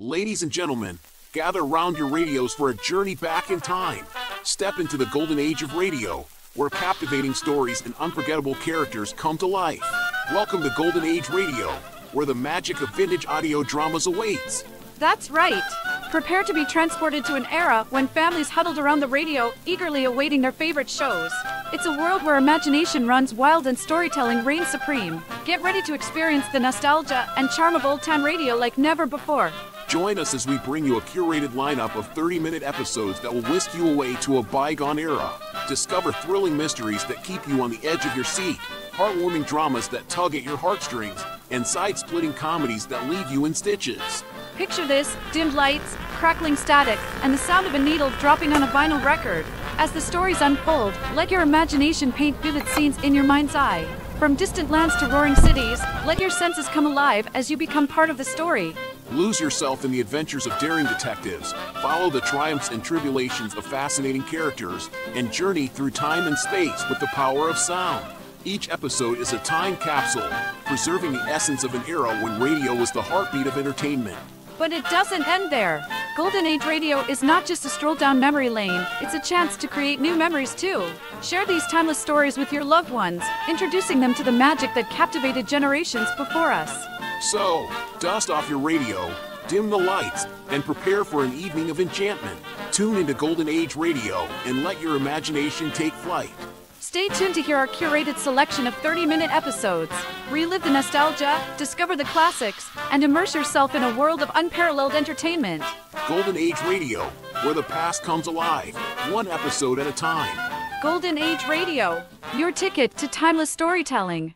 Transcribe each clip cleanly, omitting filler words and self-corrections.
Ladies and gentlemen, gather round your radios for a journey back in time. Step into the golden age of radio, where captivating stories and unforgettable characters come to life. Welcome to Golden Age Radio, where the magic of vintage audio dramas awaits. That's right. Prepare to be transported to an era when families huddled around the radio, eagerly awaiting their favorite shows. It's a world where imagination runs wild and storytelling reigns supreme. Get ready to experience the nostalgia and charm of old-time radio like never before. Join us as we bring you a curated lineup of 30-minute episodes that will whisk you away to a bygone era. Discover thrilling mysteries that keep you on the edge of your seat, heartwarming dramas that tug at your heartstrings, and side-splitting comedies that leave you in stitches. Picture this: dimmed lights, crackling static, and the sound of a needle dropping on a vinyl record. As the stories unfold, let your imagination paint vivid scenes in your mind's eye. From distant lands to roaring cities, let your senses come alive as you become part of the story. Lose yourself in the adventures of daring detectives, follow the triumphs and tribulations of fascinating characters, and journey through time and space with the power of sound. Each episode is a time capsule, preserving the essence of an era when radio was the heartbeat of entertainment. But it doesn't end there. Golden Age Radio is not just a stroll down memory lane, it's a chance to create new memories too. Share these timeless stories with your loved ones, introducing them to the magic that captivated generations before us. So, dust off your radio, dim the lights, and prepare for an evening of enchantment. Tune into Golden Age Radio and let your imagination take flight. Stay tuned to hear our curated selection of 30-minute episodes. Relive the nostalgia, discover the classics, and immerse yourself in a world of unparalleled entertainment. Golden Age Radio, where the past comes alive, one episode at a time. Golden Age Radio, your ticket to timeless storytelling.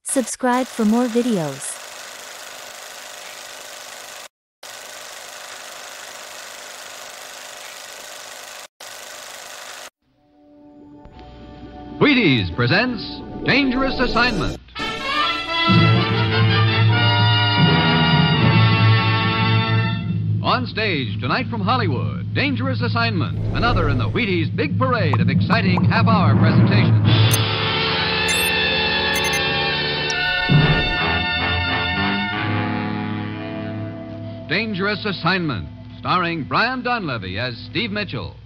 Subscribe for more videos. Wheaties presents Dangerous Assignment. On stage tonight from Hollywood, Dangerous Assignment, another in the Wheaties big parade of exciting half-hour presentations. Dangerous Assignment, starring Brian Donlevy as Steve Mitchell.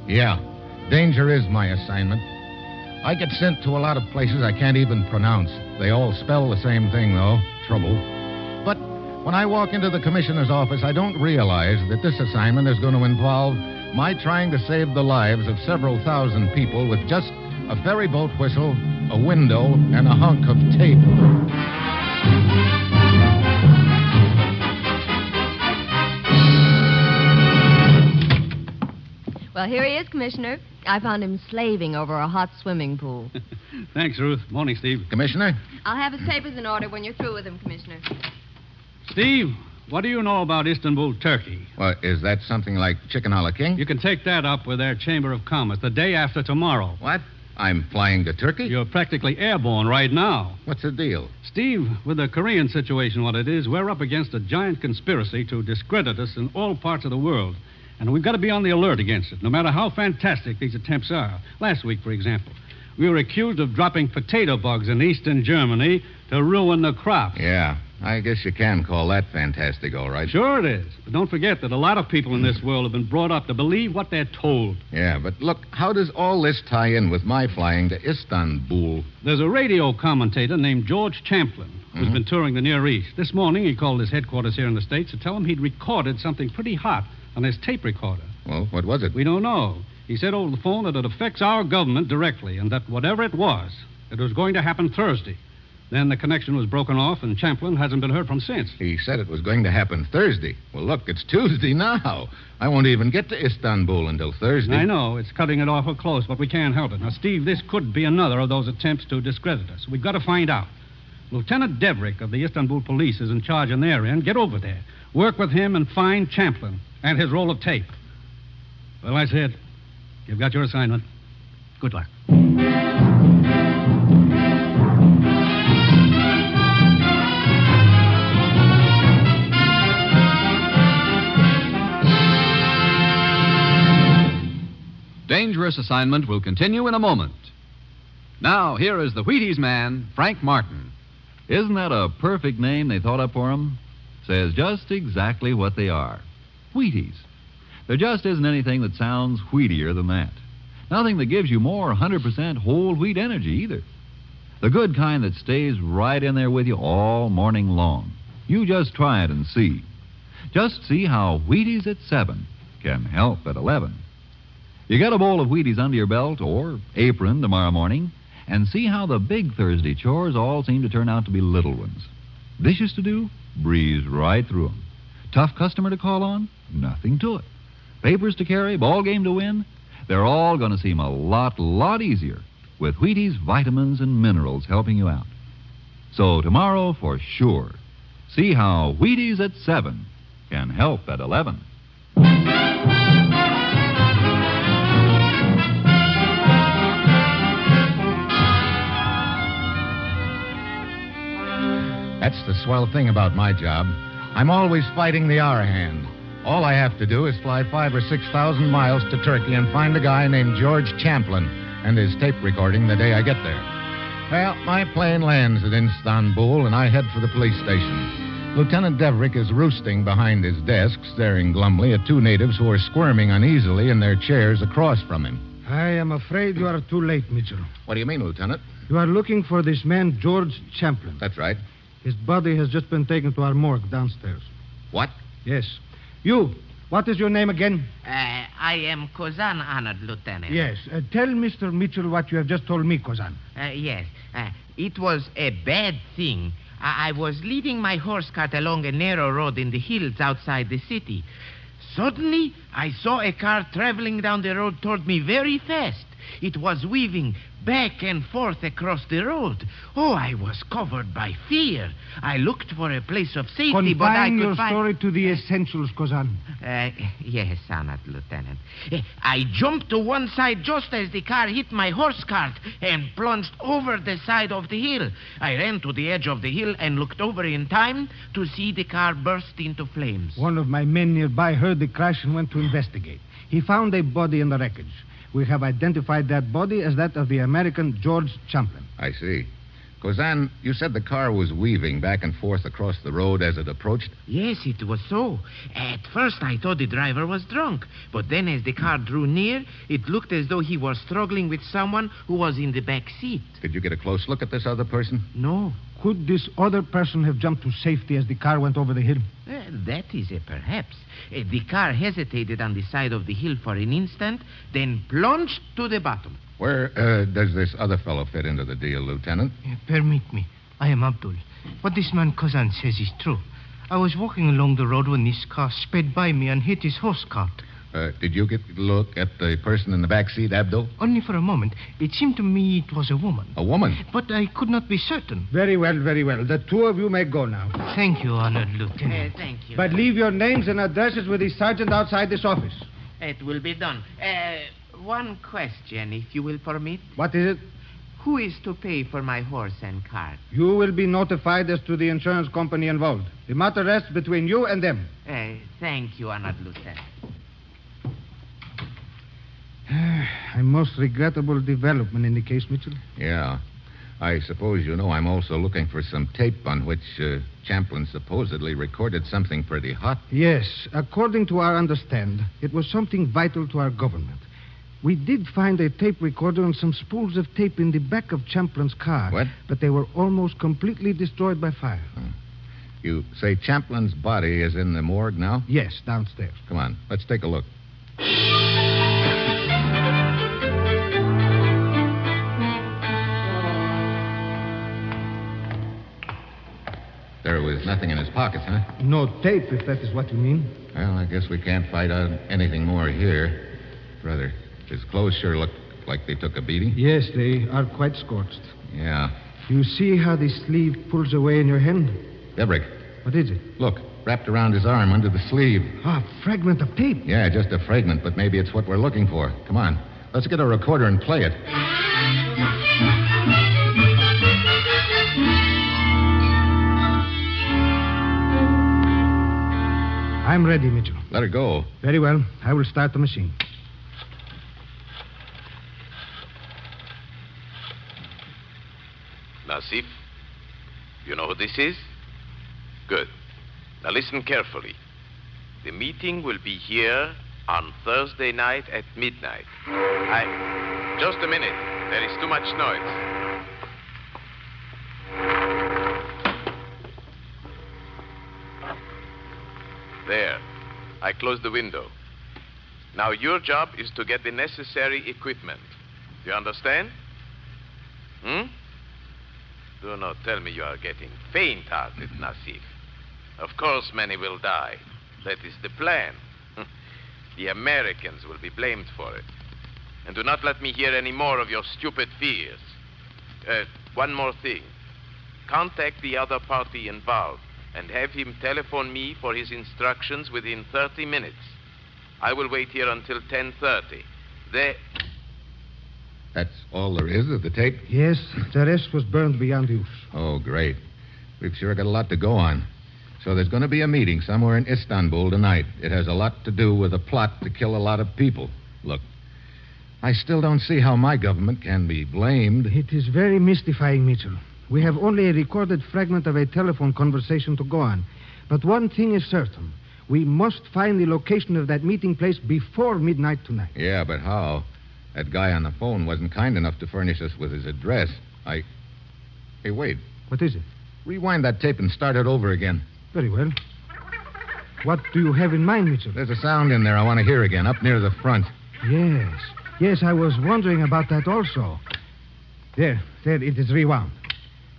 Yeah, danger is my assignment. I get sent to a lot of places I can't even pronounce. They all spell the same thing, though, trouble. But when I walk into the commissioner's office, I don't realize that this assignment is going to involve my trying to save the lives of several thousand people with just a ferry boat whistle, a window, and a hunk of tape. Well, here he is, Commissioner. I found him slaving over a hot swimming pool. Thanks, Ruth. Morning, Steve. Commissioner? I'll have his papers in order when you're through with him, Commissioner. Steve, what do you know about Istanbul, Turkey? Well, is that something like Chicken a la King? You can take that up with their Chamber of Commerce the day after tomorrow. What? I'm flying to Turkey? You're practically airborne right now. What's the deal? Steve, with the Korean situation, what it is, we're up against a giant conspiracy to discredit us in all parts of the world. And we've got to be on the alert against it, no matter how fantastic these attempts are. Last week, for example, we were accused of dropping potato bugs in eastern Germany to ruin the crops. Yeah, I guess you can call that fantastic, all right. Sure it is. But don't forget that a lot of people in this world have been brought up to believe what they're told. Yeah, but look, how does all this tie in with my flying to Istanbul? There's a radio commentator named George Champlin who's been touring the Near East. This morning, he called his headquarters here in the States to tell him he'd recorded something pretty hot on his tape recorder. Well, what was it? We don't know. He said over the phone that it affects our government directly and that whatever it was going to happen Thursday. Then the connection was broken off and Champlin hasn't been heard from since. He said it was going to happen Thursday. Well, look, it's Tuesday now. I won't even get to Istanbul until Thursday. I know. It's cutting it awful close, but we can't help it. Now, Steve, this could be another of those attempts to discredit us. We've got to find out. Lieutenant Deverick of the Istanbul police is in charge on their end. Get over there. Work with him and find Champlin and his roll of tape. Well, I said, you've got your assignment. Good luck. Dangerous Assignment will continue in a moment. Now, here is the Wheaties man, Frank Martin. Isn't that a perfect name they thought up for him? Says just exactly what they are. Wheaties. There just isn't anything that sounds wheatier than that. Nothing that gives you more 100% whole wheat energy either. The good kind that stays right in there with you all morning long. You just try it and see. Just see how Wheaties at 7 can help at 11. You get a bowl of Wheaties under your belt or apron tomorrow morning, and see how the big Thursday chores all seem to turn out to be little ones. Dishes to do? Breeze right through them. Tough customer to call on? Nothing to it. Papers to carry? Ball game to win? They're all going to seem a lot easier with Wheaties vitamins and minerals helping you out. So tomorrow, for sure, see how Wheaties at 7 can help at 11. That's the swell thing about my job. I'm always fighting the hour hand. All I have to do is fly 5,000 or 6,000 miles to Turkey and find a guy named George Champlin and his tape recording the day I get there. Well, my plane lands at Istanbul, and I head for the police station. Lieutenant Deverick is roosting behind his desk, staring glumly at two natives who are squirming uneasily in their chairs across from him. I am afraid you are too late, Mitchell. What do you mean, Lieutenant? You are looking for this man, George Champlin. That's right. His body has just been taken to our morgue downstairs. What? Yes. You, what is your name again? I am Kozan, honored lieutenant. Yes. Tell Mr. Mitchell what you have just told me, Kozan. Yes. It was a bad thing. I was leading my horse cart along a narrow road in the hills outside the city. Suddenly, I saw a car traveling down the road toward me very fast. It was weaving back and forth across the road. Oh, I was covered by fear. I looked for a place of safety, but I could your find... story to the essentials, Kozan. Yes, honored lieutenant. I jumped to one side just as the car hit my horse cart and plunged over the side of the hill. I ran to the edge of the hill and looked over in time to see the car burst into flames. One of my men nearby heard the crash and went to investigate. He found a body in the wreckage. We have identified that body as that of the American George Champlin. I see. Kozan, you said the car was weaving back and forth across the road as it approached? Yes, it was so. At first, I thought the driver was drunk. But then as the car drew near, it looked as though he was struggling with someone who was in the back seat. Did you get a close look at this other person? No. Could this other person have jumped to safety as the car went over the hill? That is a perhaps. The car hesitated on the side of the hill for an instant, then plunged to the bottom. Where does this other fellow fit into the deal, Lieutenant? Permit me. I am Abdul. What this man Kozan says is true. I was walking along the road when this car sped by me and hit his horse cart. Did you get a look at the person in the back seat, Abdul? Only for a moment. It seemed to me it was a woman. A woman? But I could not be certain. Very well, very well. The two of you may go now. Thank you, honored lieutenant. Thank you. But leave your names and addresses with the sergeant outside this office. It will be done. One question, if you will permit. What is it? Who is to pay for my horse and cart? You will be notified as to the insurance company involved. The matter rests between you and them. Thank you, honored lieutenant. A most regrettable development in the case, Mitchell. Yeah. I suppose you know I'm also looking for some tape on which Champlin supposedly recorded something pretty hot. Yes. According to our understanding, it was something vital to our government. We did find a tape recorder and some spools of tape in the back of Champlin's car. What? But they were almost completely destroyed by fire. You say Champlin's body is in the morgue now? Yes, downstairs. Come on, let's take a look. There was nothing in his pockets, huh? No tape, if that is what you mean. Well, I guess we can't find out anything more here. Brother, his clothes sure look like they took a beating. Yes, they are quite scorched. Yeah. You see how the sleeve pulls away in your hand? Deverick. What is it? Look, wrapped around his arm under the sleeve. Ah, a fragment of tape. Yeah, just a fragment, but maybe it's what we're looking for. Come on, let's get a recorder and play it. I'm ready, Mitchell. Let her go. Very well. I will start the machine. Nasif, you know who this is? Good. Now listen carefully. The meeting will be here on Thursday night at midnight. Just a minute. There is too much noise. There. I closed the window. Now your job is to get the necessary equipment. Do you understand? Do not tell me you are getting faint-hearted, Nasif. Of course many will die. That is the plan. The Americans will be blamed for it. And do not let me hear any more of your stupid fears. One more thing. Contact the other party involved and have him telephone me for his instructions within 30 minutes. I will wait here until 10:30. That's all there is of the tape? Yes, the rest was burned beyond use. Oh, great. We've sure got a lot to go on. So there's going to be a meeting somewhere in Istanbul tonight. It has a lot to do with a plot to kill a lot of people. Look, I still don't see how my government can be blamed. It is very mystifying, Mitchell. We have only a recorded fragment of a telephone conversation to go on. But one thing is certain. We must find the location of that meeting place before midnight tonight. Yeah, but how? That guy on the phone wasn't kind enough to furnish us with his address. Hey, wait. What is it? Rewind that tape and start it over again. Very well. What do you have in mind, Mitchell? There's a sound in there I want to hear again, up near the front. Yes, I was wondering about that also. There, it is rewound.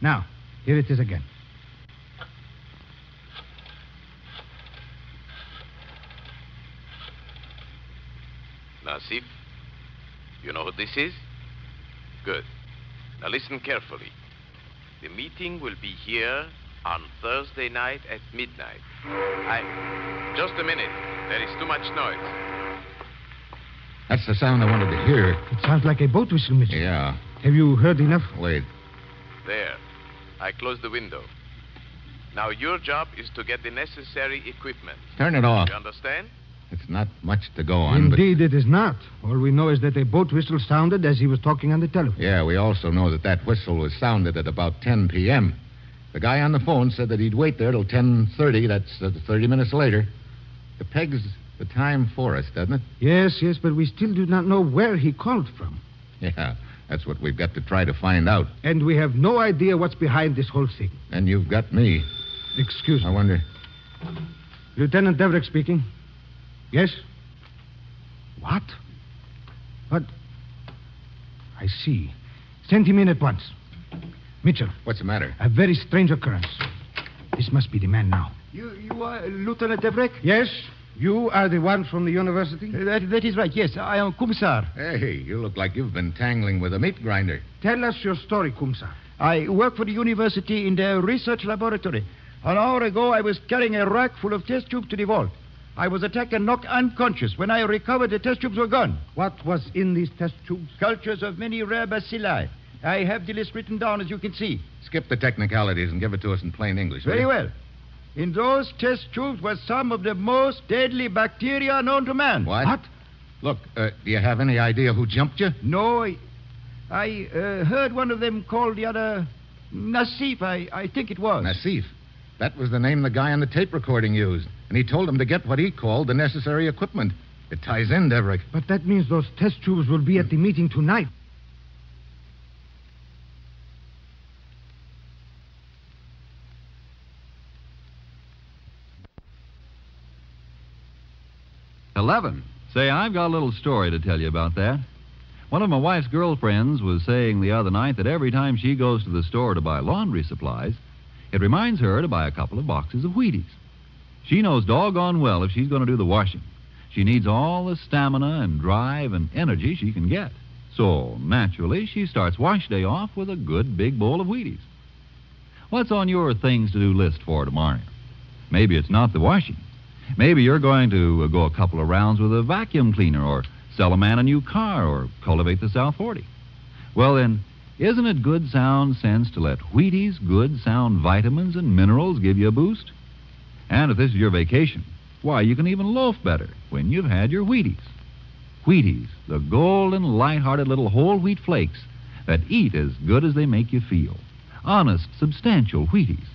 Now, here it is again. Nasif, you know what this is? Good. Now listen carefully. The meeting will be here on Thursday night at midnight. Just a minute. There is too much noise. That's the sound I wanted to hear. It sounds like a boat whistle, Mitchell. Yeah. Have you heard enough? Wait. There. I closed the window. Now your job is to get the necessary equipment. Turn it off. You understand? It's not much to go on, Indeed, it is not. All we know is that a boat whistle sounded as he was talking on the telephone. Yeah, we also know that whistle was sounded at about 10 p.m. The guy on the phone said that he'd wait there till 10:30. That's 30 minutes later. The peg's the time for us, doesn't it? Yes, but we still do not know where he called from. Yeah, that's what we've got to try to find out. And we have no idea what's behind this whole thing. And you've got me. Excuse me. I wonder... Lieutenant Deverick speaking. Yes? What? But... I see. Send him in at once. Mitchell. What's the matter? A very strange occurrence. This must be the man now. You are Lieutenant Deverick? Yes. You are the one from the university? That is right, yes. I am Kumsar. Hey, you look like you've been tangling with a meat grinder. Tell us your story, Kumsar. I work for the university in their research laboratory. An hour ago, I was carrying a rack full of test tubes to the vault. I was attacked and knocked unconscious. When I recovered, the test tubes were gone. What was in these test tubes? Cultures of many rare bacilli. I have the list written down, as you can see. Skip the technicalities and give it to us in plain English. Very well. In those test tubes were some of the most deadly bacteria known to man. What? Look, do you have any idea who jumped you? No, I heard one of them call the other Nasif, I think it was. Nasif? That was the name the guy on the tape recording used. And he told him to get what he called the necessary equipment. It ties in, Deverick. But that means those test tubes will be at the meeting tonight. Say, I've got a little story to tell you about that. One of my wife's girlfriends was saying the other night that every time she goes to the store to buy laundry supplies, it reminds her to buy a couple of boxes of Wheaties. She knows doggone well if she's going to do the washing, she needs all the stamina and drive and energy she can get. So, naturally, she starts wash day off with a good big bowl of Wheaties. What's on your things to do list for tomorrow? Maybe it's not the washing. Maybe you're going to go a couple of rounds with a vacuum cleaner or sell a man a new car or cultivate the South 40. Well, then, isn't it good sound sense to let Wheaties' good sound vitamins and minerals give you a boost? And if this is your vacation, why, you can even loaf better when you've had your Wheaties. Wheaties, the golden, light-hearted little whole wheat flakes that eat as good as they make you feel. Honest, substantial Wheaties.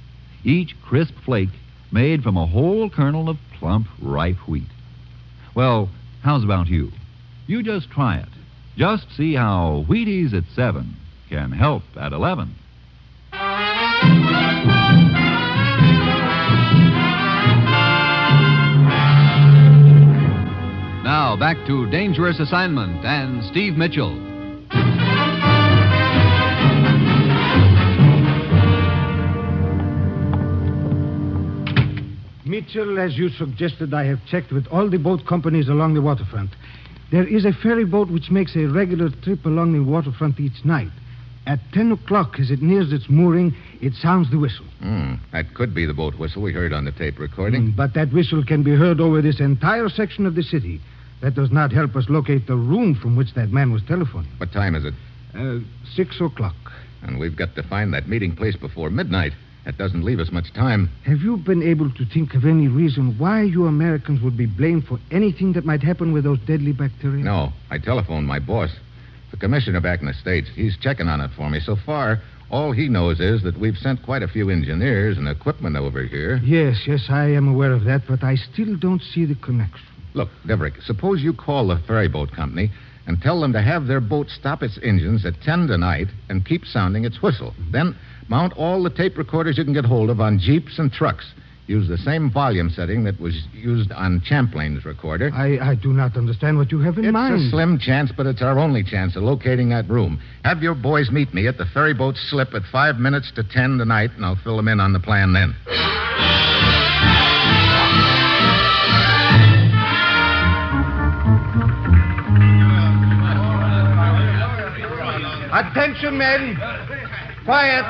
Each crisp flake made from a whole kernel of plump, ripe wheat. Well, how's about you? You just try it. Just see how Wheaties at 7 can help at 11. Now, back to Dangerous Assignment and Steve Mitchell. Mitchell, as you suggested, I have checked with all the boat companies along the waterfront. There is a ferry boat which makes a regular trip along the waterfront each night. At 10 o'clock, as it nears its mooring, it sounds the whistle. That could be the boat whistle we heard on the tape recording. But that whistle can be heard over this entire section of the city. That does not help us locate the room from which that man was telephoning. What time is it? 6 o'clock. And we've got to find that meeting place before midnight. That doesn't leave us much time. Have you been able to think of any reason why you Americans would be blamed for anything that might happen with those deadly bacteria? No. I telephoned my boss, the commissioner back in the States. He's checking on it for me. So far, all he knows is that we've sent quite a few engineers and equipment over here. Yes, I am aware of that, but I still don't see the connection. Look, Deverick, suppose you call the ferry boat company and tell them to have their boat stop its engines at 10 tonight and keep sounding its whistle. Then mount all the tape recorders you can get hold of on Jeeps and trucks. Use the same volume setting that was used on Champlain's recorder. I do not understand what you have in mind. It's a slim chance, but it's our only chance of locating that room. Have your boys meet me at the ferry boat slip at 5 minutes to 10 tonight, and I'll fill them in on the plan then. Attention, men. Quiet.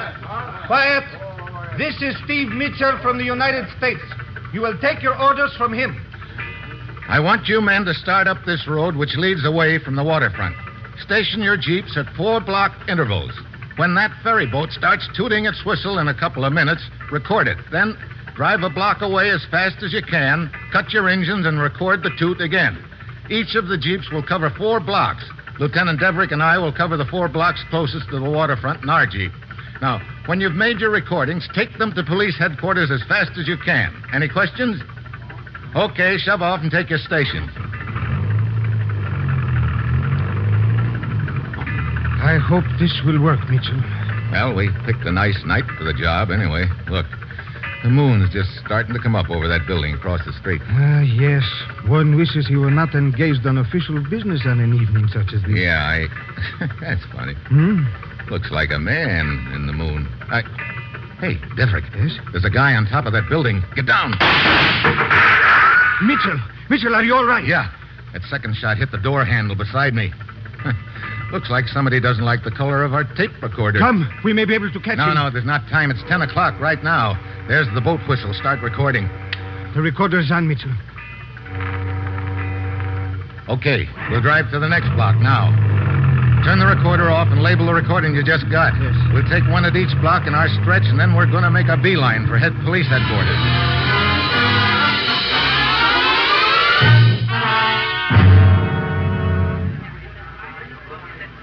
This is Steve Mitchell from the United States. You will take your orders from him. I want you men to start up this road which leads away from the waterfront. Station your Jeeps at 4-block intervals. When that ferry boat starts tooting its whistle in a couple of minutes, record it. Then drive a block away as fast as you can, cut your engines, and record the toot again. Each of the Jeeps will cover 4 blocks. Lieutenant Deverick and I will cover the 4 blocks closest to the waterfront in our Jeep. Now, when you've made your recordings, take them to police headquarters as fast as you can. Any questions? Okay, shove off and take your station. I hope this will work, Mitchell. Well, we picked a nice night for the job anyway. Look, the moon's just starting to come up over that building across the street. Yes. One wishes he were not engaged on official business on an evening such as this. Yeah, That's funny. Looks like a man in the moon. Hey, Deverick. Yes? There's a guy on top of that building. Get down. Mitchell, are you all right? Yeah. That second shot hit the door handle beside me. Looks like somebody doesn't like the color of our tape recorder. Come, we may be able to catch him. No, there's not time. It's 10 o'clock right now. There's the boat whistle. Start recording. The recorder's on, Mitchell. Okay, we'll drive to the next block now. Turn the recorder off and label the recording you just got. Yes. We'll take one at each block in our stretch, and then we're going to make a beeline for police headquarters.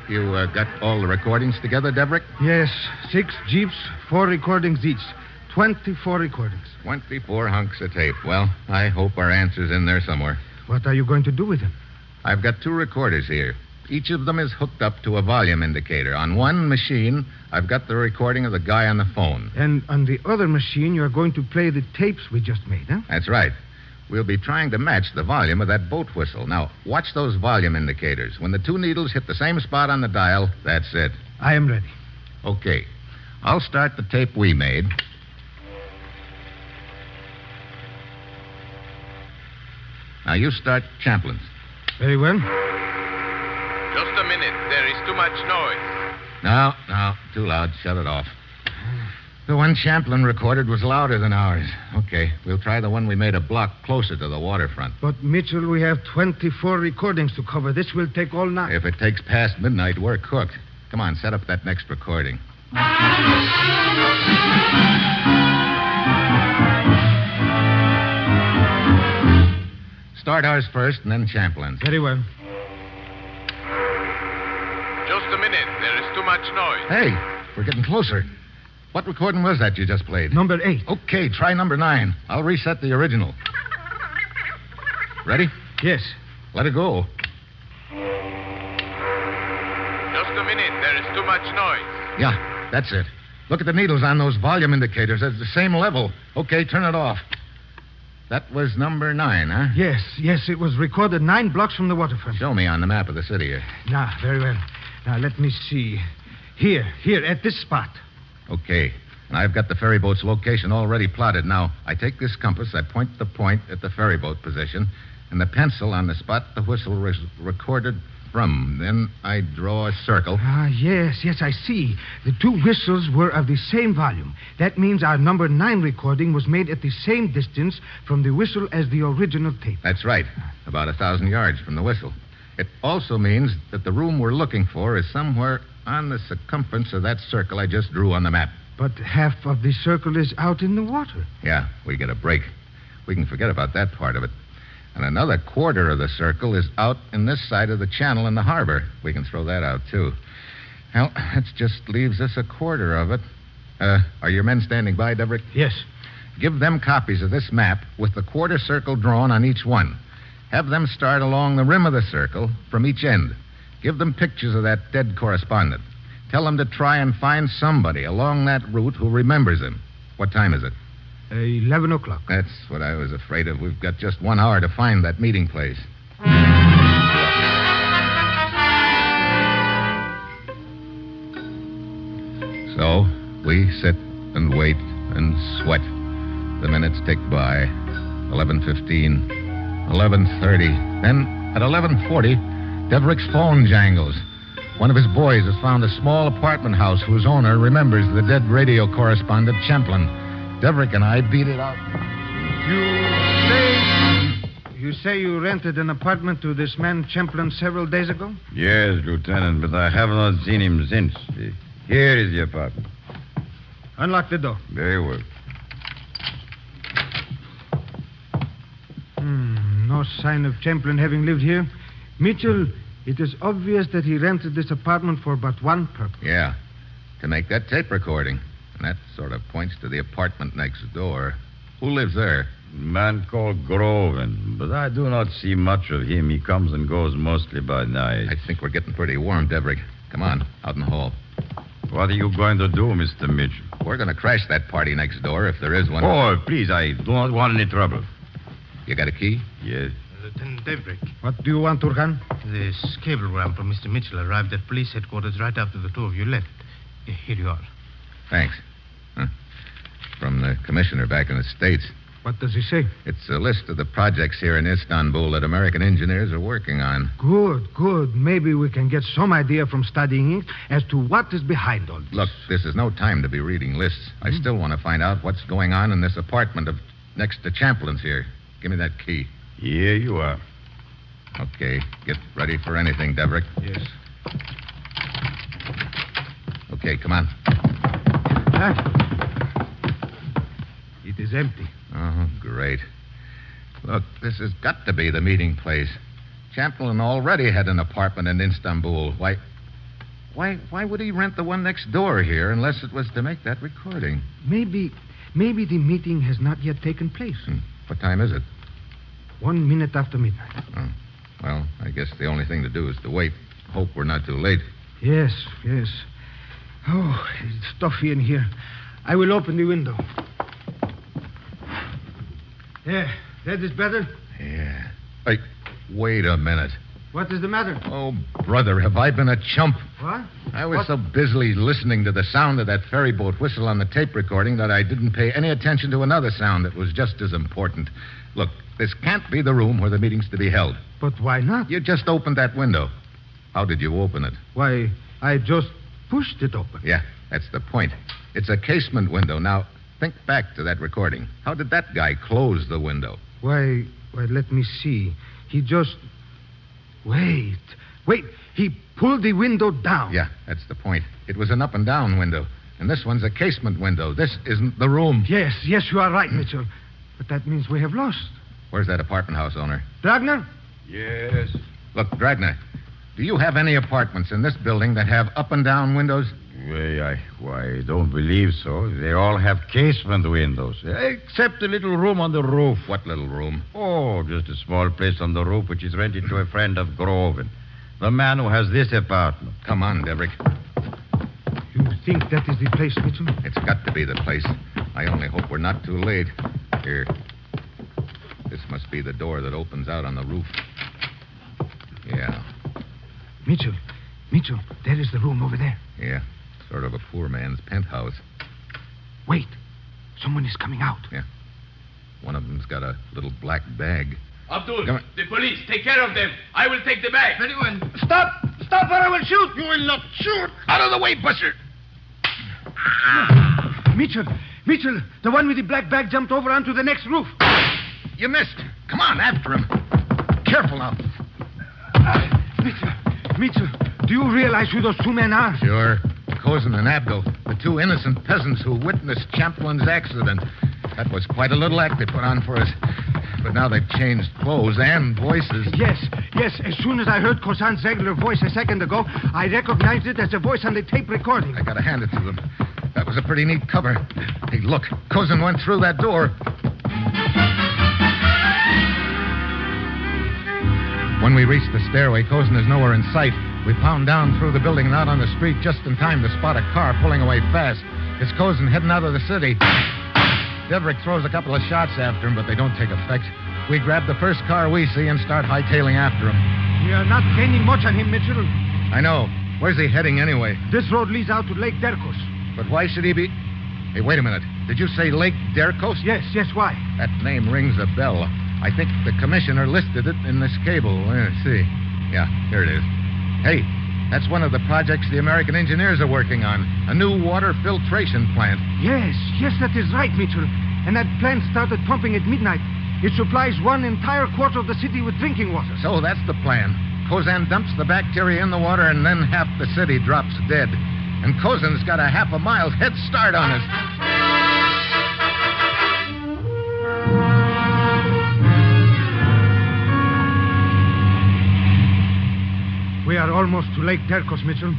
You got all the recordings together, Deverick? Yes. 6 Jeeps, 4 recordings each. 24 recordings. 24 hunks of tape. Well, I hope our answer's in there somewhere. What are you going to do with them? I've got 2 recorders here. Each of them is hooked up to a volume indicator. On one machine, I've got the recording of the guy on the phone. And on the other machine, you're going to play the tapes we just made, huh? That's right. We'll be trying to match the volume of that boat whistle. Now, watch those volume indicators. When the 2 needles hit the same spot on the dial, that's it. I am ready. Okay. I'll start the tape we made. Now, you start Champlin's. Very well. Just a minute. There is too much noise. No, too loud. Shut it off. The one Champlin recorded was louder than ours. Okay, we'll try the one we made a block closer to the waterfront. But, Mitchell, we have 24 recordings to cover. This will take all night. If it takes past midnight, we're cooked. Come on, set up that next recording. Start ours first and then Champlin's. Very well. Just a minute. There is too much noise. Hey, we're getting closer. What recording was that you just played? Number 8. Okay, try number 9. I'll reset the original. Ready? Yes. Let it go. Just a minute. There is too much noise. Yeah, that's it. Look at the needles on those volume indicators. They're the same level. Okay, turn it off. That was number 9, huh? Yes, it was recorded 9 blocks from the waterfront. Show me on the map of the city here. Very well. Now, let me see. Here, at this spot. Okay. And I've got the ferry boat's location already plotted. Now, I take this compass, I point the point at the ferry boat position, and the pencil on the spot the whistle was recorded from. Then I draw a circle. Yes, I see. The 2 whistles were of the same volume. That means our number 9 recording was made at the same distance from the whistle as the original tape. That's right. About 1,000 yards from the whistle. It also means that the room we're looking for is somewhere on the circumference of that circle I just drew on the map. But half of the circle is out in the water. Yeah, we get a break. We can forget about that part of it. And another quarter of the circle is out in this side of the channel in the harbor. We can throw that out, too. Well, that just leaves us a quarter of it. Are your men standing by, Deverick? Yes. Give them copies of this map with the quarter circle drawn on each one. Have them start along the rim of the circle from each end. Give them pictures of that dead correspondent. Tell them to try and find somebody along that route who remembers him. What time is it? 11 o'clock. That's what I was afraid of. We've got just 1 hour to find that meeting place. So, we sit and wait and sweat. The minutes tick by. 11:15, 11:30. Then, at 11:40, Deverick's phone jangles. One of his boys has found a small apartment house whose owner remembers the dead radio correspondent, Champlin. Deverick and I beat it out. You say you rented an apartment to this man Champlin several days ago? Yes, Lieutenant, but I have not seen him since. Here is the apartment. Unlock the door. Very well. No sign of Champlin having lived here. Mitchell, it is obvious that he rented this apartment for but one purpose. Yeah, to make that tape recording. And that sort of points to the apartment next door. Who lives there? A man called Groven, but I do not see much of him. He comes and goes mostly by night. I think we're getting pretty warm, Deverick. Come on, out in the hall. What are you going to do, Mr. Mitchell? We're going to crash that party next door, if there is one. Oh, please, I do not want any trouble. You got a key? Yes. Lieutenant Deverick. What do you want, Turhan? This cablegram from Mr. Mitchell arrived at police headquarters right after the 2 of you left. Here you are. Thanks. From the commissioner back in the States. What does he say? It's a list of the projects here in Istanbul that American engineers are working on. Good. Maybe we can get some idea from studying it as to what is behind all this. Look, this is no time to be reading lists. I still want to find out what's going on in this apartment next to Champlin's here. Give me that key. Here you are. Okay, get ready for anything, Deverick. Yes. Okay, come on. It is empty. Oh, great. Look, this has got to be the meeting place. Champlin already had an apartment in Istanbul. Why would he rent the one next door here unless it was to make that recording? Maybe the meeting has not yet taken place. What time is it? 1 minute after midnight. Oh. Well, I guess the only thing to do is to wait. Hope we're not too late. Yes. Oh, it's stuffy in here. I will open the window. There. That is better? Yeah. Hey, wait a minute. What is the matter? Oh, brother, have I been a chump? What? I was so busily listening to the sound of that ferry boat whistle on the tape recording that I didn't pay any attention to another sound that was just as important. Look, this can't be the room where the meeting's to be held. But why not? You just opened that window. How did you open it? Why, I just pushed it open. Yeah, that's the point. It's a casement window. Now, think back to that recording. How did that guy close the window? Why, let me see. He just... Wait. He pulled the window down. Yeah, that's the point. It was an up and down window. And this one's a casement window. This isn't the room. Yes, you are right, Mitchell. But that means we have lost. Where's that apartment house owner? Dragner? Yes. Look, Dragner, do you have any apartments in this building that have up and down windows? I don't believe so. They all have casement windows, except the little room on the roof. What little room? Oh, just a small place on the roof which is rented to a friend of Groven, the man who has this apartment. Come on, Deverick. You think that is the place, Mitchell? It's got to be the place. I only hope we're not too late. Here. This must be the door that opens out on the roof. Yeah. Mitchell, there is the room over there. Yeah. Sort of a poor man's penthouse. Wait. Someone is coming out. Yeah. One of them's got a little black bag. Abdul, the police, take care of them. I will take the bag. Very well. Stop, or I will shoot. You will not shoot. Out of the way, Buster. Mitchell, the one with the black bag jumped over onto the next roof. You missed. Come on, after him. Careful now. Mitchell, do you realize who those two men are? Sure. Cozen and Abdul, the two innocent peasants who witnessed Champlin's accident. That was quite a little act they put on for us. But now they've changed clothes and voices. Yes. As soon as I heard Kozan's regular voice a second ago, I recognized it as the voice on the tape recording. I gotta hand it to them. That was a pretty neat cover. Hey, look. Cozen went through that door. When we reached the stairway, Cozen is nowhere in sight. We pound down through the building and out on the street just in time to spot a car pulling away fast. It's Cozen heading out of the city. Deverick throws a couple of shots after him, but they don't take effect. We grab the first car we see and start hightailing after him. We are not gaining much on him, Mitchell. I know. Where's he heading anyway? This road leads out to Lake Derkos. But why should he be... Hey, wait a minute. Did you say Lake Derkos? Yes, why? That name rings a bell. I think the commissioner listed it in this cable. Let's see. Yeah, here it is. Hey, that's one of the projects the American engineers are working on. A new water filtration plant. Yes, that is right, Mitchell. And that plant started pumping at midnight. It supplies one entire quarter of the city with drinking water. So that's the plan. Kozan dumps the bacteria in the water, and then half the city drops dead. And Kozan's got a half a mile's head start on us. We are almost to Lake Derkos, Mitchell.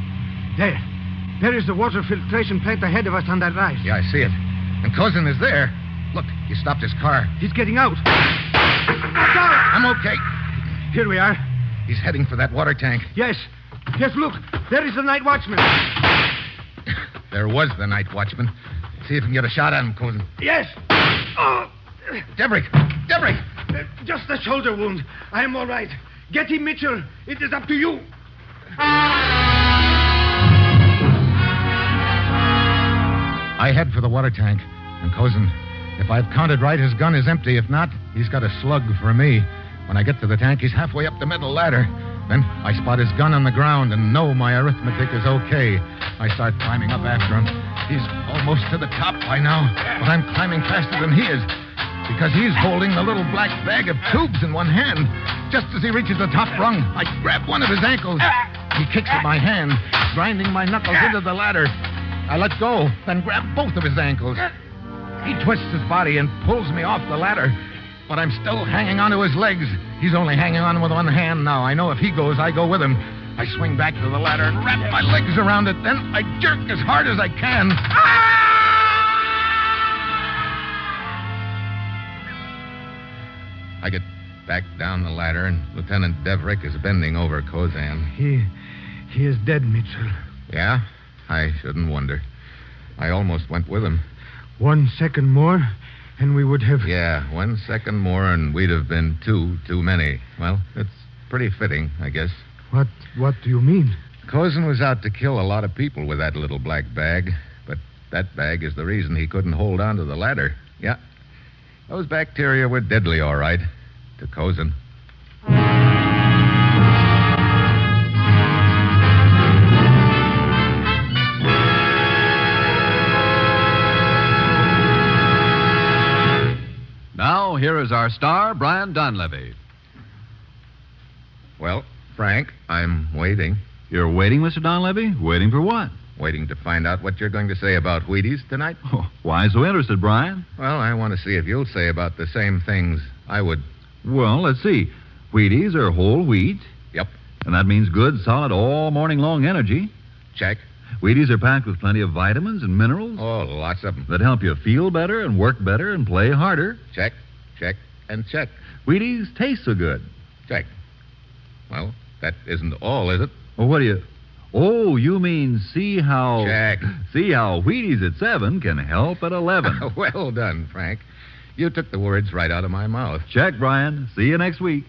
There is the water filtration plant ahead of us on that rise. Yeah, I see it. And Kozan is there. Look, he stopped his car. He's getting out. Watch out! I'm okay. Here we are. He's heading for that water tank. Yes, look. There is the night watchman. There was the night watchman. See if we can get a shot at him, Kozan. Yes. Oh. Deverick! Just a shoulder wound. I am all right. Get him, Mitchell. It is up to you. I head for the water tank. And Kozan, if I've counted right, his gun is empty. If not, he's got a slug for me. When I get to the tank, he's halfway up the middle ladder. Then I spot his gun on the ground and know my arithmetic is okay. I start climbing up after him. He's almost to the top by now, but I'm climbing faster than he is because he's holding the little black bag of tubes in one hand. Just as he reaches the top rung, I grab one of his ankles. He kicks at my hand, grinding my knuckles into the ladder. I let go, then grab both of his ankles. He twists his body and pulls me off the ladder. But I'm still hanging onto his legs. He's only hanging on with one hand now. I know if he goes, I go with him. I swing back to the ladder and wrap my legs around it. Then I jerk as hard as I can. I get back down the ladder, and Lieutenant Deverick is bending over Kozan. He is dead, Mitchell. Yeah? I shouldn't wonder. I almost went with him. 1 second more, and we would have... Yeah, 1 second more, and we'd have been too many. Well, it's pretty fitting, I guess. What do you mean? Kozan was out to kill a lot of people with that little black bag, but that bag is the reason he couldn't hold on to the ladder. Yeah. Those bacteria were deadly, all right, to Kozan. Now, here is our star, Brian Donlevy. Well, Frank, I'm waiting. You're waiting, Mr. Donlevy? Waiting for what? Waiting to find out what you're going to say about Wheaties tonight. Oh, why so interested, Brian? Well, I want to see if you'll say about the same things I would. Well, let's see. Wheaties are whole wheat. Yep. And that means good, solid, all morning long energy. Check. Wheaties are packed with plenty of vitamins and minerals. Oh, lots of them. That help you feel better and work better and play harder. Check, check, and check. Wheaties taste so good. Check. Well, that isn't all, is it? Well, what do you... Oh, you mean see how... Check. See how Wheaties at 7 can help at 11. Well done, Frank. You took the words right out of my mouth. Check, Brian. See you next week.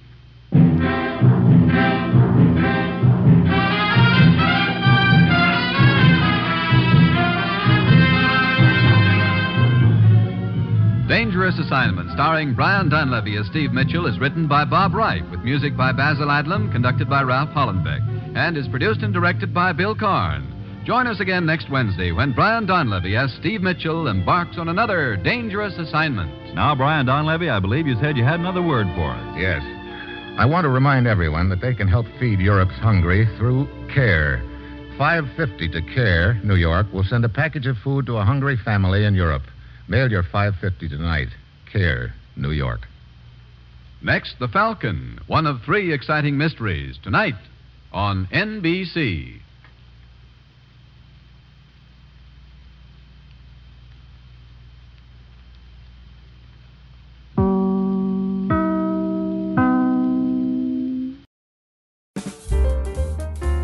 Dangerous Assignment, starring Brian Dunleavy as Steve Mitchell, is written by Bob Wright, with music by Basil Adlam, conducted by Ralph Hollenbeck, and is produced and directed by Bill Karn. Join us again next Wednesday when Brian Dunleavy as Steve Mitchell embarks on another Dangerous Assignment. Now, Brian Dunleavy, I believe you said you had another word for us. Yes. I want to remind everyone that they can help feed Europe's hungry through CARE. $5.50 to CARE, New York, will send a package of food to a hungry family in Europe. Mail your $5.50 tonight. CARE, New York. Next, The Falcon, one of 3 exciting mysteries, tonight on NBC.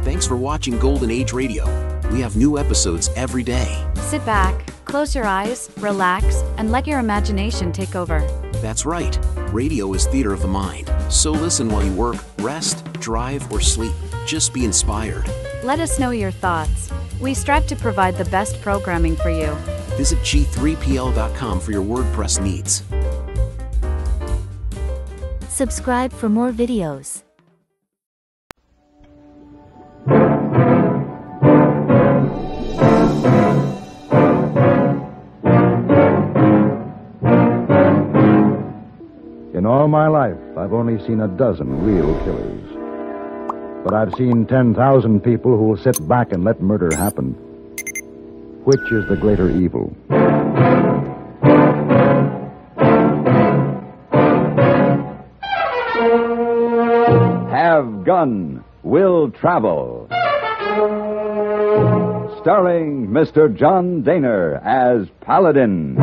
Thanks for watching Golden Age Radio. We have new episodes every day. Sit back, close your eyes, relax, and let your imagination take over. That's right. Radio is theater of the mind. So listen while you work, rest, drive, or sleep. Just be inspired. Let us know your thoughts. We strive to provide the best programming for you. Visit g3pl.com for your WordPress needs. Subscribe for more videos. In all my life, I've only seen a dozen real killers. But I've seen 10,000 people who will sit back and let murder happen. Which is the greater evil? Have Gun Will Travel. Starring Mr. John Dehner as Paladin.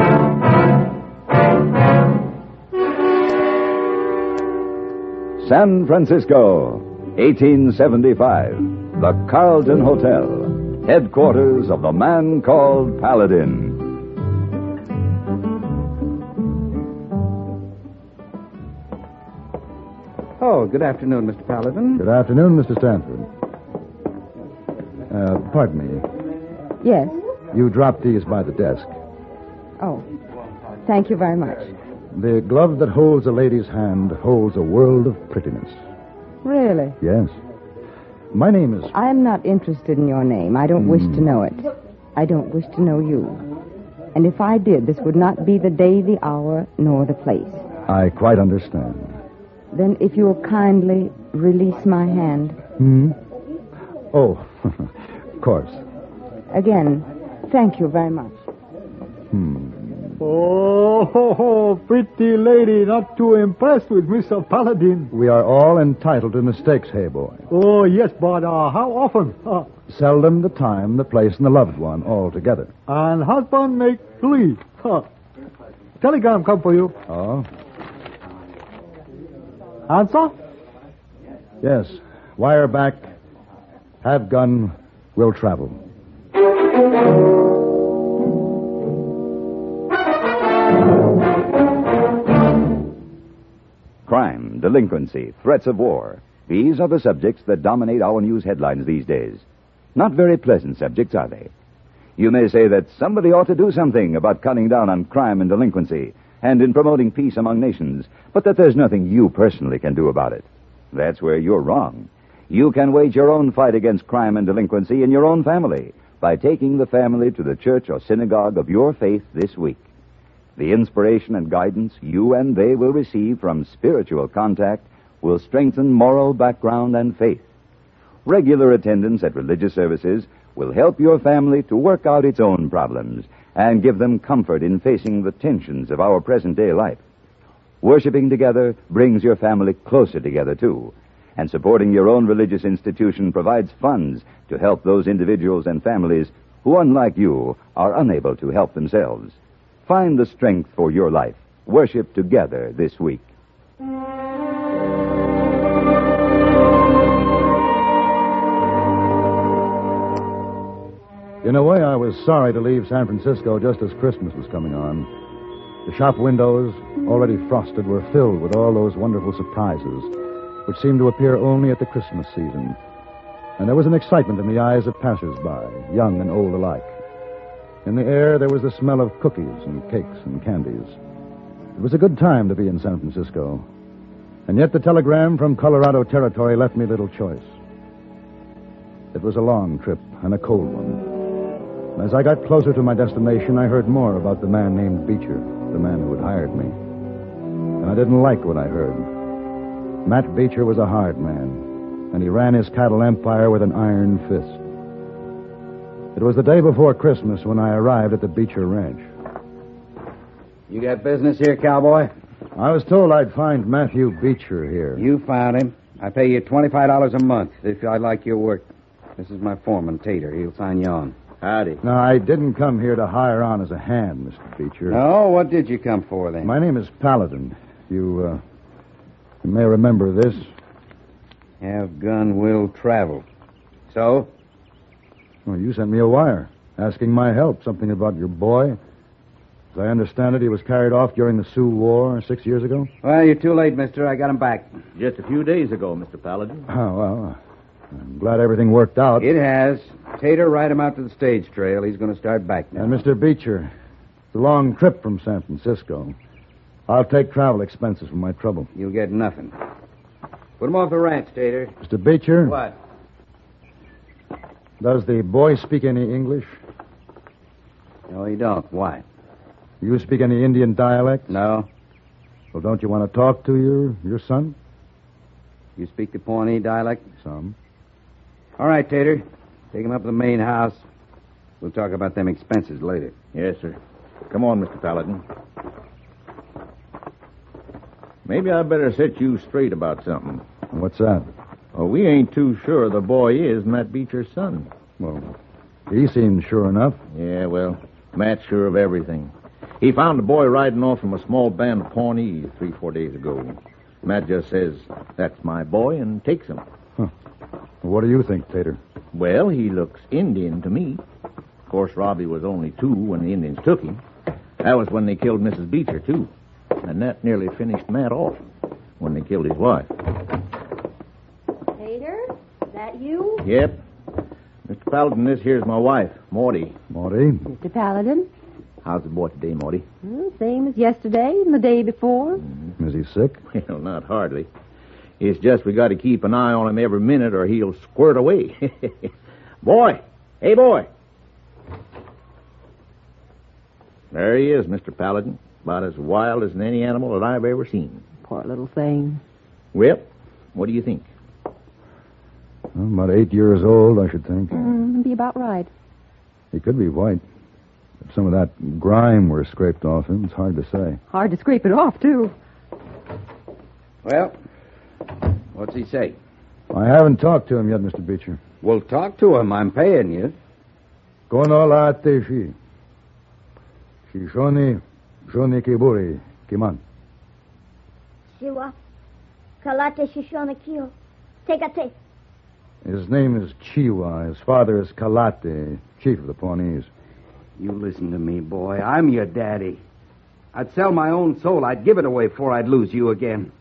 San Francisco, 1875. The Carlton Hotel, headquarters of the man called Paladin. Oh, good afternoon, Mr. Paladin. Good afternoon, Mr. Stanford. Pardon me. Yes. You dropped these by the desk. Oh, thank you very much. The glove that holds a lady's hand holds a world of prettiness. Really? Yes. My name is... I am not interested in your name. I don't wish to know it. I don't wish to know you. And if I did, this would not be the day, the hour, nor the place. I quite understand. Then if you will kindly release my hand. Oh, of course. Again, thank you very much. Oh, pretty lady, not too impressed with Mr. Paladin. We are all entitled to mistakes, hey boy. Oh, yes, but how often? Seldom, the time, the place, and the loved one all together. And husband make 3. Telegram come for you. Oh? Answer? Yes. Wire back. Have gun. Will travel. Crime, delinquency, threats of war. These are the subjects that dominate our news headlines these days. Not very pleasant subjects, are they? You may say that somebody ought to do something about cutting down on crime and delinquency and in promoting peace among nations, but that there's nothing you personally can do about it. That's where you're wrong. You can wage your own fight against crime and delinquency in your own family by taking the family to the church or synagogue of your faith this week. The inspiration and guidance you and they will receive from spiritual contact will strengthen moral background and faith. Regular attendance at religious services will help your family to work out its own problems and give them comfort in facing the tensions of our present-day life. Worshipping together brings your family closer together, too. And supporting your own religious institution provides funds to help those individuals and families who, unlike you, are unable to help themselves. Find the strength for your life. Worship together this week. In a way, I was sorry to leave San Francisco just as Christmas was coming on. The shop windows, already frosted, were filled with all those wonderful surprises, which seemed to appear only at the Christmas season. And there was an excitement in the eyes of passers-by, young and old alike. In the air, there was the smell of cookies and cakes and candies. It was a good time to be in San Francisco. And yet the telegram from Colorado Territory left me little choice. It was a long trip and a cold one. As I got closer to my destination, I heard more about the man named Beecher, the man who had hired me. And I didn't like what I heard. Matt Beecher was a hard man, and he ran his cattle empire with an iron fist. It was the day before Christmas when I arrived at the Beecher Ranch. You got business here, cowboy? I was told I'd find Matthew Beecher here. You found him. I pay you $25 a month if I like your work. This is my foreman, Tater. He'll sign you on. Howdy. No, I didn't come here to hire on as a hand, Mr. Beecher. No? What did you come for, then? My name is Paladin. You may remember this. Have gun will travel. So? Well, you sent me a wire asking my help, something about your boy. As I understand it, he was carried off during the Sioux War 6 years ago. Well, you're too late, mister. I got him back. Just a few days ago, Mr. Paladin. Oh, well, I'm glad everything worked out. It has. Tater, ride him out to the stage trail. He's going to start back now. And Mr. Beecher, it's a long trip from San Francisco. I'll take travel expenses for my trouble. You'll get nothing. Put him off the ranch, Tater. Mr. Beecher? What? Does the boy speak any English? No, he don't. Why? You speak any Indian dialect? No. Well, don't you want to talk to your son? You speak the Pawnee dialect? Some. All right, Tater. Take him up to the main house. We'll talk about them expenses later. Yes, sir. Come on, Mr. Paladin. Maybe I better set you straight about something. What's that? Oh, we ain't too sure the boy is Matt Beecher's son. Well, he seems sure enough. Yeah, well, Matt's sure of everything. He found the boy riding off from a small band of Pawnees 3-4 days ago. Matt just says, "That's my boy," and takes him. Huh. What do you think, Tater? Well, he looks Indian to me. Of course, Robbie was only 2 when the Indians took him. That was when they killed Mrs. Beecher, too. And that nearly finished Matt off when they killed his wife. Tater, is that you? Yep. Mr. Paladin, this here's my wife, Maudie. Maudie? Mr. Paladin? How's the boy today, Maudie? Same as yesterday and the day before. Is he sick? Well, not hardly. It's just we got to keep an eye on him every minute or he'll squirt away. Boy! Hey, boy! There he is, Mr. Paladin. About as wild as any animal that I've ever seen. Poor little thing. Well, what do you think? Well, about 8 years old, I should think. Be about right. He could be white. If some of that grime were scraped off him, it's hard to say. Hard to scrape it off, too. Well, what's he say? I haven't talked to him yet, Mr. Beecher. Well, talk to him. I'm paying you. Konola Teshi. Shishoni Kiburi Kiman. Siwa. Kalate Shishona Kyo. Tegate. His name is Chiwa. His father is Kalate, chief of the Pawnees. You listen to me, boy. I'm your daddy. I'd sell my own soul. I'd give it away before I'd lose you again.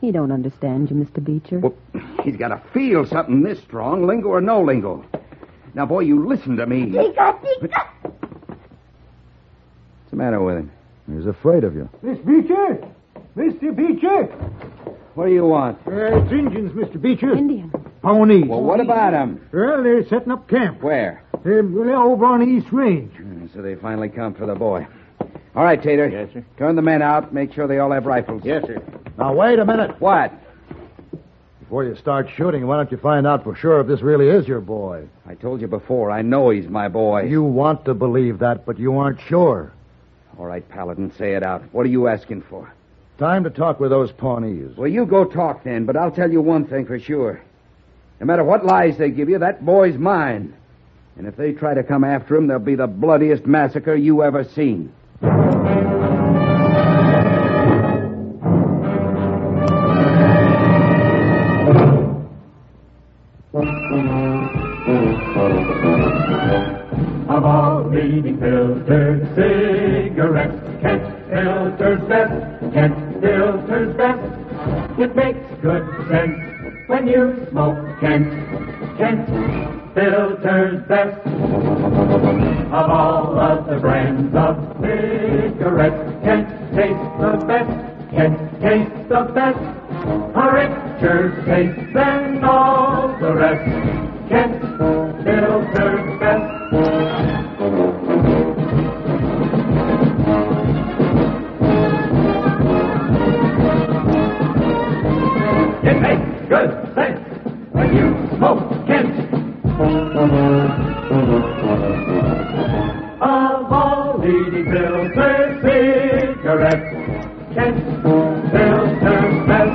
He don't understand you, Mr. Beecher. Well, he's got to feel something this strong, lingo or no lingo. Now, boy, you listen to me. Tika. What's the matter with him? He's afraid of you. Miss Beecher! Mr. Beecher! What do you want? It's Indians, Mr. Beecher. Indian. Pawnees. Well, what about them? Well, they're setting up camp. Where? They're over on the East Range. So they finally come for the boy. All right, Tater. Yes, sir. Turn the men out. Make sure they all have rifles. Yes, sir. Now, wait a minute. What? Before you start shooting, why don't you find out for sure if this really is your boy? I told you before, I know he's my boy. You want to believe that, but you aren't sure. All right, Paladin, say it out. What are you asking for? Time to talk with those Pawnees. Well, you go talk then, but I'll tell you one thing for sure. No matter what lies they give you, that boy's mine. And if they try to come after him, there'll be the bloodiest massacre you ever seen. Of all leading filtered cigarettes, Kent Filter's best. Kent Filter's best. It makes good sense when you smoke Kent. Kent Filter's best. Of all of the brands of cigarettes, Kent tastes the best. Kent tastes the best. A richer taste than all the rest. Kent Filter's best. It makes good sense when you smoke Kent. Of all leading filtered cigarettes, Kent Filter's best.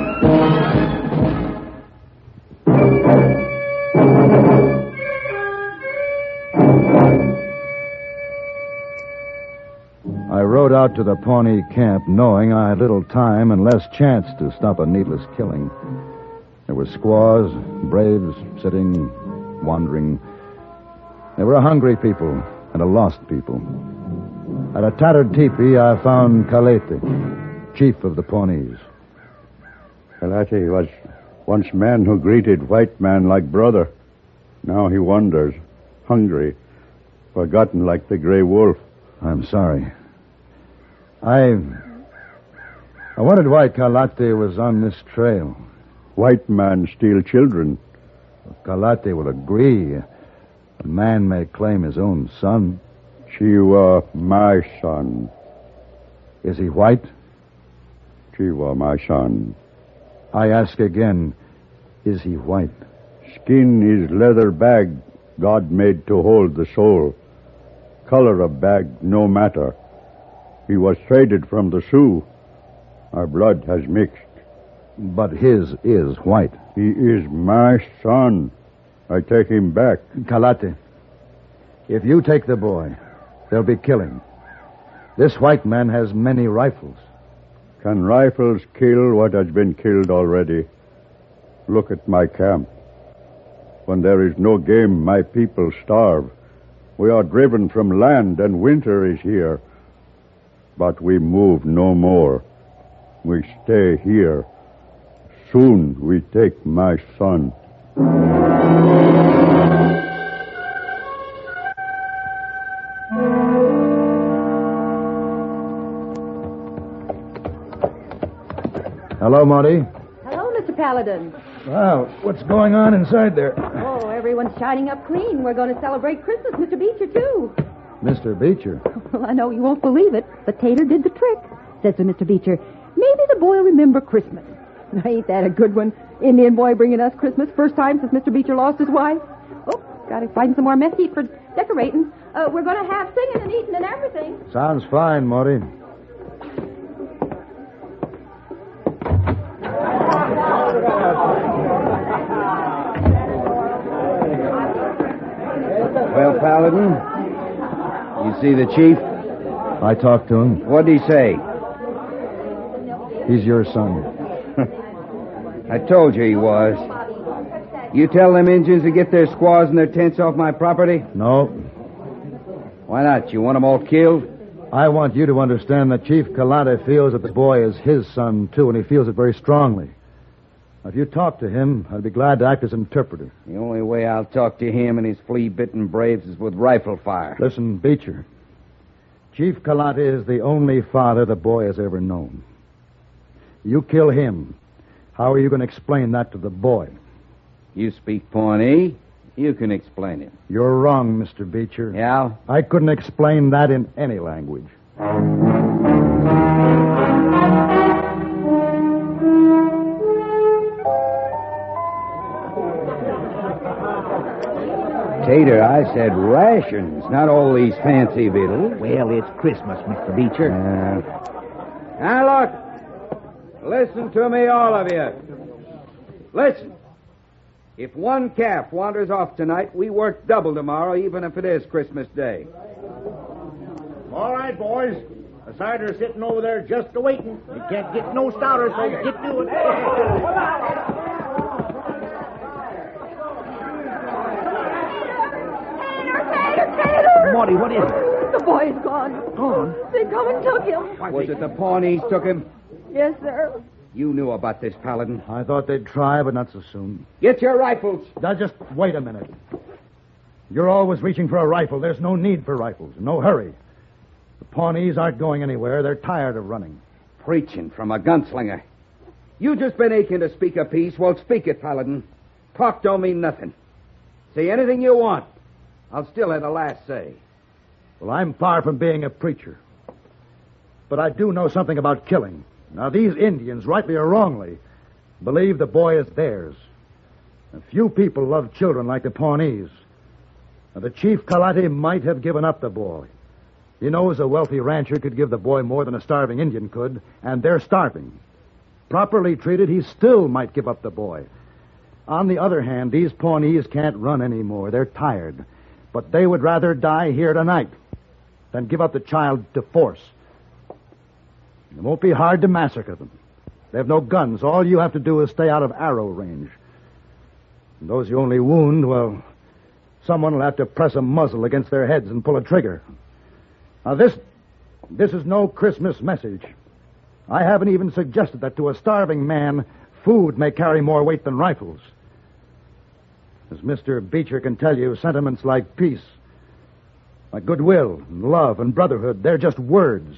I rode out to the Pawnee camp knowing I had little time and less chance to stop a needless killing. There were squaws, braves, sitting, wandering. There were a hungry people and a lost people. At a tattered teepee, I found Kalete, chief of the Pawnees. Kalete was once man who greeted white man like brother. Now he wanders, hungry, forgotten like the gray wolf. I'm sorry. I wondered why Kalate was on this trail. White man steal children. Kalate will agree. A man may claim his own son. She was my son. Is he white? She was my son. I ask again, is he white? Skin is leather bag God made to hold the soul. Color of bag no matter. He was traded from the Sioux. Our blood has mixed. But his is white. He is my son. I take him back. Kalate, if you take the boy, there'll be killing. This white man has many rifles. Can rifles kill what has been killed already? Look at my camp. When there is no game, my people starve. We are driven from land, and winter is here. But we move no more. We stay here. Soon we take my son. Hello, Marty. Hello, Mr. Paladin. Wow, what's going on inside there? Oh, everyone's shining up clean. We're going to celebrate Christmas, Mr. Beecher, too. Mr. Beecher. Well, I know you won't believe it, but Tater did the trick. Says to Mr. Beecher, maybe the boy will remember Christmas. Now, ain't that a good one? Indian boy bringing us Christmas, first time since Mr. Beecher lost his wife. Oh, gotta find some more mesquite for decorating. We're going to have singing and eating and everything. Sounds fine, Marty. Well, Paladin, you see the chief? I talked to him. What'd he say? He's your son. I told you he was. You tell them Injuns to get their squaws and their tents off my property? No. Why not? You want them all killed? I want you to understand that Chief Kalate feels that the boy is his son, too, and he feels it very strongly. If you talk to him, I'd be glad to act as interpreter. The only way I'll talk to him and his flea-bitten braves is with rifle fire. Listen, Beecher. Chief Kalate is the only father the boy has ever known. You kill him. How are you going to explain that to the boy? You speak Pawnee. You can explain it. You're wrong, Mr. Beecher. Yeah? I couldn't explain that in any language. Tater, I said rations, not all these fancy victuals. Well, it's Christmas, Mr. Beecher. Now, look. Listen to me, all of you. Listen. If one calf wanders off tonight, we work double tomorrow, even if it is Christmas Day. All right, boys. The cider's sitting over there just a-waiting. You can't get no stouter, so get to it. Taylor! Morty, what is it? The boy's gone. Gone? They come and took him. Was it the Pawnees took him? Yes, sir. You knew about this, Paladin. I thought they'd try, but not so soon. Get your rifles. Now, just wait a minute. You're always reaching for a rifle. There's no need for rifles. No hurry. The Pawnees aren't going anywhere. They're tired of running. Preaching from a gunslinger. You just been aching to speak a piece. Well, speak it, Paladin. Talk don't mean nothing. Say anything you want. I'll still have the last say. Well, I'm far from being a preacher. But I do know something about killing. Now, these Indians, rightly or wrongly, believe the boy is theirs. A few people love children like the Pawnees. Now, the Chief Kalati might have given up the boy. He knows a wealthy rancher could give the boy more than a starving Indian could, and they're starving. Properly treated, he still might give up the boy. On the other hand, these Pawnees can't run anymore. They're tired. But they would rather die here tonight than give up the child to force. It won't be hard to massacre them. They have no guns. All you have to do is stay out of arrow range. And those you only wound, well, someone will have to press a muzzle against their heads and pull a trigger. Now, this is no Christmas message. I haven't even suggested that to a starving man, food may carry more weight than rifles. As Mr. Beecher can tell you, sentiments like peace, like goodwill, and love, and brotherhood, they're just words.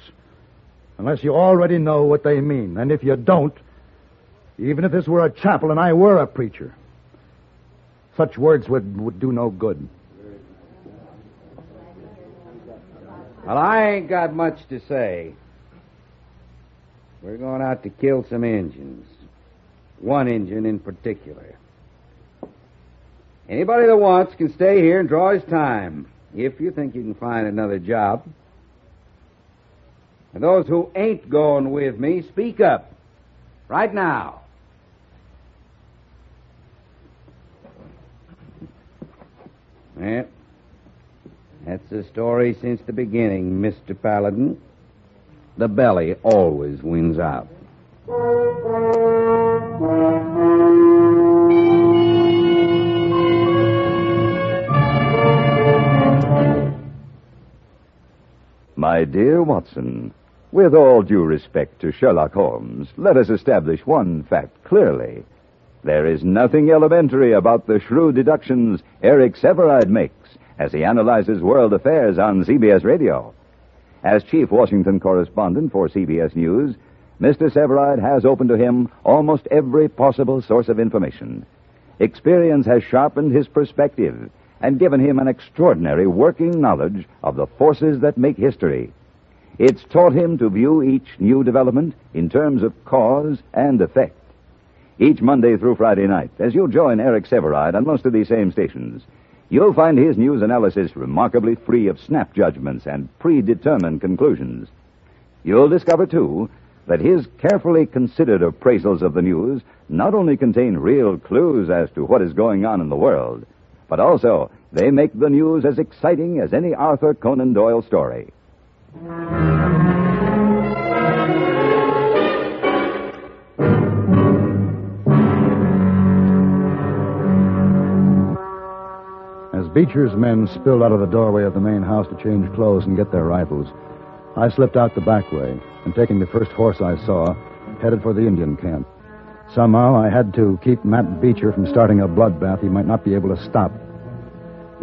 Unless you already know what they mean. And if you don't, even if this were a chapel and I were a preacher, such words would do no good. Well, I ain't got much to say. We're going out to kill some Injuns. One Injun in particular. Anybody that wants can stay here and draw his time, if you think you can find another job. And those who ain't going with me, speak up. Right now. Well, that's the story since the beginning, Mr. Paladin. The belly always wins out. My dear Watson, with all due respect to Sherlock Holmes, let us establish one fact clearly. There is nothing elementary about the shrewd deductions Eric Sevareid makes as he analyzes world affairs on CBS Radio. As chief Washington correspondent for CBS News, Mr. Sevareid has open to him almost every possible source of information. Experience has sharpened his perspective and given him an extraordinary working knowledge of the forces that make history. It's taught him to view each new development in terms of cause and effect. Each Monday through Friday night, as you join Eric Sevareid on most of these same stations, you'll find his news analysis remarkably free of snap judgments and predetermined conclusions. You'll discover, too, that his carefully considered appraisals of the news not only contain real clues as to what is going on in the world, but also they make the news as exciting as any Arthur Conan Doyle story. As Beecher's men spilled out of the doorway of the main house to change clothes and get their rifles, I slipped out the back way and, taking the first horse I saw, headed for the Indian camp. Somehow I had to keep Matt Beecher from starting a bloodbath he might not be able to stop.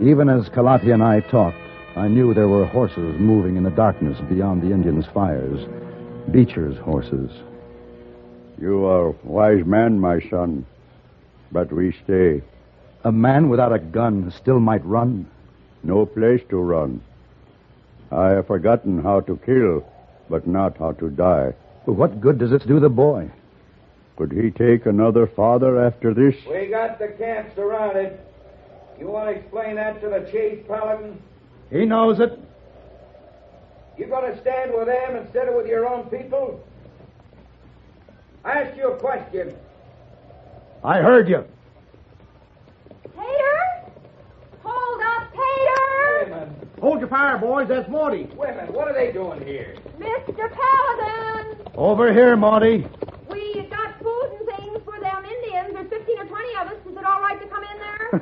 Even as Kalati and I talked, I knew there were horses moving in the darkness beyond the Indians' fires. Beecher's horses. You are a wise man, my son, but we stay. A man without a gun still might run? No place to run. I have forgotten how to kill, but not how to die. But what good does this do the boy? Could he take another father after this? We got the camp surrounded. You want to explain that to the chief, Paladin? He knows it. You going to stand with them instead of with your own people? I asked you a question. I heard you. Tater? Hold up, Tater! Women. Hold your fire, boys. That's Morty. Women, what are they doing here? Mr. Paladin! Over here, Morty. We got food and things for them Indians. There's 15 or 20 of us. Is it all right to come in there?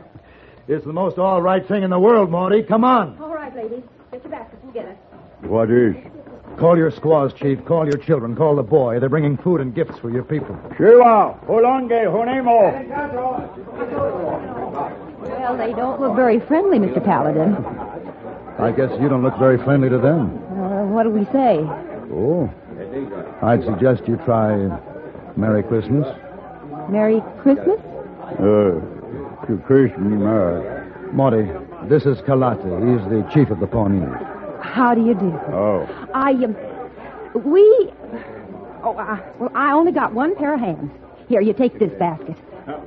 It's the most all right thing in the world, Morty. Come on. All right, ladies. Get your baskets and get it. What is? Call your squaws, Chief. Call your children. Call the boy. They're bringing food and gifts for your people. Shiva, Holonge, Honemo. Well, they don't look very friendly, Mr. Paladin. I guess you don't look very friendly to them. What do we say? Oh. I'd suggest you try Merry Christmas. Merry Christmas? To Christmas. Morty, this is Kalata. He's the chief of the Pawnees. How do you do? Oh. Well, I only got one pair of hands. Here, you take this basket.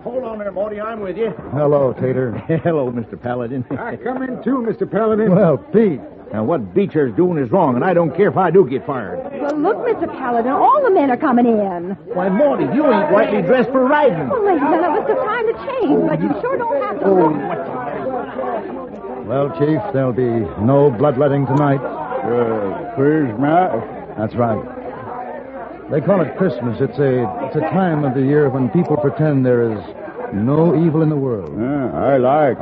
Hold on there, Morty. I'm with you. Hello, Tater. Hello, Mr. Paladin. I come in too, Mr. Paladin. Well, Pete. Now, what Beecher's doing is wrong, and I don't care if I do get fired. Well, look, Mr. Paladin, all the men are coming in. Why, Morty, you ain't rightly dressed for riding. Well, ladies, now, it's the time to change, but you sure don't have to look. Well, Chief, there'll be no bloodletting tonight. Christmas? That's right. They call it Christmas. It's a time of the year when people pretend there is no evil in the world. I like.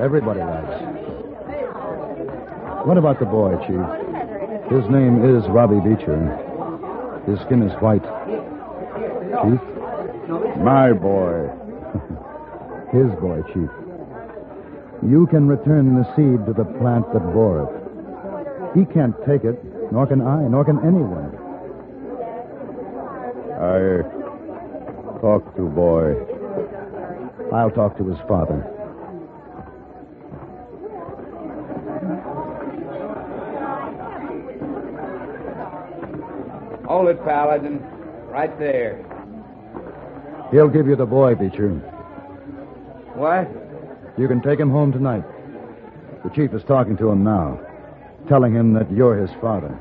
Everybody likes. What about the boy, Chief? His name is Robbie Beecher. His skin is white. Chief? My boy. His boy, Chief. You can return the seed to the plant that bore it. He can't take it, nor can I, nor can anyone. I talk to boy. I'll talk to his father. Hold it, Paladin. Right there. He'll give you the boy, Beecher. What? You can take him home tonight. The chief is talking to him now, telling him that you're his father.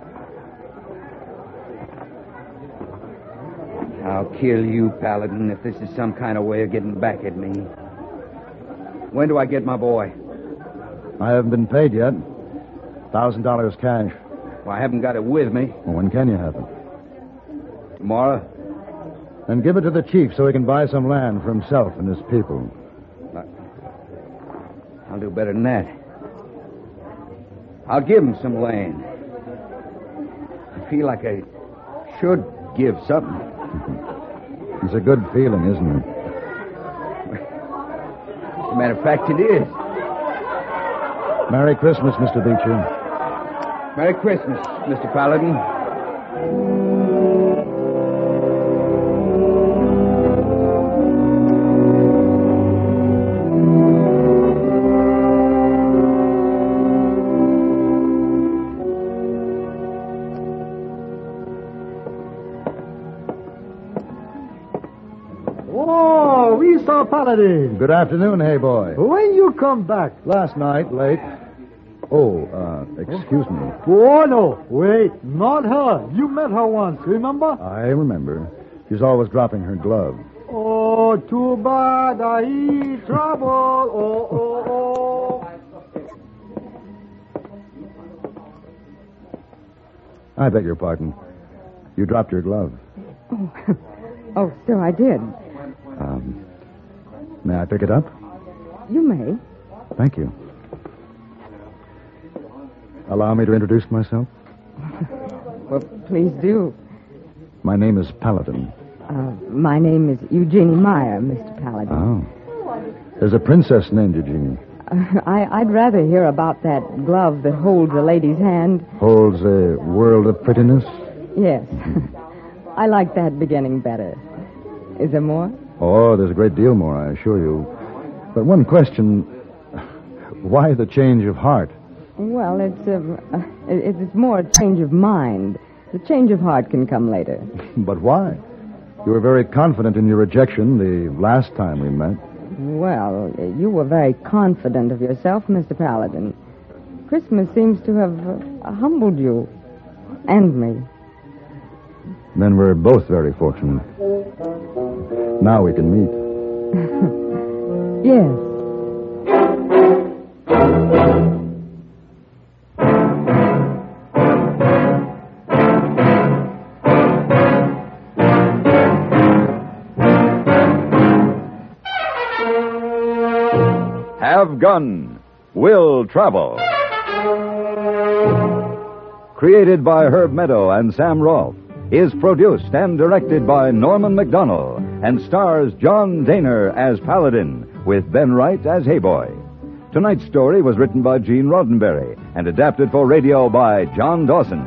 I'll kill you, Paladin, if this is some kind of way of getting back at me. When do I get my boy? I haven't been paid yet. $1,000 cash. Well, I haven't got it with me. Well, when can you have it? Tomorrow? Then give it to the chief so he can buy some land for himself and his people. I'll do better than that. I'll give him some land. I feel like I should give something. It's a good feeling, isn't it? As a matter of fact, it is. Merry Christmas, Mr. Beecher. Merry Christmas, Mr. Paladin. Oh, Mr. Paladin. Good afternoon, hey boy. When you come back? Last night, late. Oh, excuse me. Oh, no. Wait, not her. You met her once, remember? I remember. She's always dropping her glove. Oh, too bad. I eat trouble. Oh. I beg your pardon. You dropped your glove. Oh, sir, I did. May I pick it up? You may. Thank you. Allow me to introduce myself. Well, please do. My name is Paladin. My name is Eugenie Meyer, Mr. Paladin. Oh. There's a princess named Eugenie. I'd rather hear about that glove that holds a lady's hand. Holds a world of prettiness? Yes. I like that beginning better. Is there more? Oh, there's a great deal more, I assure you. But one question. Why the change of heart? Well, it's more a change of mind. The change of heart can come later. But why? You were very confident in your rejection the last time we met. Well, you were very confident of yourself, Mr. Paladin. Christmas seems to have humbled you. And me. Then we're both very fortunate. Now we can meet. Yes. Have Gun, Will Travel. Created by Herb Meadow and Sam Rolfe, is produced and directed by Norman MacDonald, and stars John Daner as Paladin, with Ben Wright as Hayboy. Tonight's story was written by Gene Roddenberry and adapted for radio by John Dawson.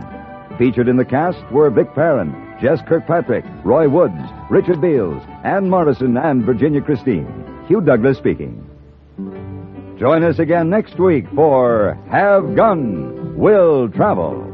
Featured in the cast were Vic Perrin, Jess Kirkpatrick, Roy Woods, Richard Beals, Ann Morrison, and Virginia Christine. Hugh Douglas speaking. Join us again next week for Have Gun, Will Travel.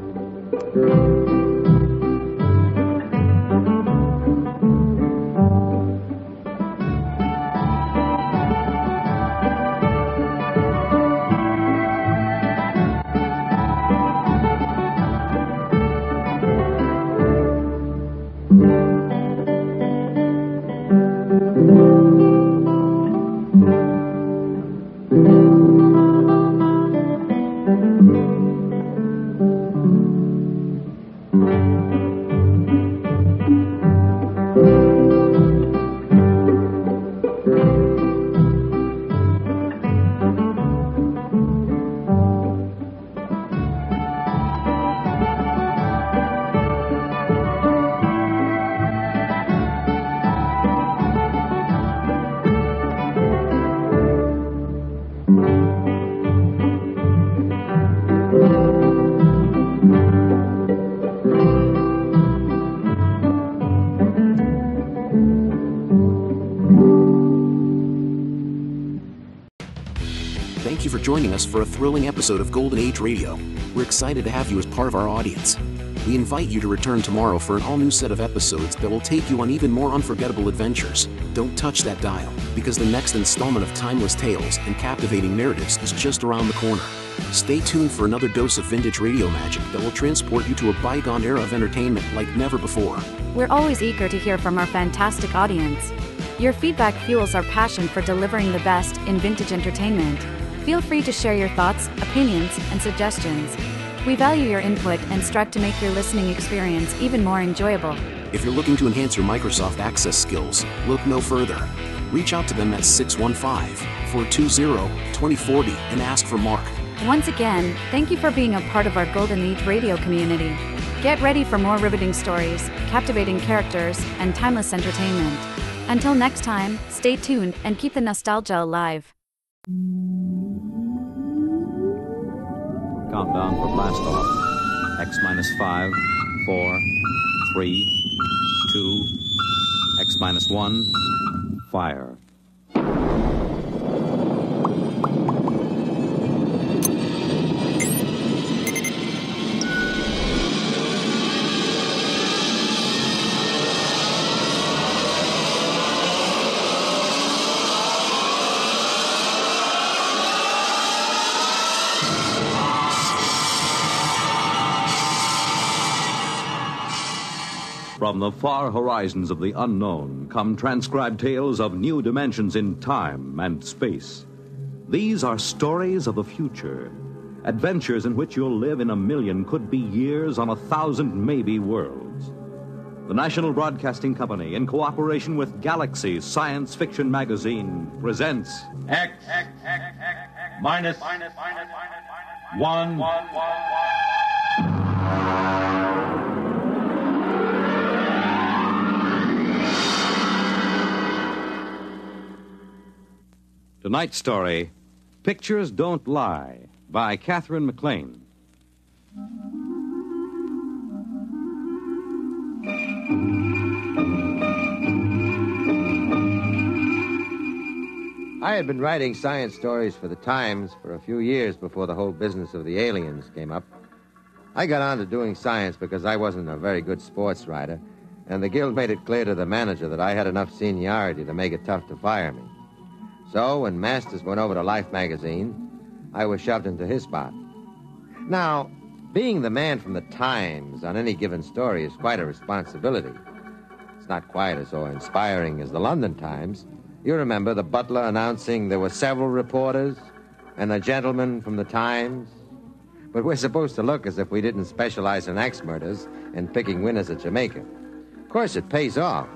Thank you for joining us for a thrilling episode of Golden Age Radio. We're excited to have you as part of our audience. We invite you to return tomorrow for an all-new set of episodes that will take you on even more unforgettable adventures. Don't touch that dial, because the next installment of timeless tales and captivating narratives is just around the corner. Stay tuned for another dose of vintage radio magic that will transport you to a bygone era of entertainment like never before. We're always eager to hear from our fantastic audience. Your feedback fuels our passion for delivering the best in vintage entertainment. Feel free to share your thoughts, opinions, and suggestions. We value your input and strive to make your listening experience even more enjoyable. If you're looking to enhance your Microsoft Access skills, look no further. Reach out to them at 615-420-2040 and ask for Mark. Once again, thank you for being a part of our Golden Age radio community. Get ready for more riveting stories, captivating characters, and timeless entertainment. Until next time, stay tuned and keep the nostalgia alive. Countdown for blast off. X minus 5, 4, 3, 2, X minus 1, fire. From the far horizons of the unknown come transcribed tales of new dimensions in time and space. These are stories of the future, adventures in which you'll live in a million, could be years, on 1,000 maybe worlds. The National Broadcasting Company, in cooperation with Galaxy Science Fiction Magazine, presents X minus 1. Tonight's story, Pictures Don't Lie, by Catherine McLean. I had been writing science stories for the Times for a few years before the whole business of the aliens came up. I got on to doing science because I wasn't a very good sports writer, and the Guild made it clear to the manager that I had enough seniority to make it tough to fire me. So, when Masters went over to Life magazine, I was shoved into his spot. Now, being the man from the Times on any given story is quite a responsibility. It's not quite as inspiring as the London Times. You remember the butler announcing there were several reporters and a gentleman from the Times? But we're supposed to look as if we didn't specialize in axe murders and picking winners at Jamaica. Of course, it pays off.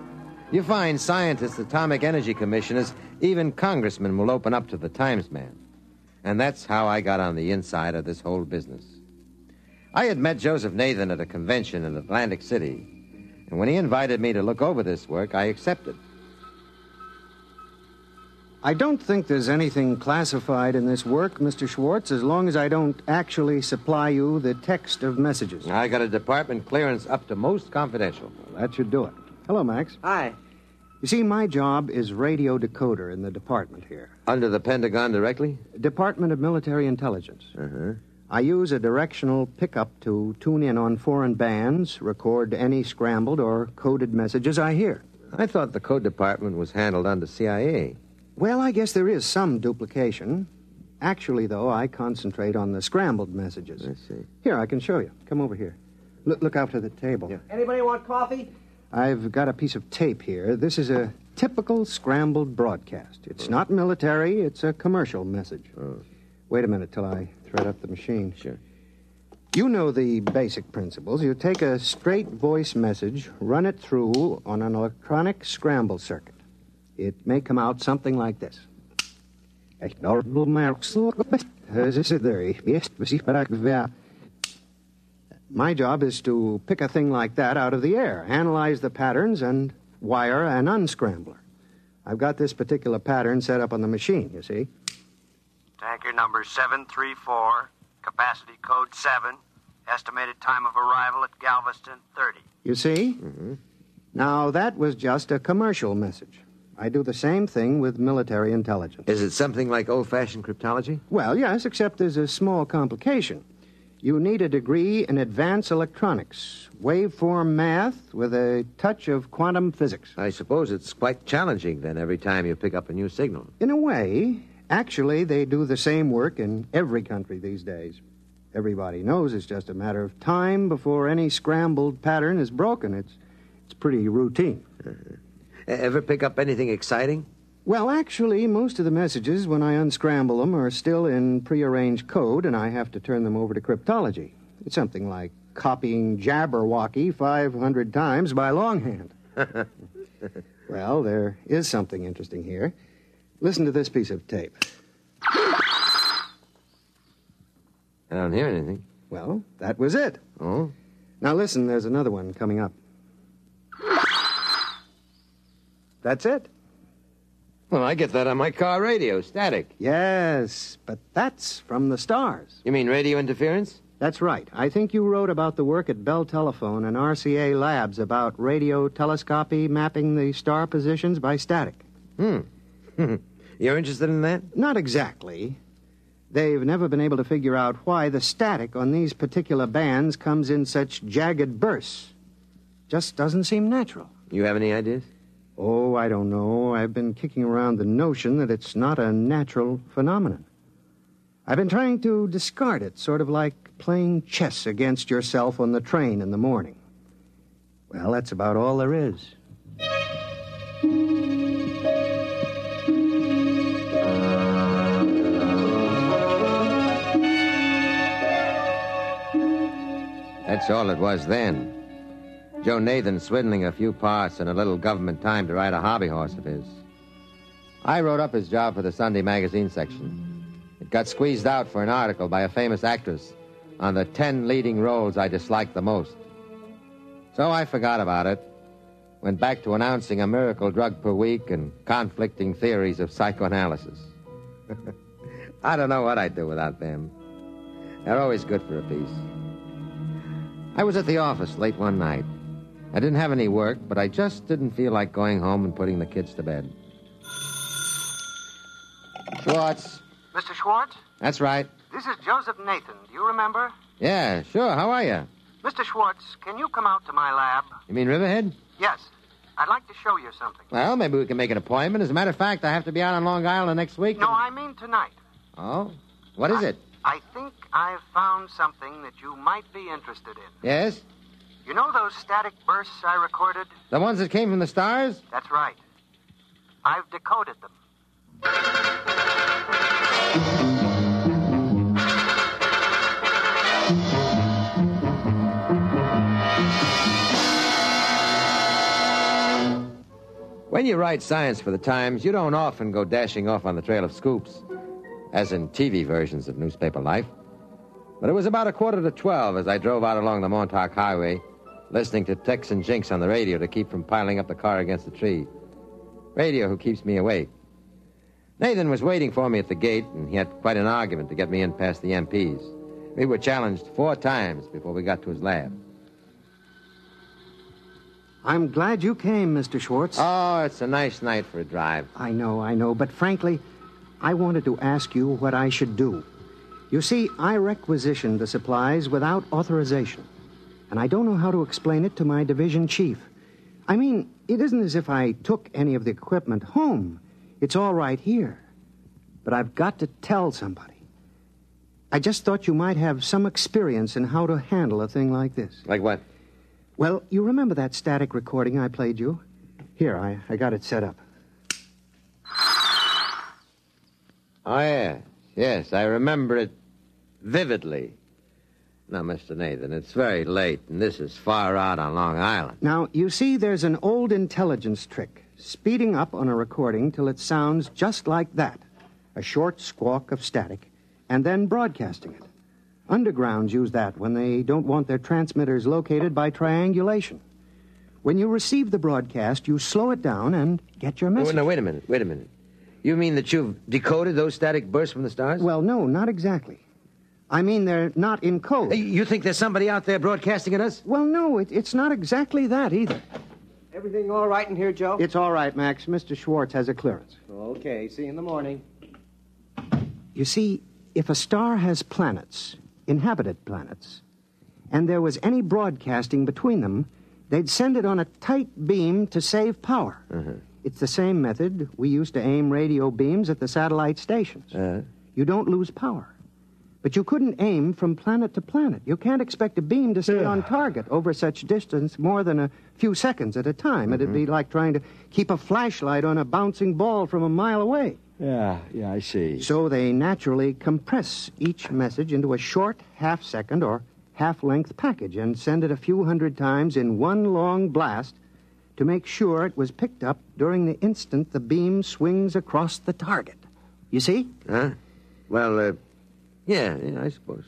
You find scientists, atomic energy commissioners, even congressmen will open up to the Times man. And that's how I got on the inside of this whole business. I had met Joseph Nathan at a convention in Atlantic City, and when he invited me to look over this work, I accepted. I don't think there's anything classified in this work, Mr. Schwartz, as long as I don't actually supply you the text of messages. I got a department clearance up to most confidential. Well, that should do it. Hello, Max. Hi. You see, my job is radio decoder in the department here. Under the Pentagon directly? Department of Military Intelligence. Uh-huh. I use a directional pickup to tune in on foreign bands, record any scrambled or coded messages I hear. I thought the code department was handled under CIA. Well, I guess there is some duplication. Actually, though, I concentrate on the scrambled messages. I see. Here, I can show you. Come over here. Look out to the table. Yeah. Anybody want coffee? I've got a piece of tape here. This is a typical scrambled broadcast. It's not military, it's a commercial message. Oh. Wait a minute till I thread up the machine. Sure. You know the basic principles. You take a straight voice message, run it through on an electronic scramble circuit. It may come out something like this. My job is to pick a thing like that out of the air, analyze the patterns, and wire an unscrambler. I've got this particular pattern set up on the machine, you see. Tanker number 734, capacity code 7, estimated time of arrival at Galveston 30. You see? Mm-hmm. Now, that was just a commercial message. I do the same thing with military intelligence. Is it something like old-fashioned cryptology? Well, yes, except there's a small complication. You need a degree in advanced electronics, waveform math with a touch of quantum physics. I suppose it's quite challenging, then, every time you pick up a new signal. In a way. Actually, they do the same work in every country these days. Everybody knows it's just a matter of time before any scrambled pattern is broken. It's pretty routine. Uh-huh. Ever pick up anything exciting? Well, actually, most of the messages, when I unscramble them, are still in prearranged code, and I have to turn them over to cryptology. It's something like copying Jabberwocky 500 times by longhand. Well, there is something interesting here. Listen to this piece of tape. I don't hear anything. Well, that was it. Oh? Now listen, there's another one coming up. That's it. Well, I get that on my car radio, static. Yes, but that's from the stars. You mean radio interference? That's right. I think you wrote about the work at Bell Telephone and RCA Labs about radio telescopy mapping the star positions by static. You're interested in that? Not exactly. They've never been able to figure out why the static on these particular bands comes in such jagged bursts. Just doesn't seem natural. You have any ideas? Oh, I don't know. I've been kicking around the notion that it's not a natural phenomenon. I've been trying to discard it, sort of like playing chess against yourself on the train in the morning. Well, that's about all there is. That's all it was then. Joe Nathan swindling a few parts and a little government time to ride a hobby horse of his. I wrote up his job for the Sunday magazine section. It got squeezed out for an article by a famous actress on the 10 leading roles I disliked the most. So I forgot about it, went back to announcing a miracle drug per week and conflicting theories of psychoanalysis. I don't know what I'd do without them. They're always good for a piece. I was at the office late one night. I didn't have any work, but I just didn't feel like going home and putting the kids to bed. Schwartz. Mr. Schwartz? That's right. This is Joseph Nathan. Do you remember? Yeah, sure. How are you? Mr. Schwartz, can you come out to my lab? You mean Riverhead? Yes. I'd like to show you something. Well, maybe we can make an appointment. As a matter of fact, I have to be out on Long Island next week. No, I mean tonight. Oh? What is it? I think I've found something that you might be interested in. Yes? You know those static bursts I recorded? The ones that came from the stars? That's right. I've decoded them. When you write science for the Times, you don't often go dashing off on the trail of scoops, as in TV versions of newspaper life. But it was about 11:45 as I drove out along the Montauk Highway, listening to Tex and Jinx on the radio to keep from piling up the car against the tree. Radio who keeps me awake. Nathan was waiting for me at the gate, and he had quite an argument to get me in past the MPs. We were challenged 4 times before we got to his lab. I'm glad you came, Mr. Schwartz. Oh, it's a nice night for a drive. I know, but frankly, I wanted to ask you what I should do. You see, I requisitioned the supplies without authorization, and I don't know how to explain it to my division chief. I mean, it isn't as if I took any of the equipment home. It's all right here. But I've got to tell somebody. I just thought you might have some experience in how to handle a thing like this. Like what? Well, you remember that static recording I played you? Here, I got it set up. Oh, yeah. Yes, I remember it vividly. Now, Mr. Nathan, it's very late, and this is far out on Long Island. Now, you see, there's an old intelligence trick. Speeding up on a recording till it sounds just like that. A short squawk of static, and then broadcasting it. Undergrounds use that when they don't want their transmitters located by triangulation. When you receive the broadcast, you slow it down and get your message. Oh, no, wait a minute. You mean that you've decoded those static bursts from the stars? Well, no, not exactly. I mean, they're not in code. You think there's somebody out there broadcasting at us? Well, no, it's not exactly that either. Everything all right in here, Joe? It's all right, Max. Mr. Schwartz has a clearance. Okay, see you in the morning. You see, if a star has planets, inhabited planets, and there was any broadcasting between them, they'd send it on a tight beam to save power. It's the same method we used to aim radio beams at the satellite stations. You don't lose power. But you couldn't aim from planet to planet. You can't expect a beam to stay on target over such distance more than a few seconds at a time. It'd be like trying to keep a flashlight on a bouncing ball from a mile away. Yeah, I see. So they naturally compress each message into a short half-second or half-length package and send it a few hundred times in one long blast to make sure it was picked up during the instant the beam swings across the target. You see? Well, yeah, I suppose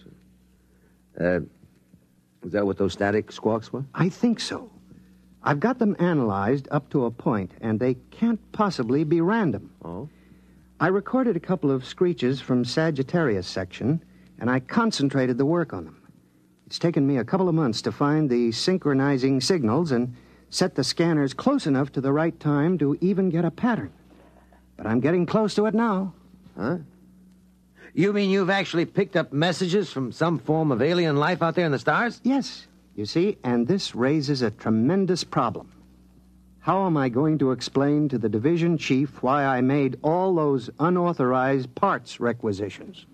so. Is that what those static squawks were? I think so. I've got them analyzed up to a point, and they can't possibly be random. Oh? I recorded a couple of screeches from Sagittarius section, and I concentrated the work on them. It's taken me a couple of months to find the synchronizing signals and set the scanners close enough to the right time to even get a pattern. But I'm getting close to it now. Huh? You mean you've actually picked up messages from some form of alien life out there in the stars? Yes. You see, and this raises a tremendous problem. How am I going to explain to the division chief why I made all those unauthorized parts requisitions?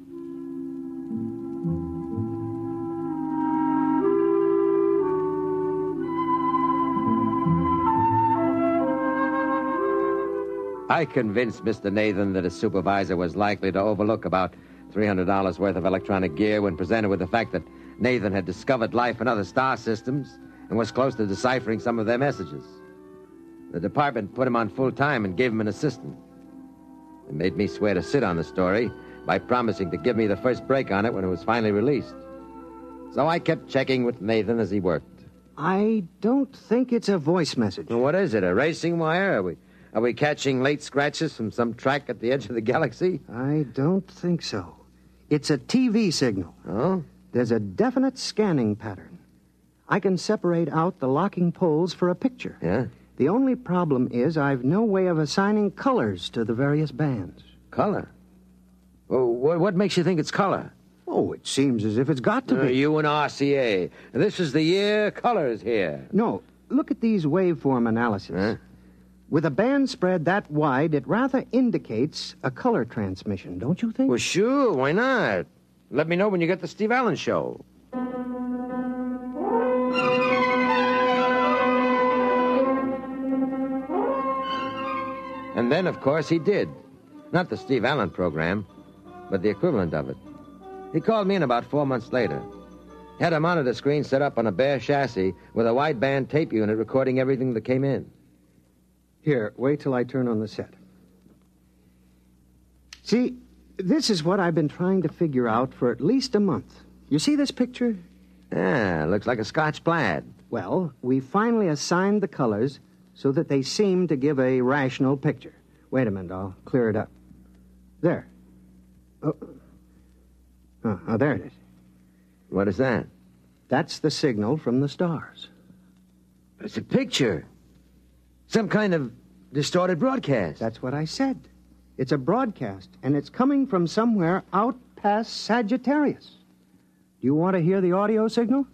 I convinced Mr. Nathan that his supervisor was likely to overlook about $300 worth of electronic gear when presented with the fact that Nathan had discovered life in other star systems and was close to deciphering some of their messages. The department put him on full time and gave him an assistant. They made me swear to sit on the story by promising to give me the first break on it when it was finally released. So I kept checking with Nathan as he worked. I don't think it's a voice message. Well, what is it, a racing wire? Are we catching late scratches from some track at the edge of the galaxy? I don't think so. It's a TV signal. Oh? There's a definite scanning pattern. I can separate out the locking poles for a picture. Yeah? The only problem is I've no way of assigning colors to the various bands. Color? Well, what makes you think it's color? Oh, it seems as if it's got to be. You and RCA. This is the year colors here. No, look at these waveform analyses. Huh? With a band spread that wide, it rather indicates a color transmission, don't you think? Well, sure, why not? Let me know when you get the Steve Allen show. And then, of course, he did. Not the Steve Allen program, but the equivalent of it. He called me in about 4 months later. Had a monitor screen set up on a bare chassis with a wideband tape unit recording everything that came in. Here, wait till I turn on the set. See, this is what I've been trying to figure out for at least a month. You see this picture? Ah, looks like a Scotch plaid. Well, we finally assigned the colors so that they seem to give a rational picture. Wait a minute, I'll clear it up. There. Oh, there it is. What is that? That's the signal from the stars. But it's a picture. Some kind of distorted broadcast. That's what I said. It's a broadcast, and it's coming from somewhere out past Sagittarius. Do you want to hear the audio signal?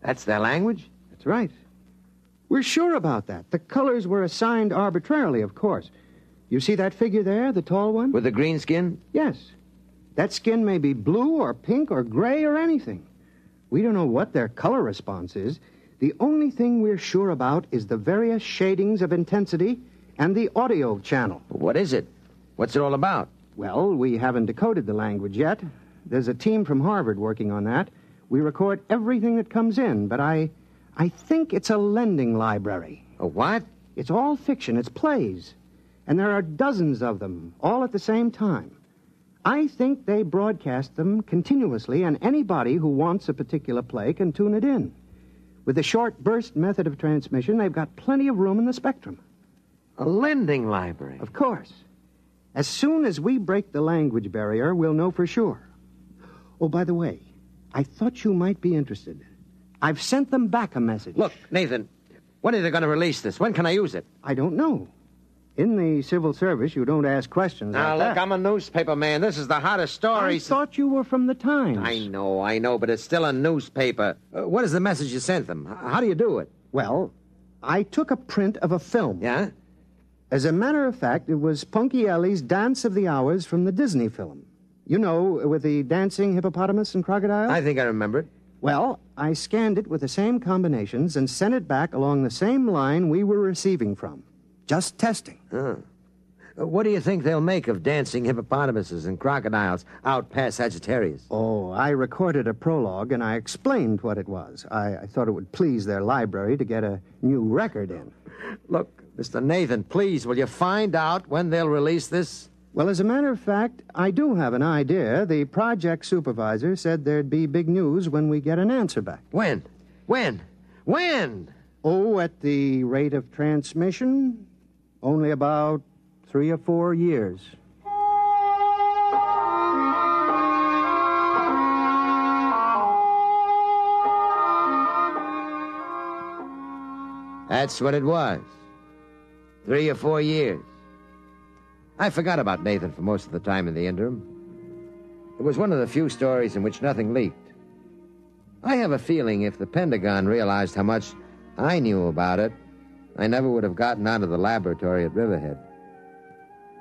That's their language? That's right. We're sure about that. The colors were assigned arbitrarily, of course. You see that figure there, the tall one? With the green skin? Yes. That skin may be blue or pink or gray or anything. We don't know what their color response is. The only thing we're sure about is the various shadings of intensity and the audio channel. What is it? What's it all about? Well, we haven't decoded the language yet. There's a team from Harvard working on that. We record everything that comes in, but I think it's a lending library. A what? It's all fiction. It's plays. And there are dozens of them, all at the same time. I think they broadcast them continuously, and anybody who wants a particular play can tune it in. With the short burst method of transmission, they've got plenty of room in the spectrum. A lending library? Of course. As soon as we break the language barrier, we'll know for sure. Oh, by the way, I thought you might be interested. I've sent them back a message. Look, Nathan, when are they going to release this? When can I use it? I don't know. In the civil service, you don't ask questions now, like look, that. I'm a newspaper man. This is the hottest story. I thought you were from the Times. I know, but it's still a newspaper. What is the message you sent them? How do you do it? Well, I took a print of a film. Yeah? As a matter of fact, it was Ponchielli's Dance of the Hours from the Disney film. You know, with the dancing hippopotamus and crocodile? I think I remember it. Well, I scanned it with the same combinations and sent it back along the same line we were receiving from. Just testing. What do you think they'll make of dancing hippopotamuses and crocodiles out past Sagittarius? Oh, I recorded a prologue, and I explained what it was. I thought it would please their library to get a new record in. Look, Mr. Nathan, please, will you find out when they'll release this? Well, as a matter of fact, I do have an idea. The project supervisor said there'd be big news when we get an answer back. When? Oh, at the rate of transmission, only about 3 or 4 years. That's what it was. 3 or 4 years. I forgot about Nathan for most of the time in the interim. It was one of the few stories in which nothing leaked. I have a feeling if the Pentagon realized how much I knew about it, I never would have gotten out of the laboratory at Riverhead.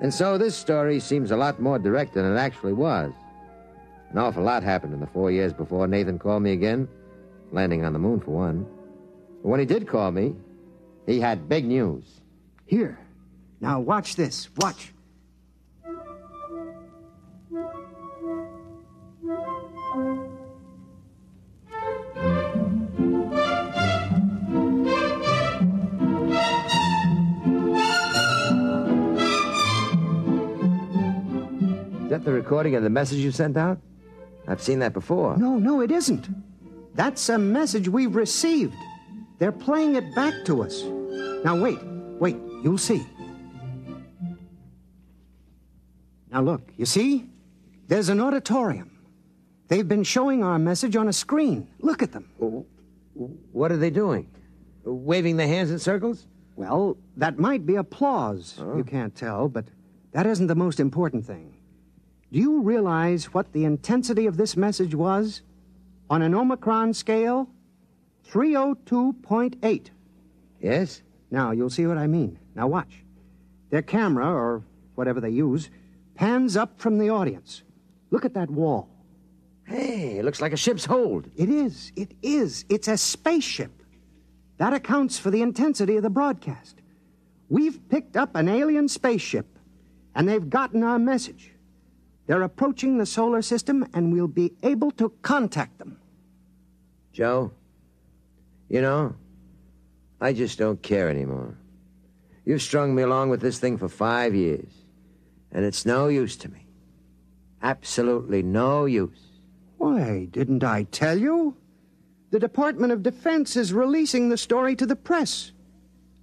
And so this story seems a lot more direct than it actually was. An awful lot happened in the 4 years before Nathan called me again, landing on the moon for one. But when he did call me, he had big news. Here. Now watch this. Watch. Is that the recording of the message you sent out? I've seen that before. No, it isn't. That's a message we've received. They're playing it back to us. Now, wait, you'll see. Now, look, you see? There's an auditorium. They've been showing our message on a screen. Look at them. What are they doing? Waving their hands in circles? Well, that might be applause. You can't tell, but that isn't the most important thing. Do you realize what the intensity of this message was? On an Omicron scale, 302.8. Yes? Now, you'll see what I mean. Now, watch. Their camera, or whatever they use, pans up from the audience. Look at that wall. Hey, it looks like a ship's hold. It is. It's a spaceship. That accounts for the intensity of the broadcast. We've picked up an alien spaceship, and they've gotten our message. They're approaching the solar system, and we'll be able to contact them. Joe, you know, I just don't care anymore. You've strung me along with this thing for 5 years, and it's no use to me. Absolutely no use. Why, didn't I tell you? The Department of Defense is releasing the story to the press.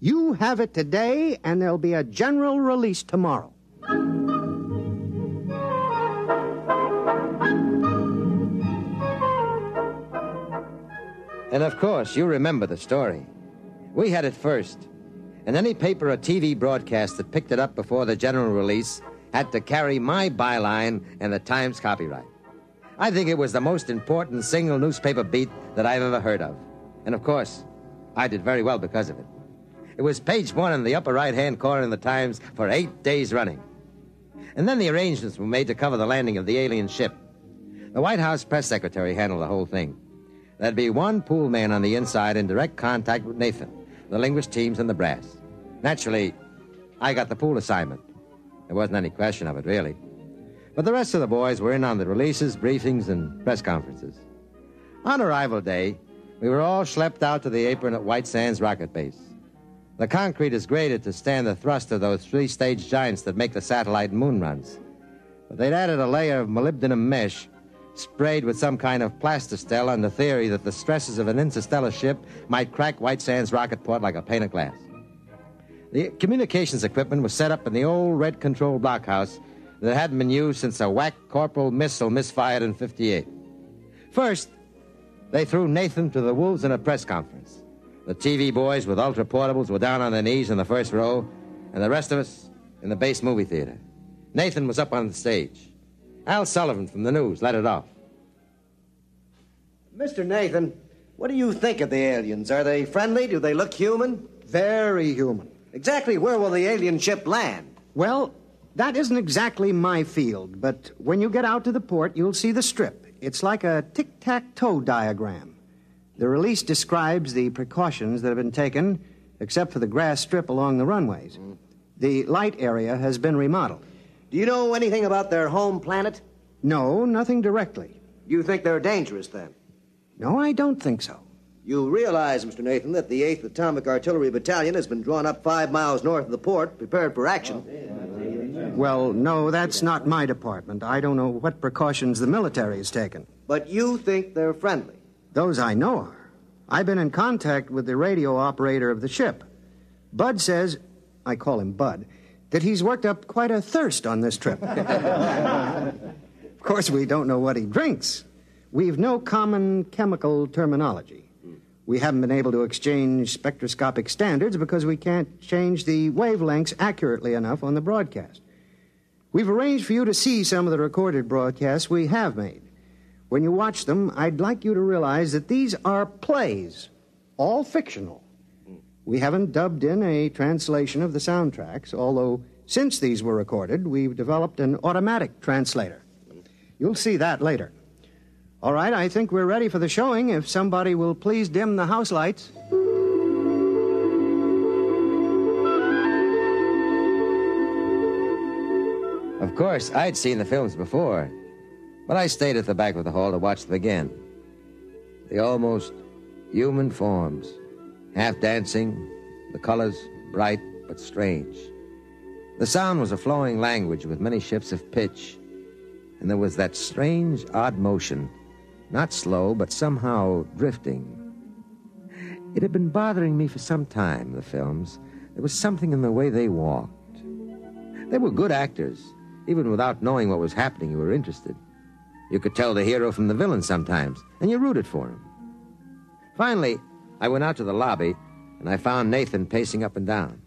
You have it today, and there'll be a general release tomorrow. And of course, you remember the story. We had it first. And any paper or TV broadcast that picked it up before the general release had to carry my byline and the Times copyright. I think it was the most important single newspaper beat that I've ever heard of. And of course, I did very well because of it. It was page 1 in the upper right-hand corner of the Times for 8 days running. And then the arrangements were made to cover the landing of the alien ship. The White House press secretary handled the whole thing. There'd be one pool man on the inside in direct contact with Nathan, the linguist teams, and the brass. Naturally, I got the pool assignment. There wasn't any question of it, really. But the rest of the boys were in on the releases, briefings, and press conferences. On arrival day, we were all schlepped out to the apron at White Sands Rocket Base. The concrete is graded to stand the thrust of those 3-stage giants that make the satellite and moon runs. But they'd added a layer of molybdenum mesh sprayed with some kind of plastistel on the theory that the stresses of an interstellar ship might crack White Sands rocket port like a pane of glass. The communications equipment was set up in the old red control blockhouse that hadn't been used since a whack Corporal missile misfired in '58. First, they threw Nathan to the wolves in a press conference. The TV boys with ultra portables were down on their knees in the first row, and the rest of us in the base movie theater. Nathan was up on the stage. Al Sullivan from the news led it off. Mr. Nathan, what do you think of the aliens? Are they friendly? Do they look human? Very human. Exactly where will the alien ship land? Well, that isn't exactly my field, but when you get out to the port, you'll see the strip. It's like a tic-tac-toe diagram. The release describes the precautions that have been taken, except for the grass strip along the runways. The light area has been remodeled. Do you know anything about their home planet? No, nothing directly. You think they're dangerous, then? No, I don't think so. You realize, Mr. Nathan, that the 8th Atomic Artillery Battalion has been drawn up 5 miles north of the port, prepared for action. Well, no, that's not my department. I don't know what precautions the military has taken. But you think they're friendly? Those I know are. I've been in contact with the radio operator of the ship. Bud says, I call him Bud, that he's worked up quite a thirst on this trip. Of course, we don't know what he drinks. We've no common chemical terminology. We haven't been able to exchange spectroscopic standards because we can't change the wavelengths accurately enough on the broadcast. We've arranged for you to see some of the recorded broadcasts we have made. When you watch them, I'd like you to realize that these are plays, all fictional. We haven't dubbed in a translation of the soundtracks, although since these were recorded, we've developed an automatic translator. You'll see that later. All right, I think we're ready for the showing. If somebody will please dim the house lights. Of course, I'd seen the films before, but I stayed at the back of the hall to watch them again. The almost human forms, half dancing, the colors bright but strange. The sound was a flowing language with many shifts of pitch, and there was that strange, odd motion, not slow, but somehow drifting. It had been bothering me for some time, the films. There was something in the way they walked. They were good actors. Even without knowing what was happening, you were interested. You could tell the hero from the villain sometimes, and you rooted for him. Finally, I went out to the lobby, and I found Nathan pacing up and down.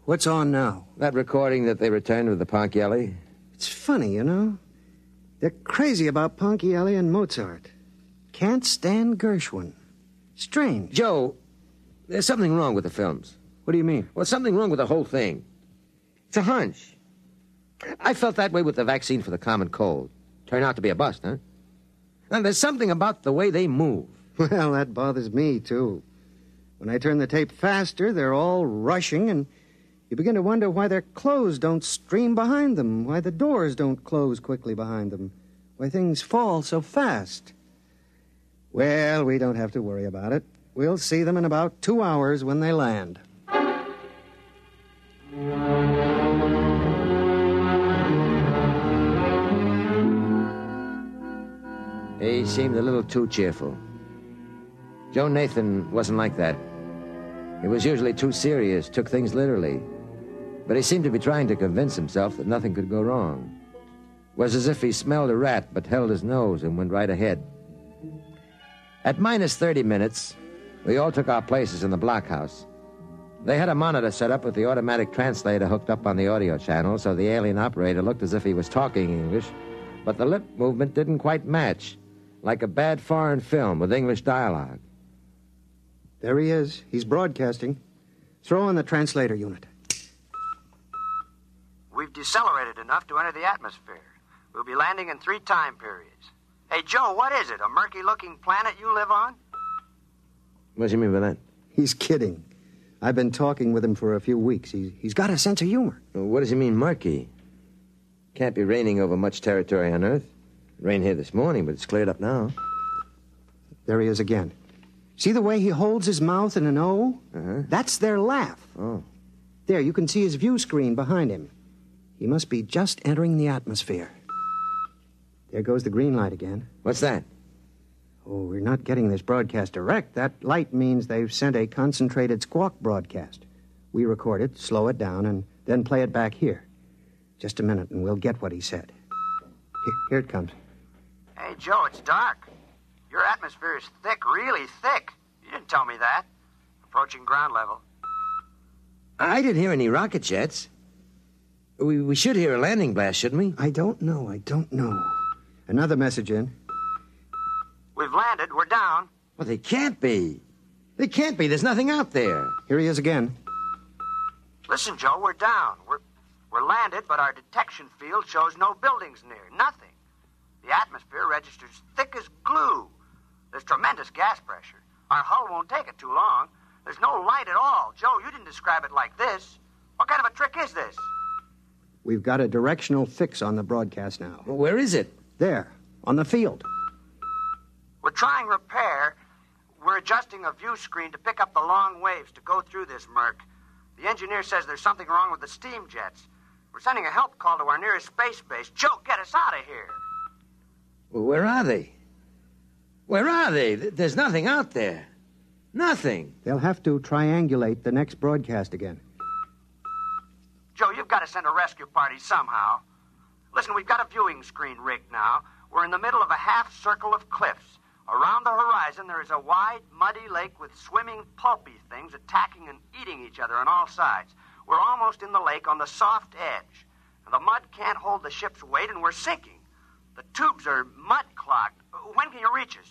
What's on now? That recording that they returned with the Ponchielli. It's funny, you know. They're crazy about Ponchielli and Mozart. Can't stand Gershwin. Strange. Joe, there's something wrong with the films. What do you mean? Well, something wrong with the whole thing. It's a hunch. I felt that way with the vaccine for the common cold. Turned out to be a bust, huh? And there's something about the way they move. Well, that bothers me, too. When I turn the tape faster, they're all rushing, and you begin to wonder why their clothes don't stream behind them, why the doors don't close quickly behind them, why things fall so fast. Well, we don't have to worry about it. We'll see them in about 2 hours when they land. He seemed a little too cheerful. Joe Nathan wasn't like that. He was usually too serious, took things literally. But he seemed to be trying to convince himself that nothing could go wrong. It was as if he smelled a rat but held his nose and went right ahead. At minus 30 minutes, we all took our places in the blockhouse. They had a monitor set up with the automatic translator hooked up on the audio channel, so the alien operator looked as if he was talking English, but the lip movement didn't quite match, like a bad foreign film with English dialogue. There he is. He's broadcasting. Throw in the translator unit. We've decelerated enough to enter the atmosphere. We'll be landing in 3 time periods. Hey, Joe, what is it? A murky-looking planet you live on? What do you mean by that? He's kidding. I've been talking with him for a few weeks. He's got a sense of humor. What does he mean, murky? Can't be raining over much territory on Earth. It rained here this morning, but it's cleared up now. There he is again. See the way he holds his mouth in an O? Uh-huh. That's their laugh. Oh. There, you can see his view screen behind him. He must be just entering the atmosphere. There goes the green light again. What's that? Oh, we're not getting this broadcast direct. That light means they've sent a concentrated squawk broadcast. We record it, slow it down, and then play it back here. Just a minute, and we'll get what he said. Here it comes. Hey, Joe, it's dark. Your atmosphere is thick, really thick. You didn't tell me that. Approaching ground level. I didn't hear any rocket jets. We should hear a landing blast, shouldn't we? I don't know. Another message in. We've landed. We're down. Well, they can't be. They can't be. There's nothing out there. Here he is again. Listen, Joe, we're down. We're landed, but our detection field shows no buildings near. Nothing. The atmosphere registers thick as glue. There's tremendous gas pressure. Our hull won't take it too long. There's no light at all. Joe, you didn't describe it like this. What kind of a trick is this? We've got a directional fix on the broadcast now. Well, where is it? There, on the field. We're trying repair. We're adjusting a view screen to pick up the long waves to go through this murk. The engineer says there's something wrong with the steam jets. We're sending a help call to our nearest space base. Joe, get us out of here. Well, where are they? Where are they? There's nothing out there. Nothing. They'll have to triangulate the next broadcast again. Joe, you've got to send a rescue party somehow. Listen, we've got a viewing screen rigged now. We're in the middle of a half circle of cliffs. Around the horizon, there is a wide, muddy lake with swimming, pulpy things attacking and eating each other on all sides. We're almost in the lake on the soft edge. And the mud can't hold the ship's weight, and we're sinking. The tubes are mud-clogged. When can you reach us?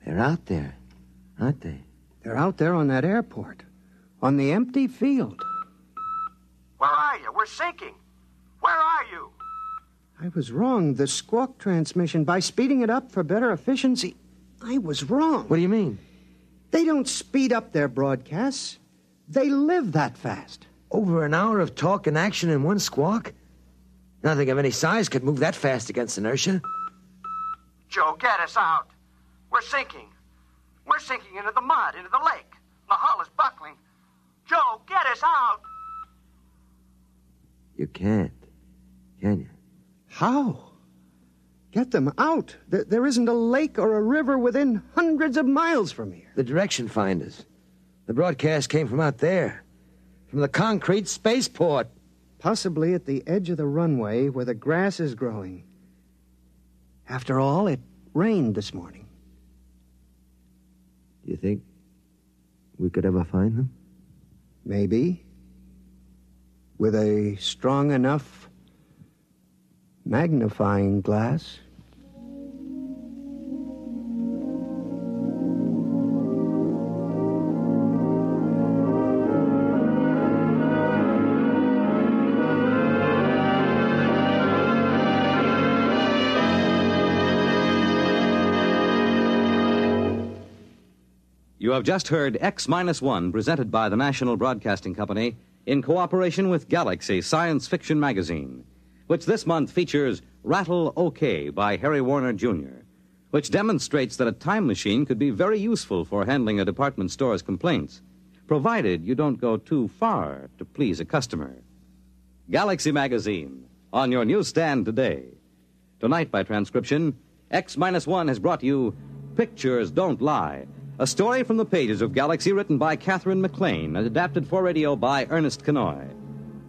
They're out there, aren't they? They're out there on that airport. On the empty field. Where are you? We're sinking. Where are you? I was wrong. The squawk transmission, by speeding it up for better efficiency, I was wrong. What do you mean? They don't speed up their broadcasts. They live that fast. Over an hour of talk and action in one squawk? Nothing of any size could move that fast against inertia. Joe, get us out. We're sinking. We're sinking into the mud, into the lake. The hull is buckling. Joe, get us out. You can't, can you? How? Get them out. There isn't a lake or a river within hundreds of miles from here. The direction finders. The broadcast came from out there. From the concrete spaceport. Possibly at the edge of the runway where the grass is growing. After all, it rained this morning. Do you think we could ever find them? Maybe. With a strong enough magnifying glass. You have just heard X-1, presented by the National Broadcasting Company in cooperation with Galaxy Science Fiction Magazine, which this month features Rattle OK by Harry Warner Jr., which demonstrates that a time machine could be very useful for handling a department store's complaints, provided you don't go too far to please a customer. Galaxy Magazine, on your newsstand today. Tonight, by transcription, X-1 has brought you Pictures Don't Lie, a story from the pages of Galaxy written by Catherine McLean and adapted for radio by Ernest Kenoy.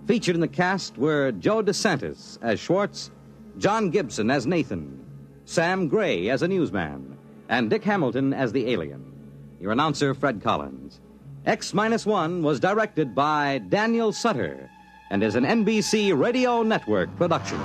Featured in the cast were Joe DeSantis as Schwartz, John Gibson as Nathan, Sam Gray as a newsman, and Dick Hamilton as the alien. Your announcer, Fred Collins. X-1 was directed by Daniel Sutter and is an NBC Radio Network production.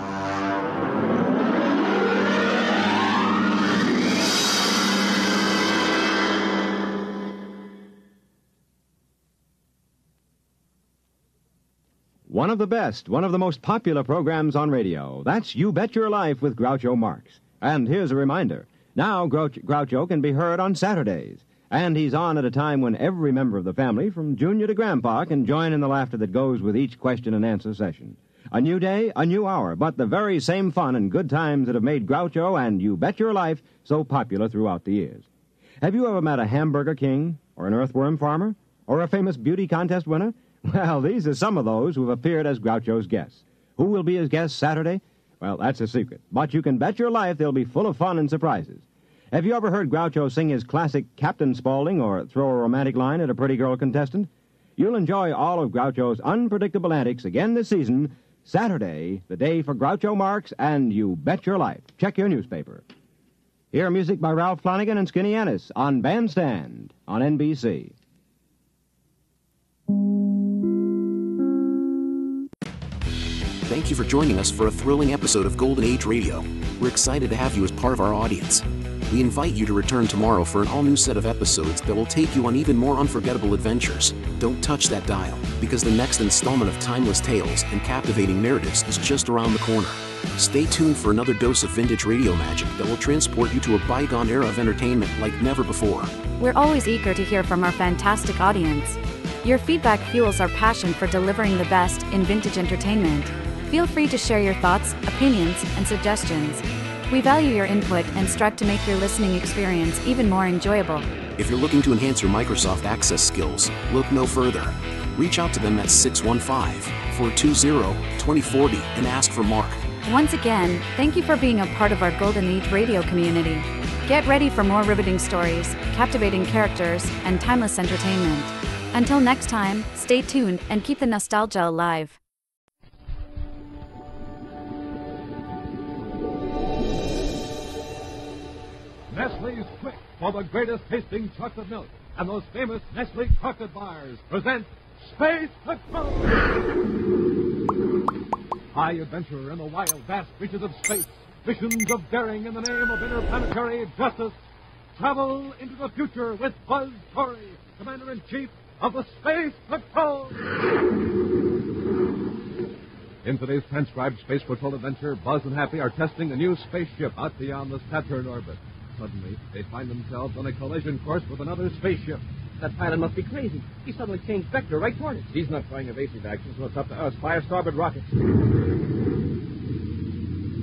One of the best, one of the most popular programs on radio. That's You Bet Your Life with Groucho Marx. And here's a reminder. Now Groucho can be heard on Saturdays. And he's on at a time when every member of the family, from Junior to Grandpa, can join in the laughter that goes with each question and answer session. A new day, a new hour, but the very same fun and good times that have made Groucho and You Bet Your Life so popular throughout the years. Have you ever met a hamburger king, or an earthworm farmer, or a famous beauty contest winner? Well, these are some of those who have appeared as Groucho's guests. Who will be his guests Saturday? Well, that's a secret. But you can bet your life they'll be full of fun and surprises. Have you ever heard Groucho sing his classic Captain Spaulding or throw a romantic line at a pretty girl contestant? You'll enjoy all of Groucho's unpredictable antics again this season, Saturday, the day for Groucho Marx and You Bet Your Life. Check your newspaper. Hear music by Ralph Flanagan and Skinny Ennis on Bandstand on NBC. Thank you for joining us for a thrilling episode of Golden Age Radio. We're excited to have you as part of our audience. We invite you to return tomorrow for an all-new set of episodes that will take you on even more unforgettable adventures. Don't touch that dial, because the next installment of timeless tales and captivating narratives is just around the corner. Stay tuned for another dose of vintage radio magic that will transport you to a bygone era of entertainment like never before. We're always eager to hear from our fantastic audience. Your feedback fuels our passion for delivering the best in vintage entertainment. Feel free to share your thoughts, opinions, and suggestions. We value your input and strive to make your listening experience even more enjoyable. If you're looking to enhance your Microsoft Access skills, look no further. Reach out to them at 615-420-2040 and ask for Mark. Once again, thank you for being a part of our Golden Age radio community. Get ready for more riveting stories, captivating characters, and timeless entertainment. Until next time, stay tuned and keep the nostalgia alive. Nestle's Quick for the greatest tasting chocolate milk and those famous Nestle chocolate bars present Space Patrol! High adventure in the wild, vast reaches of space. Missions of daring in the name of interplanetary justice. Travel into the future with Buzz Torrey, Commander-in-Chief of the Space Patrol! In today's transcribed Space Patrol adventure, Buzz and Happy are testing a new spaceship out beyond the Saturn orbit. Suddenly, they find themselves on a collision course with another spaceship. That pilot must be crazy. He suddenly changed vector right toward us. He's not trying evasive action, so it's up to us. Fire starboard rockets.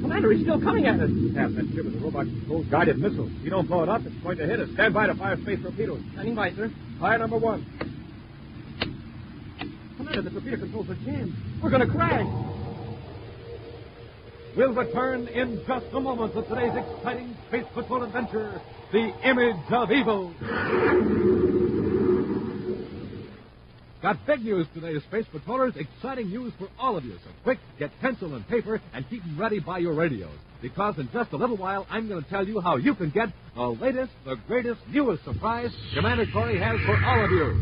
Commander, he's still coming at us. Half that ship is a robot-controlled guided missile. If you don't blow it up, it's going to hit us. Stand by to fire space torpedoes. Standing by, sir. Fire number 1. Commander, the torpedo controls are jammed. We're going to crash. We'll return in just a moment with today's exciting Space Patrol adventure, The Image of Evil. Got big news today, Space Patrollers. Exciting news for all of you. So quick, get pencil and paper and keep them ready by your radios. Because in just a little while, I'm going to tell you how you can get the latest, the greatest, newest surprise Commander Corey has for all of you.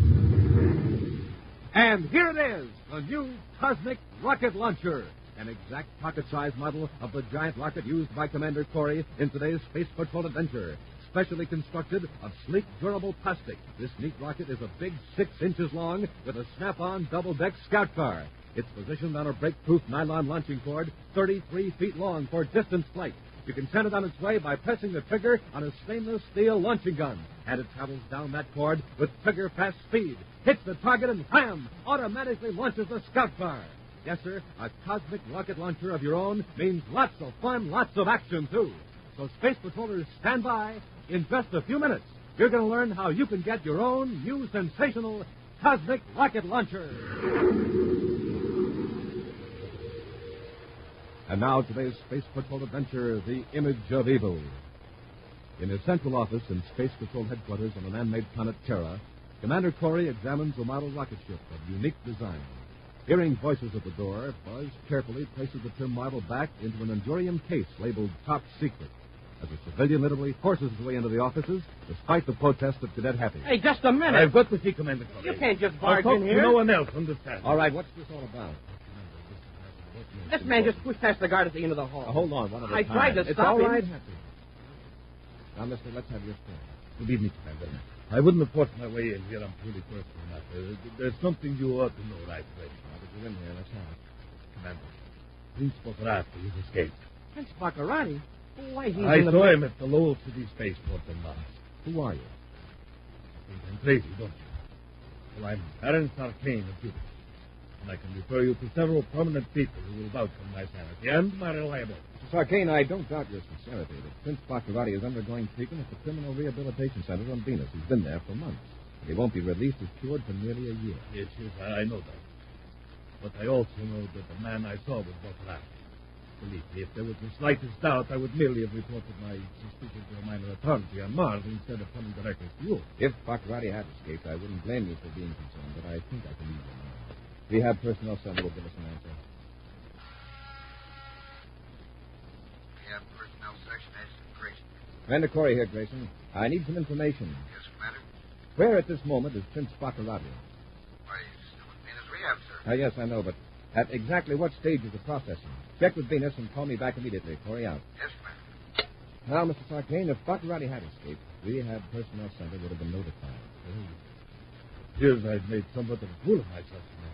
And here it is, the new Cosmic Rocket Launcher. An exact pocket-sized model of the giant rocket used by Commander Corey in today's Space Patrol adventure. Specially constructed of sleek, durable plastic, this neat rocket is a big 6 inches long with a snap-on double-deck scout car. It's positioned on a brake-proof nylon launching cord 33 feet long for distance flight. You can send it on its way by pressing the trigger on a stainless steel launching gun. And it travels down that cord with trigger-fast speed. Hits the target and wham! Automatically launches the Scout Car. Yes, sir, a cosmic rocket launcher of your own means lots of fun, lots of action, too. So Space Patrollers, stand by. In just a few minutes, you're going to learn how you can get your own new sensational cosmic rocket launcher. And now today's Space Patrol adventure, The Image of Evil. In his central office in Space Patrol headquarters on the man-made planet Terra, Commander Corey examines a model rocket ship of unique design. Hearing voices at the door, Buzz carefully places the trim model back into an Endurium case labeled Top Secret, as the civilian literally forces his way into the offices, despite the protest of Cadet Happy. Hey, just a minute. I've got to see Commander Corey. You can't just I'll barge talk in to here. no one else, understand? All right, what's this all about? This man just pushed past the guard at the end of the hall. Hold on, one at a I time. tried to It's stop all him. right, Happy. Now, mister, let's have your story. Good evening, Commander. I wouldn't have forced my way in here on purely personal matter. There's something you ought to know right away. Now that you're in here, let's have it. Commander, Prince Boccarati has escaped. Prince Baccarati? Why, he's I in the... saw him at the Lowell City Spaceport in Mars. Who are you? You think I'm crazy, don't you? Well, I'm Baron Sarkane of Jupiter. And I can refer you to several prominent people who will vouch for my sanity and my reliability. Mr. Sarkane, I don't doubt your sincerity, but Prince Baccarati is undergoing treatment at the Criminal Rehabilitation Center on Venus. He's been there for months. And he won't be released as cured for nearly a year. Yes, I know that. But I also know that the man I saw was Baccarati. Believe me, if there was the slightest doubt, I would merely have reported my suspicion to a minor authority on Mars instead of coming directly to you. If Baccarati had escaped, I wouldn't blame you for being concerned, but I think I can leave you now. Rehab personnel center will give us an answer. Rehab personnel section, Agent Grayson. Commander Corey here, Grayson. I need some information. Yes, Commander. Where at this moment is Prince Baccarati? Why, he's still in his rehab, sir. Yes, I know, but at exactly what stage is the processing? Check with Venus and call me back immediately. Corey out. Yes, Commander. Now, Mr. Sarkane, if Baccarati had escaped, Rehab Personnel Center would have been notified. Here's I've made somewhat of a fool of myself tonight.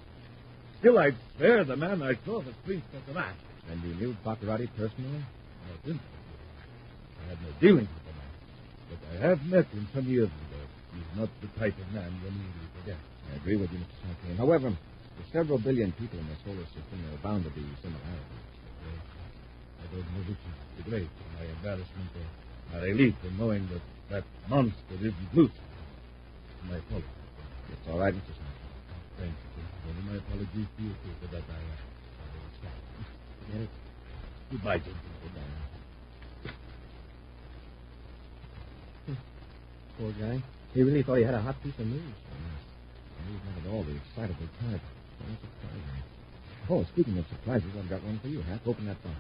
Still, I'd spare the man I saw was Prince Baccarati. And you knew Baccarati personally? I didn't. I had no dealings with the man. But I have met him some years ago. He's not the type of man one easily forgets. I agree with you, Mr. Sarkane. However, the several billion people in the solar system are bound to be similarities. I don't know which is the great, my embarrassment or my relief in knowing that that monster isn't loose. My apologies. It's all right, Mr. Sarkane. Thank you. Only my apologies to you, too, for that I understand. Forget it. Goodbye, gentlemen. Goodbye. Poor guy. He really thought he had a hot piece of news. He's not at all the excitable type. So surprising. Oh, speaking of surprises, I've got one for you, Hap. Open that box.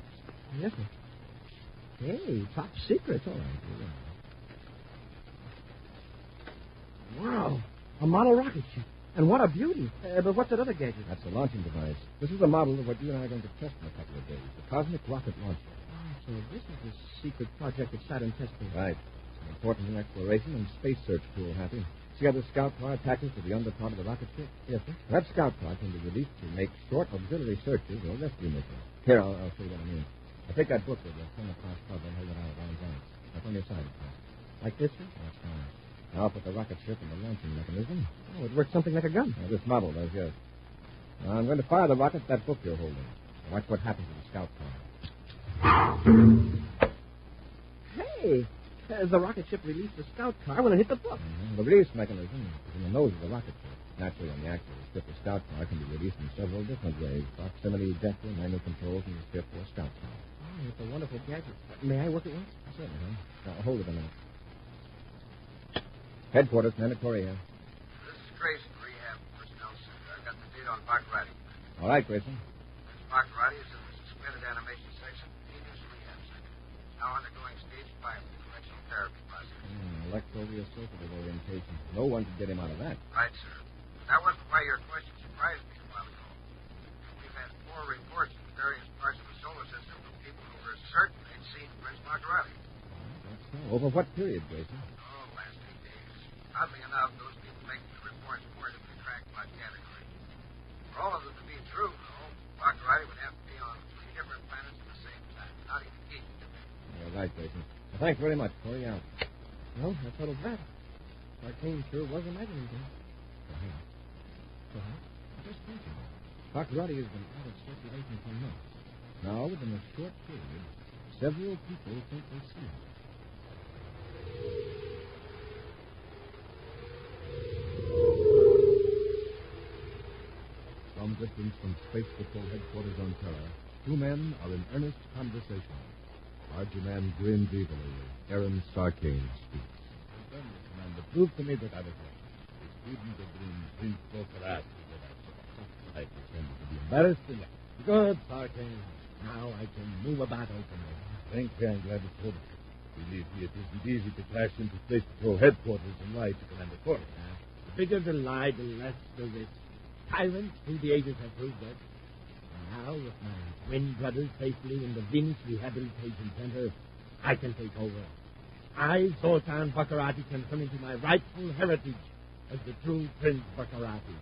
Yes, sir. Hey, top secret. All right. Wow. A model rocket ship. And what a beauty. But what's that other gadget? That's a launching device. This is a model of what you and I are going to test in a couple of days. The Cosmic Rocket Launcher. Oh, so this is the secret project that Saturn testing. Right. It's an important new exploration and space search tool, Happy. See how the Scout Car attaches to the underpart of the rocket ship? Yes, sir. That Scout Car can be released to make short auxiliary searches or rescue missions. Here, I'll show you what I mean. I'll take that book with the thermoclass cover and hold it out at arm's length. That's on your side, of course. Like this, sir? That's fine. Now I'll put the rocket ship in the launching mechanism. Oh, it works something like a gun. Now, this model does, yes. Now, I'm going to fire the rocket at that book you're holding. Now, watch what happens to the Scout Car. Hey, the rocket ship released the Scout Car when it hit the book. Mm-hmm. The release mechanism is in the nose of the rocket ship. Naturally, on the actual ship, the Scout Car can be released in several different ways. Proximity, ejector, manual controls, and the ship or Scout Car. Oh, it's a wonderful gadget. May I work it once? Certainly, huh? Now, hold it a minute. Headquarters, Commander Corey here. This is Grayson, Rehab Personnel Center. I've got the data on Baccarati. All right, Grayson. Prince Baccarati is in the suspended animation section, Venus Rehab Center. Now undergoing stage 5 of the correctional therapy process. Electroresuscitative orientation. No one can get him out of that. Right, sir. That wasn't why your question surprised me a while ago. We've had 4 reports from various parts of the solar system from people who were certain they'd seen Prince Baccarati. That's so. Over what period, Grayson? Last 8 days. Oddly enough, those people making the reports were to be tracked by category. For all of them to be true, though, Baccarati would have to be on 3 different planets at the same time, not even equal. Well, Right, Jason. Thanks very much. Corey out. Well, that settles that. Arcane sure was imagining things. Just thinking. Pacioretty has been out of circulation for months. Now, within a short period, several people think they see him. Some distance from Space Patrol headquarters on Terra, two men are in earnest conversation. Larger man grins evilly. Aaron Sarkane speaks. Commander, prove to me that I was right. The student of Prince Bocarat. I pretended to be embarrassed enough. Good, Sarkane. Now I can move about openly. Thank you. I'm glad to told you. Believe me, it isn't easy to crash into Space Patrol headquarters and lie to Commander Corey. The bigger the lie, the less the risk. Tyrants through the ages have proved that. And now, with my twin brothers safely in the Venus Rehabilitation Center, I can take over. I, Zoltan Baccarati, can come into my rightful heritage as the true Prince Baccarati.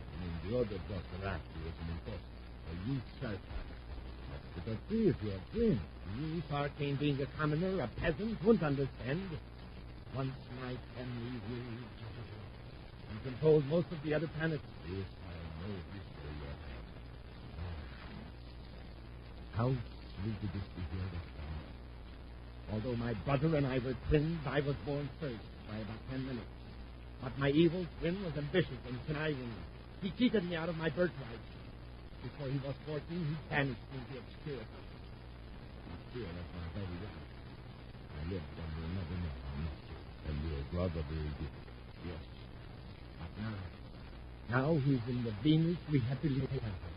The other Baccarati was an imposter. A usurper. But see if you're twin. You, Sarkane, being a commoner, a peasant, won't understand. Once my family ruled and controlled most of the other planets. Yes, I know history of that. How sweet it is to hear that sound. Although my brother and I were twins, I was born first by about 10 minutes. But my evil twin was ambitious and conniving. He cheated me out of my birthright. Before he was 14, he banished me into obscurity. Still, that's my very right. I lived under another name. And your brother very different. Yes. But now he's in the Venus Rehabilitation Center.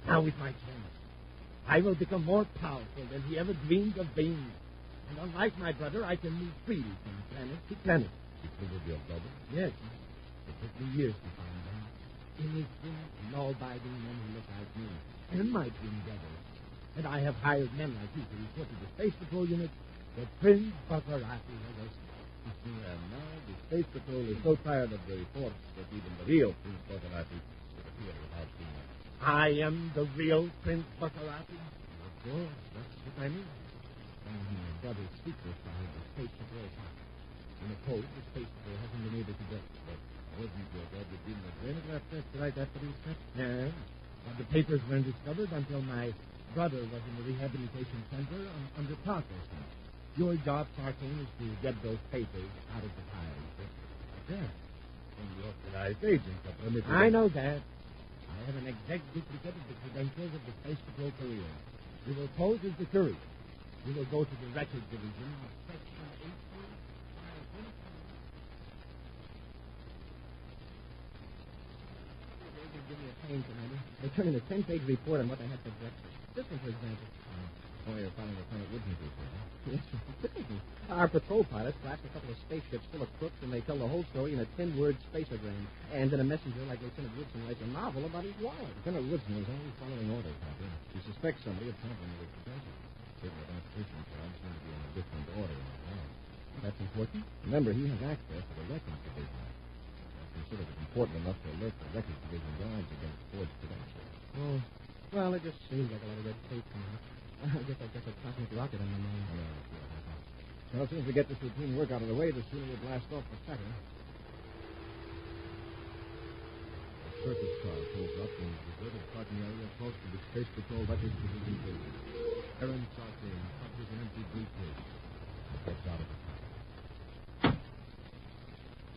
Now is my chance. I will become more powerful than he ever dreamed of being. And unlike my brother, I can move freely from planet to planet. Because of your brother? Yes. It took me years to find them. Innocent, law-abiding men who look like me. And my twin brothers. And I have hired men like you to report to the Space Patrol unit that Prince Baccarati has arrested. And now the Space Patrol is so tired of the reports that even the real Prince Baccarati will appear without being known. I am the real Prince Baccarati? Of course, that's what I mean. And my brother's secret behind the Space Patrol pocket. In a code, the Space Patrol hasn't been able to get it. But wasn't your brother doing the telegraph test right after he stepped? No. But the papers weren't discovered until my brother was in the rehabilitation center under processing. Your job, Sarkane, is to get those papers out of the files. Yes. And the authorized agents are permitted. I know that. I have an exact duplicate of the credentials of the Space Patrol career. We will pose as the courier. We will go to the record division of Section 18. Give me a pain, Commander. They turn in a 10-page report on what I had for breakfast. This one, for example. Oh, you're finding a Planet Woodsman's report, huh? Yes, our patrol pilots crash a couple of spaceships full of crooks, and they tell the whole story in a 10-word spaceogram. And in a messenger like Lieutenant Woodson writes a novel about his wallet. Lieutenant Woodson is only following orders, Captain. He suspects somebody of tampering with the credentials. Civil identification cards seem to be in a different order in the house. That's important. Remember, he has access to the records division. Considered it important enough to alert the records division guards against forged credentials. Oh, well, it just seems like a lot of red tape to me. I guess I've got a cosmic rocket on my mind. Well, as soon as we get this routine work out of the way, the sooner we blast off the better. A circus car pulls up in the deserted parking area close to the Space Patrol Records Division building. Aaron Sarkane touches an empty briefcase and gets out of the car.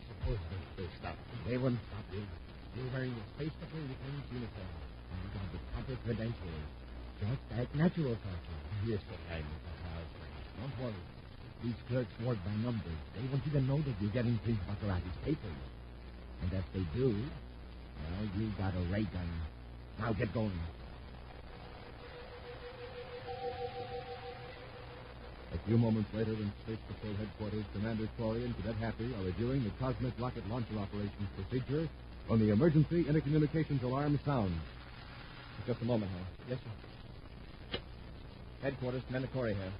Suppose they stop. They wouldn't stop you. You're wearing your Space Patrol Lieutenant's uniform. And you got the proper credentials. Just act natural, Sarkane. Yes, but I'm in the house. Don't worry. These clerks work by numbers. They want you to know that you're getting Prince Baccarati's papers. And if they do, well, you got a ray gun. Now get going. A few moments later, in Space Patrol headquarters, Commander Corey and Cadet Happy are reviewing the Cosmic Rocket Launcher Operations procedure when the emergency intercommunications alarm sounds. Just a moment, Hal. Yes, sir. Headquarters, Commander Corey here.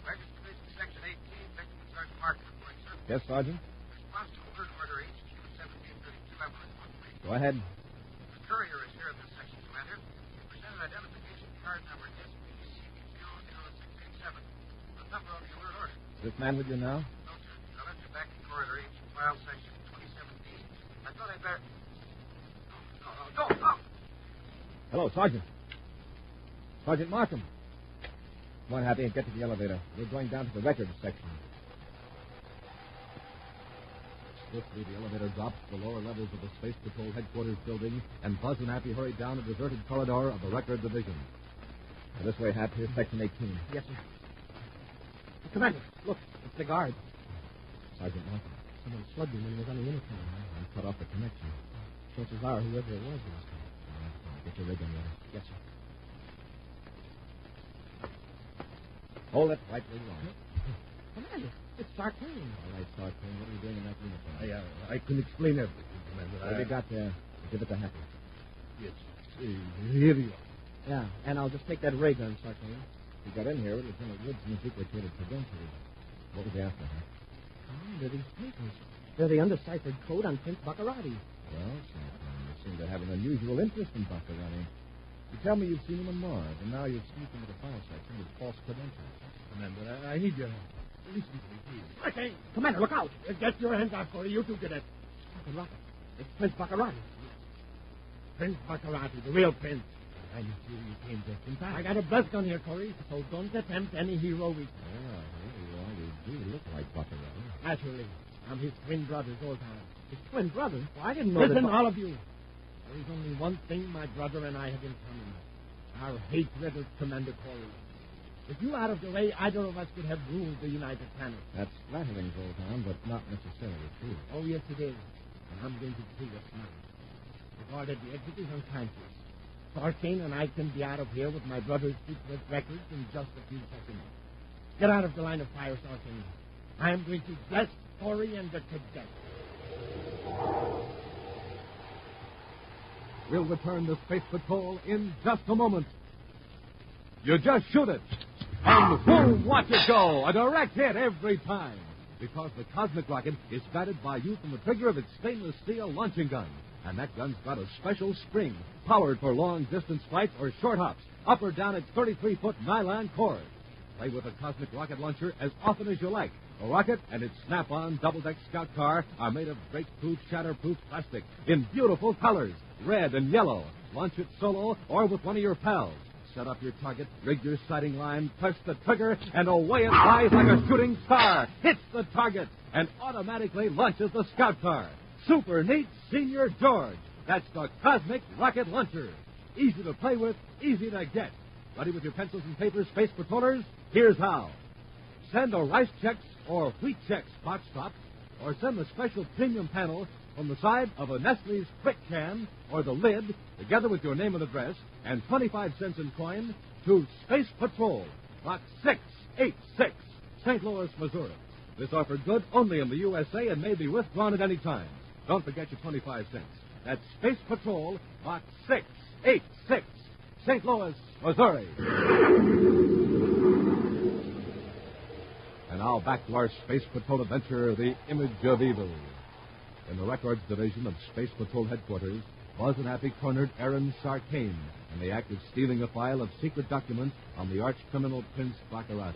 Records Division, Section 18, Technical Sergeant Martin reporting, sir. Yes, Sergeant? Response to alert order HQ 1732 Evelyn. Go ahead. The courier is here in this section, Commander. He presented identification card number SPCQ 0687. The number on the alert order. This man with you now? No, sir. I left you back in corridor H, file section 27D. I thought I'd better... No. Hello, Sergeant. Sergeant Markham. Come on, Happy, and get to the elevator. We're going down to the records section. Swiftly, the elevator drops to the lower levels of the Space Patrol headquarters building, and Buzz and Happy hurry down a deserted corridor of the record division. Now, this way, Hap. Here's section 18. Yes, sir. Commander, look, it's the guard. Sergeant Markham. Someone slugged him when he was on the intercom. And cut off the connection. Chances are whoever it was lost him. Get your rig on ready. Yes, sir. Hold it right where you are. Commander, it's Sartain. All right, Sartain. What are you doing in that uniform? I can explain everything, Commander. What have you got there? Give it to Happy. Yes. Here you are. Yeah, and I'll just take that ray gun, Sartain. You got in here with Lieutenant Woods and his duplicated credentials. What was he after, huh? Oh, they're these papers. They're the undeciphered code on Prince Baccarati. Well, Sartain, you seem to have an unusual interest in Baccarati. You tell me you've seen him on Mars, and now you've sneaked into the file section with false credentials. Commander, I need your help. Listen to me, please. Okay, Commander, look out. Get your hands out, Corey. You two get it. Rocket. It's Prince Baccarati. Prince Baccarati, the real prince. I'm sure you came just in time. I got a blast gun here, Corey, so don't attempt any heroic. Well, you do look like Baccarati. Naturally. I'm his twin brother, Zoltan. His twin brother? Well, I didn't know Listen, that... all of you. There is only one thing my brother and I have in common. Our hatred of Commander Corey. If you out of the way, either of us could have ruled the United Planet. That's flattering, Zoltan, but not necessarily true. Oh, yes, it is. And I'm going to prove it now. Regarded the exit is unconscious. Sartain and I can be out of here with my brother's secret records in just a few seconds. Get out of the line of fire, Sartain. I am going to bless Corey and the cadet. We'll return to Space Patrol in just a moment. You just shoot it, and boom, watch it go. A direct hit every time. Because the cosmic rocket is guided by you from the trigger of its stainless steel launching gun. And that gun's got a special spring, powered for long-distance flights or short hops, up or down its 33-foot nylon cord. Play with a cosmic rocket launcher as often as you like. The rocket and its snap-on double-deck scout car are made of break-proof, shatter-proof plastic in beautiful colors, red and yellow. Launch it solo or with one of your pals. Set up your target, rig your sighting line, press the trigger, and away it flies like a shooting star. Hits the target and automatically launches the scout car. Super neat, Senior George. That's the Cosmic Rocket Launcher. Easy to play with, easy to get. Ready with your pencils and papers, Space Patrollers? Here's how. Send a Rice Chex or Wheat Chex box top, or send the special premium panel from the side of a Nestle's Quick Can or the lid, together with your name and address, and 25 cents in coin, to Space Patrol, Box 686, St. Louis, Missouri. This offer good only in the USA and may be withdrawn at any time. Don't forget your 25 cents. That's Space Patrol, Box 686, St. Louis, Missouri. And now back to our Space Patrol adventure, The Image of Evil. In the Records Division of Space Patrol Headquarters, Buzz and Happy cornered Aaron Sartain in the act of stealing a file of secret documents on the arch-criminal Prince Baccarati.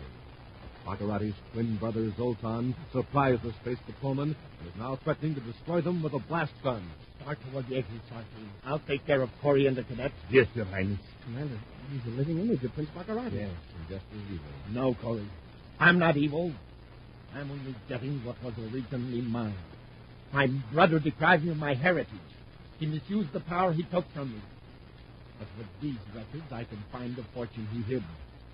Baccarati's twin brother, Zoltan, surprised the Space Patrolman and is now threatening to destroy them with a blast gun. Start toward the exit, Sartain. I'll take care of Corey and the cadet. Yes, Your Highness. Commander, he's a living image of Prince Baccarati. Yes, and just as evil. No, Corey. I'm not evil. I'm only getting what was originally mine. My brother deprived me of my heritage. He misused the power he took from me. But with these records, I can find the fortune he hid.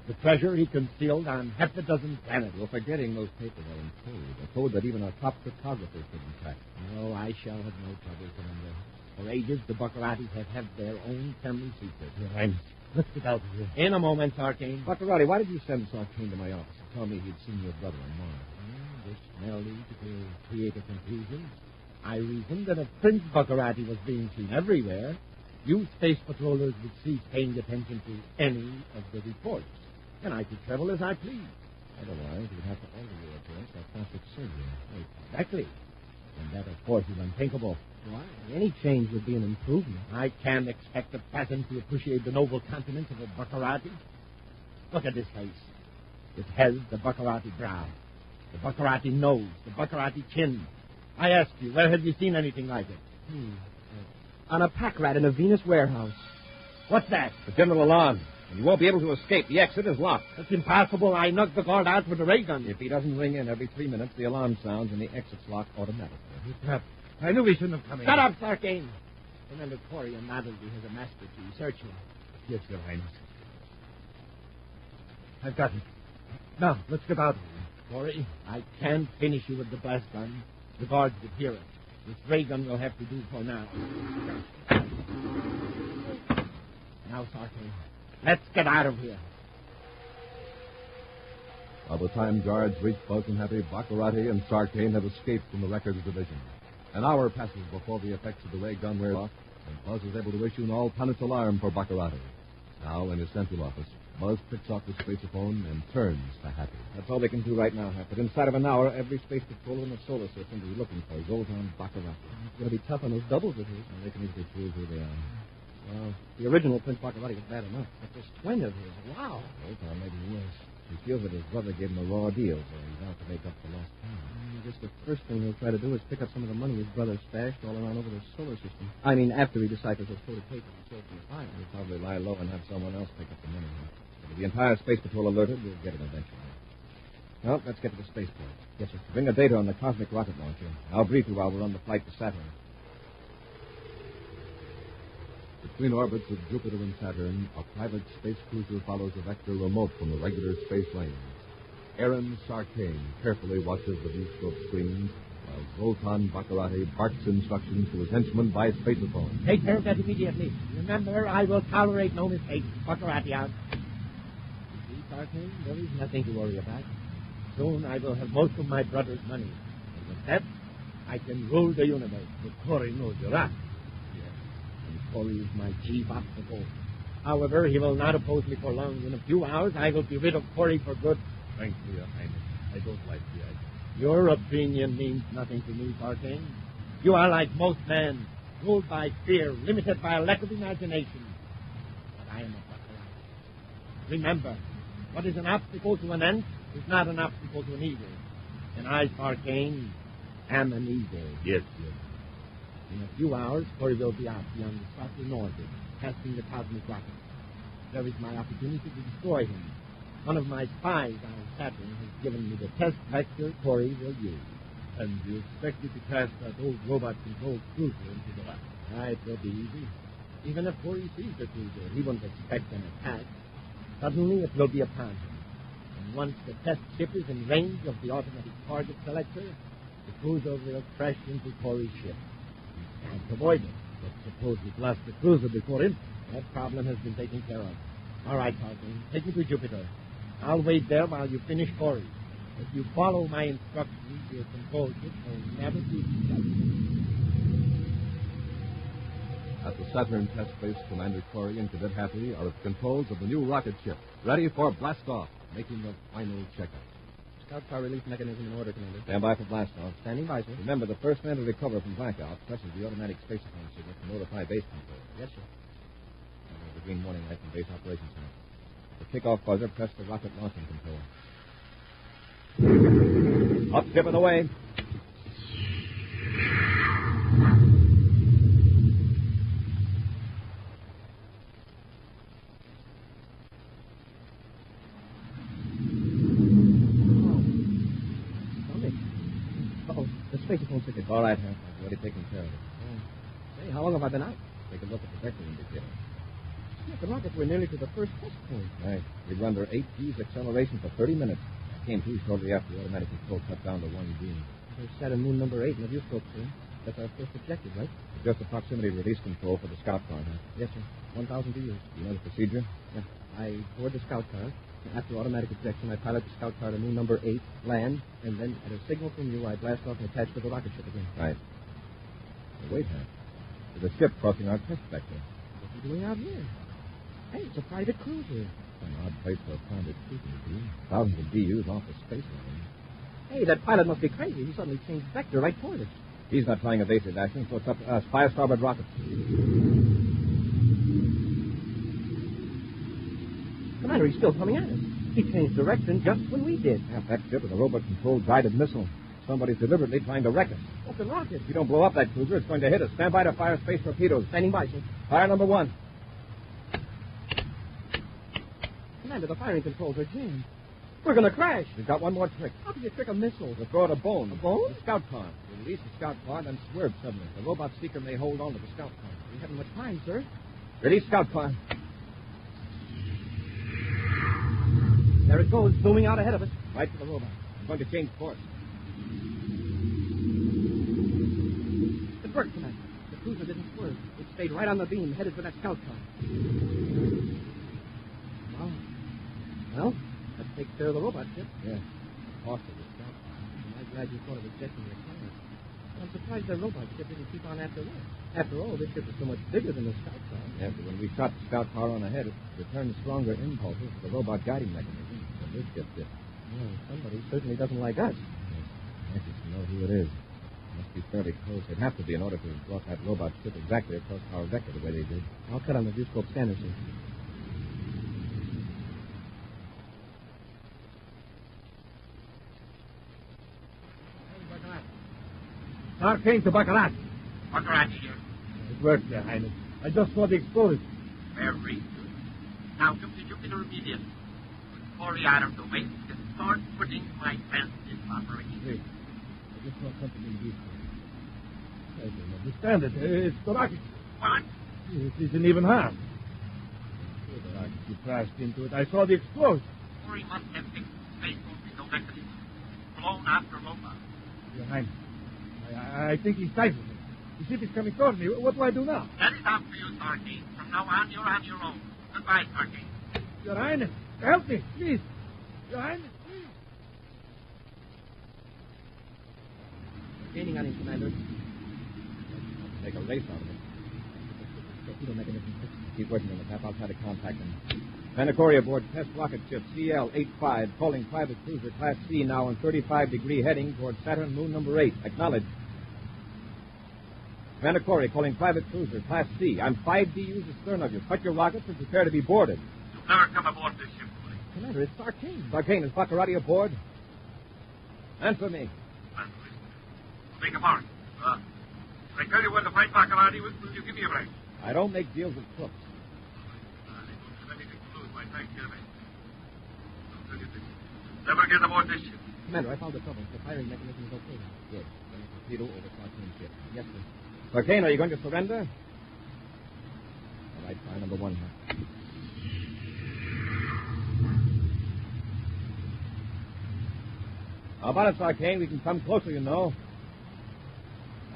The treasure he concealed on half a dozen planets. You're forgetting those papers are in code. A code that even our top cryptographers couldn't crack. No, I shall have no trouble, Commander. For ages, the Baccarati have had their own family secret. Your Highness, let's get out of here. In a moment, Sartain. Baccarati, why did you send Sartain to my office and tell me he'd seen your brother on Mars? This merely to create a confusion. I reasoned that if Prince Baccarati was being seen everywhere, you Space Patrollers would cease paying attention to any of the reports, and I could travel as I pleased. Otherwise, you'd have to alter your appearance by plastic surgery. Exactly. And that, of course, is unthinkable. Why? Any change would be an improvement. I can't expect a peasant to appreciate the noble countenance of a Baccarati. Look at this face. It has the Baccarati brow. The Baccarati nose, the Baccarati chin. I ask you, where have you seen anything like it? On a pack rat in a Venus warehouse. What's that? The general alarm. And you won't be able to escape. The exit is locked. That's impossible. I knocked the guard out with a ray gun. If he doesn't ring in every 3 minutes, the alarm sounds and the exit's locked automatically. I knew we shouldn't have come in. Shut up, Sarkane. Commander Corey and Maddleby has a master key. Search him. Yes, Your Highness. I've got it. Now, let's get out of here. Corey, I can't finish you with the blast gun. The guards would hear it. This ray gun will have to do for now. Now, Sarkane, let's get out of here. By the time guards reach Buzz and Happy, Baccarati and Sarkane have escaped from the Records Division. An hour passes before the effects of the ray gun wear off, and Buzz is able to issue an all-planets alarm for Baccarati. Now, in his central office, Buzz picks off the spaceophone and turns to Happy. That's all they can do right now, Hap. But inside of an hour, every space patrol in the solar system will be looking for Zoltan Baccarati. It's going to be tough on those doubles of his. And they can easily prove who they are. Well, the original Prince Baccarati was bad enough. But this twin of his, wow. Zoltan may be worse. He feels that his brother gave him a raw deal, so he's out to make up for lost time. I guess the first thing he'll try to do is pick up some of the money his brother stashed all around over the solar system. I mean, after he deciphers those coded papers and sold from the file. He'll probably lie low and have someone else pick up the money. But with the entire space patrol alerted, we'll get it eventually. Well, let's get to the spaceport. Yes, sir. Bring the data on the cosmic rocket launcher. I'll brief you while we're on the flight to Saturn. Between orbits of Jupiter and Saturn, a private space cruiser follows a vector remote from the regular space lanes. Aaron Sarkane carefully watches the viewscope screens while Zoltan Baccarati barks instructions to his henchmen by spaceophone. Take care of that immediately. Remember, I will tolerate no mistakes. Baccarati out. You see, Sarkane, there is nothing to worry about. Soon I will have most of my brother's money. And with that, I can rule the universe. But Corey knows the rest. Corey is my chief obstacle. However, he will not oppose me for long. In a few hours, I will be rid of Corey for good. Thank you, Your Highness. I don't like the idea. Your opinion means nothing to me, Sarkane. You are like most men, ruled by fear, limited by a lack of imagination. But I am a Baccarati. Remember, what is an obstacle to an ant is not an obstacle to an eagle. And I, Sarkane, am an eagle. Yes. In a few hours, Corey will be out beyond the Saturn orbit, testing the cosmic rocket. There is my opportunity to destroy him. One of my spies on Saturn has given me the test vector Corey will use. And you expect me to cast that old robot-controlled cruiser into the rocket? It will be easy. Even if Corey sees the cruiser, he won't expect an attack. Suddenly, it will be upon him. And once the test ship is in range of the automatic target selector, the cruiser will crash into Corey's ship. Can't avoid it. But suppose we blast the cruiser before him. That problem has been taken care of. All right, Sarkane, take me to Jupiter. I'll wait there while you finish Corey. If you follow my instructions, your control ship will never be detected. At the Saturn test base, Commander Corey and Cadet Happy are at the controls of the new rocket ship, ready for blast-off, making the final checkup. Scout car release mechanism in order, Commander. Stand by for blast-off. Standing by, sir. Remember, the first man to recover from blackout presses the automatic spaceophone signal to notify base control. Yes, sir. The green warning light from base operations center. The kickoff buzzer, press the rocket launching control. Up, ship of the way. Spaceophone ticket. All right, Hank. I've already taken care of it. Hey, how long have I been out? Take a look at the vector indicator. Yeah, the rockets were nearly to the first test point. Right. We were under 8 G's acceleration for 30 minutes. I came to shortly after the automatic control cut down to 1 G. There's Saturn moon number 8 in the viewscope, sir. That's our first objective, right? Just the proximity release control for the scout car, huh? Yes, sir. 1,000 BUs. You know the procedure? Yeah. I board the scout car. After automatic ejection, I pilot the scout car to moon number 8, land, and then at a signal from you, I blast off and attach to the rocket ship again. Right. Now, wait, Hank. There's a ship crossing our test vector. What's he doing out here? Hey, it's a private cruiser. An odd place for a private cruiser to be. Thousands of BUs off the space lane. Hey, that pilot must be crazy. He suddenly changed vector right toward us. He's not trying evasive action, so it's up to us. Fire starboard rocket. Commander, he's still coming at us. He changed direction just when we did. Yeah, that ship is a robot-controlled guided missile. Somebody's deliberately trying to wreck us. What's the rocket? If you don't blow up that cruiser, it's going to hit us. Stand by to fire space torpedoes. Standing by, sir. Fire number 1. Commander, the firing controls are jammed. We're going to crash. We've got one more trick. How can you trick a missile? We'll throw it a bone. A bone? The scout car. We'll release the scout car and then swerve suddenly. The robot seeker may hold on to the scout car. We haven't much time, sir. Release scout car. There it goes, zooming out ahead of us. Right for the robot. I'm going to change course. It worked, Commander. The cruiser didn't swerve. It stayed right on the beam, headed for that scout car. Wow. Well, that takes care of the robot ship. Yeah. Off to the scout car. I'm glad you thought of ejecting your car. I'm surprised the robot ship didn't keep on after that. After all, this ship is so much bigger than the scout car. Yeah, but when we shot the scout car on ahead, it returned stronger impulses to the robot guiding mechanism. So this ship did. Well, somebody certainly doesn't like us. I just know who it is. It must be fairly close. It'd have to be in order to have brought that robot ship exactly across our vector the way they did. I'll cut on the viewscope scanner, sir. Arcane to Baccarat. Baccarat here. It worked, Your Highness. I just saw the explosion. Very good. Now come to Jupiter immediately. With Corey out of the way, and start putting my plans into operation. Wait. I just saw something in the viewscope. I don't understand it. It's the rocket. What? It isn't even half. The rocket you crashed into it. I saw the explosion. Corey must have fixed the space torpedo mechanism. Blown after robot. Your Highness, I think he's stifled me. The ship is coming toward me. What do I do now? That is up to you, Starkey. From now on, you're on your own. Goodbye, Starkey. Your Highness, help me, please. Your Highness, please. Gaining on him, Commander. Make a race out of it. Torpedo mechanism. Keep working on the tap. I'll try to contact him. Manacori aboard test rocket ship CL-85, calling private cruiser Class C now on 35-degree heading towards Saturn moon number 8. Acknowledge. Manacori calling private cruiser Class C. I'm 5 DUs astern of you. Cut your rockets and prepare to be boarded. You'll never come aboard this ship, Corey. Commander, it's Sarkane. Sarkane, is Baccarati aboard? Answer me. Beg your pardon. I tell you when to fight Baccarati, will you give me a break? I don't make deals with crooks. Never get aboard this ship. Commander, I found the trouble. The firing mechanism is okay. Good. Then a torpedo over Sarkane's ship. Yes, sir. Sarkane, are you going to surrender? All right, fire number 1. How about it, Sarkane? We can come closer, you know.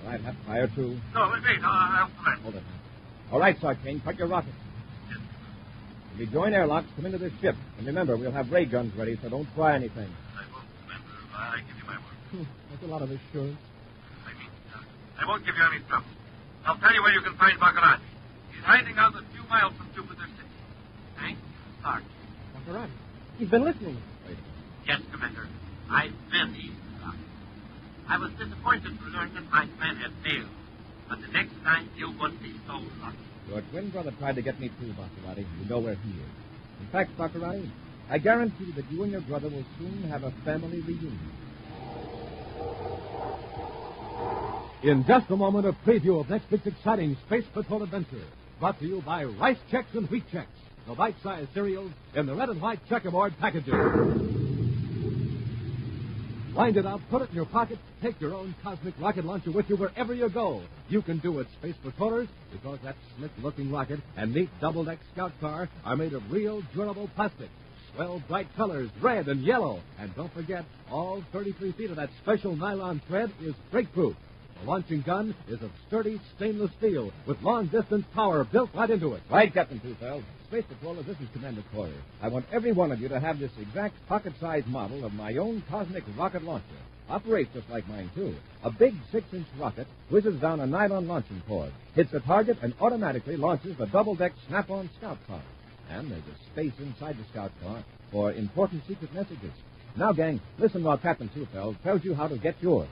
All right, have fire 2. No, wait, I'll surrender. Hold it. All right, Sarkane, cut your rockets. If you join airlocks, come into this ship. And remember, we'll have ray guns ready, so don't try anything. I won't, Commander. I give you my word. That's a lot of assurance. I won't give you any trouble. I'll tell you where you can find Baccarati. He's hiding out a few miles from Jupiter City. Thanks, Sark. Baccarati? He's been listening. Yes, Commander. I've been eavesdropping. I was disappointed to learn that my plan had failed. But the next time, you won't be so lucky. Your twin brother tried to get me too, Baccarati. You know where he is. In fact, Baccarati, I guarantee that you and your brother will soon have a family reunion. In just a moment, a preview of next week's exciting Space Patrol adventure. Brought to you by Rice Chex and Wheat Chex, the bite-sized cereals in the red and white checkerboard packaging. Wind it out, put it in your pocket, take your own cosmic rocket launcher with you wherever you go. You can do it, Space Patrollers, because that slick-looking rocket and neat double-deck scout car are made of real durable plastic. Swell bright colors, red and yellow. And don't forget, all 33 feet of that special nylon thread is breakproof. The launching gun is of sturdy stainless steel with long-distance power built right into it. Right, Captain Twofeldt. Space Patrollers, this is Commander Corey. I want every one of you to have this exact pocket-sized model of my own cosmic rocket launcher. Operates just like mine, too. A big 6-inch rocket whizzes down a nylon launching cord, hits a target, and automatically launches the double-deck Snap-on Scout Car. And there's a space inside the Scout Car for important secret messages. Now, gang, listen while Captain Twofeldt tells you how to get yours.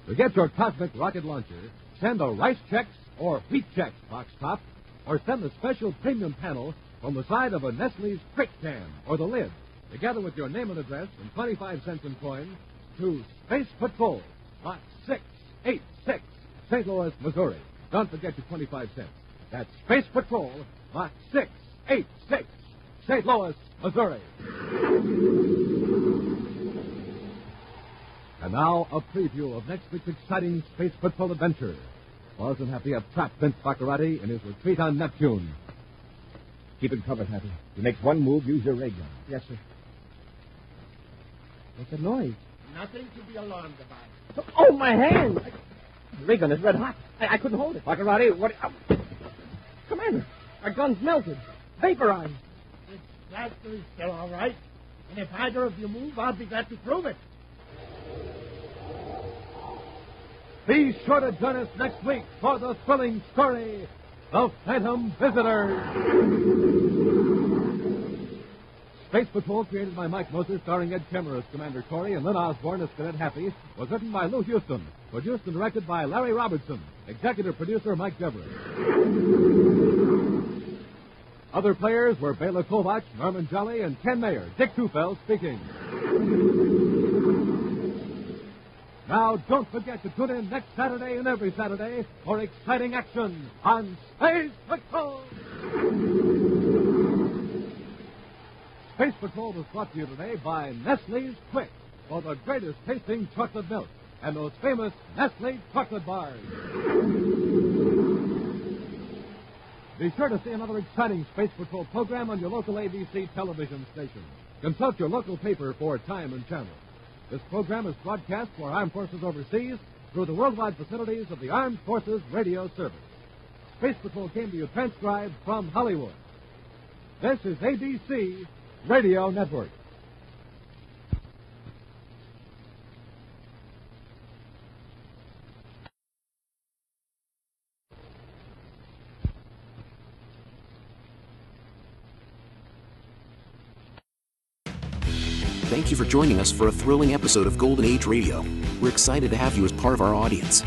To get your cosmic rocket launcher, send a Rice Chex or Wheat Chex box top, or send the special premium panel from the side of a Nestle's Quick Can or the lid. together with your name and address and 25 cents in coin, to Space Patrol, Box 686, St. Louis, Missouri. Don't forget your 25 cents. That's Space Patrol, Box 686, St. Louis, Missouri. And now, a preview of next week's exciting Space Patrol adventure. Buzz and Happy have trapped Vince Baccarati in his retreat on Neptune. Keep it covered, Happy. If he makes one move, use your ray gun. Yes, sir. What's that noise? Nothing to be alarmed about. Oh, my hand! The ray gun is red hot. I couldn't hold it. Baccarati, what... Commander, our gun's melted. Vaporized. This blaster is still all right. And if either of you move, I'll be glad to prove it. Be sure to join us next week for the thrilling story, The Phantom Visitor. Space Patrol, created by Mike Moses, starring Ed Kemmer as Commander Corey and Lynn Osborne as Cadet Happy, was written by Lou Houston, produced and directed by Larry Robertson, executive producer Mike Devereux. Other players were Bela Kovac, Norman Jolly, and Ken Mayer. Dick Tufel speaking. Now, don't forget to tune in next Saturday and every Saturday for exciting action on Space Patrol. Space Patrol was brought to you today by Nestle's Quick, for the greatest tasting chocolate milk and those famous Nestle chocolate bars. Be sure to see another exciting Space Patrol program on your local ABC television station. Consult your local paper for time and channel. This program is broadcast for armed forces overseas through the worldwide facilities of the Armed Forces Radio Service. Space Patrol came to you transcribed from Hollywood. This is ABC Radio Network. Thank you for joining us for a thrilling episode of Golden Age Radio. We're excited to have you as part of our audience.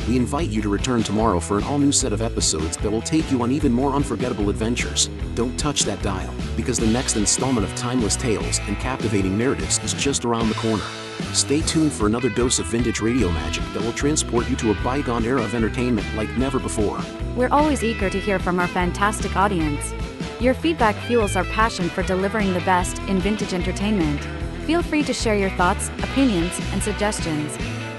We invite you to return tomorrow for an all-new set of episodes that will take you on even more unforgettable adventures. Don't touch that dial, because the next installment of timeless tales and captivating narratives is just around the corner. Stay tuned for another dose of vintage radio magic that will transport you to a bygone era of entertainment like never before. We're always eager to hear from our fantastic audience. Your feedback fuels our passion for delivering the best in vintage entertainment. Feel free to share your thoughts, opinions, and suggestions.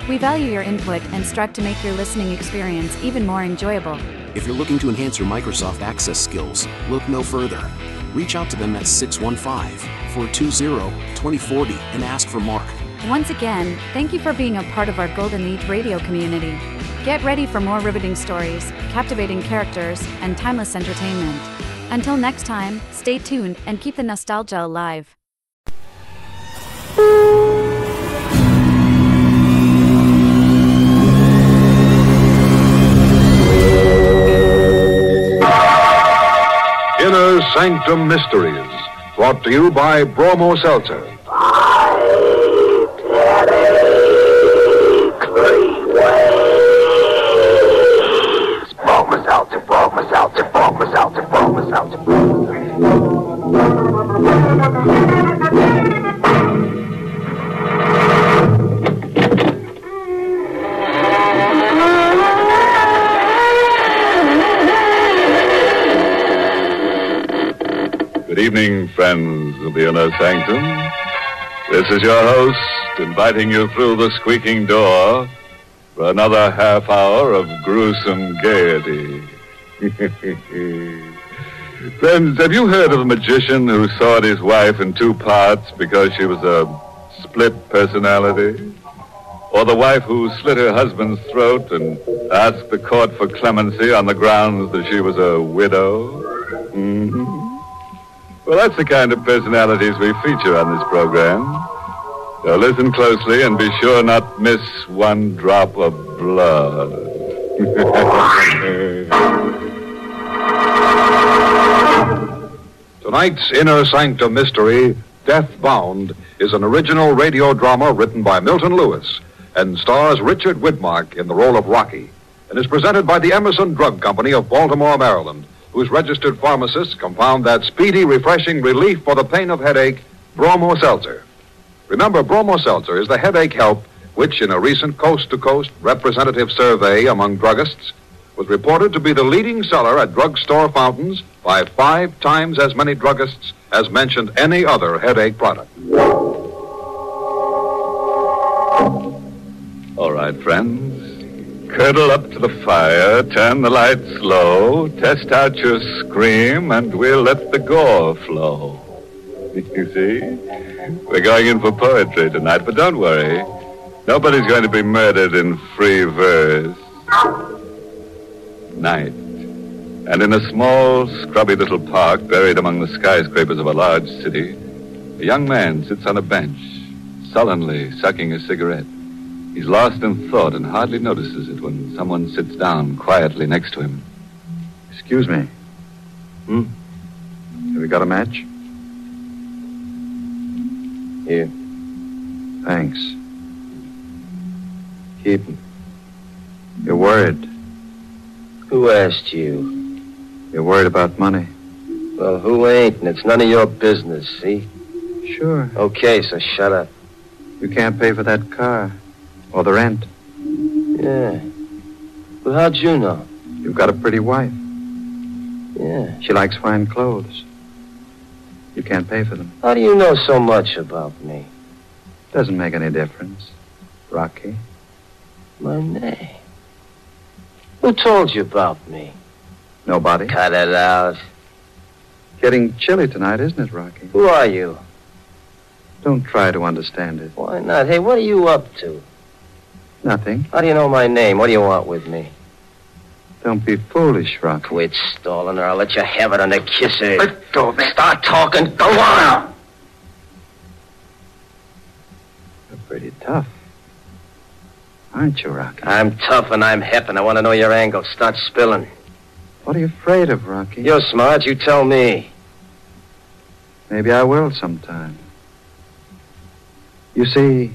We value your input and strive to make your listening experience even more enjoyable. If you're looking to enhance your Microsoft Access skills, look no further. Reach out to them at 615-420-2040 and ask for Mark. Once again, thank you for being a part of our Golden Age radio community. Get ready for more riveting stories, captivating characters, and timeless entertainment. Until next time, stay tuned and keep the nostalgia alive. Inner Sanctum Mysteries, brought to you by Bromo Seltzer. Bromo Seltzer, Bromo Seltzer, Bromo Seltzer, Bromo Seltzer. Good evening, friends of the Inner Sanctum. This is your host, inviting you through the squeaking door for another half hour of gruesome gaiety. Friends, have you heard of a magician who sawed his wife in two parts because she was a split personality? Or the wife who slit her husband's throat and asked the court for clemency on the grounds that she was a widow? Mm-hmm. Well, that's the kind of personalities we feature on this program. So listen closely and be sure not miss one drop of blood. Tonight's Inner Sanctum Mystery, Death Bound, is an original radio drama written by Milton Lewis and stars Richard Widmark in the role of Rocky, and is presented by the Emerson Drug Company of Baltimore, Maryland, whose registered pharmacists compound that speedy, refreshing relief for the pain of headache, Bromo Seltzer. Remember, Bromo Seltzer is the headache help which, in a recent coast-to-coast representative survey among druggists, was reported to be the leading seller at drugstore fountains by 5 times as many druggists as mentioned any other headache product. All right, friends. Curdle up to the fire, turn the lights low, test out your scream, and we'll let the gore flow. You see? We're going in for poetry tonight, but don't worry. Nobody's going to be murdered in free verse. Night. And in a small, scrubby little park buried among the skyscrapers of a large city, a young man sits on a bench, sullenly sucking a cigarette. He's lost in thought and hardly notices it when someone sits down quietly next to him. Excuse me. Have you got a match? Here. Thanks. Keep 'em. You're worried. Who asked you? You're worried about money. Well, who ain't? And it's none of your business, see? Sure. Okay, so shut up. You can't pay for that car. Or the rent. Yeah. Well, how'd you know? You've got a pretty wife. Yeah. She likes fine clothes. You can't pay for them. How do you know so much about me? Doesn't make any difference. Rocky. My name. Who told you about me? Nobody. Cut it out. Getting chilly tonight, isn't it, Rocky? Who are you? Don't try to understand it. Why not? Hey, what are you up to? Nothing. How do you know my name? What do you want with me? Don't be foolish, Rocky. Quit stalling or I'll let you have it on the kisser. Let go of me. Start talking. Go on. You're pretty tough. Aren't you, Rocky? I'm tough and I'm hep and I want to know your angle. Start spilling. What are you afraid of, Rocky? You're smart. You tell me. Maybe I will sometime. You see,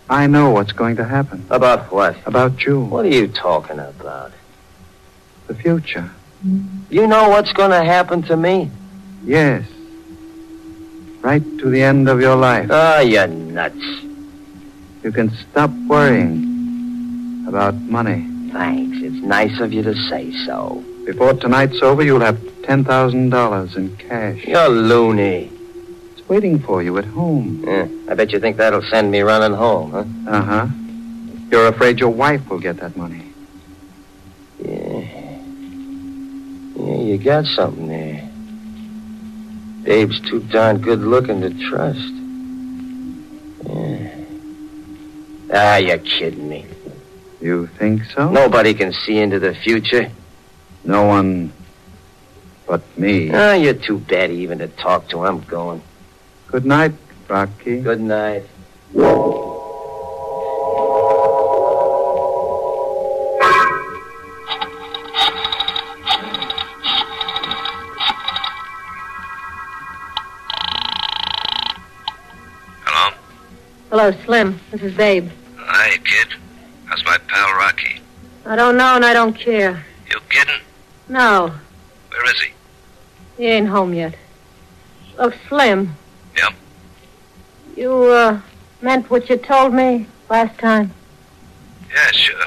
I know what's going to happen. About what? About you. What are you talking about? The future. You know what's going to happen to me? Yes. Right to the end of your life. Ah, you're nuts. You can stop worrying about money. Thanks. It's nice of you to say so. Before tonight's over, you'll have $10,000 in cash. You're loony. It's waiting for you at home. Yeah, I bet you think that'll send me running home, huh? Uh-huh. You're afraid your wife will get that money. Yeah. Yeah, you got something there. Babe's too darn good looking to trust. Yeah. Ah, you're kidding me. You think so? Nobody can see into the future. No one but me. Ah, you're too bad even to talk to. I'm going. Good night, Rocky. Good night. Hello? Hello, Slim. This is Babe. Hi, kid. How's my pal Rocky? I don't know and I don't care. You kidding? No, Where is he? he ain't home yet. Look, Slim. Yeah? You, meant what you told me last time? Yeah, sure.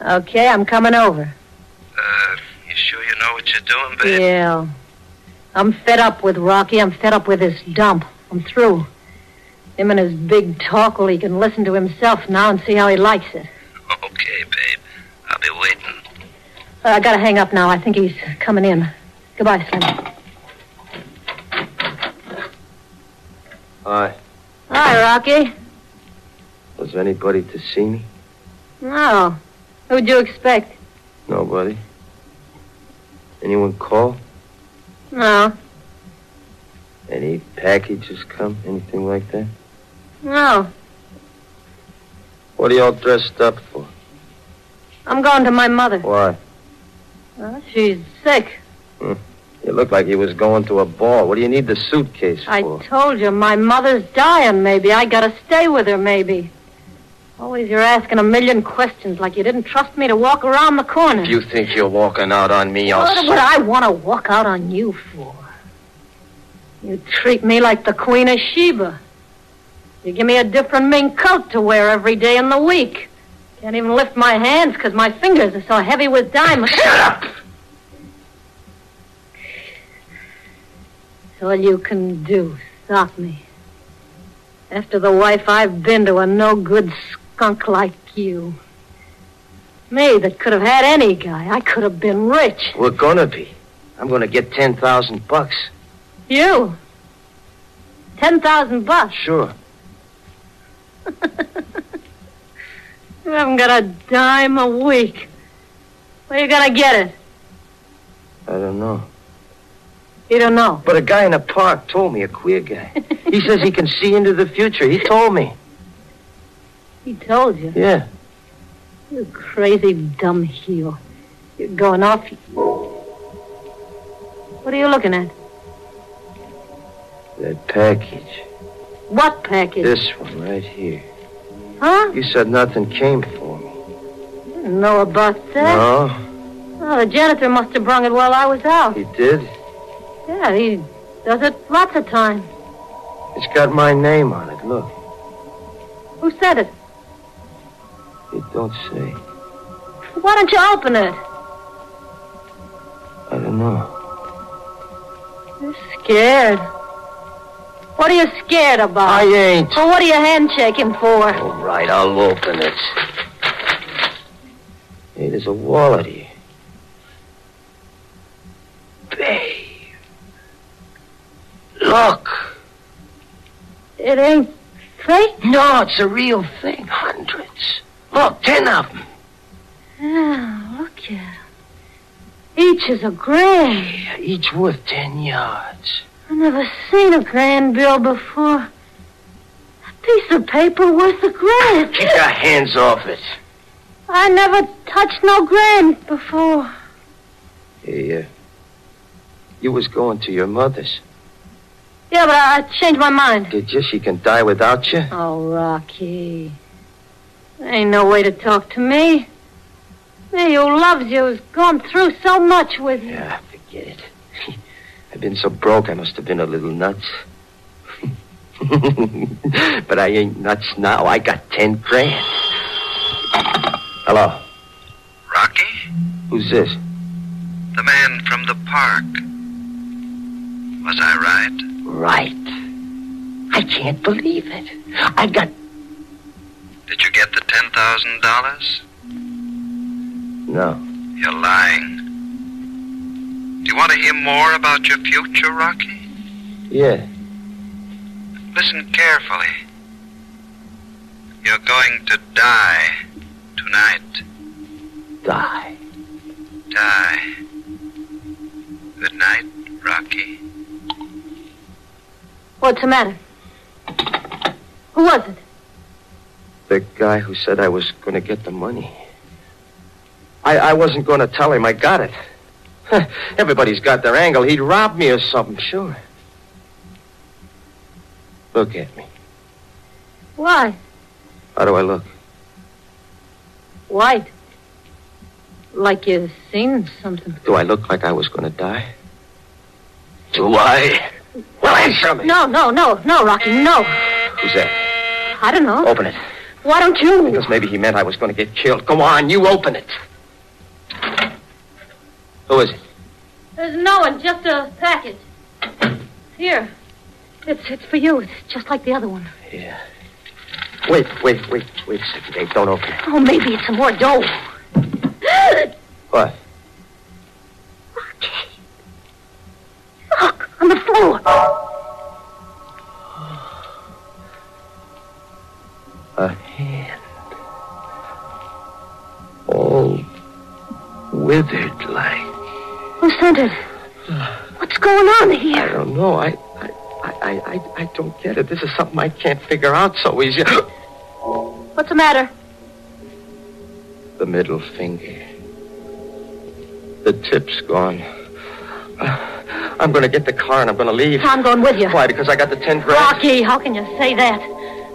Okay, I'm coming over. You sure you know what you're doing, babe? Yeah. I'm fed up with Rocky. I'm fed up with this dump. I'm through. Him and his big talk, well, he can listen to himself now and see how he likes it. Okay, babe. I'll be waiting. I gotta hang up now. I think he's coming in. Goodbye, Slim. Hi. Hi, Rocky. Was anybody to see me? No. Who'd you expect? Nobody. Anyone call? No. Any packages come? Anything like that? No. What are y'all dressed up for? I'm going to my mother. Why? She's sick. You look like you was going to a ball. What do you need the suitcase for? I told you, my mother's dying, maybe. I gotta stay with her, maybe. Always you're asking a million questions like you didn't trust me to walk around the corner. If you think you're walking out on me, I'll... What would I want to walk out on you for? You treat me like the Queen of Sheba. You give me a different mink coat to wear every day in the week. Can't even lift my hands because my fingers are so heavy with diamonds. Shut up! All you can do, stop me. After the wife I've been to a no-good skunk like you. Me that could have had any guy. I could have been rich. We're gonna be. I'm gonna get $10,000. You? $10,000? Sure. You haven't got a dime a week. Where you gonna get it? I don't know. You don't know? But a guy in the park told me, a queer guy. He says he can see into the future. He told me. He told you? Yeah. You crazy dumb heel. You're going off. What are you looking at? That package. What package? This one right here. Huh? You said nothing came for me. I didn't know about that. No? Oh, the janitor must have brung it while I was out. He did? Yeah, he does it lots of times. It's got my name on it, look. Who said it? It don't say. Why don't you open it? I don't know. You're scared. What are you scared about? I ain't. Well, what are you handshaking for? All right, I'll open it. Hey, there's a wallet here. Babe. Look. It ain't fake? No, it's a real thing. Hundreds. Look, 10 of them. Yeah, look at 'em. Each is a grand. Yeah, each worth 10 yards. I've never seen a grand bill before. A piece of paper worth a grand. Keep your hands off it. I never touched no grand before. Hey, you was going to your mother's. Yeah, but I changed my mind. Did you? She can die without you? Oh, Rocky. There ain't no way to talk to me. Me who loves you has gone through so much with you. Yeah, forget it. I've been so broke I must have been a little nuts. But I ain't nuts now. I got 10 grand. Hello? Rocky? Who's this? The man from the park. Was I right? Right. I can't believe it. I got... Did you get the $10,000? No. You're lying. Do you want to hear more about your future, Rocky? Yeah. Listen carefully. You're going to die tonight. Die? Die. Good night, Rocky. What's the matter? Who was it? The guy who said I was going to get the money. I wasn't going to tell him I got it. Everybody's got their angle. He'd rob me or something, sure. Look at me. Why? How do I look? White. Like you've seen something. Do I look like I was going to die? Do I? Well, answer me. No, Rocky, no. Who's that? I don't know. Open it. Why don't you? Because maybe he meant I was going to get killed. Go on, you open it. Who is it? There's no one, just a package. Here. It's for you. It's just like the other one. Yeah. Wait a second, Dave. Don't open it. Oh, maybe it's some more dough. What? Rocky. Look, on the floor. A hand. All withered like. Who sent it? What's going on here? I don't know. I don't get it. This is something I can't figure out so easy. What's the matter? The middle finger. The tip's gone. I'm going to get the car and I'm going to leave. I'm going with you. Why? Because I got the 10 grand? Rocky, how can you say that?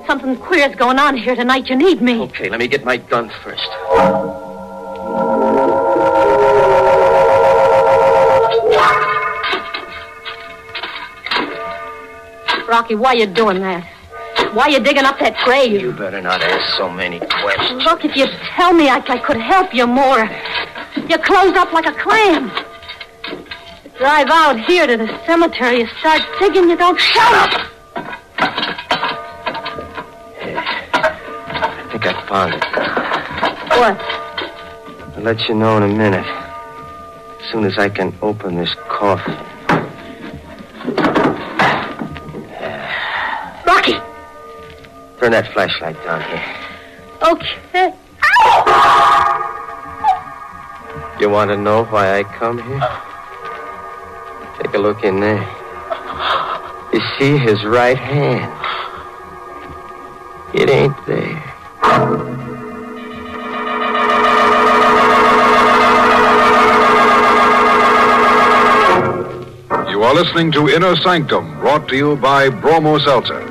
Something queer's going on here tonight. You need me. Okay, let me get my gun first. Rocky, why you doing that? Why you digging up that grave? You better not ask so many questions. Look, if you tell me, I could help you more. You close up like a clam. You drive out here to the cemetery, you start digging, you don't shut up. I think I found it. What? I'll let you know in a minute. As soon as I can open this coffin. Rocky! Turn that flashlight down here. Okay. You want to know why I come here? Take a look in there. You see his right hand? It ain't there. You are listening to Inner Sanctum, brought to you by Bromo Seltzer.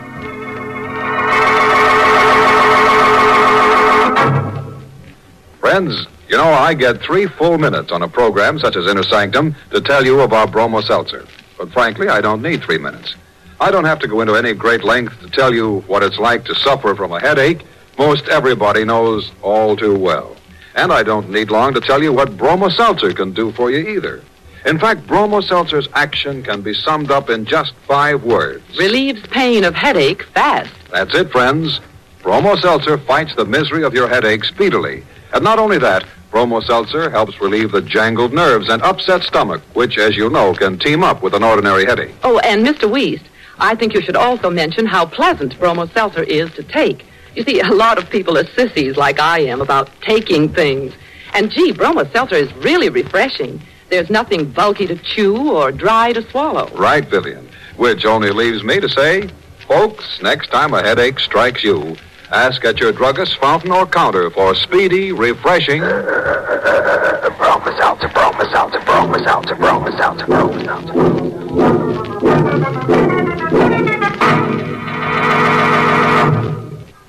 Friends, you know, I get 3 full minutes on a program such as Inner Sanctum to tell you about Bromo Seltzer. But frankly, I don't need 3 minutes. I don't have to go into any great length to tell you what it's like to suffer from a headache. Most everybody knows all too well. And I don't need long to tell you what Bromo Seltzer can do for you either. In fact, Bromo Seltzer's action can be summed up in just 5 words. Relieves pain of headache fast. That's it, friends. Bromo Seltzer fights the misery of your headache speedily. And not only that, Bromo Seltzer helps relieve the jangled nerves and upset stomach, which, as you know, can team up with an ordinary headache. Oh, and Mr. Wiest, I think you should also mention how pleasant Bromo Seltzer is to take. You see, a lot of people are sissies like I am about taking things. And, gee, Bromo Seltzer is really refreshing. There's nothing bulky to chew or dry to swallow. Right, Vivian. Which only leaves me to say, folks, next time a headache strikes you, ask at your druggist, fountain, or counter for speedy, refreshing... Bromo Seltzer, Bromo Seltzer, Bromo Seltzer, Bromo Seltzer, Bromo Seltzer.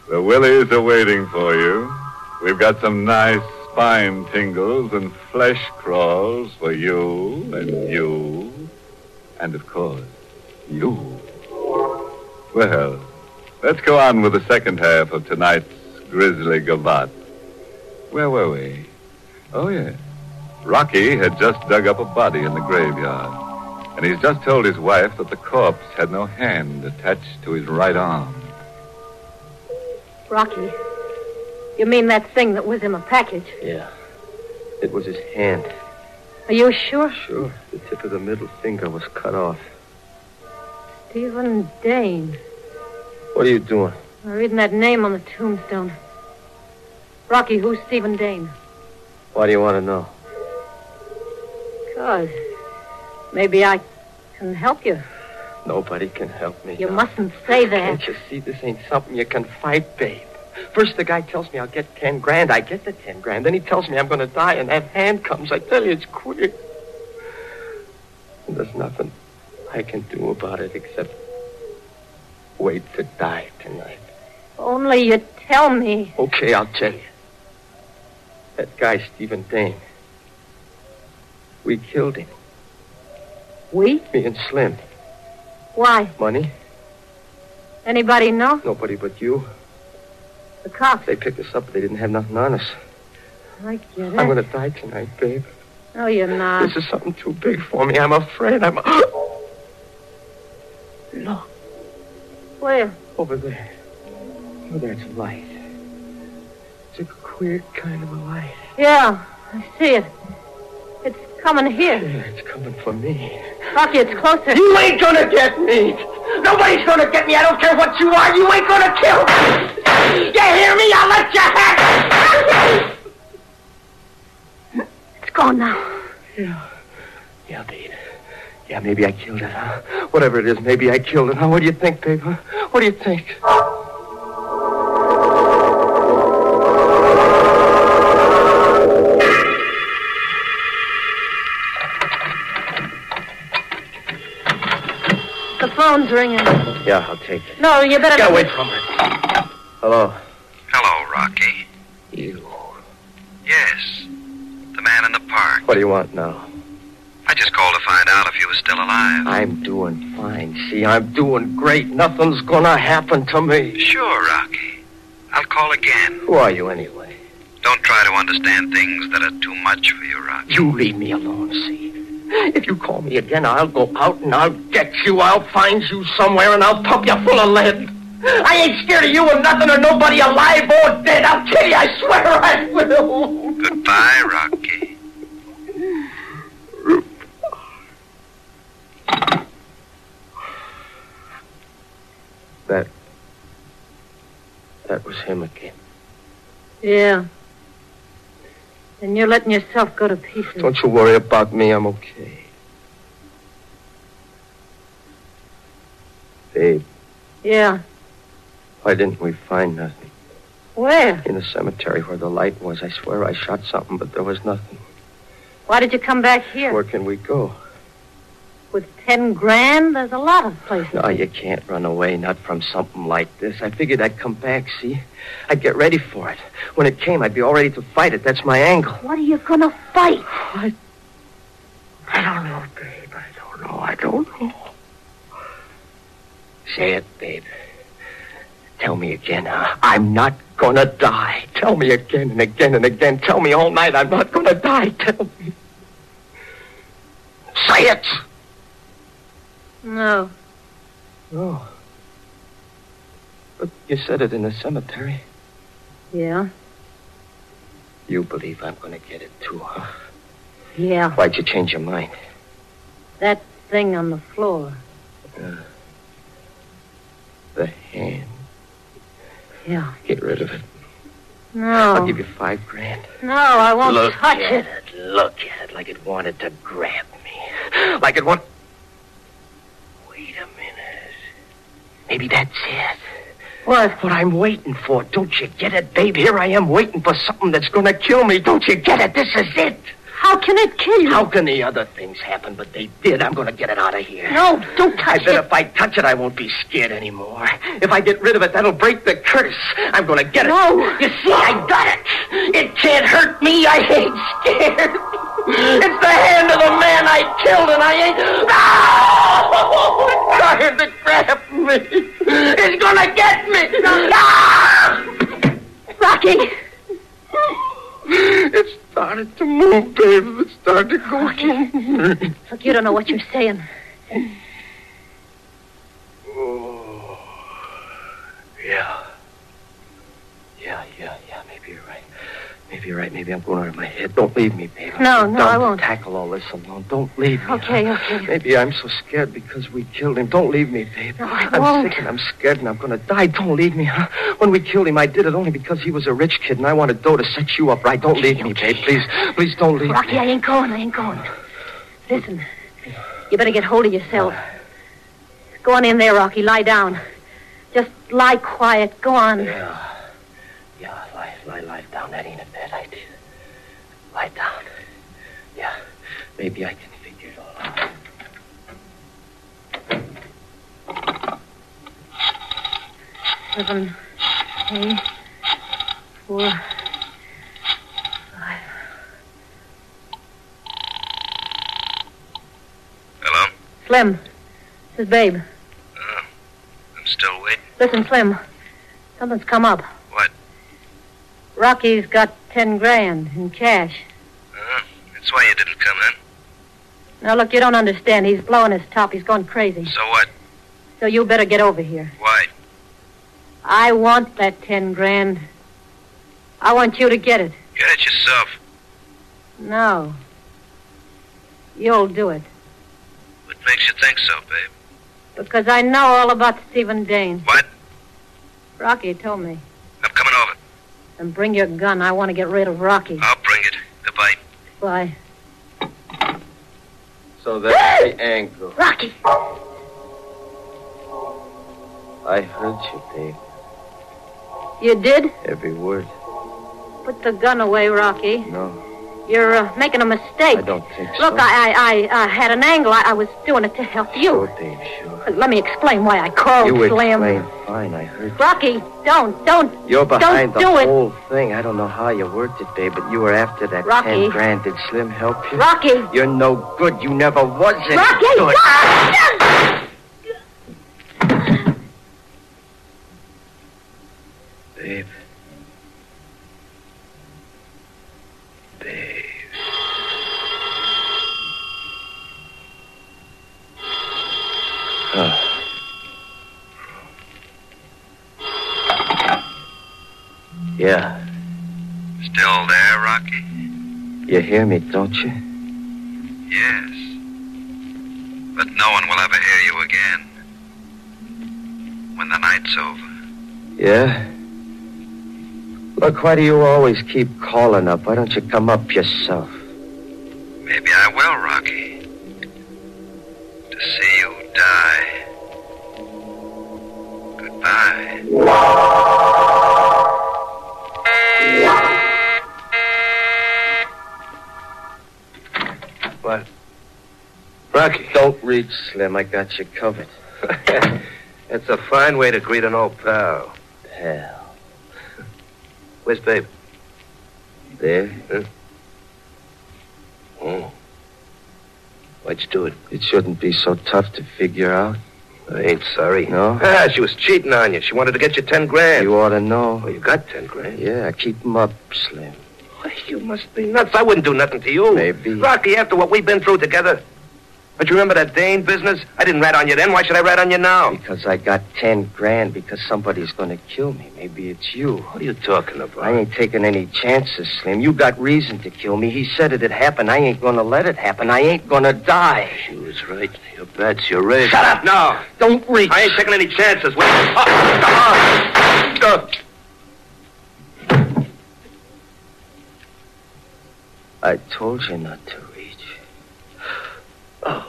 The Willies are waiting for you. We've got some nice spine tingles and flesh crawls for you, and of course, you. Well, let's go on with the second half of tonight's grisly gavotte. Where were we? Oh, yeah. Rocky had just dug up a body in the graveyard, and he's just told his wife that the corpse had no hand attached to his right arm. Rocky, you mean that thing that was in the package? Yeah. It was his hand. Are you sure? Sure. The tip of the middle finger was cut off. Stephen Dane. What are you doing? I'm reading that name on the tombstone. Rocky, who's Stephen Dane? Why do you want to know? Because maybe I can help you. Nobody can help me. You mustn't say that. Can't you see this ain't something you can fight, babe? First, the guy tells me I'll get 10 grand. I get the 10 grand. Then he tells me I'm going to die, and that hand comes. I tell you, it's queer. And there's nothing I can do about it except wait to die tonight. Only you tell me. Okay, I'll tell you. That guy, Stephen Dane. We killed him. We? Me and Slim. Why? Money? Anybody know? Nobody but you. The cops. They picked us up, but they didn't have nothing on us. I get it. I'm going to die tonight, babe. No, you're not. This is something too big for me. I'm afraid. Look. Where? Over there. Oh, that's light. It's a queer kind of a light. Yeah, I see it. It's coming here. Yeah, it's coming for me. Rocky, it's closer. You ain't gonna get me. Nobody's gonna get me. I don't care what you are. You ain't gonna kill me. You hear me? I'll let you have it. It's gone now. Yeah, babe. Yeah, maybe I killed it, huh? Whatever it is, maybe I killed it, huh? What do you think, babe, huh? What do you think? The phone's ringing. Yeah, I'll take it. No, you better... Get away from it. Hello. Hello, Rocky. You. Yes. The man in the park. What do you want now? I just called to find out if you were still still alive. I'm doing fine. See, I'm doing great. Nothing's gonna happen to me. Sure, Rocky. I'll call again. Who are you anyway? Don't try to understand things that are too much for you, Rocky. You leave me alone, see? If you call me again, I'll go out and I'll get you. I'll find you somewhere and I'll pump you full of lead. I ain't scared of you or nothing or nobody alive or dead. I'll kill you, I swear I will. Goodbye, Rocky. That was him again. Yeah. And you're letting yourself go to pieces. Don't you worry about me. I'm okay. Babe, Yeah. why didn't we find nothing? Where? In the cemetery where the light was. I swear I shot something, but there was nothing. Why did you come back here? Where can we go? With 10 grand? There's a lot of places. No, you can't run away, not from something like this. I figured I'd come back, see? I'd get ready for it. When it came, I'd be all ready to fight it. That's my angle. What are you gonna fight? I don't know, babe. I don't know. Say it, babe. Tell me again, huh? I'm not gonna die. Tell me again and again and again. Tell me all night I'm not gonna die. Tell me. Say it! No. Oh. But you said it in the cemetery. Yeah? You believe I'm gonna get it too, huh? Yeah. Why'd you change your mind? That thing on the floor. The hand. Yeah. Get rid of it. No. I'll give you $5 grand. No, I won't Look touch at it. Look at it like it wanted to grab me. Like it want... Wait a minute. Maybe that's it. What? What I'm waiting for. Don't you get it, babe? Here I am waiting for something that's gonna kill me. Don't you get it? This is it. How can it kill you? How can the other things happen? But they did. I'm gonna get it out of here. No, don't touch I bet it. if I touch it, I won't be scared anymore. If I get rid of it, that'll break the curse. I'm gonna get it. No. You see, I got it. It can't hurt me. I ain't scared. It's the hand of the man I killed, and I ain't... Oh! It's trying to grab me. It's gonna get me. Ah! Rocky! It started to move, babe. It started to go again. Look, you don't know what you're saying. Oh. Yeah. Maybe you're right. Maybe you're right. Maybe I'm going out of my head. Don't leave me, babe. No, Don't I won't. tackle all this alone. Don't leave me. Okay, huh? okay. Maybe I'm so scared because we killed him. Don't leave me, babe. No, I I'm won't. sick and I'm scared and I'm going to die. Don't leave me, huh? When we killed him, I did it only because he was a rich kid and I wanted dough to set you up right. Don't leave me, babe. Please don't leave Rocky, me. I ain't going. Listen, you better get hold of yourself. Go on in there, Rocky. Lie down. Just lie quiet. Go on. Yeah, lie down. That ain't a bad idea. Lie down. Yeah, maybe I can figure it all out. Seven, 8, 4, 5. Hello? Slim, this is Babe. I'm still waiting. Listen, Slim, something's come up. What? Rocky's got 10 grand in cash. That's why you didn't come in. Now, look, you don't understand. He's blowing his top. He's gone crazy. So what? So you better get over here. Why? I want that 10 grand. I want you to get it. Get it yourself. No. You'll do it. What makes you think so, babe? Because I know all about Stephen Dane. What? Rocky told me. I'm coming over. Then bring your gun. I want to get rid of Rocky. I'll bring it. Goodbye. Bye. So that's the angle. Rocky! I heard you, babe. You did? Every word. Put the gun away, Rocky. No. You're making a mistake. I don't think so. Look, I had an angle. I was doing it to help you. Sure, Dave, sure. Let me explain why I called You Slim. explain fine, I heard. Rocky, don't. You're behind don't the do it. whole thing. I don't know how you worked it, Dave, but you were after that Rocky. 10 grand. Did Slim help you? Rocky. You're no good. You never was any Rocky, good. Babe. Yeah. Still there, Rocky? You hear me, don't you? Yes. But no one will ever hear you again. When the night's over. Yeah? Look, why do you always keep calling up? Why don't you come up yourself? Maybe I will, Rocky. To see you die. Goodbye. What? Rocky. Don't reach, Slim. I got you covered. That's a fine way to greet an old pal. Hell. Where's Babe? There? Huh? Oh. Why'd you do it? It shouldn't be so tough to figure out. I ain't sorry. No? She was cheating on you. She wanted to get you 10 grand. You ought to know. Oh, you got 10 grand? Yeah, keep 'em up, Slim. Why, you must be nuts. I wouldn't do nothing to you. Maybe. Rocky, after what we've been through together. But you remember that Dane business? I didn't rat on you then. Why should I rat on you now? Because I got 10 grand because somebody's going to kill me. Maybe it's you. What are you talking about? I ain't taking any chances, Slim. You got reason to kill me. He said it'd happen. I ain't going to let it happen. I ain't going to die. She was right. Your bet's your race. Shut up! No. Don't reach. I ain't taking any chances. Come on. I told you not to reach. Oh.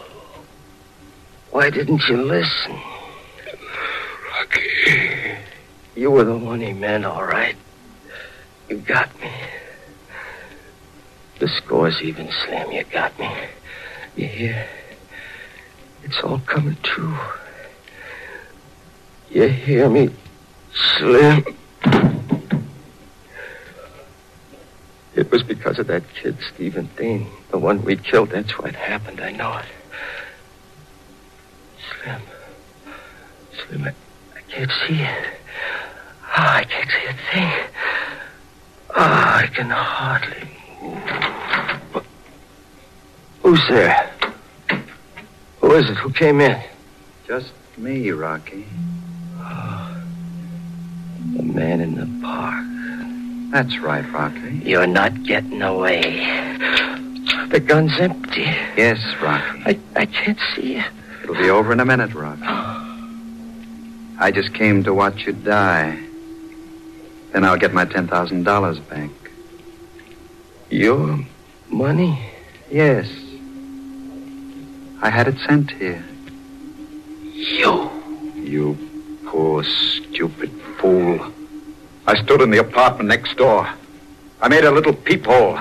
Why didn't you listen? Rocky. You were the one he meant, all right. You got me. The score's even, Slim. You got me. You hear? It's all coming true. You hear me, Slim? It was because of that kid, Stephen Dane. The one we killed. That's why it happened. I know it. Slim, I can't see it. Oh, I can't see a thing. Oh, I can hardly move. Who's there? Who is it? Who came in? Just me, Rocky. Oh, the man in the park. That's right, Rocky. You're not getting away. The gun's empty. Yes, Rocky. I can't see it. It'll be over in a minute, Rocky. I just came to watch you die. Then I'll get my $10,000 back. Your money? Yes. I had it sent here. You poor, stupid fool. I stood in the apartment next door. I made a little peephole.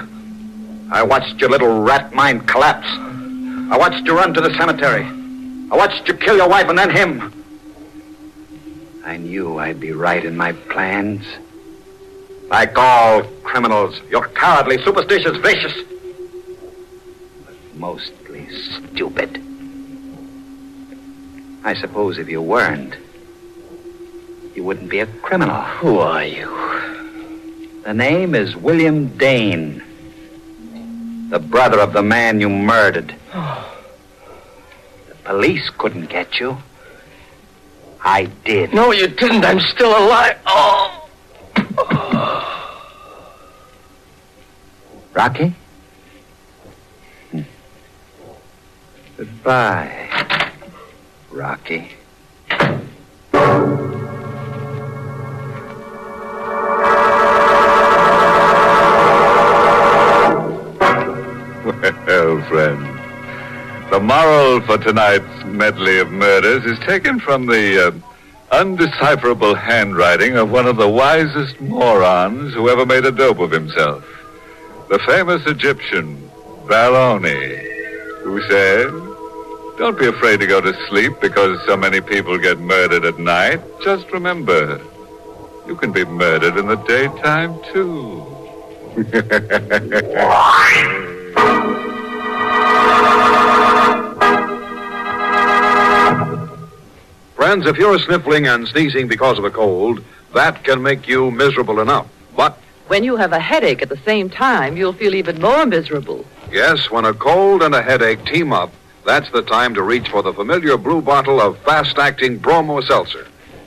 I watched your little rat mind collapse. I watched you run to the cemetery. I watched you kill your wife and then him. I knew I'd be right in my plans. Like all criminals, you're cowardly, superstitious, vicious. But mostly stupid. I suppose if you weren't, you wouldn't be a criminal. Who are you? The name is William Dane. The brother of the man you murdered. The police couldn't get you. I did. No, you didn't. I'm still alive. Oh. Rocky? Goodbye, Rocky. Well, friend, the moral for tonight's medley of murders is taken from the undecipherable handwriting of one of the wisest morons who ever made a dope of himself. the famous Egyptian, Belloni, who said, "Don't be afraid to go to sleep because so many people get murdered at night. Just remember, you can be murdered in the daytime, too." Friends, if you're sniffling and sneezing because of a cold, that can make you miserable enough. But when you have a headache at the same time, you'll feel even more miserable. yes, when a cold and a headache team up, that's the time to reach for the familiar blue bottle of fast-acting Bromo Seltzer.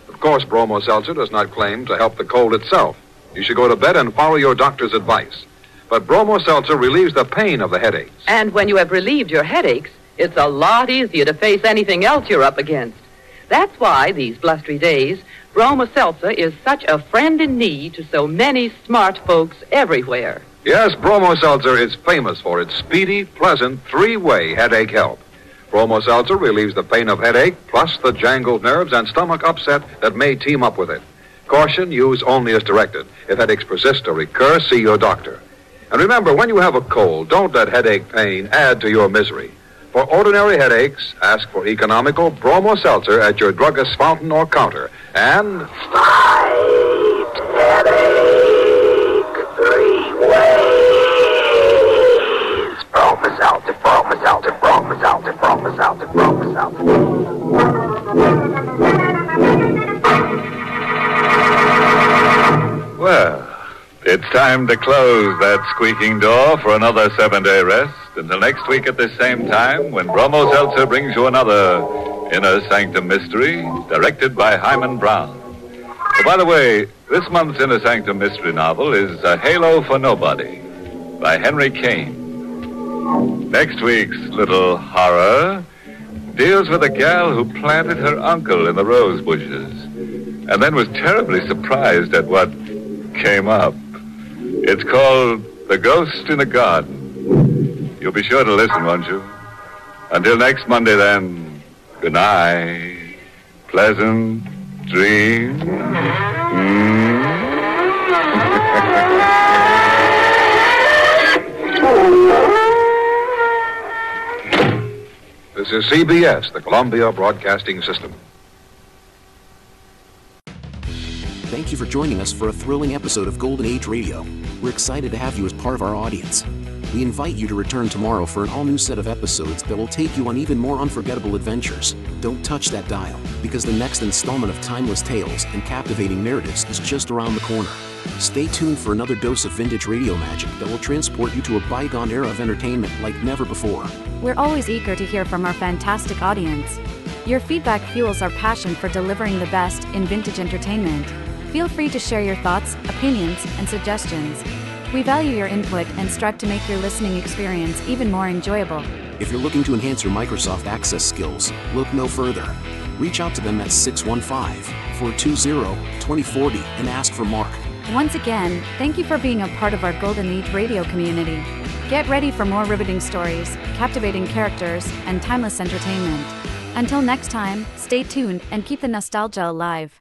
Of course, Bromo Seltzer does not claim to help the cold itself. You should go to bed and follow your doctor's advice. But Bromo Seltzer relieves the pain of the headaches. And when you have relieved your headaches, it's a lot easier to face anything else you're up against. That's why, these blustery days, Bromo Seltzer is such a friend in need to so many smart folks everywhere. Yes, Bromo Seltzer is famous for its speedy, pleasant, three-way headache help. Bromo Seltzer relieves the pain of headache, plus the jangled nerves and stomach upset that may team up with it. Caution, use only as directed. If headaches persist or recur, see your doctor. And remember, when you have a cold, don't let headache pain add to your misery. For ordinary headaches, ask for economical Bromo Seltzer at your druggist's fountain or counter. And Fight headache 3 ways. Bromo Seltzer, Bromo Seltzer, Bromo Seltzer, Bromo Seltzer, Bromo Seltzer. Well, it's time to close that squeaking door for another 7-day rest. Until next week at this same time, when Bromo Seltzer brings you another Inner Sanctum Mystery, directed by Hyman Brown. Oh, by the way, this month's Inner Sanctum Mystery novel is A Halo for Nobody by Henry Kane. Next week's little horror deals with a gal who planted her uncle in the rose bushes and then was terribly surprised at what came up. It's called The Ghost in the Garden. You'll be sure to listen, won't you? Until next Monday, then, good night. Pleasant dreams. this is CBS, the Columbia Broadcasting System. Thank you for joining us for a thrilling episode of Golden Age Radio. We're excited to have you as part of our audience. We invite you to return tomorrow for an all-new set of episodes that will take you on even more unforgettable adventures. Don't touch that dial, because the next installment of timeless tales and captivating narratives is just around the corner. Stay tuned for another dose of vintage radio magic that will transport you to a bygone era of entertainment like never before. We're always eager to hear from our fantastic audience. Your feedback fuels our passion for delivering the best in vintage entertainment. Feel free to share your thoughts, opinions, and suggestions. We value your input and strive to make your listening experience even more enjoyable. If you're looking to enhance your Microsoft Access skills, look no further. Reach out to them at 615-420-2040 and ask for Mark. Once again, thank you for being a part of our Golden Age radio community. Get ready for more riveting stories, captivating characters, and timeless entertainment. Until next time, stay tuned and keep the nostalgia alive.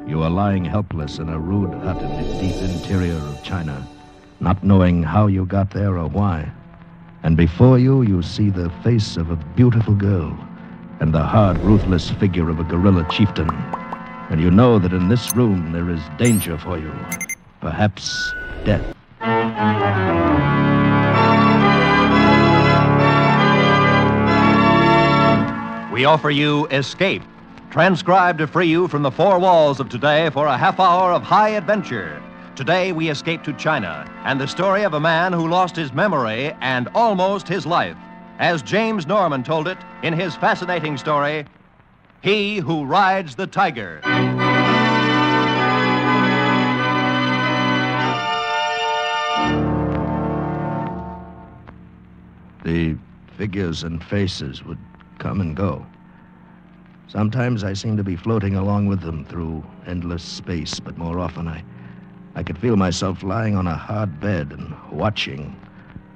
You are lying helpless in a rude hut in the deep interior of China, not knowing how you got there or why. And before you, you see the face of a beautiful girl and the hard, ruthless figure of a guerrilla chieftain. And you know that in this room there is danger for you, perhaps death. We offer you Escape, transcribed to free you from the four walls of today for a half hour of high adventure. Today we escape to China and the story of a man who lost his memory and almost his life. As James Norman told it in his fascinating story, He Who Rides the Tiger. The figures and faces would come and go. Sometimes I seemed to be floating along with them through endless space, but more often I could feel myself lying on a hard bed and watching,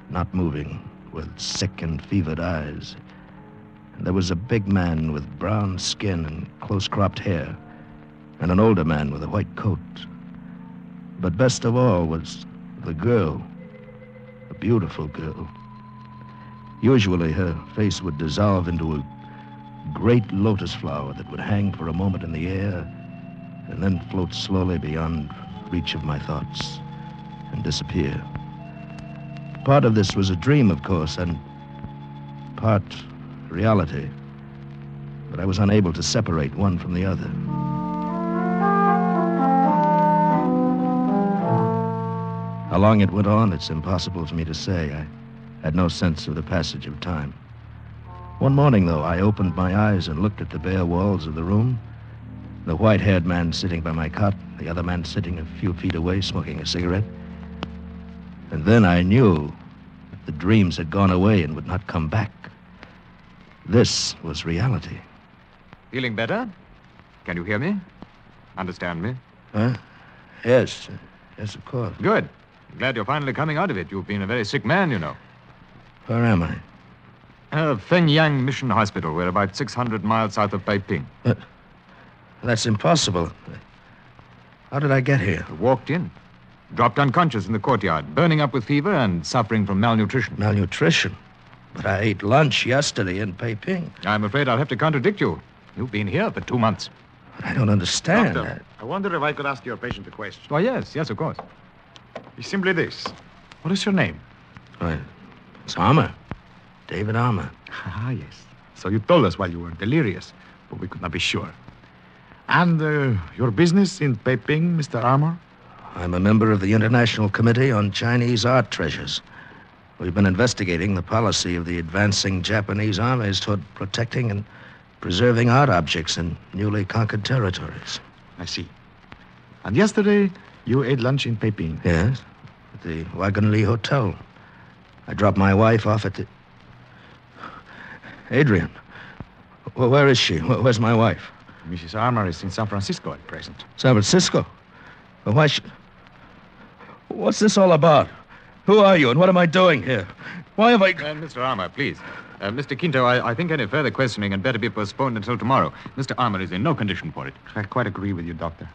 not moving, with sick and fevered eyes. And there was a big man with brown skin and close-cropped hair, and an older man with a white coat. But best of all was the girl. A beautiful girl. Usually her face would dissolve into a great lotus flower that would hang for a moment in the air and then float slowly beyond reach of my thoughts and disappear. Part of this was a dream, of course, and part reality. But I was unable to separate one from the other. How long it went on, it's impossible for me to say. I had no sense of the passage of time. One morning, though, I opened my eyes and looked at the bare walls of the room. The white-haired man sitting by my cot, the other man sitting a few feet away smoking a cigarette. And then I knew that the dreams had gone away and would not come back. This was reality. Feeling better? Can you hear me? Understand me? Huh? Yes. Yes, of course. Good. Glad you're finally coming out of it. You've been a very sick man, you know. Where am I? Fengyang Mission Hospital. We're about 600 miles south of Peiping. That's impossible. How did I get here? Walked in. Dropped unconscious in the courtyard, burning up with fever and suffering from malnutrition. Malnutrition? But I ate lunch yesterday in Peiping. I'm afraid I'll have to contradict you. You've been here for 2 months. I don't understand. Doctor, I wonder if I could ask your patient a question. Oh, yes, of course. It's simply this. What is your name? It's Armour. David Armour. Ah, yes. So you told us while you were delirious, but we could not be sure. And your business in Peiping, Mr. Armour? I'm a member of the International Committee on Chinese Art Treasures. We've been investigating the policy of the advancing Japanese armies toward protecting and preserving art objects in newly conquered territories. I see. And yesterday, you ate lunch in Peiping? Yes, at the Wagon Li Hotel. I dropped my wife off at the... Adrian, where is she? Where's my wife? Mrs. Armour is in San Francisco at present. San Francisco? Well, why should... What's this all about? Who are you and what am I doing here? Why have I... Mr. Armour, please. Mr. Quinto, I think any further questioning had better be postponed until tomorrow. Mr. Armour is in no condition for it. I quite agree with you, Doctor.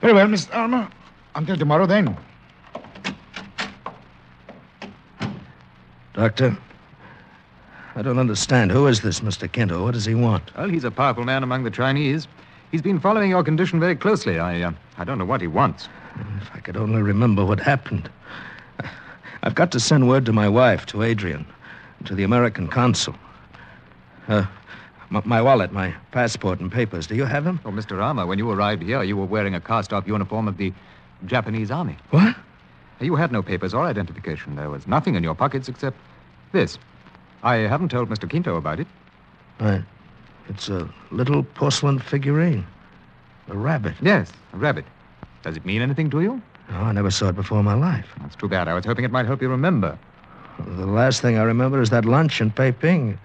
Very well, Mr. Armour. Until tomorrow, then. Doctor, I don't understand. Who is this Mr. Quinto? What does he want? Well, he's a powerful man among the Chinese. He's been following your condition very closely. I don't know what he wants. If I could only remember what happened. I've got to send word to my wife, to Adrian, to the American consul. My wallet, my passport and papers. Do you have them? Oh, Mr. Armour, when you arrived here, you were wearing a cast-off uniform of the Japanese army. What? You had no papers or identification. There was nothing in your pockets except this. I haven't told Mr. Quinto about it. Right. It's a little porcelain figurine. A rabbit. Yes, a rabbit. Does it mean anything to you? No, I never saw it before in my life. That's too bad. I was hoping it might help you remember. The last thing I remember is that lunch in Peiping.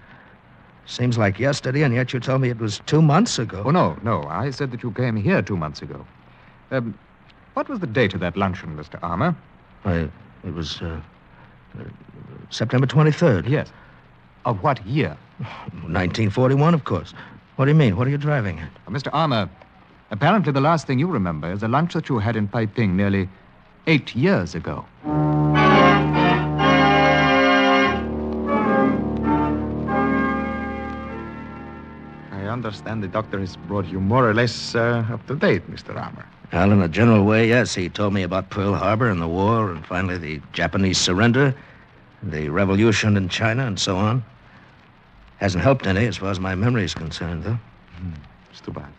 Seems like yesterday, and yet you told me it was 2 months ago. Oh, no. I said that you came here 2 months ago. What was the date of that luncheon, Mr. Armour? It was September 23rd. Yes. Of what year? 1941, of course. What do you mean? What are you driving at? Mr. Armour, apparently the last thing you remember is a lunch that you had in Peiping nearly 8 years ago. I understand the doctor has brought you more or less up to date, Mr. Armour. Well, in a general way, yes. He told me about Pearl Harbor and the war, and finally the Japanese surrender, the revolution in China, and so on. Hasn't helped any as far as my memory is concerned, though. It's too bad.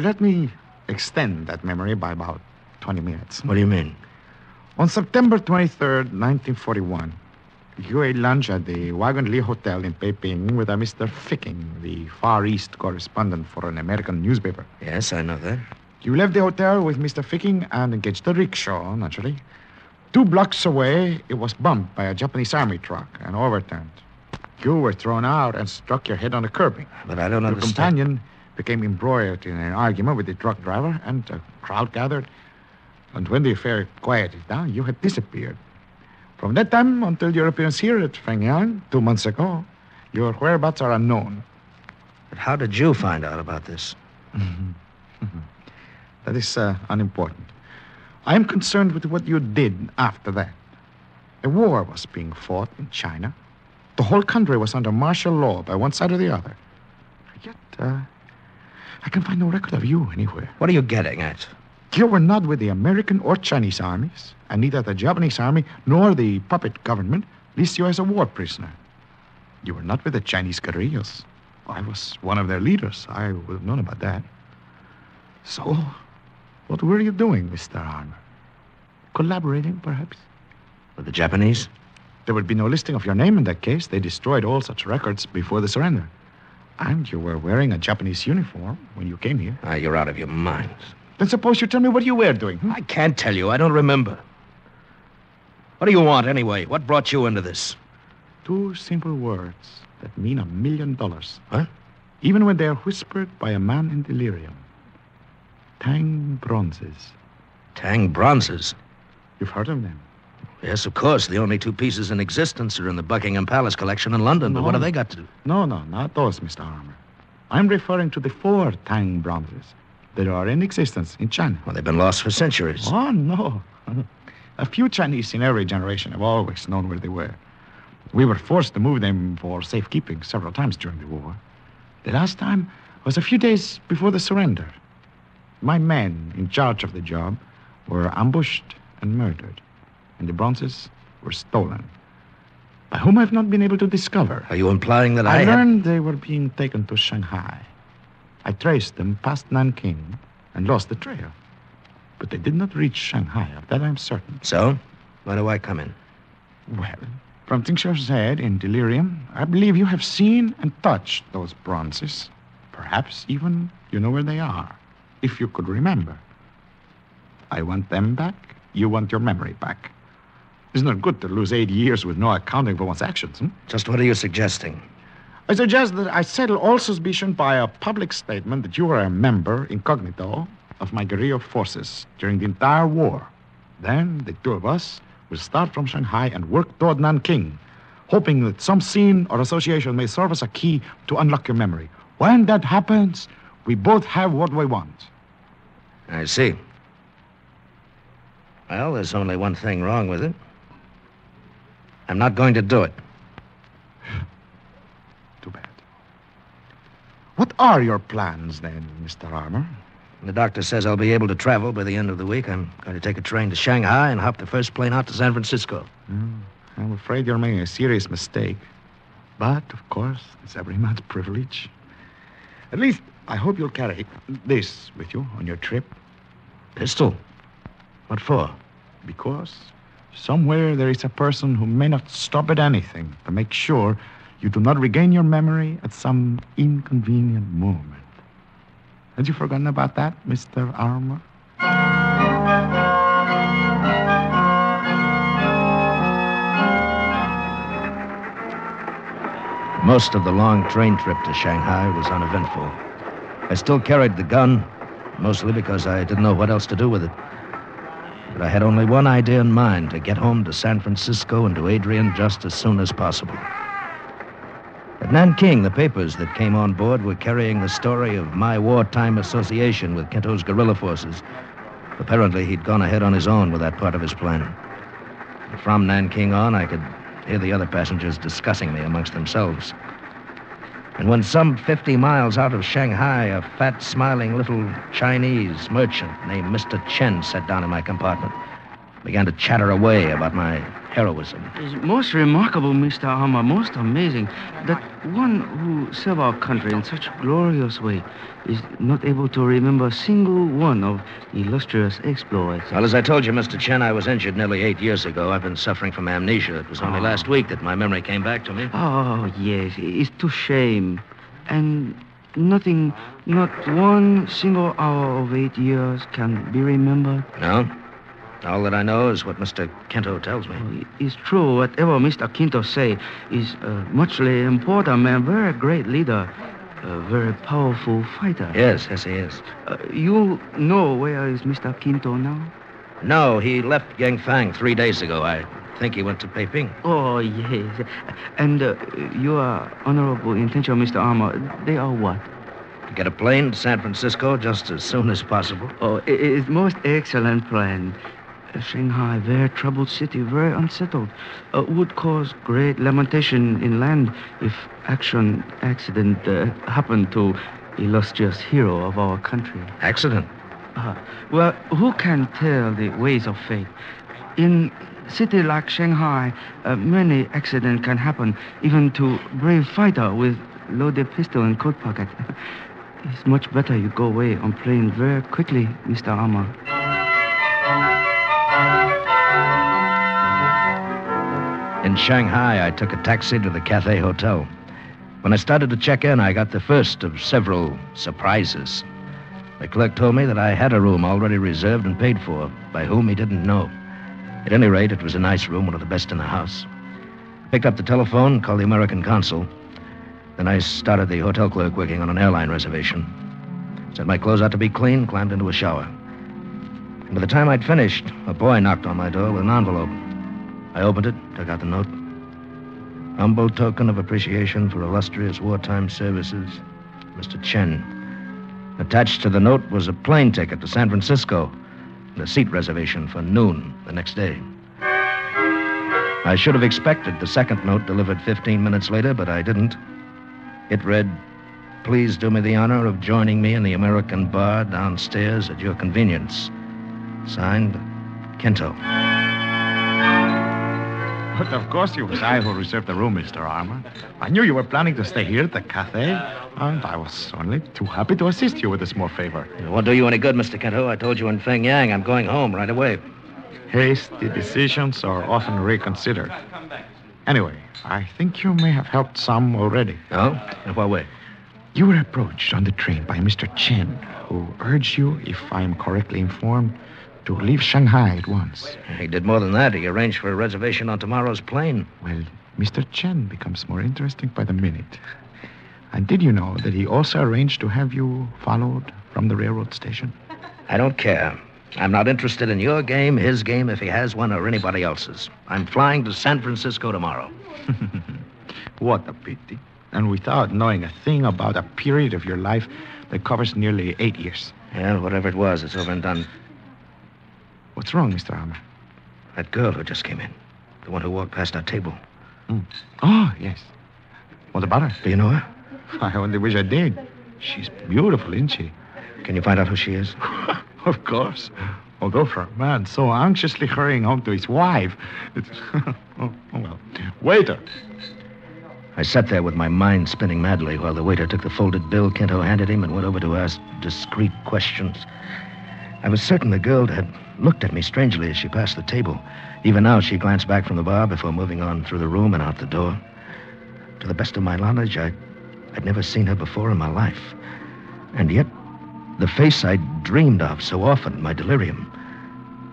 Let me extend that memory by about 20 minutes. What do you mean? On September 23rd, 1941, you ate lunch at the Wagon Li Hotel in Peiping with a Mr. Ficking, the Far East correspondent for an American newspaper. Yes, I know that. You left the hotel with Mr. Ficking and engaged a rickshaw, naturally. 2 blocks away, it was bumped by a Japanese army truck and overturned. You were thrown out and struck your head on the curbing. But I don't understand. Your companion became embroiled in an argument with the truck driver, and a crowd gathered. And when the affair quieted down, you had disappeared. From that time until your appearance here at Fengyang 2 months ago, your whereabouts are unknown. But how did you find out about this? That is unimportant. I am concerned with what you did after that. A war was being fought in China. The whole country was under martial law by one side or the other. Yet, I can find no record of you anywhere. What are you getting at? You were not with the American or Chinese armies, and neither the Japanese army nor the puppet government lists you as a war prisoner. You were not with the Chinese guerrillas. I was one of their leaders. I would have known about that. So, what were you doing, Mr. Armour? Collaborating, perhaps? With the Japanese? There would be no listing of your name in that case. They destroyed all such records before the surrender. And you were wearing a Japanese uniform when you came here. You're out of your minds. Then suppose you tell me what you were doing. I can't tell you. I don't remember. What do you want, anyway? What brought you into this? 2 simple words that mean $1 million. Huh? Even when they are whispered by a man in delirium. Tang bronzes. Tang bronzes? You've heard of them? Yes, of course. The only 2 pieces in existence are in the Buckingham Palace collection in London. But what have they got to do? No, not those, Mr. Armour. I'm referring to the 4 Tang bronzes that are in existence in China. Well, they've been lost for centuries. Oh, no. A few Chinese in every generation have always known where they were. We were forced to move them for safekeeping several times during the war. The last time was a few days before the surrender. My men in charge of the job were ambushed and murdered, and the bronzes were stolen. By whom I've not been able to discover. Are you implying that I learned they were being taken to Shanghai. I traced them past Nanking and lost the trail. But they did not reach Shanghai, of that I'm certain. So? Why do I come in? Well, from things you have said in delirium, I believe you have seen and touched those bronzes. Perhaps even you know where they are, if you could remember. I want them back. You want your memory back. It's not good to lose 8 years with no accounting for one's actions. Just what are you suggesting? I suggest that I settle all suspicion by a public statement that you are a member, incognito, of my guerrilla forces during the entire war. Then the 2 of us will start from Shanghai and work toward Nanking, hoping that some scene or association may serve as a key to unlock your memory. When that happens, we both have what we want. I see. Well, there's only one thing wrong with it. I'm not going to do it. Too bad. What are your plans, then, Mr. Armour? The doctor says I'll be able to travel by the end of the week. I'm going to take a train to Shanghai and hop the first plane out to San Francisco. I'm afraid you're making a serious mistake. But, of course, it's every man's privilege. At least, I hope you'll carry this with you on your trip. Pistol? What for? Because somewhere there is a person who may not stop at anything to make sure you do not regain your memory at some inconvenient moment. Had you forgotten about that, Mr. Armour? Most of the long train trip to Shanghai was uneventful. I still carried the gun, mostly because I didn't know what else to do with it. But I had only one idea in mind, to get home to San Francisco and to Adrian just as soon as possible. At Nanking, the papers that came on board were carrying the story of my wartime association with Kinto's guerrilla forces. Apparently, he'd gone ahead on his own with that part of his plan. And from Nanking on, I could hear the other passengers discussing me amongst themselves. And when some 50 miles out of Shanghai, a fat, smiling little Chinese merchant named Mr. Chen sat down in my compartment, began to chatter away about my heroism. It's most remarkable, Mr. Armour, most amazing, that one who served our country in such a glorious way is not able to remember a single one of illustrious exploits. Well, as I told you, Mr. Chen, I was injured nearly 8 years ago. I've been suffering from amnesia. It was only last week that my memory came back to me. Oh, yes, it's too shame. And nothing, not one single hour of 8 years can be remembered. No? All that I know is what Mr. Kinto tells me. It's true. Whatever Mr. Kinto say is a muchly important man, very great leader, a very powerful fighter. Yes, he is. You know where is Mr. Kinto now? No, he left Gangfang 3 days ago. I think he went to Peiping. Oh, yes. And your honorable intention, Mr. Armour, they are what? To get a plane to San Francisco just as soon as possible. Oh, it's most excellent plan. Shanghai, very troubled city, very unsettled. Would cause great lamentation in land if accident happened to illustrious hero of our country. Accident? Well, who can tell the ways of fate? In city like Shanghai, many accidents can happen, even to brave fighter with loaded pistol in coat pocket. It's much better you go away on plane very quickly, Mr. Armour. In Shanghai, I took a taxi to the Cathay Hotel. When I started to check in, I got the first of several surprises. The clerk told me that I had a room already reserved and paid for, by whom he didn't know. At any rate, it was a nice room, one of the best in the house. Picked up the telephone, called the American consul. Then I started the hotel clerk working on an airline reservation. Set my clothes out to be clean, climbed into a shower. And by the time I'd finished, a boy knocked on my door with an envelope. I opened it, took out the note. Humble token of appreciation for illustrious wartime services, Mr. Chen. Attached to the note was a plane ticket to San Francisco and a seat reservation for noon the next day. I should have expected the second note delivered 15 minutes later, but I didn't. It read, "Please do me the honor of joining me in the American bar downstairs at your convenience. Signed, Kento." But of course it was I who reserved the room, Mr. Armour. I knew you were planning to stay here at the Cathay, and I was only too happy to assist you with a small favor. It won't do you any good, Mr. Kento. I told you in Fengyang I'm going home right away. Hasty decisions are often reconsidered. Anyway, I think you may have helped some already. Oh? In what way? You were approached on the train by Mr. Chen, who urged you, if I am correctly informed, to leave Shanghai at once. He did more than that. He arranged for a reservation on tomorrow's plane. Well, Mr. Chen becomes more interesting by the minute. And did you know that he also arranged to have you followed from the railroad station? I don't care. I'm not interested in your game, his game, if he has one, or anybody else's. I'm flying to San Francisco tomorrow. What a pity. And without knowing a thing about a period of your life that covers nearly 8 years. Yeah, whatever it was, it's over and done. What's wrong, Mr. Armour? That girl who just came in. The one who walked past our table. Oh, yes. What about her? Do you know her? I only wish I did. She's beautiful, isn't she? Can you find out who she is? Of course. Although for a man so anxiously hurrying home to his wife, it's... oh, well. Waiter. I sat there with my mind spinning madly while the waiter took the folded bill Kento handed him and went over to ask discreet questions. I was certain the girl had looked at me strangely as she passed the table. Even now, she glanced back from the bar before moving on through the room and out the door. To the best of my knowledge, I'd never seen her before in my life. And yet, the face I'd dreamed of so often in my delirium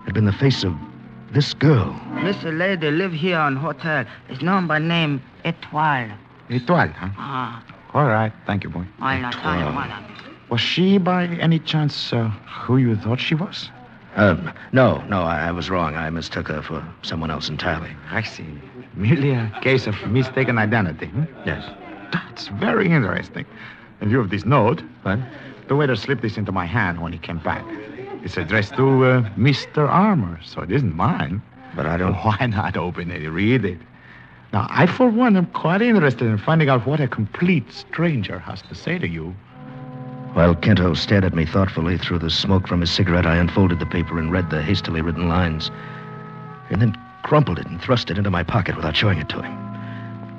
had been the face of this girl. Mr. Lady live here on hotel. It's known by name Etoile. Etoile, huh? All right. Thank you, boy. Was she, by any chance, who you thought she was? No, I was wrong. I mistook her for someone else entirely. I see. Merely a case of mistaken identity, hmm? Yes. That's very interesting. In view of this note... What? The waiter slipped this into my hand when he came back. It's addressed to Mr. Armour, so it isn't mine. But I don't... Why not open it, read it? Now, I, for one, am quite interested in finding out what a complete stranger has to say to you. While Kento stared at me thoughtfully through the smoke from his cigarette, I unfolded the paper and read the hastily written lines, and then crumpled it and thrust it into my pocket without showing it to him.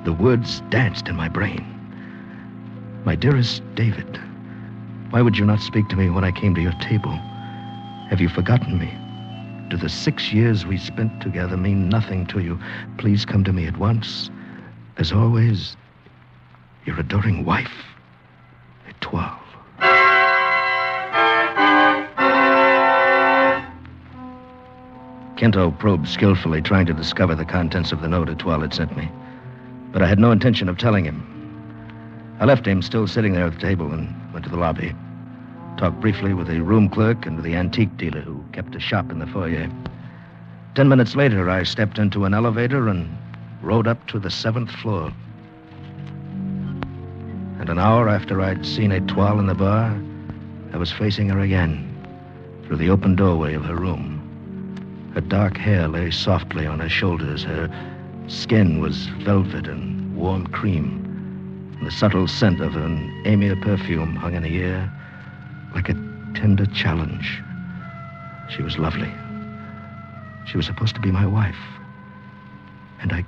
The words danced in my brain. My dearest David, why would you not speak to me when I came to your table? Have you forgotten me? Do the 6 years we spent together mean nothing to you? Please come to me at once. As always, your adoring wife, Etoile. Kento probed skillfully, trying to discover the contents of the note Etoile had sent me. But I had no intention of telling him. I left him still sitting there at the table and went to the lobby. Talked briefly with the room clerk and with the antique dealer who kept a shop in the foyer. 10 minutes later, I stepped into an elevator and rode up to the 7th floor. And an hour after I'd seen Etoile in the bar, I was facing her again through the open doorway of her room. Her dark hair lay softly on her shoulders. Her skin was velvet and warm cream. And the subtle scent of an amir perfume hung in the air like a tender challenge. She was lovely. She was supposed to be my wife. And I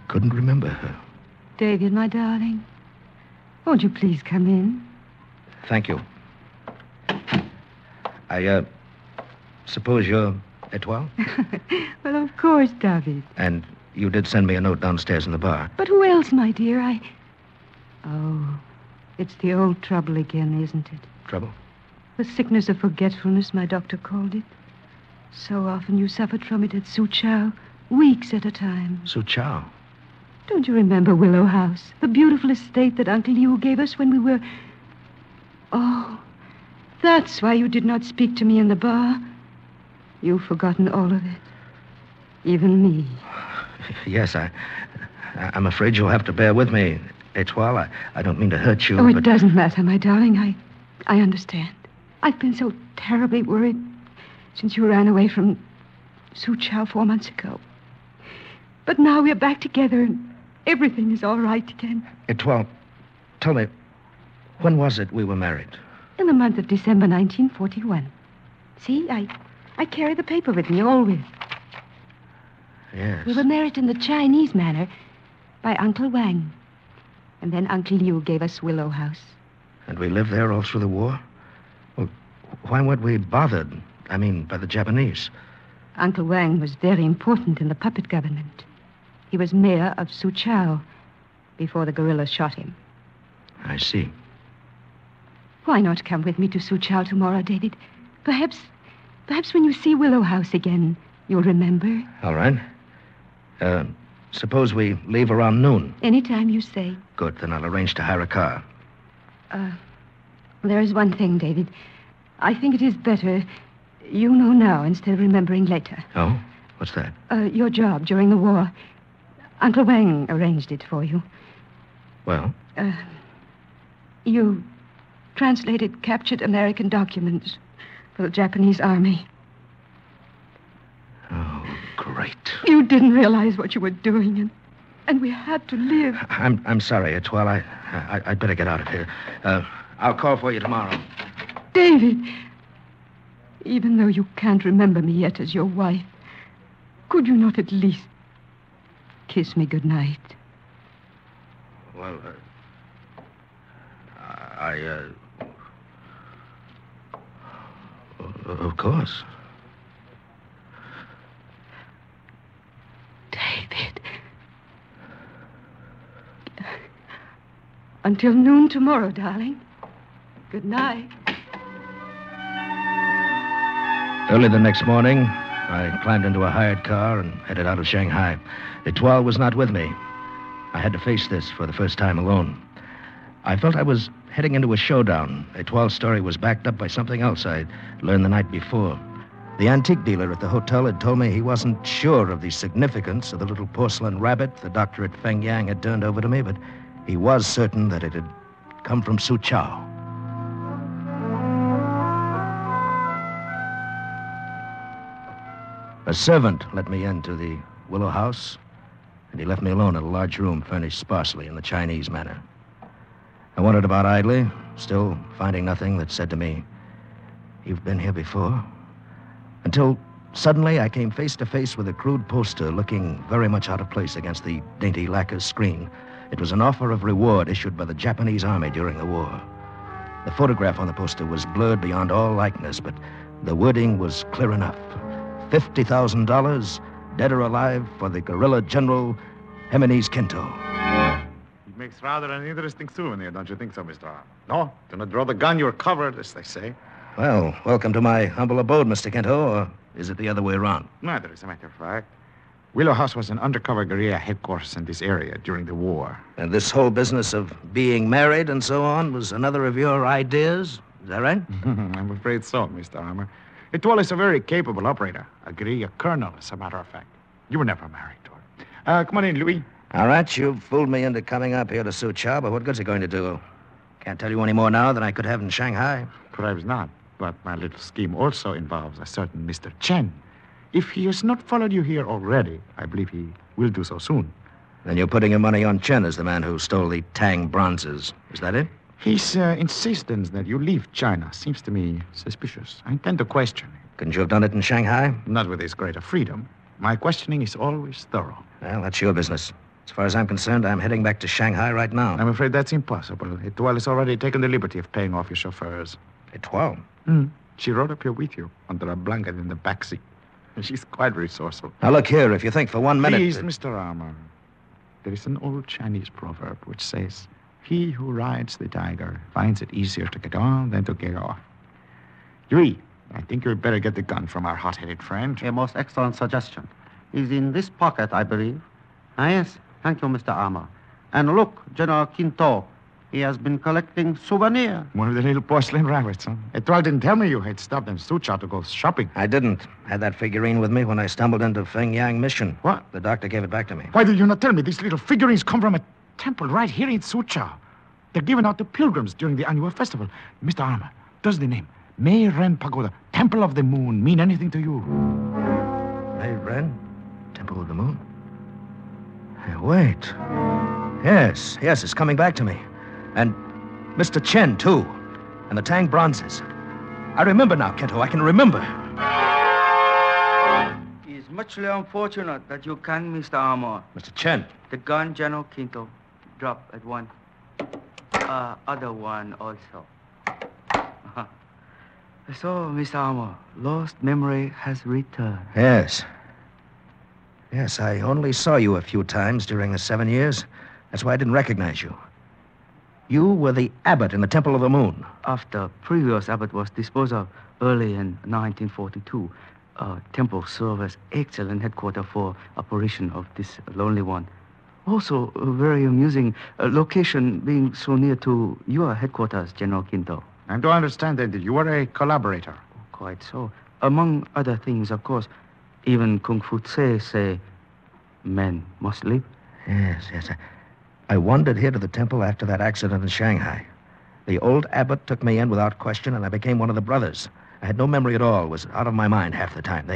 couldn't remember her. David, my darling, won't you please come in? Thank you. I suppose you're Etoile? Well, of course, David. And you did send me a note downstairs in the bar. But who else, my dear? Oh, it's the old trouble again, isn't it? Trouble? The sickness of forgetfulness, my doctor called it. So often you suffered from it at Suchow, weeks at a time. Suchow? Don't you remember Willow House, the beautiful estate that Uncle Liu gave us when we were... Oh, that's why you did not speak to me in the bar. You've forgotten all of it. Even me. Yes, I'm afraid you'll have to bear with me, Etoile. I don't mean to hurt you, Oh, it but... doesn't matter, my darling. I understand. I've been so terribly worried since you ran away from Suchow 4 months ago. But now we're back together and everything is all right again. Etoile, tell me, when was it we were married? In the month of December 1941. See, I carry the paper with me always. Yes. We were married in the Chinese manner by Uncle Wang. And then Uncle Liu gave us Willow House. And we lived there all through the war? Well, why weren't we bothered? I mean, by the Japanese? Uncle Wang was very important in the puppet government. He was mayor of Suchow before the guerrillas shot him. I see. Why not come with me to Suchow tomorrow, David? Perhaps when you see Willow House again, you'll remember. All right. Suppose we leave around noon. Anytime you say. Good, then I'll arrange to hire a car. There is one thing, David. I think it is better you know now instead of remembering later. Oh? What's that? Your job during the war. Uncle Wang arranged it for you. Well? You translated captured American documents for the Japanese army. Oh, great. You didn't realize what you were doing, and we had to live. I'm sorry, Etoile. I'd better get out of here. I'll call for you tomorrow. David, even though you can't remember me yet as your wife, could you not at least kiss me goodnight? Well, of course. David. Until noon tomorrow, darling. Good night. Early the next morning, I climbed into a hired car and headed out of Shanghai. Etoile was not with me. I had to face this for the first time alone. I felt I was heading into a showdown. Etoile's story was backed up by something else I'd learned the night before. The antique dealer at the hotel had told me he wasn't sure of the significance of the little porcelain rabbit the doctor at Feng Yang had turned over to me, but he was certain that it had come from Suchow. A servant let me into the Willow House, and he left me alone in a large room furnished sparsely in the Chinese manner. I wandered about idly, still finding nothing that said to me, "You've been here before?" Until suddenly I came face to face with a crude poster looking very much out of place against the dainty lacquer screen. It was an offer of reward issued by the Japanese army during the war. The photograph on the poster was blurred beyond all likeness, but the wording was clear enough. $50,000, dead or alive, for the guerrilla general Jimenez Quinto. It makes rather an interesting souvenir, don't you think so, Mr. Arm? No? Do not draw the gun, you're covered, as they say. Well, welcome to my humble abode, Mr. Quinto, or is it the other way around? Neither, as a matter of fact. Willow House was an undercover guerrilla headquarters in this area during the war. And this whole business of being married and so on was another of your ideas? Is that right? I'm afraid so, Mr. Armour. Etoile is a very capable operator, a guerrilla colonel, as a matter of fact. You were never married to her. Come on in, Louis. All right, you've fooled me into coming up here to Suchow, but what good's it going to do? Can't tell you any more now than I could have in Shanghai. Perhaps not, but my little scheme also involves a certain Mr. Chen. If he has not followed you here already, I believe he will do so soon. Then you're putting your money on Chen as the man who stole the Tang bronzes. Is that it? His insistence that you leave China seems to me suspicious. I intend to question him. Couldn't you have done it in Shanghai? Not with his greater freedom. My questioning is always thorough. Well, that's your business. As far as I'm concerned, I'm heading back to Shanghai right now. I'm afraid that's impossible. Etoile has already taken the liberty of paying off your chauffeurs. Etoile? She rode up here with you under a blanket in the back seat. She's quite resourceful. Now, look here, if you think for 1 minute... Please, Mr. Armour. There is an old Chinese proverb which says, he who rides the tiger finds it easier to get on than to get off. Yui, I think you'd better get the gun from our hot-headed friend. A most excellent suggestion. Is in this pocket, I believe. Ah, yes. Thank you, Mr. Armour. And look, General Quinto. He has been collecting souvenirs. One of the little porcelain rabbits, huh? Etoile didn't tell me you had stopped in Sucha to go shopping. I didn't. Had that figurine with me when I stumbled into Feng Yang Mission. What? The doctor gave it back to me. Why did you not tell me these little figurines come from a temple right here in Sucha? They're given out to pilgrims during the annual festival. Mr. Armour, does the name Mei Ren Pagoda, Temple of the Moon, mean anything to you? Mei Ren? Temple of the Moon? Hey, wait. Yes, it's coming back to me. And Mr. Chen, too. And the Tang bronzes. I remember now, Kento. I can remember. It's muchly unfortunate that you can't, Mr. Armour. Mr. Chen. The gun, General Quinto, dropped at one. Other one also. So, Mr. Armour, lost memory has returned. Yes. Yes, I only saw you a few times during the 7 years. That's why I didn't recognize you. You were the abbot in the Temple of the Moon. After previous abbot was disposed of early in 1942, temple served as excellent headquarters for operation of this lonely one. Also, a very amusing location being so near to your headquarters, General Quinto. I do understand that you were a collaborator. Quite so. Among other things, of course, even Kung Fu Tse say men must live. Yes. I wandered here to the temple after that accident in Shanghai. The old abbot took me in without question, and I became one of the brothers. I had no memory at all, was out of my mind half the time.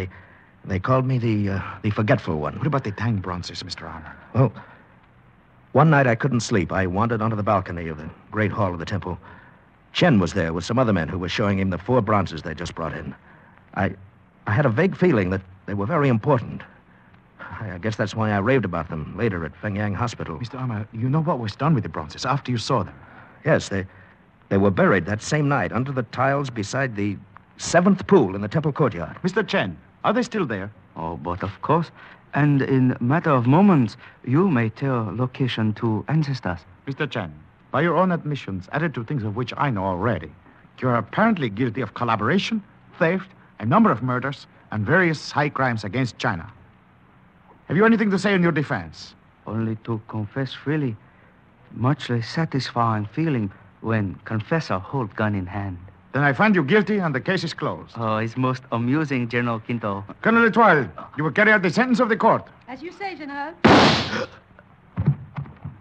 They called me the forgetful one. What about the Tang bronzes, Mr. Armour? Well, one night I couldn't sleep. I wandered onto the balcony of the great hall of the temple. Chen was there with some other men who were showing him the 4 bronzes they just brought in. I had a vague feeling that they were very important. I guess that's why I raved about them later at Feng Yang Hospital. Mr. Armour, you know what was done with the bronzes after you saw them? Yes, they were buried that same night under the tiles beside the 7th pool in the temple courtyard. Mr. Chen, are they still there? Oh, but of course. And in matter of moments, you may tell location to ancestors. Mr. Chen, by your own admissions, added to things of which I know already, you are apparently guilty of collaboration, theft, a number of murders, and various high crimes against China. Have you anything to say in your defense? Only to confess freely. Much less satisfying feeling when confessor hold gun in hand. Then I find you guilty and the case is closed. Oh, it's most amusing, General Quinto. Colonel Etoile, you will carry out the sentence of the court. As you say, General.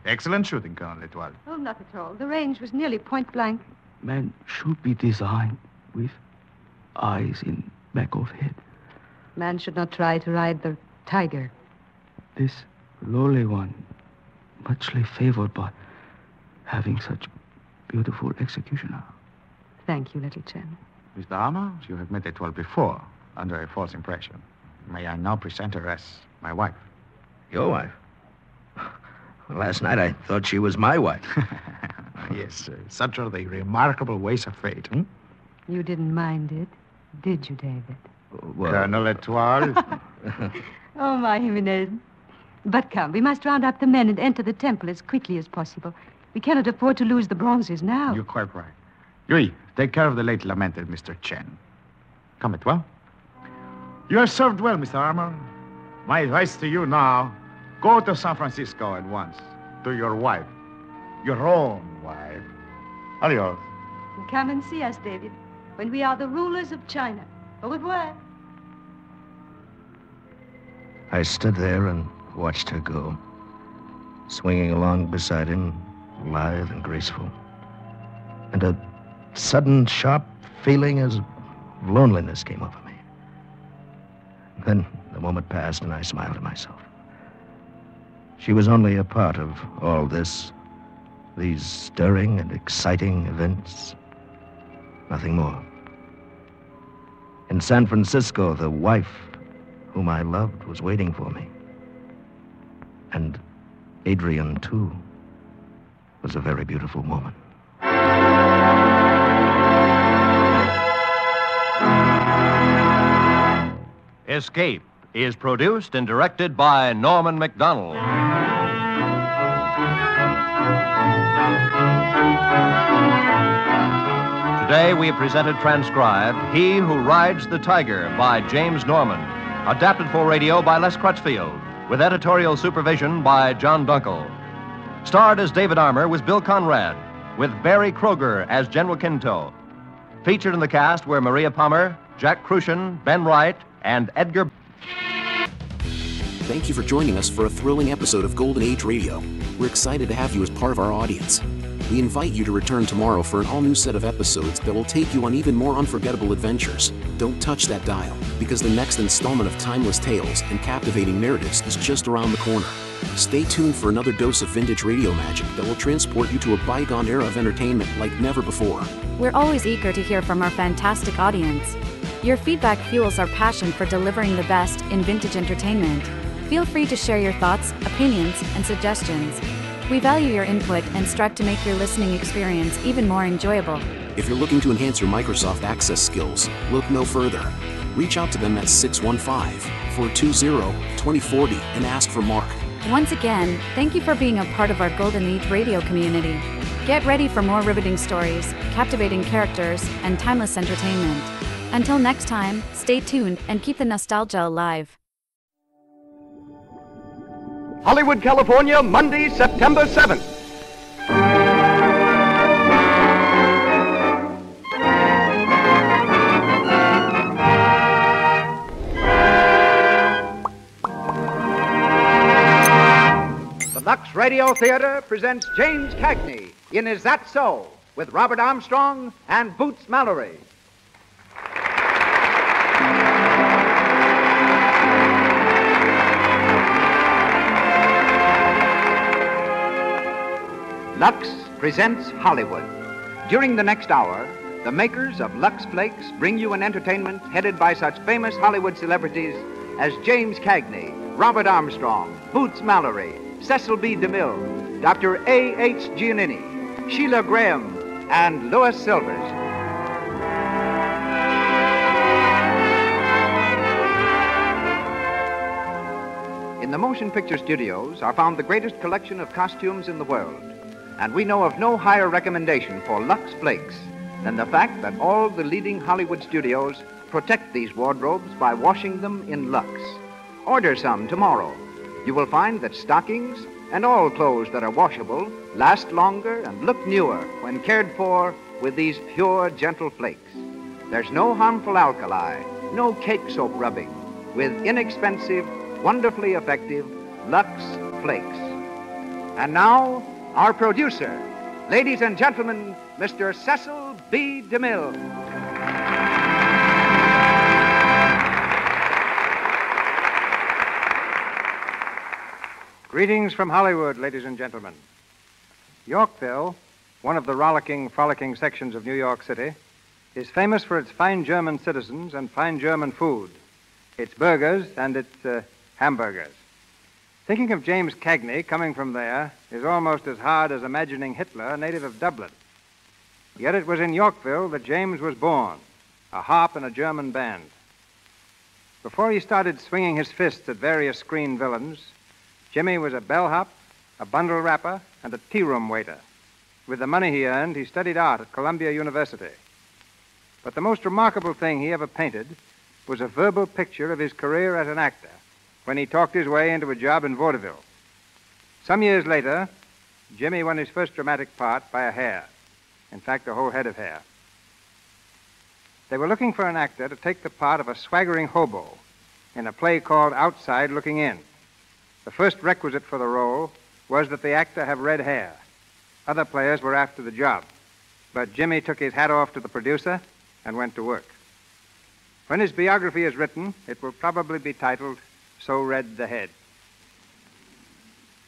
Excellent shooting, Colonel Etoile. Oh, not at all. The range was nearly point blank. Man should be designed with eyes in back of head. Man should not try to ride the tiger. This lowly one, muchly favored by having such beautiful executioner. Thank you, little Chen. Mr. Armour, you have met Etoile before, under a false impression. May I now present her as my wife? Your wife? Well, last night I thought she was my wife. Yes, such are the remarkable ways of fate, hmm? You didn't mind it, did you, David? Well, Colonel Etoile. Oh, my Jimenez. But come, we must round up the men and enter the temple as quickly as possible. We cannot afford to lose the bronzes now. You're quite right. Yui, take care of the late lamented Mr. Chen. Come, Etoile. You have served well, Mr. Armour. My advice to you now, go to San Francisco at once. To your wife. Your own wife. Adios. Come and see us, David, when we are the rulers of China. Au revoir. I stood there and watched her go, swinging along beside him, lithe and graceful. And a sudden, sharp feeling of loneliness came over me. Then the moment passed, and I smiled to myself. She was only a part of all this, these stirring and exciting events. Nothing more. In San Francisco, the wife whom I loved was waiting for me. And Adrian, too, was a very beautiful woman. Escape is produced and directed by Norman Macdonald. Today we presented transcribed He Who Rides the Tiger by James Norman, adapted for radio by Les Crutchfield, with editorial supervision by John Dunkel. Starred as David Armour was Bill Conrad, with Barry Kroger as General Quinto. Featured in the cast were Maria Palmer, Jack Crucian, Ben Wright, and Edgar. Thank you for joining us for a thrilling episode of Golden Age Radio. We're excited to have you as part of our audience. We invite you to return tomorrow for an all-new set of episodes that will take you on even more unforgettable adventures. Don't touch that dial, because the next installment of timeless tales and captivating narratives is just around the corner. Stay tuned for another dose of vintage radio magic that will transport you to a bygone era of entertainment like never before. We're always eager to hear from our fantastic audience. Your feedback fuels our passion for delivering the best in vintage entertainment. Feel free to share your thoughts, opinions, and suggestions. We value your input and strive to make your listening experience even more enjoyable. If you're looking to enhance your Microsoft Access skills, look no further. Reach out to them at 615-420-2040 and ask for Mark. Once again, thank you for being a part of our Golden Age radio community. Get ready for more riveting stories, captivating characters, and timeless entertainment. Until next time, stay tuned and keep the nostalgia alive. Hollywood, California, Monday, September 7th. The Lux Radio Theater presents James Cagney in Is That So? With Robert Armstrong and Boots Mallory. Lux presents Hollywood. During the next hour, the makers of Lux Flakes bring you an entertainment headed by such famous Hollywood celebrities as James Cagney, Robert Armstrong, Boots Mallory, Cecil B. DeMille, Dr. A.H. Giannini, Sheila Graham, and Louis Silvers. In the motion picture studios are found the greatest collection of costumes in the world. And we know of no higher recommendation for Lux Flakes than the fact that all the leading Hollywood studios protect these wardrobes by washing them in Lux. Order some tomorrow. You will find that stockings and all clothes that are washable last longer and look newer when cared for with these pure, gentle flakes. There's no harmful alkali, no cake soap rubbing, with inexpensive, wonderfully effective Lux Flakes. And now, our producer, ladies and gentlemen, Mr. Cecil B. DeMille. Greetings from Hollywood, ladies and gentlemen. Yorkville, one of the rollicking, frolicking sections of New York City, is famous for its fine German citizens and fine German food, its burgers and its hamburgers. Thinking of James Cagney coming from there is almost as hard as imagining Hitler a native of Dublin. Yet it was in Yorkville that James was born, a harp in a German band. Before he started swinging his fists at various screen villains, Jimmy was a bellhop, a bundle wrapper, and a tea-room waiter. With the money he earned, he studied art at Columbia University. But the most remarkable thing he ever painted was a verbal picture of his career as an actor, when he talked his way into a job in vaudeville. Some years later, Jimmy won his first dramatic part by a hair. In fact, a whole head of hair. They were looking for an actor to take the part of a swaggering hobo in a play called Outside Looking In. The first requisite for the role was that the actor have red hair. Other players were after the job, but Jimmy took his hat off to the producer and went to work. When his biography is written, it will probably be titled, So Read the Head.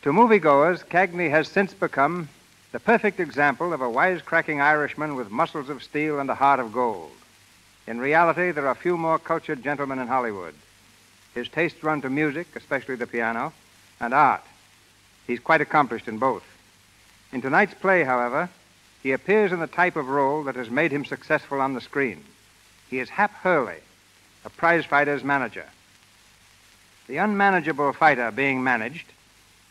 To moviegoers, Cagney has since become the perfect example of a wisecracking Irishman with muscles of steel and a heart of gold. In reality, there are few more cultured gentlemen in Hollywood. His tastes run to music, especially the piano, and art. He's quite accomplished in both. In tonight's play, however, he appears in the type of role that has made him successful on the screen. He is Hap Hurley, a prizefighter's manager. The unmanageable fighter being managed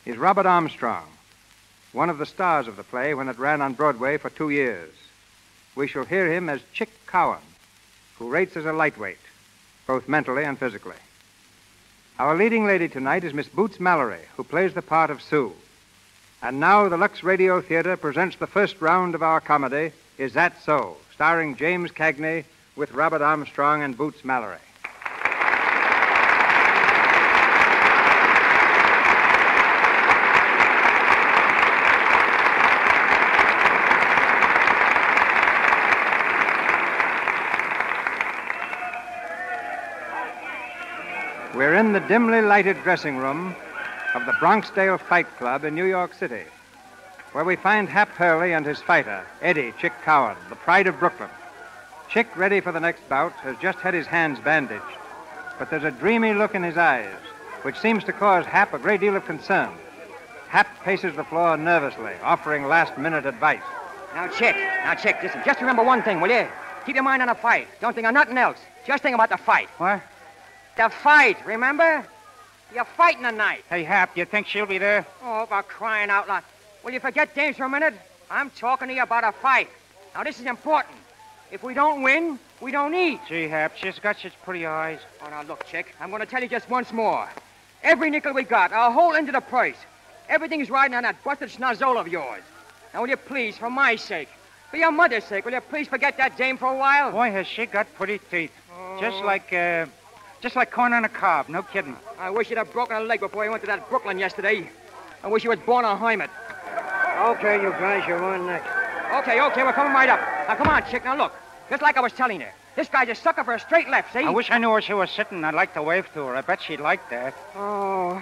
is Robert Armstrong, one of the stars of the play when it ran on Broadway for 2 years. We shall hear him as Chick Cowan, who rates as a lightweight, both mentally and physically. Our leading lady tonight is Miss Boots Mallory, who plays the part of Sue. And now the Lux Radio Theater presents the first round of our comedy, Is That So?, starring James Cagney with Robert Armstrong and Boots Mallory. We're in the dimly lighted dressing room of the Bronxdale Fight Club in New York City, where we find Hap Hurley and his fighter, Eddie Chick Cowan, the pride of Brooklyn. Chick, ready for the next bout, has just had his hands bandaged, but there's a dreamy look in his eyes, which seems to cause Hap a great deal of concern. Hap paces the floor nervously, offering last-minute advice. Now, Chick, listen, just remember one thing, will you? Keep your mind on the fight. Don't think of nothing else. Just think about the fight. What? The fight, remember? You're fighting tonight. Hey, Hap, you think she'll be there? Oh, for crying out loud. Will you forget James for a minute? I'm talking to you about a fight. Now, this is important. If we don't win, we don't eat. Gee, Hap, she's got such pretty eyes. Oh, now, look, Chick, I'm going to tell you just once more. Every nickel we got, our whole end of the purse, everything's riding on that busted schnozzle of yours. Now, will you please, for my sake, for your mother's sake, will you please forget that dame for a while? Boy, has she got pretty teeth. Just like corn on a cob, no kidding. I wish you'd have broken a leg before you went to that Brooklyn yesterday. I wish you was born a hermit. Okay, you guys, you're on next. Okay, we're coming right up. Now, come on, Chick. Now, look. Just like I was telling you. This guy's a sucker for a straight left, see? I wish I knew where she was sitting. I'd like to wave to her. I bet she'd like that. Oh,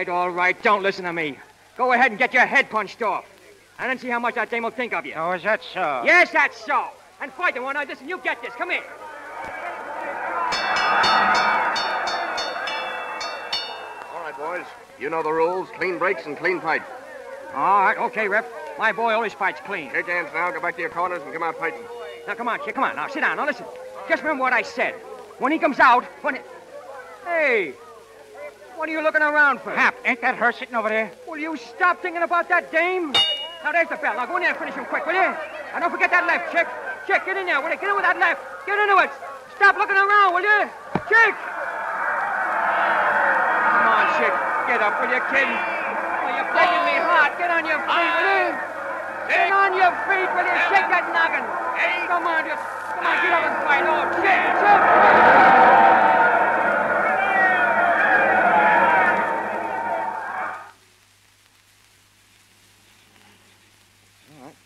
all right. Don't listen to me. Go ahead and get your head punched off. And then see how much that dame will think of you. Oh, is that so? Yes, that's so. And fight the one. Now, listen, you get this. Come here. All right, boys. You know the rules. Clean breaks and clean fights. All right, okay, Rep. My boy always fights clean. Shake hands now. Go back to your corners and come out fighting. Now, come on, Chick. Come on. Now, sit down. Now, listen. Just remember what I said. When he comes out, Hey, what are you looking around for? Hap, ain't that her sitting over there? Will you stop thinking about that dame? Now, there's the bell. Now, go in there and finish him quick, will you? And don't forget that left, Chick. Chick, get in there, will you? Get in with that left. Get into it. Stop looking around, will you? Chick! Come on, Chick. Get up, will you, kid? Oh, you're breaking me heart. Get on your feet, will you? Get on your feet, will you? Shake that noggin. Come on, get up and fight. Oh, Chick.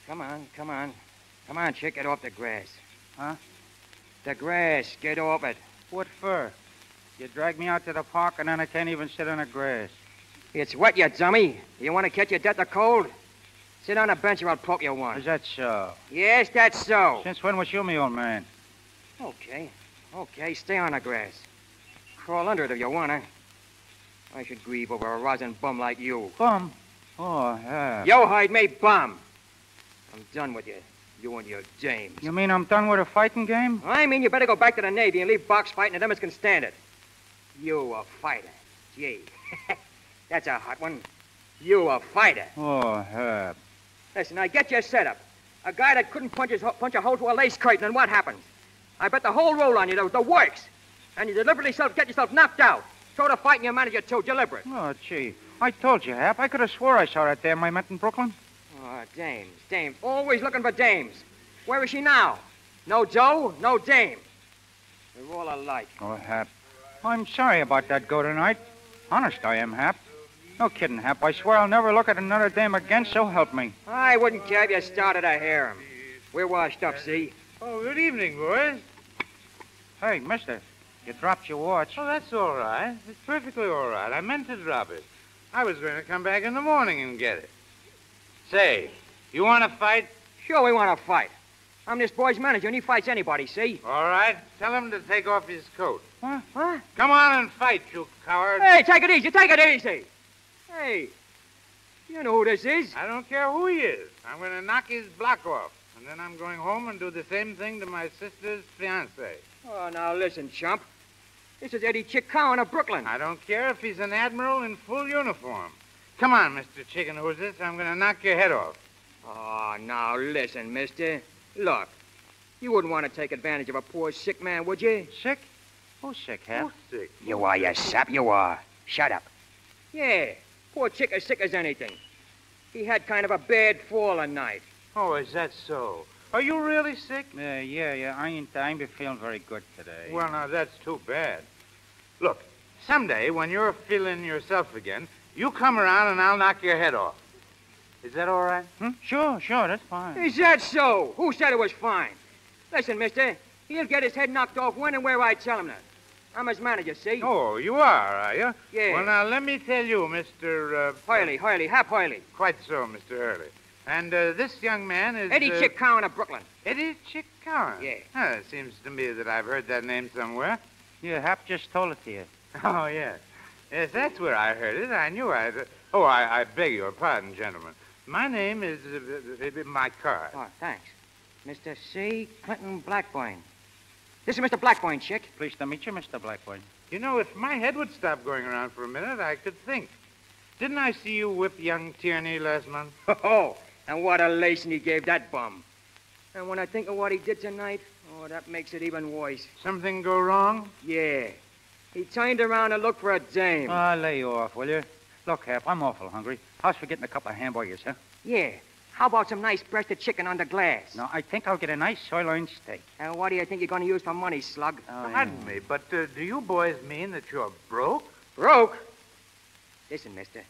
All right, come on, Chick. Get off the grass. Huh? The grass. Get off it. What for? You drag me out to the park and then I can't even sit on the grass. It's wet, you dummy. You want to catch your death of cold? Sit on a bench or I'll poke you one. Is that so? Yes, that's so. Since when was you me old man? Okay, stay on the grass. Crawl under it if you want to. I should grieve over a rosin bum like you. Bum? Oh, yeah. Yo hide me bum. I'm done with you. You and your dames. You mean I'm done with a fighting game? I mean you better go back to the Navy and leave box fighting and them as can stand it. You a fighter. Gee. That's a hot one. You a fighter. Oh, Herb. Listen, I get your setup. A guy that couldn't punch a hole through a lace curtain, and what happens? I bet the whole roll on you, the works. And you deliberately get yourself knocked out. Throw the fight in your manager, too, deliberate. Oh, gee. I told you, Hap. I could have swore I saw that dame I met in Brooklyn. Oh, dames. Always looking for dames. Where is she now? No Joe, no dame. They're all alike. Oh, Hap. I'm sorry about that go tonight. Honest, I am, Hap. No kidding, Hap. I swear I'll never look at another dame again, so help me. I wouldn't care if you started to hear him. We're washed up, see? Oh, good evening, boys. Hey, mister. You dropped your watch. Oh, that's all right. It's perfectly all right. I meant to drop it. I was going to come back in the morning and get it. Say, you want to fight? Sure, we want to fight. I'm this boy's manager, and he fights anybody, see? All right. Tell him to take off his coat. What? What? Come on and fight, you coward. Hey, take it easy, take it easy. Hey, you know who this is? I don't care who he is. I'm going to knock his block off. And then I'm going home and do the same thing to my sister's fiancé. Oh, now listen, chump. This is Eddie Chick Cowan of Brooklyn. I don't care if he's an admiral in full uniform. Come on, Mr. Chicken Who's I'm going to knock your head off. Oh, now listen, mister. Look, you wouldn't want to take advantage of a poor sick man, would you? Sick? Who's sick, Hap? Who's sick? You are, you sap, you are. Shut up. Yeah, poor Chick as sick as anything. He had kind of a bad fall a night. Oh, is that so? Are you really sick? Yeah. I ain't feeling very good today. Well, now, that's too bad. Look, someday when you're feeling yourself again, you come around and I'll knock your head off. Is that all right? Sure, that's fine. Is that so? Who said it was fine? Listen, mister, he'll get his head knocked off when and where I tell him that. I'm his manager, see? Oh, you are you? Yeah. Well, now, let me tell you, Mr. Hurley, Hap Hurley. Quite so, Mr. Hurley. And this young man is... Eddie Chick Cowan of Brooklyn. Eddie Chick Cowan? Yeah. It seems to me that I've heard that name somewhere. Yeah, Hap just told it to you. Oh, yes. Yes, that's where I heard it. I knew I'd... I beg your pardon, gentlemen. My name is... my card. Oh, thanks. Mr. C. Clinton Blackburn. This is Mr. Blackburn, Chick. Pleased to meet you, Mr. Blackburn. You know, if my head would stop going around for a minute, I could think. Didn't I see you whip young Tierney last month? Oh, and what a lacing he gave that bum. And when I think of what he did tonight, oh, that makes it even worse. Something go wrong? Yeah. He turned around to look for a dame. Oh, lay you off, will you? Look, Hap, I'm awful hungry. How's for getting a couple of hamburgers, huh? Yeah. How about some nice breasted chicken under glass? No, I think I'll get a nice sirloin steak. And what do you think you're going to use for money, slug? Pardon me, but do you boys mean that you're broke? Broke? Listen, mister.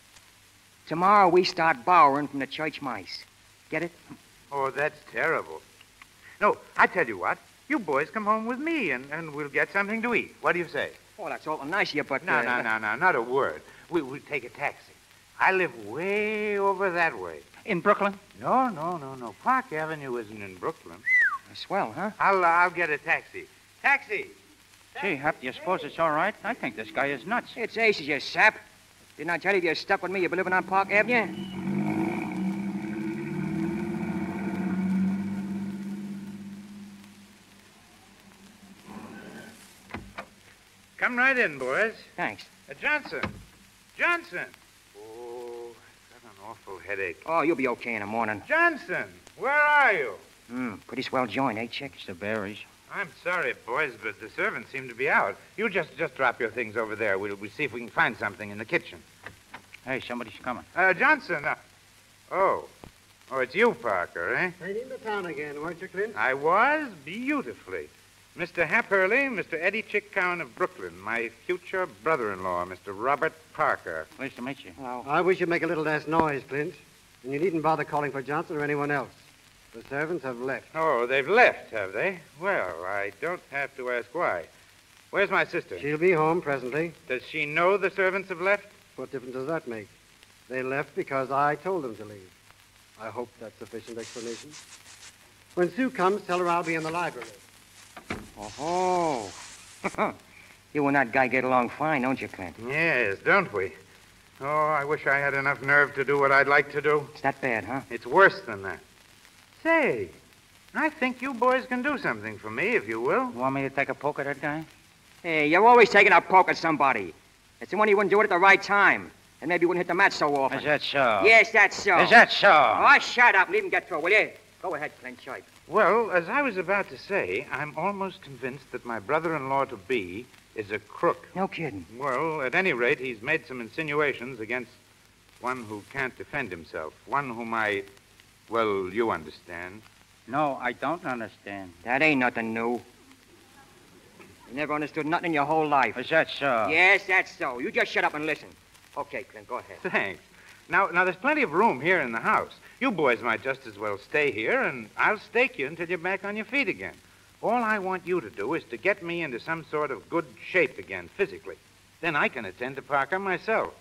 Tomorrow we start borrowing from the church mice. Get it? Oh, that's terrible. No, I tell you what. You boys come home with me, and we'll get something to eat. What do you say? Oh, that's awful nice of you, but... No, not a word. We'll take a taxi. I live way over that way. In Brooklyn? No. Park Avenue isn't in Brooklyn. Swell, huh? I'll get a taxi. Taxi! Gee, Hap, do you suppose it's all right? I think this guy is nuts. It's aces, you sap. Didn't I tell you if you're stuck with me, you'll be living on Park Avenue? Come right in, boys. Thanks. Johnson. Oh, I've got an awful headache. Oh, you'll be okay in the morning. Johnson, where are you? Pretty swell joint, eh, Chick? It's the berries. I'm sorry, boys, but the servants seem to be out. You just drop your things over there. We'll see if we can find something in the kitchen. Hey, somebody's coming. Johnson. Oh, it's you, Parker, eh? Right into town again, weren't you, Clint? I was, beautifully. Mr. Hap Hurley, Mr. Eddie Chick Cowan of Brooklyn, my future brother-in-law, Mr. Robert Parker. Pleased to meet you. Well, I wish you'd make a little less noise, Clint. And you needn't bother calling for Johnson or anyone else. The servants have left. Oh, they've left, have they? Well, I don't have to ask why. Where's my sister? She'll be home presently. Does she know the servants have left? What difference does that make? They left because I told them to leave. I hope that's sufficient explanation. When Sue comes, tell her I'll be in the library. Oh. You and that guy get along fine, don't you, Clint? Yes, don't we? Oh, I wish I had enough nerve to do what I'd like to do. It's that bad, huh? It's worse than that. Say, I think you boys can do something for me, if you will. You want me to take a poke at that guy? Hey, you're always taking a poke at somebody. It's the one you wouldn't do it at the right time. And maybe you wouldn't hit the match so often. Is that so? Yes, that's so. Is that so? Oh, shut up. Leave him get through, will you? Go ahead, Clint Church. Well, as I was about to say, I'm almost convinced that my brother-in-law-to-be is a crook. No kidding. Well, at any rate, he's made some insinuations against one who can't defend himself. One whom well, you understand. No, I don't understand. That ain't nothing new. You never understood nothing in your whole life. Is that so? Yes, that's so. You just shut up and listen. Okay, Clint, go ahead. Thanks. Now, there's plenty of room here in the house. You boys might just as well stay here, and I'll stake you until you're back on your feet again. All I want you to do is to get me into some sort of good shape again, physically. Then I can attend to Parker myself.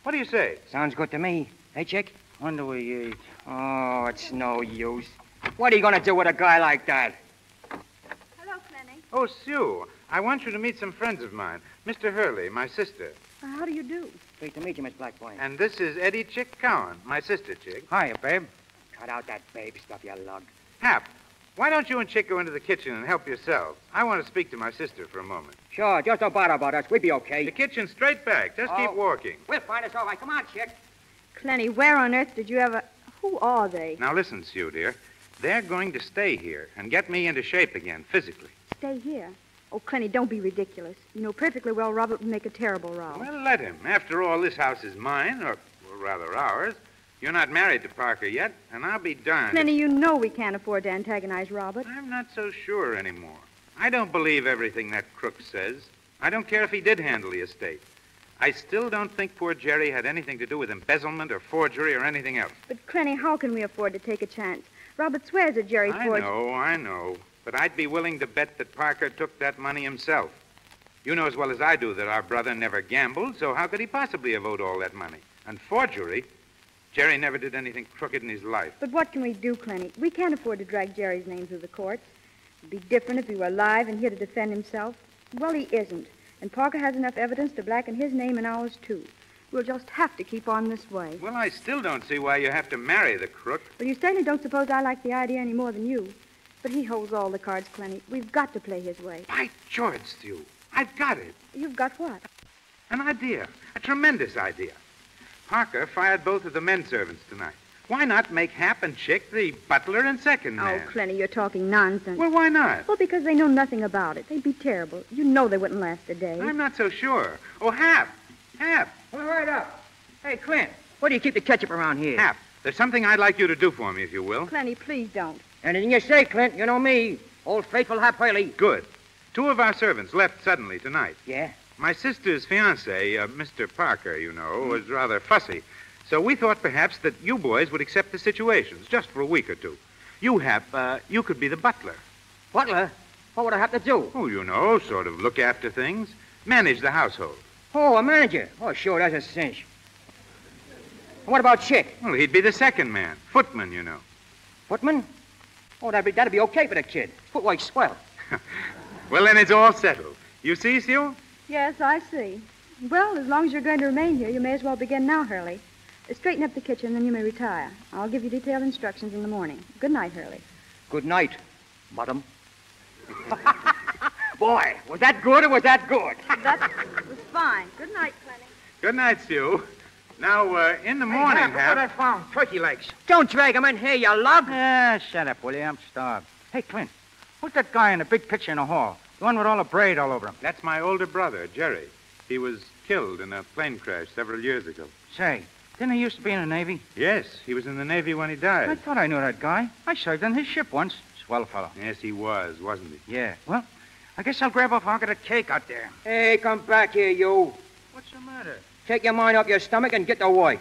What do you say? Sounds good to me. Hey, Chick? When do we eat? Oh, it's no use. What are you going to do with a guy like that? Hello, Clenny. Oh, Sue, I want you to meet some friends of mine. Mr. Hurley, my sister. How do you do? Pleased to meet you, Miss Blackboy. And this is Eddie Chick Cowan, my sister, Chick. Hiya, babe. Cut out that babe stuff, you lug. Hap, why don't you and Chick go into the kitchen and help yourselves? I want to speak to my sister for a moment. Sure, just don't bother about us. We'll be okay. The kitchen's straight back. Just keep walking. We'll find us all right. Come on, Chick. Clenny, where on earth did you ever... Who are they? Now listen, Sue, dear. They're going to stay here and get me into shape again, physically. Stay here. Oh, Clenny, don't be ridiculous. You know perfectly well Robert would make a terrible row. Well, let him. After all, this house is mine, or rather ours. You're not married to Parker yet, and I'll be darned. Clenny, you know we can't afford to antagonize Robert. I'm not so sure anymore. I don't believe everything that crook says. I don't care if he did handle the estate. I still don't think poor Jerry had anything to do with embezzlement or forgery or anything else. But, Clenny, how can we afford to take a chance? Robert swears that Jerry forged... I know. But I'd be willing to bet that Parker took that money himself. You know as well as I do that our brother never gambled, so how could he possibly have owed all that money? And forgery? Jerry never did anything crooked in his life. But what can we do, Clenny? We can't afford to drag Jerry's name through the courts. It'd be different if he were alive and here to defend himself. Well, he isn't. And Parker has enough evidence to blacken his name and ours, too. We'll just have to keep on this way. Well, I still don't see why you have to marry the crook. Well, you certainly don't suppose I like the idea any more than you. But he holds all the cards, Clenny. We've got to play his way. By George, Stu, I've got it. You've got what? An idea. A tremendous idea. Parker fired both of the men servants tonight. Why not make Hap and Chick the butler and second man? Oh, Clenny, you're talking nonsense. Well, why not? Well, because they know nothing about it. They'd be terrible. You know they wouldn't last a day. I'm not so sure. Oh, Hap. Hap. Well, right up. Hey, Clint, where do you keep the ketchup around here? Hap, there's something I'd like you to do for me, if you will. Clenny, please don't. Anything you say, Clint. You know me. Old faithful Hap Hurley. Good. 2 of our servants left suddenly tonight. Yeah? My sister's fiancé, Mr. Parker, you know, was rather fussy. So we thought perhaps that you boys would accept the situations, just for a week or two. You, Hap, you could be the butler. Butler? What would I have to do? Oh, you know, sort of look after things. Manage the household. Oh, a manager? Oh, sure, that's a cinch. What about Chick? Well, he'd be the second man. Footman, you know. Footman? Oh, that'd be okay for the kid. Footwork's swell. Well, then it's all settled. You see, Sue? Yes, I see. Well, as long as you're going to remain here, you may as well begin now, Hurley. Straighten up the kitchen, then you may retire. I'll give you detailed instructions in the morning. Good night, Hurley. Good night, madam. Boy, was that good or was that good? That was fine. Good night, Clenny. Good night, Sue. Now, in the morning, Hap, Hap... what I found? Turkey legs. Don't drag 'em in here, you lug. Shut up, will you? I'm starved. Hey, Clint, who's that guy in the big picture in the hall? The one with all the braid all over him. That's my older brother, Jerry. He was killed in a plane crash several years ago. Say, didn't he used to be in the Navy? Yes, he was in the Navy when he died. I thought I knew that guy. I served on his ship once. Swell fellow. Yes, he was, wasn't he? Yeah. Well, I guess I'll grab a hunk of the cake out there. Hey, come back here, you. What's the matter? Take your mind off your stomach and get to work.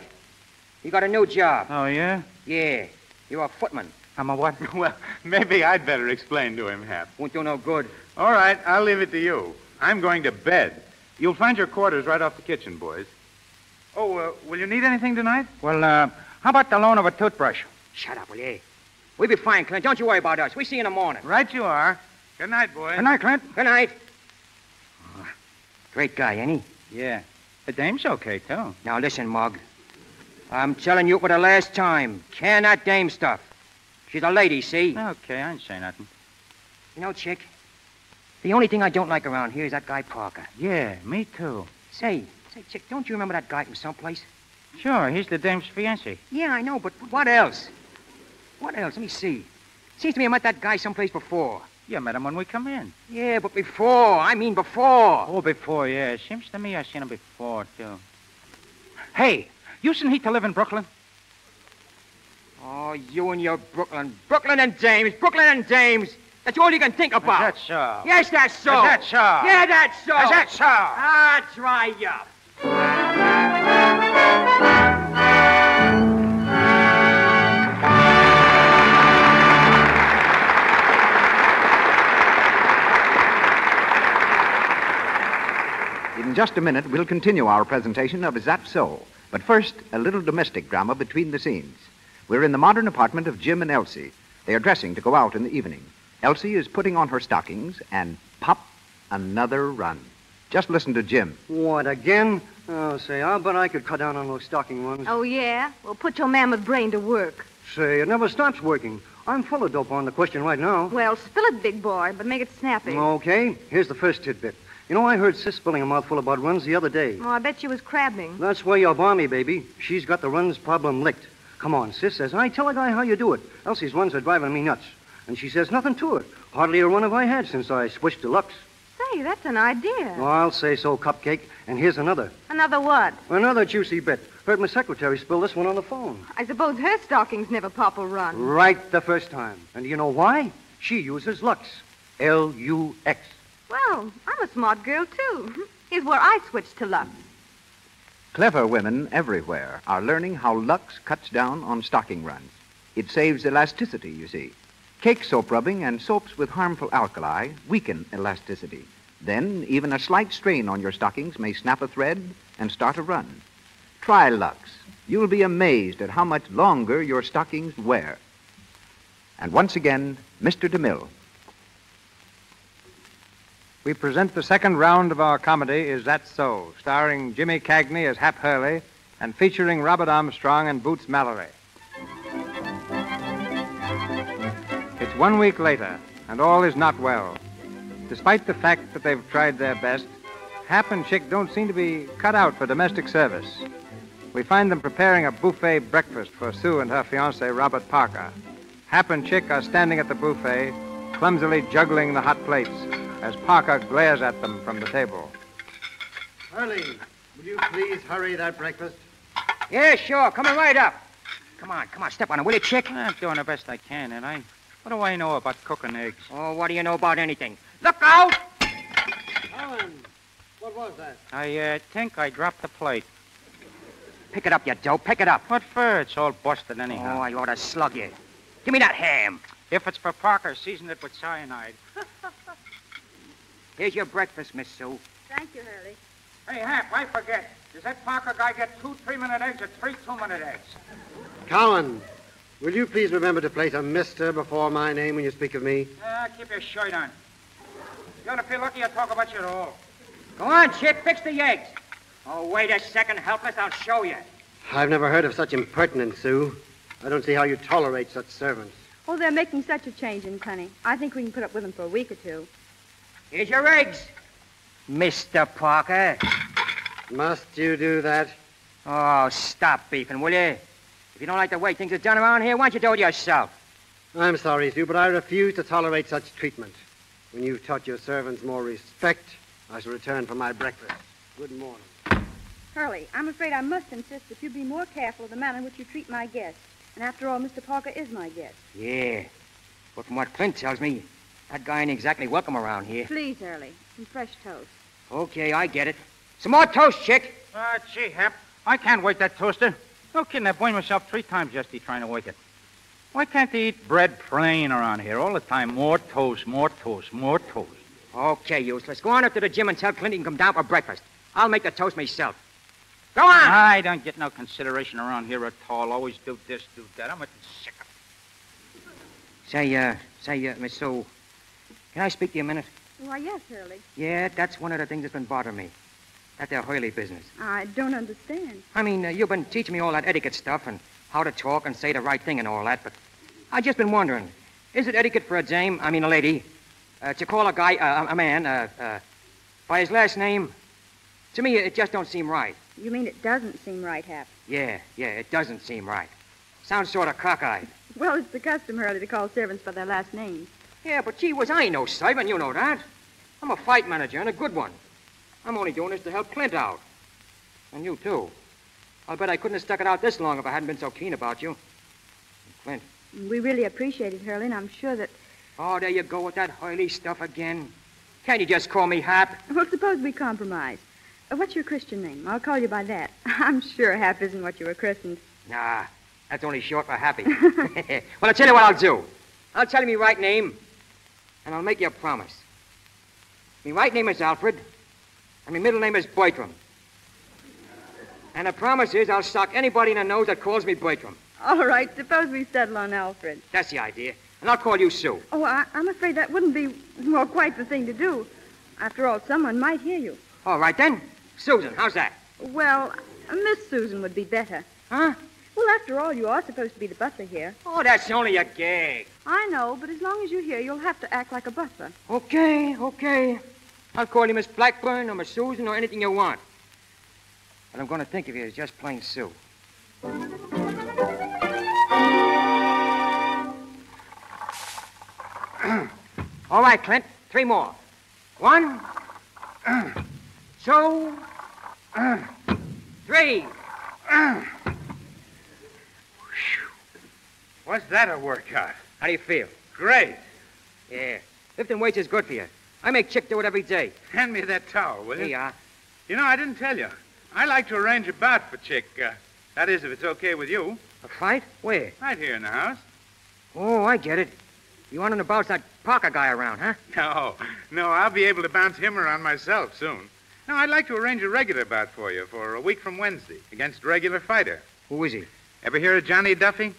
You got a new job. Oh, yeah? Yeah. You're a footman. I'm a what? Well, maybe I'd better explain to him, Hap. Won't do no good. All right, I'll leave it to you. I'm going to bed. You'll find your quarters right off the kitchen, boys. Oh, will you need anything tonight? Well, how about the loan of a toothbrush? Shut up, will you? We'll be fine, Clint. Don't you worry about us. We see you in the morning. Right you are. Good night, boys. Good night, Clint. Good night. Oh, great guy, ain't he? Yeah. The dame's okay, too. Now, listen, Mug. I'm telling you for the last time. Can that dame stuff. She's a lady, see? Okay, I ain't say nothing. You know, Chick, the only thing I don't like around here is that guy Parker. Yeah, me too. Say, Chick, don't you remember that guy from someplace? Sure, he's the dame's fiancé. Yeah, I know, but what else? What else? Let me see. Seems to me I met that guy someplace before. You met him when we come in. Yeah, but before. I mean before. Oh, before, yeah. Seems to me I seen him before, too. Hey, you seen he to live in Brooklyn? Oh, you and your Brooklyn. Brooklyn and James. Brooklyn and James. That's all you can think about. That's so. Yes, that's so. That's so. Yeah, that's so. That's so. Ah, dry up. In just a minute, we'll continue our presentation of Is That So? But first, a little domestic drama between the scenes. We're in the modern apartment of Jim and Elsie. They are dressing to go out in the evening. Elsie is putting on her stockings and pop, another run. Just listen to Jim. What, again? Oh, say, I'll bet I could cut down on those stocking runs. Oh, yeah? Well, put your mammoth brain to work. Say, it never stops working. I'm full of dope on the question right now. Well, spill it, big boy, but make it snappy. Okay, here's the first tidbit. You know, I heard Sis spilling a mouthful about runs the other day. Oh, I bet she was crabbing. That's where you're balmy, baby. She's got the runs problem licked. Come on, Sis says, I tell a guy how you do it. Elsie's runs are driving me nuts. And she says nothing to it. Hardly a run have I had since I switched to Lux. Say, that's an idea. Well, I'll say so, Cupcake. And here's another. Another what? Another juicy bit. Heard my secretary spill this one on the phone. I suppose her stockings never pop a run. Right the first time. And do you know why? She uses Lux. Lux. Well, I'm a smart girl, too. Here's where I switched to Lux. Clever women everywhere are learning how Lux cuts down on stocking runs. It saves elasticity, you see. Cake soap rubbing and soaps with harmful alkali weaken elasticity. Then, even a slight strain on your stockings may snap a thread and start a run. Try Lux. You'll be amazed at how much longer your stockings wear. And once again, Mr. DeMille. We present the second round of our comedy, Is That So?, starring Jimmy Cagney as Hap Hurley and featuring Robert Armstrong and Boots Mallory. It's 1 week later, and all is not well. Despite the fact that they've tried their best, Hap and Chick don't seem to be cut out for domestic service. We find them preparing a buffet breakfast for Sue and her fiancé, Robert Parker. Hap and Chick are standing at the buffet, clumsily juggling the hot plates, as Parker glares at them from the table. Hurley, would you please hurry that breakfast? Yeah, sure. Coming right up. Come on, step on it, will you, Chick? I'm doing the best I can, and what do I know about cooking eggs? Oh, what do you know about anything? Look out! Alan, what was that? I think I dropped the plate. Pick it up, you dope. Pick it up. What for? It's all busted anyhow. Oh, I ought to slug you. Give me that ham. If it's for Parker, season it with cyanide. Here's your breakfast, Miss Sue. Thank you, Hurley. Hey, Hap, I forget. Does that Parker guy get 2 3-minute eggs or 3 2-minute eggs? Cowan, will you please remember to place a mister before my name when you speak of me? Keep your shirt on. You ought to feel lucky I talk about you at all. Go on, Chick. Fix the eggs. Oh, wait a second, helpless. I'll show you. I've never heard of such impertinence, Sue. I don't see how you tolerate such servants. Oh, they're making such a change in Clenny. I think we can put up with them for a week or two. Here's your eggs, Mr. Parker. Must you do that? Oh, stop beefing, will you? If you don't like the way things are done around here, why don't you do it yourself? I'm sorry, Sue, but I refuse to tolerate such treatment. When you've taught your servants more respect, I shall return for my breakfast. Good morning. Hurley, I'm afraid I must insist that you be more careful of the manner in which you treat my guests. And after all, Mr. Parker is my guest. Yeah, but from what Clint tells me, that guy ain't exactly welcome around here. Please, Hurley, some fresh toast. Okay, I get it. Some more toast, Chick. Gee, Hap, I can't wake that toaster. No kidding, I blamed myself 3 times yesterday trying to wake it. Why can't they eat bread plain around here all the time? More toast, more toast, more toast. Okay, useless. Go on up to the gym and tell Clint he can come down for breakfast. I'll make the toast myself. Go on! I don't get no consideration around here at all. Always do this, do that. I'm sick of it. Say, Miss Sue, can I speak to you a minute? Why, yes, Hurley. Yeah, that's one of the things that's been bothering me. That there Hurley business. I don't understand. I mean, you've been teaching me all that etiquette stuff and how to talk and say the right thing and all that, but I've just been wondering, is it etiquette for a lady, to call a guy, a man, by his last name? To me, it just don't seem right. You mean it doesn't seem right, Hap? Yeah, it doesn't seem right. Sounds sort of cockeyed. Well, it's the custom, Hurley, to call servants by their last names. Yeah, but gee whiz, I ain't no servant, you know that. I'm a fight manager, and a good one. I'm only doing this to help Clint out. And you, too. I'll bet I couldn't have stuck it out this long if I hadn't been so keen about you. And Clint. We really appreciate it, Hurley, and I'm sure that... Oh, there you go with that Hurley stuff again. Can't you just call me Hap? Well, suppose we compromise. What's your Christian name? I'll call you by that. I'm sure Hap isn't what you were christened. Nah, that's only short for Happy. Well, I'll tell you what I'll do. I'll tell you my right name, and I'll make you a promise. My right name is Alfred, And my middle name is Bertram. And the promise is I'll sock anybody in the nose that calls me Bertram. All right, suppose we settle on Alfred. That's the idea. And I'll call you Sue. Oh, I'm afraid that wouldn't be, well, quite the thing to do. After all, someone might hear you. All right, then. Susan, how's that? Well, Miss Susan would be better. Huh? Well, after all, you are supposed to be the butler here. Oh, that's only a gag. I know, but as long as you're here, you'll have to act like a butler. Okay. I'll call you Miss Blackburn or Miss Susan or anything you want. But I'm going to think of you as just plain Sue. All right, Clint. 3 more. 1, 2, 3. What's that a workout? How do you feel? Great. Yeah. Lifting weights is good for you. I make Chick do it every day. Hand me that towel, will you? Here you are. You know, I didn't tell you. I like to arrange a bout for Chick. That is, if it's okay with you. A fight? Where? Right here in the house. Oh, I get it. You want him to bounce that Parker guy around, huh? No, I'll be able to bounce him around myself soon. No, I'd like to arrange a regular bout for you for a week from Wednesday against a regular fighter. Who is he? Ever hear of Johnny Duffy?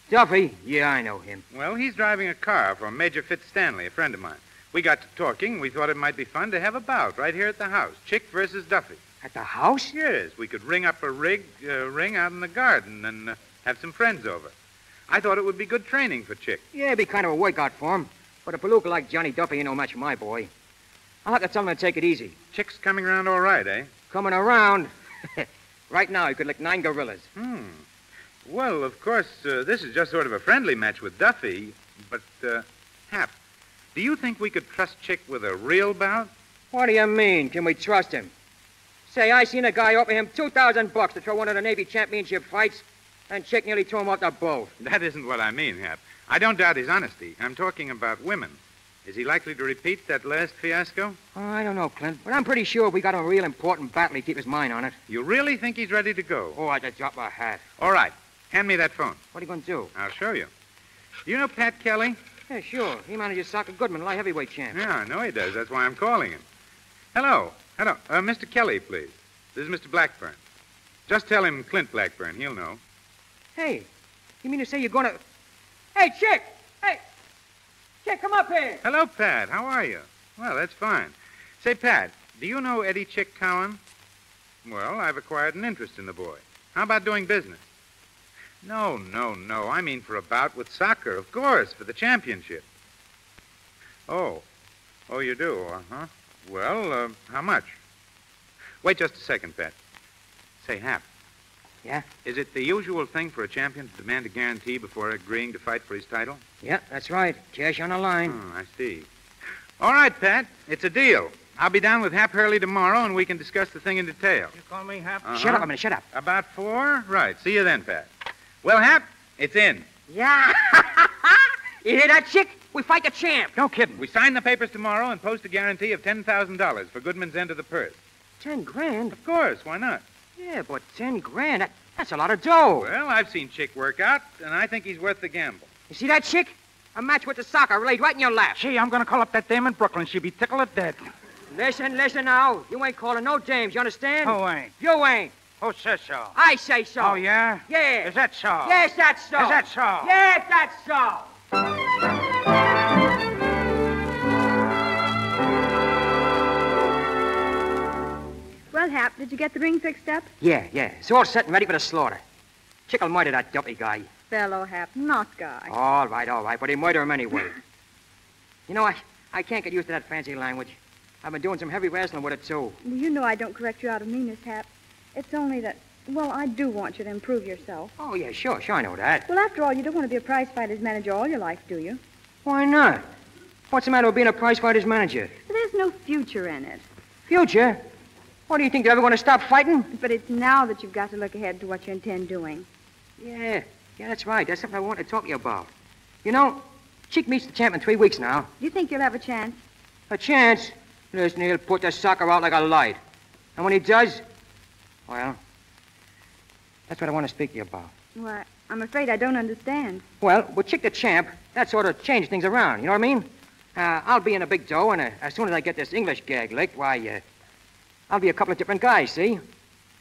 Duffy? Yeah, I know him. Well, he's driving a car for Major Fitzstanley, a friend of mine. We got to talking. We thought it might be fun to have a bout right here at the house. Chick versus Duffy. At the house? Yes. We could ring up a ring out in the garden and have some friends over. I thought it would be good training for Chick. Yeah, it'd be kind of a workout for him. But a palooka like Johnny Duffy ain't no match for my boy. I'll have to tell him to take it easy. Chick's coming around all right, eh? Coming around? Right now, he could lick 9 gorillas. Well, of course, this is just sort of a friendly match with Duffy. But, Hap, do you think we could trust Chick with a real bout? What do you mean? Can we trust him? Say, I seen a guy offer him $2,000 to throw one of the Navy championship fights, and Chick nearly threw him off the boat. That isn't what I mean, Hap. I don't doubt his honesty. I'm talking about women. Is he likely to repeat that last fiasco? Oh, I don't know, Clint, but I'm pretty sure if we got him a real important battle, he'd keep his mind on it. You really think he's ready to go? Oh, I just drop my hat. All right. Hand me that phone. What are you going to do? I'll show you. Do you know Pat Kelly? Yeah, sure. He manages Soccer Goodman, light heavyweight champ. Yeah, I know he does. That's why I'm calling him. Hello. Mr. Kelly, please. This is Mr. Blackburn. Just tell him Clint Blackburn. He'll know. Hey, you mean to say you're going to... Hey, Chick! Hey! Chick, come up here! Hello, Pat. How are you? Well, that's fine. Say, Pat, do you know Eddie Chick Cowan? Well, I've acquired an interest in the boy. How about doing business? No. I mean for a bout with soccer, of course, for the championship. Oh, you do, huh? Well, how much? Wait just a second, Pat. Say, Hap. Yeah? Is it the usual thing for a champion to demand a guarantee before agreeing to fight for his title? Yeah, that's right. Cash on the line. Oh, I see. All right, Pat. It's a deal. I'll be down with Hap Hurley tomorrow, and we can discuss the thing in detail. You call me Hap? Shut up a minute, shut up. About 4? Right. See you then, Pat. Well, Hap, it's in. Yeah. You hear that, Chick? We fight the champ. No kidding. We sign the papers tomorrow and post a guarantee of $10,000 for Goodman's end of the purse. 10 grand? Of course. Why not? Yeah, but 10 grand, that's a lot of dough. Well, I've seen Chick work out, and I think he's worth the gamble. You see that, Chick? A match with the soccer laid right in your lap. Gee, I'm going to call up that dame in Brooklyn. She'd be tickled to death. Listen now. You ain't calling no dames, you understand? Who ain't? You ain't. Who says so? I say so. Oh, yeah? Yeah. Is that so? Yes, that's so. Is that so? Yes, that's so. Well, Hap, did you get the ring fixed up? Yeah. It's all set and ready for the slaughter. Chick'll murder that Duffy guy. Fellow Hap, not guy. All right, but he murder him anyway. You know, I can't get used to that fancy language. I've been doing some heavy wrestling with it, too. Well, you know I don't correct you out of meanness, Hap. It's only that, well, I do want you to improve yourself. Oh, yeah, sure, I know that. Well, after all, you don't want to be a prize fighter's manager all your life, do you? Why not? What's the matter with being a prize fighter's manager? There's no future in it. Future? What do you think, they're ever going to stop fighting? But it's now that you've got to look ahead to what you intend doing. Yeah, that's right. That's something I want to talk to you about. You know, Chick meets the champ in 3 weeks now. Do you think you'll have a chance? A chance? Listen, he'll put the soccer out like a light. And when he does, well, that's what I want to speak to you about. Why, I'm afraid I don't understand. Well, with Chick the champ, that sort of changed things around, you know what I mean? I'll be in a big dough, and as soon as I get this English gag licked, why, I'll be a couple of different guys, see?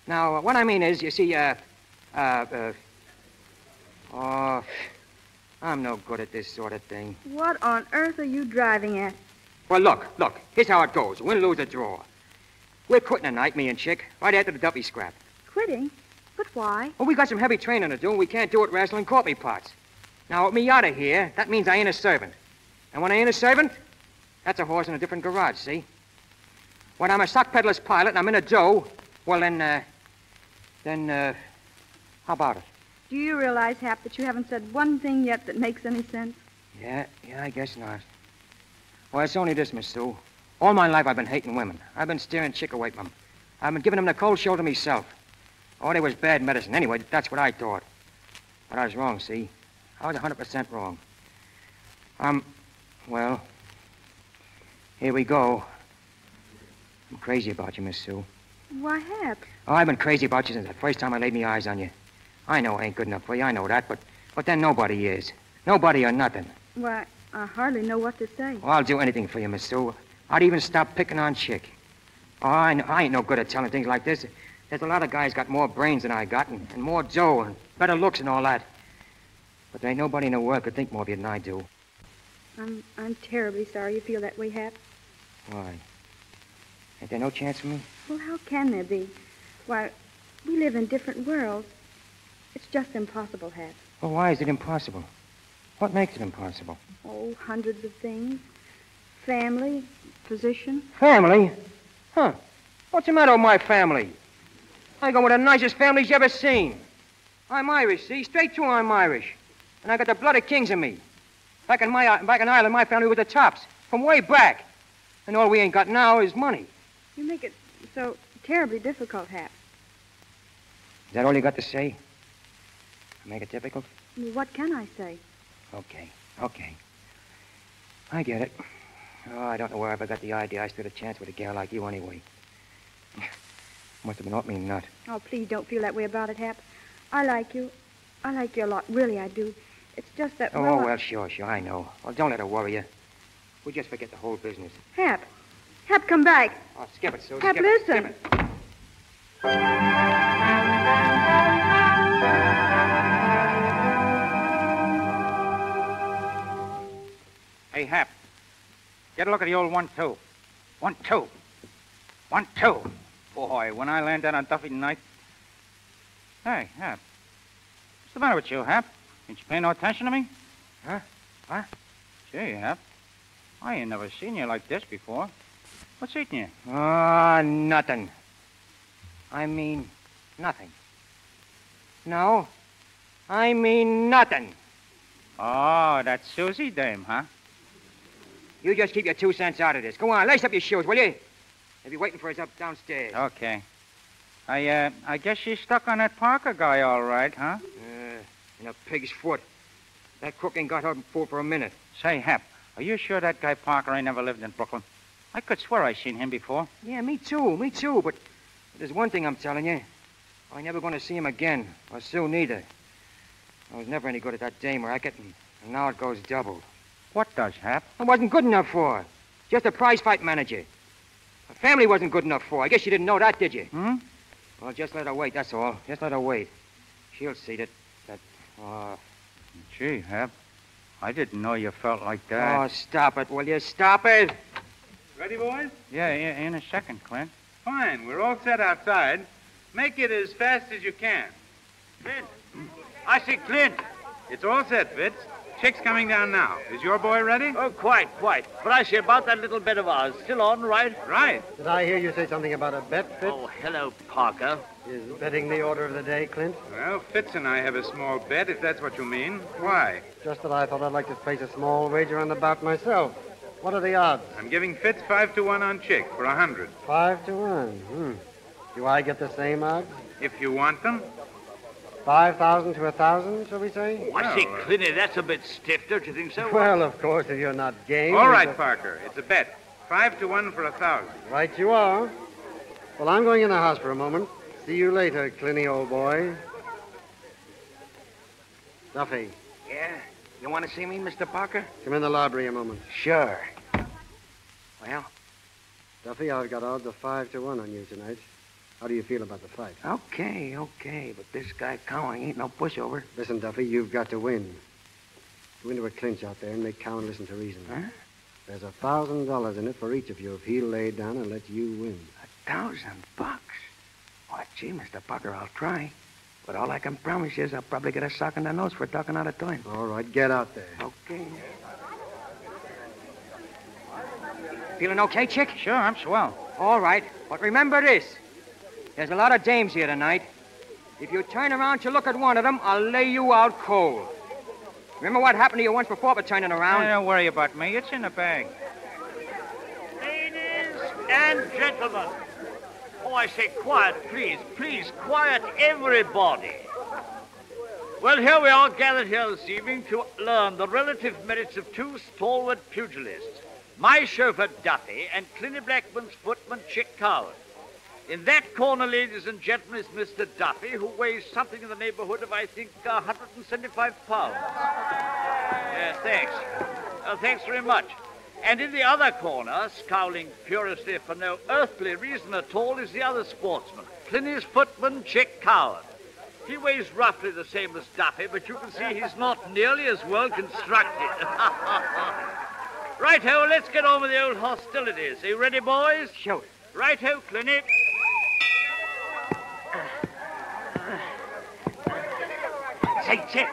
Now, what I mean is, you see, oh, I'm no good at this sort of thing. What on earth are you driving at? Well, look, here's how it goes. Win, lose, or draw. We're quitting tonight, me and Chick, right after the Duffy scrap. Quitting? But why? Well, we got some heavy training to do, and we can't do it wrestling coffee pots. Now, with me out of here, that means I ain't a servant. And when I ain't a servant, that's a horse in a different garage, see? When I'm a sock peddler's pilot and I'm in a dough, well, then, how about it? Do you realize, Hap, that you haven't said one thing yet that makes any sense? Yeah, I guess not. Well, it's only this, Miss Sue. All my life I've been hating women. I've been steering Chick away from them. I've been giving them the cold shoulder myself. Oh, they was bad medicine. Anyway, that's what I thought. But I was wrong, see? I was 100% wrong. Well, here we go. I'm crazy about you, Miss Sue. Why, Hap? Oh, I've been crazy about you since the first time I laid my eyes on you. I know I ain't good enough for you, I know that, but then nobody is. Nobody or nothing. Why, I hardly know what to say. Well, I'll do anything for you, Miss Sue. I'd even stop picking on Chick. Oh, I ain't no good at telling things like this. There's a lot of guys got more brains than I got, and more dough, and better looks and all that. But there ain't nobody in the world could think more of you than I do. I'm terribly sorry you feel that way, Hap. Why? Ain't there no chance for me? Well, how can there be? Why, we live in different worlds. It's just impossible, Hap. Well, why is it impossible? What makes it impossible? Oh, hundreds of things. Family, position. Family? Huh. What's the matter with my family? I go with the nicest families you ever seen. I'm Irish, see? Straight through I'm Irish. And I got the blood of kings in me. Back in Ireland, my family was the tops. From way back. And all we ain't got now is money. You make it so terribly difficult, Hap. Is that all you got to say? Make it difficult? Well, what can I say? Okay. I get it. Oh, I don't know where I ever got the idea I stood a chance with a gal like you anyway. Must have been off me nut. Oh, please don't feel that way about it, Hap. I like you. I like you a lot. Really, I do. It's just that, well, sure, I know. Well, don't let her worry you. We'll just forget the whole business. Hap, come back. Oh, skip it, Sue. Hap, skip listen. It, skip it. Hey, Hap, get a look at the old 1-2. 1-2. 1-2. Boy, when I landed on Duffy tonight. Hey, Hap. What's the matter with you, Hap? Didn't you pay no attention to me? Huh? What? Gee, Hap. I ain't never seen you like this before. What's eating you? Nothing. I mean, nothing. No, I mean nothing. Oh, that Susie dame, huh? You just keep your 2 cents out of this. Go on, lace up your shoes, will you? They'll be waiting for us up downstairs. Okay. I guess she's stuck on that Parker guy all right, huh? In a pig's foot. That crook ain't got her fool for a minute. Say, Hap, are you sure that guy Parker ain't never lived in Brooklyn? I could swear I seen him before. Yeah, me too. But there's one thing I'm telling you. I ain't never going to see him again, or Sue neither. I was never any good at that dame racket, and now it goes double. What does, Hap? I wasn't good enough for her. Just a prize fight manager. Her family wasn't good enough for her. I guess you didn't know that, did you? Well, just let her wait, that's all. Just let her wait. She'll see that... Gee, Hap, I didn't know you felt like that. Oh, stop it, will you? Stop it! Ready, boys? Yeah, in a second, Clint. Fine, we're all set outside. Make it as fast as you can. Clint! I see Clint! It's all set, Fitz. Chick's coming down now. Is your boy ready? Oh, quite. But I see about that little bet of ours. Still on, right? Right. Did I hear you say something about a bet, Fitz? Oh, hello, Parker. Is betting the order of the day, Clint? Well, Fitz and I have a small bet, if that's what you mean. Why? Just that I thought I'd like to place a small wager on the bout myself. What are the odds? I'm giving Fitz 5-1 on Chick for 100. 5-1. Do I get the same odds? If you want them. 5,000 to 1,000, shall we say? Oh, I see, Clinty, that's a bit stiff, don't you think so? Well, of course, if you're not game. All right, Parker. It's a bet. 5-1 for 1,000. Right you are. Well, I'm going in the house for a moment. See you later, Clinty, old boy. Duffy. Yeah? You want to see me, Mr. Parker? Come in the library a moment. Sure. Well? Duffy, I've got odds of 5-1 on you tonight. How do you feel about the fight? Okay. But this guy Cowan ain't no pushover. Listen, Duffy, you've got to win. Go into a clinch out there and make Cowan listen to reason. Huh? There's $1,000 in it for each of you if he'll lay down and let you win. $1,000? Why, gee, Mr. Parker, I'll try. But all I can promise you is I'll probably get a sock in the nose for talking out of turn. All right, get out there. Okay. Feeling okay, Chick? Sure, I'm swell. All right, but remember this. There's a lot of dames here tonight. If you turn around to look at one of them, I'll lay you out cold. Remember what happened to you once before for turning around? Don't worry about me. It's in the bag. Ladies and gentlemen. Oh, I say quiet, please. Please, quiet, everybody. Well, here we are gathered here this evening to learn the relative merits of two stalwart pugilists. My chauffeur, Duffy, and Clinny Blackman's footman, Chick Cowan. In that corner, ladies and gentlemen, is Mr. Duffy, who weighs something in the neighborhood of, I think, 175 pounds. Yes, thanks. Thanks very much. And in the other corner, scowling furiously for no earthly reason at all, is the other sportsman, Clinny's footman, Chick Cowan. He weighs roughly the same as Duffy, but you can see he's not nearly as well constructed. Right-ho, let's get on with the old hostilities. Are you ready, boys? Shoot. Right-ho, Clinny. Say, Chick.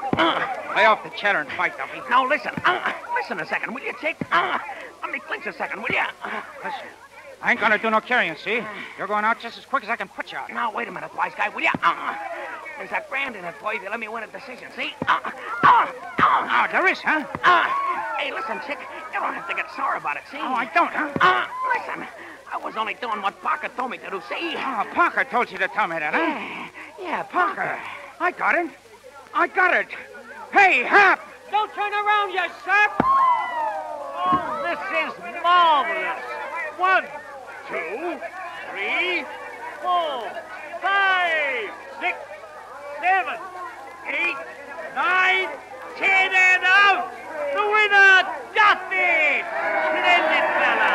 Lay off the chatter and fight, Duffy. Now, listen. Listen a second, will you, Chick? Let me clinch a second, will you? Listen. I ain't gonna do no carrying, see? You're going out just as quick as I can put you out. Now, wait a minute, wise guy, will you? There's a grand in it for you if you let me win a decision, see? Oh, there is, huh? Hey, listen, Chick, you don't have to get sore about it, see? Oh, I don't, huh? Listen, I was only doing what Parker told me to do, see? Oh, Parker told you to tell me that, huh? Yeah, Parker. I got it. I got it. Hey, Hap! Don't turn around, you sap! Oh, this is marvelous. 1, 2, 3, 4, 5, 6, 7, 8, 9, 10, and out! The winner, Duffy! Splendid fella!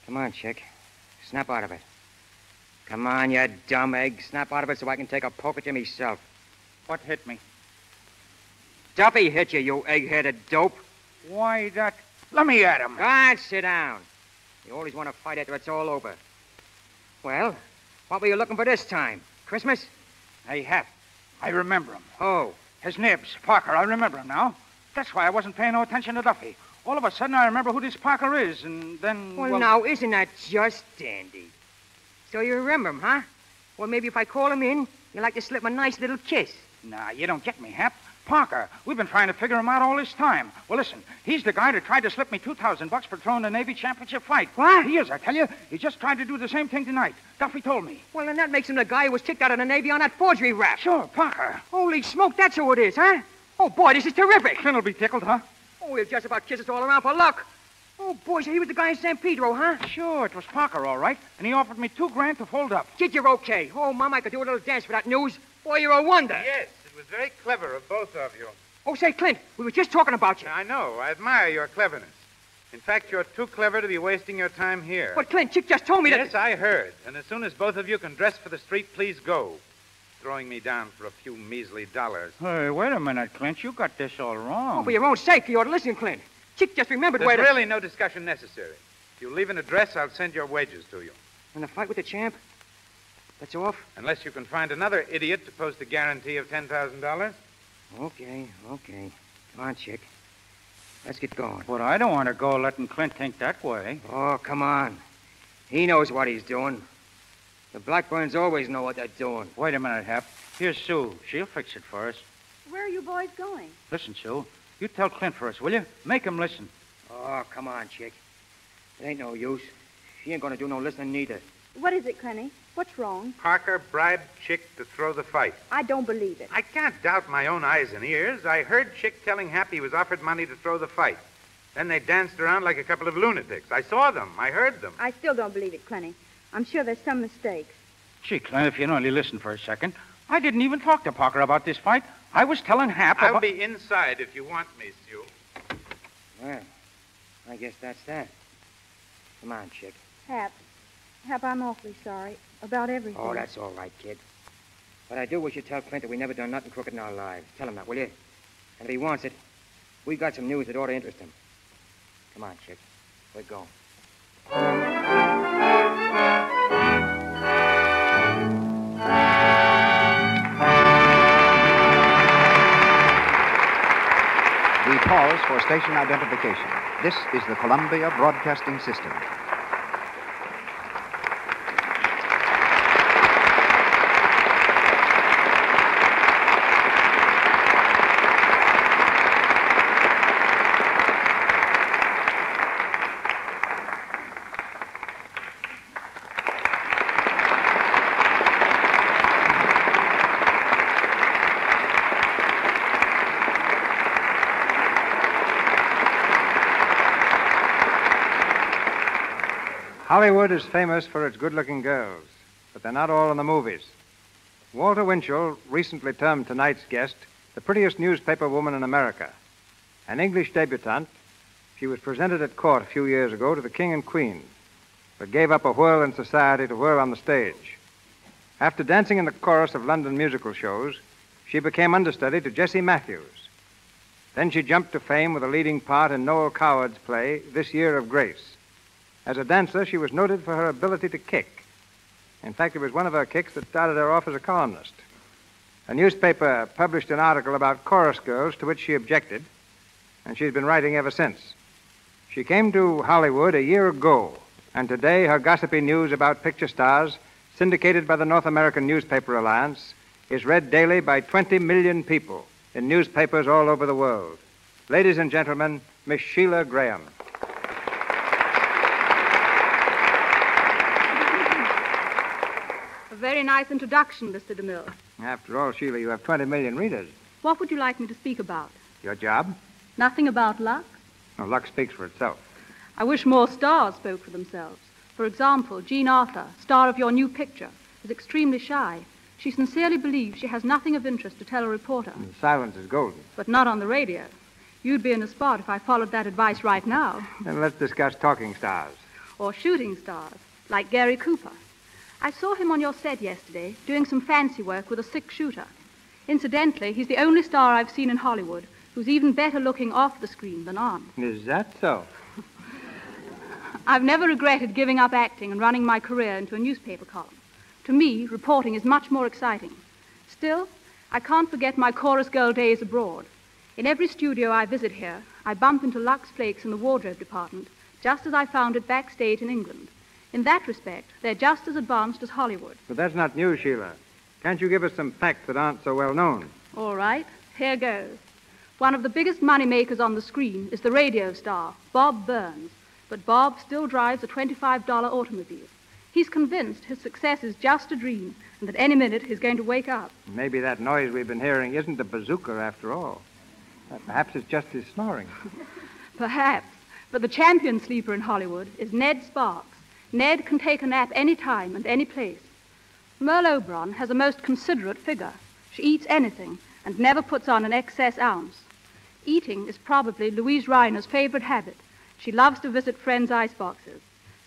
Come on, Chick. Snap out of it. Come on, you dumb egg. Snap out of it so I can take a poke at you myself. What hit me? Duffy hit you, you egg-headed dope. Why, that... Let me at him. Go on, sit down. You always want to fight after it's all over. Well, what were you looking for this time? Christmas? Hey, Hap, I remember him. Oh. His nibs, Parker, I remember him now. That's why I wasn't paying no attention to Duffy. All of a sudden, I remember who this Parker is, and then... Well, now, isn't that just dandy? So you remember him, huh? Well, maybe if I call him in, you'd like to slip him a nice little kiss. Nah, you don't get me, Hap. Parker, we've been trying to figure him out all this time. Well, listen, he's the guy that tried to slip me $2,000 for throwing the Navy championship fight. What? He is, I tell you. He just tried to do the same thing tonight. Duffy told me. Well, then that makes him the guy who was kicked out of the Navy on that forgery rap. Sure, Parker. Holy smoke, that's who it is, huh? Oh, boy, this is terrific. Clint'll be tickled, huh? Oh, we'll just about kiss us all around for luck. Oh, boy, so he was the guy in San Pedro, huh? Sure, it was Parker, all right. And he offered me $2,000 to fold up. Kid, you're okay. Oh, Mom, I could do a little dance for that news. Boy, you're a wonder. Yes, it was very clever of both of you. Oh, say, Clint, we were just talking about you. I know. I admire your cleverness. In fact, you're too clever to be wasting your time here. But, Clint, Chick just told me that... Yes, I heard. And as soon as both of you can dress for the street, please go. Throwing me down for a few measly dollars. Hey, wait a minute, Clint. You got this all wrong. Oh, for your own sake, you ought to listen, Clint. Chick just remembered There's where to... really no discussion necessary. If you leave an address, I'll send your wages to you. And the fight with the champ? That's off? Unless you can find another idiot to post a guarantee of $10,000. Okay. Come on, Chick. Let's get going. But I don't want to go letting Clint think that way. Oh, come on. He knows what he's doing. The Blackburns always know what they're doing. Wait a minute, Hap. Here's Sue. She'll fix it for us. Where are you boys going? Listen, Sue. You tell Clint for us, will you? Make him listen. Oh, come on, Chick. It ain't no use. She ain't gonna do no listening neither. What is it, Clenny? What's wrong? Parker bribed Chick to throw the fight. I don't believe it. I can't doubt my own eyes and ears. I heard Chick telling Hap he was offered money to throw the fight. Then they danced around like a couple of lunatics. I saw them. I heard them. I still don't believe it, Clenny. I'm sure there's some mistake. Gee, Clint, if you'd only listen for a second. I didn't even talk to Parker about this fight. I was telling Hap I'll be inside if you want me, Sue. Well, I guess that's that. Come on, chick. Hap, I'm awfully sorry about everything. Oh, that's all right, kid. What I do wish you'd tell Clint that we never done nothing crooked in our lives. Tell him that, will you? And if he wants it, we got some news that ought to interest him. Come on, chick. We're going. We pause for station identification. This is the Columbia Broadcasting System. Hollywood is famous for its good-looking girls, but they're not all in the movies. Walter Winchell recently termed tonight's guest the prettiest newspaper woman in America. An English debutante, she was presented at court a few years ago to the King and Queen, but gave up a whirl in society to whirl on the stage. After dancing in the chorus of London musical shows, she became understudy to Jessie Matthews. Then she jumped to fame with a leading part in Noel Coward's play, This Year of Grace. As a dancer, she was noted for her ability to kick. In fact, it was one of her kicks that started her off as a columnist. A newspaper published an article about chorus girls to which she objected, and she's been writing ever since. She came to Hollywood a year ago, and today her gossipy news about picture stars, syndicated by the North American Newspaper Alliance, is read daily by 20 million people in newspapers all over the world. Ladies and gentlemen, Miss Sheila Graham. A very nice introduction, Mr. DeMille. After all, Sheila, you have 20 million readers. What would you like me to speak about? Your job? Nothing about luck? No, luck speaks for itself. I wish more stars spoke for themselves. For example, Jean Arthur, star of your new picture, is extremely shy. She sincerely believes she has nothing of interest to tell a reporter. And silence is golden. But not on the radio. You'd be in a spot if I followed that advice right now. Then let's discuss talking stars. Or shooting stars, like Gary Cooper. I saw him on your set yesterday, doing some fancy work with a six-shooter. Incidentally, he's the only star I've seen in Hollywood who's even better looking off the screen than on. Is that so? I've never regretted giving up acting and running my career into a newspaper column. To me, reporting is much more exciting. Still, I can't forget my chorus girl days abroad. In every studio I visit here, I bump into Lux Flakes in the wardrobe department, just as I found it backstage in England. In that respect, they're just as advanced as Hollywood. But that's not new, Sheila. Can't you give us some facts that aren't so well known? All right, here goes. One of the biggest money makers on the screen is the radio star, Bob Burns. But Bob still drives a $25 automobile. He's convinced his success is just a dream and that any minute he's going to wake up. Maybe that noise we've been hearing isn't a bazooka after all. Perhaps it's just his snoring. Perhaps. But the champion sleeper in Hollywood is Ned Sparks. Ned can take a nap any time and any place. Merle Oberon has a most considerate figure. She eats anything and never puts on an excess ounce. Eating is probably Louise Reiner's favorite habit. She loves to visit friends' iceboxes.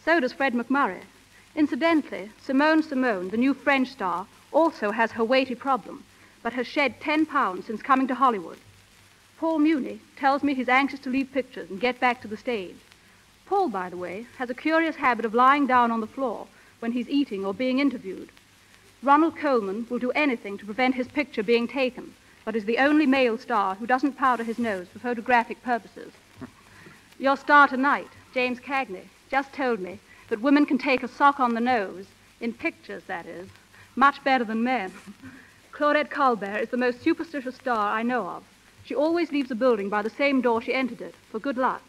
So does Fred McMurray. Incidentally, Simone, the new French star, also has her weighty problem, but has shed 10 pounds since coming to Hollywood. Paul Muni tells me he's anxious to leave pictures and get back to the stage. Paul, by the way, has a curious habit of lying down on the floor when he's eating or being interviewed. Ronald Colman will do anything to prevent his picture being taken, but is the only male star who doesn't powder his nose for photographic purposes. Your star tonight, James Cagney, just told me that women can take a sock on the nose, in pictures, that is, much better than men. Claudette Colbert is the most superstitious star I know of. She always leaves a building by the same door she entered it, for good luck.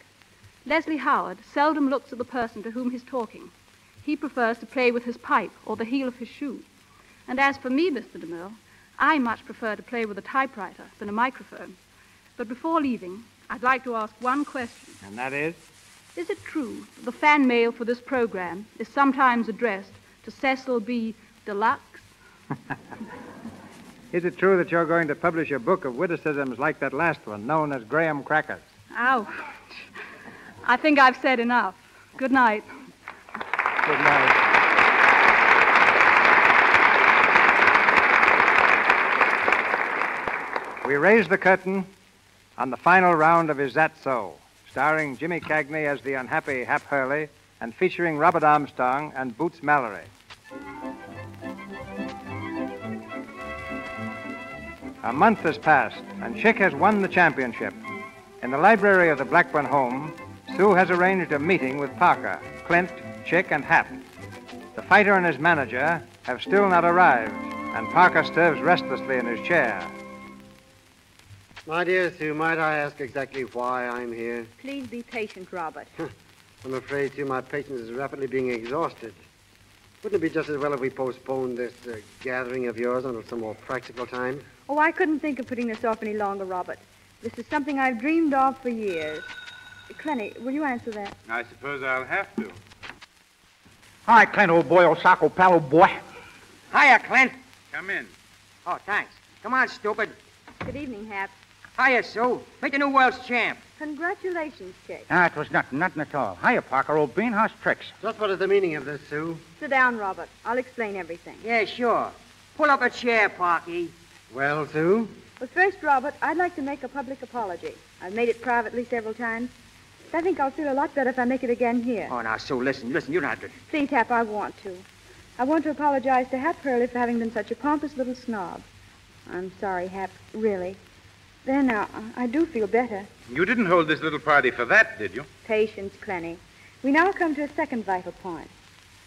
Leslie Howard seldom looks at the person to whom he's talking. He prefers to play with his pipe or the heel of his shoe. And as for me, Mr. DeMille, I much prefer to play with a typewriter than a microphone. But before leaving, I'd like to ask one question. And that is? Is it true that the fan mail for this program is sometimes addressed to Cecil B. Deluxe? Is it true that you're going to publish a book of witticisms like that last one, known as Graham Crackers? Ouch. I think I've said enough. Good night. Good night. We raise the curtain on the final round of Is That So, starring Jimmy Cagney as the unhappy Hap Hurley and featuring Robert Armstrong and Boots Mallory. A month has passed, and Chick has won the championship. In the library of the Blackburn home, Sue has arranged a meeting with Parker, Clint, Chick, and Hap. The fighter and his manager have still not arrived, and Parker stirs restlessly in his chair. My dear Sue, might I ask exactly why I'm here? Please be patient, Robert. I'm afraid, Sue, my patience is rapidly being exhausted. Wouldn't it be just as well if we postponed this gathering of yours until some more practical time? Oh, I couldn't think of putting this off any longer, Robert. This is something I've dreamed of for years. Clenny, will you answer that? I suppose I'll have to. Hi, Clint, old boy, old Socko pal, old boy. Hiya, Clint. Come in. Oh, thanks. Come on, stupid. Good evening, Hap. Hiya, Sue. Make the new world's champ. Congratulations, Chick. It was nothing at all. Hiya, Parker, old bean. How's tricks? Just what is the meaning of this, Sue? Sit down, Robert. I'll explain everything. Yeah, sure. Pull up a chair, Parky. Well, Sue? Well, first, Robert, I'd like to make a public apology. I've made it privately several times. But I think I'll feel a lot better if I make it again here. Oh, now, Sue, listen, you don't have to. Please, Hap, I want to. I want to apologize to Hap Hurley for having been such a pompous little snob. I'm sorry, Hap, really. There now, I do feel better. You didn't hold this little party for that, did you? Patience, Clenny. We now come to a second vital point.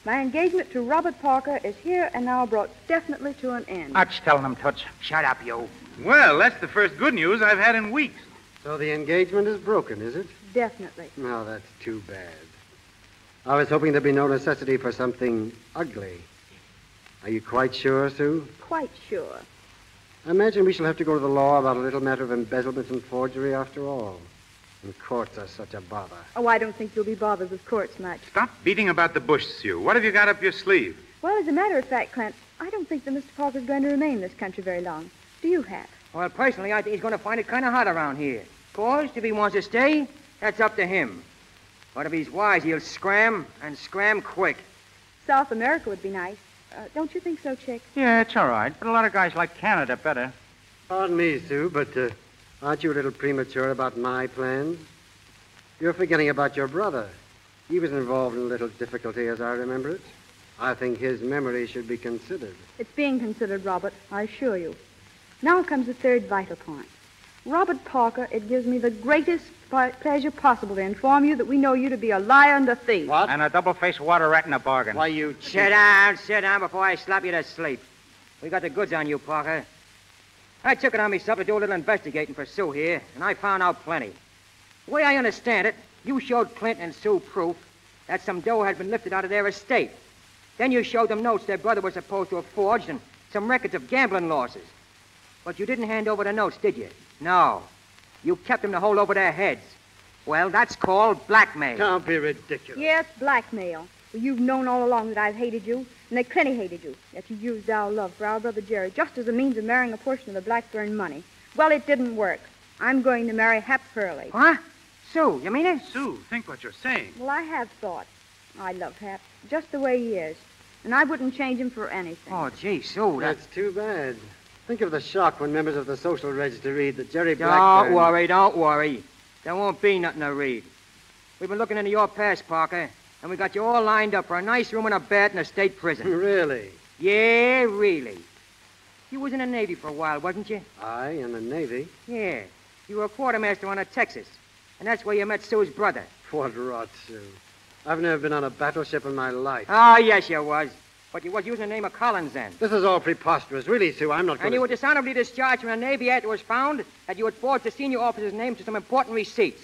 My engagement to Robert Parker is here and now brought definitely to an end. That's telling them, Toots. Shut up, you. Well, that's the first good news I've had in weeks. So the engagement is broken, is it? Definitely. No, that's too bad. I was hoping there'd be no necessity for something ugly. Are you quite sure, Sue? Quite sure. I imagine we shall have to go to the law about a little matter of embezzlement and forgery after all. And courts are such a bother. Oh, I don't think you'll be bothered with courts much. Stop beating about the bush, Sue. What have you got up your sleeve? Well, as a matter of fact, Clint, I don't think that Mr. Parker's going to remain in this country very long. Do you, Hap? Well, personally, I think he's going to find it kind of hot around here. Of course, if he wants to stay, that's up to him. But if he's wise, he'll scram, and scram quick. South America would be nice. Don't you think so, Chick? Yeah, it's all right. But a lot of guys like Canada better. Pardon me, Sue, but aren't you a little premature about my plans? You're forgetting about your brother. He was involved in a little difficulty, as I remember it. I think his memory should be considered. It's being considered, Robert, I assure you. Now comes the third vital point. Robert Parker, it gives me the greatest pleasure possible to inform you that we know you to be a liar and a thief. What? And a double-faced water rat in a bargain. Why, you... Sit down before I slap you to sleep. We got the goods on you, Parker. I took it on myself to do a little investigating for Sue here, and I found out plenty. The way I understand it, you showed Clint and Sue proof that some dough had been lifted out of their estate. Then you showed them notes their brother was supposed to have forged and some records of gambling losses. But you didn't hand over the notes, did you? No. You kept them to hold over their heads. Well, that's called blackmail. Don't be ridiculous. Yes, blackmail. Well, you've known all along that I've hated you, and that Clenny hated you. That you used our love for our brother Jerry just as a means of marrying a portion of the Blackburn money. Well, it didn't work. I'm going to marry Hap Hurley. Huh? Sue, you mean it? Sue, think what you're saying. Well, I have thought. I love Hap, just the way he is. And I wouldn't change him for anything. Oh, gee, Sue, That's too bad. Think of the shock when members of the social register read that Jerry Blackburn... Don't worry. There won't be nothing to read. We've been looking into your past, Parker, and we got you all lined up for a nice room and a bed in a state prison. Really? Yeah, really. You was in the Navy for a while, wasn't you? I in the Navy? Yeah. You were a quartermaster on a Texas, and that's where you met Sue's brother. What rot, Sue. I've never been on a battleship in my life. Oh, yes, you was. But you was using the name of Collins then. This is all preposterous. Really, Sue, I'm not going And you were dishonorably discharged from the Navy after it was found that you had forged the senior officer's name to some important receipts.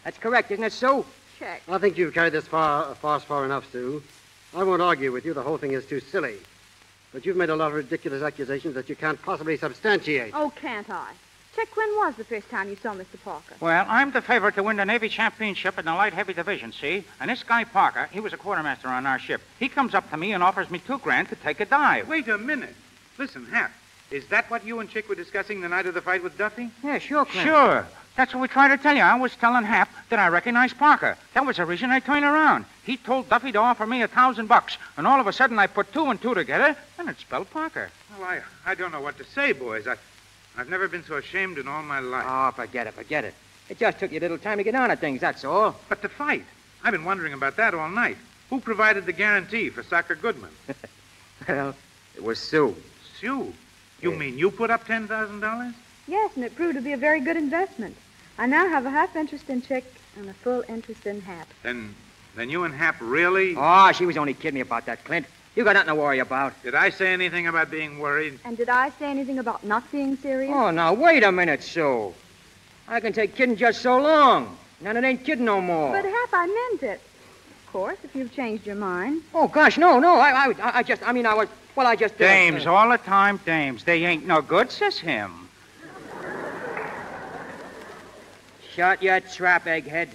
That's correct, isn't it, Sue? Check. I think you've carried this farce far enough, Sue. I won't argue with you. The whole thing is too silly. But you've made a lot of ridiculous accusations that you can't possibly substantiate. Oh, can't I? Check, when was the first time you saw Mr. Parker? Well, I'm the favorite to win the Navy championship in the light heavy division, see? And this guy Parker, he was a quartermaster on our ship. He comes up to me and offers me $2,000 to take a dive. Wait a minute. Listen, Hap, is that what you and Chick were discussing the night of the fight with Duffy? Yeah, sure, Clint. Sure. That's what we tried to tell you. I was telling Hap that I recognized Parker. That was the reason I turned around. He told Duffy to offer me $1,000, and all of a sudden I put 2 and 2 together, and it spelled Parker. Well, I don't know what to say, boys. I've never been so ashamed in all my life. Oh, forget it. It just took you a little time to get on to things, that's all. But the fight. I've been wondering about that all night. Who provided the guarantee for Socker Goodman? Well, it was Sue. Sue? You mean you put up $10,000? Yes, and it proved to be a very good investment. I now have a half interest in Chick and a full interest in Hap. Then you and Hap really... Oh, she was only kidding me about that, Clint. You got nothing to worry about. Did I say anything about being worried? And did I say anything about not being serious? Oh, now, wait a minute, Sue. I can take kidding just so long. Now it ain't kidding no more. But Hap, I meant it. Of course, if you've changed your mind. Oh, gosh, no. I just... Dames, all the time, dames. They ain't no good, says him. Shut your trap, egghead.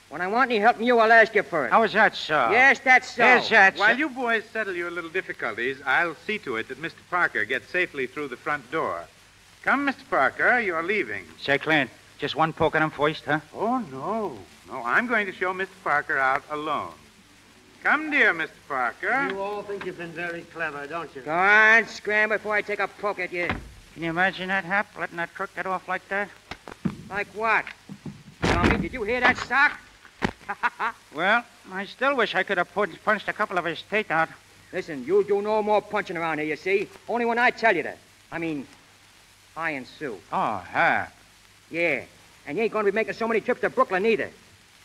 When I want any help from you, I'll ask you first. How is that so? Yes, that's so. Yes, that's so. While you boys settle your little difficulties, I'll see to it that Mr. Parker gets safely through the front door. Come, Mr. Parker, you're leaving. Say, Clint, just one poke at him first, huh? Oh, no. No, I'm going to show Mr. Parker out alone. Come, dear Mr. Parker. You all think you've been very clever, don't you? Go on, scram before I take a poke at you. Can you imagine that, Hap, letting that crook get off like that? Like what? Tommy, did you hear that, Sock? Well, I still wish I could have punched a couple of his teeth out. Listen, you'll do no more punching around here, you see? Only when I tell you to. I mean, I and Sue. Oh, Hap. Yeah, and you ain't going to be making so many trips to Brooklyn either.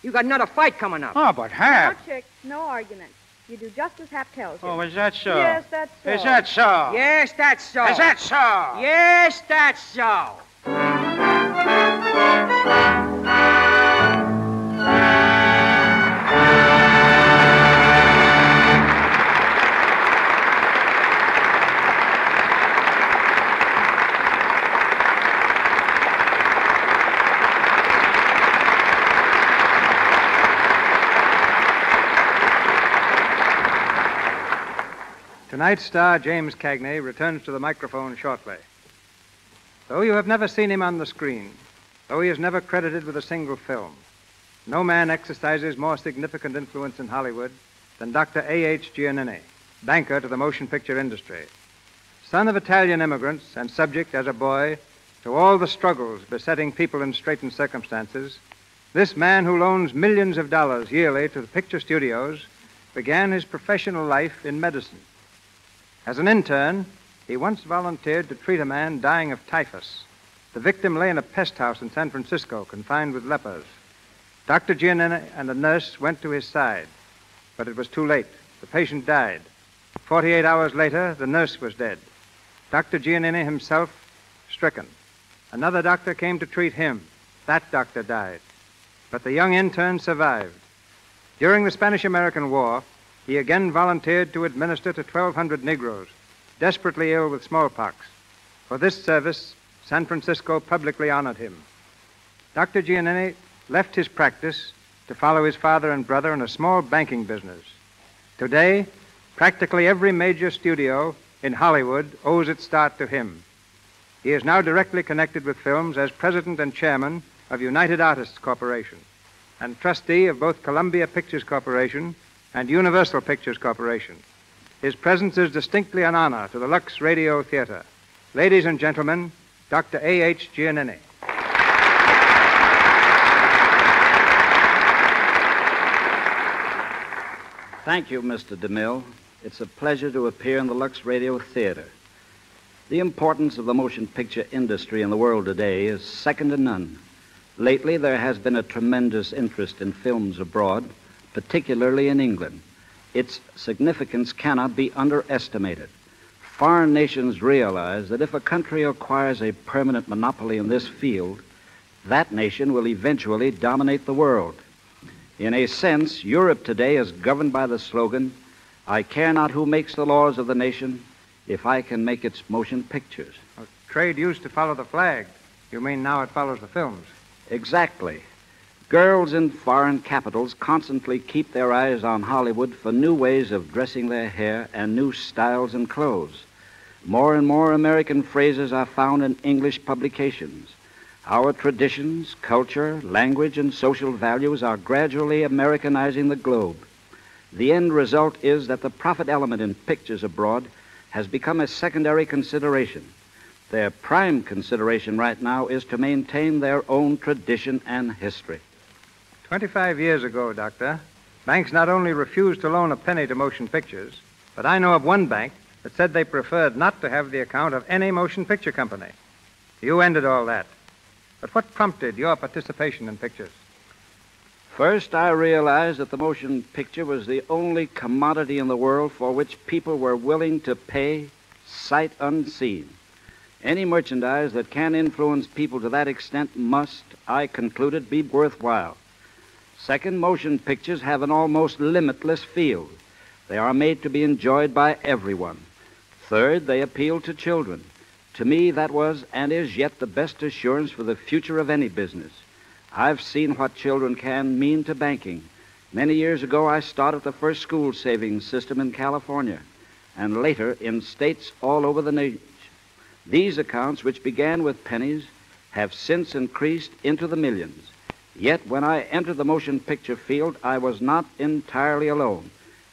You got another fight coming up. Oh, but Hap. No, Chick, no argument. You do just as Hap tells you. Oh, is that so? Yes, that's so. Is that so? Yes, that's so. Is that so? Yes, that's so. Tonight's star, James Cagney, returns to the microphone shortly. Though you have never seen him on the screen, though he is never credited with a single film, no man exercises more significant influence in Hollywood than Dr. A.H. Giannini, banker to the motion picture industry. Son of Italian immigrants and subject as a boy to all the struggles besetting people in straitened circumstances, this man who loans millions of dollars yearly to the picture studios began his professional life in medicine. As an intern, he once volunteered to treat a man dying of typhus. The victim lay in a pest house in San Francisco, confined with lepers. Dr. Giannini and a nurse went to his side, but it was too late. The patient died. 48 hours later, the nurse was dead. Dr. Giannini himself stricken. Another doctor came to treat him. That doctor died. But the young intern survived. During the Spanish-American War, he again volunteered to administer to 1,200 Negroes, desperately ill with smallpox. For this service, San Francisco publicly honored him. Dr. Giannini left his practice to follow his father and brother in a small banking business. Today, practically every major studio in Hollywood owes its start to him. He is now directly connected with films as president and chairman of United Artists Corporation and trustee of both Columbia Pictures Corporation and Universal Pictures Corporation. His presence is distinctly an honor to the Lux Radio Theater. Ladies and gentlemen, Dr. A.H. Giannini. Thank you, Mr. DeMille. It's a pleasure to appear in the Lux Radio Theater. The importance of the motion picture industry in the world today is second to none. Lately, there has been a tremendous interest in films abroad, particularly in England. Its significance cannot be underestimated. Foreign nations realize that if a country acquires a permanent monopoly in this field, that nation will eventually dominate the world. In a sense, Europe today is governed by the slogan, "I care not who makes the laws of the nation, if I can make its motion pictures." Well, trade used to follow the flag. You mean now it follows the films? Exactly. Girls in foreign capitals constantly keep their eyes on Hollywood for new ways of dressing their hair and new styles in clothes. More and more American phrases are found in English publications. Our traditions, culture, language, and social values are gradually Americanizing the globe. The end result is that the profit element in pictures abroad has become a secondary consideration. Their prime consideration right now is to maintain their own tradition and history. 25 years ago, Doctor, banks not only refused to loan a penny to motion pictures, but I know of one bank that said they preferred not to have the account of any motion picture company. You ended all that. But what prompted your participation in pictures? First, I realized that the motion picture was the only commodity in the world for which people were willing to pay sight unseen. Any merchandise that can influence people to that extent must, I concluded, be worthwhile. Second, motion pictures have an almost limitless field. They are made to be enjoyed by everyone. Third, they appeal to children. To me, that was and is yet the best assurance for the future of any business. I've seen what children can mean to banking. Many years ago, I started the first school savings system in California, and later in states all over the nation. These accounts, which began with pennies, have since increased into the millions. Yet, when I entered the motion picture field, I was not entirely alone.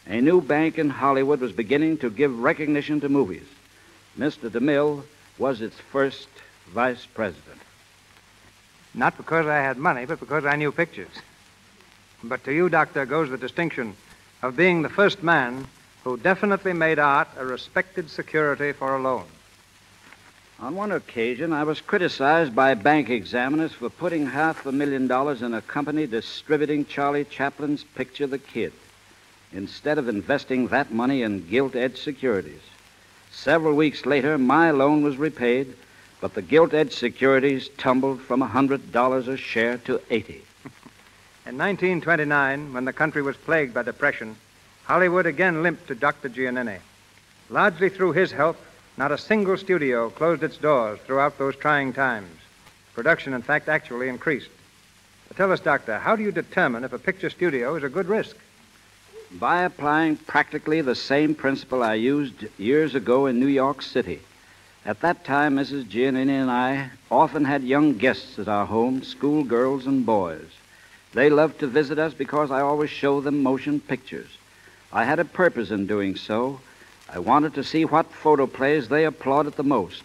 A new bank in Hollywood was beginning to give recognition to movies. Mr. DeMille was its first vice president. Not because I had money, but because I knew pictures. But to you, Doctor, goes the distinction of being the first man who definitely made art a respected security for a loan. On one occasion, I was criticized by bank examiners for putting $500,000 in a company distributing Charlie Chaplin's picture, The Kid, instead of investing that money in gilt-edged securities. Several weeks later, my loan was repaid, but the gilt-edged securities tumbled from $100 a share to $80. In 1929, when the country was plagued by depression, Hollywood again limped to Dr. Giannini. Largely through his help, not a single studio closed its doors throughout those trying times. Production, in fact, actually increased. But tell us, Doctor, how do you determine if a picture studio is a good risk? By applying practically the same principle I used years ago in New York City. At that time, Mrs. Giannini and I often had young guests at our home, schoolgirls and boys. They loved to visit us because I always showed them motion pictures. I had a purpose in doing so. I wanted to see what photoplays they applauded the most.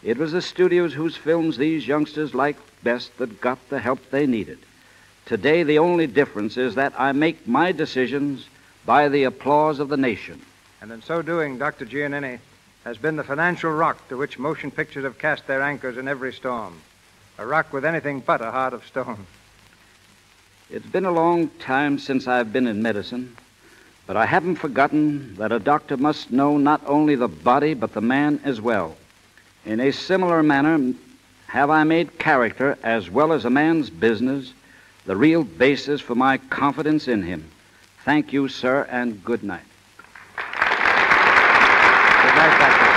It was the studios whose films these youngsters liked best that got the help they needed. Today, the only difference is that I make my decisions by the applause of the nation. And in so doing, Dr. Giannini has been the financial rock to which motion pictures have cast their anchors in every storm. A rock with anything but a heart of stone. It's been a long time since I've been in medicine, but I haven't forgotten that a doctor must know not only the body, but the man as well. In a similar manner, have I made character, as well as a man's business, the real basis for my confidence in him. Thank you, sir, and good night. Good night, Doctor.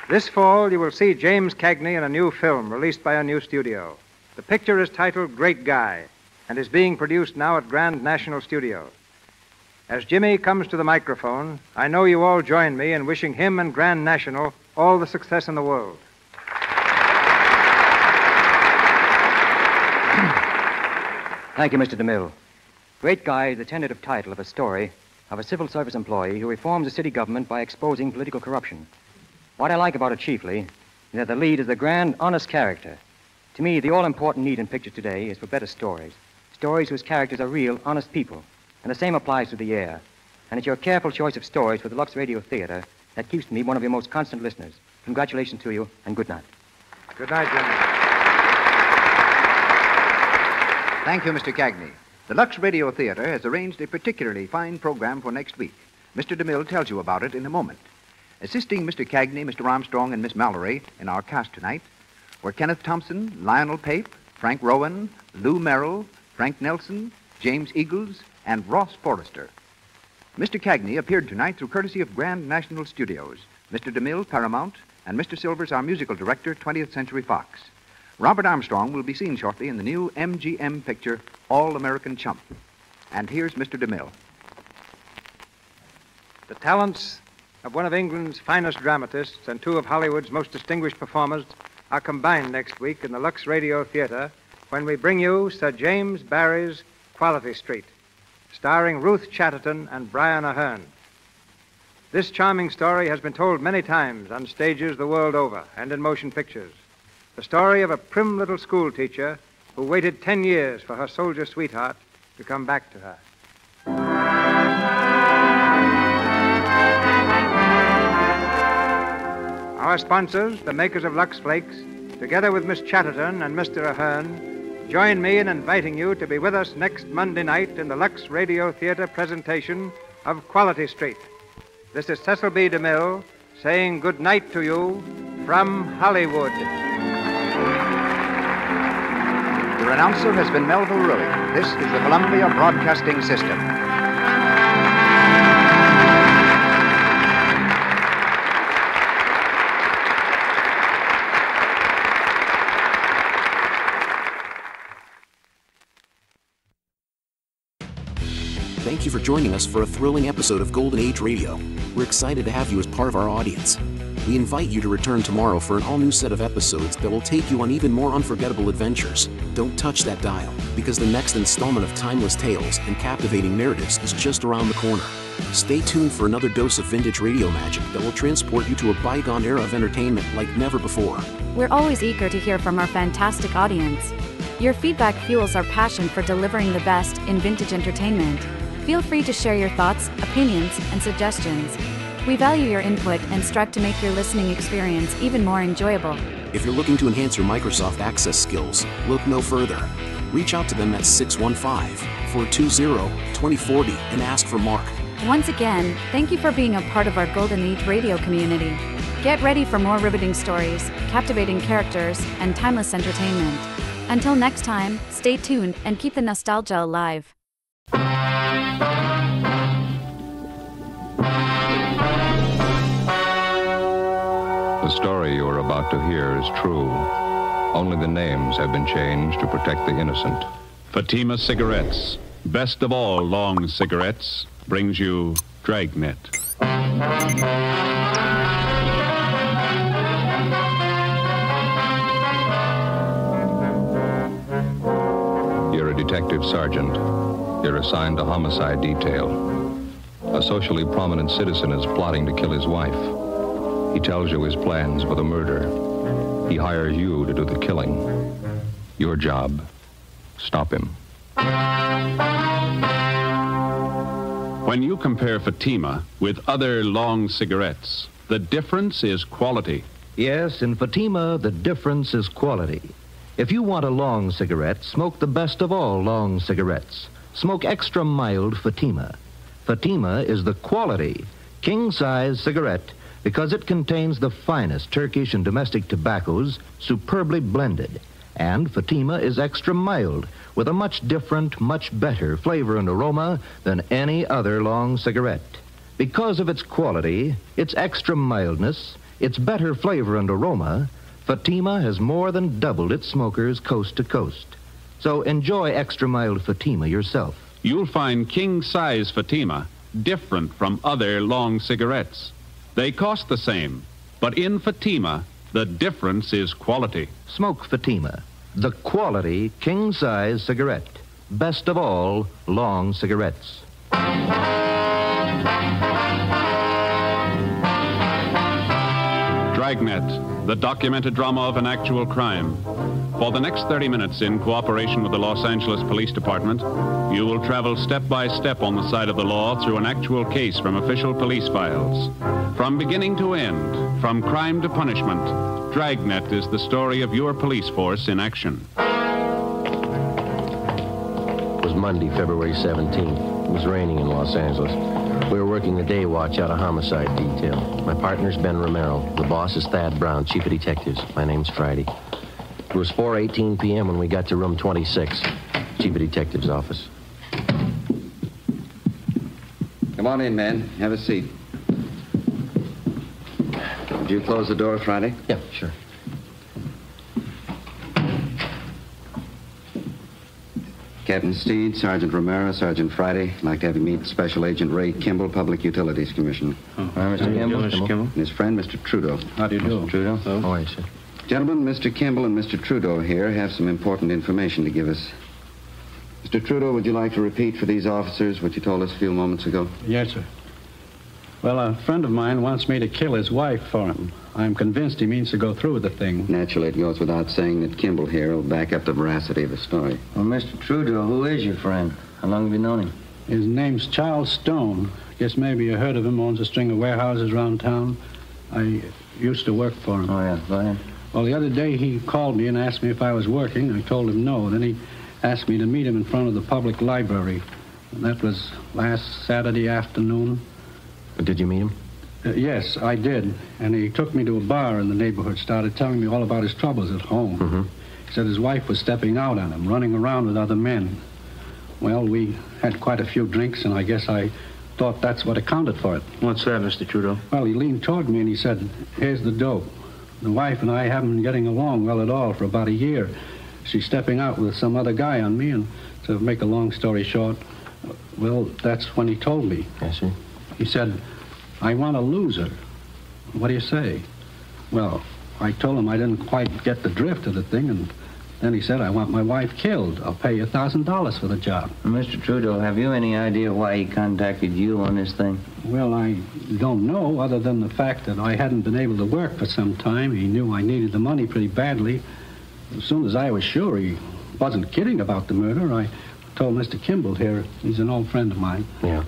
This fall, you will see James Cagney in a new film released by a new studio. The picture is titled Great Guy and is being produced now at Grand National Studio. As Jimmy comes to the microphone, I know you all join me in wishing him and Grand National all the success in the world. Thank you, Mr. DeMille. Great Guy is the tentative title of a story of a civil service employee who reforms the city government by exposing political corruption. What I like about it chiefly is that the lead is a grand, honest character. To me, the all-important need in pictures today is for better stories. Stories whose characters are real, honest people. And the same applies to the air. And it's your careful choice of stories for the Lux Radio Theater that keeps me one of your most constant listeners. Congratulations to you, and good night. Good night, Jimmy. Thank you, Mr. Cagney. The Lux Radio Theater has arranged a particularly fine program for next week. Mr. DeMille tells you about it in a moment. Assisting Mr. Cagney, Mr. Armstrong, and Miss Mallory in our cast tonight were Kenneth Thompson, Lionel Pape, Frank Rowan, Lou Merrill, Frank Nelson, James Eagles, and Ross Forrester. Mr. Cagney appeared tonight through courtesy of Grand National Studios, Mr. DeMille, Paramount, and Mr. Silvers, our musical director, 20th Century Fox. Robert Armstrong will be seen shortly in the new MGM picture, All-American Chump. And here's Mr. DeMille. The talents, of one of England's finest dramatists and two of Hollywood's most distinguished performers are combined next week in the Lux Radio Theater when we bring you Sir James Barrie's Quality Street, starring Ruth Chatterton and Brian Aherne. This charming story has been told many times on stages the world over and in motion pictures. The story of a prim little school teacher who waited 10 years for her soldier sweetheart to come back to her. Our sponsors, the makers of Lux Flakes, together with Miss Chatterton and Mr. Aherne, join me in inviting you to be with us next Monday night in the Lux Radio Theater presentation of Quality Street. This is Cecil B. DeMille saying good night to you from Hollywood. Your announcer has been Melville Ruick. This is the Columbia Broadcasting System. Thank you for joining us for a thrilling episode of Golden Age Radio. We're excited to have you as part of our audience. We invite you to return tomorrow for an all-new set of episodes that will take you on even more unforgettable adventures. Don't touch that dial, because the next installment of timeless tales and captivating narratives is just around the corner. Stay tuned for another dose of vintage radio magic that will transport you to a bygone era of entertainment like never before. We're always eager to hear from our fantastic audience. Your feedback fuels our passion for delivering the best in vintage entertainment. Feel free to share your thoughts, opinions, and suggestions. We value your input and strive to make your listening experience even more enjoyable. If you're looking to enhance your Microsoft Access skills, look no further. Reach out to them at 615-420-2040 and ask for Mark. Once again, thank you for being a part of our Golden Age radio community. Get ready for more riveting stories, captivating characters, and timeless entertainment. Until next time, stay tuned and keep the nostalgia alive. The story you are about to hear is true. Only the names have been changed to protect the innocent. Fatima Cigarettes, best of all long cigarettes, brings you Dragnet. You're a detective sergeant. You're assigned to homicide detail. A socially prominent citizen is plotting to kill his wife. He tells you his plans for the murder. He hires you to do the killing. Your job, stop him. When you compare Fatima with other long cigarettes, the difference is quality. Yes, in Fatima, the difference is quality. If you want a long cigarette, smoke the best of all long cigarettes. Smoke extra mild Fatima. Fatima is the quality, king-size cigarette because it contains the finest Turkish and domestic tobaccos superbly blended. And Fatima is extra mild with a much different, much better flavor and aroma than any other long cigarette. Because of its quality, its extra mildness, its better flavor and aroma, Fatima has more than doubled its smokers coast to coast. So enjoy extra mild Fatima yourself. You'll find king-size Fatima different from other long cigarettes. They cost the same, but in Fatima, the difference is quality. Smoke Fatima, the quality king-size cigarette. Best of all long cigarettes. Dragnet, the documented drama of an actual crime. For the next 30 minutes, in cooperation with the Los Angeles Police Department, you will travel step by step on the side of the law through an actual case from official police files. From beginning to end, from crime to punishment, Dragnet is the story of your police force in action. It was Monday, February 17th. It was raining in Los Angeles. We were working the day watch out of homicide detail. My partner's Ben Romero. The boss is Thad Brown, chief of detectives. My name's Friday. It was 4:18 p.m. when we got to room 26, chief of detectives' office. Come on in, man. Have a seat. Did you close the door, Friday? Yeah, sure. Captain Steed, Sergeant Romero, Sergeant Friday. I'd like to have you meet Special Agent Ray Kimball, Public Utilities Commissioner. Mr. Kimball. Mr. Kimball. And his friend, Mr. Trudeau. How do you do? Mr. Trudeau. Oh, I see. Gentlemen, Mr. Kimball and Mr. Trudeau here have some important information to give us. Mr. Trudeau, would you like to repeat for these officers what you told us a few moments ago? Yes, sir. Well, a friend of mine wants me to kill his wife for him. I'm convinced he means to go through with the thing. Naturally, it goes without saying that Kimball here will back up the veracity of the story. Well, Mr. Trudeau, who is your friend? How long have you known him? His name's Charles Stone. Guess maybe you heard of him. Owns a string of warehouses around town. I used to work for him. Oh, yeah. Go ahead. Well, the other day he called me and asked me if I was working. I told him no. Then he asked me to meet him in front of the public library. And that was last Saturday afternoon. Did you meet him? Yes, I did. And he took me to a bar in the neighborhood, started telling me all about his troubles at home. Mm-hmm. He said his wife was stepping out on him, running around with other men. Well, we had quite a few drinks, and I guess I thought that's what accounted for it. What's that, Mr. Trudeau? Well, he leaned toward me and he said, here's the dope. The wife and I haven't been getting along well at all for about a year. She's stepping out with some other guy on me, and to make a long story short, well, that's when he told me. Yes, sir. He said, I want to lose her. What do you say? Well, I told him I didn't quite get the drift of the thing, and then he said, I want my wife killed. I'll pay you $1,000 for the job. Mr. Trudeau, have you any idea why he contacted you on this thing? Well, I don't know, other than the fact that I hadn't been able to work for some time. He knew I needed the money pretty badly. As soon as I was sure he wasn't kidding about the murder, I told Mr. Kimball here, he's an old friend of mine. Yeah.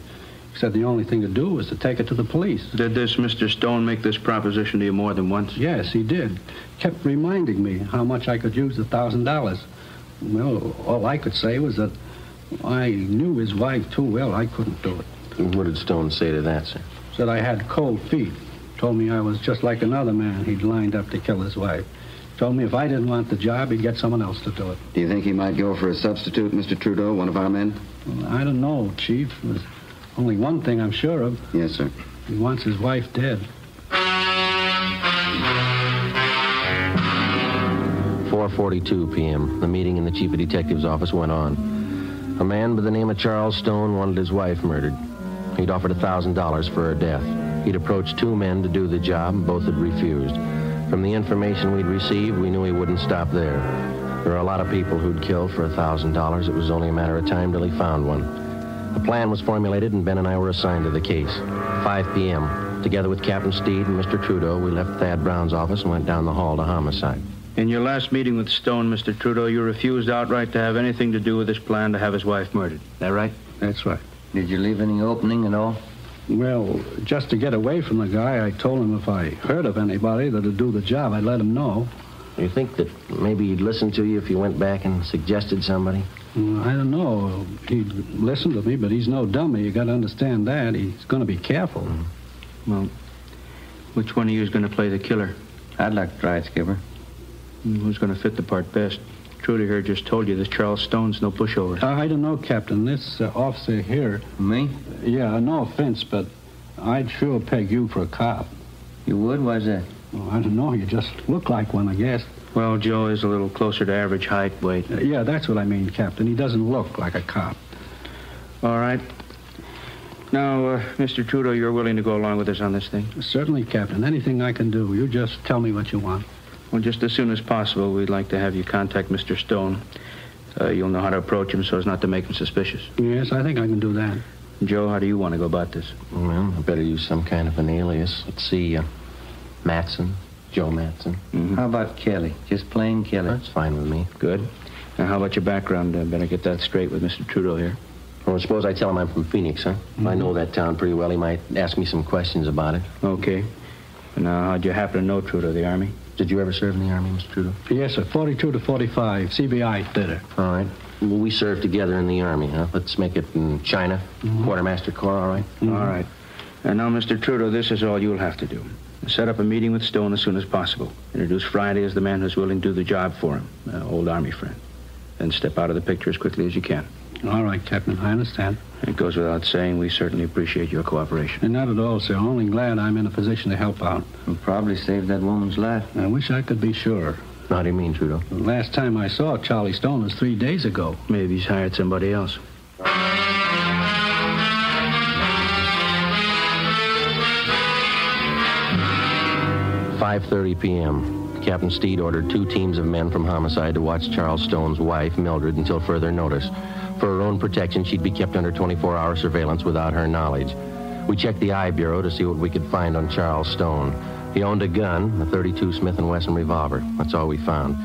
He said the only thing to do was to take it to the police. Did this Mr. Stone make this proposition to you more than once? Yes, he did. Kept reminding me how much I could use the $1,000. Well, all I could say was that I knew his wife too well. I couldn't do it. What did Stone say to that, sir? Said I had cold feet. Told me I was just like another man he'd lined up to kill his wife. Told me if I didn't want the job, he'd get someone else to do it. Do you think he might go for a substitute, Mr. Trudeau, one of our men? Well, I don't know, Chief. There's only one thing I'm sure of. Yes, sir. He wants his wife dead. 4:42 p.m. The meeting in the chief of detective's office went on. A man by the name of Charles Stone wanted his wife murdered. He'd offered $1,000 for her death. He'd approached two men to do the job. Both had refused. From the information we'd received, we knew he wouldn't stop there. There are a lot of people who'd kill for $1,000. It was only a matter of time till he found one. A plan was formulated, and Ben and I were assigned to the case. 5 p.m. Together with Captain Steed and Mr. Trudeau, we left Thad Brown's office and went down the hall to homicide. In your last meeting with Stone, Mr. Trudeau, you refused outright to have anything to do with his plan to have his wife murdered. Is that right? That's right. Did you leave any opening at all? Well, just to get away from the guy, I told him if I heard of anybody that'd do the job, I'd let him know. You think that maybe he'd listen to you if you went back and suggested somebody? I don't know. He'd listen to me, but he's no dummy. You got to understand that. He's going to be careful. Mm-hmm. Well, which one of you is going to play the killer? I'd like to try it, Skipper. Who's going to fit the part best? Trudeau here just told you this Charles Stone's no pushover. I don't know, Captain. This officer here... Me? Yeah, no offense, but I'd sure peg you for a cop. You would? Why's that? Well, I don't know. You just look like one, I guess. Well, Joe is a little closer to average height, weight. Yeah, that's what I mean, Captain. He doesn't look like a cop. All right. Now, Mr. Trudeau, you're willing to go along with us on this thing? Certainly, Captain. Anything I can do. You just tell me what you want. Well, just as soon as possible, we'd like to have you contact Mr. Stone. You'll know how to approach him so as not to make him suspicious. Yes, I think I can do that. Joe, how do you want to go about this? Well, I better use some kind of an alias. Let's see, Matson. Joe Matson. Mm-hmm. How about Kelly? Just plain Kelly? That's fine with me. Good. Now, how about your background? Better get that straight with Mr. Trudeau here. Well, suppose I tell him I'm from Phoenix, huh? Mm-hmm. I know that town pretty well. He might ask me some questions about it. Okay. And now, how'd you happen to know Trudeau, the Army? Did you ever serve in the Army, Mr. Trudeau? Yes, sir. 42 to 45. CBI theater. All right. Well, we served together in the Army, huh? Let's make it in China. Mm-hmm. Quartermaster Corps, all right? Mm-hmm. All right. And now, Mr. Trudeau, this is all you'll have to do. Set up a meeting with Stone as soon as possible. Introduce Friday as the man who's willing to do the job for him, old Army friend. Then step out of the picture as quickly as you can. All right, Captain. I understand. It goes without saying, we certainly appreciate your cooperation. And not at all, sir. Only glad I'm in a position to help out. You'll probably save that woman's life. I wish I could be sure. How do you mean, Trudeau? The last time I saw Charlie Stone was 3 days ago. Maybe he's hired somebody else. 5:30 p.m. Captain Steed ordered 2 teams of men from Homicide to watch Charles Stone's wife, Mildred, until further notice. For her own protection, she'd be kept under 24-hour surveillance without her knowledge. We checked the I Bureau to see what we could find on Charles Stone. He owned a gun, a .32 Smith & Wesson revolver. That's all we found.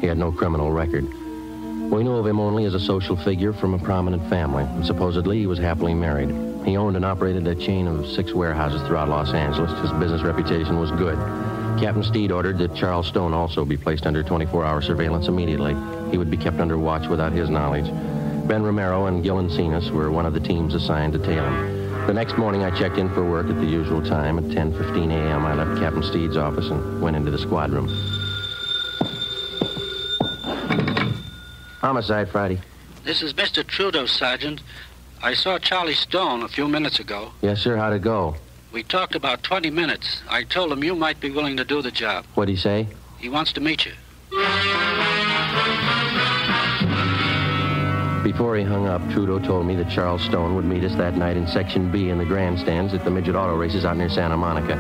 He had no criminal record. We knew of him only as a social figure from a prominent family, and supposedly he was happily married. He owned and operated a chain of 6 warehouses throughout Los Angeles. His business reputation was good. Captain Steed ordered that Charles Stone also be placed under 24-hour surveillance immediately. He would be kept under watch without his knowledge. Ben Romero and Gil Encinas were one of the teams assigned to tail him. The next morning, I checked in for work at the usual time. At 10:15 a.m., I left Captain Steed's office and went into the squad room. Homicide, Friday. This is Mr. Trudeau, Sergeant. I saw Charlie Stone a few minutes ago. Yes, sir. How'd it go? We talked about 20 minutes. I told him you might be willing to do the job. What'd he say? He wants to meet you. Before he hung up, Trudeau told me that Charles Stone would meet us that night in Section B in the grandstands at the midget auto races out near Santa Monica.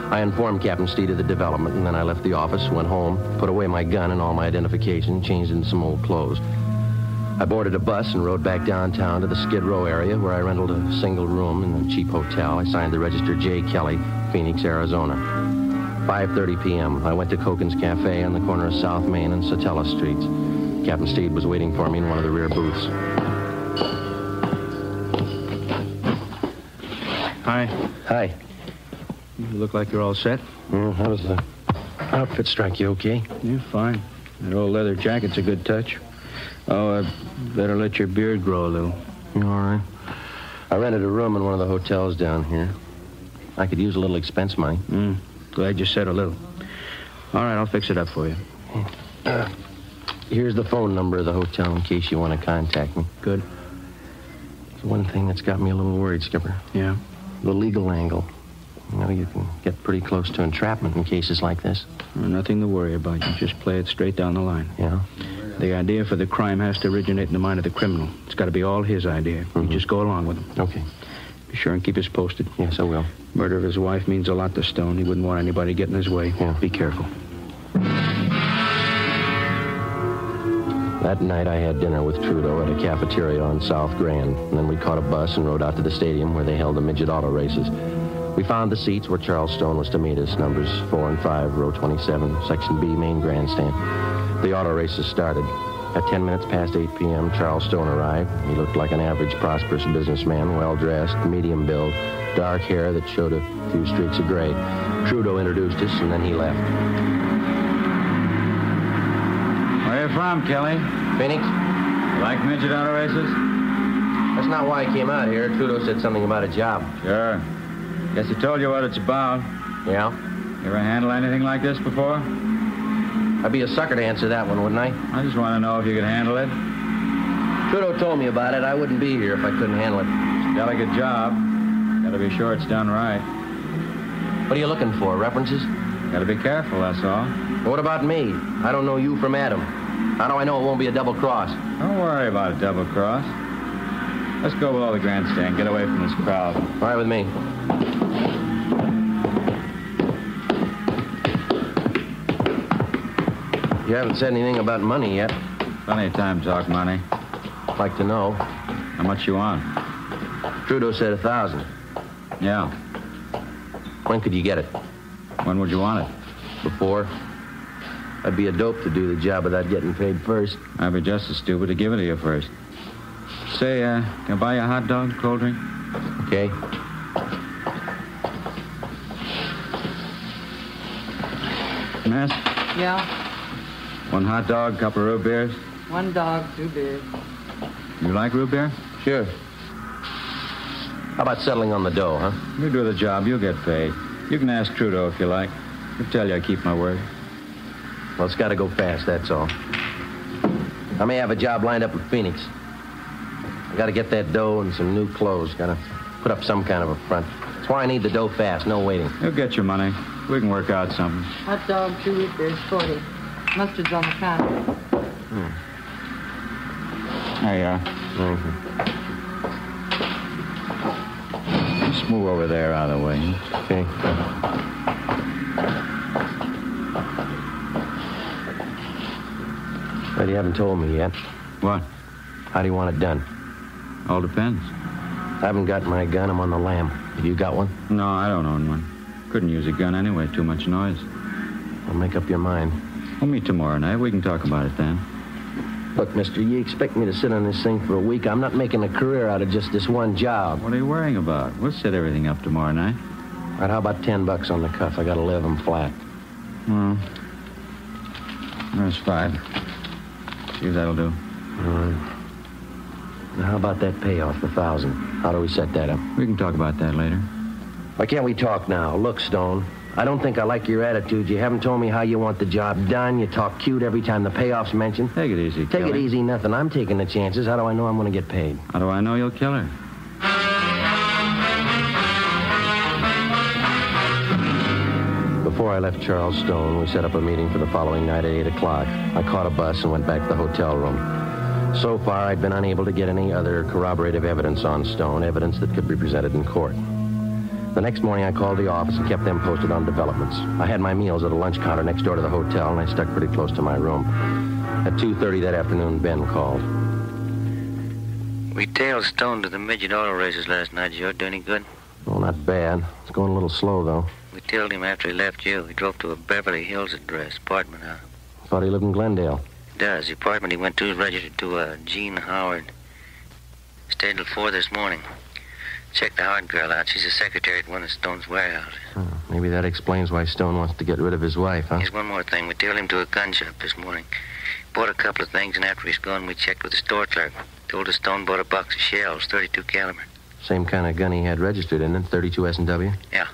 I informed Captain Steed of the development, and then I left the office, went home, put away my gun and all my identification, changed into some old clothes. I boarded a bus and rode back downtown to the Skid Row area, where I rented a single room in a cheap hotel. I signed the register J. Kelly, Phoenix, Arizona. 5:30 p.m. I went to Koken's Cafe on the corner of South Main and Satella Streets. Captain Steed was waiting for me in one of the rear booths. Hi. Hi. You look like you're all set. How does the outfit strike you, okay? You're fine. That old leather jacket's a good touch. Oh, I better let your beard grow a little. You all right? I rented a room in one of the hotels down here. I could use a little expense money. Glad you said a little. All right, I'll fix it up for you. Here's the phone number of the hotel in case you want to contact me. Good. There's one thing that's got me a little worried, Skipper. Yeah? The legal angle. You know, you can get pretty close to entrapment in cases like this. Nothing to worry about. You just play it straight down the line. Yeah? The idea for the crime has to originate in the mind of the criminal. It's got to be all his idea. You just go along with him. Okay. Be sure and keep us posted. Yes, I will. Murder of his wife means a lot to Stone. He wouldn't want anybody getting in his way. Yeah. Be careful. That night I had dinner with Trudeau at a cafeteria on South Grand. And then we caught a bus and rode out to the stadium where they held the midget auto races. We found the seats where Charles Stone was to meet us, numbers 4 and 5, row 27, Section B, main grandstand. The auto races started. At 10 minutes past 8 p.m., Charles Stone arrived. He looked like an average, prosperous businessman, well-dressed, medium build, dark hair that showed a few streaks of gray. Trudeau introduced us, and then he left. Where are you from, Kelly? Phoenix. You like midget auto races? That's not why I came out here. Trudeau said something about a job. Sure. Guess he told you what it's about. Yeah? You ever handle anything like this before? I'd be a sucker to answer that one, wouldn't I? I just want to know if you could handle it. Trudeau told me about it. I wouldn't be here if I couldn't handle it. It's a delicate job. Gotta be sure it's done right. What are you looking for, references? Gotta be careful, that's all. What about me? I don't know you from Adam. How do I know it won't be a double cross? Don't worry about a double cross. Let's go below the grandstand. Get away from this crowd. All right with me. You haven't said anything about money yet. Plenty of time to talk money. I'd like to know. How much you want? Trudeau said 1,000. Yeah. When could you get it? When would you want it? Before. I'd be a dope to do the job without getting paid first. I'd be just as stupid to give it to you first. Say, can I buy you a hot dog, cold drink? Okay. Miss? Yeah, 1 hot dog, couple of root beers. 1 dog, 2 beers. You like root beer? Sure. How about settling on the dough, huh? You do the job, you'll get paid. You can ask Trudeau if you like. He'll tell you I keep my word. Well, it's got to go fast, that's all. I may have a job lined up in Phoenix. I got to get that dough and some new clothes. Got to put up some kind of a front. That's why I need the dough fast, no waiting. You'll get your money. We can work out something. Hot dog, 2 root beers, 40. Mustard's on the counter. There you are. Thank you. Just move over there out of the way. Okay. But you haven't told me yet. What? How do you want it done? All depends. I haven't got my gun. I'm on the lam. Have you got one? No, I don't own one. Couldn't use a gun anyway. Too much noise. Well, make up your mind. We'll meet tomorrow night. We can talk about it then. Look, mister, you expect me to sit on this thing for a week? I'm not making a career out of just this one job. What are you worrying about? We'll set everything up tomorrow night. All right, how about $10 on the cuff? I gotta live them flat. Well, there's 5. See if that'll do. All right. Now, how about that payoff, the 1,000? How do we set that up? We can talk about that later. Why can't we talk now? Look, Stone, I don't think I like your attitude. You haven't told me how you want the job done. You talk cute every time the payoff's mentioned. Take it easy, Take it Kelly. easy, nothing. I'm taking the chances. How do I know I'm going to get paid? How do I know you'll kill her? Before I left Charles Stone, we set up a meeting for the following night at 8 o'clock. I caught a bus and went back to the hotel room. So far, I'd been unable to get any other corroborative evidence on Stone, evidence that could be presented in court. The next morning, I called the office and kept them posted on developments. I had my meals at a lunch counter next door to the hotel, and I stuck pretty close to my room. At 2:30 that afternoon, Ben called. We tailed Stone to the midget auto races last night. Did you do any good? Well, not bad. It's going a little slow, though. We tailed him after he left you. He drove to a Beverly Hills address, apartment house. Thought he lived in Glendale. He does. The apartment he went to is registered to Jean Howard. Stayed till 4 this morning. Checked the Howard girl out. She's a secretary at one of Stone's warehouses. Oh, maybe that explains why Stone wants to get rid of his wife, huh? Here's one more thing. We tailed him to a gun shop this morning. Bought a couple of things, and after he's gone, we checked with the store clerk. Told us Stone bought a box of shells, 32 caliber. Same kind of gun he had registered, isn't it? 32 S&W? Yeah.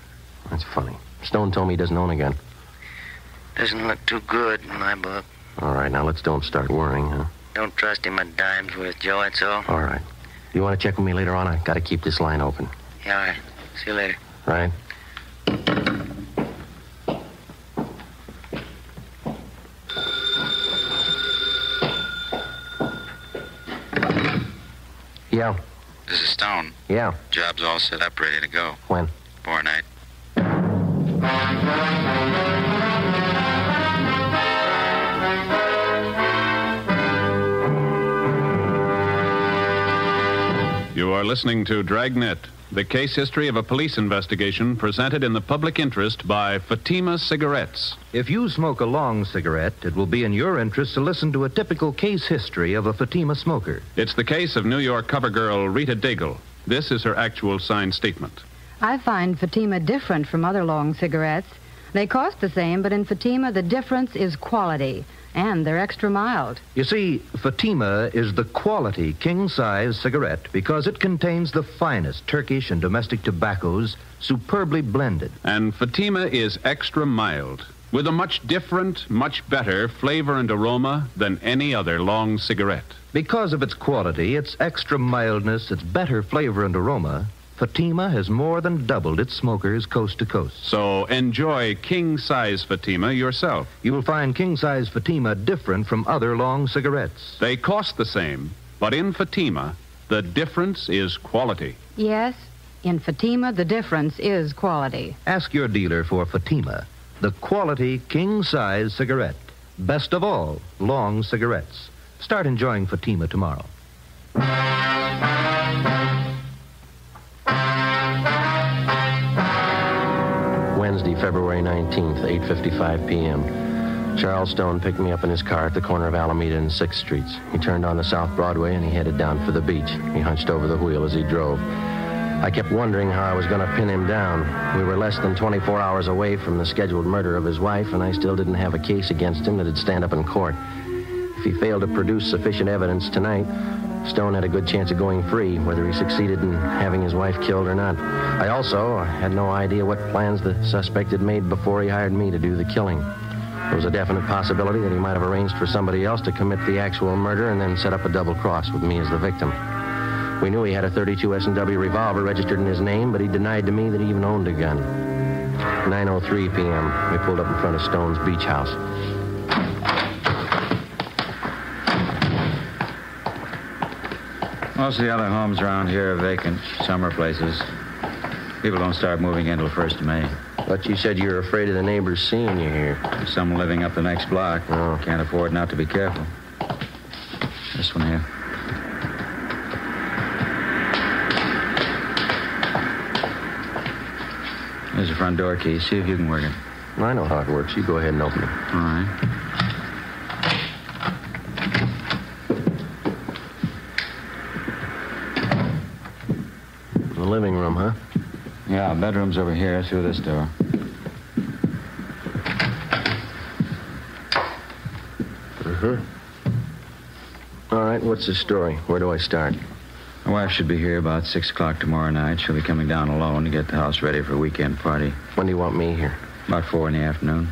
That's funny. Stone told me he doesn't own a gun. Doesn't look too good in my book. All right, now let's don't start worrying, huh? Don't trust him a dime's worth, Joe, that's all. All right. You want to check with me later on? I got to keep this line open. Yeah, all right. See you later. Right? Yeah. This is Stone. Yeah. Job's all set up, ready to go. When? Tomorrow night. You are listening to Dragnet, the case history of a police investigation presented in the public interest by Fatima Cigarettes. If you smoke a long cigarette, it will be in your interest to listen to a typical case history of a Fatima smoker. It's the case of New York cover girl Rita Daigle. This is her actual signed statement. I find Fatima different from other long cigarettes. They cost the same, but in Fatima, the difference is quality. And they're extra mild. You see, Fatima is the quality king-size cigarette because it contains the finest Turkish and domestic tobaccos superbly blended. And Fatima is extra mild, with a much different, much better flavor and aroma than any other long cigarette. Because of its quality, its extra mildness, its better flavor and aroma, Fatima has more than doubled its smokers coast to coast. So enjoy king-size Fatima yourself. You will find king-size Fatima different from other long cigarettes. They cost the same, but in Fatima, the difference is quality. Yes, in Fatima, the difference is quality. Ask your dealer for Fatima, the quality king-size cigarette. Best of all, long cigarettes. Start enjoying Fatima tomorrow. Wednesday, February 19th, 8:55 p.m. Charles Stone picked me up in his car at the corner of Alameda and 6th Streets. He turned onto South Broadway and he headed down for the beach. He hunched over the wheel as he drove. I kept wondering how I was going to pin him down. We were less than 24 hours away from the scheduled murder of his wife, and I still didn't have a case against him that'd stand up in court. If he failed to produce sufficient evidence tonight, Stone had a good chance of going free, whether he succeeded in having his wife killed or not. I also had no idea what plans the suspect had made before he hired me to do the killing. There was a definite possibility that he might have arranged for somebody else to commit the actual murder and then set up a double cross with me as the victim. We knew he had a .32 S&W revolver registered in his name, but he denied to me that he even owned a gun. 9:03 p.m., we pulled up in front of Stone's beach house. Most of the other homes around here are vacant, summer places. People don't start moving in till 1st of May. But you said you were afraid of the neighbors seeing you here. Some living up the next block. Oh. Can't afford not to be careful. This one here. Here's the front door key. See if you can work it. I know how it works. You go ahead and open it. All right. The living room, huh? Yeah, bedroom's over here through this door. All right, what's the story? Where do I start? My wife should be here about 6 o'clock tomorrow night. She'll be coming down alone to get the house ready for a weekend party. When do you want me here? About 4 in the afternoon.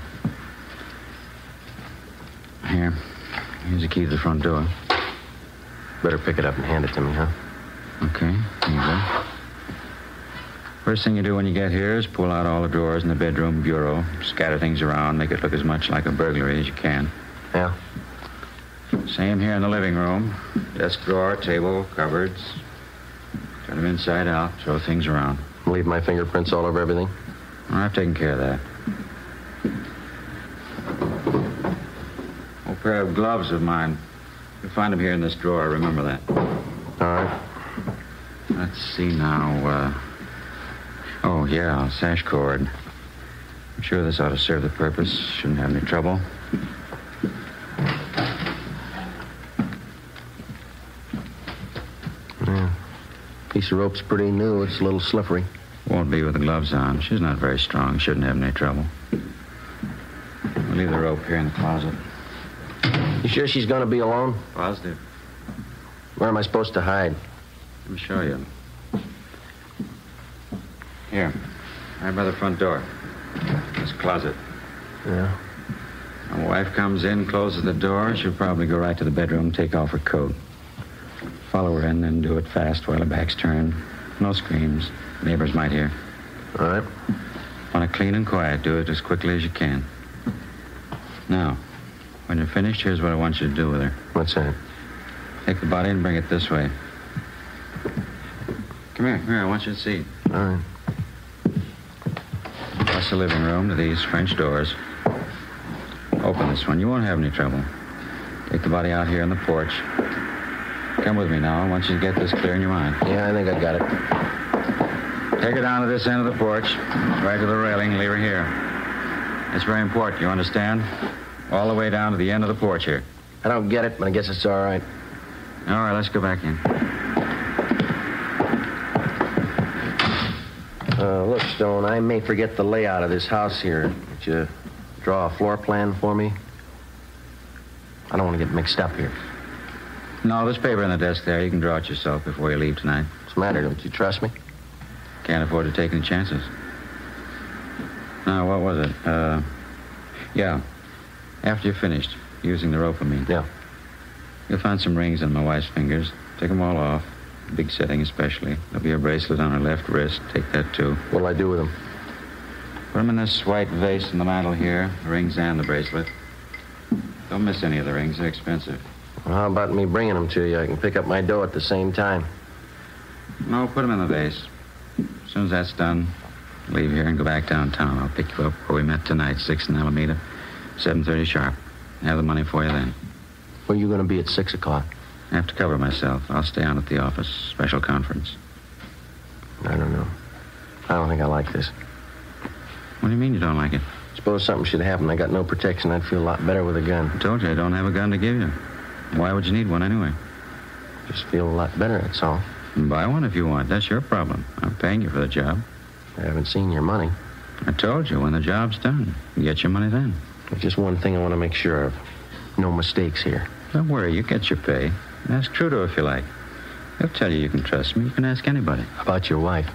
Here. Here's the key to the front door. Better pick it up and hand it to me, huh? Okay, here you go. First thing you do when you get here is pull out all the drawers in the bedroom bureau, scatter things around, make it look as much like a burglary as you can. Yeah? Same here in the living room. Desk drawer, table, cupboards. Turn them inside out, throw things around. Leave my fingerprints all over everything? I've taken care of that. Old pair of gloves of mine. You'll find them here in this drawer, remember that. All right. Let's see now, Oh, yeah, sash cord. I'm sure this ought to serve the purpose. Shouldn't have any trouble. Yeah. Piece of rope's pretty new. It's a little slippery. Won't be with the gloves on. She's not very strong. Shouldn't have any trouble. We'll leave the rope here in the closet. You sure she's going to be alone? Positive. Where am I supposed to hide? Let me show you. Here. Right by the front door. This closet. Yeah. My wife comes in, closes the door. She'll probably go right to the bedroom, take off her coat. Follow her in, then do it fast while her back's turned. No screams. Neighbors might hear. All right. Want it clean and quiet. Do it as quickly as you can. Now, when you're finished, here's what I want you to do with her. What's that? Take the body and bring it this way. Come here. Here, I want you to see. All right. Across the living room to these French doors. Open this one. You won't have any trouble. Take the body out here on the porch. Come with me now. I want you to get this clear in your mind. Yeah, I think I got it. Take her down to this end of the porch, right to the railing, leave her here. It's very important, you understand? All the way down to the end of the porch here. I don't get it, but I guess it's all right. All right, let's go back in. Look, Stone, I may forget the layout of this house here. Would you draw a floor plan for me? I don't want to get mixed up here. No, there's paper in the desk there. You can draw it yourself before you leave tonight. What's the matter? Don't you trust me? Can't afford to take any chances. Now, what was it? Yeah. After you're finished using the rope, I mean. Yeah. You'll find some rings on my wife's fingers. Take them all off. Big setting especially. There'll be a bracelet on her left wrist. Take that, too. What'll I do with them? Put them in this white vase in the mantel here. The rings and the bracelet. Don't miss any of the rings. They're expensive. Well, how about me bringing them to you? I can pick up my dough at the same time. No, put them in the vase. As soon as that's done, leave here and go back downtown. I'll pick you up where we met tonight, 6 in Alameda, 7:30 sharp. Have the money for you then. Where are you going to be at 6 o'clock? I have to cover myself. I'll stay on at the office. Special conference. I don't know. I don't think I like this. What do you mean you don't like it? Suppose something should happen. I got no protection. I'd feel a lot better with a gun. I told you I don't have a gun to give you. Why would you need one anyway? Just feel a lot better, that's all. Buy one if you want. That's your problem. I'm paying you for the job. I haven't seen your money. I told you, when the job's done, you get your money then. There's just one thing I want to make sure of. No mistakes here. Don't worry, you get your pay. Ask Trudeau if you like. He'll tell you can trust me. You can ask anybody. How about your wife?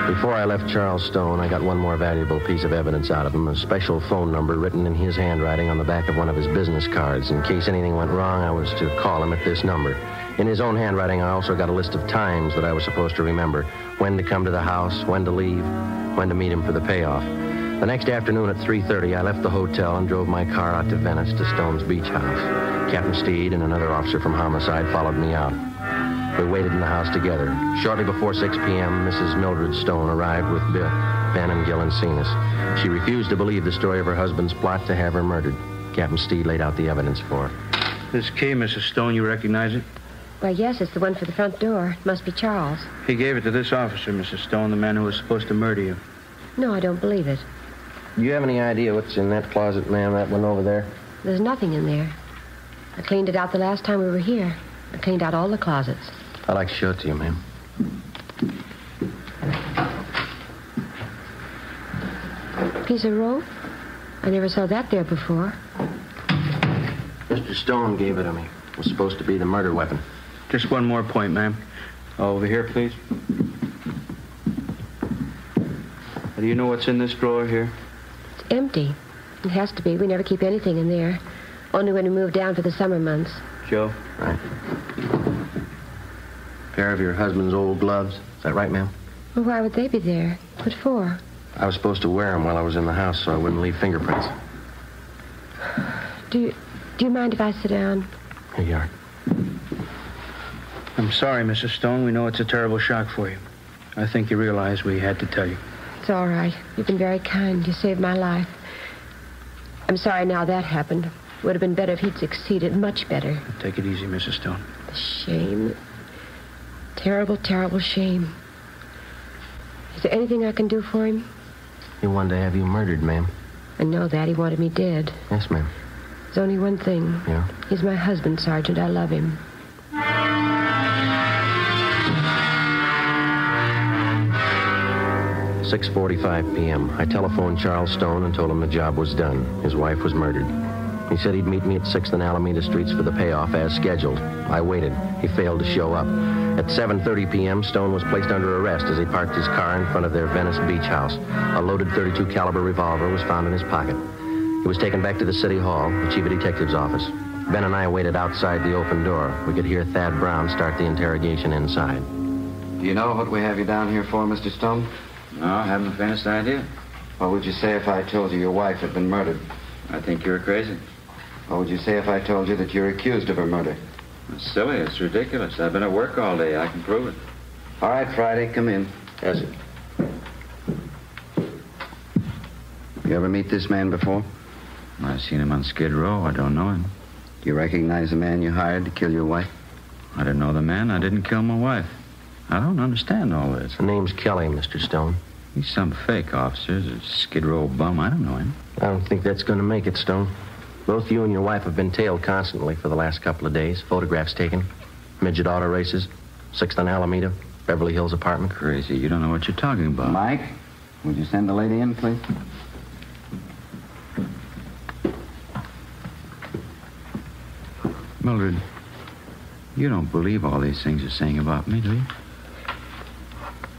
Before I left Charles Stone, I got one more valuable piece of evidence out of him, a special phone number written in his handwriting on the back of one of his business cards. In case anything went wrong, I was to call him at this number. In his own handwriting, I also got a list of times that I was supposed to remember. When to come to the house, when to leave, when to meet him for the payoff. The next afternoon at 3:30, I left the hotel and drove my car out to Venice to Stone's beach house. Captain Steed and another officer from Homicide followed me out. We waited in the house together. Shortly before 6 p.m., Mrs. Mildred Stone arrived with Ben and Gil Encinas. She refused to believe the story of her husband's plot to have her murdered. Captain Steed laid out the evidence for her. This key, Mrs. Stone, you recognize it? Why, yes, it's the one for the front door. It must be Charles. He gave it to this officer, Mrs. Stone, the man who was supposed to murder you. No, I don't believe it. Do you have any idea what's in that closet, ma'am, that one over there? There's nothing in there. I cleaned it out the last time we were here. I cleaned out all the closets. I'd like to show it to you, ma'am. Piece of rope? I never saw that there before. Mr. Stone gave it to me. It was supposed to be the murder weapon. Just one more point, ma'am. Over here, please. Do you know what's in this drawer here? It's empty. It has to be. We never keep anything in there. Only when we move down for the summer months. Joe? Right. Pair of your husband's old gloves. Is that right, ma'am? Well, why would they be there? What for? I was supposed to wear them while I was in the house so I wouldn't leave fingerprints. Do you mind if I sit down? Here you are. I'm sorry, Mrs. Stone. We know it's a terrible shock for you. I think you realize we had to tell you. It's all right. You've been very kind. You saved my life. I'm sorry now that happened. It would have been better if he'd succeeded. Much better. Take it easy, Mrs. Stone. The shame. Terrible, terrible shame. Is there anything I can do for him? He wanted to have you murdered, ma'am. I know that. He wanted me dead. Yes, ma'am. There's only one thing. Yeah? He's my husband, Sergeant. I love him. 6:45 p.m. I telephoned Charles Stone and told him the job was done. His wife was murdered. He said he'd meet me at 6th and Alameda Streets for the payoff as scheduled. I waited. He failed to show up. At 7:30 p.m., Stone was placed under arrest as he parked his car in front of their Venice beach house. A loaded .32 caliber revolver was found in his pocket. He was taken back to the city hall, the chief of detective's office. Ben and I waited outside the open door. We could hear Thad Brown start the interrogation inside. Do you know what we have you down here for, Mr. Stone? No, I haven't the faintest idea. What would you say if I told you your wife had been murdered? I think you're crazy. What would you say if I told you that you're accused of her murder? It's silly. It's ridiculous. I've been at work all day. I can prove it. All right, Friday, come in. Yes, sir. You ever meet this man before? I've seen him on Skid Row. I don't know him. Do you recognize the man you hired to kill your wife? I didn't know the man. I didn't kill my wife. I don't understand all this. The name's Kelly, Mr. Stone. He's some fake officer. He's a Skid Row bum. I don't know him. I don't think that's going to make it, Stone. Both you and your wife have been tailed constantly for the last couple of days. Photographs taken. Midget auto races. 6th and Alameda. Beverly Hills apartment. Crazy. You don't know what you're talking about. Mike, would you send the lady in, please? Mildred, you don't believe all these things you're saying about me, do you?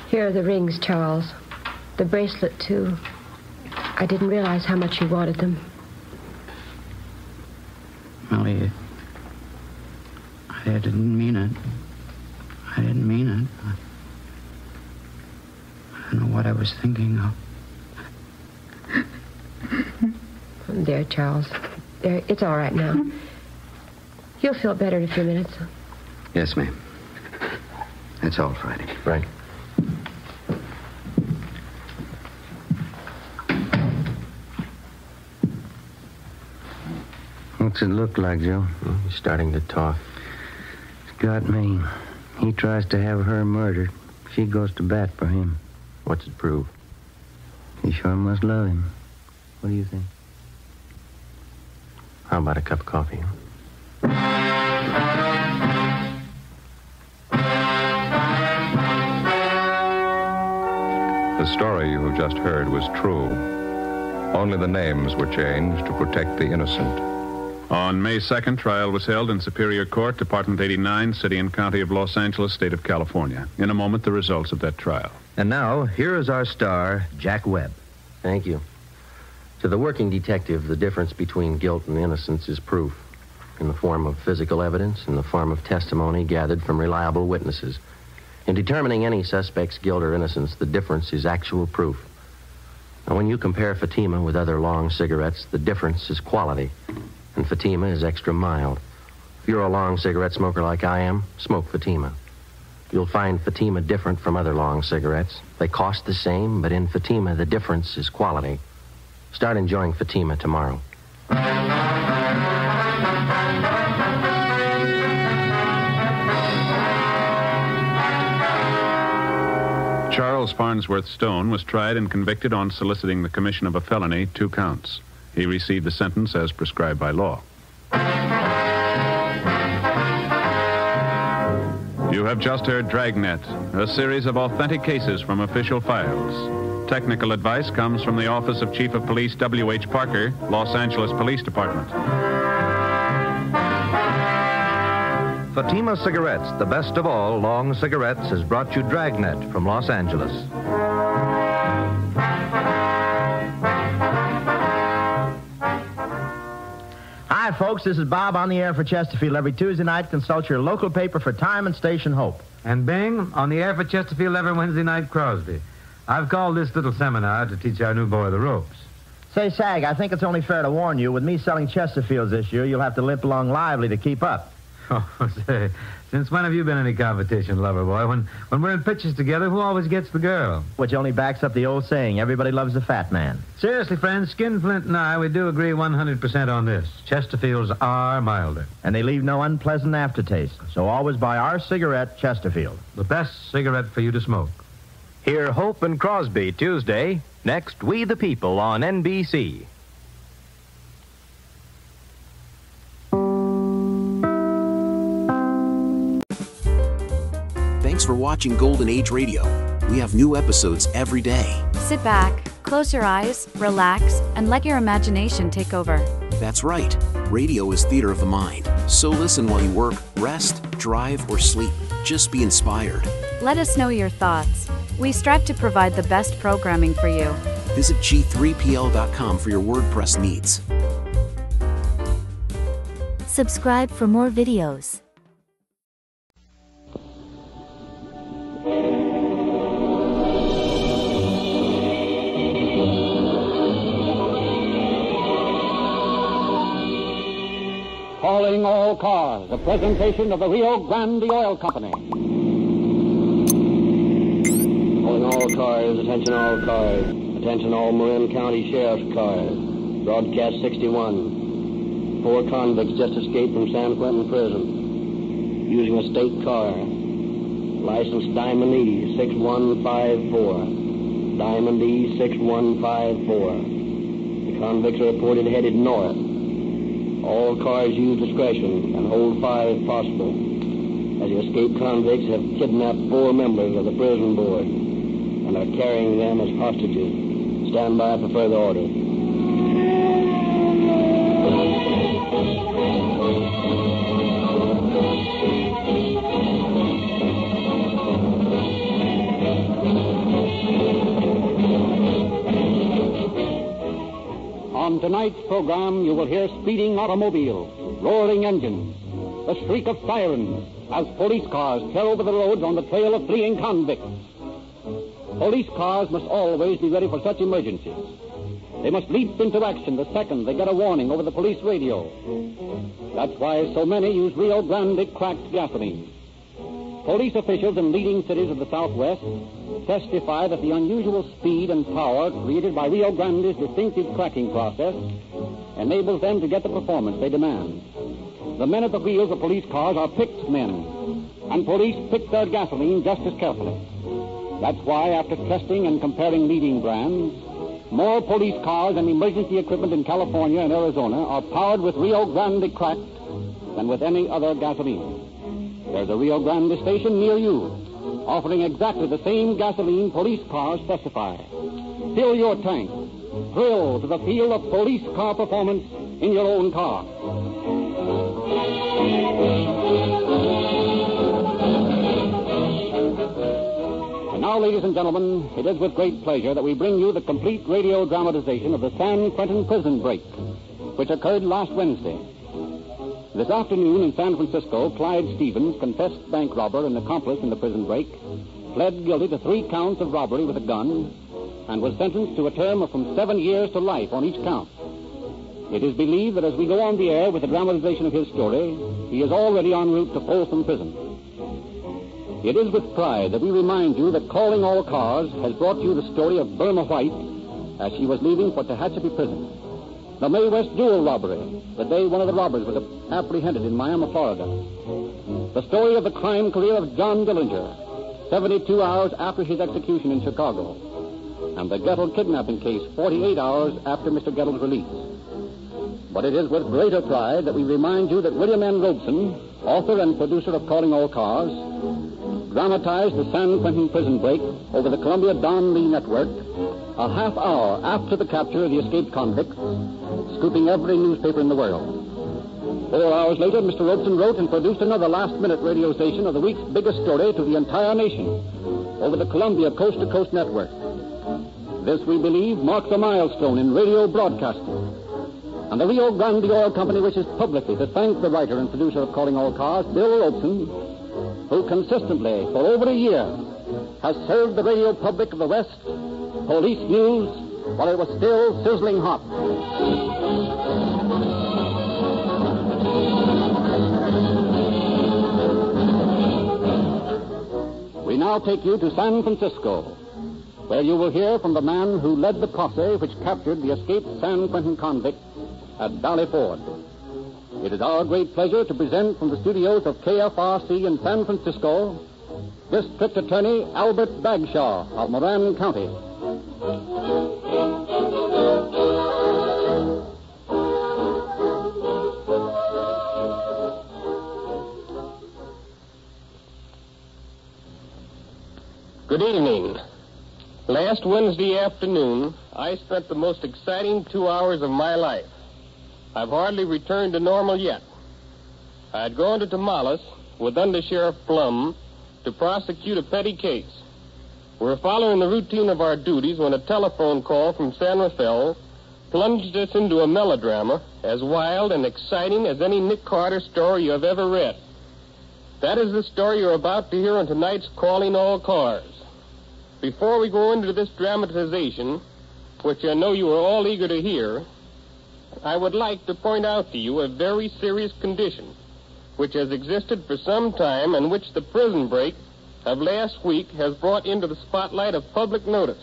Here are the rings, Charles. The bracelet, too. I didn't realize how much you wanted them. Molly, I didn't mean it. I didn't mean it. I don't know what I was thinking of. There, Charles. There, it's all right now. You'll feel better in a few minutes. Yes, ma'am. That's all, Friday. Right. What's it look like, Joe? He's starting to talk. It's got me. He tries to have her murdered. She goes to bat for him. What's it prove? He sure must love him. What do you think? How about a cup of coffee? The story you have just heard was true. Only the names were changed to protect the innocent. On May 2nd, trial was held in Superior Court, Department 89, City and County of Los Angeles, State of California. In a moment, the results of that trial. And now, here is our star, Jack Webb. Thank you. To the working detective, the difference between guilt and innocence is proof, in the form of physical evidence, in the form of testimony gathered from reliable witnesses. In determining any suspect's guilt or innocence, the difference is actual proof. Now, when you compare Fatima with other long cigarettes, the difference is quality. And Fatima is extra mild. If you're a long cigarette smoker like I am, smoke Fatima. You'll find Fatima different from other long cigarettes. They cost the same, but in Fatima, the difference is quality. Start enjoying Fatima tomorrow. Charles Farnsworth Stone was tried and convicted on soliciting the commission of a felony, 2 counts. He received the sentence as prescribed by law. You have just heard Dragnet, a series of authentic cases from official files. Technical advice comes from the Office of Chief of Police W.H. Parker, Los Angeles Police Department. Fatima Cigarettes, the best of all long cigarettes, has brought you Dragnet from Los Angeles. Hi, folks. This is Bob on the air for Chesterfield. Every Tuesday night, consult your local paper for time and station Hope. And Bing, on the air for Chesterfield every Wednesday night, Crosby. I've called this little seminar to teach our new boy the ropes. Say, Sag, I think it's only fair to warn you, with me selling Chesterfields this year, you'll have to limp along lively to keep up. Oh, say, since when have you been any competition, lover boy? When we're in pictures together, who always gets the girl? Which only backs up the old saying, everybody loves a fat man. Seriously, friends, Skinflint and I, we do agree 100% on this. Chesterfields are milder. And they leave no unpleasant aftertaste. So always buy our cigarette, Chesterfield. The best cigarette for you to smoke. Hear Hope and Crosby Tuesday. Next, We the People on NBC. Thanks for watching Golden Age Radio. We have new episodes every day. Sit back, close your eyes, relax, and let your imagination take over. That's right. Radio is theater of the mind. So listen while you work, rest, drive, or sleep. Just be inspired. Let us know your thoughts. We strive to provide the best programming for you. Visit G3PL.com for your WordPress needs. Subscribe for more videos. Calling all cars, a presentation of the Rio Grande Oil Company. Calling all cars, attention all cars. Attention all Marin County Sheriff's cars. Broadcast 61. 4 convicts just escaped from San Quentin Prison. Using a state car. License Diamond E 6154. Diamond E 6154. The convicts are reported headed north. All cars use discretion and hold 5 if possible, as the escaped convicts have kidnapped 4 members of the prison board and are carrying them as hostages. Stand by for further orders. On tonight's program, you will hear speeding automobiles, roaring engines, the shriek of sirens as police cars tear over the roads on the trail of fleeing convicts. Police cars must always be ready for such emergencies. They must leap into action the second they get a warning over the police radio. That's why so many use Rio Grande cracked gasoline. Police officials in leading cities of the Southwest testify that the unusual speed and power created by Rio Grande's distinctive cracking process enables them to get the performance they demand. The men at the wheels of police cars are picked men, and police pick their gasoline just as carefully. That's why, after testing and comparing leading brands, more police cars and emergency equipment in California and Arizona are powered with Rio Grande cracked than with any other gasoline. There's a Rio Grande station near you, offering exactly the same gasoline police cars specify. Fill your tank. Thrill to the feel of police car performance in your own car. And now, ladies and gentlemen, it is with great pleasure that we bring you the complete radio dramatization of the San Quentin prison break, which occurred last Wednesday. This afternoon in San Francisco, Clyde Stevens, confessed bank robber and accomplice in the prison break, pled guilty to 3 counts of robbery with a gun and was sentenced to a term of from 7 years to life on each count. It is believed that as we go on the air with the dramatization of his story, he is already en route to Folsom Prison. It is with pride that we remind you that Calling All Cars has brought you the story of Burma White as she was leaving for Tehachapi Prison. The Mae West Jewel robbery, the day one of the robbers was apprehended in Miami, Florida. The story of the crime career of John Dillinger, 72 hours after his execution in Chicago. And the Gettle kidnapping case, 48 hours after Mr. Gettle's release. But it is with greater pride that we remind you that William N. Robeson, author and producer of Calling All Cars, dramatized the San Quentin prison break over the Columbia Don Lee network a half hour after the capture of the escaped convicts, scooping every newspaper in the world. 4 hours later, Mr. Robeson wrote and produced another last-minute radio station of the week's biggest story to the entire nation over the Columbia Coast-to-Coast network. This, we believe, marks a milestone in radio broadcasting. And the Rio Grande Oil Company wishes publicly to thank the writer and producer of Calling All Cars, Bill Robeson, who consistently, for over a year, has served the radio public of the West police news while it was still sizzling hot. We now take you to San Francisco, where you will hear from the man who led the posse which captured the escaped San Quentin convicts at Valley Ford. It is our great pleasure to present from the studios of KFRC in San Francisco, District Attorney Albert Bagshaw of Moran County. Good evening. Last Wednesday afternoon, I spent the most exciting 2 hours of my life. I've hardly returned to normal yet. I had gone to Tamales with Under Sheriff Plum to prosecute a petty case. We were following the routine of our duties when a telephone call from San Rafael plunged us into a melodrama as wild and exciting as any Nick Carter story you have ever read. That is the story you're about to hear on tonight's Calling All Cars. Before we go into this dramatization, which I know you are all eager to hear, I would like to point out to you a very serious condition which has existed for some time and which the prison break of last week has brought into the spotlight of public notice.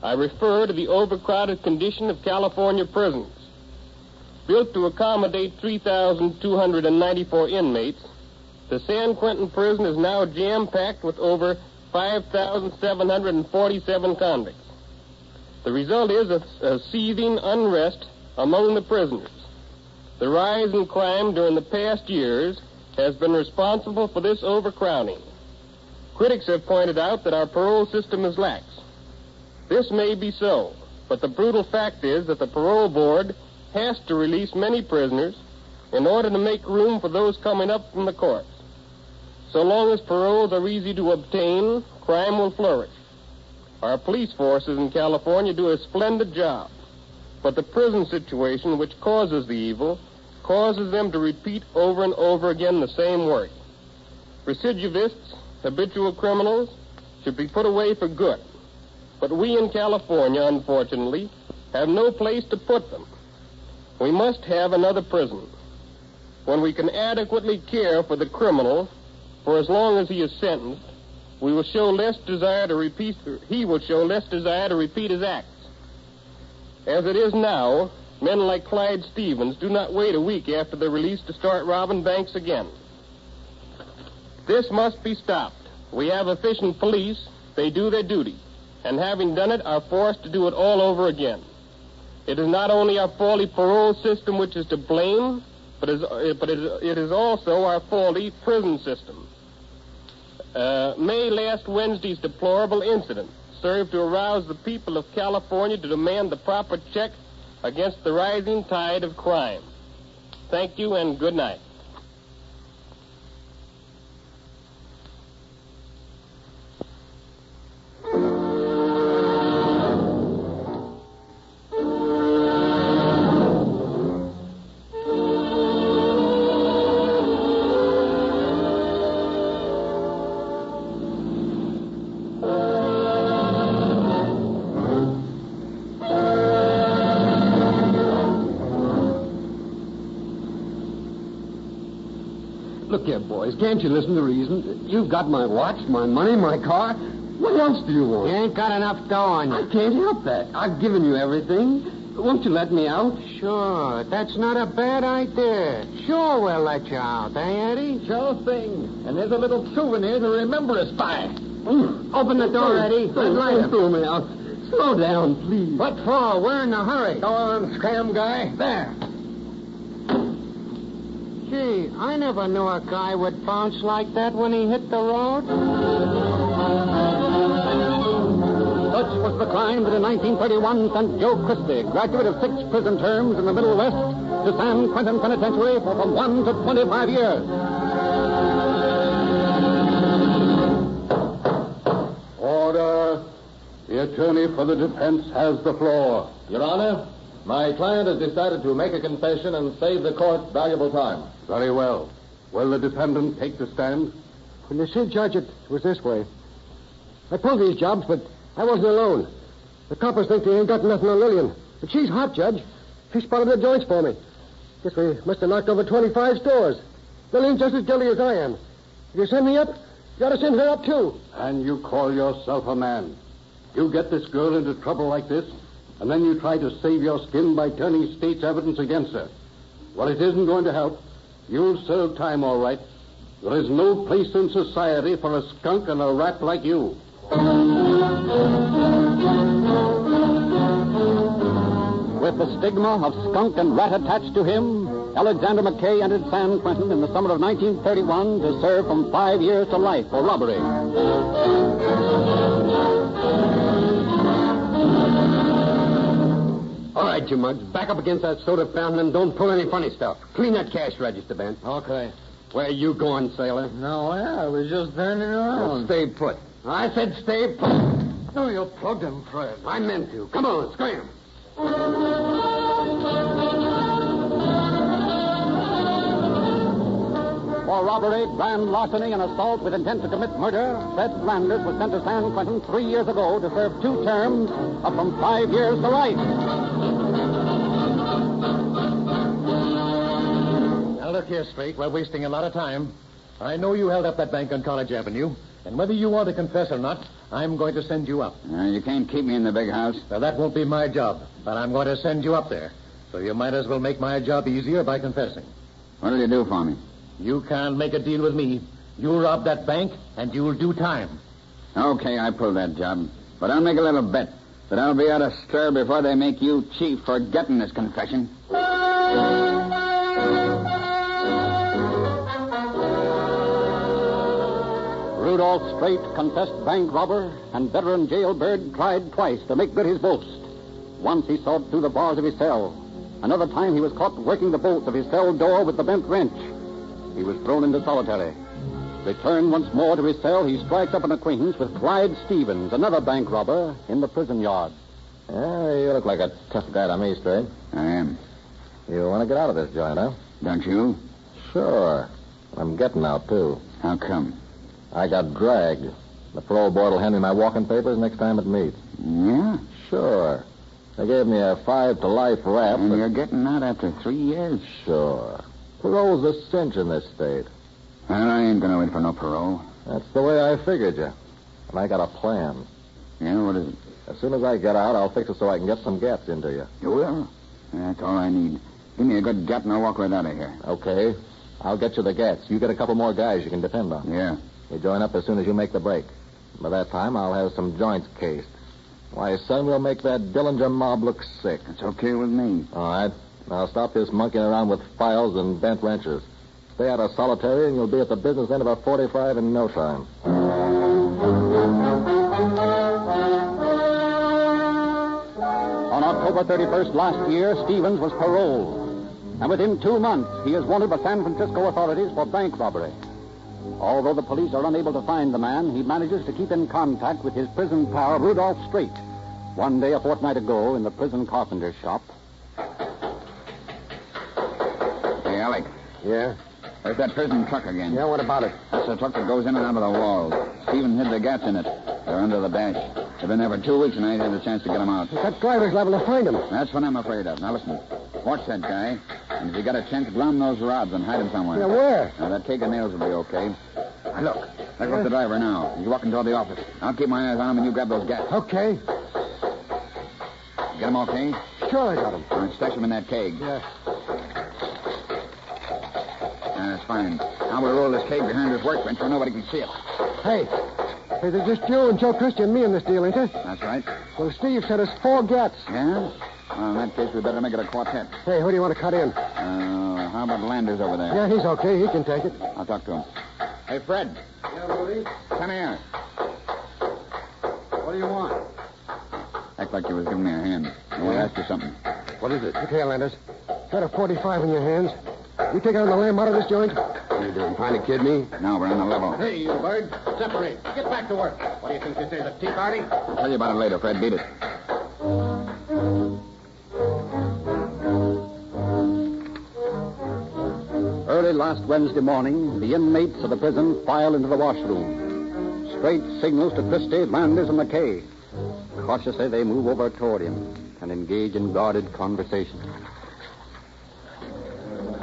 I refer to the overcrowded condition of California prisons. Built to accommodate 3,294 inmates, the San Quentin prison is now jam-packed with over 5,747 convicts. The result is a seething unrest among the prisoners. The rise in crime during the past years has been responsible for this overcrowding. Critics have pointed out that our parole system is lax. This may be so, but the brutal fact is that the parole board has to release many prisoners in order to make room for those coming up from the courts. So long as paroles are easy to obtain, crime will flourish. Our police forces in California do a splendid job, but the prison situation which causes the evil causes them to repeat over and over again the same work. Recidivists, habitual criminals, should be put away for good. But we in California, unfortunately, have no place to put them. We must have another prison. When we can adequately care for the criminal for as long as he is sentenced, he will show less desire to repeat his acts. As it is now, men like Clyde Stevens do not wait a week after they're released to start robbing banks again. This must be stopped. We have efficient police. They do their duty, and having done it, are forced to do it all over again. It is not only our faulty parole system which is to blame, but it is also our faulty prison system. May last Wednesday's deplorable incident served to arouse the people of California to demand the proper check against the rising tide of crime. Thank you and good night. Look here, boys. Can't you listen to reason? You've got my watch, my money, my car. What else do you want? You ain't got enough dough on you. I can't help that. I've given you everything. Won't you let me out? Sure. That's not a bad idea. Sure, we'll let you out, eh, Eddie? Sure thing. And there's a little souvenir to remember us by. Open the door, Eddie. Don't throw me out. Slow down, please. What for? We're in a hurry. Go on, scram guy. There. Gee, I never knew a guy would bounce like that when he hit the road. Such was the crime that in 1931 sent Joe Christie, graduate of 6 prison terms in the Middle West, to San Quentin Penitentiary for from 1 to 25 years. Order. The attorney for the defense has the floor. Your Honor, my client has decided to make a confession and save the court valuable time. Very well. Will the defendant take the stand? When you see, Judge, it was this way. I pulled these jobs, but I wasn't alone. The coppers think they ain't got nothing on Lillian. But she's hot, Judge. She spotted the joints for me. Guess we must have knocked over 25 stores. Lillian's just as guilty as I am. If you send me up, you ought to send her up, too. And you call yourself a man. You get this girl into trouble like this, and then you try to save your skin by turning state's evidence against her. Well, it isn't going to help. You'll serve time, all right. There is no place in society for a skunk and a rat like you. With the stigma of skunk and rat attached to him, Alexander McKay entered San Quentin in the summer of 1931 to serve from 5 years to life for robbery. All right, you mugs. Back up against that soda fountain and don't pull any funny stuff. Clean that cash register, Ben. Okay. Where you going, sailor? I was just turning around. Well, stay put. I said stay put. Oh, you plugged him, Fred. I meant to. Come on, scram. For robbery, grand larceny, and assault with intent to commit murder, Fred Flanders was sent to San Quentin 3 years ago to serve 2 terms of from 5 years to life. Now, look here, Straight. We're wasting a lot of time. I know you held up that bank on College Avenue, and whether you want to confess or not, I'm going to send you up. You can't keep me in the big house. Now, that won't be my job, but I'm going to send you up there. So you might as well make my job easier by confessing. What'll you do for me? You can't make a deal with me. You rob that bank, and you'll do time. Okay, I pulled that job. But I'll make a little bet that I'll be out of stir before they make you chief for getting this confession. Rudolph Straight, confessed bank robber, and veteran jailbird, tried twice to make good his boast. Once he sawed through the bars of his cell. Another time he was caught working the bolts of his cell door with the bent wrench. He was thrown into solitary. Returned once more to his cell, he strikes up an acquaintance with Clyde Stevens, another bank robber, in the prison yard. Yeah, you look like a tough guy to me, Straight. I am. You want to get out of this joint, huh? Don't you? Sure. I'm getting out, too. How come? I got dragged. The parole board will hand me my walking papers next time it meets. Yeah? Sure. They gave me a 5 to life rap. And you're getting out after 3 years? Sure. Parole's a cinch in this state. Well, I ain't going to wait for no parole. That's the way I figured you. And I got a plan. Yeah, what is it? As soon as I get out, I'll fix it so I can get some gats into you. You will? That's all I need. Give me a good gat and I'll walk right out of here. Okay. I'll get you the gats. You get a couple more guys you can depend on. Yeah. You join up as soon as you make the break. By that time, I'll have some joints cased. Why, son, we'll make that Dillinger mob look sick. It's okay with me. All right. Now stop this monkeying around with files and bent wrenches. Stay out of solitary, and you'll be at the business end of a 45 in no time. On October 31st last year, Stevens was paroled. And within 2 months, he is wanted by San Francisco authorities for bank robbery. Although the police are unable to find the man, he manages to keep in contact with his prison pal, Rudolph Straight. One day, a fortnight ago, in the prison carpenter's shop. Hey, Alec. Yeah? There's that prison truck again. Yeah, what about it? That's the truck that goes in and out of the walls. Steven hid the gats in it. They're under the dash. They've been there for 2 weeks, and I ain't had a chance to get them out. That driver's liable to find them. That's what I'm afraid of. Now, listen. Watch that guy. And if you got a chance, glom those rods and hide them somewhere. Yeah, where? Now, that keg of nails will be okay. Now, look. There goes the driver now. He's walking toward the office. I'll keep my eyes on him, and you grab those gaps. Okay. Get them okay? Sure, I got them. All right, stash them in that keg. Yeah. That's fine. Now we'll roll this keg behind this workbench where nobody can see it. Hey, there's just Joe and Joe Christie and me in this deal, ain't there? That's right. Well, Steve said us 4 gats. Yeah? Well, in that case, we better make it a quartet. Hey, who do you want to cut in? How about Landers over there? Yeah, he's okay. He can take it. I'll talk to him. Hey, Fred. Yeah, Rudy? Come here. What do you want? Act like you was giving me a hand. I want to ask you something. What is it? Look here, Landers. Got a 45 in your hands. You take on the lamb out of this joint? What are you doing, trying to kid me? No, we're on the level. Hey, you bird. Separate. Get back to work. What do you think this is, a tea party? I'll tell you about it later, Fred. Beat it. Early last Wednesday morning, the inmates of the prison filed into the washroom. Straight signals to Christie, Landers, and McKay. Cautiously, they move over toward him and engage in guarded conversation.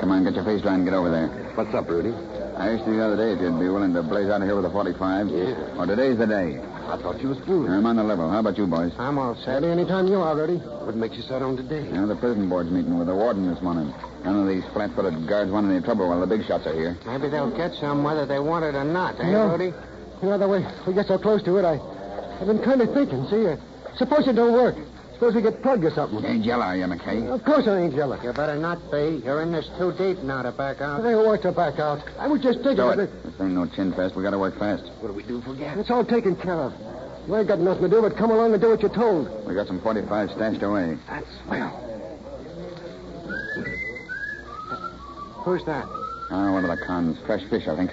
Come on, get your face dry and get over there. What's up, Rudy? I asked you the other day if you'd be willing to blaze out of here with a 45. Yeah. Well, today's the day. I thought you was fooling. I'm on the level. How about you, boys? I'm all set. Anytime you are ready. What makes you set on today? Now, the prison board's meeting with the warden this morning. None of these flat-footed guards want any trouble while the big shots are here. Maybe they'll get some whether they want it or not, Rudy? You know, the way we get so close to it, I've been kind of thinking. See, suppose it don't work. Suppose we get plugged or something. You ain't yellow, are you, McKay? Of course I ain't yellow. You better not be. You're in this too deep now to back out. They want to back out. I was just thinking of it. This ain't no chin fest. We gotta work fast. What do we do for gas? It's all taken care of. You ain't got nothing to do but come along and do what you're told. We got some 45 stashed away. That's swell. Who's that? Oh, one of the cons. Fresh fish, I think.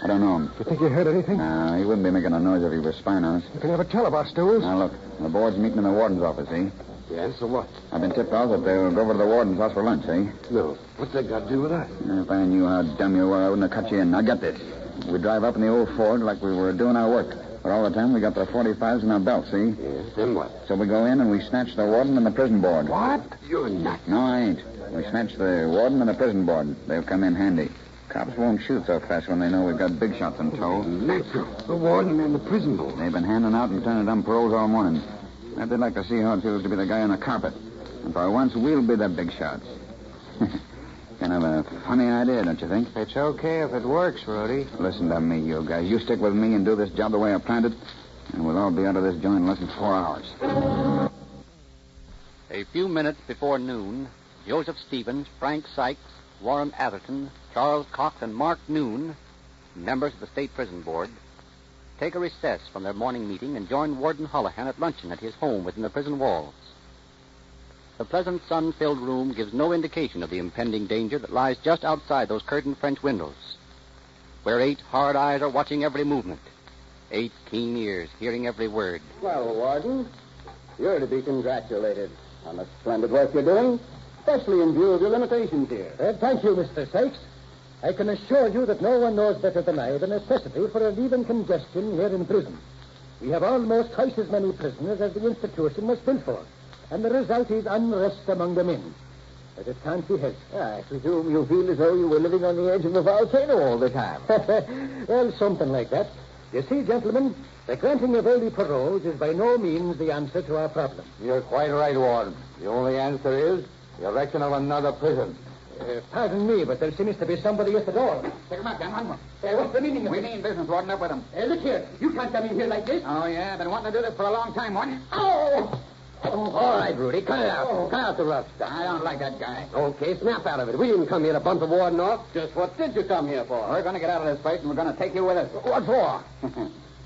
I don't know him. You think you heard anything? No, he wouldn't be making a noise if he was spying on us. You can never tell about stools. Now, look. The board's meeting in the warden's office, see? Yeah, so what? I've been tipped off that they'll go over to the warden's house for lunch, see? No. What's that got to do with us? If I knew how dumb you were, I wouldn't have cut you in. Now, get this. We drive up in the old Ford like we were doing our work. But all the time, we got the 45s in our belt, see? Yeah, then what? So we go in and we snatch the warden and the prison board. What? You're nuts. No, I ain't. We snatch the warden and the prison board. They'll come in handy. Cops won't shoot so fast when they know we've got big shots in tow. Natural. The warden and the prison board. They've been handing out lieutenant on paroles all morning. They'd like to see how it feels to be the guy on the carpet. And for once, we'll be the big shots. Kind of a funny idea, don't you think? It's okay if it works, Rudy. Listen to me, you guys. You stick with me and do this job the way I planned it, and we'll all be out of this joint in less than 4 hours. A few minutes before noon, Joseph Stevens, Frank Sykes, Warren Atherton, Charles Cox, and Mark Noon, members of the State Prison Board, take a recess from their morning meeting and join Warden Holohan at luncheon at his home within the prison walls. The pleasant sun-filled room gives no indication of the impending danger that lies just outside those curtained French windows, where 8 hard eyes are watching every movement, 8 keen ears hearing every word. Well, Warden, you're to be congratulated on the splendid work you're doing, especially in view of your limitations here. Thank you, Mr. Sykes. I can assure you that no one knows better than I the necessity for relieving congestion here in prison. We have almost twice as many prisoners as the institution was built for, and the result is unrest among the men. But it can't be helped. I presume you feel as though you were living on the edge of a volcano all the time. Well, something like that. You see, gentlemen, the granting of early paroles is by no means the answer to our problem. You're quite right, Warden. The only answer is the erection of another prison. Pardon me, but there seems to be somebody at the door. Take him out, Dan. Run one. What's the meaning of We it? mean business, Warden. Up with him. Look here. You can't come in here like this. Oh, yeah? Been wanting to do this for a long time, Warden. Oh! All right, Rudy, cut it out. Cut out the rough stuff. I don't like that guy. Okay, snap out of it. We didn't come here to bump the warden off. Just what did you come here for? We're going to get out of this place, and we're going to take you with us. What for?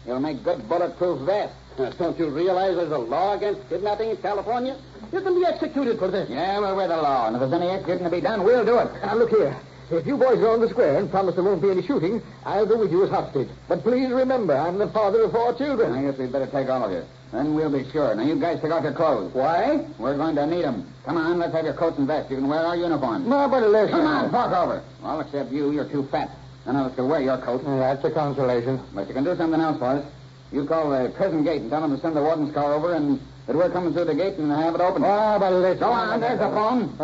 You'll make good bulletproof vests. Don't you realize there's a law against kidnapping in California? You can be executed for this. Yeah, well, we're the law, and if there's any executing to be done, we'll do it. Now, look here. If you boys are on the square and promise there won't be any shooting, I'll go with you as hostage. But please remember, I'm the father of 4 children. I guess we'd better take all of you. Then we'll be sure. Now, you guys take off your clothes. Why? We're going to need them. Come on, let's have your coats and vests. You can wear our uniforms. No, but listen. Come on, talk over. Well, except you. You're too fat. None of us can wear your coat. That's a consolation. But you can do something else for us. You call the prison gate and tell them to send the warden's car over and that we're coming through the gate and have it open. Oh, but listen. Go on, there's the phone.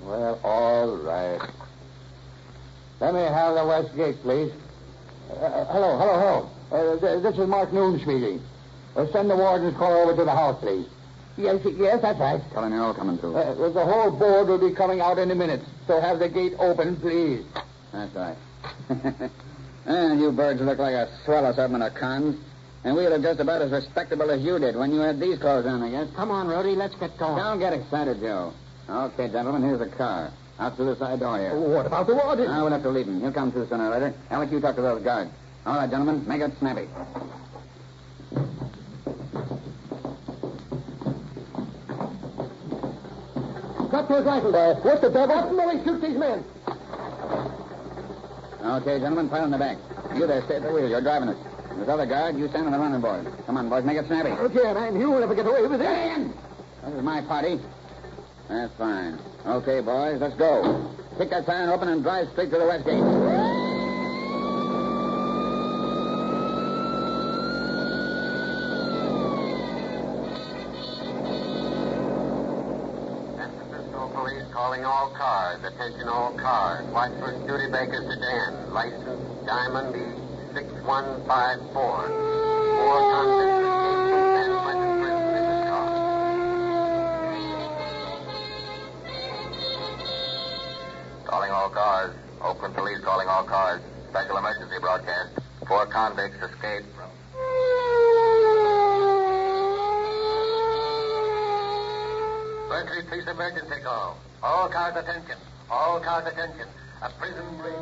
Well, all right. Let me have the west gate, please. Hello. This is Mark Noon speaking. Send the warden's car over to the house, please. Yes, that's right. Tell him you're all coming through. The whole board will be coming out in a minute, so have the gate open, please. That's right. And you birds look like a swell or something in a con. And we look just about as respectable as you did when you had these clothes on, I guess. Come on, Rhodey, let's get going. Don't get excited, Joe. Okay, gentlemen, here's the car. Out through the side door here. What about the warden? We'll have to leave him. He'll come through sooner or later. Alec, you talk to those guards. All right, gentlemen, make it snappy. Drop those rifles. What's the devil? Only shoot these men. Okay, gentlemen, pile in the back. You there, stay at the wheel. You're driving it. This other guard, you stand on the running board. Come on, boys, make it snappy. Okay, man, you'll never get away with it. This is my party. That's fine. Okay, boys, let's go. Kick that siren open and drive straight to the west gate. Police calling all cars. Attention all cars. Watch for Studebaker sedan. License Diamond E6154. 4 convicts escaped from San Quentin prison in this car. Calling all cars. Oakland Police calling all cars. Special emergency broadcast. 4 convicts escaped from... Berkeley Police emergency call. All cars attention. All cars attention. A prison break.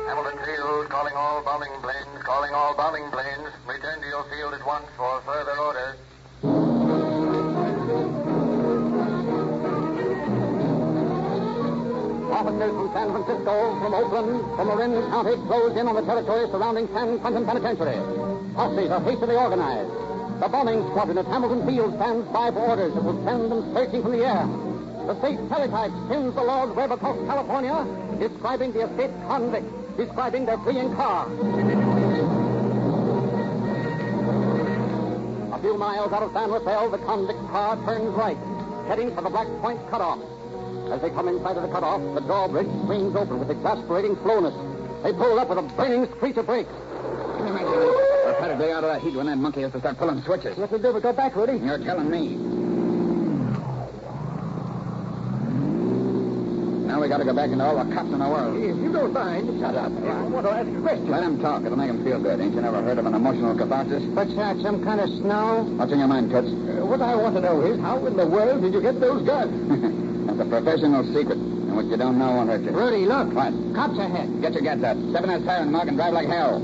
Hamilton Field calling all bombing planes. Calling all bombing planes. Return to your field at once for further orders. Officers from San Francisco, from Oakland, from Marin County closed in on the territory surrounding San Quentin Penitentiary. Posses are hastily organized. The bombing squadron at Hamilton Field stands by for orders that will send them searching from the air. The state teletype sends the log web across California, describing the escaped convicts, describing their fleeing car. A few miles out of San Rafael, the convict car turns right, heading for the Black Point cutoff. As they come in sight of the cutoff, the drawbridge swings open with exasperating slowness. They pull up with a burning screech of brakes. We're practically out of that heat when that monkey has to start pulling switches. What'll do? We'll go back, Rudy. You're telling me. Now we got to go back into all the cops in the world. If you don't mind, shut up. I want to ask a question. Let him talk. It'll make him feel good. Ain't you never heard of an emotional catharsis? What's that, some kind of snow? What's in your mind, Toots? What I want to know is, how in the world did you get those guns? That's a professional secret. And what you don't know won't hurt you. Rudy, look. What? Cops ahead. Get your gets up. Step in that siren mark and drive like hell.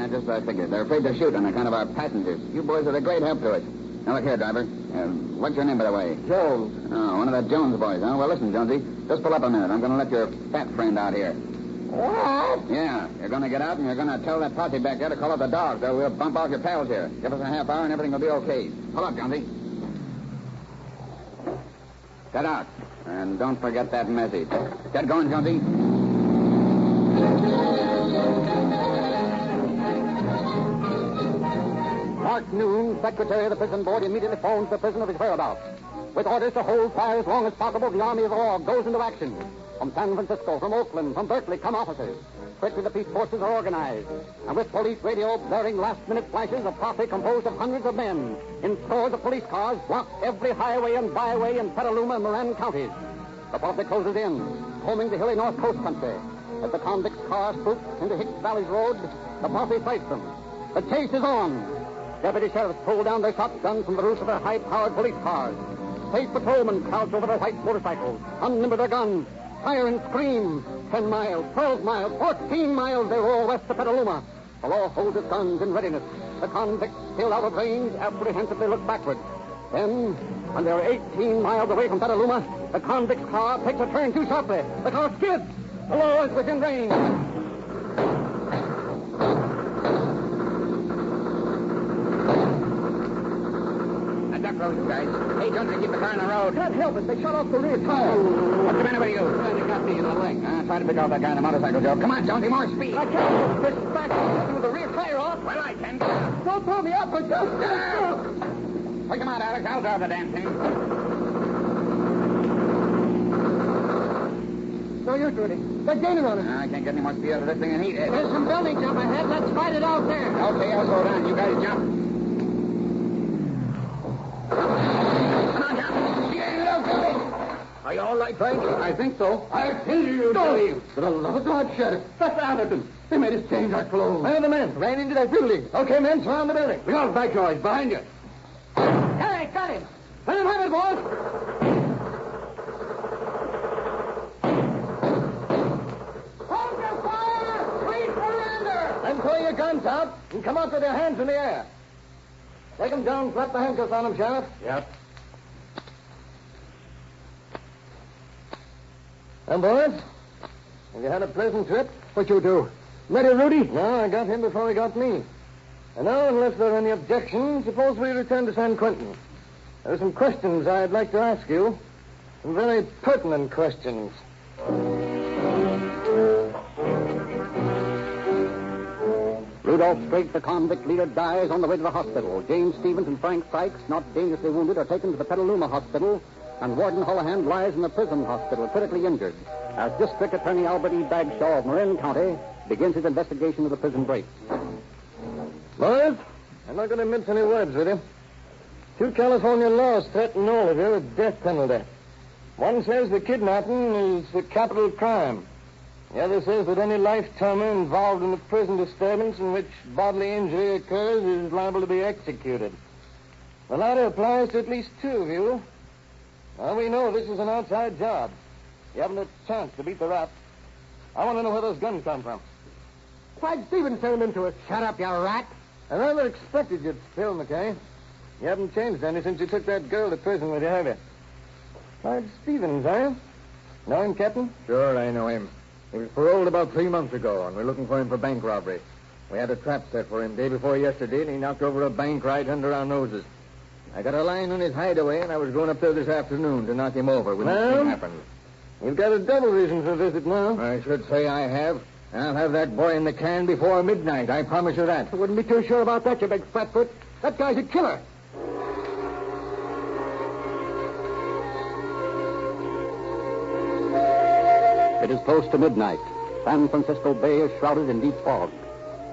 Just as I figured. They're afraid to shoot on account of our passengers. You boys are a great help to us. Now, look here, driver. What's your name, by the way? Jones. Oh, one of the Jones boys, huh? Well, listen, Jonesy. Just pull up a minute. I'm going to let your fat friend out here. What? Yeah. You're going to get out and you're going to tell that posse back there to call up the dogs, or we'll bump off your pals here. Give us a half hour and everything will be okay. Pull up, Jonesy. Get out. And don't forget that message. Get going, Jonesy. Mark Noon, secretary of the prison board, immediately phones the prison of his whereabouts. With orders to hold fire as long as possible, the Army of the Law goes into action. From San Francisco, from Oakland, from Berkeley come officers. Quickly the peace forces are organized. And with police radio blaring last-minute flashes, a posse composed of hundreds of men in scores of police cars block every highway and byway in Petaluma and Marin counties. The posse closes in, combing the hilly north coast country. As the convicts' car spooks into Hicks Valley's road, the posse fights them. The chase is on. Deputy sheriffs pull down their shotguns from the roofs of their high-powered police cars. State patrolmen crouch over their white motorcycles, unlimber their guns, fire and scream. 10 miles, 12 miles, 14 miles they roll west to Petaluma. The law holds its guns in readiness. The convicts, still out of range, apprehensively look backward. Then, when they're 18 miles away from Petaluma, the convict's car takes a turn too sharply. The car skids. The law is within range. Road, guys. Hey, don't keep the car on the road. Can't help it. They shut off the rear tire. What's the matter with you? They got me in the leg. on, try to pick out that guy in the motorcycle, Joe. Come on, Jonesy, more speed. I can't. This is back with the rear tire off. Well, I can. Don't pull me up, but just... Pick him out, Alex. I'll drive the damn thing. No use, Rudy. They're gaining on us. I can't get any more speed out of this thing than he did. There's some buildings up ahead. Let's fight it out there. Okay, I'll slow down. You guys jump. Come on, jump. You ain't it out, Billy. Are you all right, Frank? I think so. I'll kill you, Dave. For the love of God, Sheriff. That's Atherton. They made us change our clothes. Where are the men? Ran into that building. Okay, men, surround the building. We got back, guys. Behind you. Hey, got him. Let him have it, boys. Hold your fire! Please surrender! Then throw your guns out and come out with your hands in the air. Take them down, slap the handcuffs on them, Sheriff. Yep. And boys, have you had a pleasant trip? What you do? Ready, Rudy? No, I got him before he got me. And now, unless there are any objections, suppose we return to San Quentin. There are some questions I'd like to ask you. Some very pertinent questions. Rudolph Strait, the convict leader, dies on the way to the hospital. James Stevens and Frank Sykes, not dangerously wounded, are taken to the Petaluma Hospital, and Warden Holohan lies in the prison hospital, critically injured, as District Attorney Albert E. Bagshaw of Marin County begins his investigation of the prison break. Boys, I'm not going to mince any words with you. 2 California laws threaten all of you with death penalty. One says the kidnapping is a capital crime. The other says that any life-timer involved in a prison disturbance in which bodily injury occurs is liable to be executed. The latter applies to at least 2 of you. Now, we know this is an outside job. You haven't a chance to beat the rap. I want to know where those guns come from. Clyde Stevens turned them into us. Shut up, you rat. I never expected you'd spill, McKay. You haven't changed any since you took that girl to prison with you, have you? Clyde Stevens, eh? Know him, Captain? Sure, I know him. He was paroled about 3 months ago, and we're looking for him for bank robbery. We had a trap set for him day before yesterday, and he knocked over a bank right under our noses. I got a line on his hideaway, and I was going up there this afternoon to knock him over when this thing happened. You've got a double reason for a visit now. I should say I have. I'll have that boy in the can before midnight. I promise you that. I wouldn't be too sure about that, you big fatfoot. That guy's a killer. It is close to midnight. San Francisco Bay is shrouded in deep fog.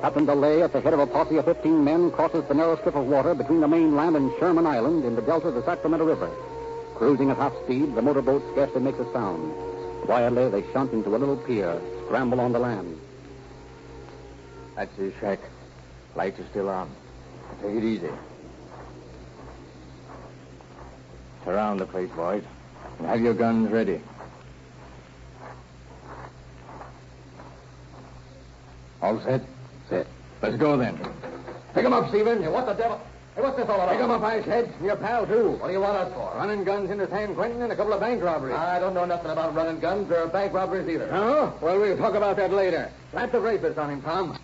Captain DeLay, at the head of a posse of 15 men, crosses the narrow strip of water between the mainland and Sherman Island in the delta of the Sacramento River. Cruising at half speed, the motorboat scarcely makes a sound. Quietly, they shunt into a little pier, scramble on the land. That's his shack. Lights are still on. Take it easy. Surround the place, boys, and have your guns ready. All set? Set. Let's go, then. Pick him up, Stephen. What the devil? Hey, what's this all about? Pick him up, Icehead. Your pal, too. What do you want us for? Running guns into San Quentin and a couple of bank robberies. I don't know nothing about running guns or bank robberies either. No? Well, we'll talk about that later. Slap the bracelets on him, Tom.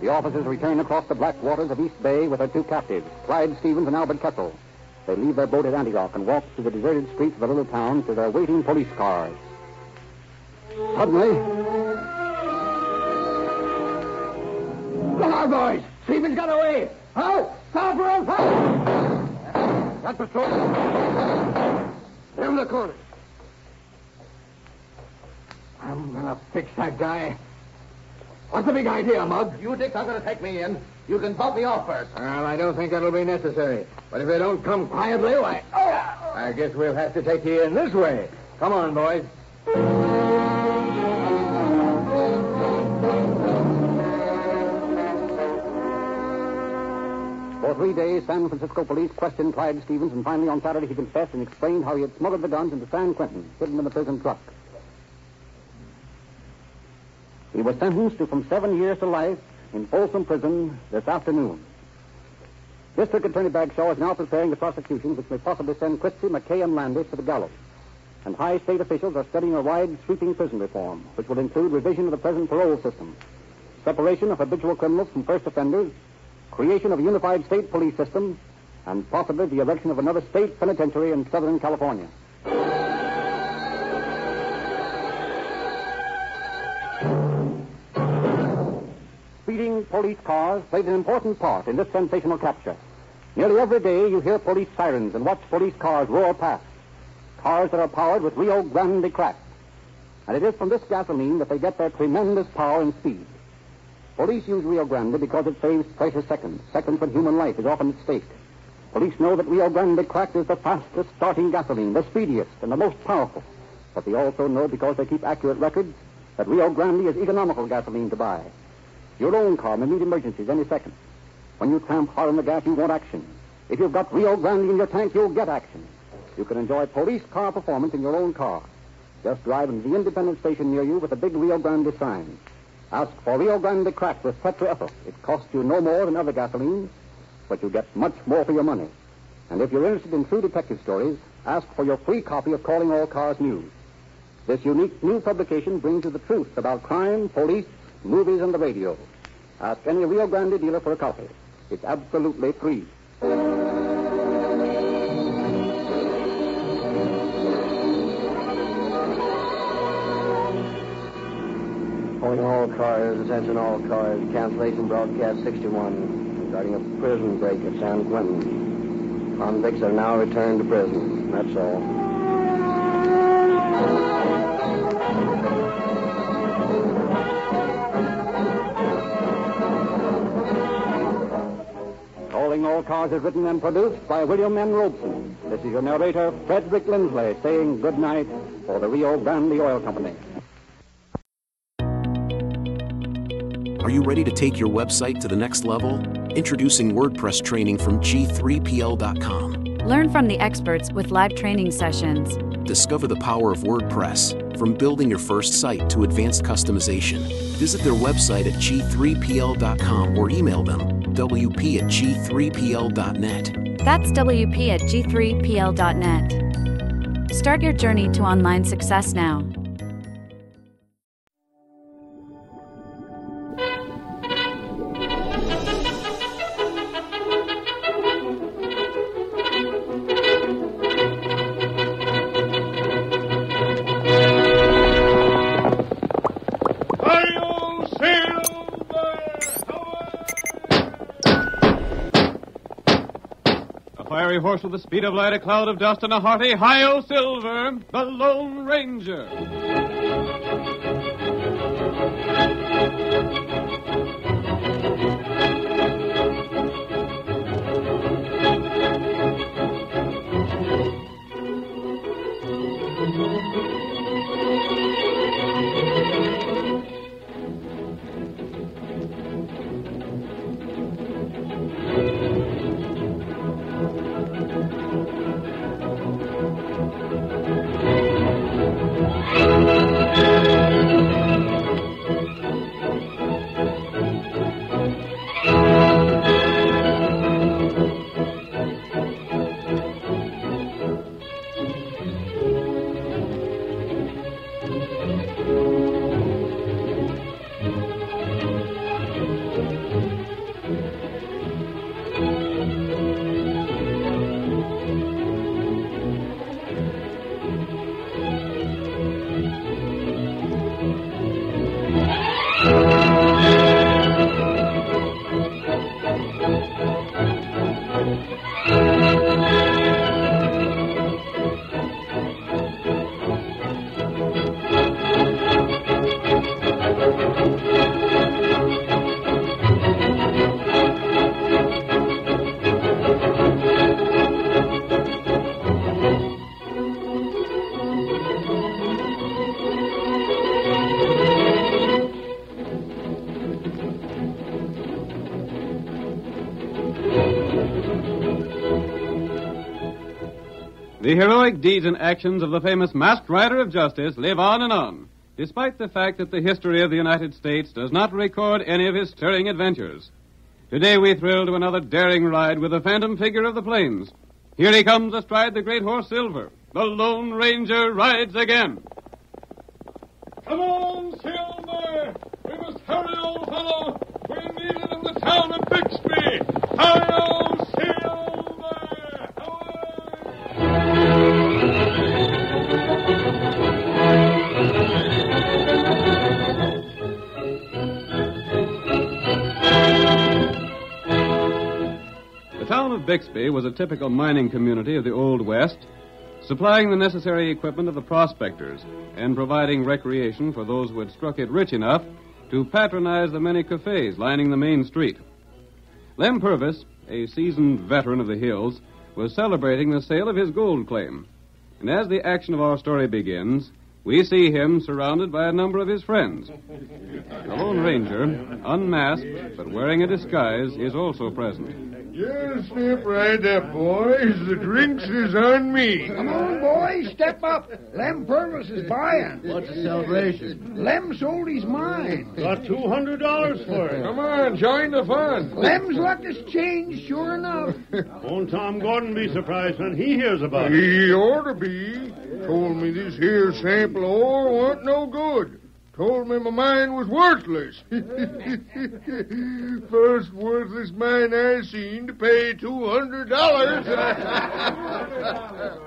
The officers return across the black waters of East Bay with their 2 captives, Clyde Stevens and Albert Kessel. They leave their boat at Antioch and walk through the deserted streets of the little town to their waiting police cars. Suddenly... Look out, boys! Stevens got away! How? Stop for him! That patrol. They're in the corner. I'm gonna fix that guy. What's the big idea, Mug? You dicks are going to take me in. You can bump me off first. Well, I don't think that'll be necessary. But if they don't come quietly, why... I guess we'll have to take you in this way. Come on, boys. For 3 days, San Francisco police questioned Clyde Stevens, and finally on Saturday he confessed and explained how he had smuggled the guns into San Quentin, hidden in the prison truck. He was sentenced to from 7 years to life in Folsom Prison this afternoon. District Attorney Bagshaw is now preparing the prosecution which may possibly send Christie, McKay, and Landis to the gallows. And high state officials are studying a wide, sweeping prison reform, which will include revision of the present parole system, separation of habitual criminals from first offenders, creation of a unified state police system, and possibly the erection of another state penitentiary in Southern California. Speeding police cars played an important part in this sensational capture. Nearly every day you hear police sirens and watch police cars roar past. Cars that are powered with Rio Grande crack. And it is from this gasoline that they get their tremendous power and speed. Police use Rio Grande because it saves precious seconds when human life is often at stake. Police know that Rio Grande crack is the fastest starting gasoline, the speediest, and the most powerful. But they also know, because they keep accurate records, that Rio Grande is economical gasoline to buy. Your own car may meet emergencies any second. When you tramp hard on the gas, you want action. If you've got Rio Grande in your tank, you'll get action. You can enjoy police car performance in your own car. Just drive into the independent station near you with a big Rio Grande sign. Ask for Rio Grande crack with tetraethyl. It costs you no more than other gasolines, but you get much more for your money. And if you're interested in true detective stories, ask for your free copy of Calling All Cars News. This unique new publication brings you the truth about crime, police, movies, and the radio. Ask any Rio Grande dealer for a copy. It's absolutely free. Calling all cars, attention all cars, cancellation broadcast 61 regarding a prison break at San Quentin. Convicts are now returned to prison. That's all. Calling All Cars is written and produced by William N. Robeson. This is your narrator, Frederick Lindsley, saying good night for the Rio Grande Oil Company. Are you ready to take your website to the next level? Introducing WordPress training from G3PL.com. Learn from the experts with live training sessions. Discover the power of WordPress, from building your first site to advanced customization. Visit their website at G3PL.com or email them wp@g3pl.net. That's wp@g3pl.net. Start your journey to online success now. Fiery horse with the speed of light, a cloud of dust, and a hearty Hi-Yo Silver, the Lone Ranger. The heroic deeds and actions of the famous Masked Rider of Justice live on and on, despite the fact that the history of the United States does not record any of his stirring adventures. Today we thrill to another daring ride with the phantom figure of the plains. Here he comes astride the great horse Silver. The Lone Ranger rides again. Come on, Silver! We must hurry, old fellow! We're the town of Bixby. Hi-yo, The town of Bixby was a typical mining community of the Old West, supplying the necessary equipment of the prospectors and providing recreation for those who had struck it rich enough to patronize the many cafes lining the main street. Lem Purvis, a seasoned veteran of the hills, was celebrating the sale of his gold claim. And as the action of our story begins, we see him surrounded by a number of his friends. The Lone Ranger, unmasked but wearing a disguise, is also present. Just step right up, boys. The drinks is on me. Come on, boys, step up. Lem Purvis is buying. What's the celebration? Lem sold his mine. Got $200 for it. Come on, join the fun. Lem's luck has changed, sure enough. Won't Tom Gordon be surprised when he hears about it? He ought to be. Told me this here sample of ore wasn't no good. Told me my mine was worthless. First worthless mine I seen to pay $200.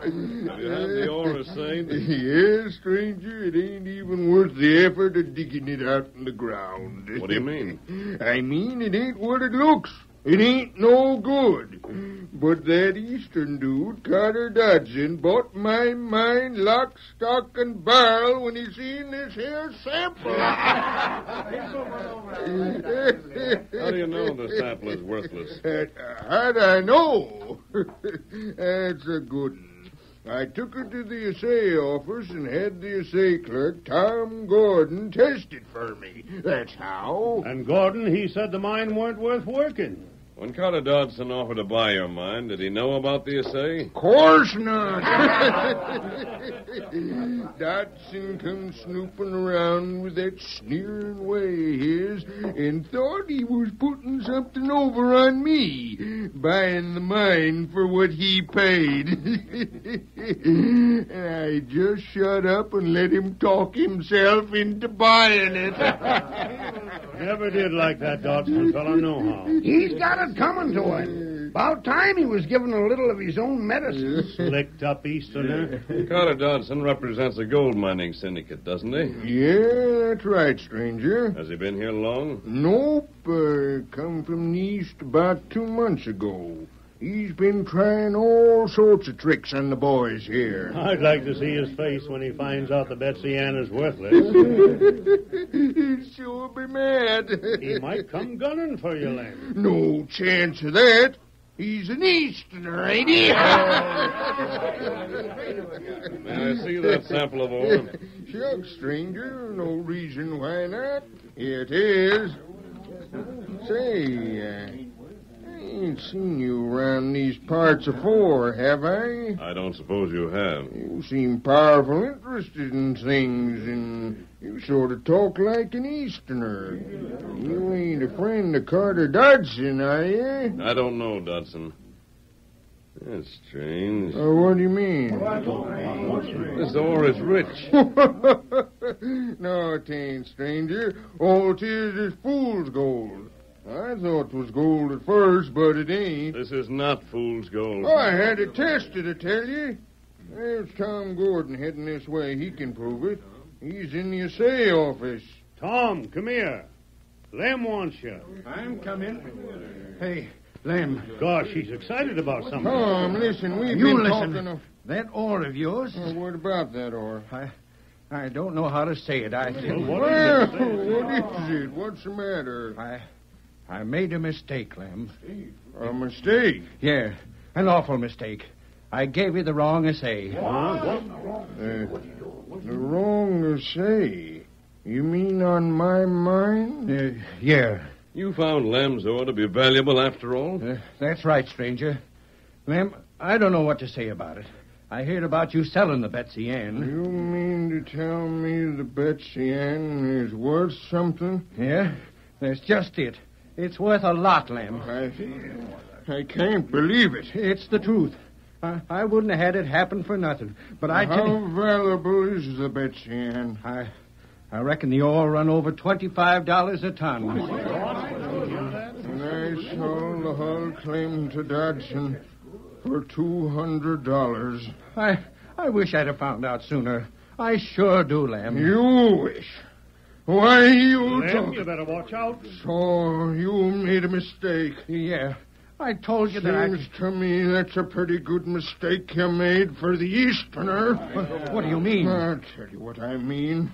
Have you had the ore assayed? Yes, stranger. It ain't even worth the effort of digging it out in the ground. What do you mean? I mean it ain't what it looks. It ain't no good. But that Eastern dude, Carter Dodson, bought my mine lock, stock, and barrel when he seen this here sample. How do you know the sample is worthless? How'd I know? That's a good one. I took it to the assay office and had the assay clerk, Tom Gordon, test it for me. That's how. And Gordon, he said the mine weren't worth working. When Carter Dodson offered to buy your mine, did he know about the assay? Course not. Dodson come snooping around with that sneering way of his and thought he was putting something over on me, buying the mine for what he paid. And I just shut up and let him talk himself into buying it. Never did like that Dodson fellow, no how. He's got it coming to him. About time he was given a little of his own medicine. Slicked up Easterner. Carter Dodson represents a gold mining syndicate, doesn't he? Yeah, that's right, stranger. Has he been here long? Nope. Come from the east about 2 months ago. He's been trying all sorts of tricks on the boys here. I'd like to see his face when he finds out the Betsy Ann is worthless. He'd sure be mad. He might come gunning for you, Lem. No chance of that. He's an Easterner, ain't he? May I see that sample of ore? Shucks, stranger. No reason why not. Here it is. Say, I ain't seen you around these parts afore, have I? I don't suppose you have. You seem powerful interested in things, and you sort of talk like an Easterner. You ain't a friend of Carter Dodson, are you? I don't know, Dodson. That's strange. What do you mean? This ore is rich. No, it ain't, stranger. All it is fool's gold. I thought it was gold at first, but it ain't. This is not fool's gold. Oh, I had it tested, I tell you. There's Tom Gordon heading this way. He can prove it. He's in the assay office. Tom, come here. Lem wants you. I'm coming. Hey, Lem. Gosh, he's excited about something. Tom, listen, we've You been listen. talking of... That ore of yours. What about that ore? I don't know how to say it. What is it? What's the matter? I made a mistake, Lem. A mistake? Yeah, an awful mistake. I gave you the wrong assay. The wrong assay? You mean on my mine? Yeah. You found Lem's ore to be valuable after all? That's right, stranger. Lem, I don't know what to say about it. I heard about you selling the Betsy Ann. You mean to tell me the Betsy Ann is worth something? Yeah, that's just it. It's worth a lot, Lem. I can't believe it. It's the truth. I wouldn't have had it happen for nothing. But I tell you... How valuable is the Betsy Ann? I reckon the ore run over $25 a ton. sold the whole claim to Dodson for $200. I wish I'd have found out sooner. I sure do, Lem. You wish? Why, Lem, you better watch out. So, you made a mistake. Yeah. I told you that Seems to me that's a pretty good mistake you made for the Easterner. What do you mean? I'll tell you what I mean.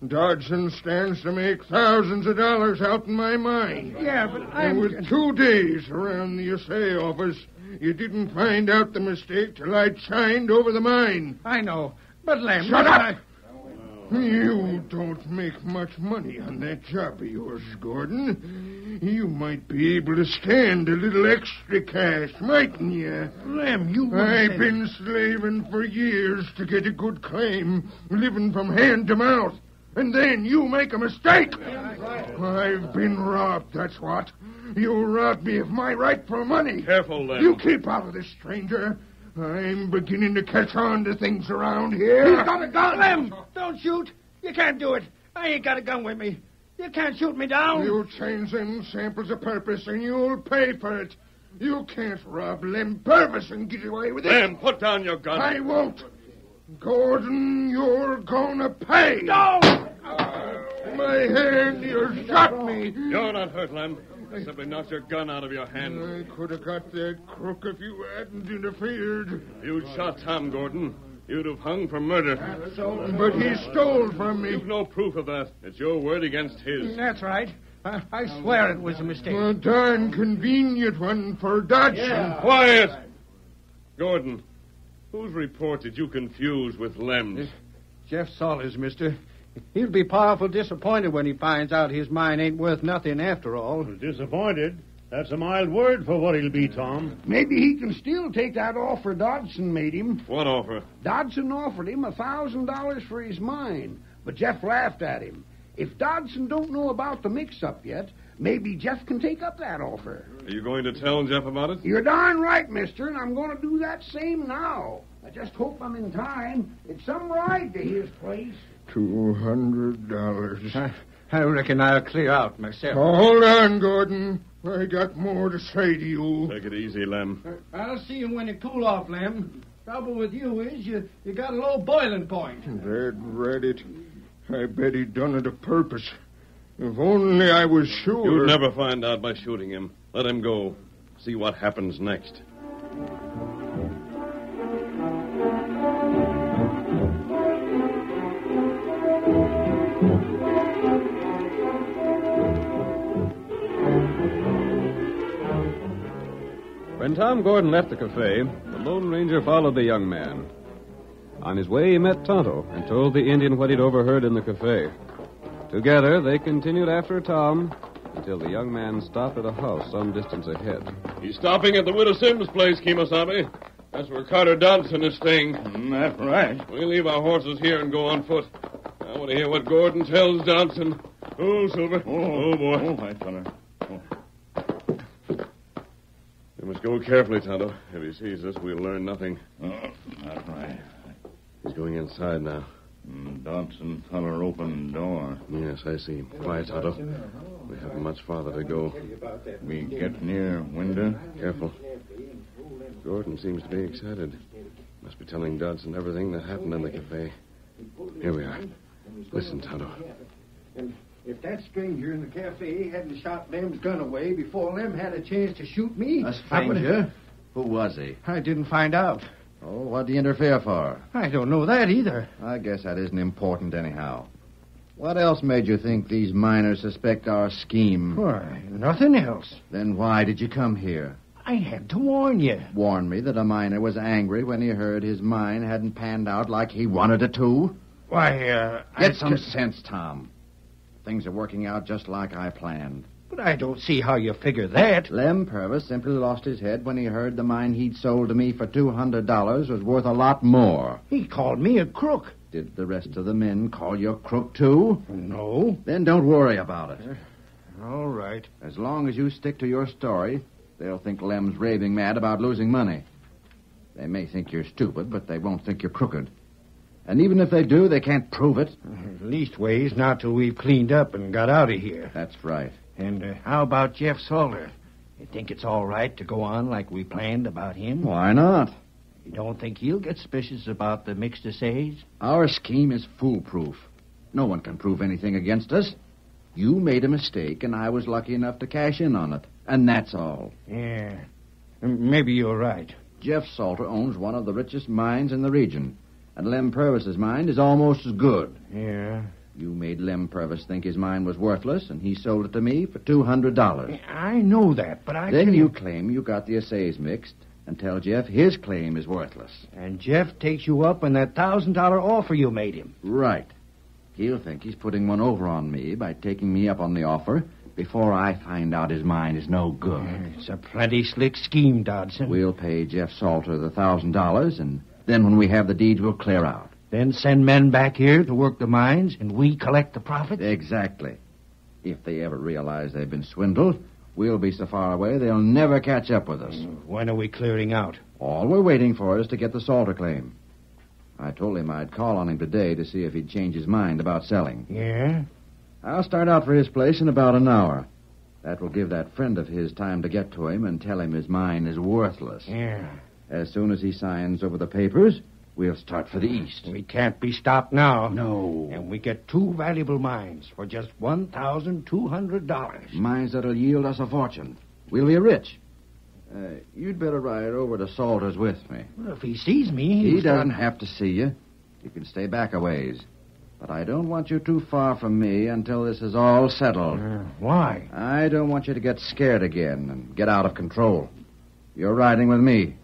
Dodson stands to make thousands of dollars out in my mine. Yeah, but And with 2 days around the assay office, you didn't find out the mistake till I'd signed over the mine. I know. But, Lem... Shut up! You don't make much money on that job of yours, Gordon. You might be able to stand a little extra cash, mightn't you? Lem, you... I've been slaving for years to get a good claim, living from hand to mouth. And then you make a mistake. I've been robbed, that's what. You robbed me of my rightful money. Careful, Lem. You keep out of this, stranger. I'm beginning to catch on to things around here. He's got a gun! Lem, don't shoot. You can't do it. I ain't got a gun with me. You can't shoot me down. You change them samples of purpose, and you'll pay for it. You can't rob Lem Purvis and get away with it. Lem, put down your gun. I won't. Gordon, you're gonna pay. No! My hand, you shot me. You're not hurt, Lem. I simply knocked your gun out of your hand. I could have got that crook if you hadn't interfered. If you'd shot Tom Gordon, you'd have hung for murder. But he stole from me. You've no proof of that. It's your word against his. That's right. I swear it was a mistake. A darn convenient one for Dodson. Yeah. Quiet! Gordon, whose report did you confuse with Lem's? Jeff Sawyer's, mister. He'll be powerful disappointed when he finds out his mine ain't worth nothing after all. Disappointed? That's a mild word for what he'll be, Tom. Maybe he can still take that offer Dodson made him. What offer? Dodson offered him $1,000 for his mine, but Jeff laughed at him. If Dodson don't know about the mix-up yet, maybe Jeff can take up that offer. Are you going to tell Jeff about it? You're darn right, mister, and I'm going to do that same now. I just hope I'm in time. It's some ride to his place. $200. I reckon I'll clear out myself. Hold on, Gordon. I got more to say to you. Take it easy, Lem. I'll see you when you cool off, Lem. Trouble with you is you got a low boiling point. Dad read it. I bet he done it a purpose. If only I was sure. You'd never find out by shooting him. Let him go. See what happens next. When Tom Gordon left the cafe, the Lone Ranger followed the young man. On his way, he met Tonto and told the Indian what he'd overheard in the cafe. Together, they continued after Tom until the young man stopped at a house some distance ahead. He's stopping at the Widow Sims' place, Kemosabe. That's where Carter Dodson is staying. That's right. We'll leave our horses here and go on foot. I want to hear what Gordon tells Dodson. Oh, Silver. Oh boy. Oh, hi, fella. We must go carefully, Tonto. If he sees us, we'll learn nothing. Oh, that's right. He's going inside now. Dodson feller open door. Yes, I see. Quiet, Tonto. We haven't much farther to go. We get near window? Careful. Gordon seems to be excited. Must be telling Dodson everything that happened in the cafe. Here we are. Listen, Tonto. If that stranger in the cafe hadn't shot Lem's gun away before Lem had a chance to shoot me... A stranger? Who was he? I didn't find out. Oh, what'd he interfere for? I don't know that either. I guess that isn't important anyhow. What else made you think these miners suspect our scheme? Why, nothing else. Then why did you come here? I had to warn you. Warn me that a miner was angry when he heard his mine hadn't panned out like he wanted it to? Why, Get some sense, Tom. Things are working out just like I planned. But I don't see how you figure that. Lem Purvis simply lost his head when he heard the mine he'd sold to me for $200 was worth a lot more. He called me a crook. Did the rest of the men call you a crook, too? No. Then don't worry about it. All right. As long as you stick to your story, they'll think Lem's raving mad about losing money. They may think you're stupid, but they won't think you're crooked. And even if they do, they can't prove it. Leastways, not till we've cleaned up and got out of here. That's right. And how about Jeff Salter? You think it's all right to go on like we planned about him? Why not? You don't think he'll get suspicious about the mixed assays? Our scheme is foolproof. No one can prove anything against us. You made a mistake, and I was lucky enough to cash in on it. And that's all. Yeah. Maybe you're right. Jeff Salter owns one of the richest mines in the region. And Lem Purvis's mine is almost as good. Yeah. You made Lem Purvis think his mine was worthless, and he sold it to me for $200. I know that, but I Then can't... you claim you got the assays mixed and tell Jeff his claim is worthless. And Jeff takes you up on that $1,000 offer you made him. Right. He'll think he's putting one over on me by taking me up on the offer before I find out his mine is no good. It's a plenty slick scheme, Dodson. We'll pay Jeff Salter the $1,000, and then when we have the deeds, we'll clear out. Then send men back here to work the mines, and we collect the profits? Exactly. If they ever realize they've been swindled, we'll be so far away they'll never catch up with us. When are we clearing out? All we're waiting for is to get the Salter claim. I told him I'd call on him today to see if he'd change his mind about selling. Yeah? I'll start out for his place in about an hour. That will give that friend of his time to get to him and tell him his mine is worthless. Yeah. As soon as he signs over the papers, we'll start for the east. We can't be stopped now. No. And we get 2 valuable mines for just $1,200. Mines that'll yield us a fortune. We'll be rich. You'd better ride over to Salter's with me. Well, if he sees me... He doesn't have to see you. You can stay back a ways. But I don't want you too far from me until this is all settled. Why? I don't want you to get scared again and get out of control. You're riding with me.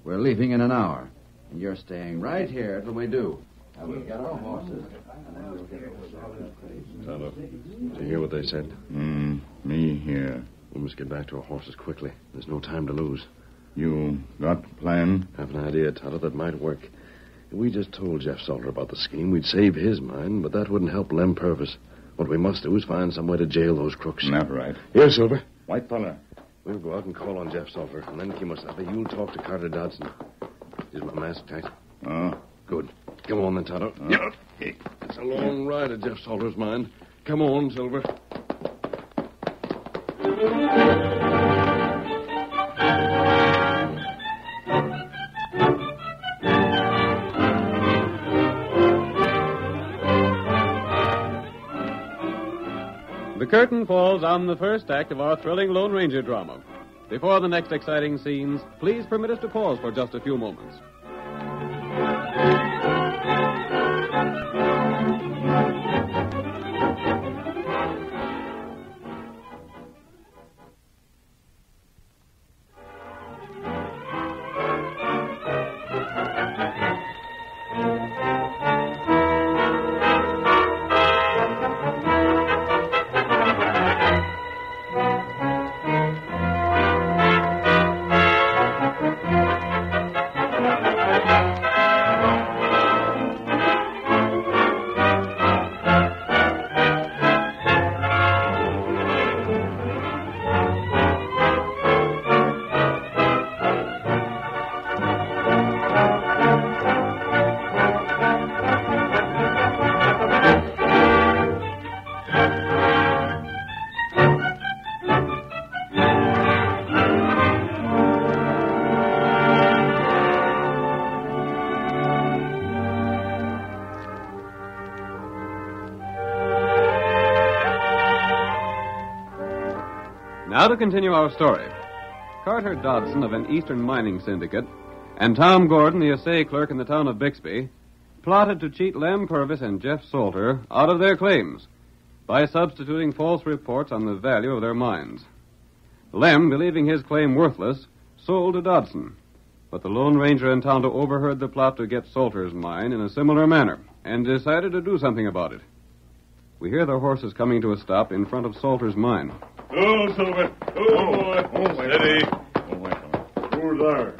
We're leaving in an hour. And you're staying right here till we do. Now we'll get our horses, and then we'll get Tonto, did you hear what they said? Me here. We must get back to our horses quickly. There's no time to lose. You got plan? I have an idea, Tonto, that might work. If we just told Jeff Salter about the scheme, we'd save his mine, but that wouldn't help Lem Purvis. What we must do is find some way to jail those crooks. That's right. Here, Silver. White fella. We'll go out and call on Jeff Salter, and then, Kimosabe, you'll talk to Carter Dodson. Is my mask tight? Good. Come on, then, Tonto. Yep. It's a long ride to Jeff Salter's mine. Come on, Silver. The curtain falls on the first act of our thrilling Lone Ranger drama. Before the next exciting scenes, please permit us to pause for just a few moments. Now to continue our story. Carter Dodson of an Eastern mining syndicate and Tom Gordon, the assay clerk in the town of Bixby, plotted to cheat Lem Purvis and Jeff Salter out of their claims by substituting false reports on the value of their mines. Lem, believing his claim worthless, sold to Dodson. But the Lone Ranger and Tonto overheard the plot to get Salter's mine in a similar manner and decided to do something about it. We hear their horses coming to a stop in front of Salter's mine. Oh, Silver. Oh, boy. Steady. Who's there?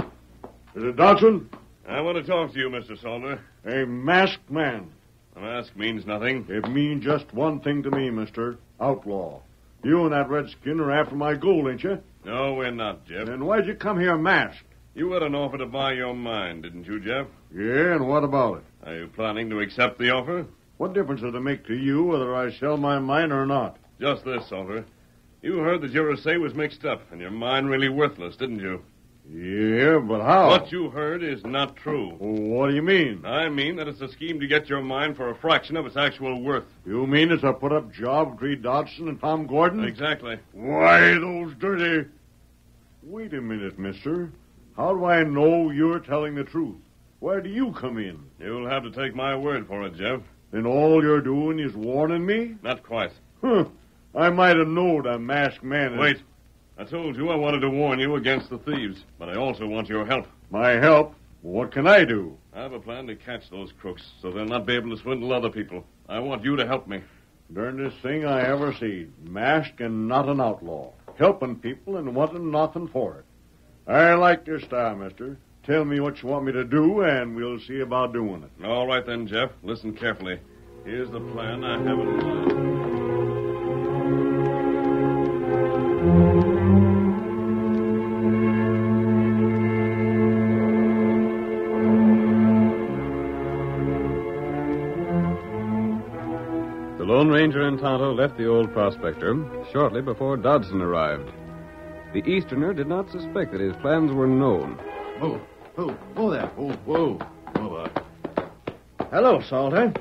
Is it Dodson? I want to talk to you, Mr. Salter. A masked man. A mask means nothing. It means just one thing to me, mister. Outlaw. You and that redskin are after my gold, ain't you? No, we're not, Jeff. Then why'd you come here masked? You had an offer to buy your mine, didn't you, Jeff? Yeah, and what about it? Are you planning to accept the offer? What difference does it make to you whether I sell my mine or not? Just this, Salter. You heard that your assay was mixed up and your mine really worthless, didn't you? Yeah, but how? What you heard is not true. What do you mean? I mean that it's a scheme to get your mine for a fraction of its actual worth. You mean it's a put-up job between Dodson and Tom Gordon? Exactly. Why, those dirty... Wait a minute, mister. How do I know you're telling the truth? Where do you come in? You'll have to take my word for it, Jeff. Then all you're doing is warning me? Not quite. Huh. I might have known a masked man... Wait. I told you I wanted to warn you against the thieves, but I also want your help. My help? What can I do? I have a plan to catch those crooks, so they'll not be able to swindle other people. I want you to help me. Darndest thing I ever seen. Masked and not an outlaw. Helping people and wanting nothing for it. I like your style, mister. Tell me what you want me to do, and we'll see about doing it. All right then, Jeff. Listen carefully. Here's the plan I have in mind. The Lone Ranger and Tonto left the old prospector shortly before Dodson arrived. The Easterner did not suspect that his plans were known. Whoa there. Whoa. Hello, Salter.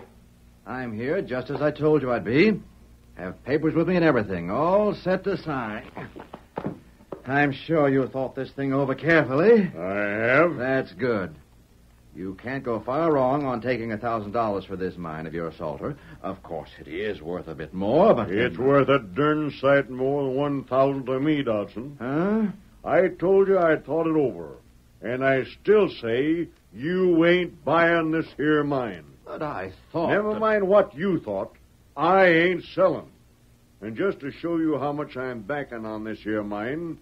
I'm here just as I told you I'd be. Have papers with me and everything, all set to sign. I'm sure you thought this thing over carefully. I have. That's good. You can't go far wrong on taking $1,000 for this mine of yours, Salter. Of course, it is worth a bit more, but... It's worth a darn sight more than 1,000 to me, Dodson. Huh? I told you I thought it over. And I still say you ain't buying this here mine. But I thought... Never mind what you thought. I ain't selling. And just to show you how much I'm backing on this here mine,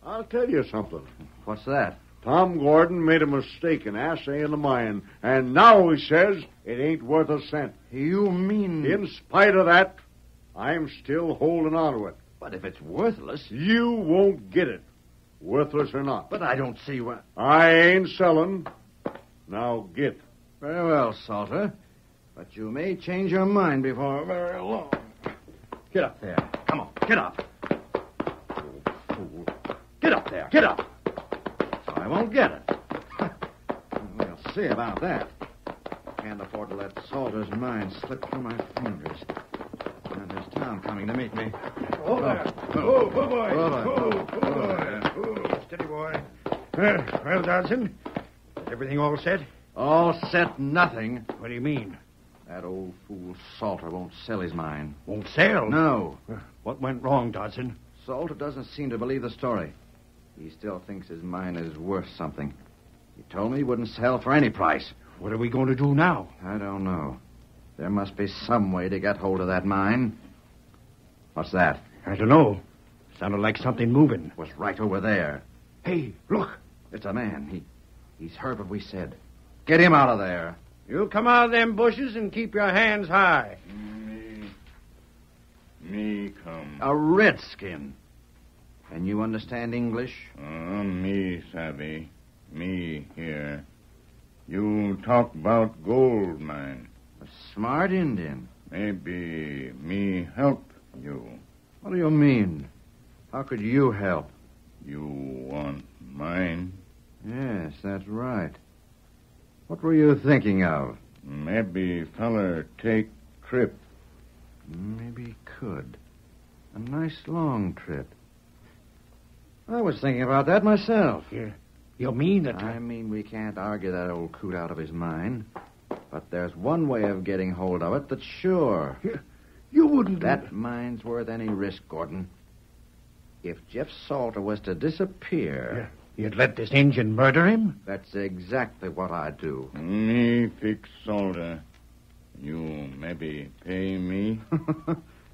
I'll tell you something. What's that? Tom Gordon made a mistake in assaying the mine, and now he says it ain't worth a cent. You mean... In spite of that, I'm still holding on to it. But if it's worthless... You won't get it, worthless or not. But I don't see what... I ain't selling. Now get. Very well, Salter. But you may change your mind before very long. Get up there. Come on, get up. Get up there, get up. So I won't get it. We'll see about that. Can't afford to let Salter's mind slip through my fingers. And there's Tom coming to meet me. Oh, there. Oh, boy. Steady, boy. Well, Dodson, is everything all set? All set nothing. What do you mean? That old fool Salter won't sell his mine. Won't sell? No. What went wrong, Dodson? Salter doesn't seem to believe the story. He still thinks his mine is worth something. He told me he wouldn't sell for any price. What are we going to do now? I don't know. There must be some way to get hold of that mine. What's that? I don't know. Sounded like something moving. It was right over there. Hey, look. It's a man. He's heard what we said. Get him out of there. You come out of them bushes and keep your hands high. Me come. A redskin. Can you understand English? Me savvy. Me here. You talk about gold mine. A smart Indian. Maybe me help you. What do you mean? How could you help? You want mine? Yes, that's right. What were you thinking of? Maybe feller take trip. Maybe he could. A nice long trip. I was thinking about that myself. You mean that... I mean we can't argue that old coot out of his mind. But there's one way of getting hold of it that's sure. You wouldn't... That mine's worth any risk, Gordon. If Jeff Salter was to disappear... You'd let this Injun murder him? That's exactly what I'd do. Me fix Salter. You maybe pay me?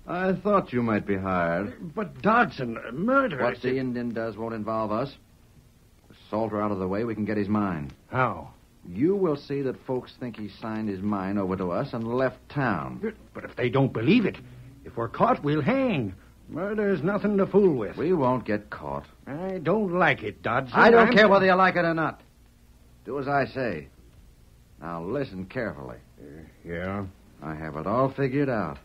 I thought you might be hired. But Dodson, murder... What the Indian does won't involve us. With Salter out of the way, we can get his mine. How? You will see that folks think he signed his mine over to us and left town. But if they don't believe it, if we're caught, we'll hang. Murder's nothing to fool with. We won't get caught. I don't like it, Dodson. I don't care whether you like it or not. Do as I say. Now listen carefully. Yeah? I have it all figured out.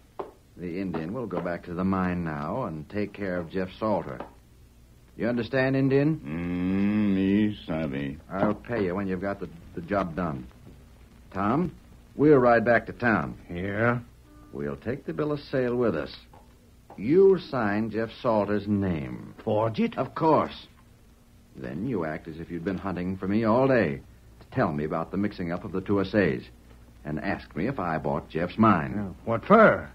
The Indian will go back to the mine now and take care of Jeff Salter. You understand, Indian? Me savvy. I'll pay you when you've got the job done. Tom, we'll ride back to town. Yeah? We'll take the bill of sale with us. You'll sign Jeff Salter's name. Forge it? Of course. Then you act as if you'd been hunting for me all day to tell me about the mixing up of the two assays and ask me if I bought Jeff's mine. What for?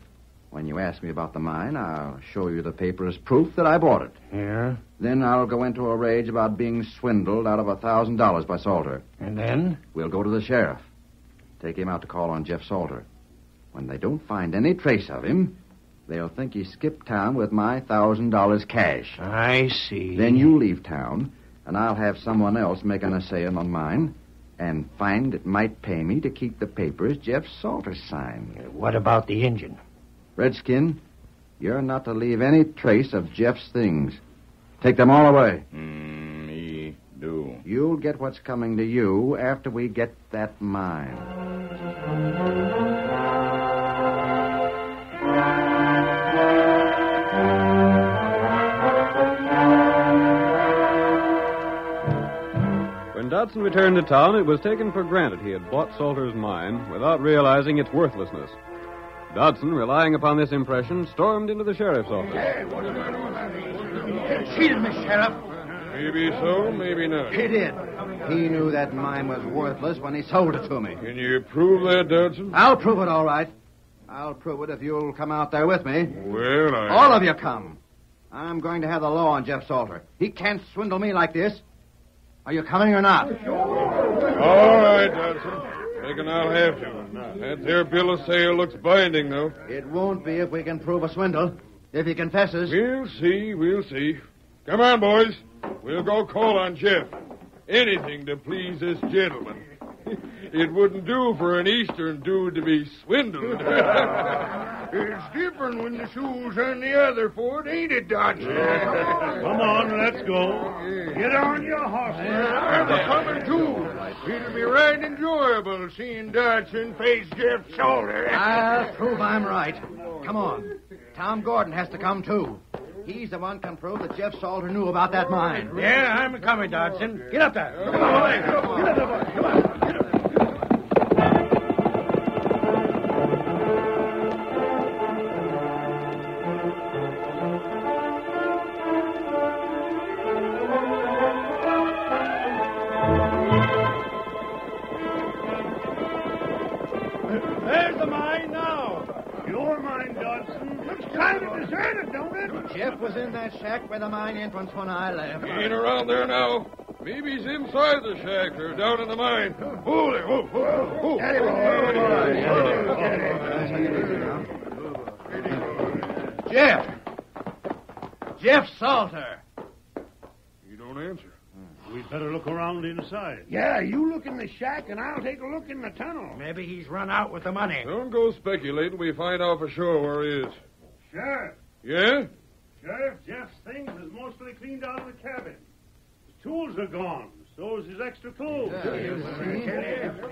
When you ask me about the mine, I'll show you the paper as proof that I bought it. Yeah? Then I'll go into a rage about being swindled out of $1,000 by Salter. And then? We'll go to the sheriff. Take him out to call on Jeff Salter. When they don't find any trace of him, they'll think he skipped town with my $1,000 cash. I see. Then you leave town, and I'll have someone else make an assay on mine and find it might pay me to keep the papers Jeff Salter signed. What about the engine? Redskin, you're not to leave any trace of Jeff's things. Take them all away. Me do. You'll get what's coming to you after we get that mine. When Dodson returned to town, it was taken for granted he had bought Salter's mine without realizing its worthlessness. Dodson, relying upon this impression, stormed into the sheriff's office. He cheated me, Sheriff. Maybe so, maybe not. He did. He knew that mine was worthless when he sold it to me. Can you prove that, Dodson? I'll prove it, all right. I'll prove it if you'll come out there with me. Well, All of you come. I'm going to have the law on Jeff Salter. He can't swindle me like this. Are you coming or not? All right, Dodson. Reckon I'll have to. That there bill of sale looks binding, though. It won't be if we can prove a swindle. If he confesses. We'll see. Come on, boys. We'll go call on Jeff. Anything to please this gentleman. It wouldn't do for an Eastern dude to be swindled. It's different when the shoe's on the other foot, ain't it, Dodson? Come on, let's go. Get on your horse. I'm a-coming, too. It'll be right enjoyable seeing Dodson face Jeff Salter. I'll prove I'm right. Come on. Tom Gordon has to come, too. He's the one can prove that Jeff Salter knew about that mine. Yeah, I'm coming, Dodson. Get up there. Come on, boy. Get up there, boy. Come on. There's the mine now. Your mine, Dodson. Looks kind of deserted, don't it? Jeff was in that shack by the mine entrance when I left. He ain't around there now. Maybe he's inside the shack or down in the mine. Hold it. Whoa. Jeff Salter. You don't answer. We'd better look around inside. Yeah, you look in the shack, and I'll take a look in the tunnel. Maybe he's run out with the money. Don't go speculating. We find out for sure where he is. Sheriff. Yeah? Sheriff, Jeff's things is mostly cleaned out of the cabin. His tools are gone. So is his extra clothes.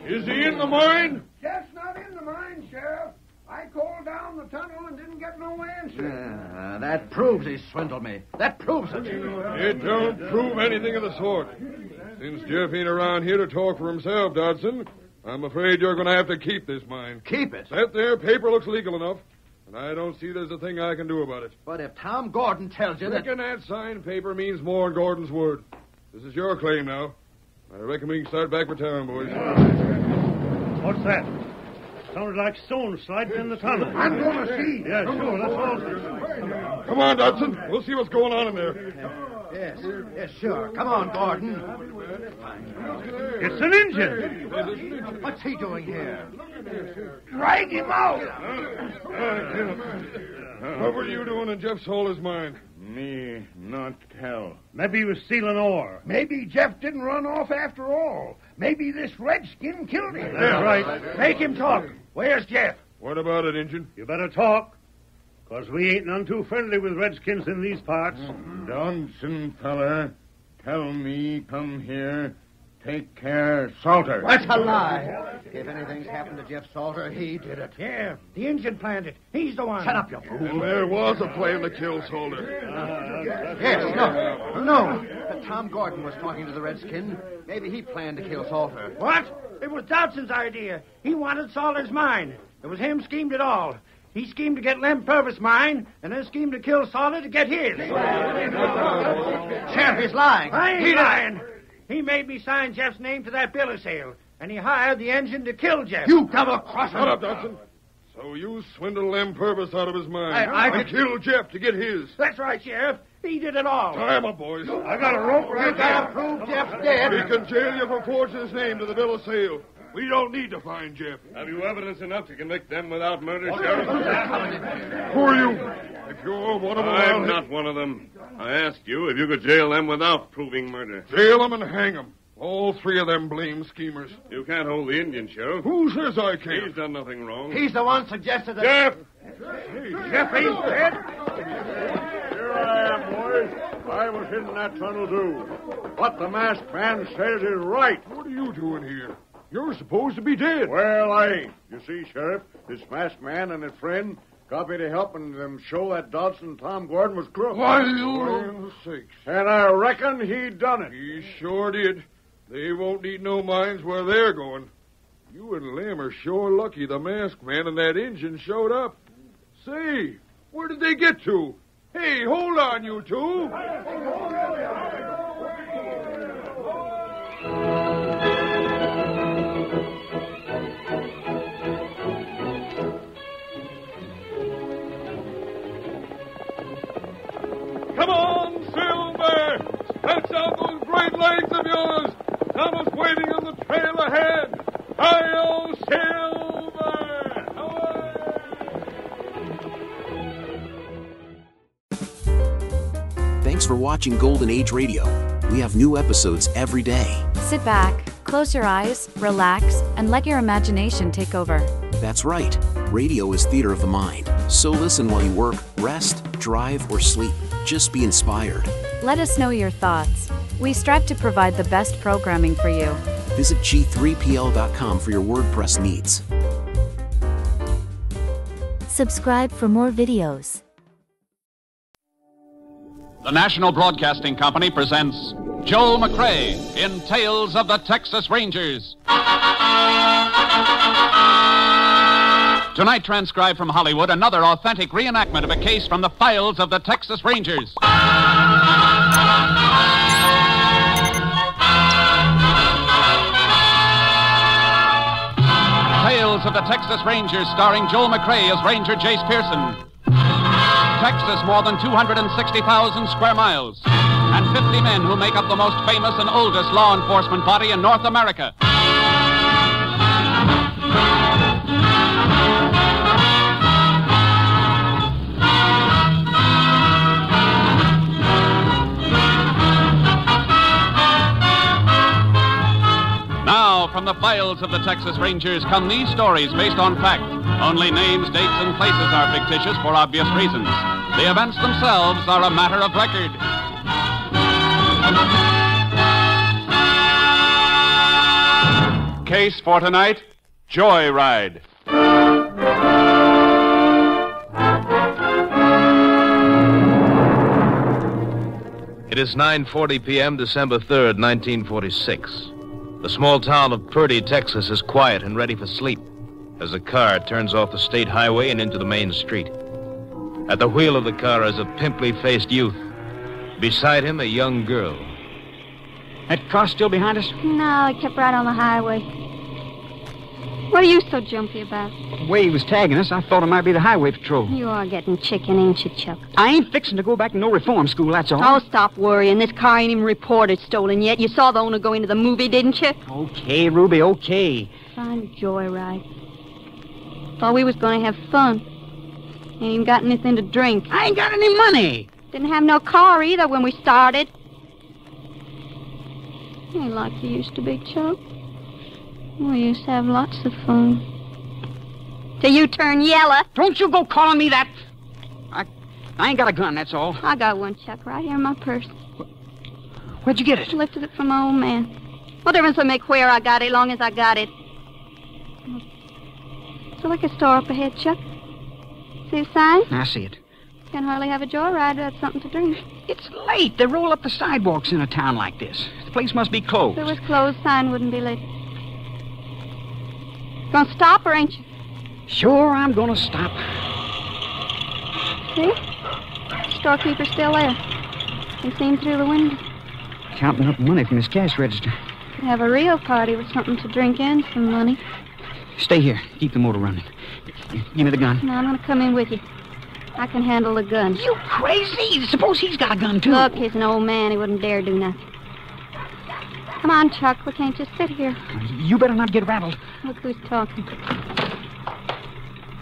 Is he in the mine? Jeff's not in the mine, Sheriff. I called down the tunnel and didn't get no answer. That proves he swindled me. That proves it. It don't prove anything of the sort. Since Jeff ain't around here to talk for himself, Dodson, I'm afraid you're going to have to keep this mine. Keep it? That there paper looks legal enough, and I don't see there's a thing I can do about it. But if Tom Gordon tells you that... Reckon that signed paper means more than Gordon's word. This is your claim now. I reckon we can start back for town, boys. What's that? Sounded like stones sliding in the tunnel. I'm going to see. Yeah, sure. Let's all... Come on, Dodson. We'll see what's going on in there. Yes, sure. Come on, Gordon. It's an engine. What's he doing here? Drag him out. What were you doing in Jeff Salter's mine? Me not tell. Maybe he was stealing ore. Maybe Jeff didn't run off after all. Maybe this redskin killed him. That's right. Make him talk. Where's Jeff? What about it, Injun? You better talk, 'cause we ain't none too friendly with redskins in these parts. Dodson, fella, tell me, come here. Take care, Salter. That's a lie. If anything's happened to Jeff Salter, he did it. Yeah, the Injun planned it. He's the one. Shut up, you fool. And there was a plan to kill Salter. Yes, no. Tom Gordon was talking to the Redskin. Maybe he planned to kill Salter. What? It was Dodson's idea. He wanted Salter's mine. It was him schemed it all. He schemed to get Lem Purvis' mine, and then schemed to kill Salter to get his. Sheriff, he's lying. I ain't lying. He made me sign Jeff's name to that bill of sale, and he hired the engine to kill Jeff. You double-crosser! Shut up, Dodson. So you swindled Lem Purvis out of his mind. I killed Jeff to get his. That's right, Sheriff. He did it all. Tie him up, boys. I got a rope right You gotta prove Jeff's dead. We can jail you for forging his name to the bill of sale. We don't need to find Jeff. Have you evidence enough to convict them without murder, Sheriff? Who are you? If you're one of them, I'm not one of them. I asked you if you could jail them without proving murder. Jail them and hang them. All three of them blame schemers. You can't hold the Indian, Sheriff. Who says I can't? He's done nothing wrong. He's the one suggested that... Jeff! Jeff ain't dead. Here I am, boys. I was in that tunnel, too. What the masked man says is right. What are you doing here? You're supposed to be dead. Well, I ain't. You see, Sheriff, this masked man and his friend got me to helping them show that Dodson and Tom Gordon was crooks. Why, you sakes. And I reckon he done it. He sure did. They won't need no mines where they're going. You and Lem are sure lucky the masked man and that engine showed up. Say, where did they get to? Hey, hold on, you two. Come on, Silver! Stretch out those great legs of yours! Thomas waiting on the trail ahead! Hi-yo, Silver! Thanks for watching Golden Age Radio. We have new episodes every day. Sit back, close your eyes, relax, and let your imagination take over. That's right. Radio is theater of the mind. So listen while you work, rest, drive, or sleep. Just be inspired. Let us know your thoughts. We strive to provide the best programming for you. Visit g3pl.com for your WordPress needs. Subscribe for more videos. The National Broadcasting Company presents Joel McCrea in Tales of the Texas Rangers. Tonight, transcribed from Hollywood, another authentic reenactment of a case from the files of the Texas Rangers. Tales of the Texas Rangers, starring Joel McCrea as Ranger Jace Pearson. Texas, more than 260,000 square miles, and 50 men who make up the most famous and oldest law enforcement body in North America. Now, from the files of the Texas Rangers come these stories based on fact. Only names, dates, and places are fictitious for obvious reasons. The events themselves are a matter of record. Case for tonight, Joyride. It is 9:40 p.m., December 3rd, 1946. The small town of Purdy, Texas is quiet and ready for sleep as the car turns off the state highway and into the main street. At the wheel of the car is a pimply-faced youth. Beside him, a young girl. That car still behind us? No, it kept right on the highway. What are you so jumpy about? The way he was tagging us, I thought it might be the highway patrol. You are getting chicken, ain't you, Chuck? I ain't fixing to go back to no reform school, that's all. Oh, stop worrying. This car ain't even reported stolen yet. You saw the owner go into the movie, didn't you? Okay, Ruby, okay. Fine joyride. Thought we was going to have fun. Ain't even got anything to drink. I ain't got any money. Didn't have no car either when we started. Ain't like you used to be, Chuck. We used to have lots of fun. Till you turn yellow. Don't you go calling me that. I ain't got a gun, that's all. I got one, Chuck, right here in my purse. Where'd you get it? Lifted it from my old man. What difference will it make where I got it, long as I got it? It's a liquor store up ahead, Chuck. See the sign? I see it. Can't hardly have a joyride without something to drink. It's late. They roll up the sidewalks in a town like this. The place must be closed. If it was closed, sign wouldn't be lit. Gonna stop or ain't you? Sure, I'm gonna stop. See? Storekeeper's still there. Can see him through the window. Counting up money from his cash register. Could have a real party with something to drink and some money. Stay here. Keep the motor running. Give me the gun. No, I'm gonna come in with you. I can handle the gun. You crazy? Suppose he's got a gun, too. Look, he's an old man. He wouldn't dare do nothing. Come on, Chuck. We can't just sit here. You better not get rattled. Look who's talking.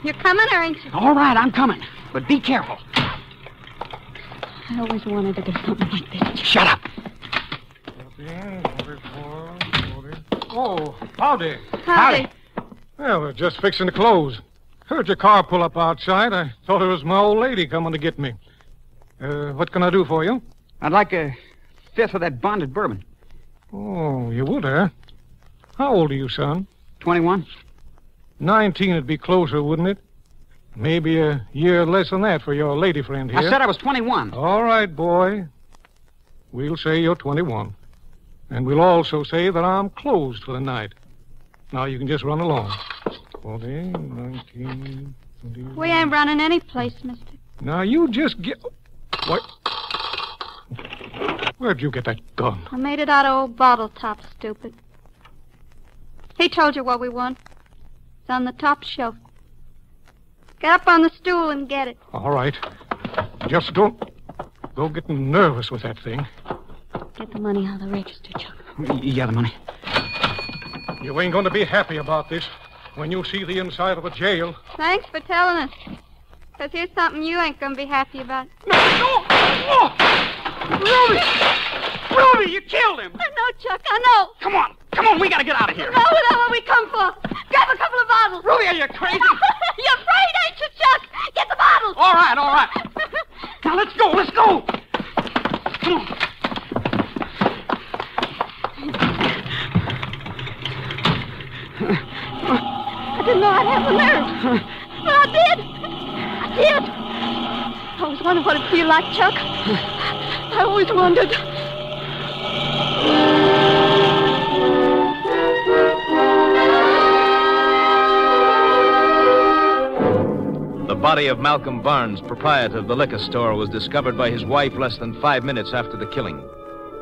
You're coming or ain't you? All right, I'm coming. But be careful. I always wanted to do something like this. Shut up. Oh, howdy. Howdy. Well, we're just fixing to close. Heard your car pull up outside. I thought it was my old lady coming to get me. What can I do for you? I'd like a fifth of that bonded bourbon. Oh, you would, eh? How old are you, son? 21. 19 would be closer, wouldn't it? Maybe a year less than that for your lady friend here. I said I was 21. All right, boy. We'll say you're 21. And we'll also say that I'm closed for the night. Now you can just run along. 20, 19, 20. We ain't running any place, mister. Now you just get... What? Where'd you get that gun? I made it out of old bottle top, stupid. He told you what we want. It's on the top shelf. Get up on the stool and get it. All right. Just don't go getting nervous with that thing. Get the money out of the register, Chuck. Yeah, the money. You ain't going to be happy about this when you see the inside of a jail. Thanks for telling us. Because here's something you ain't going to be happy about. No! Ruby! Ruby, you killed him! I know, Chuck, I know. Come on, we gotta get out of here. No, that's what we come for. Grab a couple of bottles. Ruby, are you crazy? You're afraid, ain't you, Chuck? Get the bottles. All right. Now, let's go. Come on. I didn't know I'd have the nerve. But I did. I always wondered what it'd feel like, Chuck. I always wondered. The body of Malcolm Barnes, proprietor of the liquor store, was discovered by his wife less than 5 minutes after the killing.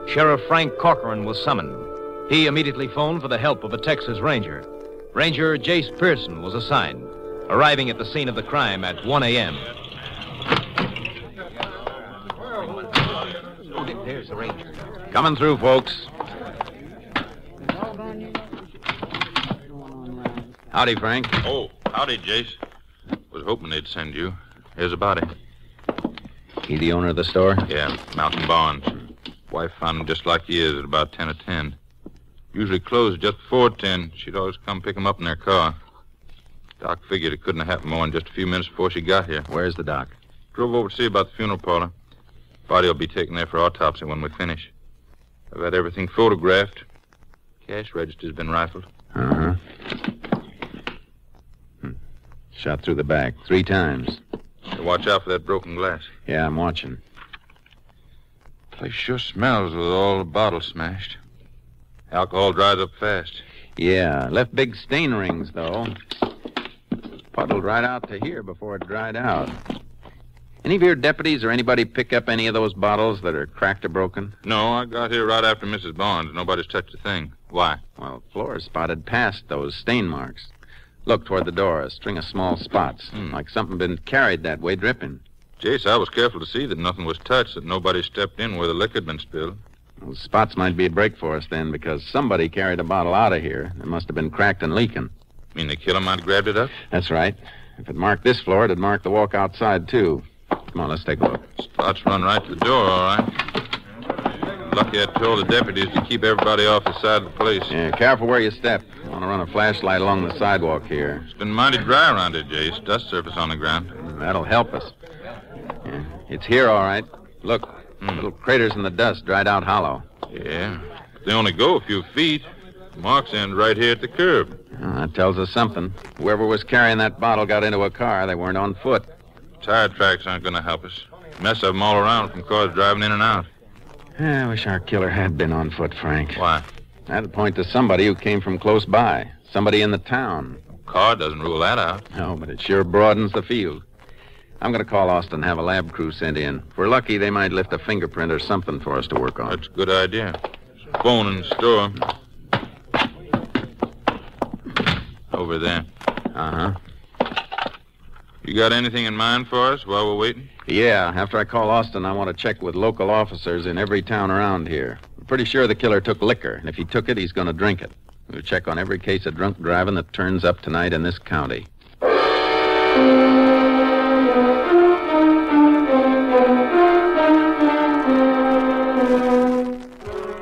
Sheriff Frank Corcoran was summoned. He immediately phoned for the help of a Texas Ranger. Ranger Jace Pearson was assigned, arriving at the scene of the crime at 1 a.m. There's the Ranger. Coming through, folks. Howdy, Frank. Oh, howdy, Jace. Was hoping they'd send you. Here's a body. He the owner of the store? Yeah, Malcolm Barnes. Wife found him just like he is at about 10 or 10. Usually closed just before 10. She'd always come pick him up in their car. Doc figured it couldn't have happened more than just a few minutes before she got here. Where's the doc? Drove over to see about the funeral parlor. Body will be taken there for autopsy when we finish. I've had everything photographed. Cash register's been rifled. Uh-huh. Shot through the back 3 times. So watch out for that broken glass. Yeah, I'm watching. Place sure smells with all the bottles smashed. Alcohol dries up fast. Yeah, left big stain rings, though. Puddled right out to here before it dried out. Any of your deputies or anybody pick up any of those bottles that are cracked or broken? No, I got here right after Mrs. Barnes. Nobody's touched a thing. Why? Well, floor spotted past those stain marks. Look toward the door, a string of small spots, like something been carried that way, dripping. Jace, I was careful to see that nothing was touched, that nobody stepped in where the liquor had been spilled. Those spots might be a break for us then, because somebody carried a bottle out of here. It must have been cracked and leaking. Mean the killer might have grabbed it up? That's right. If it marked this floor, it'd mark the walk outside, too. Come on, let's take a look. Spots run right to the door, all right. Lucky I told the deputies to keep everybody off the side of the place. Yeah, careful where you step. I want to run a flashlight along the sidewalk here. It's been mighty dry around here, Jace. Dust surface on the ground. That'll help us. Yeah, it's here, all right. Look, little craters in the dust, dried out hollow. Yeah. They only go a few feet. Marks end right here at the curb. Well, that tells us something. Whoever was carrying that bottle got into a car. They weren't on foot. Tire tracks aren't going to help us. Mess of them all around from cars driving in and out. I wish our killer had been on foot, Frank. Why? That'd point to somebody who came from close by. Somebody in the town. Car doesn't rule that out. No, but it sure broadens the field. I'm going to call Austin and have a lab crew sent in. If we're lucky, they might lift a fingerprint or something for us to work on. That's a good idea. Phone in the store. Over there. Uh-huh. You got anything in mind for us while we're waiting? Yeah, after I call Austin, I want to check with local officers in every town around here. I'm pretty sure the killer took liquor, and if he took it, he's going to drink it. We'll check on every case of drunk driving that turns up tonight in this county.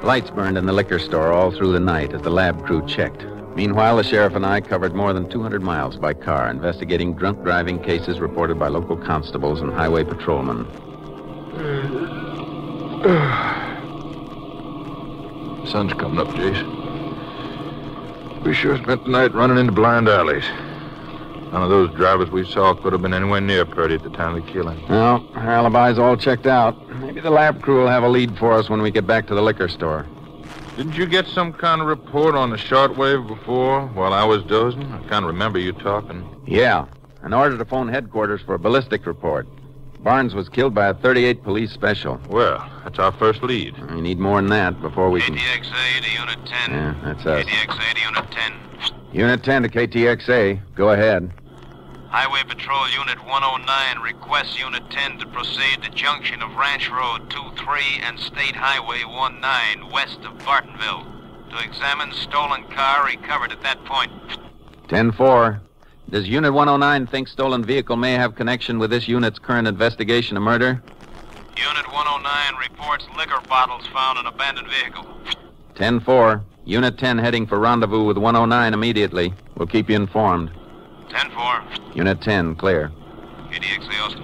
Lights burned in the liquor store all through the night as the lab crew checked. Meanwhile, the sheriff and I covered more than 200 miles by car, investigating drunk driving cases reported by local constables and highway patrolmen. Sun's coming up, Jason. We sure spent the night running into blind alleys. None of those drivers we saw could have been anywhere near Purdy at the time of the killing. Well, our alibi's all checked out. Maybe the lab crew will have a lead for us when we get back to the liquor store. Didn't you get some kind of report on the shortwave before, while I was dozing? I can't remember you talking. Yeah. An order to phone headquarters for a ballistic report. Barnes was killed by a 38 police special. Well, that's our first lead. We need more than that before we can... KTXA to Unit 10. Yeah, that's us. KTXA to Unit 10. Unit 10 to KTXA. Go ahead. Highway Patrol Unit 109 requests Unit 10 to proceed to junction of Ranch Road 23 and State Highway 19 west of Bartonville to examine stolen car recovered at that point. 10-4. Does Unit 109 think stolen vehicle may have connection with this unit's current investigation of murder? Unit 109 reports liquor bottles found in abandoned vehicle. 10-4. Unit 10 heading for rendezvous with 109 immediately. We'll keep you informed. 10-4. Unit 10, clear. KTXA Austin.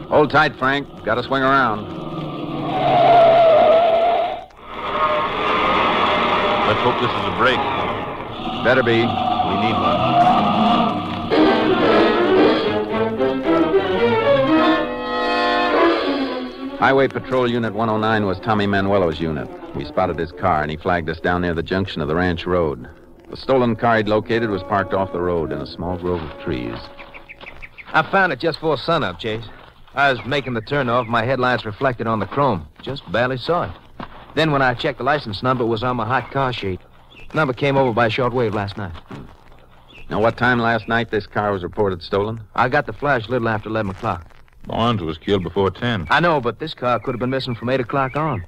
Hold tight, Frank. Gotta swing around. Let's hope this is a break. Better be. We need one. Highway Patrol Unit 109 was Tommy Manuelo's unit. We spotted his car, and he flagged us down near the junction of the Ranch Road. The stolen car he'd located was parked off the road in a small grove of trees. I found it just before sunup, Chase. I was making the turnoff. My headlights reflected on the chrome. Just barely saw it. Then when I checked the license number, it was on my hot car sheet. Number came over by shortwave last night. Now, what time last night this car was reported stolen? I got the flash a little after 11 o'clock. Barnes was killed before 10. I know, but this car could have been missing from 8 o'clock on.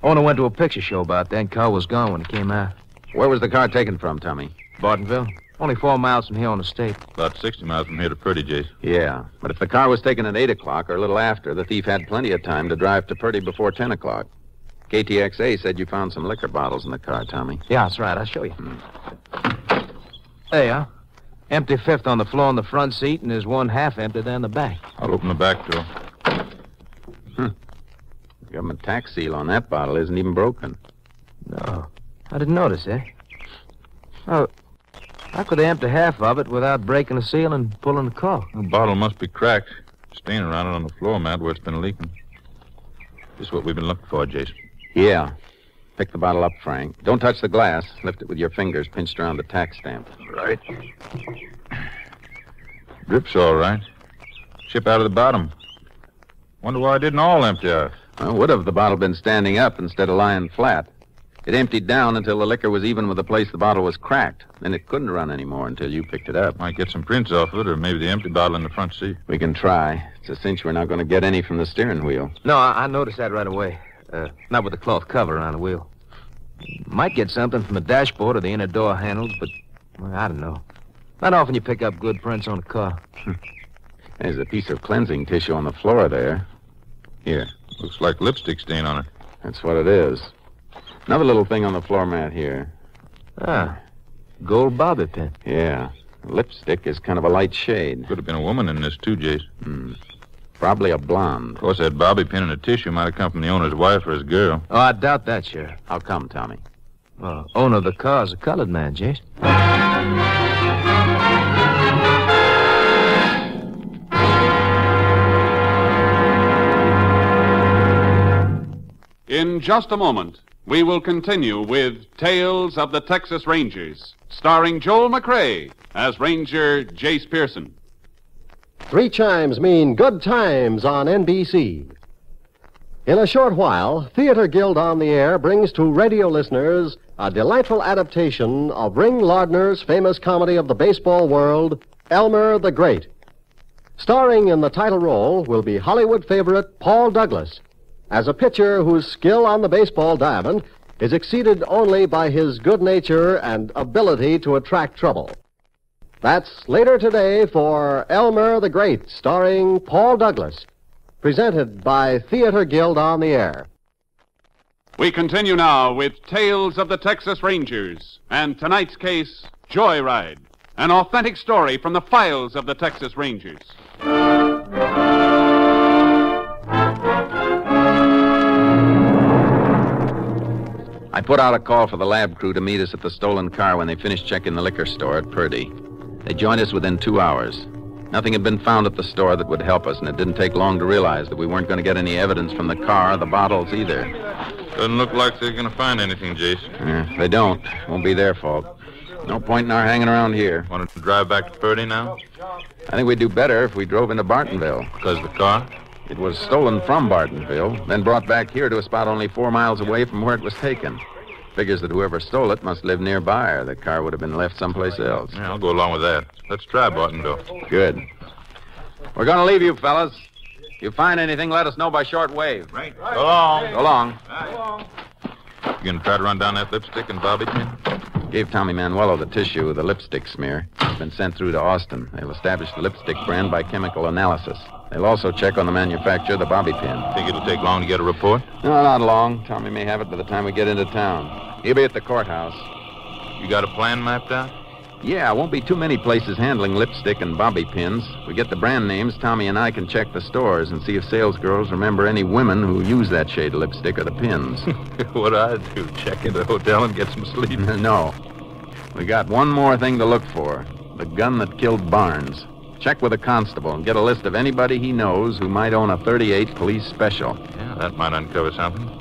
Owner went to a picture show about that, and car was gone when it came out. Where was the car taken from, Tommy? Bartonville. Only 4 miles from here on the state. About 60 miles from here to Purdy, Jason. Yeah, but if the car was taken at 8 o'clock or a little after, the thief had plenty of time to drive to Purdy before 10 o'clock. KTXA said you found some liquor bottles in the car, Tommy. Yeah, that's right. I'll show you. There you are. Empty fifth on the floor in the front seat, and there's one half empty down the back. I'll open the back door. The government tax seal on that bottle isn't even broken. No. I didn't notice it. Oh, how could they empty half of it without breaking the seal and pulling the cork? The bottle must be cracked. Stain around it on the floor mat where it's been leaking. This is what we've been looking for, Jason. Yeah. Pick the bottle up, Frank. Don't touch the glass. Lift it with your fingers pinched around the tax stamp. Right. Drip's all right. Chip out of the bottom. Wonder why it didn't all empty out. Well, would have if the bottle been standing up instead of lying flat. It emptied down until the liquor was even with the place the bottle was cracked. Then it couldn't run anymore until you picked it up. Might get some prints off of it, or maybe the empty bottle in the front seat. We can try. It's a cinch we're not going to get any from the steering wheel. No, I noticed that right away. Not with the cloth cover around the wheel. Might get something from the dashboard or the inner door handles, but well, I don't know. Not often you pick up good prints on a car. There's a piece of cleansing tissue on the floor there. Here. Looks like lipstick stain on it. That's what it is. Another little thing on the floor mat here. Ah, gold bobby pin. Yeah. Lipstick is kind of a light shade. Could have been a woman in this, too, Jason. Probably a blonde. Of course, that bobby pin and the tissue might have come from the owner's wife or his girl. Oh, I doubt that, Sheriff. How come, Tommy? Well, owner of the car's a colored man, Jace. In just a moment, we will continue with Tales of the Texas Rangers, starring Joel McRae as Ranger Jace Pearson. 3 chimes mean good times on NBC. In a short while, Theater Guild on the Air brings to radio listeners a delightful adaptation of Ring Lardner's famous comedy of the baseball world, Elmer the Great. Starring in the title role will be Hollywood favorite Paul Douglas, as a pitcher whose skill on the baseball diamond is exceeded only by his good nature and ability to attract trouble. That's later today for Elmer the Great, starring Paul Douglas, presented by Theater Guild on the Air. We continue now with Tales of the Texas Rangers, and tonight's case, Joyride, an authentic story from the files of the Texas Rangers. I put out a call for the lab crew to meet us at the stolen car when they finished checking the liquor store at Purdy. They joined us within 2 hours. Nothing had been found at the store that would help us, and it didn't take long to realize that we weren't going to get any evidence from the car or the bottles either. Doesn't look like they're going to find anything, Jace. They don't. Won't be their fault. No point in our hanging around here. Want to drive back to Purdy now? I think we'd do better if we drove into Bartonville. Because the car? It was stolen from Bartonville, then brought back here to a spot only 4 miles away from where it was taken. Figures that whoever stole it must live nearby, or the car would have been left someplace else. Yeah, I'll go along with that. Let's try Bartonville. Good. We're going to leave you, fellas. If you find anything, let us know by shortwave. Right. So long. So long. You going to try to run down that lipstick and bobby pin? Gave Tommy Manuelo the tissue of the lipstick smear. It's been sent through to Austin. They'll establish the lipstick brand by chemical analysis. They'll also check on the manufacturer of the bobby pin. Think it'll take long to get a report? No, not long. Tommy may have it by the time we get into town. He'll be at the courthouse. You got a plan mapped out? Yeah, won't be too many places handling lipstick and bobby pins. We get the brand names, Tommy and I can check the stores and see if salesgirls remember any women who use that shade of lipstick or the pins. What'd I do? Check into the hotel and get some sleep? No. We got one more thing to look for. The gun that killed Barnes. Check with a constable and get a list of anybody he knows who might own a .38 police special. Yeah, that might uncover something.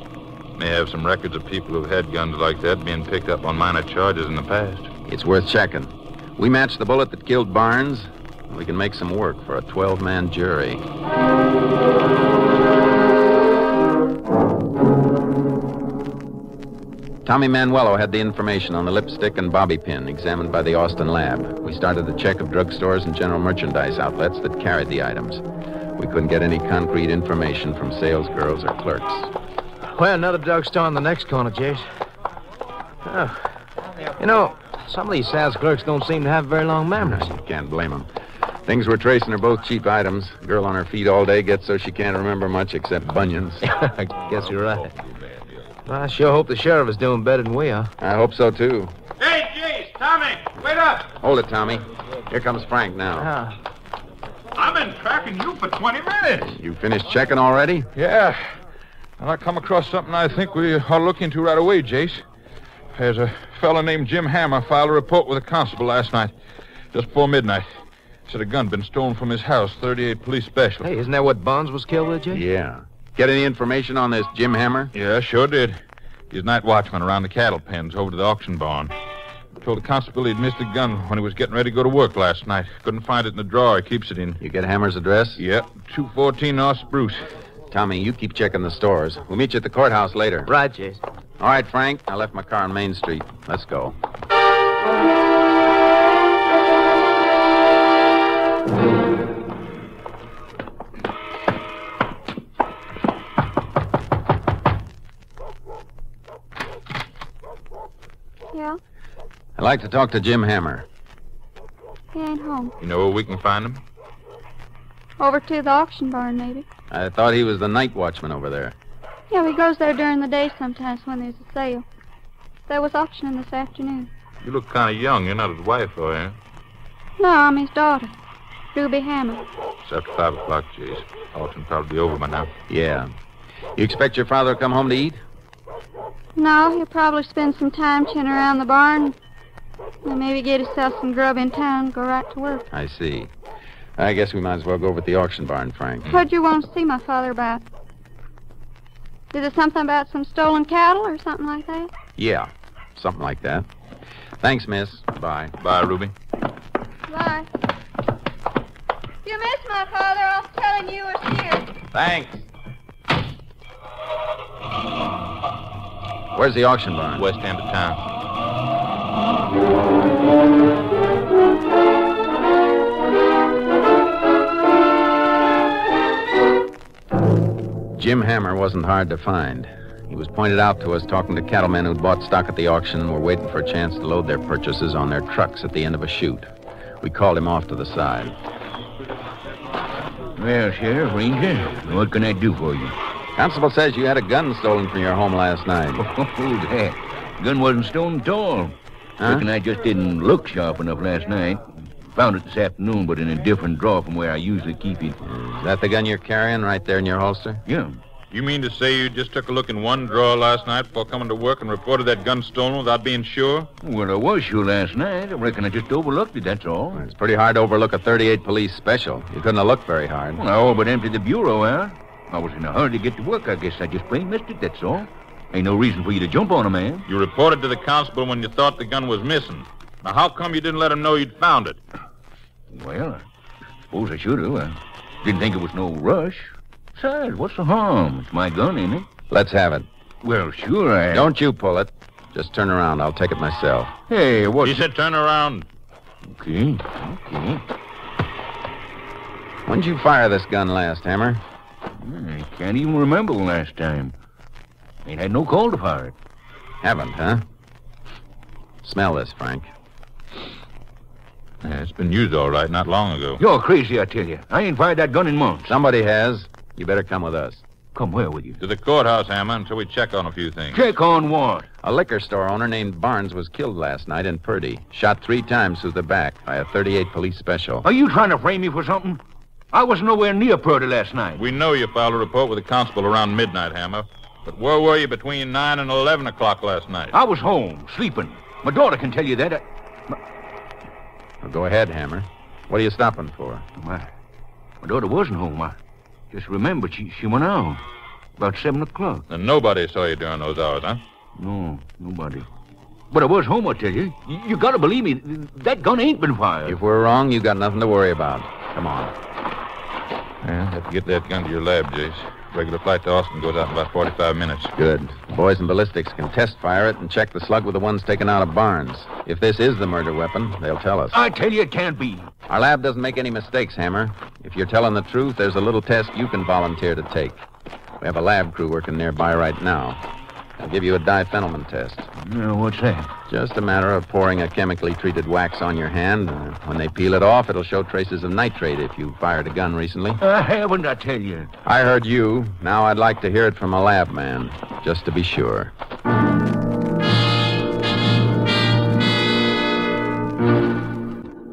May have some records of people who've had guns like that being picked up on minor charges in the past. It's worth checking. We match the bullet that killed Barnes, and we can make some work for a 12-man jury. Tommy Manuelo had the information on the lipstick and bobby pin examined by the Austin lab. We started the check of drugstores and general merchandise outlets that carried the items. We couldn't get any concrete information from salesgirls or clerks. Well, another drugstore on the next corner, Jace. Oh. You know, some of these sales clerks don't seem to have very long memories. You can't blame them. Things we're tracing are both cheap items. Girl on her feet all day gets so she can't remember much except bunions. I guess you're right. Well, I sure hope the sheriff is doing better than we are. I hope so, too. Hey, Jace, Tommy, wait up. Hold it, Tommy. Here comes Frank now. I've been tracking you for 20 minutes. You finished checking already? Yeah. And I come across something I think we ought to look into right away, Jace. There's a fellow named Jim Hammer filed a report with a constable last night, just before midnight. Said a gun been stolen from his house, .38 police special. Hey, isn't that what Barnes was killed with, Jay? Yeah. Get any information on this Jim Hammer? Yeah, sure did. He's night watchman around the cattle pens over to the auction barn. Told the constable he'd missed the gun when he was getting ready to go to work last night. Couldn't find it in the drawer he keeps it in. You get Hammer's address? Yep, 214 North Spruce. Tommy, you keep checking the stores. We'll meet you at the courthouse later. Right, Jace. All right, Frank. I left my car on Main Street. Let's go. Yeah? I'd like to talk to Jim Hammer. He ain't home. You know where we can find him? Over to the auction barn, maybe. I thought he was the night watchman over there. Yeah, he goes there during the day sometimes when there's a sale. There was auctioning this afternoon. You look kind of young. You're not his wife, are you? No, I'm his daughter, Ruby Hammer. after 5 o'clock, Jace. Auction probably be over by now. Yeah. You expect your father to come home to eat? No, he'll probably spend some time chinning around the barn. And maybe get himself some grub in town and go right to work. I see. I guess we might as well go over at the auction barn, Frank. What'd you want to see my father about? Is it something about some stolen cattle or something like that? Yeah, something like that. Thanks, miss. Bye. Bye, Ruby. Bye. If you miss my father, I'll tell him you was here. Thanks. Where's the auction barn? West end of town. Jim Hammer wasn't hard to find. He was pointed out to us talking to cattlemen who'd bought stock at the auction and were waiting for a chance to load their purchases on their trucks at the end of a chute. We called him off to the side. Well, Sheriff, Ranger, what can I do for you? Constable says you had a gun stolen from your home last night. Oh, that gun wasn't stolen at all. Huh? Reckon I just didn't look sharp enough last night. Found it this afternoon, but in a different drawer from where I usually keep it. Is that the gun you're carrying right there in your holster? Yeah. You mean to say you just took a look in one drawer last night before coming to work and reported that gun stolen without being sure? Well, I was sure last night. I reckon I just overlooked it, that's all. It's pretty hard to overlook a 38 police special. You couldn't have looked very hard. Well, I all but emptied the bureau out. I was in a hurry to get to work. I guess I just plain missed it, that's all. Ain't no reason for you to jump on a man. You reported to the constable when you thought the gun was missing. Now, how come you didn't let him know you'd found it? Well, I suppose I should have. I didn't think it was no rush. Besides, what's the harm? It's my gun, ain't it? Let's have it. Well, sure, Don't you pull it. Just turn around. I'll take it myself. Hey, what? He said turn around. Okay. When did you fire this gun last, Hammer? I can't even remember the last time. Ain't had no call to fire it. Haven't, huh? Smell this, Frank. Yeah, it's been used all right not long ago. You're crazy, I tell you. I ain't fired that gun in months. Somebody has. You better come with us. Come where with you? To the courthouse, Hammer, until we check on a few things. Check on what? A liquor store owner named Barnes was killed last night in Purdy. Shot 3 times through the back by a 38 police special. Are you trying to frame me for something? I was nowhere near Purdy last night. We know you filed a report with the constable around midnight, Hammer. But where were you between 9 and 11 o'clock last night? I was home, sleeping. My daughter can tell you that. Well, go ahead, Hammer. What are you stopping for? My daughter wasn't home. I just remembered she went out about 7 o'clock. And nobody saw you during those hours, huh? No, nobody. But I was home, I tell you. You gotta believe me. That gun ain't been fired. If we're wrong, you got nothing to worry about. Come on. Yeah, have to get that gun to your lab, Jace. Regular flight to Austin goes out in about 45 minutes. Good. The boys in ballistics can test fire it and check the slug with the ones taken out of Barnes. If this is the murder weapon, they'll tell us. I tell you it can't be. Our lab doesn't make any mistakes, Hammer. If you're telling the truth, there's a little test you can volunteer to take. We have a lab crew working nearby right now. They'll give you a diphenylman test. What's that? Just a matter of pouring a chemically treated wax on your hand. When they peel it off, it'll show traces of nitrate if you fired a gun recently. I haven't, I tell you. I heard you. Now I'd like to hear it from a lab man, just to be sure.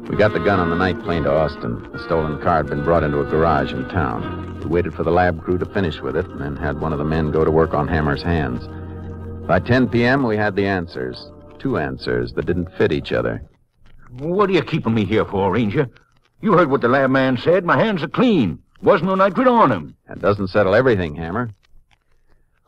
We got the gun on the night plane to Austin. The stolen car had been brought into a garage in town. We waited for the lab crew to finish with it and then had one of the men go to work on Hammer's hands. By 10 p.m., we had the answers. 2 answers that didn't fit each other. What are you keeping me here for, Ranger? You heard what the lab man said. My hands are clean. Wasn't no nitrate on them. That doesn't settle everything, Hammer.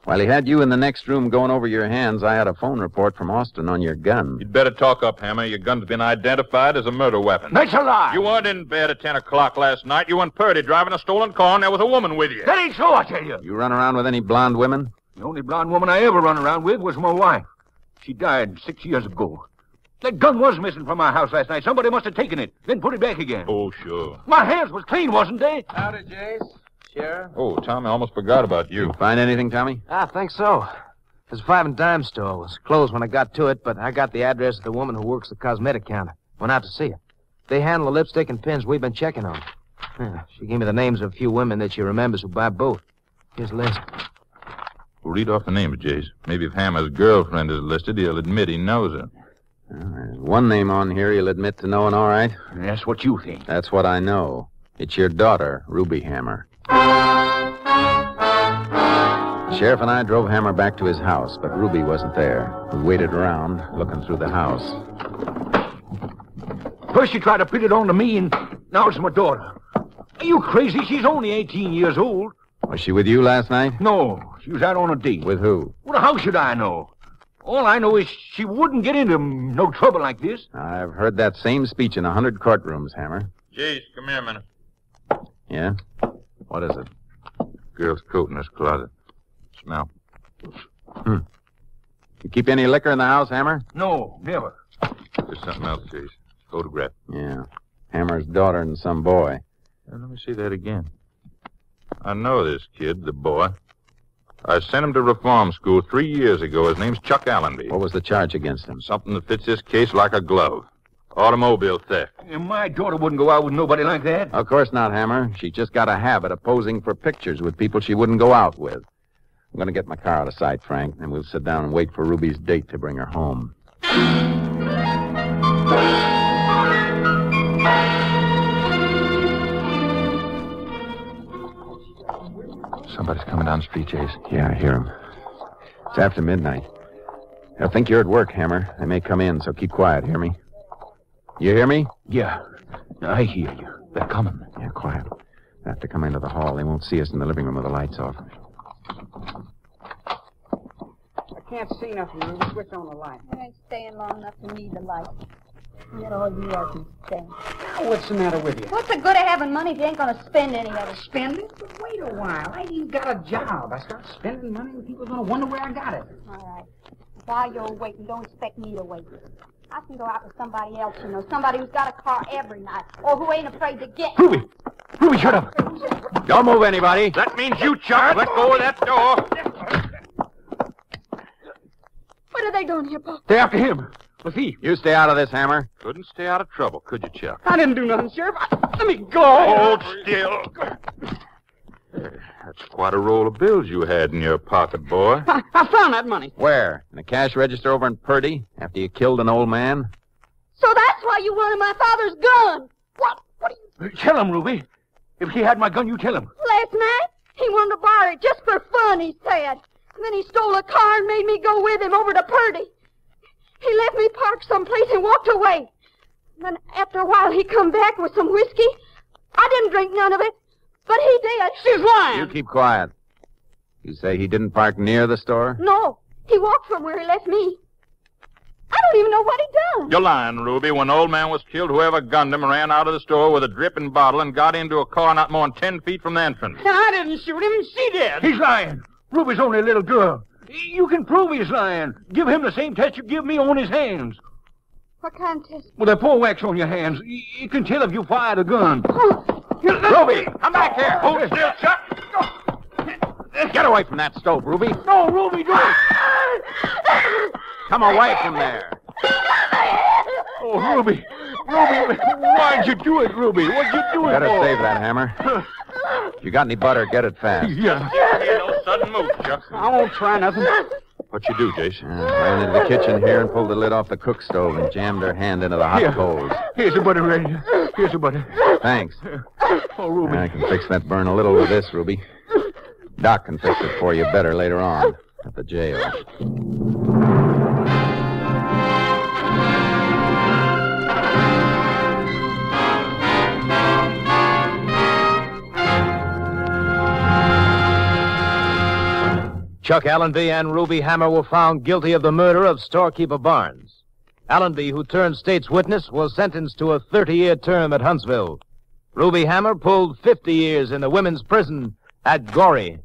While he had you in the next room going over your hands, I had a phone report from Austin on your gun. You'd better talk up, Hammer. Your gun's been identified as a murder weapon. That's a lie. You weren't in bed at 10 o'clock last night. You were in Purdy driving a stolen car, and there was a woman with you. That ain't so, I tell you. You run around with any blonde women? The only blonde woman I ever run around with was my wife. She died 6 years ago. That gun was missing from my house last night. Somebody must have taken it, then put it back again. Oh, sure. My hands was clean, wasn't they? Howdy, Jace. Sheriff? Oh, Tommy, I almost forgot about you. Find anything, Tommy? I think so. There's a 5 and dime store. It was closed when I got to it, but I got the address of the woman who works the cosmetic counter. Went out to see her. They handle the lipstick and pins we've been checking on. She gave me the names of a few women that she remembers who buy both. Here's a list. Well, read off the names, Jace. Maybe if Hammer's girlfriend is listed, he'll admit he knows her. There's one name on here you'll admit to knowing, all right? That's what you think. That's what I know. It's your daughter, Ruby Hammer. The sheriff and I drove Hammer back to his house, but Ruby wasn't there. We waited around, looking through the house. First you tried to pin it on to me, and now it's my daughter. Are you crazy? She's only 18 years old. Was she with you last night? No, she was out on a date. With who? Well, how should I know? All I know is she wouldn't get into no trouble like this. I've heard that same speech in 100 courtrooms, Hammer. Jace, come here a minute. Yeah? What is it? Girl's coat in this closet. Smell. You keep any liquor in the house, Hammer? No, never. There's something else, Jace. Photograph. Yeah. Hammer's daughter and some boy. Let me see that again. I know this kid, the boy. I sent him to reform school 3 years ago. His name's Chuck Allenby. What was the charge against him? Something that fits this case like a glove. Automobile theft. And my daughter wouldn't go out with nobody like that. Of course not, Hammer. She just got a habit of posing for pictures with people she wouldn't go out with. I'm going to get my car out of sight, Frank, and we'll sit down and wait for Ruby's date to bring her home. Somebody's coming down the street, Jace. Yeah, I hear him. It's after midnight. They'll think you're at work, Hammer. They may come in, so keep quiet, hear me? You hear me? Yeah, I hear you. They're coming. Yeah, quiet. They have to come into the hall. They won't see us in the living room with the lights off. I can't see nothing, Ruby. Switch on the light. I ain't staying long enough to need the light. That's all you are can stand. Now, what's the matter with you? What's the good of having money if you ain't gonna spend any of it? Spend it? But wait a while. I ain't got a job. I start spending money and people are gonna wonder where I got it. All right. While you're waiting, don't expect me to wait. I can go out with somebody else, you know, somebody who's got a car every night, or who ain't afraid to get... Ruby! Ruby, shut up! Don't move anybody. That means you, Chuck. Let go of that door. What are they doing here, Pop? They're after him. The thief. You stay out of this, Hammer. Couldn't stay out of trouble, could you, Chuck? I didn't do nothing, Sheriff. Let me go. Hold still. That's quite a roll of bills you had in your pocket, boy. I found that money. Where? In a cash register over in Purdy? After you killed an old man? So that's why you wanted my father's gun. What do you... Tell him, Ruby. If he had my gun, you tell him. Last night, he wanted to borrow it just for fun, he said. And then he stole a car and made me go with him over to Purdy. He left me parked someplace and walked away. And then after a while, he come back with some whiskey. I didn't drink none of it, but he did. She's lying. You keep quiet. You say he didn't park near the store? No, he walked from where he left me. I don't even know what he done. You're lying, Ruby. When the old man was killed, whoever gunned him ran out of the store with a dripping bottle and got into a car not more than 10 feet from the entrance. And I didn't shoot him. She did. He's lying. Ruby's only a little girl. You can prove he's lying. Give him the same test you give me on his hands. What kind of test? Well, they pour wax on your hands. You can tell if you fired a gun. Ruby, come back here. Hold still, Chuck. Get away from that stove, Ruby. No, Ruby, don't. Come away from there. Oh, Ruby. Ruby, why'd you do it, Ruby? What'd you do it Better for? save that, Hammer. If you got any butter, get it fast. Yeah. No sudden move, Chuck. I won't try nothing. What you do, Jason? Ran into the kitchen here and pulled the lid off the cook stove and jammed her hand into the hot coals. Here's the butter, Ray. Here's the butter. Thanks. Oh, Ruby. I can fix that burn a little with this, Ruby. Doc can fix it for you better later on at the jail. Chuck Allenby and Ruby Hammer were found guilty of the murder of storekeeper Barnes. Allenby, who turned state's witness, was sentenced to a 30-year term at Huntsville. Ruby Hammer pulled 50 years in the women's prison at Goree.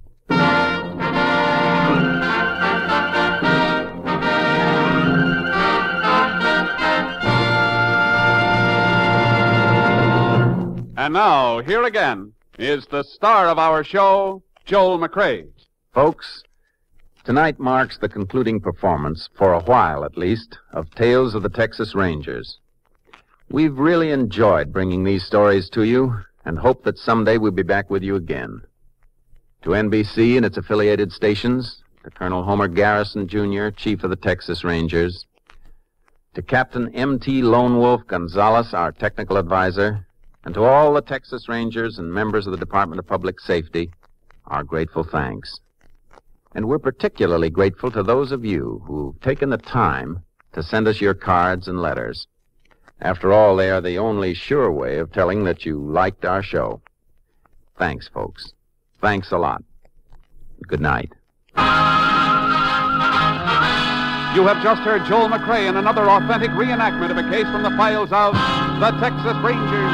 And now, here again is the star of our show, Joel McCrea. Folks, tonight marks the concluding performance, for a while at least, of Tales of the Texas Rangers. We've really enjoyed bringing these stories to you and hope that someday we'll be back with you again. To NBC and its affiliated stations, to Colonel Homer Garrison, Jr., Chief of the Texas Rangers, to Captain M.T. Lone Wolf Gonzalez, our technical advisor, And to all the Texas Rangers and members of the Department of Public Safety, our grateful thanks. And we're particularly grateful to those of you who've taken the time to send us your cards and letters. After all, they are the only sure way of telling that you liked our show. Thanks, folks. Thanks a lot. Good night. You have just heard Joel McCrea in another authentic reenactment of a case from the files of the Texas Rangers.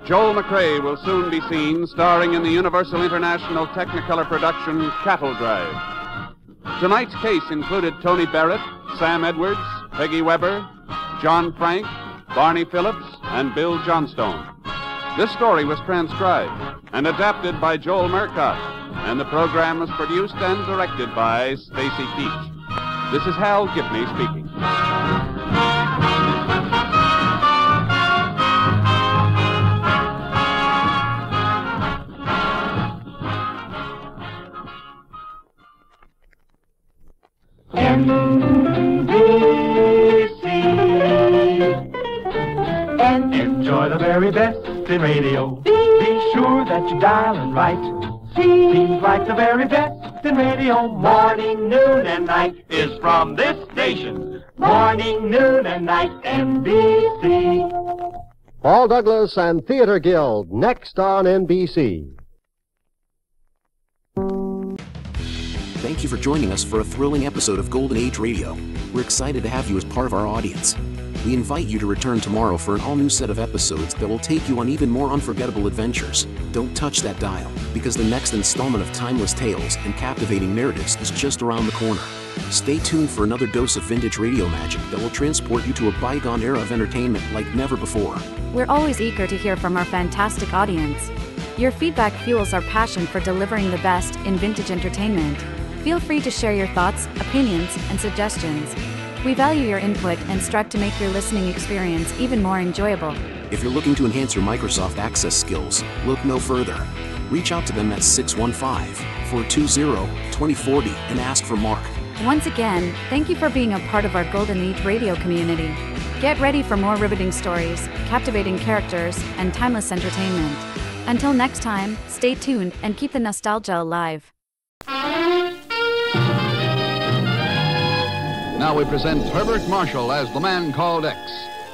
Joel McCrea will soon be seen starring in the Universal International Technicolor production Cattle Drive. Tonight's case included Tony Barrett, Sam Edwards, Peggy Weber, John Frank, Barney Phillips, and Bill Johnstone. This story was transcribed and adapted by Joel Murcott, and the program was produced and directed by Stacy Keach. This is Hal Gibney speaking. Enjoy the very best in radio. Be sure that you're dialing right. Seems like the very best in radio. Morning, noon, and night is from this station. Morning, noon, and night, NBC. Paul Douglas and Theater Guild, next on NBC. Thank you for joining us for a thrilling episode of Golden Age Radio. We're excited to have you as part of our audience. We invite you to return tomorrow for an all-new set of episodes that will take you on even more unforgettable adventures. Don't touch that dial, because the next installment of timeless tales and captivating narratives is just around the corner. Stay tuned for another dose of vintage radio magic that will transport you to a bygone era of entertainment like never before. We're always eager to hear from our fantastic audience. Your feedback fuels our passion for delivering the best in vintage entertainment. Feel free to share your thoughts, opinions, and suggestions. We value your input and strive to make your listening experience even more enjoyable. If you're looking to enhance your Microsoft Access skills, look no further. Reach out to them at 615-420-2040 and ask for Mark. Once again, thank you for being a part of our Golden Age radio community. Get ready for more riveting stories, captivating characters, and timeless entertainment. Until next time, stay tuned and keep the nostalgia alive. Now we present Herbert Marshall as The Man Called X,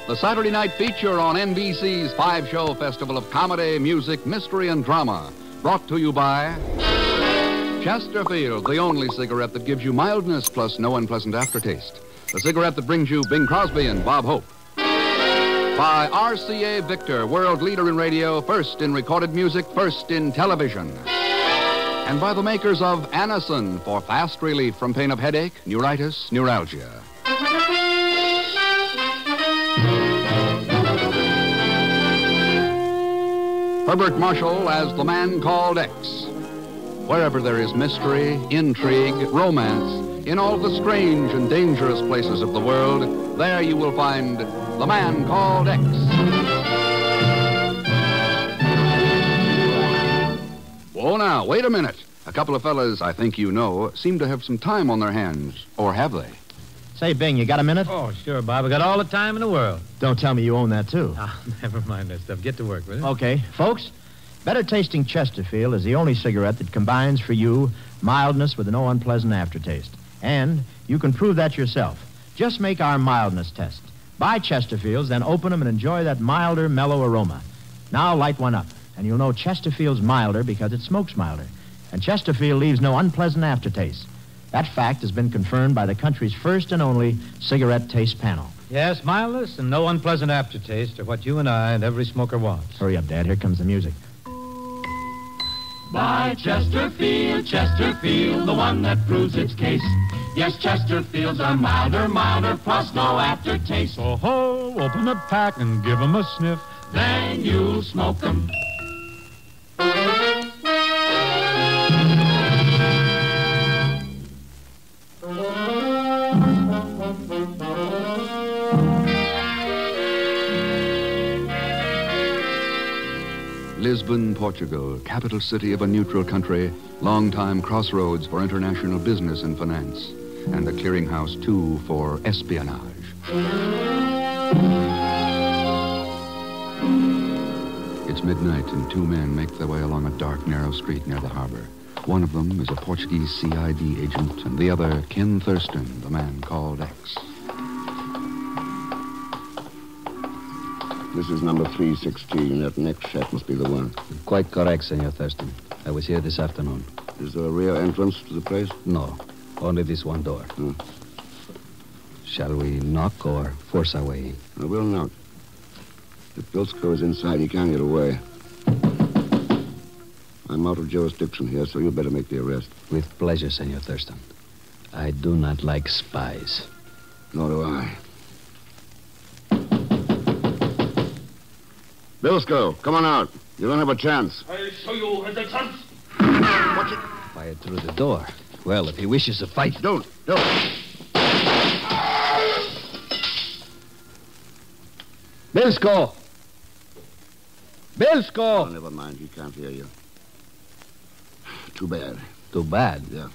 the Saturday night feature on NBC's 5-show festival of comedy, music, mystery, and drama. Brought to you by Chesterfield, the only cigarette that gives you mildness plus no unpleasant aftertaste. The cigarette that brings you Bing Crosby and Bob Hope. By RCA Victor, world leader in radio, first in recorded music, first in television. And by the makers of Anacin for fast relief from pain of headache, neuritis, neuralgia. Herbert Marshall as The Man Called X. Wherever there is mystery, intrigue, romance, in all the strange and dangerous places of the world, there you will find The Man Called X. Oh, now, wait a minute. A couple of fellas I think you know seem to have some time on their hands. Or have they? Say, Bing, you got a minute? Oh, sure, Bob. I got all the time in the world. Don't tell me you own that, too. Oh, never mind that stuff. Get to work, will you? Okay. Folks, Better Tasting Chesterfield is the only cigarette that combines for you mildness with no unpleasant aftertaste. And you can prove that yourself. Just make our mildness test. Buy Chesterfields, then open them and enjoy that milder, mellow aroma. Now light one up, and you'll know Chesterfield's milder because it smokes milder. And Chesterfield leaves no unpleasant aftertaste. That fact has been confirmed by the country's first and only cigarette taste panel. Yes, mildness and no unpleasant aftertaste are what you and I and every smoker wants. Hurry up, Dad. Here comes the music. Buy Chesterfield, Chesterfield, the one that proves its case. Yes, Chesterfields are milder, plus no aftertaste. So ho, open a pack and give 'em a sniff. Then you'll smoke 'em. Lisbon, Portugal, capital city of a neutral country, longtime crossroads for international business and finance, and a clearinghouse, too, for espionage. It's midnight, and two men make their way along a dark, narrow street near the harbor. One of them is a Portuguese CID agent, and the other, Ken Thurston, the man called X. This is number 316. That next shack must be the one. Quite correct, Senor Thurston. I was here this afternoon. Is there a rear entrance to the place? No, only this one door. Shall we knock or force our way in? I will knock. If Bilsko is inside, he can't get away. I'm out of jurisdiction here, so you better make the arrest. With pleasure, Senor Thurston. I do not like spies. Nor do I. Bilsko, come on out. You don't have a chance. I'll show you the chance. Watch it. Fired through the door. Well, if he wishes a fight... Don't. Bilsko! Bilsko! Oh, never mind. He can't hear you. Too bad. Too bad? Yeah.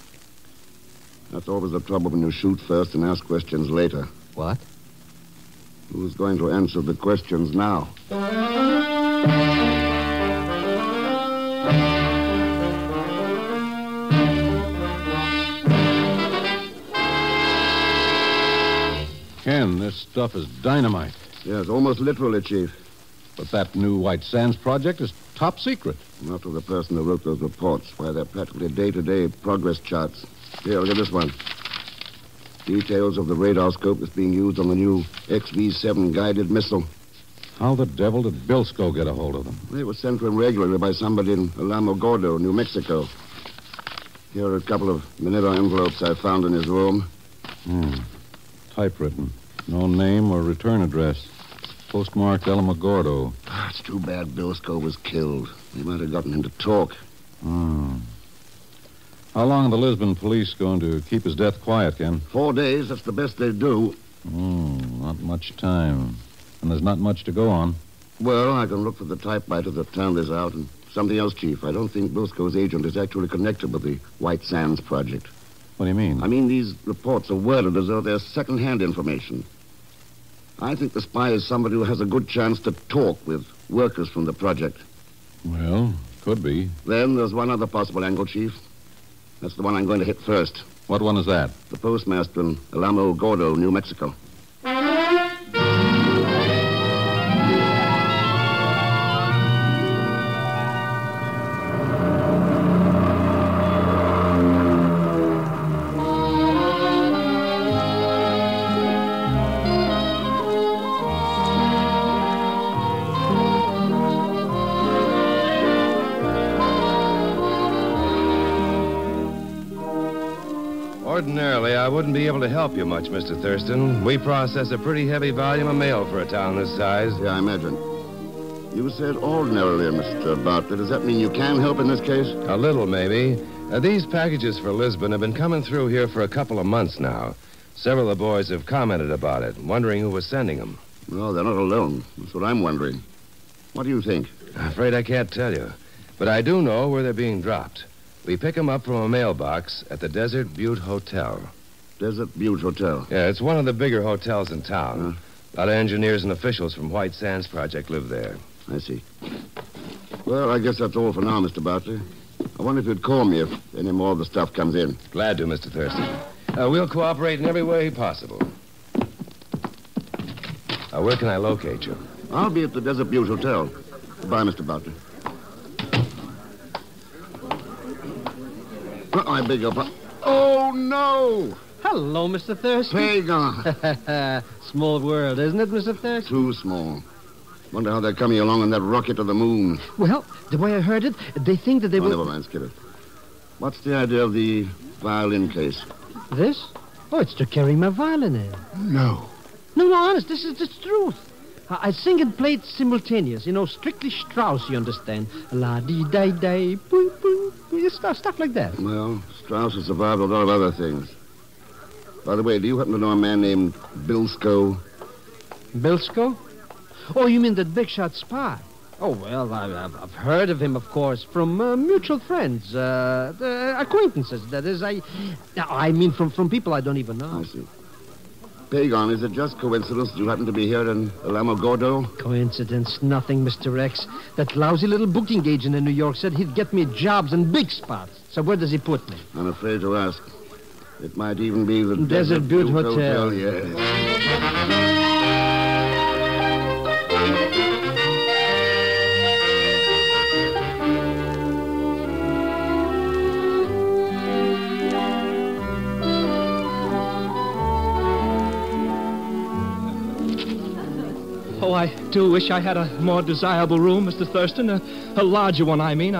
That's always the trouble when you shoot first and ask questions later. What? Who's going to answer the questions now? Ken, this stuff is dynamite. Yes, almost literally, Chief. But that new White Sands project is top secret. Not to the person who wrote those reports. Why, they're practically day-to-day progress charts. Here, look at this one. Details of the radar scope that's being used on the new XV-7 guided missile. How the devil did Bilsko get a hold of them? They were sent to him regularly by somebody in Alamogordo, New Mexico. Here are a couple of manila envelopes I found in his room. Typewritten. No name or return address. Postmarked Alamogordo. It's too bad Bilsko was killed. They might have gotten him to talk. How long are the Lisbon police going to keep his death quiet, Ken? 4 days. That's the best they do. Not much time. And there's not much to go on. Well, I can look for the typewriter that found this out. And something else, Chief. I don't think Bilsko's agent is actually connected with the White Sands project. What do you mean? I mean, these reports are worded as though they're second-hand information. I think the spy is somebody who has a good chance to talk with workers from the project. Well, could be. Then there's one other possible angle, Chief. That's the one I'm going to hit first. What one is that? The postmaster in Alamogordo, New Mexico. Ordinarily, I wouldn't be able to help you much, Mr. Thurston. We process a pretty heavy volume of mail for a town this size. Yeah, I imagine. You said ordinarily, Mr. Bartlett. Does that mean you can help in this case? A little, maybe. These packages for Lisbon have been coming through here for a couple of months now. Several of the boys have commented about it, wondering who was sending them. Well, they're not alone. That's what I'm wondering. What do you think? I'm afraid I can't tell you. But I do know where they're being dropped. We pick them up from a mailbox at the Desert Butte Hotel. Desert Butte Hotel? Yeah, it's one of the bigger hotels in town. A lot of engineers and officials from White Sands Project live there. I see. Well, I guess that's all for now, Mr. Bartlett. I wonder if you'd call me if any more of the stuff comes in. Glad to, Mr. Thurston. We'll cooperate in every way possible. Where can I locate you? I'll be at the Desert Butte Hotel. Goodbye, Mr. Bartlett. I beg your pardon. Oh, no! Hello, Mr. Thurston. Pagan. Small world, isn't it, Mr. Thurston? Too small. Wonder how they're coming along on that rocket to the moon. Well, the way I heard it, they think that they will... Never mind, skip it. What's the idea of the violin case? This? Oh, it's to carry my violin in. No. No, honest, this is the truth. I sing and play it simultaneous. You know, strictly Strauss, you understand. La-dee-day-day, boom-boom. Stuff like that. Well, Strauss has survived a lot of other things. By the way, do you happen to know a man named Bilsko? Bilsko? Oh, you mean that big shot spy? Oh, well, I've heard of him, of course, from mutual friends, acquaintances, that is. I mean, from people I don't even know. I see. Pagon, is it just coincidence that you happen to be here in Alamogordo? Coincidence? Nothing, Mr. X. That lousy little booking agent in New York said he'd get me jobs in big spots. So where does he put me? I'm afraid to ask. It might even be the Desert Butte Hotel. Yes. Oh, I do wish I had a more desirable room, Mr. Thurston. A larger one, I mean.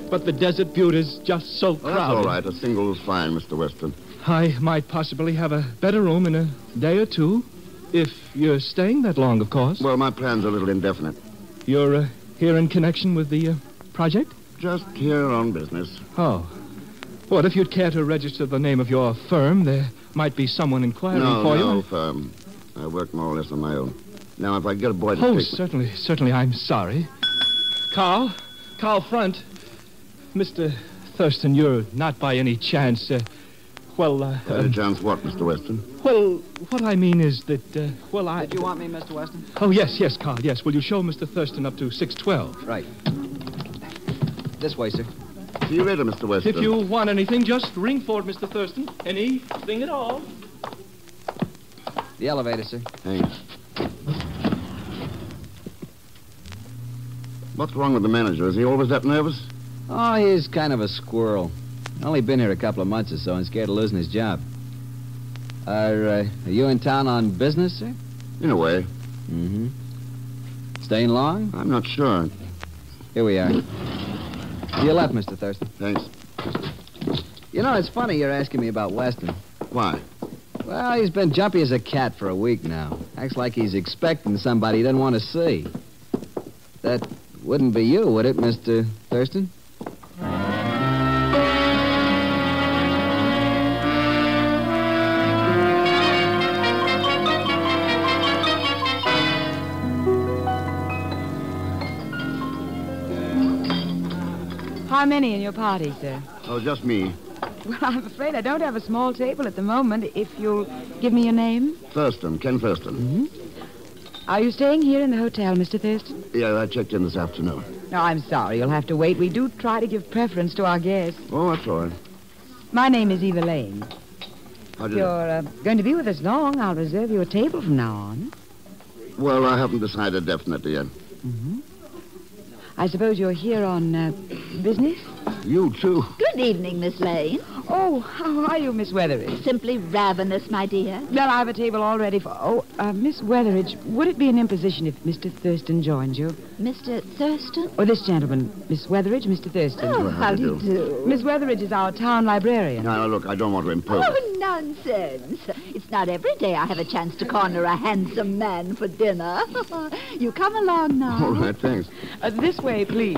But the Desert Butte is just so crowded. That's all right. A single is fine, Mr. Weston. I might possibly have a better room in a day or two. If you're staying that long, of course. Well, my plan's a little indefinite. You're here in connection with the project? Just here on business. Oh. What if you'd care to register the name of your firm? There might be someone inquiring for you. No firm. I work more or less on my own. Now, if I get a boy to Oh, take... certainly, I'm sorry. Carl Front. Mr. Thurston, you're not by any chance, By any chance what, Mr. Weston? Well, what I mean is that, Did you want me, Mr. Weston? Oh, yes, Carl, yes. Will you show Mr. Thurston up to 612? Right. This way, sir. See you later, Mr. Weston. If you want anything, just ring for it, Mr. Thurston. Anything at all. The elevator, sir. Thanks. What's wrong with the manager? Is he always that nervous? Oh, he's kind of a squirrel. Only been here a couple of months or so and scared of losing his job. Are you in town on business, sir? In a way. Mm-hmm. Staying long? I'm not sure. Here we are. To your left, Mr. Thurston. Thanks. You know, it's funny you're asking me about Weston. Why? Well, he's been jumpy as a cat for a week now. Acts like he's expecting somebody he doesn't want to see. That wouldn't be you, would it, Mr. Thurston? How many in your party, sir? Oh, just me. Well, I'm afraid I don't have a small table at the moment. If you'll give me your name. Thurston, Ken Thurston. Mm-hmm. Are you staying here in the hotel, Mr. Thurston? Yeah, I checked in this afternoon. No, I'm sorry. You'll have to wait. We do try to give preference to our guests. Oh, that's all right. My name is Eva Lane. How If do you... you're going to be with us long, I'll reserve you a table from now on. Well, I haven't decided definitely yet. Mm-hmm. I suppose you're here on business? You, too. Good evening, Miss Lane. Oh, how are you, Miss Weatheridge? Simply ravenous, my dear. Well, I have a table all ready for... Oh, Miss Weatheridge, would it be an imposition if Mr. Thurston joined you? Mr. Thurston? Oh, this gentleman, Miss Weatheridge, Mr. Thurston. Oh, how do you do? Miss Weatheridge is our town librarian. Now, look, I don't want to impose. Oh, nonsense. It's not every day I have a chance to corner a handsome man for dinner. You come along now. All right, thanks. This way, please.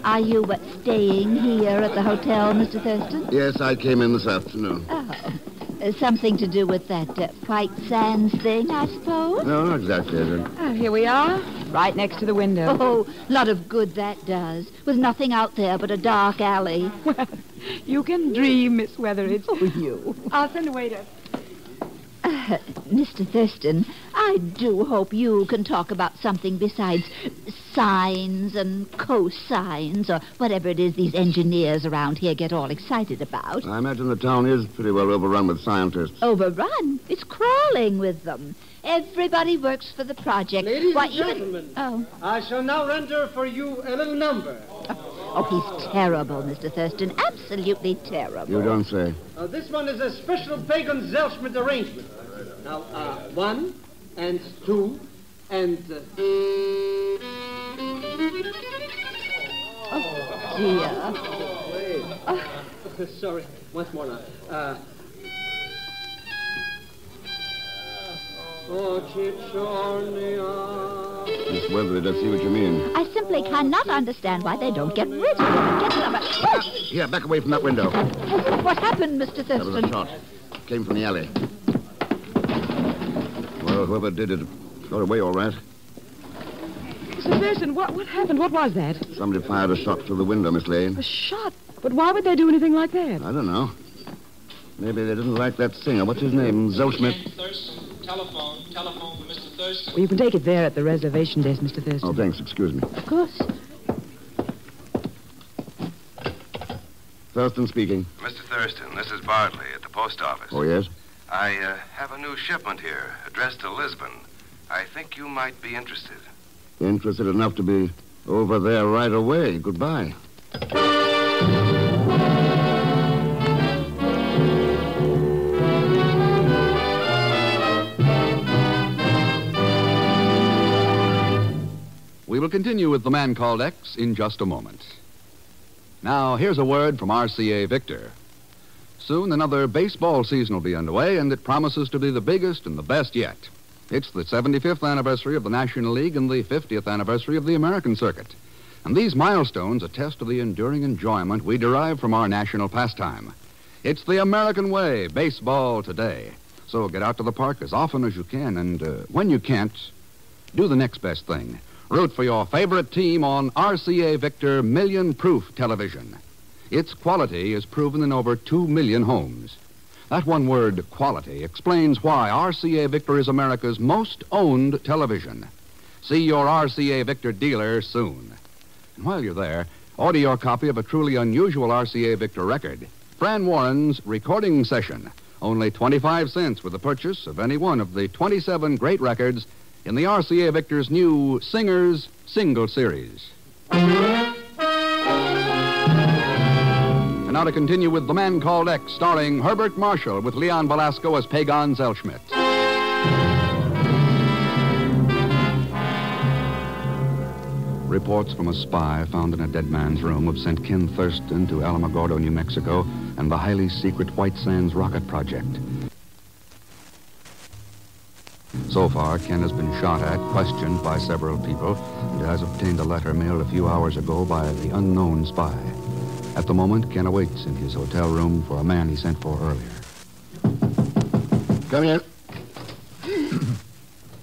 Are you staying here at the hotel, Mr. Thurston? Yes, I came in this afternoon. Oh. Something to do with that White Sands thing, I suppose? No, not exactly, Edward. Oh, here we are, right next to the window. Oh, lot of good that does, with nothing out there but a dark alley. Well, you can dream, Miss Weatheridge. Oh, you. I'll send a waiter. Mr. Thurston, I do hope you can talk about something besides sines and cosines or whatever it is these engineers around here get all excited about. I imagine the town is pretty well overrun with scientists. Overrun? It's crawling with them. Everybody works for the project. Ladies Why, and even... gentlemen, Oh. I shall now render for you a little number. Oh, he's terrible, Mr. Thurston. Absolutely terrible. You don't say. This one is a special Pagan Zelschmidt arrangement. Now, 1 and 2 and... Oh, dear. Oh. Sorry, once more now. Miss Weatheridge, I see what you mean. I simply cannot understand why they don't get rid of him. Get rid of him. Oh! Here, back away from that window. What happened, Mr. That was a Thurston? shot. Came from the alley. Well, whoever did it got away all right. Mr. Thurston, what happened? What was that? Somebody fired a shot through the window, Miss Lane. A shot? But why would they do anything like that? I don't know. Maybe they didn't like that singer. What's his name? Zellschmidt? Thurston, telephone for Mr. Thurston. Well, you can take it there at the reservation desk, Mr. Thurston. Oh, thanks. Excuse me. Of course. Thurston speaking. Mr. Thurston, this is Bartley at the post office. Oh, yes? I have a new shipment here, addressed to Lisbon. I think you might be interested. Interested enough to be over there right away. Goodbye. We will continue with The Man Called X in just a moment. Now, here's a word from RCA Victor. Soon another baseball season will be underway, and it promises to be the biggest and the best yet. It's the 75th anniversary of the National League and the 50th anniversary of the American circuit. And these milestones attest to the enduring enjoyment we derive from our national pastime. It's the American way, baseball today. So get out to the park as often as you can, and when you can't, do the next best thing. Root for your favorite team on RCA Victor Million Proof television. Its quality is proven in over 2 million homes. That one word, quality, explains why RCA Victor is America's most owned television. See your RCA Victor dealer soon. And while you're there, order your copy of a truly unusual RCA Victor record, Fran Warren's Recording Session. Only 25 cents with the purchase of any one of the 27 great records in the RCA Victor's new Singers Single Series. And now to continue with The Man Called X, starring Herbert Marshall with Leon Velasco as Pagan Zellschmidt. Reports from a spy found in a dead man's room have sent Ken Thurston to Alamogordo, New Mexico, and the highly secret White Sands rocket project. So far, Ken has been shot at, questioned by several people, and has obtained a letter mailed a few hours ago by the unknown spy. At the moment, Ken awaits in his hotel room for a man he sent for earlier. Come here.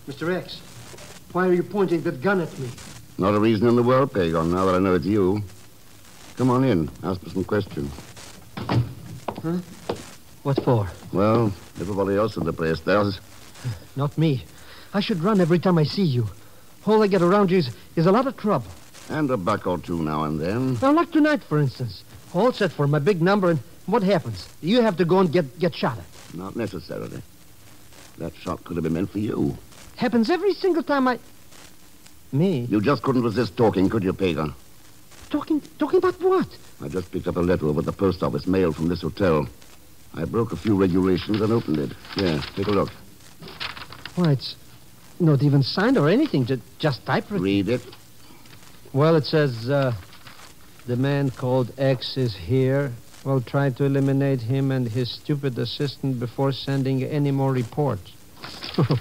Mr. X, why are you pointing that gun at me? Not a reason in the world, Pagon, now that I know it's you. Come on in. Ask me some questions. Huh? What for? Well, everybody else in the place does. Not me. I should run every time I see you. All I get around you is a lot of trouble. And a buck or two now and then. Well, like tonight, for instance. All set for my big number, and what happens? You have to go and get shot at. Not necessarily. That shot could have been meant for you. Happens every single time I... Me? You just couldn't resist talking, could you, Pagan? Talking about what? I just picked up a letter over at the post office, mailed from this hotel. I broke a few regulations and opened it. Here, take a look. Why, it's not even signed or anything, just typewritten. Read it. Well, it says, the man called X is here. We'll try to eliminate him and his stupid assistant before sending any more reports.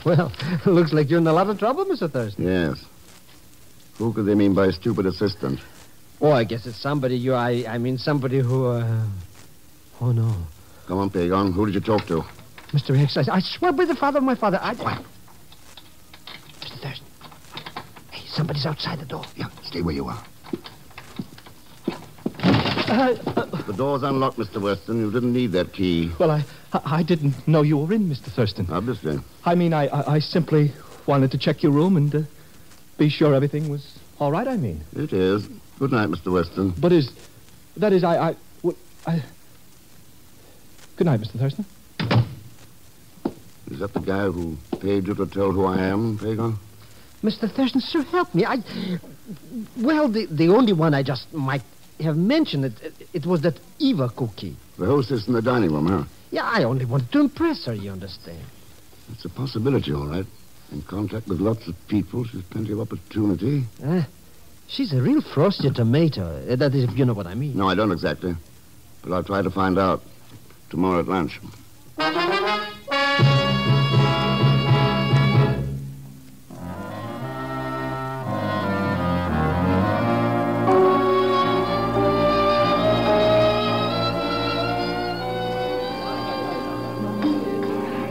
Well, looks like you're in a lot of trouble, Mr. Thurston. Yes. Who could they mean by stupid assistant? Oh, I guess it's somebody I mean somebody who, Oh, no. Come on, Pagan. Who did you talk to? Mr. X, I swear by the father of my father, Mr. Thurston. Hey, somebody's outside the door. Yeah, stay where you are. The door's unlocked, Mr. Weston. You didn't need that key. Well, I didn't know you were in, Mr. Thurston. Obviously. I mean, I simply wanted to check your room and be sure everything was all right, I mean. It is. Good night, Mr. Weston. But Good night, Mr. Thurston. Is that the guy who paid you to tell who I am, Pagan? Mr. Thurston, sir, help me. Well, the only one I just might have mentioned, it was that Eva cookie. The hostess in the dining room, huh? Yeah, I only wanted to impress her, you understand. It's a possibility, all right. In contact with lots of people, she's plenty of opportunity. She's a real frosty tomato. That is, if you know what I mean. No, I don't exactly. But I'll try to find out tomorrow at lunch.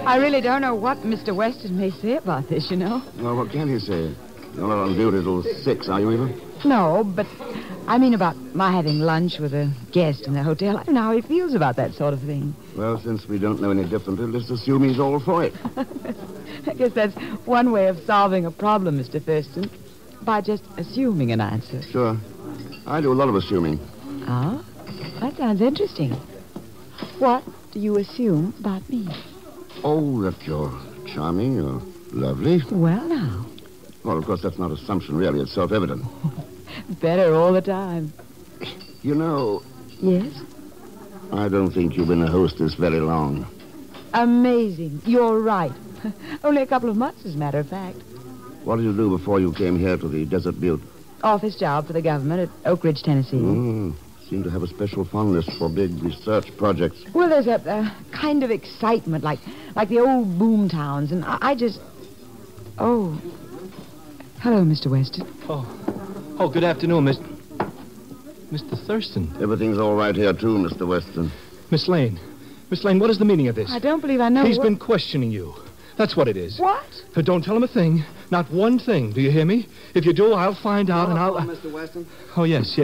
I really don't know what Mr. Weston may say about this, you know. Well, what can he say? You're not on duty till 6, are you, Eva? No, but I mean about my having lunch with a guest in the hotel. I don't know how he feels about that sort of thing. Well, since we don't know any differently, let's assume he's all for it. I guess that's one way of solving a problem, Mr. Thurston, by just assuming an answer. Sure. I do a lot of assuming. Ah, that sounds interesting. What do you assume about me? Oh, that you're charming, you're lovely. Well, now. Well, of course, that's not assumption, really. It's self-evident. Better all the time. You know... Yes? I don't think you've been a hostess very long. Amazing. You're right. Only a couple of months, as a matter of fact. What did you do before you came here to the Desert Butte? Office job for the government at Oak Ridge, Tennessee. Seem to have a special fondness for big research projects. Well, there's a kind of excitement, like the old boom towns, and I just... Oh. Hello, Mr. Weston. Oh, good afternoon, Mr. Thurston. Everything's all right here, too, Mr. Weston. Miss Lane. Miss Lane, what is the meaning of this? I don't believe I know. He's been questioning you. That's what it is. What? Don't tell him a thing. Not one thing. Do you hear me? If you do, I'll find out and I'll... Mr. Weston. Oh, yes.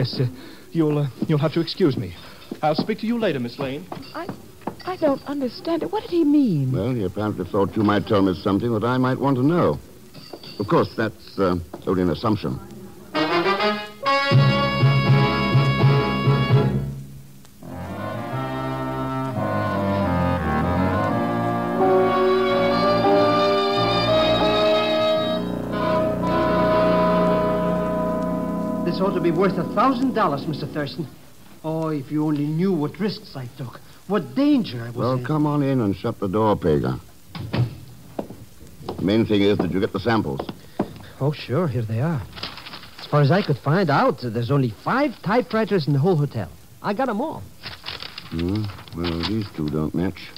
You'll have to excuse me. I'll speak to you later, Miss Lane. I don't understand it. What did he mean? Well, he apparently thought you might tell me something that I might want to know. Of course, that's only an assumption. This ought to be worth $1,000, Mr. Thurston. Oh, if you only knew what risks I took, what danger I was Well, in. come on in and shut the door, Pager. The main thing is that you get the samples. Oh, sure, here they are. As far as I could find out, there's only 5 typewriters in the whole hotel. I got them all. Well, these two don't match.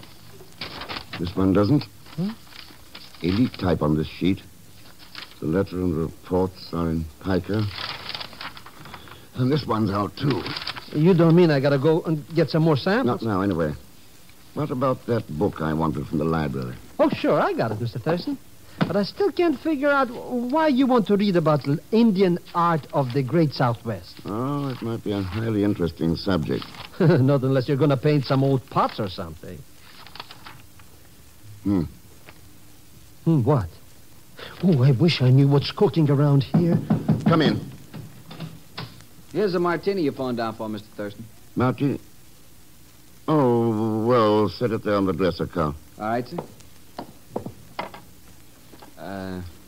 This one doesn't. Elite type on this sheet. The letter and reports are in pica. And this one's out, too. You don't mean I gotta go and get some more samples? Not now, anyway. What about that book I wanted from the library? Oh, sure, I got it, Mr. Thurston. But I still can't figure out why you want to read about the Indian art of the Great Southwest. Oh, it might be a highly interesting subject. Not unless you're going to paint some old pots or something. What? Oh, I wish I knew what's cooking around here. Come in. Here's a martini you phoned down for, Mr. Thurston. Martini? Oh, well, set it there on the dresser, Carl. All right, sir.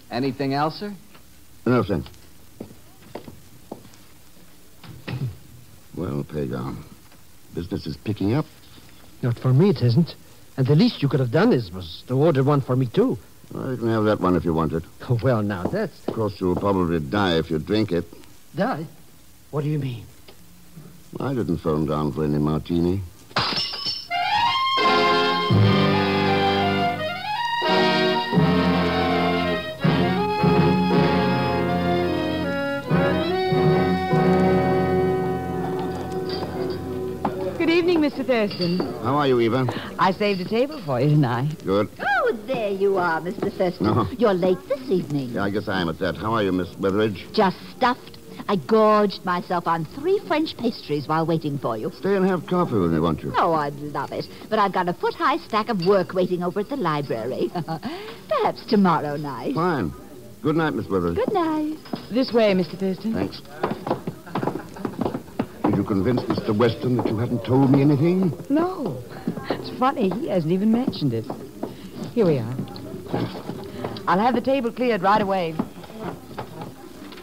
Anything else, sir? No, thanks. Well, Pager, business is picking up. Not for me, it isn't. And the least you could have done was to order one for me, too. Well, you can have that one if you want it. Oh, well, now, that's... Of course, you'll probably die if you drink it. Die? What do you mean? I didn't phone down for any martini. Good evening, Mr. Thurston. How are you, Eva? I saved a table for you tonight. Good. Oh, there you are, Mr. Thurston. Uh-huh. You're late this evening. Yeah, I guess I am at that. How are you, Miss Weatheridge? Just stuffed. I gorged myself on 3 French pastries while waiting for you. Stay and have coffee with me, won't you? Oh, I'd love it. But I've got a foot-high stack of work waiting over at the library. Perhaps tomorrow night. Fine. Good night, Miss Weatheridge. Good night. This way, Mr. Thurston. Thanks. Did you convince Mr. Weston that you hadn't told me anything? No. It's funny. He hasn't even mentioned it. Here we are. I'll have the table cleared right away.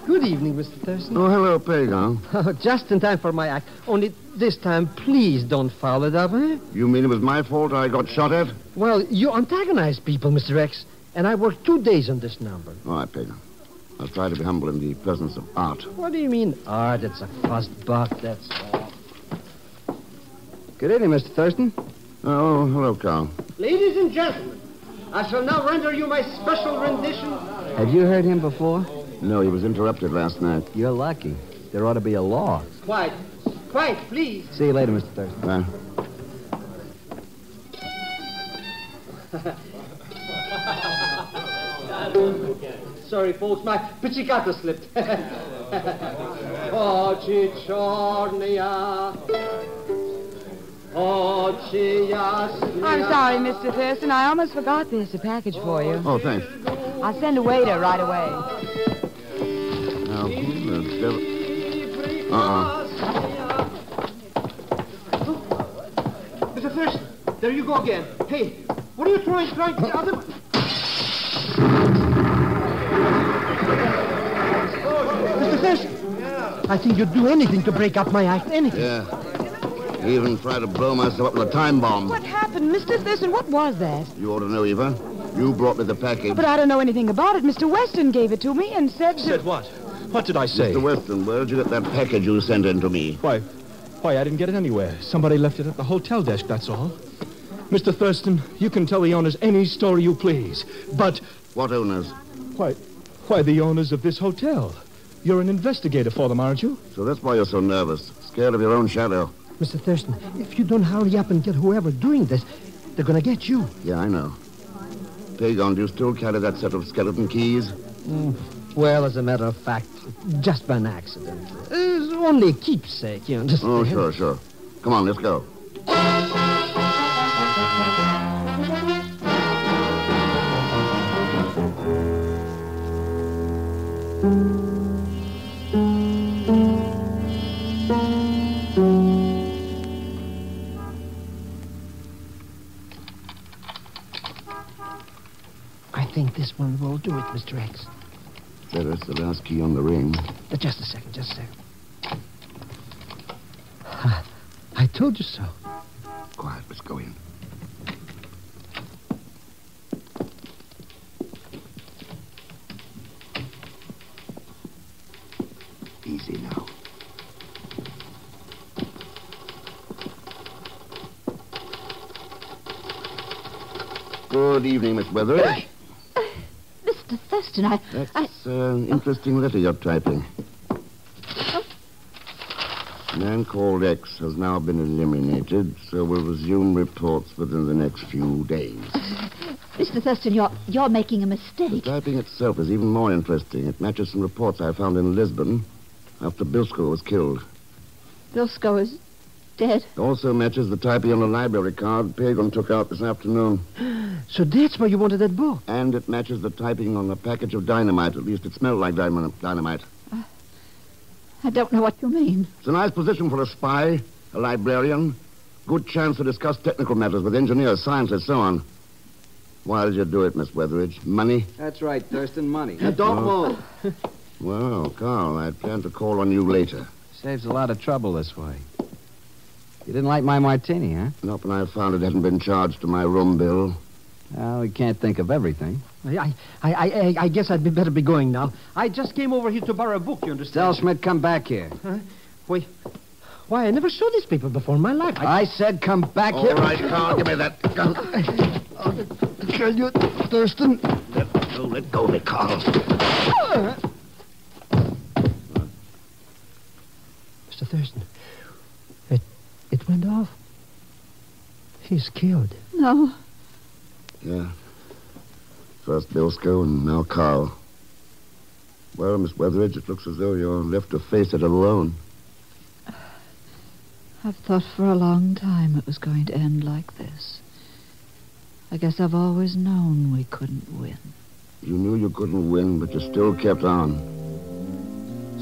Good evening, Mr. Thurston. Oh, hello, Pagan. Just in time for my act. Only this time, please don't foul it up, eh? You mean it was my fault I got shot at? Well, you antagonize people, Mr. X. And I worked 2 days on this number. All right, Pagan. I'll try to be humble in the presence of art. What do you mean, art? It's a fussed buck, that's all. Good evening, Mr. Thurston. Oh, hello, Carl. Ladies and gentlemen, I shall now render you my special rendition. Have you heard him before? No, he was interrupted last night. You're lucky. There ought to be a law. Quiet. Quiet, please. See you later, Mr. Thurston. Bye. Sorry, folks. My pizzicato slipped. Oh, Cicciornia. Oh, I'm sorry, Mr. Thurston. I almost forgot there's a package for you. Oh, thanks. I'll send a waiter right away. Now, who the devil... Mr. Thurston, there you go again. Hey, what are you trying to... Mr. Thurston, I think you'd do anything to break up my act. Anything. Yeah. Even try to blow myself up with a time bomb. What happened, Mr. Thurston? What was that? You ought to know, Eva. You brought me the package. But I don't know anything about it. Mr. Weston gave it to me and said... Said what? What did I say? Mr. Weston, where did you get that package you sent in to me? Why, I didn't get it anywhere. Somebody left it at the hotel desk, that's all. Mr. Thurston, you can tell the owners any story you please, but... What owners? Why, the owners of this hotel. You're an investigator for them, aren't you? So that's why you're so nervous. Scared of your own shadow. Mr. Thurston, if you don't hurry up and get whoever doing this, they're going to get you. Yeah, I know. Pagon, do you still carry that set of skeleton keys? Well, as a matter of fact, just by an accident. It's only a keepsake, you understand? Oh, sure. Come on, let's go. I think this one will do it, Mr. X. There's the last key on the ring. Just a second. I told you so. Quiet, let's go in. Easy now. Good evening, Miss Weatheridge. Mr. Thurston, That's an interesting letter you're typing. A man called X has now been eliminated, so we'll resume reports within the next few days. Mr. Thurston, you're making a mistake. The typing itself is even more interesting. It matches some reports I found in Lisbon after Bilsko was killed. Bilsko is dead. It also matches the typing on the library card Pagan took out this afternoon. So that's why you wanted that book? And it matches the typing on the package of dynamite. At least it smelled like dynamite. I don't know what you mean. It's a nice position for a spy, a librarian. Good chance to discuss technical matters with engineers, scientists, so on. Why did you do it, Miss Weatheridge? Money? That's right, Thurston, money. Don't move. Well, Carl, I plan to call on you later. Saves a lot of trouble this way. You didn't like my martini, huh? Not when I found it hadn't been charged to my room bill. Well, we can't think of everything. I guess I'd better be going now. I just came over here to borrow a book, you understand? Tell Schmidt, come back here. Huh? Why, I never saw these people before in my life. I said come back here. All right, Carl, give me that gun. Can you, Thurston? Let go of it, Carl. Mr. Thurston, it went off. He's killed. No. Yeah. First Bilsko and now Carl. Well, Miss Weatheridge, it looks as though you're left to face it alone. I've thought for a long time it was going to end like this. I guess I've always known we couldn't win. You knew you couldn't win, but you still kept on.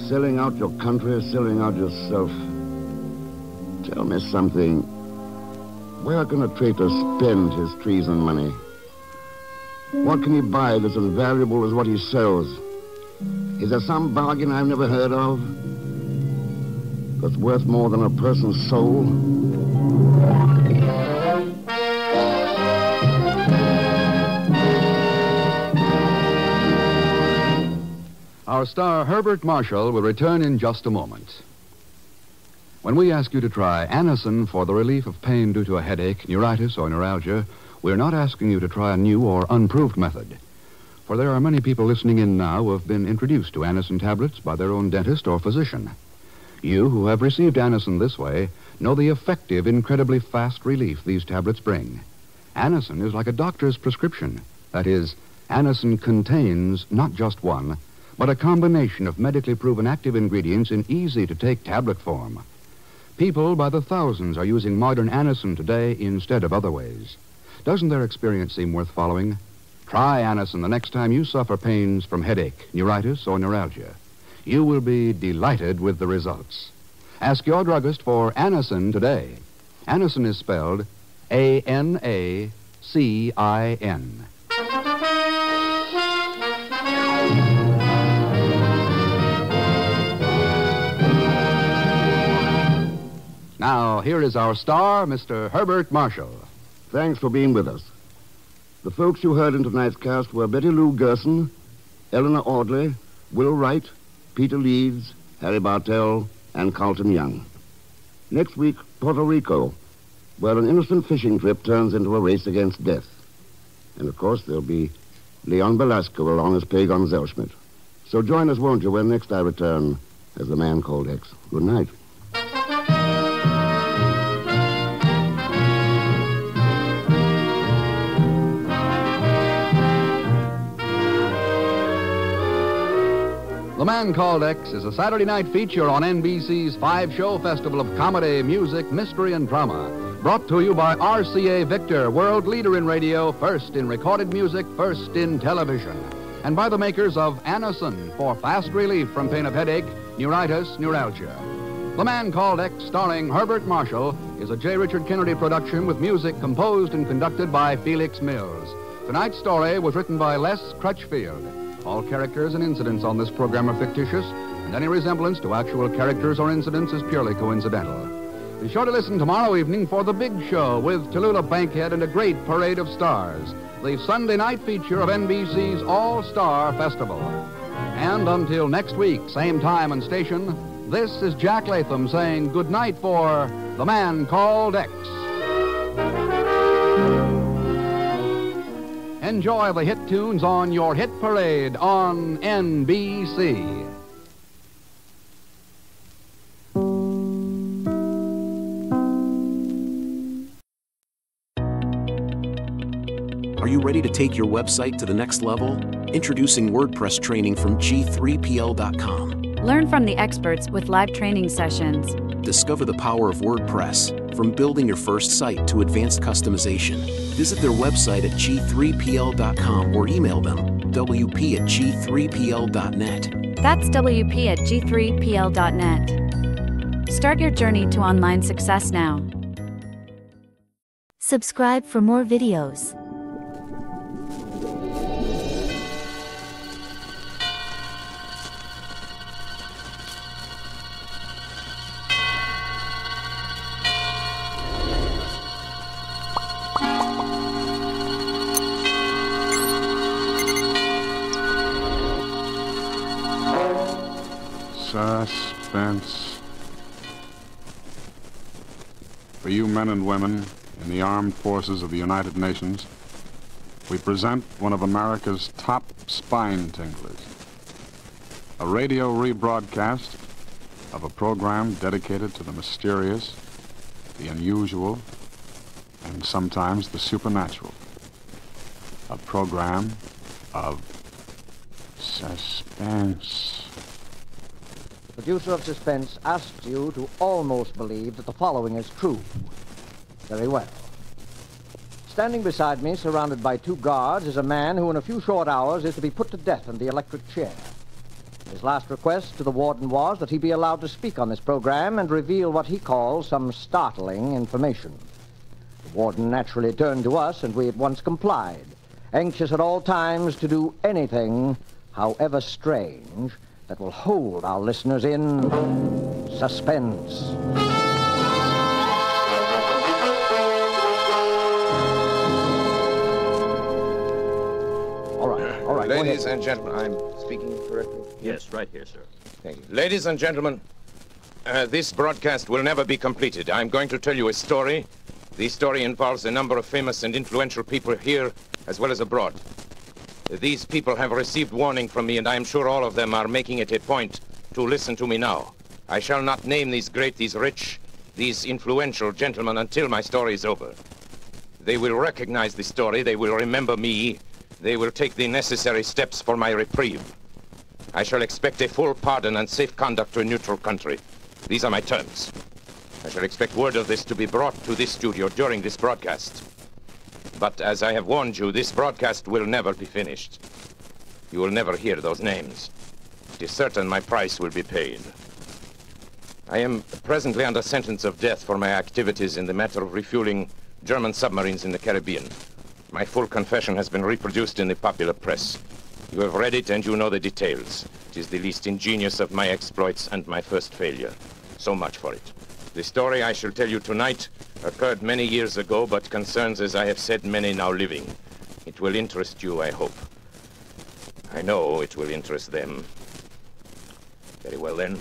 Selling out your country, selling out yourself. Tell me something. Where can a traitor spend his treason money? What can he buy that's as valuable as what he sells? Is there some bargain I've never heard of that's worth more than a person's soul? Our star, Herbert Marshall, will return in just a moment. When we ask you to try Anacin for the relief of pain due to a headache, neuritis, or neuralgia, we're not asking you to try a new or unproved method. For there are many people listening in now who have been introduced to Anacin tablets by their own dentist or physician. You who have received Anacin this way know the effective, incredibly fast relief these tablets bring. Anacin is like a doctor's prescription. That is, Anacin contains not just one, but a combination of medically proven active ingredients in easy-to-take tablet form. People by the thousands are using modern Anacin today instead of other ways. Doesn't their experience seem worth following? Try Anacin the next time you suffer pains from headache, neuritis, or neuralgia. You will be delighted with the results. Ask your druggist for Anacin today. Anacin is spelled A-N-A-C-I-N. Now, here is our star, Mr. Herbert Marshall. Thanks for being with us. The folks you heard in tonight's cast were Betty Lou Gerson, Eleanor Audley, Will Wright, Peter Leeds, Harry Bartell, and Carlton Young. Next week, Puerto Rico, where an innocent fishing trip turns into a race against death. And, of course, there'll be Leon Belasco along as P. Gonzalschmidt. So join us, won't you, when next I return as the man called X. Good night. The Man Called X is a Saturday night feature on NBC's 5-show festival of comedy, music, mystery, and drama. Brought to you by RCA Victor, world leader in radio, first in recorded music, first in television. And by the makers of Anacin for fast relief from pain of headache, neuritis, neuralgia. The Man Called X, starring Herbert Marshall, is a J. Richard Kennedy production with music composed and conducted by Felix Mills. Tonight's story was written by Les Crutchfield. All characters and incidents on this program are fictitious, and any resemblance to actual characters or incidents is purely coincidental. Be sure to listen tomorrow evening for The Big Show with Tallulah Bankhead and a great parade of stars, the Sunday night feature of NBC's All-Star Festival. And until next week, same time and station, this is Jack Latham saying good night for The Man Called X. Enjoy the hit tunes on your hit parade on NBC. Are you ready to take your website to the next level? Introducing WordPress training from G3PL.com. Learn from the experts with live training sessions. Discover the power of WordPress, from building your first site to advanced customization. Visit their website at G3PL.com or email them wp@g3pl.net. That's wp@g3pl.net. Start your journey to online success now. Subscribe for more videos. Suspense. For you men and women in the armed forces of the United Nations, we present one of America's top spine tinglers. A radio rebroadcast of a program dedicated to the mysterious, the unusual, and sometimes the supernatural. A program of suspense. The producer of Suspense asks you to almost believe that the following is true. Very well. Standing beside me, surrounded by 2 guards, is a man who in a few short hours is to be put to death in the electric chair. His last request to the warden was that he be allowed to speak on this program and reveal what he calls some startling information. The warden naturally turned to us, and we at once complied, anxious at all times to do anything, however strange, that will hold our listeners in suspense. All right. Ladies and gentlemen, I'm speaking correctly? Yes, right here, sir. Thank you. Ladies and gentlemen, this broadcast will never be completed. I'm going to tell you a story. The story involves a number of famous and influential people here as well as abroad. These people have received warning from me, and I am sure all of them are making it a point to listen to me now. I shall not name these great, these rich, these influential gentlemen until my story is over. They will recognize the story. They will remember me. they will take the necessary steps for my reprieve. I shall expect a full pardon and safe conduct to a neutral country. These are my terms. I shall expect word of this to be brought to this studio during this broadcast. But as I have warned you, this broadcast will never be finished. You will never hear those names. It is certain my price will be paid. I am presently under sentence of death for my activities in the matter of refueling German submarines in the Caribbean. My full confession has been reproduced in the popular press. You have read it and you know the details. It is the least ingenious of my exploits and my first failure. So much for it. The story I shall tell you tonight occurred many years ago, but concerns, as I have said, many now living. It will interest you, I hope. I know it will interest them. Very well, then.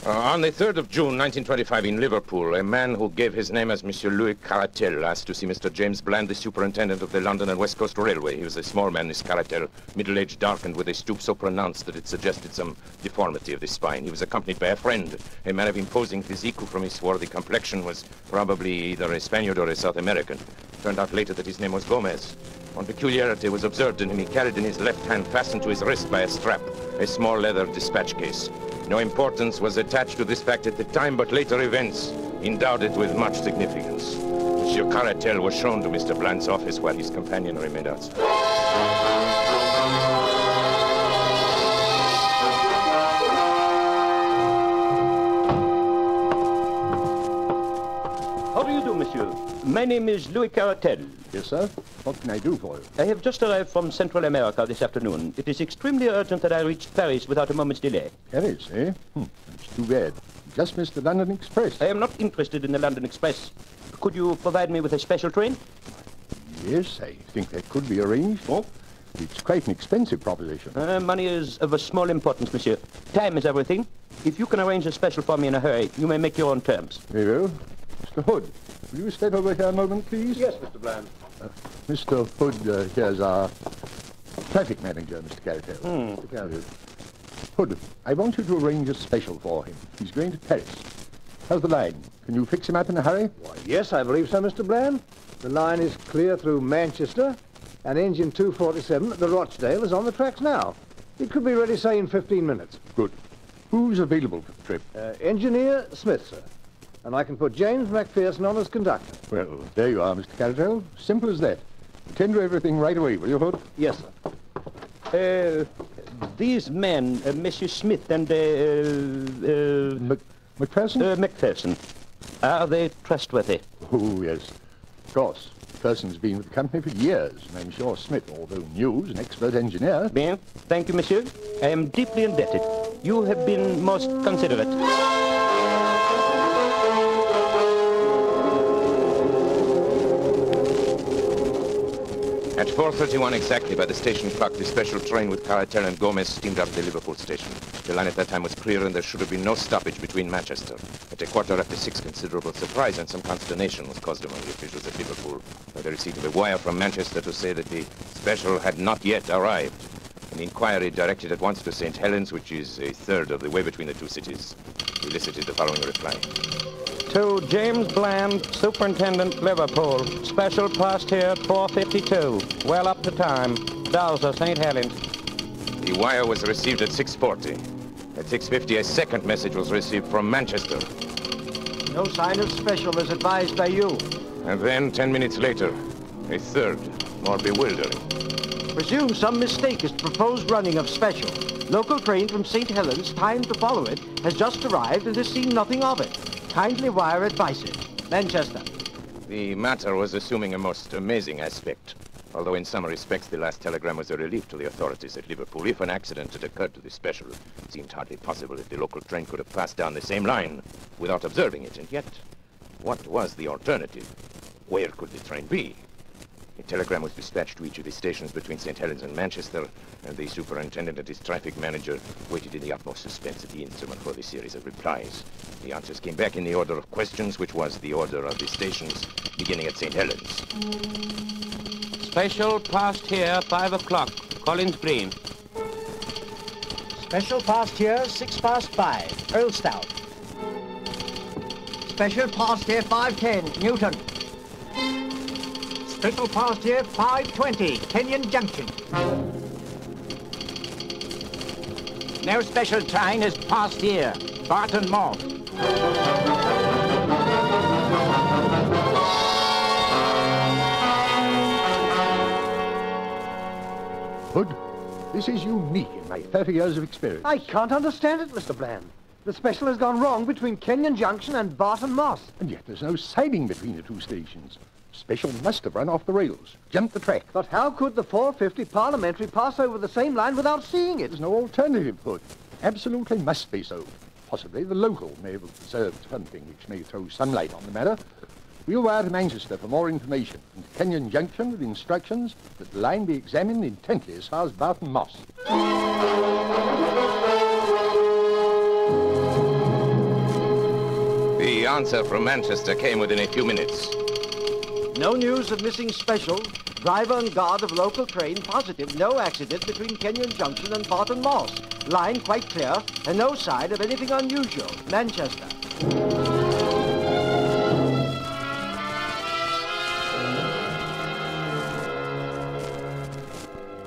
On the 3rd of June, 1925, in Liverpool, a man who gave his name as Monsieur Louis Caratel asked to see Mr. James Bland, the superintendent of the London and West Coast Railway. He was a small man, this Caratel, middle-aged, darkened, with a stoop so pronounced that it suggested some deformity of the spine. He was accompanied by a friend, a man of imposing physique, who, from his swarthy complexion, was probably either a Spaniard or a South American. Turned out later that his name was Gomez. One peculiarity was observed in him. He carried in his left hand, fastened to his wrist by a strap, a small leather dispatch case. No importance was attached to this fact at the time, but later events endowed it with much significance. Monsieur Caratel was shown to Mr. Bland's office while his companion remained outside. How do you do, monsieur? My name is Louis Caratel. Yes, sir. What can I do for you? I have just arrived from Central America this afternoon. It is extremely urgent that I reach Paris without a moment's delay. Paris, eh? That's too bad. Just missed the London Express. I am not interested in the London Express. Could you provide me with a special train? Yes, I think that could be arranged. Oh, it's quite an expensive proposition. Money is of a small importance, monsieur. Time is everything. If you can arrange a special for me in a hurry, you may make your own terms. Very well. Mr. Hood, will you step over here a moment, please? Yes, Mr. Bland. Mr. Hood, here's our traffic manager, Mr. Caratel. Hood, I want you to arrange a special for him. He's going to Paris. How's the line? Can you fix him up in a hurry? Why, yes, I believe so, Mr. Bland. The line is clear through Manchester, and engine 247 at the Rochdale is on the tracks now. It could be ready, say, in 15 minutes. Good. Who's available for the trip? Engineer Smith, sir. And I can put James McPherson on as conductor. Well, there you are, Mr. Caratel. Simple as that. Attend to everything right away, will you, Hood? Yes, sir. These men, Monsieur Smith and, McPherson? McPherson. Are they trustworthy? Oh, yes. Of course. McPherson's been with the company for years, and I'm sure Smith, although new, is an expert engineer. Bien. Thank you, monsieur. I am deeply indebted. You have been most considerate. At 4:31 exactly, by the station clock, the special train with Caratel and Gomez steamed out of the Liverpool station. The line at that time was clear, and there should have been no stoppage between Manchester. At a 6:15, considerable surprise and some consternation was caused among the officials at Liverpool by the receipt of a wire from Manchester to say that the special had not yet arrived. An inquiry directed at once to St. Helens, which is a third of the way between the two cities, elicited the following reply. To James Bland, Superintendent, Liverpool. Special post here at 4:52. Well up to time. Dowser, St. Helens. The wire was received at 6:40. At 6:50, a second message was received from Manchester. No sign of special as advised by you. And then, 10 minutes later, a third, more bewildering. Presume some mistake is the proposed running of special. Local train from St. Helens, timed to follow it, has just arrived and has seen nothing of it. Kindly wire advices. Manchester. The matter was assuming a most amazing aspect. Although in some respects the last telegram was a relief to the authorities at Liverpool. If an accident had occurred to the special, it seemed hardly possible that the local train could have passed down the same line without observing it. And yet, what was the alternative? Where could the train be? A telegram was dispatched to each of the stations between St. Helens and Manchester, and the superintendent and his traffic manager waited in the utmost suspense at the instrument for the series of replies. The answers came back in the order of questions, which was the order of the stations, beginning at St. Helens. Special past here, 5 o'clock. Collins Green. Special past here, 5:06. Earl Stout. Special past here, 5:10. Newton. Special past here, 5:20, Kenyon Junction. No special train has passed here, Barton Moss. Hood, this is unique in my 30 years of experience. I can't understand it, Mr. Bland. The special has gone wrong between Kenyon Junction and Barton Moss. And yet there's no siding between the two stations. Special must have run off the rails, jumped the track. But how could the 450 Parliamentary pass over the same line without seeing it? There's no alternative, Hood. Absolutely must be so. Possibly the local may have observed something which may throw some light on the matter. We'll wire to Manchester for more information, and to Kenyon Junction with instructions that the line be examined intently as far as Barton Moss. The answer from Manchester came within a few minutes. No news of missing special. Driver and guard of local train positive. No accident between Kenyon Junction and Barton Moss. Line quite clear, and no sign of anything unusual. Manchester.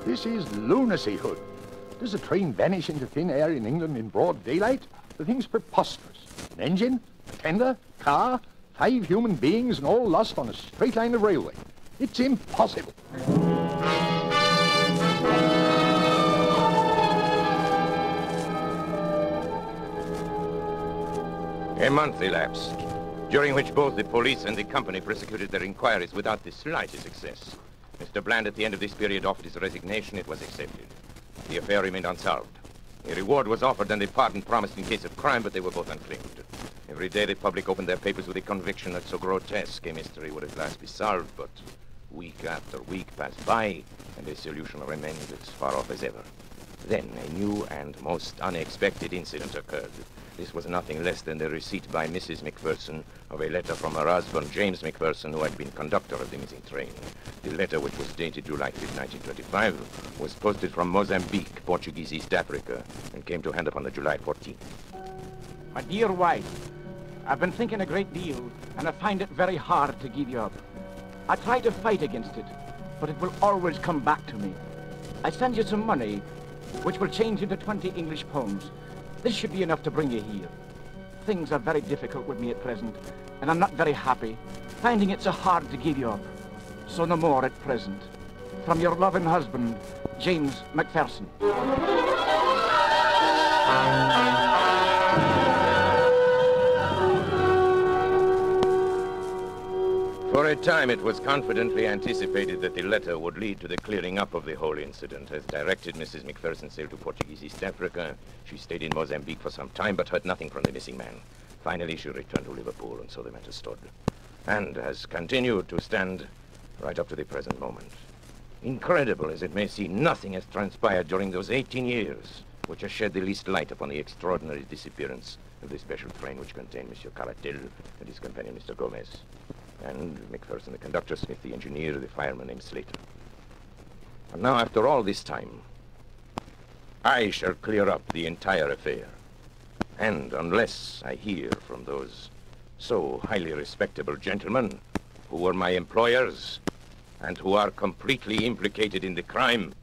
This is lunacy, Hood. Does a train vanish into thin air in England in broad daylight? The thing's preposterous. An engine, a tender, car, 5 human beings, and all lost on a straight line of railway. It's impossible. A month elapsed, during which both the police and the company prosecuted their inquiries without the slightest success. Mr. Bland, at the end of this period, offered his resignation. It was accepted. The affair remained unsolved. A reward was offered and a pardon promised in case of crime, but they were both unclaimed. Every day the public opened their papers with the conviction that so grotesque a mystery would at last be solved, but week after week passed by, and a solution remained as far off as ever. Then a new and most unexpected incident occurred. This was nothing less than the receipt by Mrs. McPherson of a letter from her husband, James McPherson, who had been conductor of the missing train. The letter, which was dated July 5, 1925, was posted from Mozambique, Portuguese East Africa, and came to hand upon the July 14th. My dear wife, I've been thinking a great deal, and I find it very hard to give you up. I try to fight against it, but it will always come back to me. I send you some money, which will change into 20 English pounds. This should be enough to bring you here. Things are very difficult with me at present, and I'm not very happy, finding it so hard to give you up. So no more at present. From your loving husband, James McPherson. For a time, it was confidently anticipated that the letter would lead to the clearing up of the whole incident. As directed, Mrs. McPherson sailed to Portuguese East Africa. She stayed in Mozambique for some time, but heard nothing from the missing man. Finally, she returned to Liverpool, and so the matter stood. And has continued to stand right up to the present moment. Incredible as it may seem, nothing has transpired during those 18 years which has shed the least light upon the extraordinary disappearance of the special train which contained Monsieur Caratel and his companion, Mr. Gomez. And McPherson, the conductor, Smith, the engineer, the fireman named Slater. And now, after all this time, I shall clear up the entire affair. And unless I hear from those so highly respectable gentlemen who were my employers and who are completely implicated in the crime,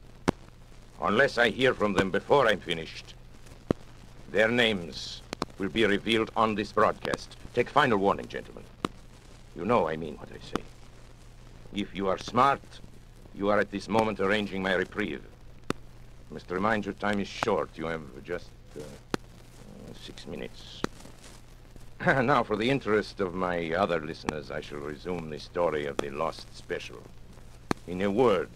unless I hear from them before I'm finished, their names will be revealed on this broadcast. Take final warning, gentlemen. You know I mean what I say. If you are smart, you are at this moment arranging my reprieve. I must remind you, time is short. You have just 6 minutes. Now, for the interest of my other listeners, I shall resume the story of the lost special. In a word,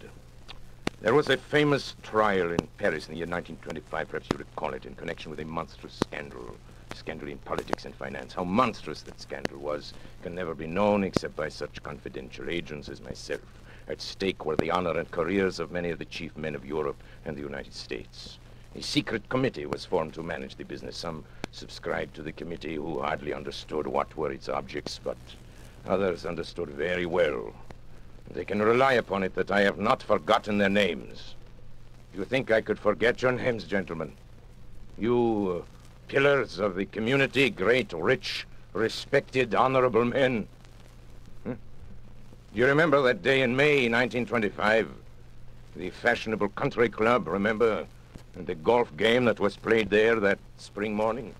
there was a famous trial in Paris in the year 1925, perhaps you recall it, in connection with a monstrous scandal. Scandal in politics and finance. How monstrous that scandal was can never be known except by such confidential agents as myself. At stake were the honor and careers of many of the chief men of Europe and the United States. A secret committee was formed to manage the business. Some subscribed to the committee who hardly understood what were its objects, but others understood very well. They can rely upon it that I have not forgotten their names. You think I could forget your names, gentlemen? You pillars of the community, great, rich, respected, honorable men. Do you remember that day in May 1925? The fashionable country club, remember? And the golf game that was played there that spring morning?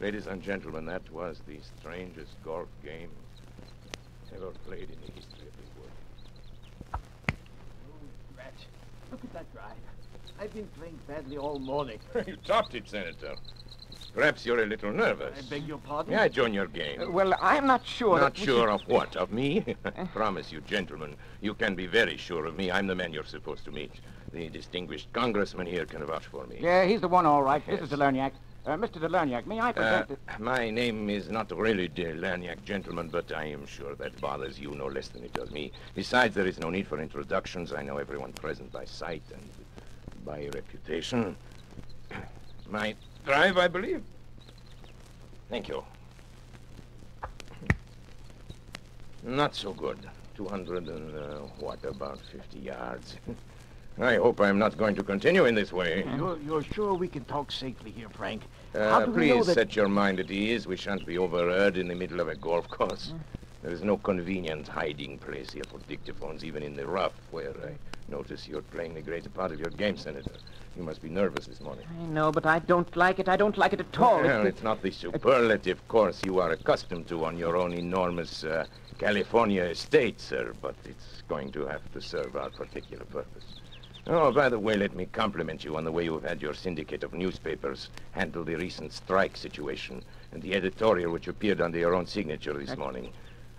Ladies and gentlemen, that was the strangest golf game ever played in the history of the world. Rat, look at that drive. I've been playing badly all morning. You topped it, Senator. Perhaps you're a little nervous. I beg your pardon? May I join your game? Well, I'm not sure. Not sure of what? Of me? I promise you, gentlemen, you can be very sure of me. I'm the man you're supposed to meet. The distinguished congressman here can vouch for me. Yeah, he's the one, all right. Yes. This is Delerniak. Mr. Delerniak, may I present... My name is not really Delerniak, gentlemen, but I am sure that bothers you no less than it does me. Besides, there is no need for introductions. I know everyone present by sight and by reputation. My drive, I believe. Thank you. Not so good. 200 and, what, about 50 yards. I hope I'm not going to continue in this way. You're sure we can talk safely here, Frank? Please set your mind at ease. We shan't be overheard in the middle of a golf course. There is no convenient hiding place here for dictaphones, even in the rough, where I notice you're playing the greater part of your game, Senator. You must be nervous this morning. I know, but I don't like it. I don't like it at all. Well, it's not the superlative course you are accustomed to on your own enormous California estate, sir, but it's going to have to serve our particular purpose. Oh, by the way, let me compliment you on the way you've had your syndicate of newspapers handle the recent strike situation and the editorial which appeared under your own signature this morning.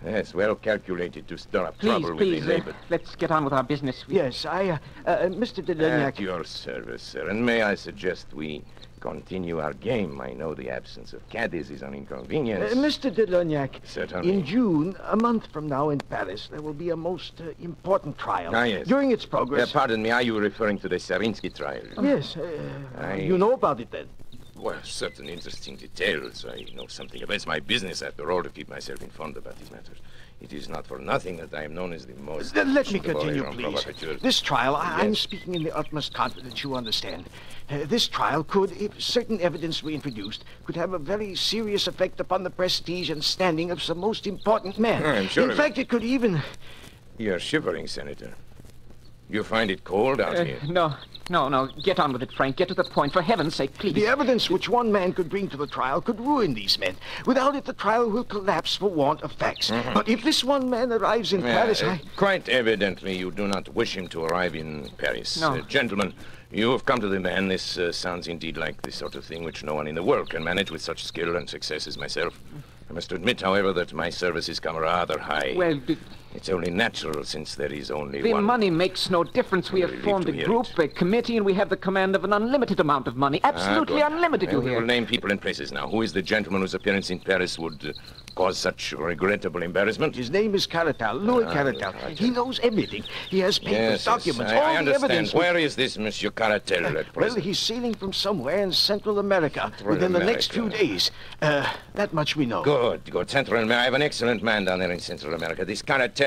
Yes, well calculated to stir up trouble with the labor. Let's get on with our business. Yes, Mr. Delerniak... At your service, sir. And may I suggest we continue our game? I know the absence of caddies is an inconvenience. Mr. Delerniak, certainly. In June, a month from now in Paris, there will be a most important trial. Ah, yes. During its progress... pardon me, are you referring to the Sarinsky trial? Yes. You know about it, then? Well, certain interesting details. I know something about it. It's my business, after all, to keep myself informed about these matters. It is not for nothing that I am known as the most... Let me continue, please. This trial, I'm speaking in the utmost confidence, you understand. This trial could, if certain evidence were introduced, could have a very serious effect upon the prestige and standing of some most important men. I'm sure in fact, it could even... You're shivering, Senator. You find it cold out here? No. Get on with it, Frank. Get to the point. For heaven's sake, please. The evidence which one man could bring to the trial could ruin these men. Without it, the trial will collapse for want of facts. But if this one man arrives in Paris, Quite evidently, you do not wish him to arrive in Paris. No. Gentlemen, you have come to the man. This sounds indeed like the sort of thing which no one in the world can manage with such skill and success as myself. I must admit, however, that my services come rather high. Well, it's only natural, since there is only the one... The money makes no difference. We have formed a group, a committee, and we have the command of an unlimited amount of money. Absolutely unlimited, you hear. We will name people and places now. Who is the gentleman whose appearance in Paris would cause such regrettable embarrassment? His name is Caratal, Louis Caratal. He knows everything. He has papers, documents, all I understand. the evidence. Where is this Monsieur Caratal at present? Well, he's sailing from somewhere in Central America within the next few days. That much we know. Good. Central America. I have an excellent man down there in Central America. This Caratal,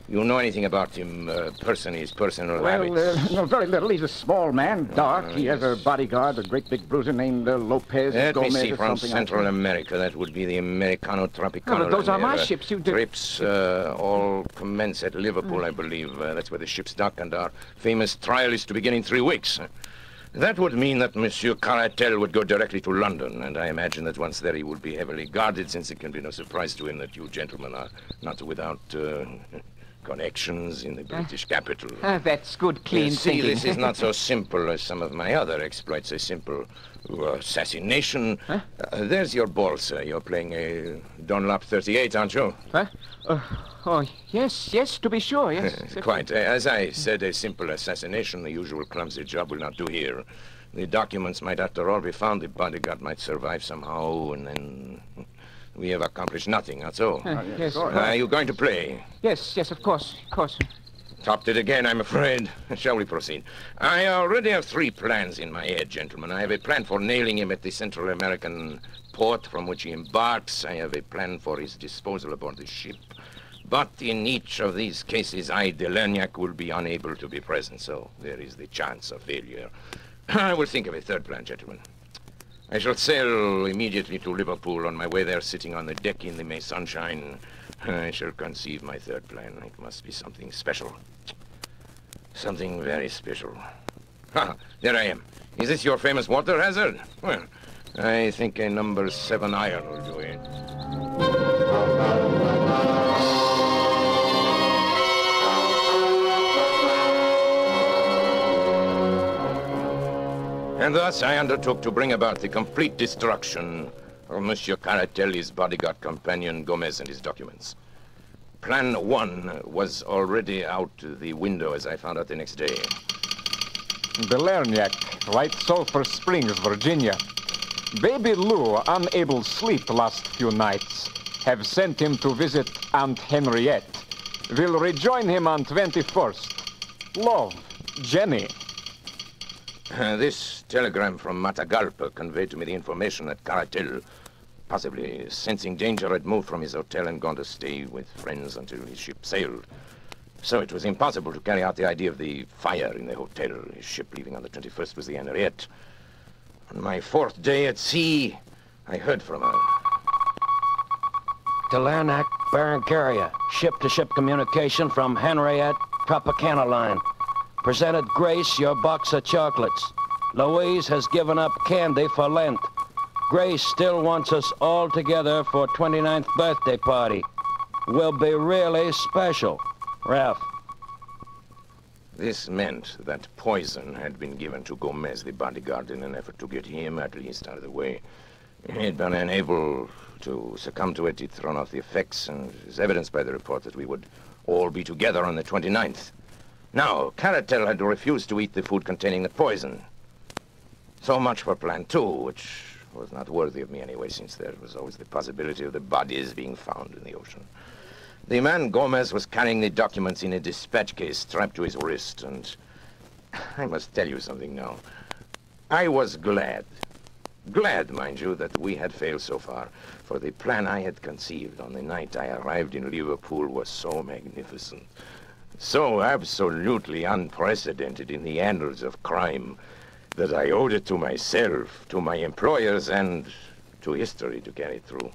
you know anything about him, his personal habits? No, very little. He's a small man, dark. He has a bodyguard, a great big bruiser named Lopez Gomez. Let me see, from Central America. That would be the Americano Tropicano. No, those are my ships. Trips all commence at Liverpool, I believe. That's where the ships dock, and our famous trial is to begin in 3 weeks. That would mean that Monsieur Caratal would go directly to London, and I imagine that once there he would be heavily guarded, since it can be no surprise to him that you gentlemen are not without connections in the British capital. That's good, clean thinking. See, this is not so simple as some of my other exploits. A simple assassination. Huh? There's your ball, sir. You're playing a Dunlop 38, aren't you? Huh? Yes, to be sure, yes. Quite. As I said, a simple assassination, the usual clumsy job, will not do here. The documents might, after all, be found. The bodyguard might survive somehow, and then we have accomplished nothing, that's all. Yes. Are you going to play? Yes, of course. Topped it again, I'm afraid. Shall we proceed? I already have 3 plans in my head, gentlemen. I have a plan for nailing him at the Central American port from which he embarks. I have a plan for his disposal aboard the ship. But in each of these cases, I, Delerniak, will be unable to be present, so there is the chance of failure. I will think of a 3rd plan, gentlemen. I shall sail immediately to Liverpool. On my way there, sitting on the deck in the May sunshine, I shall conceive my third plan. It must be something special. Something very special. Ha! There I am. Is this your famous water hazard? Well, I think a number 7 iron will do it. And thus I undertook to bring about the complete destruction of Monsieur Caratelli's bodyguard companion, Gomez, and his documents. Plan 1 was already out the window, as I found out the next day. Belerniak, White Sulphur Springs, Virginia. Baby Lou, unable to sleep last few nights, have sent him to visit Aunt Henriette. Will rejoin him on 21st. Love, Jenny. This telegram from Matagalpa conveyed to me the information that Caratel, possibly sensing danger, had moved from his hotel and gone to stay with friends until his ship sailed. So it was impossible to carry out the idea of the fire in the hotel. His ship leaving on the 21st was the Henriette. On my 4th day at sea, I heard from her. To Larnac, Barrancaria. Ship-to-ship communication from Henriette Tropicana Line. Presented Grace your box of chocolates. Louise has given up candy for Lent. Grace still wants us all together for 29th birthday party. Will be really special. Ralph. This meant that poison had been given to Gomez, the bodyguard, in an effort to get him at least out of the way. He had been unable to succumb to it. He'd thrown off the effects, and is evidenced by the report that we would all be together on the 29th. Now, Caratel had refused to eat the food containing the poison. So much for Plan 2, which was not worthy of me anyway, since there was always the possibility of the bodies being found in the ocean. The man Gomez was carrying the documents in a dispatch case strapped to his wrist, and I must tell you something now. I was glad, mind you, that we had failed so far, for the plan I had conceived on the night I arrived in Liverpool was so magnificent. So absolutely unprecedented in the annals of crime that I owed it to myself, to my employers, and to history to carry it through.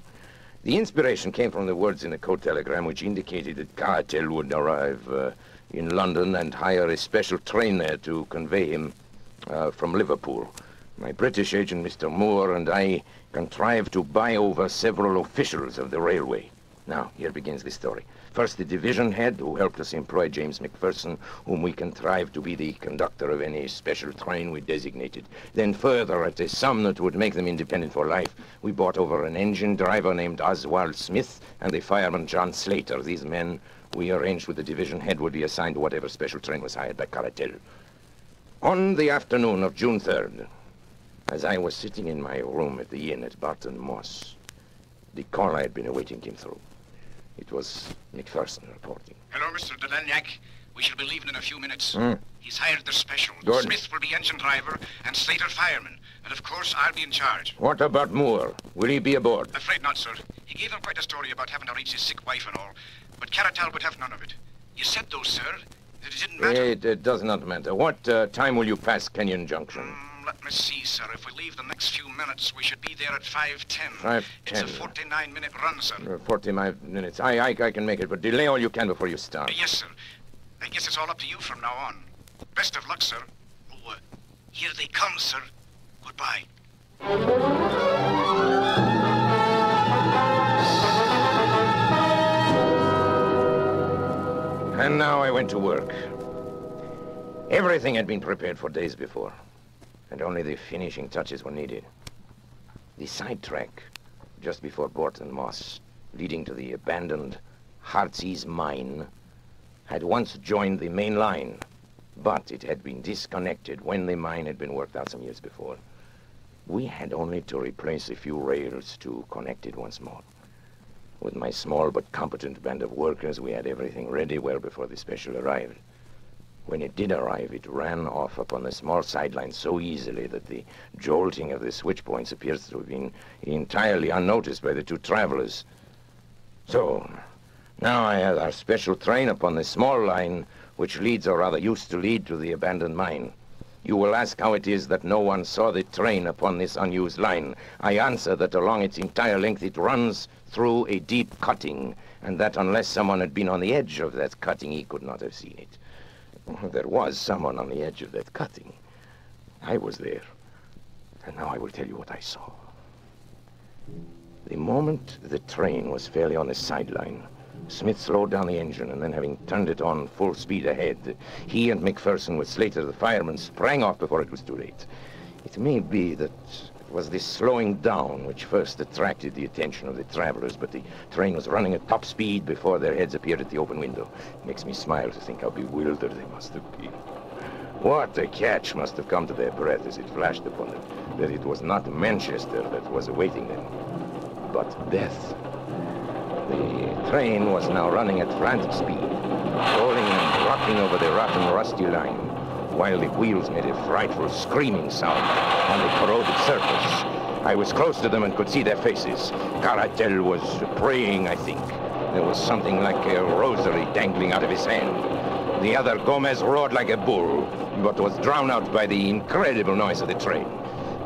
The inspiration came from the words in the code telegram which indicated that Caratel would arrive in London and hire a special train there to convey him from Liverpool. My British agent, Mr. Moore, and I contrived to buy over several officials of the railway. Now, here begins the story. First, the division head, who helped us employ James McPherson, whom we contrived to be the conductor of any special train we designated. Then further, at a sum that would make them independent for life, we bought over an engine driver named Oswald Smith and the fireman John Slater. These men, we arranged with the division head, would be assigned to whatever special train was hired by Caratel. On the afternoon of June 3rd, as I was sitting in my room at the inn at Barton Moss, the call I had been awaiting came through. It was McPherson reporting. Hello, Mr. Delenyak. We shall be leaving in a few minutes. Hmm. He's hired their special. Good. Smith will be engine driver and Slater fireman. And of course, I'll be in charge. What about Moore? Will he be aboard? Afraid not, sir. He gave them quite a story about having to reach his sick wife and all. But Caratal would have none of it. You said, though, sir, that it didn't matter. It does not matter. What time will you pass Kenyon Junction? Let me see, sir. If we leave the next few minutes, we should be there at 5:10. 5:10. It's a 49-minute run, sir. 45 minutes. I can make it, but delay all you can before you start. Yes, sir. I guess it's all up to you from now on. Best of luck, sir. Oh, here they come, sir. Goodbye. And now I went to work. Everything had been prepared for days before, and only the finishing touches were needed. The sidetrack, just before Barton Moss, leading to the abandoned Heartsease mine, had once joined the main line, but it had been disconnected when the mine had been worked out some years before. We had only to replace a few rails to connect it once more. With my small but competent band of workers, we had everything ready well before the special arrived. When it did arrive, it ran off upon the small sideline so easily that the jolting of the switch points appears to have been entirely unnoticed by the two travelers. So, now I had our special train upon the small line which leads, or rather used to lead, to the abandoned mine. You will ask how it is that no one saw the train upon this unused line. I answer that along its entire length it runs through a deep cutting, and that unless someone had been on the edge of that cutting, he could not have seen it. There was someone on the edge of that cutting. I was there. And now I will tell you what I saw. The moment the train was fairly on the sideline, Smith slowed down the engine, and then having turned it on full speed ahead, he and McPherson with Slater the fireman sprang off before it was too late. It may be that it was this slowing down which first attracted the attention of the travelers, but the train was running at top speed before their heads appeared at the open window. It makes me smile to think how bewildered they must have been. What a catch must have come to their breath as it flashed upon them, that it was not Manchester that was awaiting them, but death. The train was now running at frantic speed, rolling and rocking over the rotten, rusty line, while the wheels made a frightful screaming sound on the corroded surface. I was close to them and could see their faces. Caratel was praying, I think. There was something like a rosary dangling out of his hand. The other, Gomez, roared like a bull, but was drowned out by the incredible noise of the train.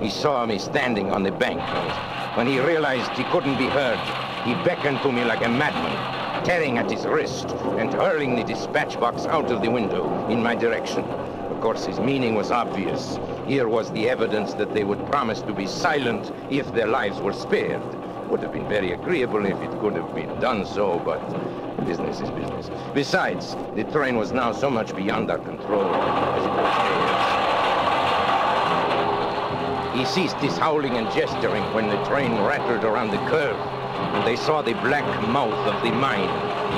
He saw me standing on the bank, and when he realized he couldn't be heard, he beckoned to me like a madman, tearing at his wrist and hurling the dispatch box out of the window in my direction. Of course, his meaning was obvious. Here was the evidence that they would promise to be silent if their lives were spared. Would have been very agreeable if it could have been done so, but business is business. Besides, the train was now so much beyond our control as it was theirs. He ceased his howling and gesturing when the train rattled around the curve, and they saw the black mouth of the mine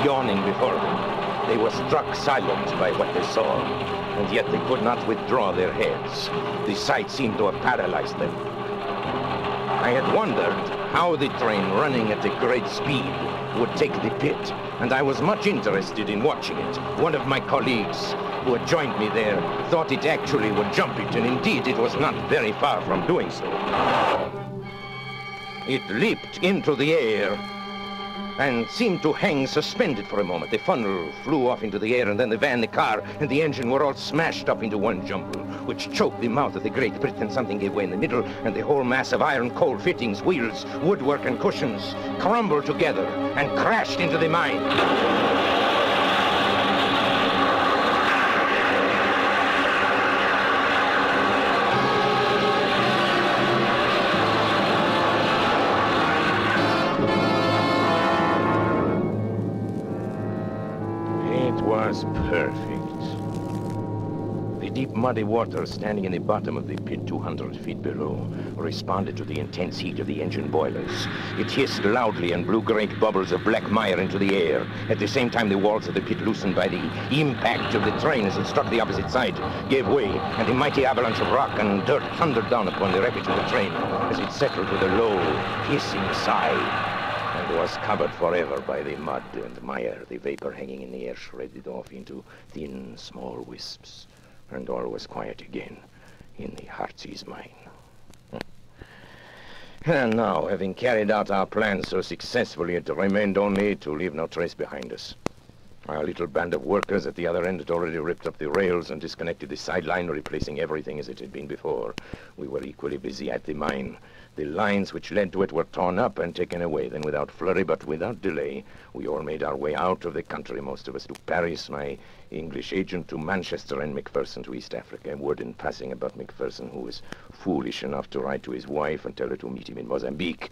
yawning before them. They were struck silent by what they saw, and yet they could not withdraw their heads. The sight seemed to have paralyzed them. I had wondered how the train running at a great speed would take the pit, and I was much interested in watching it. One of my colleagues who had joined me there thought it actually would jump it, and indeed it was not very far from doing so. It leaped into the air and seemed to hang suspended for a moment. The funnel flew off into the air, and then the van, the car, and the engine were all smashed up into one jumble, which choked the mouth of the Great Britain. Something gave way in the middle, and the whole mass of iron, coal fittings, wheels, woodwork, and cushions crumbled together and crashed into the mine. Perfect. The deep muddy water standing in the bottom of the pit 200 feet below responded to the intense heat of the engine boilers. It hissed loudly and blew great bubbles of black mire into the air. At the same time, the walls of the pit, loosened by the impact of the train as it struck the opposite side, gave way, and a mighty avalanche of rock and dirt thundered down upon the wreckage of the train as it settled with a low, hissing sigh, and was covered forever by the mud and mire. The vapor hanging in the air shredded off into thin, small wisps, and all was quiet again in the Heartsease mine. And now, having carried out our plan so successfully, it remained only to leave no trace behind us. Our little band of workers at the other end had already ripped up the rails and disconnected the sideline, replacing everything as it had been before. We were equally busy at the mine. The lines which led to it were torn up and taken away. Then, without flurry but without delay, we all made our way out of the country, most of us to Paris, my English agent to Manchester, and McPherson to East Africa. Word in passing about McPherson, who was foolish enough to write to his wife and tell her to meet him in Mozambique.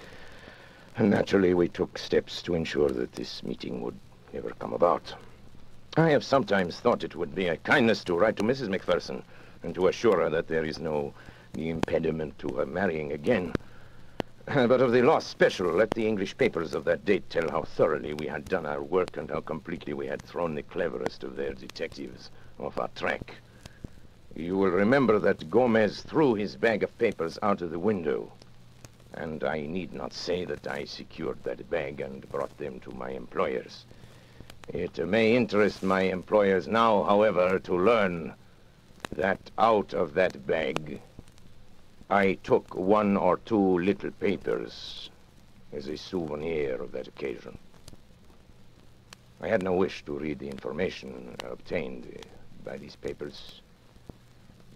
And naturally, we took steps to ensure that this meeting would never come about. I have sometimes thought it would be a kindness to write to Mrs. McPherson and to assure her that there is no impediment to her marrying again. But of the lost special, let the English papers of that date tell how thoroughly we had done our work and how completely we had thrown the cleverest of their detectives off our track. You will remember that Gomez threw his bag of papers out of the window, and I need not say that I secured that bag and brought them to my employers. It may interest my employers now, however, to learn that out of that bag I took one or two little papers as a souvenir of that occasion. I had no wish to read the information obtained by these papers,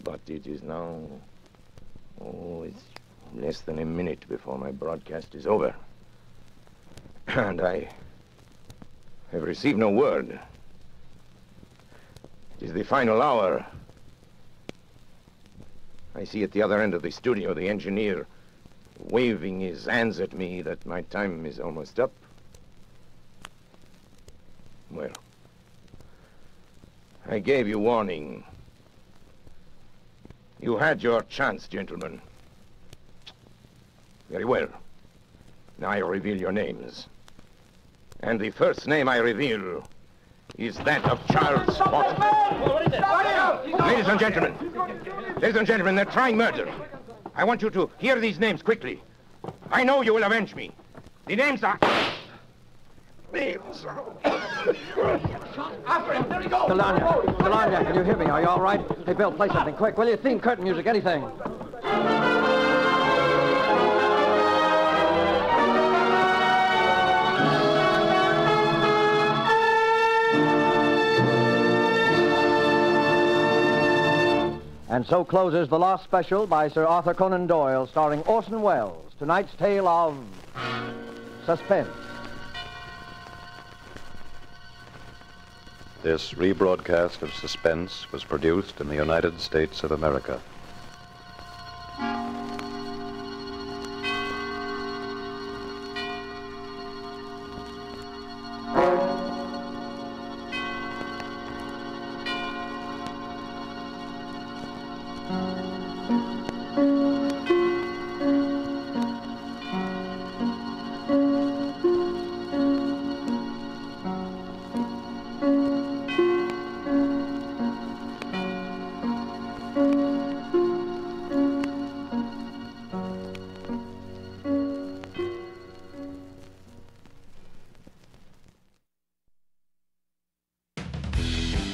But it is now... Oh, it's less than a minute before my broadcast is over. And I have received no word. It is the final hour. I see at the other end of the studio the engineer waving his hands at me that my time is almost up. Well, I gave you warning. You had your chance, gentlemen. Very well. Now I reveal your names. And the first name I reveal is that of Charles Watson. Ladies and gentlemen, they're trying murder. I want you to hear these names quickly. I know you will avenge me. The names are... Delania, can you hear me? Are you all right? Hey, Bill, play something quick, will you? Theme, curtain music, anything. And so closes the Lost Special by Sir Arthur Conan Doyle, starring Orson Welles. Tonight's tale of suspense. This rebroadcast of Suspense was produced in the United States of America.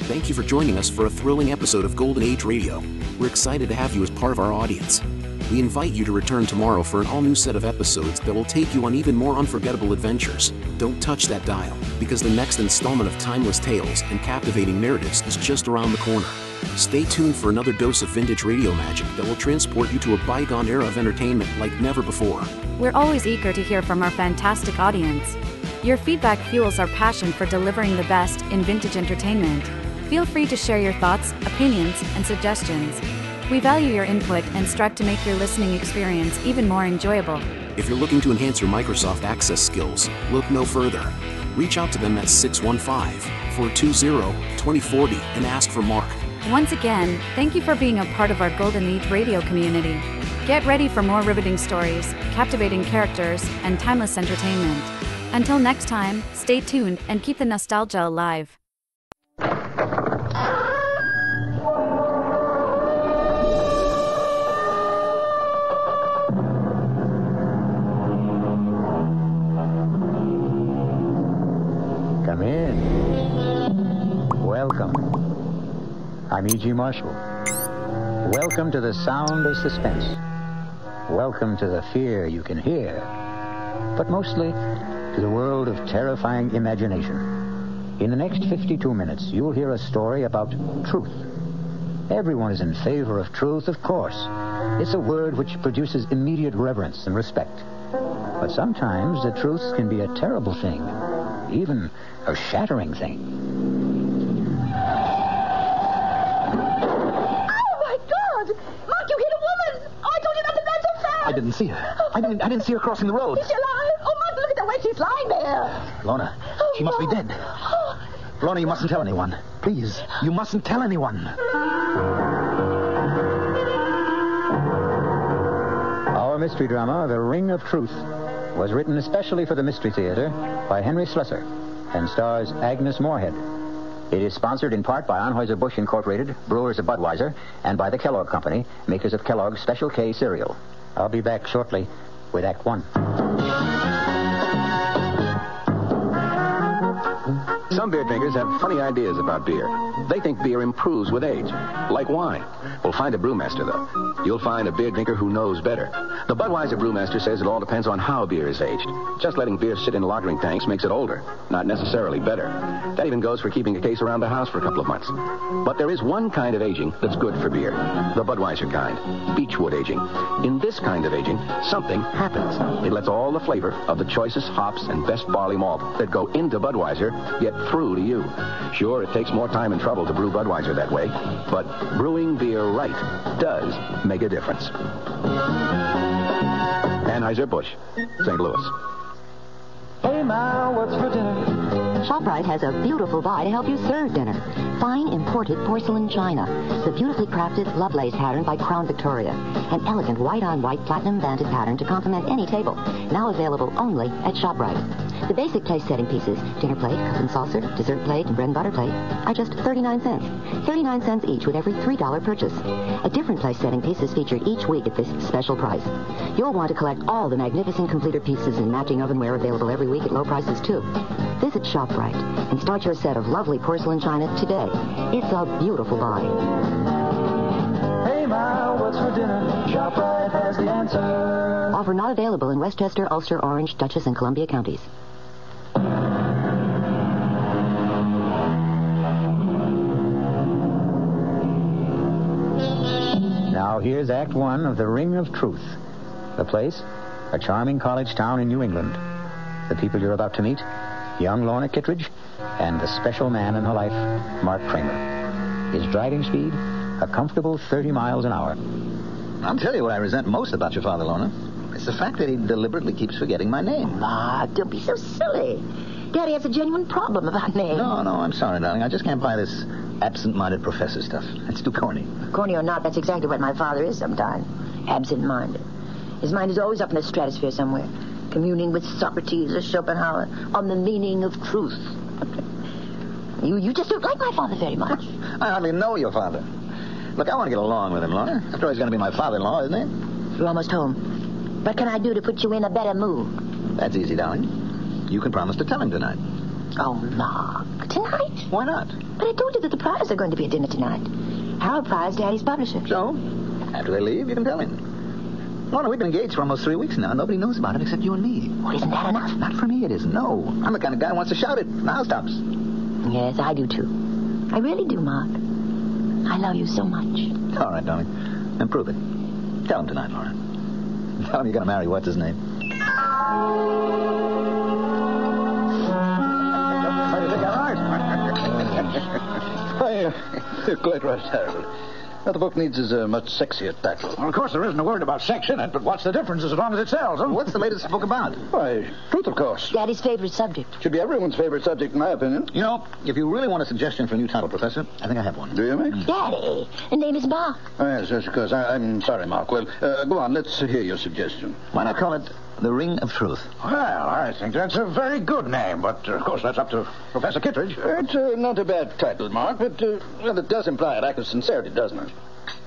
Thank you for joining us for a thrilling episode of Golden Age Radio. We're excited to have you as part of our audience. We invite you to return tomorrow for an all-new set of episodes that will take you on even more unforgettable adventures. Don't touch that dial, because the next installment of timeless tales and captivating narratives is just around the corner. Stay tuned for another dose of vintage radio magic that will transport you to a bygone era of entertainment like never before. We're always eager to hear from our fantastic audience. Your feedback fuels our passion for delivering the best in vintage entertainment. Feel free to share your thoughts, opinions, and suggestions. We value your input and strive to make your listening experience even more enjoyable. If you're looking to enhance your Microsoft Access skills, look no further. Reach out to them at 615-420-2040 and ask for Mark. Once again, thank you for being a part of our Golden Age radio community. Get ready for more riveting stories, captivating characters, and timeless entertainment. Until next time, stay tuned and keep the nostalgia alive. Come in. Welcome. I'm E.G. Marshall. Welcome to the sound of suspense. Welcome to the fear you can hear. But mostly to the world of terrifying imagination. In the next 52 minutes, you'll hear a story about truth. Everyone is in favor of truth, of course. It's a word which produces immediate reverence and respect. But sometimes the truth can be a terrible thing, even a shattering thing. Oh, my God! Mark, you hit a woman! Oh, I told you not to run so fast! I didn't see her. I didn't see her crossing the road. Is she alive? Oh, Mark, look at the way she's lying there! Lorna, she must be dead. Lorna, you mustn't tell anyone. Please, you mustn't tell anyone. Our mystery drama, The Ring of Truth, was written especially for the Mystery Theater by Henry Slessor and stars Agnes Moorehead. It is sponsored in part by Anheuser-Busch Incorporated, brewers of Budweiser, and by the Kellogg Company, makers of Kellogg's Special K cereal. I'll be back shortly with Act One. Some beer drinkers have funny ideas about beer. They think beer improves with age, like wine. Well, find a brewmaster, though. You'll find a beer drinker who knows better. The Budweiser brewmaster says it all depends on how beer is aged. Just letting beer sit in lagering tanks makes it older, not necessarily better. That even goes for keeping a case around the house for a couple of months. But there is one kind of aging that's good for beer, the Budweiser kind, Beechwood aging. In this kind of aging, something happens. It lets all the flavor of the choicest hops and best barley malt that go into Budweiser get through to you. Sure, it takes more time and trouble to brew Budweiser that way, but brewing beer right does make a difference. Anheuser-Busch, St. Louis. Hey, Ma, what's for dinner? ShopRite has a beautiful buy to help you serve dinner. Fine imported porcelain china. The beautifully crafted Lovelace pattern by Crown Victoria. An elegant white-on-white platinum banded pattern to complement any table. Now available only at ShopRite. The basic place-setting pieces, dinner plate, cup and saucer, dessert plate, and bread and butter plate, are just 39 cents. 39 cents each with every $3 purchase. A different place-setting piece is featured each week at this special price. You'll want to collect all the magnificent completer pieces and matching ovenware available every week at low prices, too. Visit ShopRite and start your set of lovely porcelain china today. It's a beautiful buy. Hey, Ma, what's for dinner? ShopRite has the answer. Offer not available in Westchester, Ulster, Orange, Dutchess, and Columbia counties. Now here's Act One of The Ring of Truth. The place, a charming college town in New England. The people you're about to meet, young Lorna Kittredge and the special man in her life, Mark Kramer. His driving speed, a comfortable 30 miles an hour. I'll tell you what I resent most about your father, Lorna. It's the fact that he deliberately keeps forgetting my name. Mark, don't be so silly. Daddy has a genuine problem about names. No, I'm sorry, darling. I just can't buy this absent-minded professor stuff. It's too corny. Corny or not, that's exactly what my father is sometimes. Absent-minded. His mind is always up in the stratosphere somewhere, communing with Socrates or Schopenhauer on the meaning of truth. You just don't like my father very much. I hardly know your father. Look, I want to get along with him, Lorna. After all, he's going to be my father-in-law, isn't he? You're almost home. What can I do to put you in a better mood? That's easy, darling. You can promise to tell him tonight. Oh, Mark. Tonight? Why not? But I told you that the Pryors are going to be at dinner tonight. Harold Pryor's Daddy's publisher. So? After they leave, you can tell him. Lorna, we've been engaged for almost 3 weeks now. Nobody knows about it except you and me. Well, isn't that enough? Not for me, it isn't. No. I'm the kind of guy who wants to shout it from the housetops. Yes, I do, too. I really do, Mark. I love you so much. All right, darling. Then prove it. Tell him tonight, Laura. Tell him you're going to marry what's his name. You're quite right, Harold. What the book needs is a much sexier title. Well, of course, there isn't a word about sex in it, but what's the difference as long as it sells, huh? What's the latest book about? Why, truth, of course. Daddy's favorite subject. Should be everyone's favorite subject, in my opinion. You know, if you really want a suggestion for a new title, Professor, I think I have one. Do you, Mick? Daddy, the name is Mark. Oh, yes, of course. I'm sorry, Mark. Well, go on. Let's hear your suggestion. Why not call it The Ring of Truth? Well, I think that's a very good name, but, of course, that's up to Professor Kittredge. It's not a bad title, Mark, but, well, it does imply a lack of sincerity, doesn't it?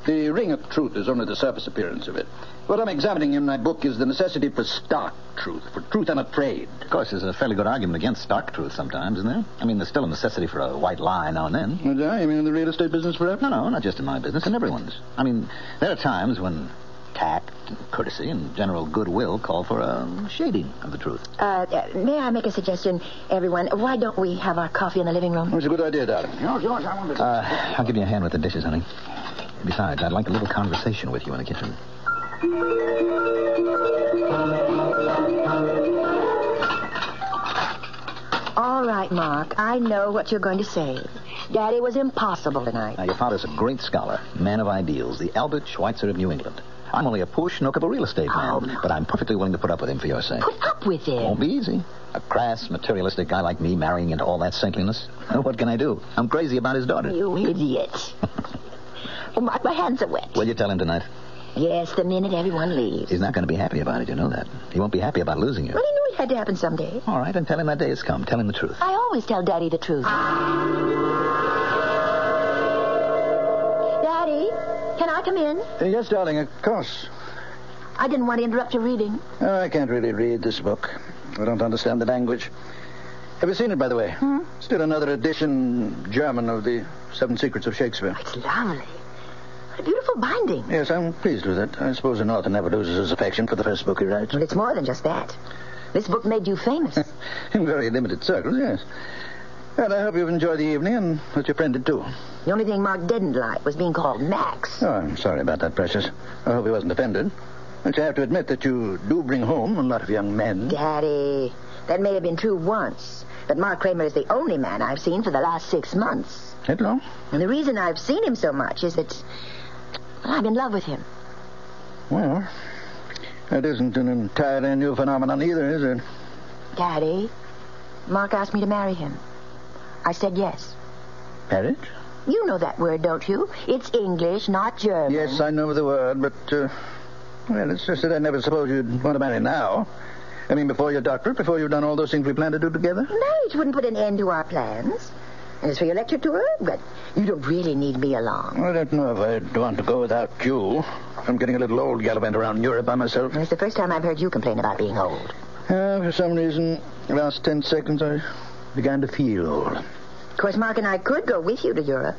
The Ring of Truth is only the surface appearance of it. What I'm examining in my book is the necessity for stark truth, for truth unafraid. Of course, there's a fairly good argument against stark truth sometimes, isn't there? I mean, there's still a necessity for a white lie now and then. You mean in the real estate business, perhaps? No, not just in my business, in everyone's. I mean, there are times when tact and courtesy and general goodwill call for a shading of the truth. May I make a suggestion, everyone? Why don't we have our coffee in the living room? It's a good idea, darling. George, I wanted to... I'll give you a hand with the dishes, honey. Besides, I'd like a little conversation with you in the kitchen. All right, Mark. I know what you're going to say. Daddy was impossible tonight. Now, your father's a great scholar, man of ideals, the Albert Schweitzer of New England. I'm only a poor schnook of a real estate man, but I'm perfectly willing to put up with him for your sake. Put up with him? Won't be easy. A crass, materialistic guy like me marrying into all that saintliness. What can I do? I'm crazy about his daughter. You idiot. Oh, Mark, my hands are wet. Will you tell him tonight? Yes, the minute everyone leaves. He's not going to be happy about it, you know that. He won't be happy about losing you. Well, he knew it had to happen someday. All right, then tell him that day has come. Tell him the truth. I always tell Daddy the truth. Daddy, can I come in? Yes, darling, of course. I didn't want to interrupt your reading. I can't really read this book. I don't understand the language. Have you seen it, by the way? Still another edition, German, of the 7 Secrets of Shakespeare. It's lovely. What a beautiful binding. Yes, I'm pleased with it. I suppose an author never loses his affection for the first book he writes. Well, it's more than just that. This book made you famous. In very limited circles, yes. Well, I hope you've enjoyed the evening and that your friend did too. The only thing Mark didn't like was being called Max. Oh, I'm sorry about that, Precious. I hope he wasn't offended. But you have to admit that you do bring home a lot of young men. Daddy, that may have been true once, but Mark Kramer is the only man I've seen for the last 6 months. That long? And the reason I've seen him so much is that, well, I'm in love with him. Well, that isn't an entirely new phenomenon either, is it? Daddy, Mark asked me to marry him. I said yes. Marriage? You know that word, don't you? It's English, not German. Yes, I know the word, but, well, it's just that I never supposed you'd want to marry now. I mean, before your doctorate, before you've done all those things we plan to do together? Marriage wouldn't put an end to our plans. And as for your lecture tour, but you don't really need me along. I don't know if I'd want to go without you. I'm getting a little old gallivanting around Europe by myself. It's the first time I've heard you complain about being old. For some reason, the last 10 seconds, I began to feel old. Of course, Mark and I could go with you to Europe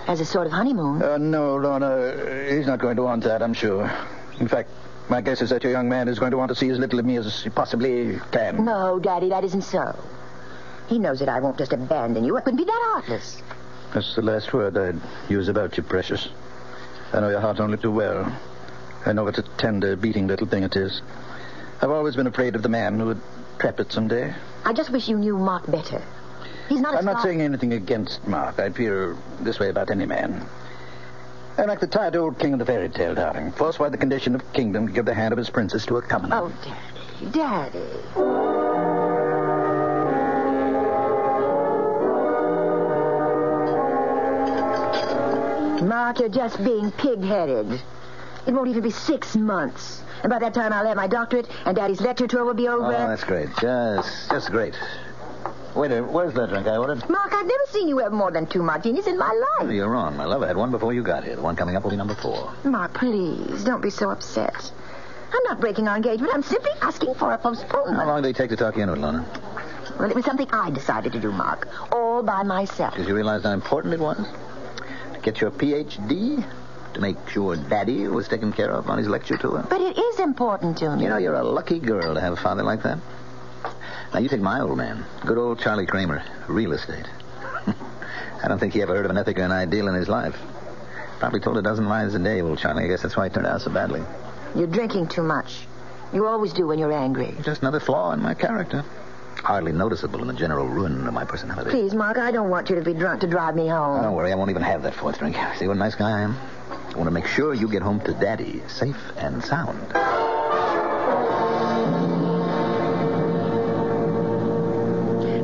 as a sort of honeymoon. No, Lorna, he's not going to want that, I'm sure. In fact, my guess is that your young man is going to want to see as little of me as he possibly can. No, Daddy, that isn't so. He knows that I won't just abandon you. I couldn't be that heartless. That's the last word I'd use about you, Precious. I know your heart only too well. I know what a tender, beating little thing it is. I've always been afraid of the man who would trap it someday. I just wish you knew Mark better. He's not I'm not saying anything against Mark. I'd feel this way about any man. I'm like the tired old king of the fairy tale, darling. Forced by the condition of kingdom to give the hand of his princess to a commoner. Oh, Daddy. Mark, you're just being pig-headed. It won't even be 6 months. And by that time, I'll have my doctorate, and Daddy's lecture tour will be over. Oh, that's great. Just great. Waiter, where's that drink I ordered? Mark, I've never seen you have more than 2 martinis in my life. Oh, you're wrong, my love. I had one before you got here. The one coming up will be number 4. Mark, please, don't be so upset. I'm not breaking our engagement. I'm simply asking for a postponement. How long did it take to talk you into it, Lorna? Well, it was something I decided to do, Mark. All by myself. Did you realize how important it was? To get your Ph.D.? To make sure Daddy was taken care of on his lecture tour? But it is important to me. You know, you're a lucky girl to have a father like that. Now, you take my old man, good old Charlie Kramer, real estate. I don't think he ever heard of an ethic or an ideal in his life. Probably told a dozen lies a day, old Charlie. I guess that's why it turned out so badly. You're drinking too much. You always do when you're angry. Just another flaw in my character. Hardly noticeable in the general ruin of my personality. Please, Mark, I don't want you to be drunk to drive me home. Oh, don't worry, I won't even have that 4th drink. See what a nice guy I am? I want to make sure you get home to Daddy safe and sound.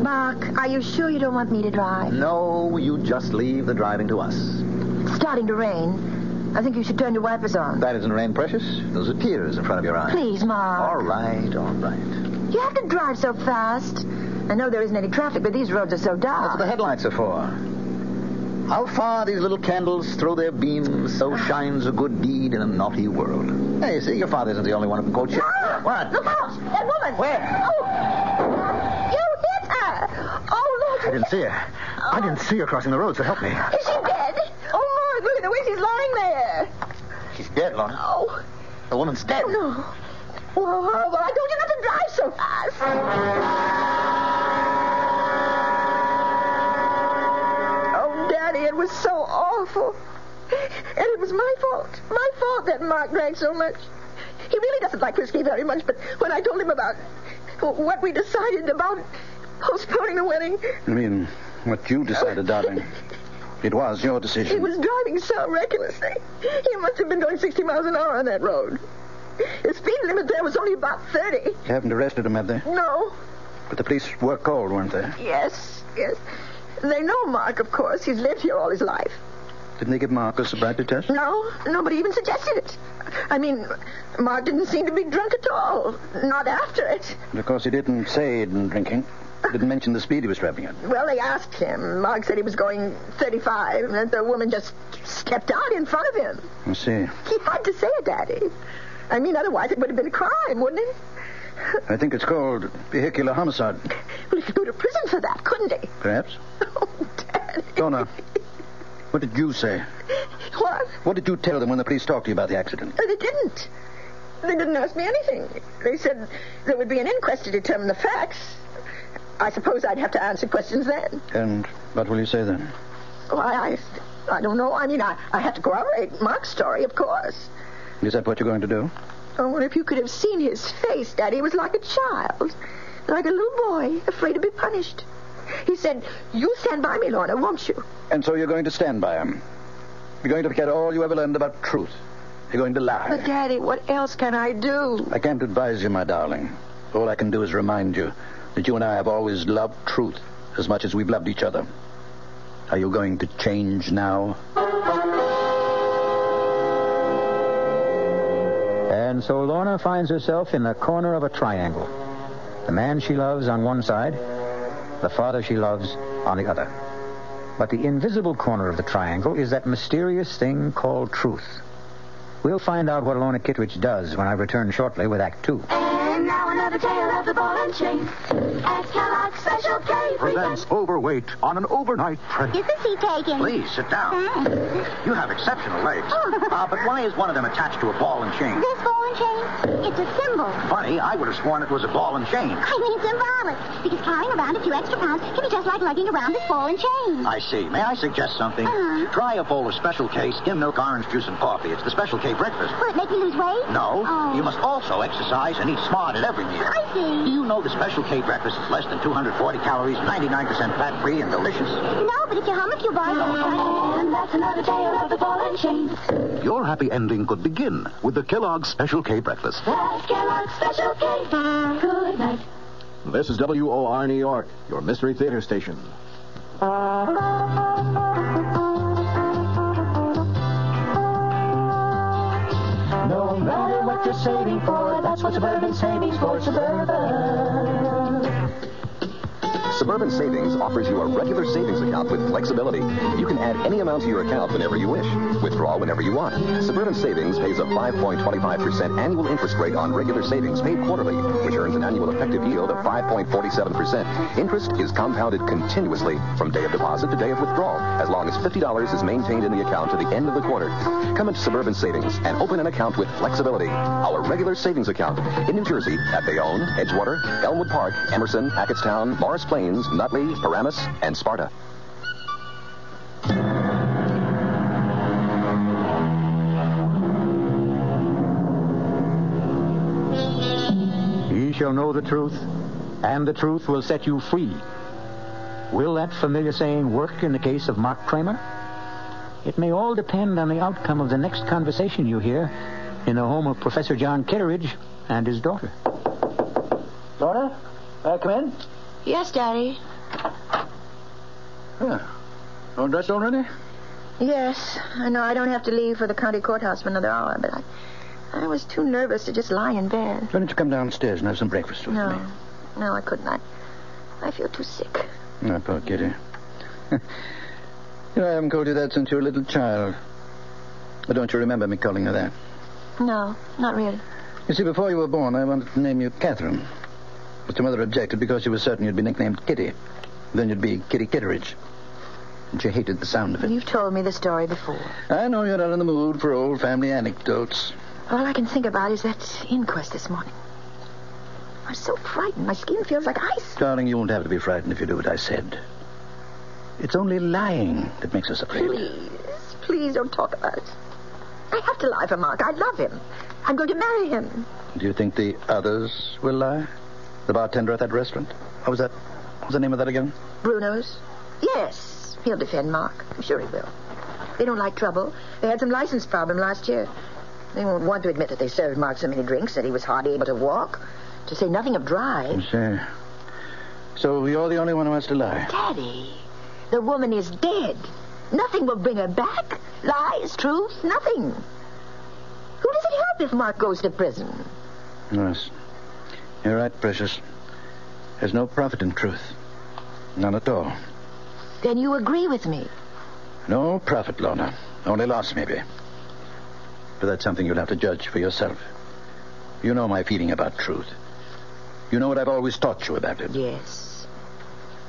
Mark, are you sure you don't want me to drive? No, you just leave the driving to us. It's starting to rain. I think you should turn your wipers on. That isn't rain, Precious. Those are tears in front of your eyes. Please, Mark. All right. You have to drive so fast. I know there isn't any traffic, but these roads are so dark. That's what the headlights are for. How far these little candles throw their beams, so shines a good deed in a naughty world. Hey, see, your father isn't the only one who can quote you. What? Look out! That woman! Where? Oh! You hit her! Oh, Lord! I didn't see her. I didn't see her crossing the road, so help me. Is she dead? Oh, Lord, look at the way she's lying there. She's dead, Lorna. Oh. The woman's dead. Oh, no. Oh, horrible. I told you not to drive so fast. Daddy, it was so awful. And it was my fault. My fault that Mark drank so much. He really doesn't like whiskey very much, but when I told him about what we decided about postponing the wedding... I mean, what you decided, darling. It was your decision. He was driving so recklessly. He must have been going 60 miles an hour on that road. The speed limit there was only about 30. You haven't arrested him, have they? No. But the police were called, weren't they? Yes. They know Mark, of course. He's lived here all his life. Didn't they give Mark a sobriety test? No, nobody even suggested it. I mean, Mark didn't seem to be drunk at all. Not after it. And of course, he didn't say he'd been drinking. Didn't mention the speed he was traveling at. Well, they asked him. Mark said he was going 35, and that the woman just stepped out in front of him. I see. He had to say it, Daddy. I mean, otherwise it would have been a crime, wouldn't it? I think it's called vehicular homicide. Well, he could go to prison for that, couldn't he? Perhaps. Oh, Daddy. Lorna, what did you say? What? What did you tell them when the police talked to you about the accident? They didn't. They didn't ask me anything. They said there would be an inquest to determine the facts. I suppose I'd have to answer questions then. And what will you say then? Well, I don't know. I mean, I have to corroborate Mark's story, of course. Is that what you're going to do? Oh, well, if you could have seen his face, Daddy, he was like a child. Like a little boy, afraid to be punished. He said, "You'll stand by me, Lorna, won't you?" And so you're going to stand by him. You're going to forget all you ever learned about truth. You're going to lie. But, Daddy, what else can I do? I can't advise you, my darling. All I can do is remind you that you and I have always loved truth as much as we've loved each other. Are you going to change now? And so Lorna finds herself in the corner of a triangle. The man she loves on one side, the father she loves on the other. But the invisible corner of the triangle is that mysterious thing called truth. We'll find out what Lorna Kittredge does when I return shortly with Act 2. And now another tale of the ball and chain. At Kellogg's Special K presents Overweight on an overnight trip. Is the seat taken? Please, sit down. You have exceptional legs. But why is one of them attached to a ball and chain? This ball and chain? It's a symbol. Funny, I would have sworn it was a ball and chain. I mean symbolic. Because carrying around a few extra pounds can be just like lugging around this ball and chain. I see. May I suggest something? Try a bowl of Special K, skim milk, orange juice, and coffee. It's the Special K breakfast. Will it make me lose weight? No. You must also exercise and eat smart at every meal. I see. Do you know the Special K breakfast is less than 240 calories, 99% fat-free, and delicious? No, but if you hum a few bars... And that's another tale of the ball and chain. Your happy ending could begin with the Kellogg's Special K breakfast. That's Kellogg's Special K. Good night. This is WOR New York, your Mystery Theater station. No matter what you're saving for, that's what Suburban Savings for Suburban. Suburban Savings offers you a regular savings account with flexibility. You can add any amount to your account whenever you wish. Withdraw whenever you want. Suburban Savings pays a 5.25% annual interest rate on regular savings paid quarterly, which earns an annual effective yield of 5.47%. Interest is compounded continuously from day of deposit to day of withdrawal, as long as $50 is maintained in the account to the end of the quarter. Come into Suburban Savings and open an account with flexibility. Our regular savings account in New Jersey at Bayonne, Edgewater, Elmwood Park, Emerson, Hackettstown, Morris Plains, Nutley, Paramus, and Sparta. Ye shall know the truth, and the truth will set you free. Will that familiar saying work in the case of Mark Kramer? It may all depend on the outcome of the next conversation you hear in the home of Professor John Kittredge and his daughter. Lorna, come in. Yes, Daddy. All dressed already? Yes. I know I don't have to leave for the county courthouse for another hour, but I was too nervous to just lie in bed. Why don't you come downstairs and have some breakfast with me? No, I couldn't. I feel too sick. Oh, poor Kitty. I haven't called you that since you were a little child. But don't you remember me calling her that? No, not really. You see, before you were born, I wanted to name you Catherine. But your mother objected because she was certain you'd be nicknamed Kitty. Then you'd be Kitty Kittredge. And she hated the sound of it. You've told me the story before. I know you're not in the mood for old family anecdotes. All I can think about is that inquest this morning. I'm so frightened. My skin feels like ice. Darling, you won't have to be frightened if you do what I said. It's only lying that makes us afraid. Please don't talk about it. I have to lie for Mark. I love him. I'm going to marry him. Do you think the others will lie? The bartender at that restaurant? What was that? What was the name of that again? Bruno's? Yes. He'll defend Mark. I'm sure he will. They don't like trouble. They had some license problem last year. They won't want to admit that they served Mark so many drinks that he was hardly able to walk. To say nothing of drive. Sure. So you're the only one who has to lie. Daddy, the woman is dead. Nothing will bring her back. Lies, truth, nothing. Who does it help if Mark goes to prison? Yes. You're right, Precious. There's no profit in truth. None at all. Then you agree with me? No profit, Lorna. Only loss, maybe. But that's something you'll have to judge for yourself. You know my feeling about truth. You know what I've always taught you about it. Yes.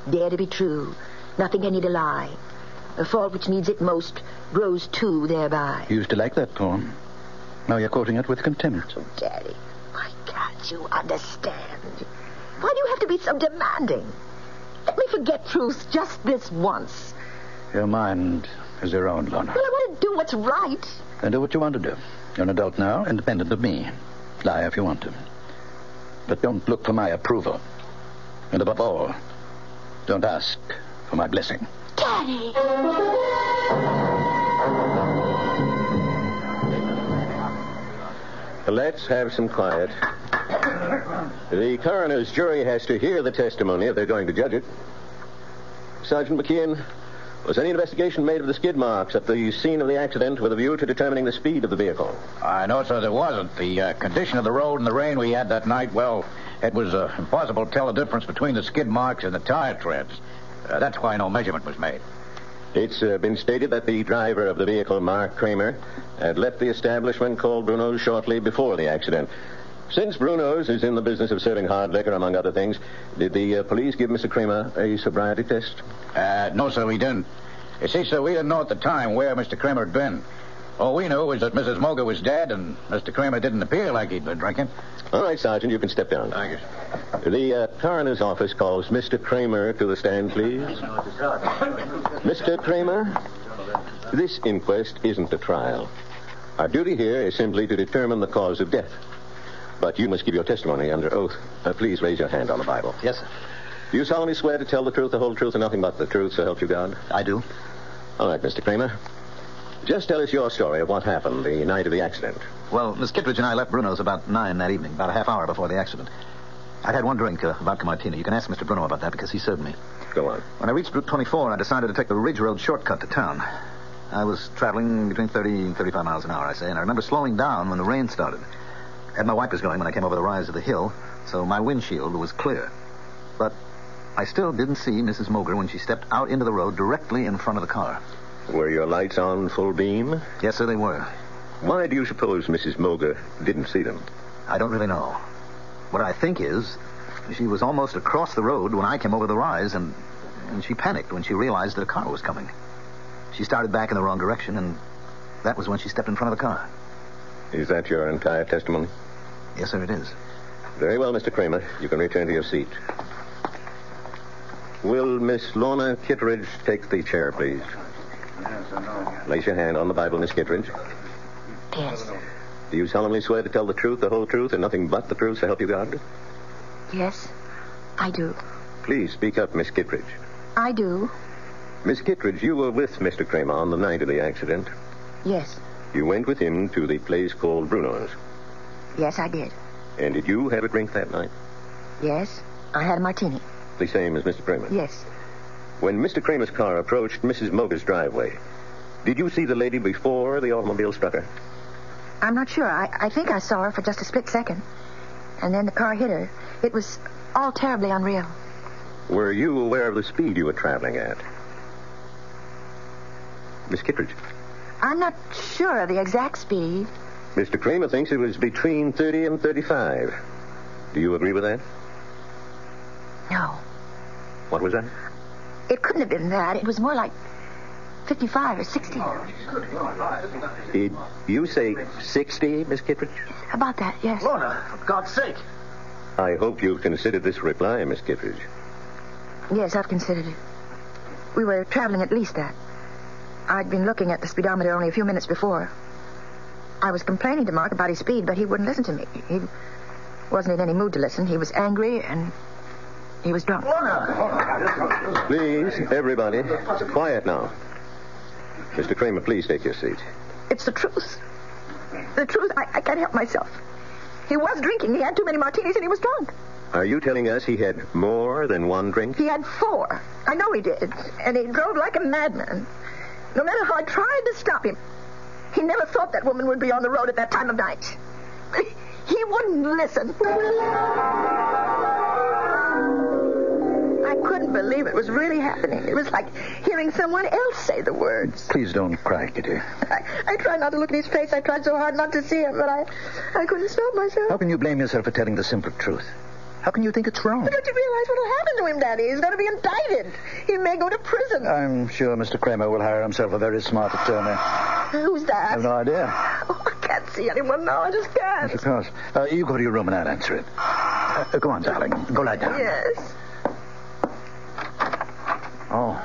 Dare to be true. Nothing can need a lie. A fault which needs it most grows too thereby. You used to like that poem. Now you're quoting it with contempt. Oh, Daddy, why can't you understand? Why do you have to be so demanding? Let me forget truth just this once. Your mind is your own, Lorna. Well, I want to do what's right. Then do what you want to do. You're an adult now, independent of me. Lie if you want to. But don't look for my approval. And above all, don't ask for my blessing. Daddy! Let's have some quiet. The coroner's jury has to hear the testimony if they're going to judge it. Sergeant McKeon, was any investigation made of the skid marks at the scene of the accident with a view to determining the speed of the vehicle? No, sir, there wasn't. The condition of the road and the rain we had that night, well, it was impossible to tell the difference between the skid marks and the tire treads. That's why no measurement was made. It's been stated that the driver of the vehicle, Mark Kramer, had left the establishment called Bruno's shortly before the accident. Since Bruno's is in the business of serving hard liquor, among other things, did the police give Mr. Kramer a sobriety test? No, sir, we didn't. You see, sir, we didn't know at the time where Mr. Kramer had been. All we knew was that Mrs. Moger was dead and Mr. Kramer didn't appear like he'd been drinking. All right, Sergeant, you can step down. Thank you. The coroner's office calls Mr. Kramer to the stand, please. Mr. Kramer, this inquest isn't a trial. Our duty here is simply to determine the cause of death. But you must give your testimony under oath. Please raise your hand on the Bible. Yes, sir. Do you solemnly swear to tell the truth, the whole truth, and nothing but the truth, so help you God? I do. All right, Mr. Kramer. Just tell us your story of what happened the night of the accident. Well, Miss Kittredge and I left Bruno's about 9 that evening, about a half hour before the accident. I'd had one drink, vodka martini. You can ask Mr. Bruno about that because he served me. Go on. When I reached Route 24, I decided to take the Ridge Road shortcut to town. I was traveling between 30 and 35 miles an hour, I say, and I remember slowing down when the rain started. I had my wipers going when I came over the rise of the hill, so my windshield was clear. But I still didn't see Mrs. Moger when she stepped out into the road directly in front of the car. Were your lights on full beam? Yes, sir, they were. Why do you suppose Mrs. Moger didn't see them? I don't really know. What I think is, she was almost across the road when I came over the rise, and she panicked when she realized that a car was coming. She started back in the wrong direction, and that was when she stepped in front of the car. Is that your entire testimony? Yes, sir, it is. Very well, Mr. Kramer. You can return to your seat. Will Miss Lorna Kittredge take the chair, please? Place your hand on the Bible, Miss Kittredge. Yes. Do you solemnly swear to tell the truth, the whole truth, and nothing but the truth, so help you God? Yes, I do. Please speak up, Miss Kittredge. I do. Miss Kittredge, you were with Mr. Kramer on the night of the accident. Yes. You went with him to the place called Bruno's. Yes, I did. And did you have a drink that night? Yes, I had a martini. The same as Mr. Kramer? Yes. When Mr. Kramer's car approached Mrs. Moger's driveway, did you see the lady before the automobile struck her? I'm not sure. I think I saw her for just a split second. And then the car hit her. It was all terribly unreal. Were you aware of the speed you were traveling at? Miss Kittredge? I'm not sure of the exact speed. Mr. Kramer thinks it was between 30 and 35. Do you agree with that? No. What was that? It couldn't have been that. It was more like 55 or 60. Did you say 60, Miss Kittredge? About that, yes. Lorna, for God's sake. I hope you've considered this reply, Miss Kittredge. Yes, I've considered it. We were traveling at least that. I'd been looking at the speedometer only a few minutes before. I was complaining to Mark about his speed, but he wouldn't listen to me. He wasn't in any mood to listen. He was angry, and he was drunk. Please, everybody, quiet now. Mr. Kramer, please take your seat. It's the truth. The truth. I can't help myself. He was drinking. He had too many martinis, and he was drunk. Are you telling us he had more than one drink? He had 4. I know he did. And he drove like a madman. No matter how I tried to stop him, he never thought that woman would be on the road at that time of night. He wouldn't listen. I couldn't believe it was really happening. It was like hearing someone else say the words. Please don't cry, Kitty. I tried not to look at his face. I tried so hard not to see him, but I couldn't stop myself. How can you blame yourself for telling the simple truth? How can you think it's wrong? Don't you realize what will happen to him, Daddy? He's going to be indicted. He may go to prison. I'm sure Mr. Kramer will hire himself a very smart attorney. Who's that? I have no idea. Oh, I can't see anyone now. I just can't. Yes, of course. You go to your room and I'll answer it. Go on, darling. Go lie down. Yes. Oh,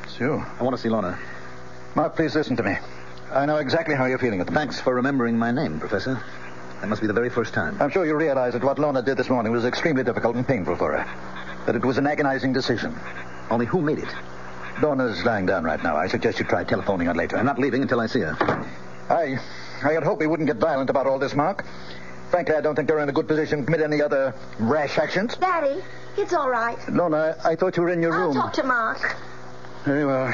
it's you. I want to see Lorna. Mark, please listen to me. I know exactly how you're feeling at the moment. Thanks for remembering my name, Professor. That must be the very first time. I'm sure you realize that what Lorna did this morning was extremely difficult and painful for her. That it was an agonizing decision. Only who made it? Lorna's lying down right now. I suggest you try telephoning her later. I'm not leaving until I see her. I had hoped we wouldn't get violent about all this, Mark. Frankly, I don't think they're in a good position to commit any other rash actions. Daddy, it's all right. Lorna, I thought you were in your room. I'll talk to Mark. Very well.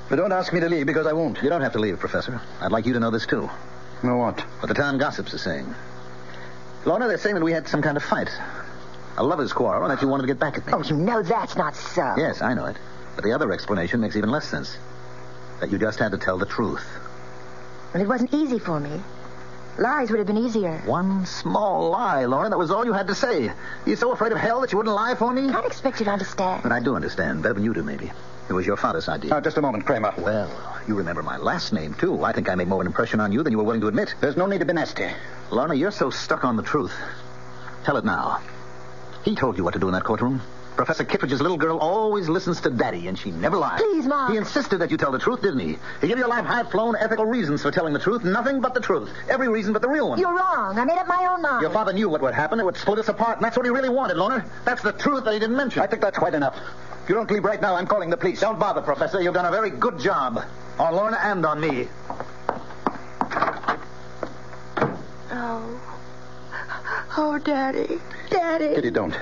But don't ask me to leave, because I won't. You don't have to leave, Professor. I'd like you to know this, too. Know what? What the town gossips are saying. Lorna, they're saying that we had some kind of fight. A lover's quarrel, and that you wanted to get back at me. Oh, you know that's not so. Yes, I know it. But the other explanation makes even less sense. That you just had to tell the truth. Well, it wasn't easy for me. Lies would have been easier. One small lie, Lorna. That was all you had to say. You're so afraid of hell that you wouldn't lie for me? I can't expect you to understand. But I do understand. Better than you do, maybe. It was your father's idea. Just a moment, Kramer. Well, you remember my last name, too. I think I made more of an impression on you than you were willing to admit. There's no need to be nasty. Lorna, you're so stuck on the truth. Tell it now. He told you what to do in that courtroom. Professor Kittredge's little girl always listens to Daddy, and she never lies. Please, Mark. He insisted that you tell the truth, didn't he? He gave your life high-flown ethical reasons for telling the truth. Nothing but the truth. Every reason but the real one. You're wrong. I made up my own mind. Your father knew what would happen. It would split us apart, and that's what he really wanted, Lorna. That's the truth that he didn't mention. I think that's quite enough. If you don't leave right now, I'm calling the police. Don't bother, Professor. You've done a very good job. On Lorna and on me. Oh, Daddy. Daddy. Kitty, don't.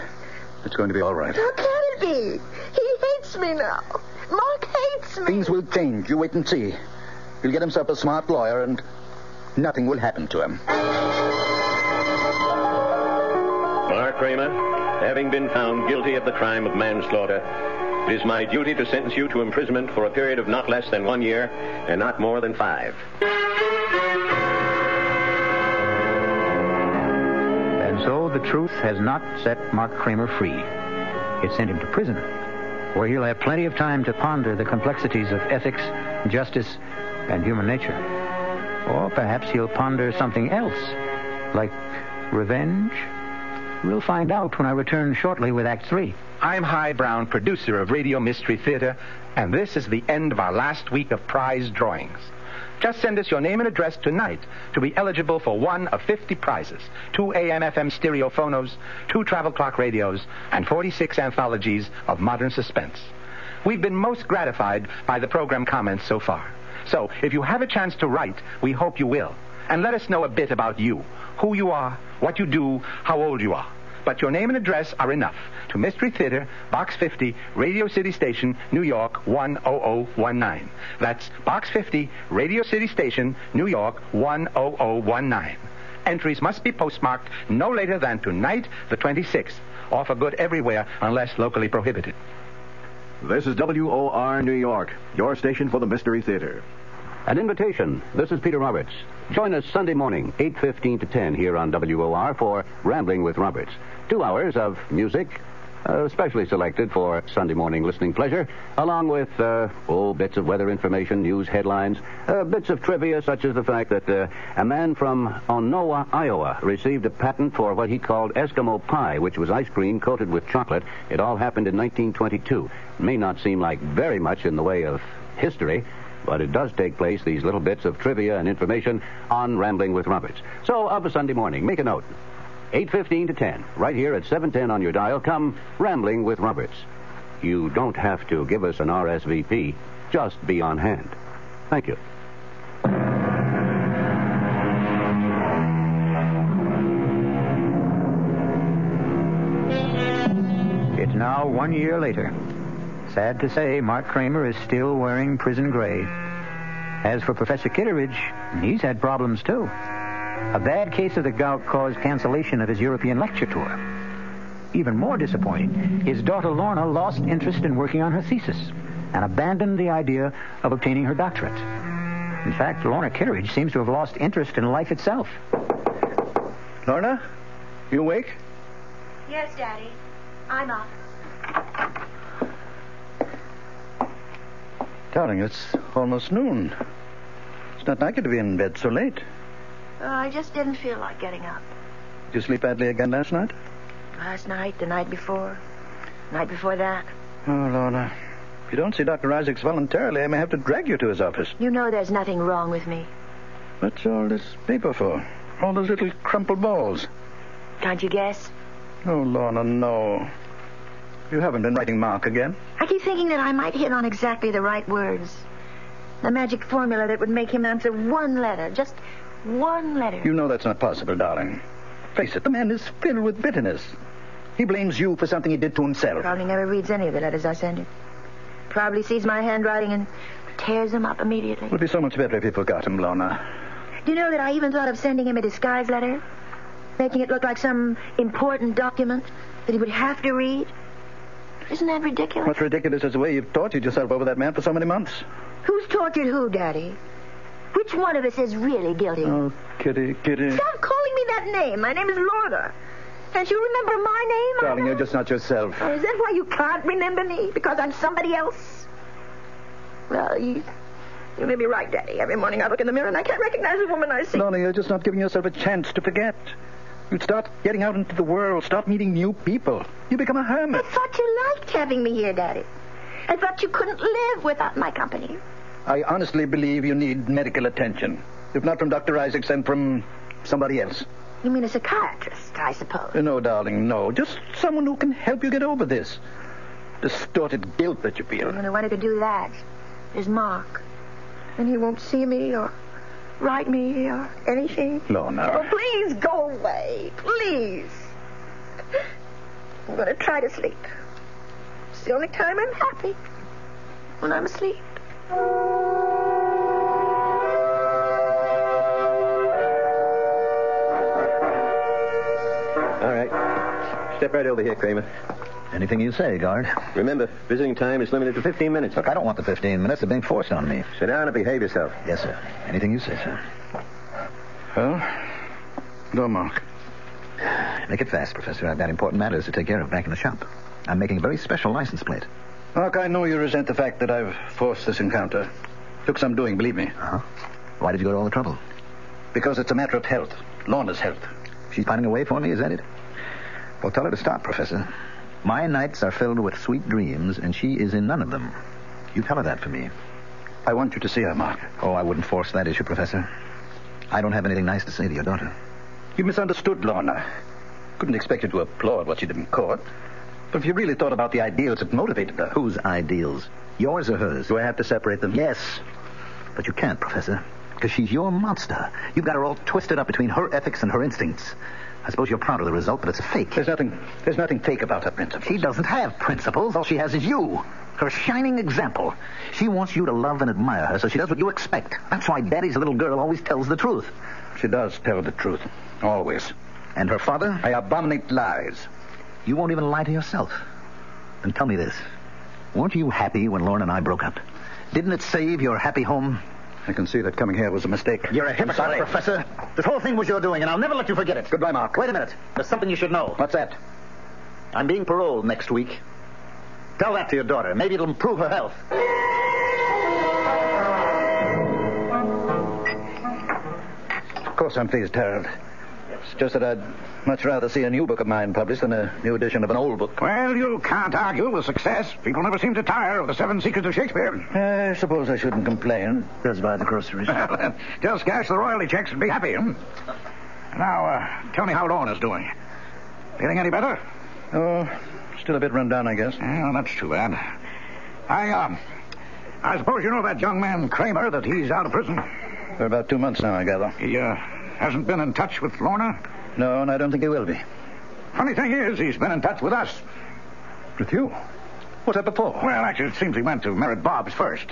It's going to be all right. How can it be? He hates me now. Mark hates me. Things will change. You wait and see. He'll get himself a smart lawyer, and nothing will happen to him. Mark Kramer, having been found guilty of the crime of manslaughter, it is my duty to sentence you to imprisonment for a period of not less than 1 year and not more than 5. And so the truth has not set Mark Kramer free. It sent him to prison, where he'll have plenty of time to ponder the complexities of ethics, justice, and human nature. Or perhaps he'll ponder something else, like revenge. We'll find out when I return shortly with Act 3. I'm Hy Brown, producer of Radio Mystery Theater, and this is the end of our last week of prize drawings. Just send us your name and address tonight to be eligible for one of 50 prizes: 2 AM/FM stereophonos, 2 travel clock radios, and 46 anthologies of modern suspense. We've been most gratified by the program comments so far. So, if you have a chance to write, we hope you will. And let us know a bit about you, who you are, what you do, how old you are. But your name and address are enough. To Mystery Theater, Box 50, Radio City Station, New York, 10019. That's Box 50, Radio City Station, New York, 10019. Entries must be postmarked no later than tonight, the 26th. Offer good everywhere unless locally prohibited. This is WOR New York, your station for the Mystery Theater. An invitation. This is Peter Roberts. Join us Sunday morning, 8:15 to 10 here on WOR for Rambling with Roberts. 2 hours of music, specially selected for Sunday morning listening pleasure, along with, bits of weather information, news headlines, bits of trivia, such as the fact that a man from Onowa, Iowa, received a patent for what he called Eskimo pie, which was ice cream coated with chocolate. It all happened in 1922. It may not seem like very much in the way of history, but it does take place, these little bits of trivia and information, on Rambling with Roberts. So, of a Sunday morning, make a note. 8:15 to 10, right here at 710 on your dial, come Rambling with Roberts. You don't have to give us an RSVP. Just be on hand. Thank you. It's now 1 year later. Sad to say, Mark Kramer is still wearing prison gray. As for Professor Kitteridge, he's had problems too. A bad case of the gout caused cancellation of his European lecture tour. Even more disappointing, his daughter Lorna lost interest in working on her thesis and abandoned the idea of obtaining her doctorate. In fact, Lorna Kitteridge seems to have lost interest in life itself. Lorna, you awake? Yes, Daddy. I'm up. Darling, it's almost noon. It's not like you to be in bed so late. I just didn't feel like getting up. Did you sleep badly again last night? Last night, the night before that. Oh, Lorna. If you don't see Dr. Isaacs voluntarily, I may have to drag you to his office. You know there's nothing wrong with me. What's all this paper for? All those little crumpled balls. Can't you guess? Oh, Lorna, no. You haven't been writing Mark again? I keep thinking that I might hit on exactly the right words. The magic formula that would make him answer one letter. Just one letter. You know that's not possible, darling. Face it, the man is filled with bitterness. He blames you for something he did to himself. Probably never reads any of the letters I send him. Probably sees my handwriting and tears them up immediately. It would be so much better if you forgot him, Lorna. Do you know that I even thought of sending him a disguise letter? Making it look like some important document that he would have to read? Isn't that ridiculous? What's ridiculous is the way you've tortured yourself over that man for so many months. Who's tortured who, Daddy? Which one of us is really guilty? Oh, Kitty. Stop calling me that name. My name is Lorna. Can't you remember my name? Darling, you're just not yourself. Oh, is that why you can't remember me? Because I'm somebody else? Well, you may be right, Daddy. Every morning I look in the mirror and I can't recognize the woman I see. Lorna, you're just not giving yourself a chance to forget. You'd start getting out into the world, start meeting new people. You become a hermit. I thought you liked having me here, Daddy. I thought you couldn't live without my company. I honestly believe you need medical attention. If not from Dr. Isaacs, then from somebody else. You mean a psychiatrist, I suppose? No, darling, no. Just someone who can help you get over this distorted guilt that you feel. The only one who can do that is Mark. And he won't see me or write me or anything. Lorna. Oh, please go away. Please. I'm going to try to sleep. It's the only time I'm happy. When I'm asleep. All right. Step right over here, Kramer. Anything you say, guard. Remember, visiting time is limited to 15 minutes. Look, I don't want the 15 minutes. They're being forced on me. Sit down and behave yourself. Yes, sir. Anything you say, sir. Well, go, Mark. Make it fast, Professor. I've got important matters to take care of back in the shop. I'm making a very special license plate. Mark, I know you resent the fact that I've forced this encounter. Took some doing, believe me. Uh-huh. Why did you go to all the trouble? Because it's a matter of health. Lorna's health. She's finding a way for me, is that it? Well, tell her to stop, Professor. My nights are filled with sweet dreams, and she is in none of them. You tell her that for me. I want you to see her, Mark. Oh, I wouldn't force that issue, Professor. I don't have anything nice to say to your daughter. You misunderstood Lorna. Couldn't expect you to applaud what she did in court. But if you really thought about the ideals that motivated her... Whose ideals? Yours or hers? Do I have to separate them? Yes. But you can't, Professor. Because she's your monster. You've got her all twisted up between her ethics and her instincts. I suppose you're proud of the result, but it's a fake. There's nothing fake about her principles. She doesn't have principles. All she has is you. Her shining example. She wants you to love and admire her, so she does what you expect. That's why Daddy's little girl always tells the truth. She does tell the truth. Always. And her father? I abominate lies. You won't even lie to yourself. And tell me this. Weren't you happy when Lorna and I broke up? Didn't it save your happy home? I can see that coming here was a mistake. You're a hypocrite, Professor. This whole thing was your doing, and I'll never let you forget it. Goodbye, Mark. Wait a minute. There's something you should know. What's that? I'm being paroled next week. Tell that to your daughter. Maybe it'll improve her health. Of course I'm pleased, Harold. It's just that I'd much rather see a new book of mine published than a new edition of an old book. Well, you can't argue with success. People never seem to tire of the 7 Secrets of Shakespeare. I suppose I shouldn't complain. Just buy the groceries. Just cash the royalty checks and be happy, hmm? Now, tell me how Lorna's doing. Feeling any better? Oh, still a bit run down, I guess. Well, that's too bad. I suppose you know that young man Kramer, that he's out of prison? For about 2 months now, I gather. He, hasn't been in touch with Lorna? No, and I don't think he will be. Funny thing is, he's been in touch with us. With you? What's that before? Well, actually, it seems he went to Merritt Bob's first.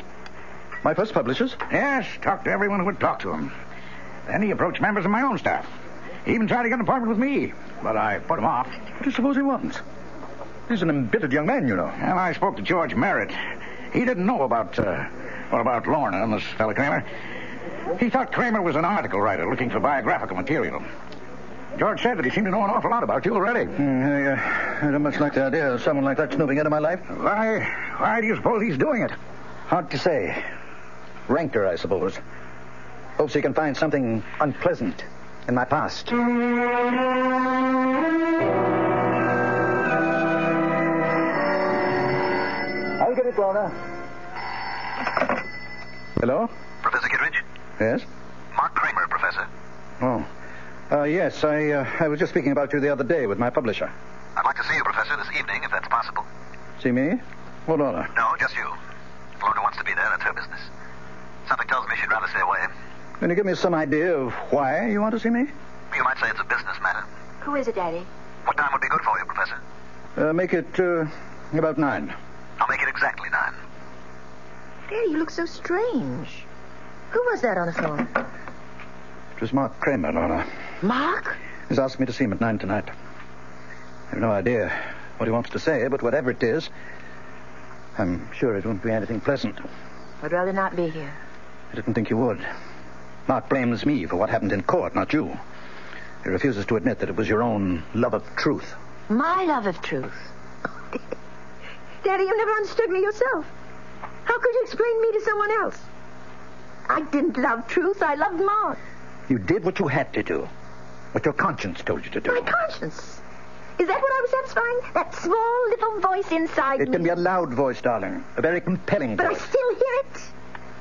My first publishers? Yes, talked to everyone who would talk to him. Then he approached members of my own staff. He even tried to get an appointment with me, but I put him off. What do you suppose he wants? He's an embittered young man, you know. And I spoke to George Merritt. He didn't know about Lorna and this fellow Kramer. He thought Kramer was an article writer looking for biographical material. George said that he seemed to know an awful lot about you already. I don't much like the idea of someone like that snooping into my life. Why do you suppose he's doing it? Hard to say. Rancor, I suppose. Hopes he can find something unpleasant in my past. I'll get it, Lorna. Hello? Professor Kittredge? Yes? Mark Kramer, Professor. Oh. Yes, I was just speaking about you the other day with my publisher. I'd like to see you, Professor, this evening, if that's possible. See me? Or Lorna? No, just you. If Lorna wants to be there, that's her business. Something tells me she'd rather stay away. Can you give me some idea of why you want to see me? You might say it's a business matter. Who is it, Daddy? What time would be good for you, Professor? Make it, about 9. I'll make it exactly 9. Daddy, you look so strange. Who was that on the phone? It was Mark Kramer, Lorna. Mark? He's asked me to see him at 9 tonight. I have no idea what he wants to say, but whatever it is, I'm sure it won't be anything pleasant. I'd rather not be here. I didn't think you would. Mark blames me for what happened in court, not you. He refuses to admit that it was your own love of truth. My love of truth? Daddy, you never understood me yourself. How could you explain me to someone else? I didn't love truth. I loved Mark. You did what you had to do. What your conscience told you to do. My conscience? Is that what I was satisfying? That small little voice inside me? It can be a loud voice, darling. A very compelling voice. But I still hear it.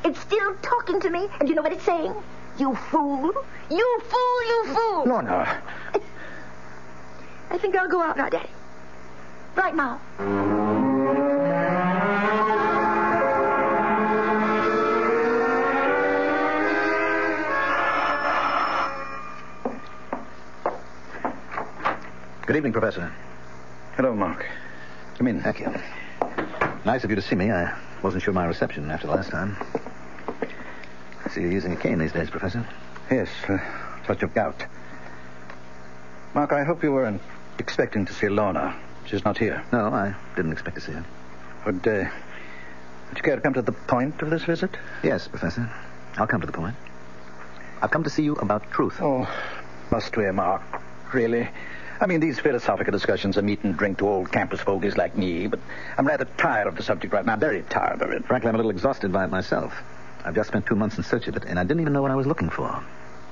It's still talking to me. And you know what it's saying? You fool. You fool, you fool. Lorna. I think I'll go out now, Daddy. Right now. Good evening, Professor. Hello, Mark. Come in. Thank you. Nice of you to see me. I wasn't sure my reception after the last time. I see you're using a cane these days, Professor. Yes, touch of gout. Mark, I hope you weren't expecting to see Lorna. She's not here. No, I didn't expect to see her. Would you care to come to the point of this visit? Yes, Professor. I'll come to the point. I've come to see you about truth. Oh, must we, Mark? Really? I mean, these philosophical discussions are meat and drink to old campus fogies like me, but I'm rather tired of the subject right now. Very tired of it. Frankly, I'm a little exhausted by it myself. I've just spent 2 months in search of it, and I didn't even know what I was looking for.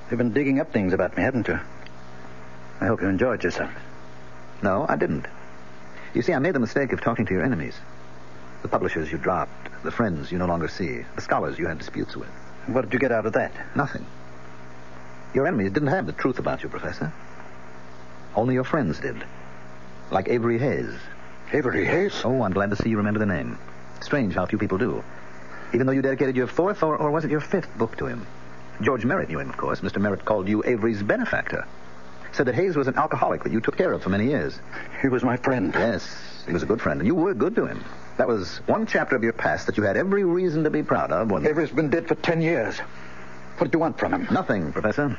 You've been digging up things about me, haven't you? I hope you enjoyed yourself. No, I didn't. You see, I made the mistake of talking to your enemies. The publishers you dropped, the friends you no longer see, the scholars you had disputes with. And what did you get out of that? Nothing. Your enemies didn't have the truth about you, Professor. Only your friends did. Like Avery Hayes. Avery Hayes? Oh, I'm glad to see you remember the name. Strange how few people do. Even though you dedicated your 4th, or was it your 5th book to him? George Merritt knew him, of course. Mr. Merritt called you Avery's benefactor. Said that Hayes was an alcoholic that you took care of for many years. He was my friend. Yes, he was a good friend, and you were good to him. That was one chapter of your past that you had every reason to be proud of. Avery's been dead for 10 years. What did you want from him? Nothing, Professor.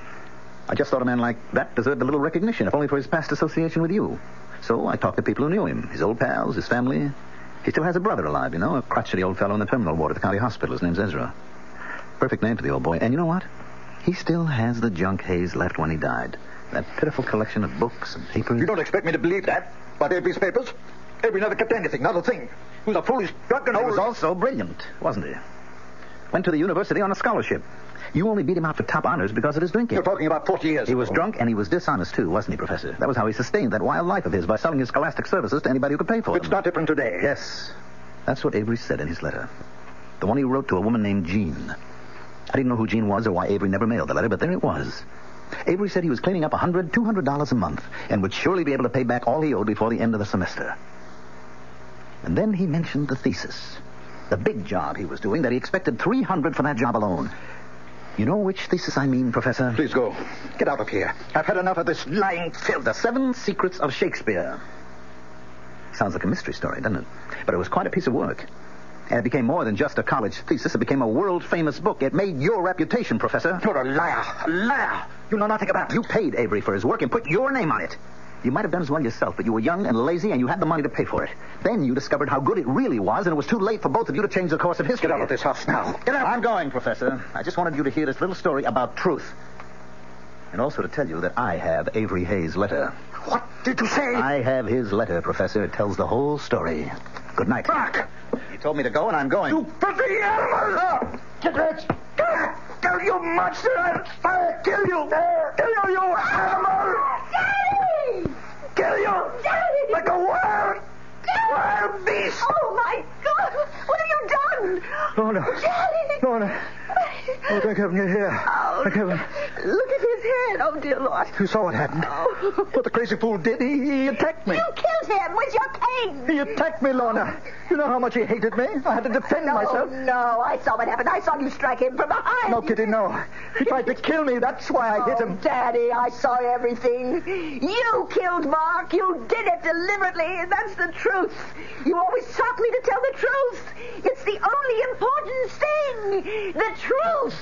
I just thought a man like that deserved a little recognition, if only for his past association with you. So I talked to people who knew him, his old pals, his family. He still has a brother alive, you know, a crotchety old fellow in the terminal ward at the county hospital. His name's Ezra. Perfect name for the old boy. And you know what? He still has the junk Hayes left when he died. That pitiful collection of books and papers. You don't expect me to believe that? About Avery's papers? Avery never kept anything, not a thing. He was a foolish, drunken old... He was also brilliant, wasn't he? Went to the university on a scholarship. You only beat him out for top honors because of his drinking. You're talking about 40 years He was drunk and he was dishonest, too, wasn't he, Professor? That was how he sustained that wild life of his, by selling his scholastic services to anybody who could pay for them. It's not different today. Yes. That's what Avery said in his letter. The one he wrote to a woman named Jean. I didn't know who Jean was or why Avery never mailed the letter, but there it was. Avery said he was cleaning up $100, $200 a month and would surely be able to pay back all he owed before the end of the semester. And then he mentioned the thesis. The big job he was doing, that he expected $300 for that job alone. You know which thesis I mean, Professor? Please go. Get out of here. I've had enough of this lying filth. The 7 Secrets of Shakespeare. Sounds like a mystery story, doesn't it? But it was quite a piece of work. And it became more than just a college thesis. It became a world-famous book. It made your reputation, Professor. You're a liar. A liar. You know nothing about it. You paid Avery for his work and put your name on it. You might have done as well yourself, but you were young and lazy, and you had the money to pay for it. Then you discovered how good it really was, and it was too late for both of you to change the course of history. Get out of this house now. Get out. I'm going, Professor. I just wanted you to hear this little story about truth. And also to tell you that I have Avery Hayes' letter. What did you say? I have his letter, Professor. It tells the whole story. Good night. Back! You told me to go, and I'm going. You filthy animal! Get it! Kill you monster! I'll kill you! Kill you, you animal! Daddy! Kill you! Daddy! Like a wild beast! Oh, my God! What have you done? Lorna! Daddy! Lorna! Oh, thank heaven you're here. Oh, Thank heaven. look at his head. Oh, dear Lord. You saw what happened. Oh. What the crazy fool did, he attacked me. You killed him with your cane. He attacked me, Lorna. You know how much he hated me? I had to defend myself. No, I saw what happened. I saw you strike him from behind. No, Kitty, no. He tried to kill me. That's why I hit him. Daddy, I saw everything. You killed Mark. You did it deliberately. That's the truth. You always taught me to tell the truth. It's the only important thing. The truth.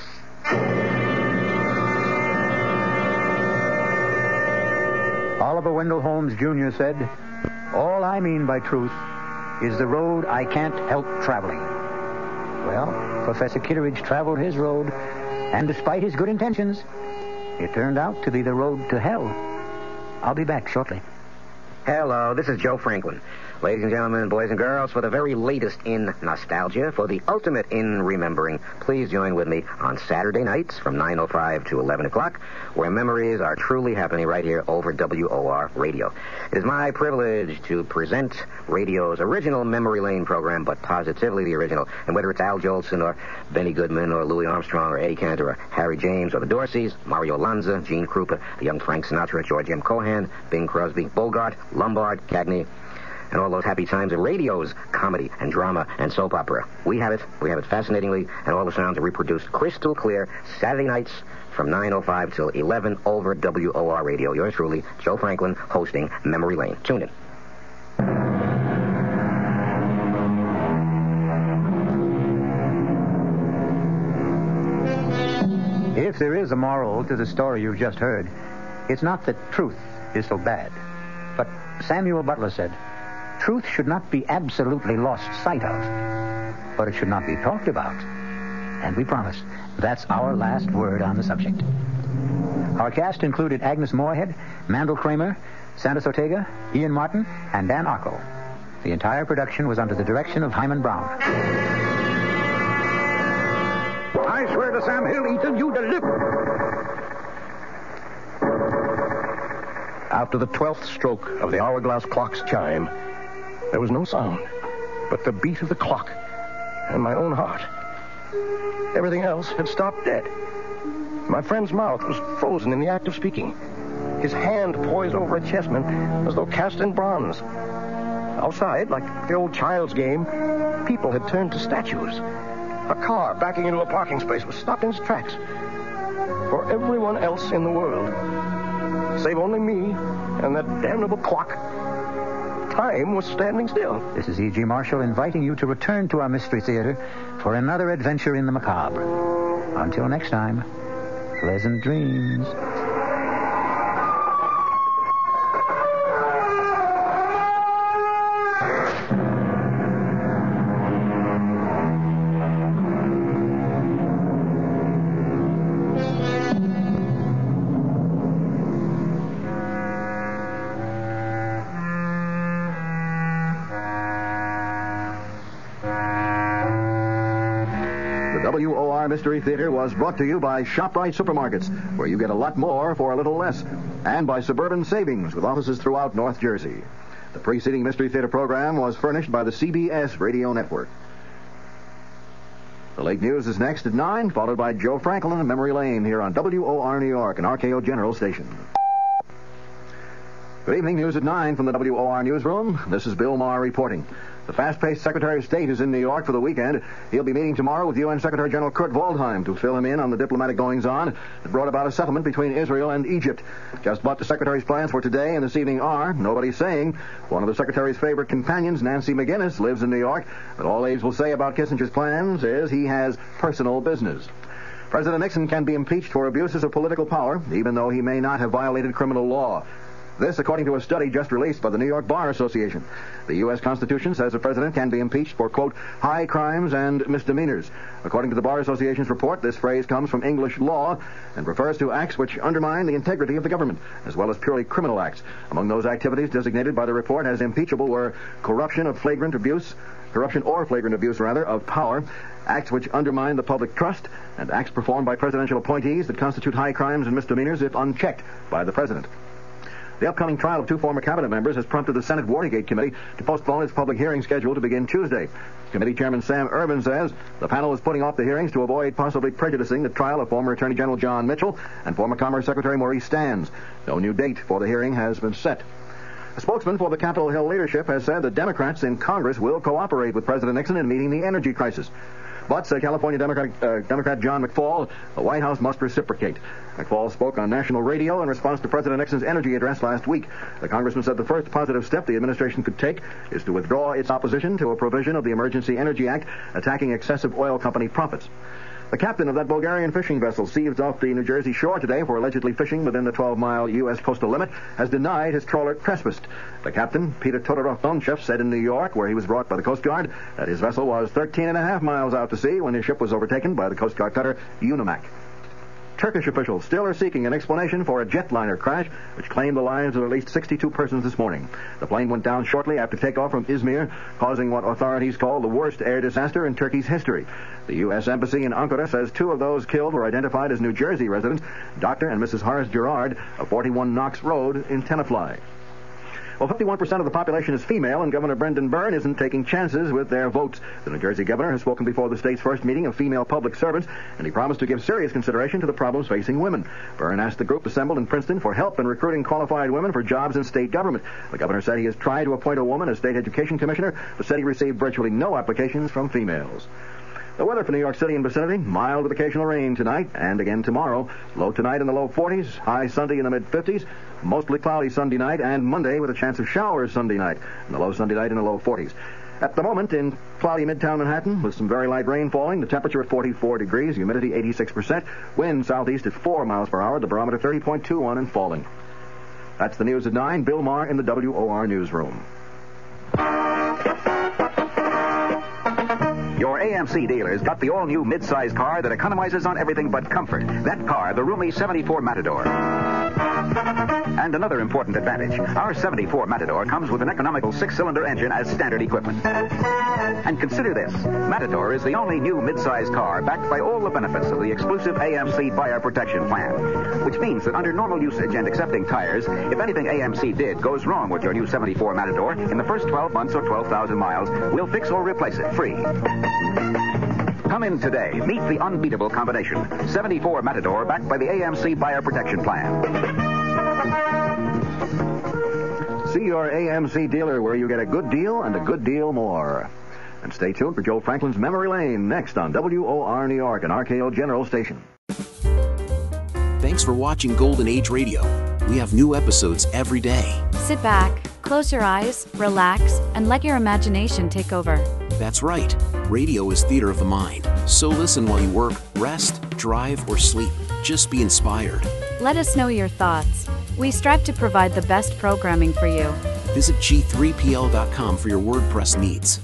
Oliver Wendell Holmes Jr. said, "All I mean by truth is the road I can't help traveling." Well, Professor Kitteridge traveled his road, and despite his good intentions, it turned out to be the road to hell. I'll be back shortly. Hello, this is Joe Franklin. Ladies and gentlemen, boys and girls, for the very latest in nostalgia, for the ultimate in remembering, please join with me on Saturday nights from 9:05 to 11 o'clock, where memories are truly happening right here over WOR Radio. It is my privilege to present radio's original Memory Lane program, but positively the original. And whether it's Al Jolson or Benny Goodman or Louis Armstrong or Eddie Cantor or Harry James or the Dorseys, Mario Lanza, Gene Krupa, the young Frank Sinatra, George M. Cohan, Bing Crosby, Bogart, Lombard, Cagney, and all those happy times of radio's comedy and drama and soap opera. We have it fascinatingly, and all the sounds are reproduced crystal clear Saturday nights from 9:05 till 11 over WOR Radio. Yours truly, Joe Franklin, hosting Memory Lane. Tune in. If there is a moral to the story you've just heard, it's not that truth is so bad. But Samuel Butler said, truth should not be absolutely lost sight of, but it should not be talked about. And we promise that's our last word on the subject. Our cast included Agnes Moorehead, Mandel Kramer, Sandus Ortega, Ian Martin, and Dan Arco. The entire production was under the direction of Hyman Brown. I swear to Sam Hill, Ethan, you deliver. After the 12th stroke of the hourglass clock's chime, there was no sound but the beat of the clock and my own heart. Everything else had stopped dead. My friend's mouth was frozen in the act of speaking. His hand poised over a chessman as though cast in bronze. Outside, like the old child's game, people had turned to statues. A car backing into a parking space was stopped in its tracks. For everyone else in the world, save only me and that damnable clock, time was standing still. This is E.G. Marshall inviting you to return to our Mystery Theater for another adventure in the macabre. Until next time, pleasant dreams. WOR Mystery Theater was brought to you by ShopRite Supermarkets, where you get a lot more for a little less, and by Suburban Savings, with offices throughout North Jersey. The preceding Mystery Theater program was furnished by the CBS Radio Network. The late news is next at 9, followed by Joe Franklin and Memory Lane here on WOR New York, an RKO General station. Good evening, news at 9 from the WOR newsroom. This is Bill Maher reporting. The fast-paced Secretary of State is in New York for the weekend. He'll be meeting tomorrow with UN Secretary General Kurt Waldheim to fill him in on the diplomatic goings-on that brought about a settlement between Israel and Egypt. Just what the Secretary's plans for today and this evening are, nobody's saying. One of the Secretary's favorite companions, Nancy McGinnis, lives in New York, but all aides will say about Kissinger's plans is he has personal business. President Nixon can be impeached for abuses of political power, even though he may not have violated criminal law. This, according to a study just released by the New York Bar Association. The U.S. Constitution says the president can be impeached for, quote, high crimes and misdemeanors. According to the Bar Association's report, this phrase comes from English law and refers to acts which undermine the integrity of the government, as well as purely criminal acts. Among those activities designated by the report as impeachable were corruption or flagrant abuse of power, acts which undermine the public trust, and acts performed by presidential appointees that constitute high crimes and misdemeanors if unchecked by the president. The upcoming trial of two former cabinet members has prompted the Senate Watergate Committee to postpone its public hearing scheduled to begin Tuesday. Committee Chairman Sam Ervin says the panel is putting off the hearings to avoid possibly prejudicing the trial of former Attorney General John Mitchell and former Commerce Secretary Maurice Stans. No new date for the hearing has been set. A spokesman for the Capitol Hill leadership has said the Democrats in Congress will cooperate with President Nixon in meeting the energy crisis. But, said California Democrat John McFaul, the White House must reciprocate. McFaul spoke on national radio in response to President Nixon's energy address last week. The congressman said the first positive step the administration could take is to withdraw its opposition to a provision of the Emergency Energy Act attacking excessive oil company profits. The captain of that Bulgarian fishing vessel seized off the New Jersey shore today for allegedly fishing within the 12-mile U.S. coastal limit has denied his trawler trespassed. The captain, Peter Todorov-Donchev, said in New York, where he was brought by the Coast Guard, that his vessel was 13.5 miles out to sea when his ship was overtaken by the Coast Guard cutter Unimak. Turkish officials still are seeking an explanation for a jetliner crash which claimed the lives of at least 62 persons this morning. The plane went down shortly after takeoff from Izmir, causing what authorities call the worst air disaster in Turkey's history. The U.S. Embassy in Ankara says two of those killed were identified as New Jersey residents, Dr. and Mrs. Horace Gerard of 41 Knox Road in Tenafly. Well, 51% of the population is female, and Governor Brendan Byrne isn't taking chances with their votes. The New Jersey governor has spoken before the state's first meeting of female public servants, and he promised to give serious consideration to the problems facing women. Byrne asked the group assembled in Princeton for help in recruiting qualified women for jobs in state government. The governor said he has tried to appoint a woman as state education commissioner, but said he received virtually no applications from females. The weather for New York City and vicinity, mild with occasional rain tonight and again tomorrow. Low tonight in the low 40s, high Sunday in the mid-50s, mostly cloudy Sunday night and Monday with a chance of showers Sunday night, and the low Sunday night in the low 40s. At the moment, in cloudy Midtown Manhattan, with some very light rain falling, the temperature at 44 degrees, humidity 86%, wind southeast at 4 miles per hour, the barometer 30.21 and falling. That's the news at 9. Bill Maher in the WOR Newsroom. Your AMC dealer's got the all-new mid-size car that economizes on everything but comfort. That car, the roomy 74 Matador. And another important advantage, our 74 Matador comes with an economical 6-cylinder engine as standard equipment. And consider this, Matador is the only new mid-size car backed by all the benefits of the exclusive AMC Fire Protection Plan, which means that under normal usage and accepting tires, if anything AMC did goes wrong with your new 74 Matador, in the first 12 months or 12,000 miles, we'll fix or replace it free. Come in today. Meet the unbeatable combination. 74 Matador backed by the AMC Fire Protection Plan. See your AMC dealer where you get a good deal and a good deal more. And stay tuned for Joe Franklin's Memory Lane next on WOR New York, an RKO General station. Thanks for watching Golden Age Radio. We have new episodes every day. Sit back, close your eyes, relax, and let your imagination take over. That's right. Radio is theater of the mind. So listen while you work, rest, drive, or sleep. Just be inspired. Let us know your thoughts. We strive to provide the best programming for you. Visit g3pl.com for your WordPress needs.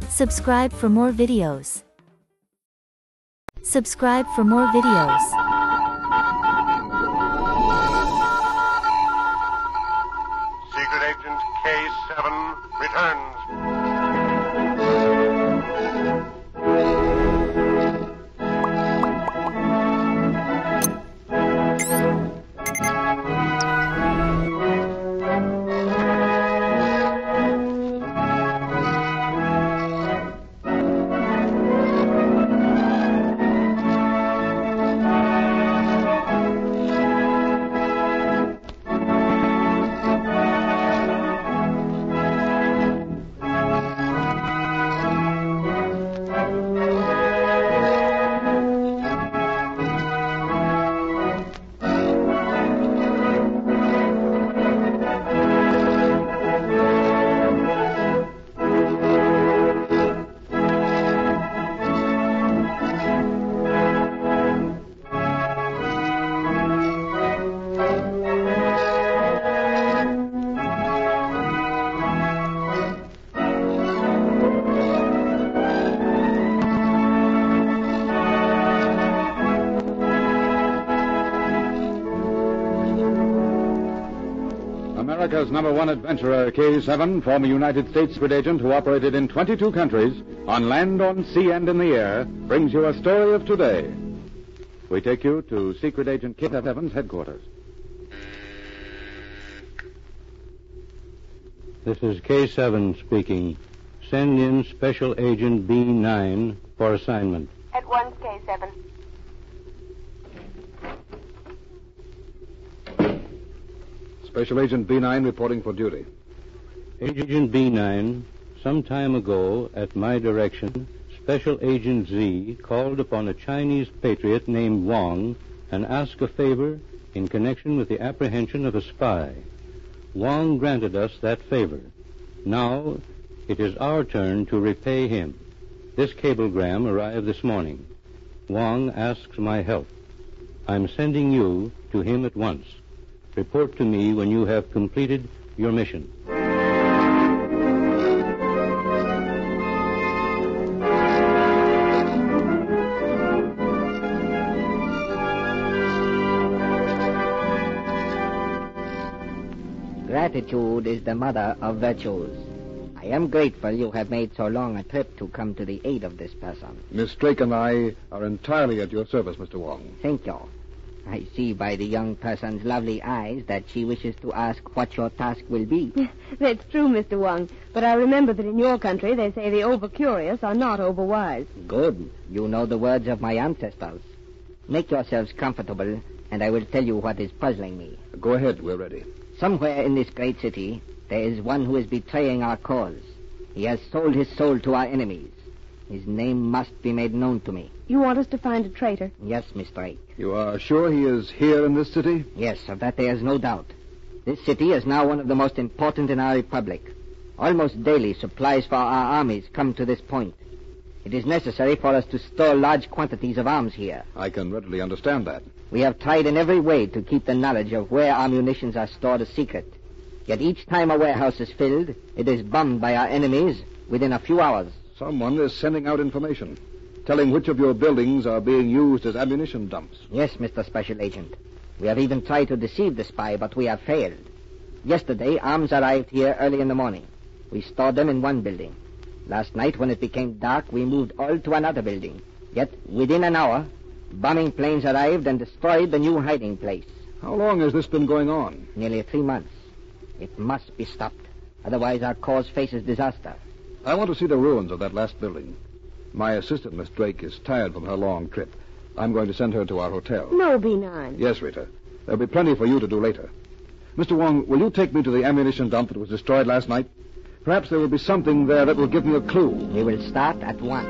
Subscribe for more videos. Subscribe for more videos. Secret Agent K7 returns. America's #1 adventurer, K7, former United States secret agent who operated in 22 countries, on land, on sea, and in the air, brings you a story of today. We take you to Secret Agent K7's headquarters. This is K7 speaking. Send in Special Agent B9 for assignment. At once, K7. Special Agent B9 reporting for duty. Agent B9, some time ago, at my direction, Special Agent Z called upon a Chinese patriot named Wang and asked a favor in connection with the apprehension of a spy. Wang granted us that favor. Now, it is our turn to repay him. This cablegram arrived this morning. Wang asks my help. I'm sending you to him at once. Report to me when you have completed your mission. Gratitude is the mother of virtues. I am grateful you have made so long a trip to come to the aid of this person. Miss Drake and I are entirely at your service, Mr. Wong. Thank you. I see by the young person's lovely eyes that she wishes to ask what your task will be. That's true, Mr. Wong. But I remember that in your country they say the over-curious are not over-wise. Good. You know the words of my ancestors. Make yourselves comfortable, and I will tell you what is puzzling me. Go ahead. We're ready. Somewhere in this great city, there is one who is betraying our cause. He has sold his soul to our enemies. His name must be made known to me. You want us to find a traitor? Yes, Miss Drake. You are sure he is here in this city? Yes, of that there is no doubt. This city is now one of the most important in our republic. Almost daily, supplies for our armies come to this point. It is necessary for us to store large quantities of arms here. I can readily understand that. We have tried in every way to keep the knowledge of where our munitions are stored a secret. Yet each time a warehouse is filled, it is bombed by our enemies within a few hours. Someone is sending out information, telling which of your buildings are being used as ammunition dumps. Yes, Mr. Special Agent. We have even tried to deceive the spy, but we have failed. Yesterday, arms arrived here early in the morning. We stored them in one building. Last night, when it became dark, we moved all to another building. Yet, within an hour, bombing planes arrived and destroyed the new hiding place. How long has this been going on? Nearly 3 months. It must be stopped. Otherwise, our cause faces disaster. I want to see the ruins of that last building. My assistant, Miss Drake, is tired from her long trip. I'm going to send her to our hotel. No, B9. Yes, Rita. There'll be plenty for you to do later. Mr. Wong, will you take me to the ammunition dump that was destroyed last night? Perhaps there will be something there that will give me a clue. We will start at once.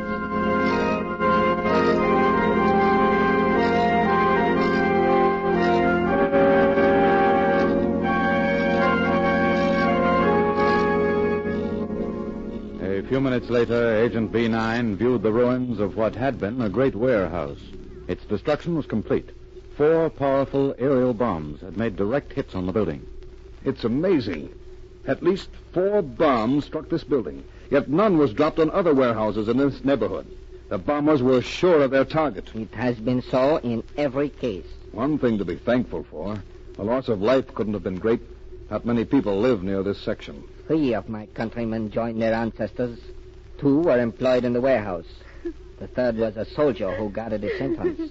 A few minutes later, Agent B9 viewed the ruins of what had been a great warehouse. Its destruction was complete. 4 powerful aerial bombs had made direct hits on the building. It's amazing. At least 4 bombs struck this building, yet none was dropped on other warehouses in this neighborhood. The bombers were sure of their target. It has been so in every case. One thing to be thankful for. The loss of life couldn't have been great. Not many people live near this section. 3 of my countrymen joined their ancestors. 2 were employed in the warehouse. The 3rd was a soldier who guarded its entrance.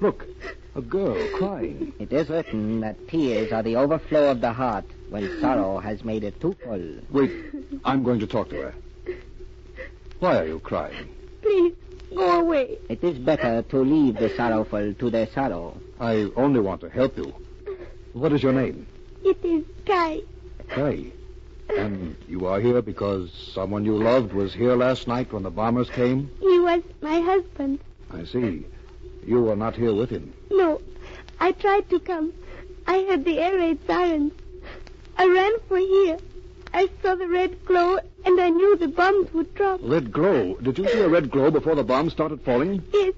Look, a girl crying. It is written that tears are the overflow of the heart when sorrow has made it too full. Wait, I'm going to talk to her. Why are you crying? Please, go away. It is better to leave the sorrowful to their sorrow. I only want to help you. What is your name? It is Kai. Kai. And you are here because someone you loved was here last night when the bombers came? He was my husband. I see. You were not here with him. No. I tried to come. I heard the air raid sirens. I ran for here. I saw the red glow, and I knew the bombs would drop. Red glow? Did you see a red glow before the bombs started falling? Yes.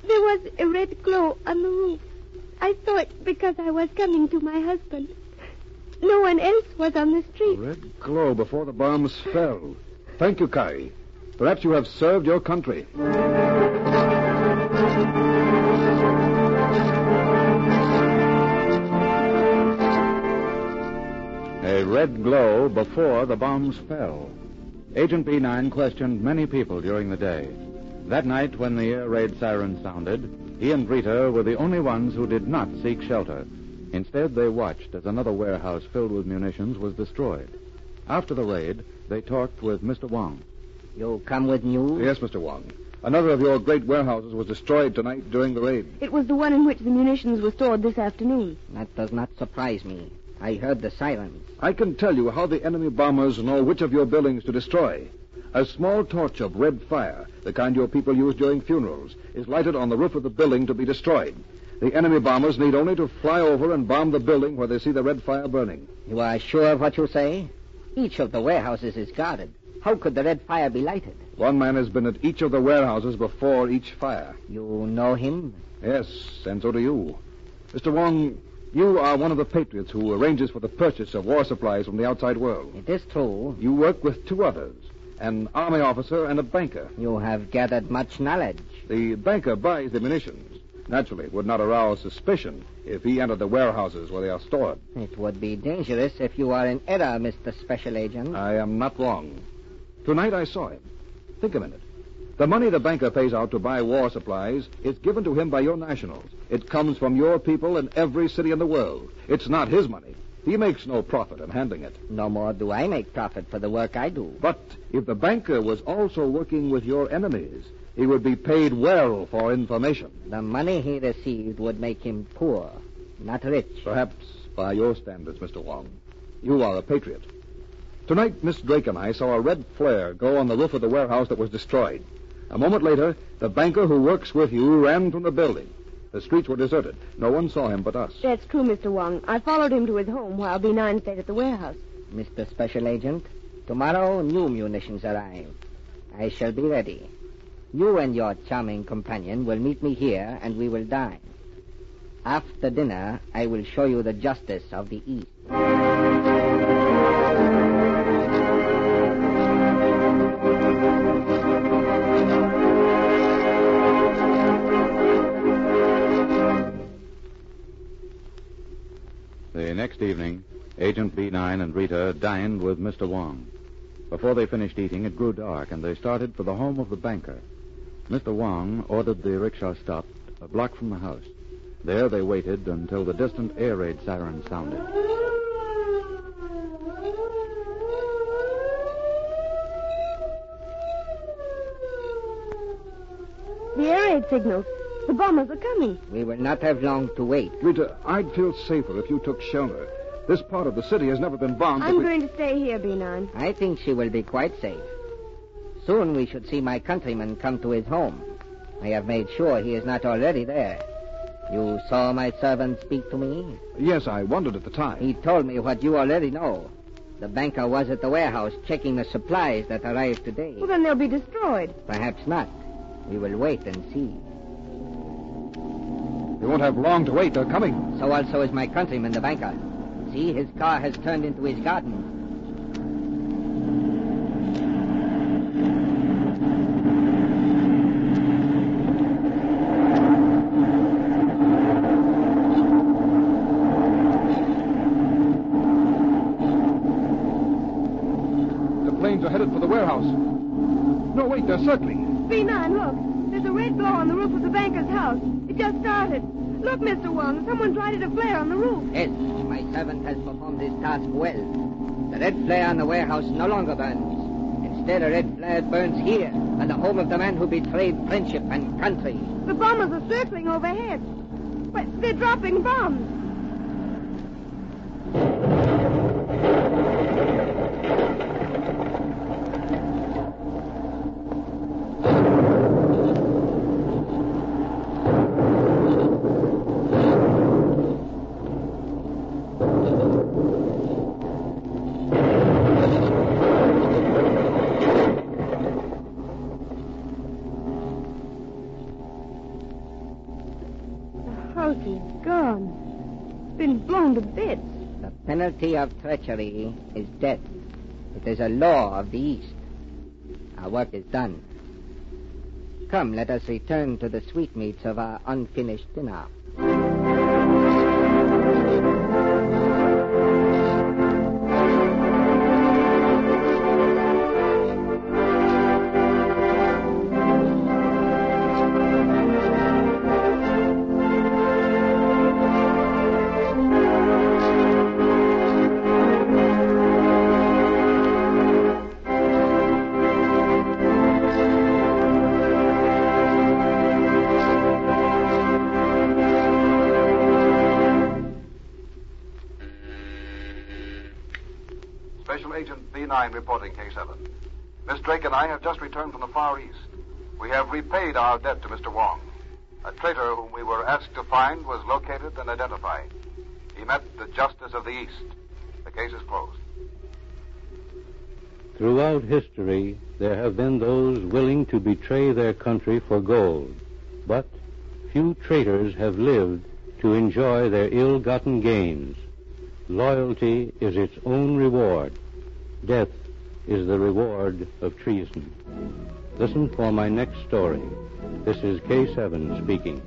There was a red glow on the roof. I saw it because I was coming to my husband. No one else was on the street. A red glow before the bombs fell. Thank you, Kai. Perhaps you have served your country. red glow before the bombs fell. Agent B9 questioned many people during the day. That night, when the air raid siren sounded, he and Rita were the only ones who did not seek shelter. Instead, they watched as another warehouse filled with munitions was destroyed. After the raid, they talked with Mr. Wong. You come with news? Yes, Mr. Wong. Another of your great warehouses was destroyed tonight during the raid. It was the one in which the munitions were stored this afternoon. That does not surprise me. I heard the sirens. I can tell you how the enemy bombers know which of your buildings to destroy. A small torch of red fire, the kind your people use during funerals, is lighted on the roof of the building to be destroyed. The enemy bombers need only to fly over and bomb the building where they see the red fire burning. You are sure of what you say? Each of the warehouses is guarded. How could the red fire be lighted? One man has been at each of the warehouses before each fire. You know him? Yes, and so do you. Mr. Wong, you are one of the patriots who arranges for the purchase of war supplies from the outside world. It is true. You work with two others, an army officer and a banker. You have gathered much knowledge. The banker buys the munitions. Naturally, it would not arouse suspicion if he entered the warehouses where they are stored. It would be dangerous if you are in error, Mr. Special Agent. I am not wrong. Tonight I saw him. Think a minute. The money the banker pays out to buy war supplies is given to him by your nationals. It comes from your people in every city in the world. It's not his money. He makes no profit in handling it. No more do I make profit for the work I do. But if the banker was also working with your enemies, he would be paid well for information. The money he received would make him poor, not rich. Perhaps by your standards, Mr. Wong. You are a patriot. Tonight, Miss Drake and I saw a red flare go on the roof of the warehouse that was destroyed. A moment later, the banker who works with you ran from the building. The streets were deserted. No one saw him but us. That's true, Mr. Wong. I followed him to his home while B9 stayed at the warehouse. Mr. Special Agent, tomorrow new munitions arrive. I shall be ready. You and your charming companion will meet me here, and we will dine. After dinner, I will show you the justice of the East. The next evening, Agent B9 and Rita dined with Mr. Wong. Before they finished eating, it grew dark, and they started for the home of the banker. Mr. Wong ordered the rickshaw stopped a block from the house. There they waited until the distant air raid siren sounded. The air raid signals. The bombers are coming. We will not have long to wait. Rita, I'd feel safer if you took shelter. This part of the city has never been bombed. I'm going to stay here, B9. I think she will be quite safe. Soon we should see my countryman come to his home. I have made sure he is not already there. You saw my servant speak to me? Yes, I wondered at the time. He told me what you already know. The banker was at the warehouse checking the supplies that arrived today. Well, then they'll be destroyed. Perhaps not. We will wait and see. We won't have long to wait. They're coming. So also is my countryman, the banker. See, his car has turned into his garden. Are headed for the warehouse. No, wait, they're circling. B9, look. There's a red glow on the roof of the banker's house. It just started. Look, Mr. Wong, someone's lighted a flare on the roof. Yes, my servant has performed his task well. The red flare on the warehouse no longer burns. Instead, a red flare burns here, at the home of the man who betrayed friendship and country. The bombers are circling overhead. But they're dropping bombs. To bits. The penalty of treachery is death. It is a law of the East. Our work is done. Come, let us return to the sweetmeats of our unfinished dinner. B9 reporting K7. Miss Drake and I have just returned from the Far East. We have repaid our debt to Mr. Wong. A traitor whom we were asked to find was located and identified. He met the Justice of the East. The case is closed. Throughout history, there have been those willing to betray their country for gold. But few traitors have lived to enjoy their ill-gotten gains. Loyalty is its own reward. Death is the reward of treason. Listen for my next story. This is K7 speaking.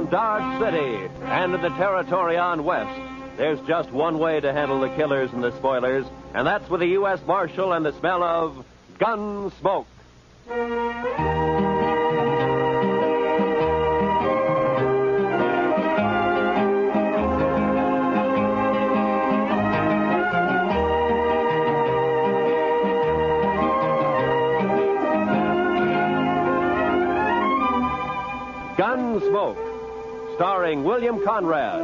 Dodge City and in the territory on west, there's just one way to handle the killers and the spoilers, and that's with the U.S. Marshal and the smell of gun smoke. Gunsmoke, starring William Conrad.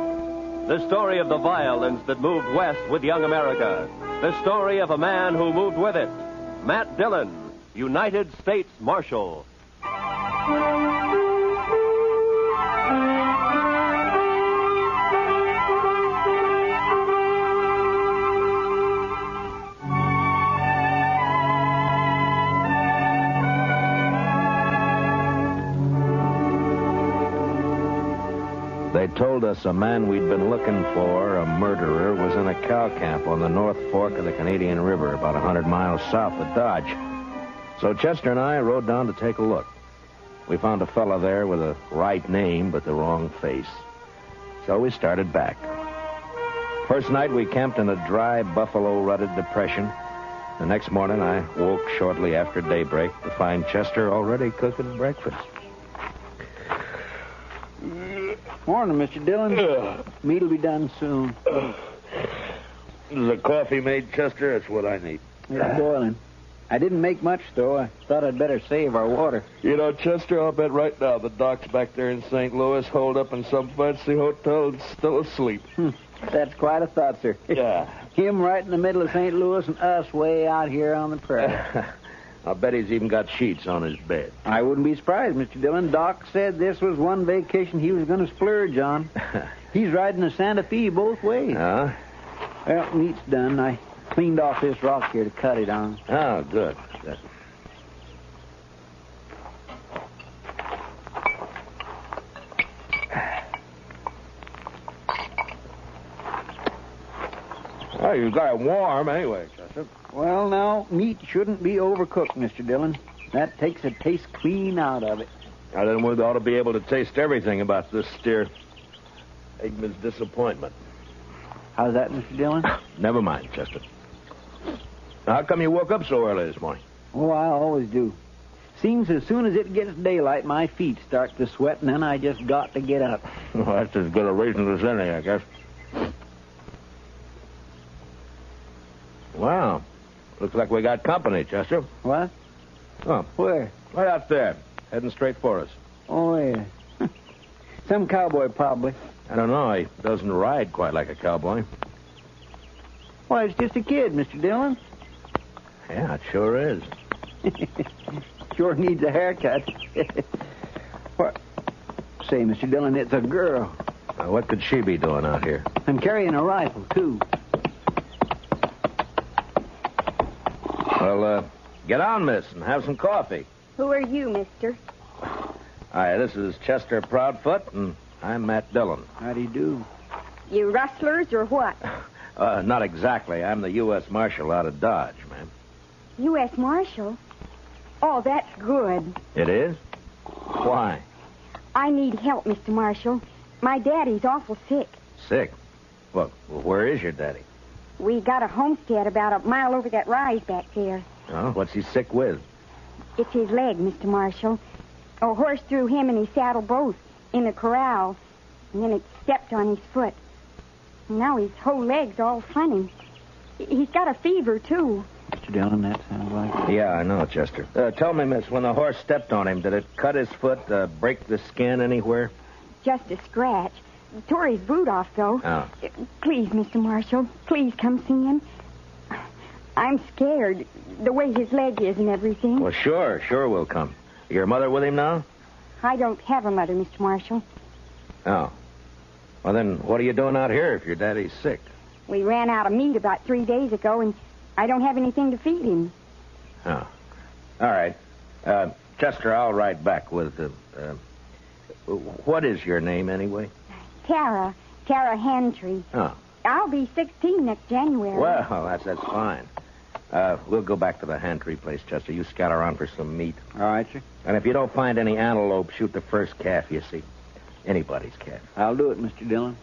The story of the violence that moved west with young America. The story of a man who moved with it. Matt Dillon, United States Marshal. They told us a man we'd been looking for, a murderer, was in a cow camp on the North Fork of the Canadian River, about 100 miles south of Dodge. So Chester and I rode down to take a look. We found a fella there with a right name but the wrong face. So we started back. First night we camped in a dry, buffalo-rutted depression. The next morning I woke shortly after daybreak to find Chester already cooking breakfast. Morning, Mr. Dillon. Meat'll be done soon. The coffee made, Chester? That's what I need. It's boiling. I didn't make much, though. I thought I'd better save our water. You know, Chester, I'll bet right now the doc's back there in St. Louis, holed up in some fancy hotel and still asleep. That's quite a thought, sir. Yeah. Him right in the middle of St. Louis and us way out here on the prairie. I'll bet he's even got sheets on his bed. I wouldn't be surprised, Mr. Dillon. Doc said this was one vacation he was going to splurge on. He's riding the Santa Fe both ways. Huh? Well, meat's done. I cleaned off this rock here to cut it on. Oh, good. Good. Well, you got it warm anyway, Chester. Well, now, meat shouldn't be overcooked, Mr. Dillon. That takes the taste clean out of it. Now, then we ought to be able to taste everything about this steer. Eggman's disappointment. How's that, Mr. Dillon? Never mind, Chester. Now, how come you woke up so early this morning? Oh, I always do. Seems as soon as it gets daylight, my feet start to sweat, and then I just got to get up. Well, that's as good a reason as any, I guess. Wow. Looks like we got company, Chester. What? Oh. Where? Right out there, heading straight for us. Oh, yeah. Some cowboy, probably. I don't know. He doesn't ride quite like a cowboy. Why, it's just a kid, Mr. Dillon. Yeah, it sure is. Sure needs a haircut. What? Say, Mr. Dillon, it's a girl. What could she be doing out here? I'm carrying a rifle, too. Well, get on, miss, and have some coffee. Who are you, mister? Hi, this is Chester Proudfoot, and I'm Matt Dillon. How do you do? You rustlers or what? Not exactly. I'm the U.S. Marshal out of Dodge, ma'am. U.S. Marshal? Oh, that's good. It is? Why? I need help, Mr. Marshal. My daddy's awful sick. Sick? Well, where is your daddy? We got a homestead about a mile over that rise back there. Oh, what's he sick with? It's his leg, Mr. Marshal. A horse threw him and his saddle both in the corral, and then it stepped on his foot. And now his whole leg's all funny. He's got a fever, too. Mr. Dillon, that sounds like... Yeah, I know, Chester. Tell me, miss, when the horse stepped on him, did it cut his foot, break the skin anywhere? Just a scratch. Tore his boot off, though. Oh. Please, Mr. Marshal, please come see him. I'm scared, the way his leg is and everything. Well, sure we'll come. Your mother with him now? I don't have a mother, Mr. Marshal. Oh. Well, then, what are you doing out here if your daddy's sick? We ran out of meat about 3 days ago, and I don't have anything to feed him. Oh. All right. Chester, I'll ride back with... what is your name, anyway? Tara Hantry. Oh. I'll be 16 next January. Well, that's fine. We'll go back to the Hantry place, Chester. You scout around for some meat. All right, sir. And if you don't find any antelope, shoot the first calf you see. Anybody's calf. I'll do it, Mr. Dillon.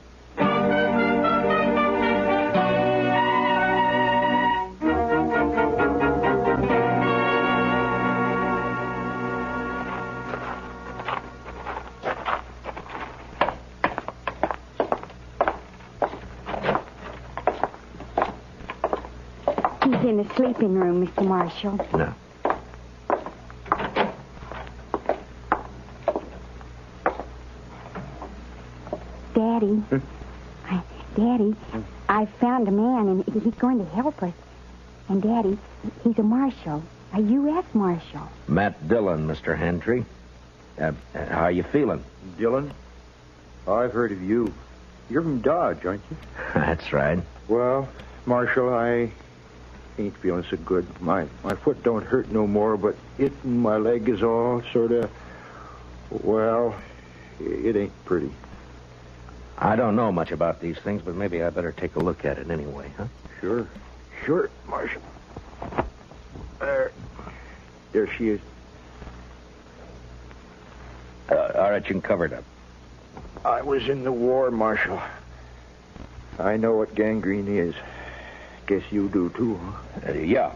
He's in the sleeping room, Mr. Marshal. No. Daddy. Daddy, I found a man, and he's going to help us. And, Daddy, he's a marshal, a U.S. Marshal. Matt Dillon, Mr. Hantry. How are you feeling? Dillon? I've heard of you. You're from Dodge, aren't you? That's right. Well, Marshal, I ain't feeling so good. My foot don't hurt no more, but my leg is all sort of, well, it ain't pretty. I don't know much about these things, but maybe I better take a look at it anyway, huh? Sure, Marshal. There she is. All right, you can cover it up. I was in the war, Marshal. I know what gangrene is. Guess you do, too, huh? Yeah.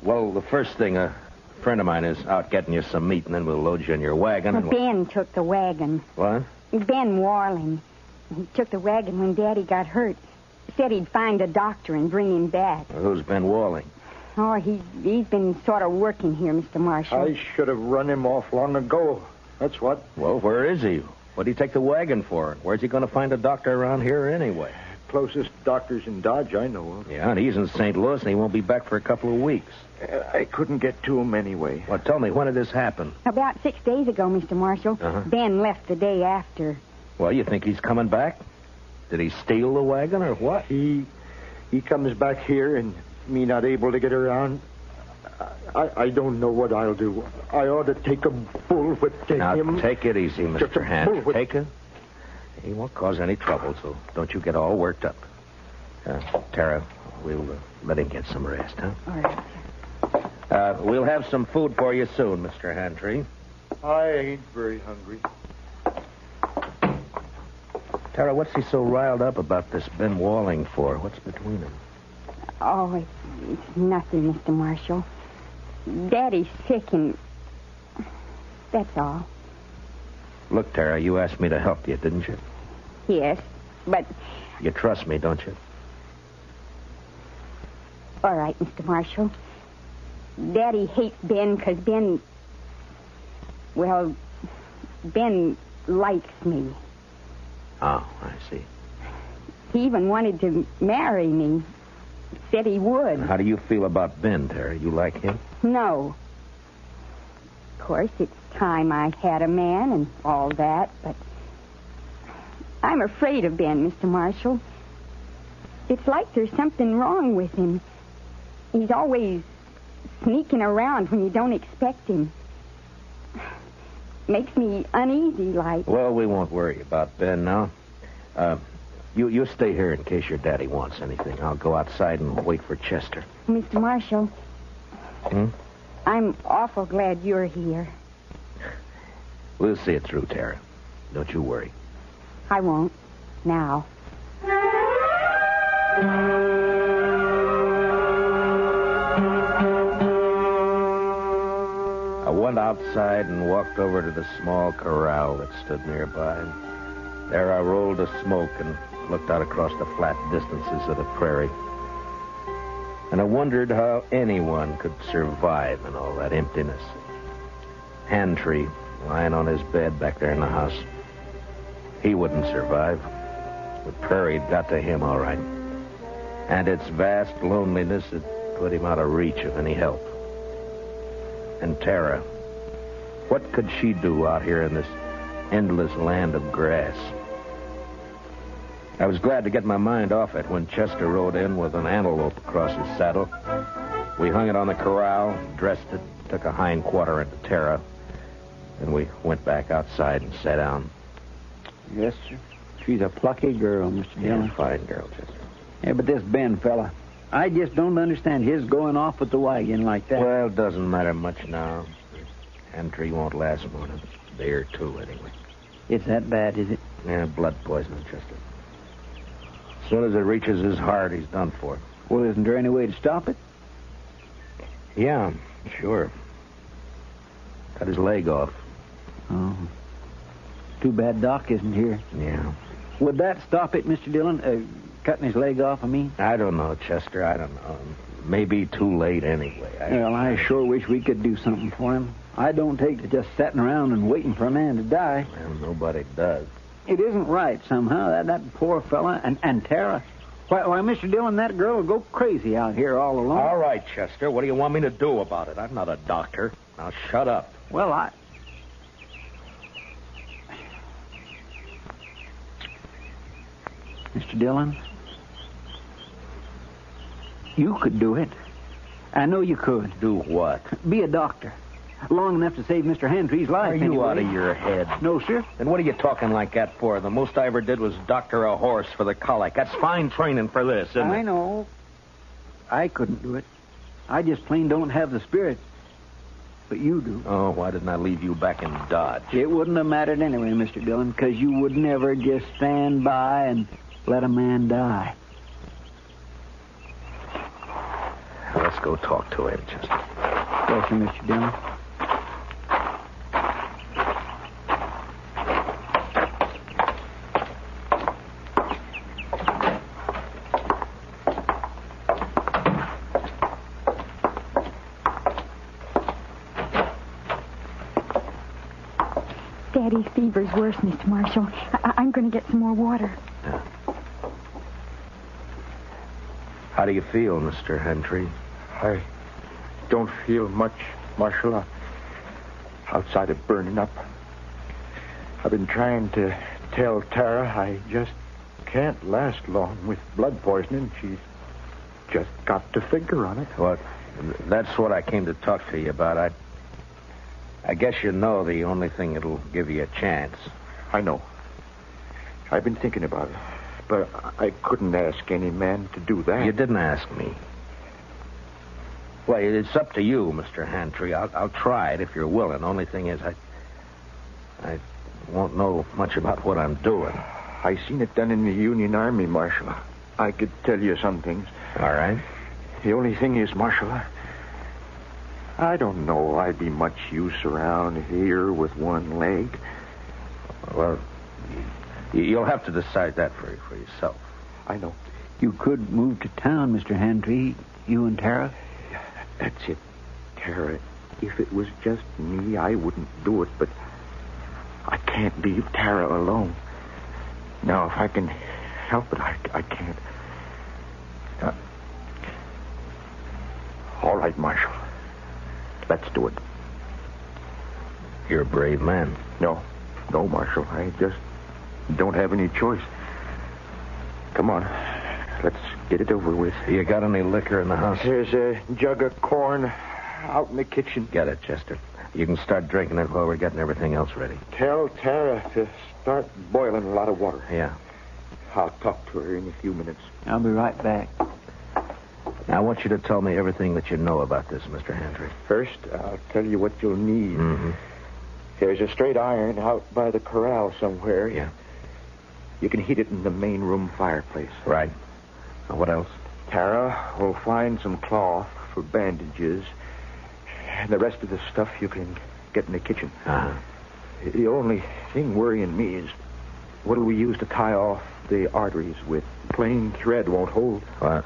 Well, the first thing, a friend of mine is out getting you some meat, and then we'll load you in your wagon. Well, Ben took the wagon. What? Ben Warling. He took the wagon when Daddy got hurt. Said he'd find a doctor and bring him back. Who's Ben Walling? Oh, he's been sort of working here, Mr. Marshall. I should have run him off long ago. That's what. Well, where is he? What'd he take the wagon for? Where's he going to find a doctor around here anyway? Closest doctor's in Dodge I know of. Yeah, and he's in St. Louis, and he won't be back for a couple of weeks. I couldn't get to him anyway. Well, tell me, when did this happen? About 6 days ago, Mr. Marshall. Uh-huh. Ben left the day after. Well, you think he's coming back? Did he steal the wagon or what? He comes back here and me not able to get around. I don't know what I'll do. I ought to take a bullwhip to him. Now, take it easy, Just a Mr. Hand. bullwhip. Take it. He won't cause any trouble, so don't you get all worked up. Tara, we'll let him get some rest, huh? All right. We'll have some food for you soon, Mr. Handtree. I ain't very hungry. Tara, what's he so riled up about this Ben Walling for? What's between them? Oh, it's nothing, Mr. Marshall. Daddy's sick and... that's all. Look, Tara, you asked me to help you, didn't you? Yes, but... You trust me, don't you? All right, Mr. Marshall. Daddy hates Ben because Ben... well, Ben likes me. Oh, I see. He even wanted to marry me. Said he would. How do you feel about Ben, Tara? You like him? No. Of course, it's time I had a man and all that, but I'm afraid of Ben, Mr. Marshall. It's like there's something wrong with him. He's always sneaking around when you don't expect him. Makes me uneasy, like. Well, we won't worry about Ben now. You stay here in case your daddy wants anything. I'll go outside and wait for Chester. Mr. Marshall, I'm awful glad you're here. We'll see it through, Tara. Don't you worry. I won't. Now. I went outside and walked over to the small corral that stood nearby. There I rolled a smoke and looked out across the flat distances of the prairie. And I wondered how anyone could survive in all that emptiness. Handtree lying on his bed back there in the house. He wouldn't survive. The prairie had got to him all right. And its vast loneliness had put him out of reach of any help. And Tara, what could she do out here in this endless land of grass? I was glad to get my mind off it when Chester rode in with an antelope across his saddle. We hung it on the corral, dressed it, took a hind quarter into Tara, and we went back outside and sat down. Yes, sir. She's a plucky girl, Mr. Dillon. Yeah, fine girl, Chester. Yeah, but this Ben fella, I just don't understand his going off with the wagon like that. Well, it doesn't matter much now. Handtree won't last more than a day or two, anyway. It's that bad, is it? Yeah, blood poisoning, Chester. As soon as it reaches his heart, he's done for. Well, isn't there any way to stop it? Yeah, sure. Cut his leg off. Oh. Too bad Doc isn't here. Yeah. Would that stop it, Mr. Dillon? Cutting his leg off, I mean? I don't know, Chester. I don't know. Maybe too late anyway. I sure wish we could do something for him. I don't take to just sitting around and waiting for a man to die. Well, nobody does. It isn't right, somehow. That poor fella. And Tara. Why, Mr. Dillon, that girl will go crazy out here all alone. All right, Chester. What do you want me to do about it? I'm not a doctor. Now, shut up. Well, Mr. Dillon, you could do it. I know you could. Do what? Be a doctor. Long enough to save Mr. Handtree's life. Are you out of your head? No, sir. Then what are you talking like that for? The most I ever did was doctor a horse for the colic. That's fine training for this, isn't it? I know. I couldn't do it. I just plain don't have the spirit. But you do. Oh, why didn't I leave you back in Dodge? It wouldn't have mattered anyway, Mr. Dillon, because you would never just stand by and let a man die. Let's go talk to him, Chester. Yes, sir, Mr. Dillon. Daddy's fever's worse, Mr. Marshall. I'm going to get some more water. Yeah. How do you feel, Mr. Hentry? I don't feel much, Marshal. Outside of burning up. I've been trying to tell Tara I just can't last long with blood poisoning. She's just got to figure on it. Well, that's what I came to talk to you about. I guess you know the only thing that'll give you a chance. I know. I've been thinking about it. But I couldn't ask any man to do that. You didn't ask me. Well, it's up to you, Mr. Hantry. I'll try it if you're willing. The only thing is I won't know much about what I'm doing. I seen it done in the Union Army, Marshal. I could tell you some things. All right. The only thing is, Marshal, I don't know I'd be much use around here with one leg. Well, you'll have to decide that for yourself. I know. You could move to town, Mr. Hantry, you and Tara. That's it, Tara. If it was just me, I wouldn't do it, but I can't leave Tara alone. Now, if I can help it, I can't. All right, Marshal. Let's do it. You're a brave man. No, Marshal. I just don't have any choice. Come on. Let's get it over with. You got any liquor in the house? There's a jug of corn out in the kitchen. Get it, Chester. You can start drinking it while we're getting everything else ready. Tell Tara to start boiling a lot of water. Yeah. I'll talk to her in a few minutes. I'll be right back. Now, I want you to tell me everything that you know about this, Mr. Hantry. First, I'll tell you what you'll need. Mm-hmm. There's a straight iron out by the corral somewhere. Yeah. You can heat it in the main room fireplace. Right. Now, what else? Tara will find some cloth for bandages. And the rest of the stuff you can get in the kitchen. Uh-huh. The only thing worrying me is what'll we use to tie off the arteries with? Plain thread won't hold. Well,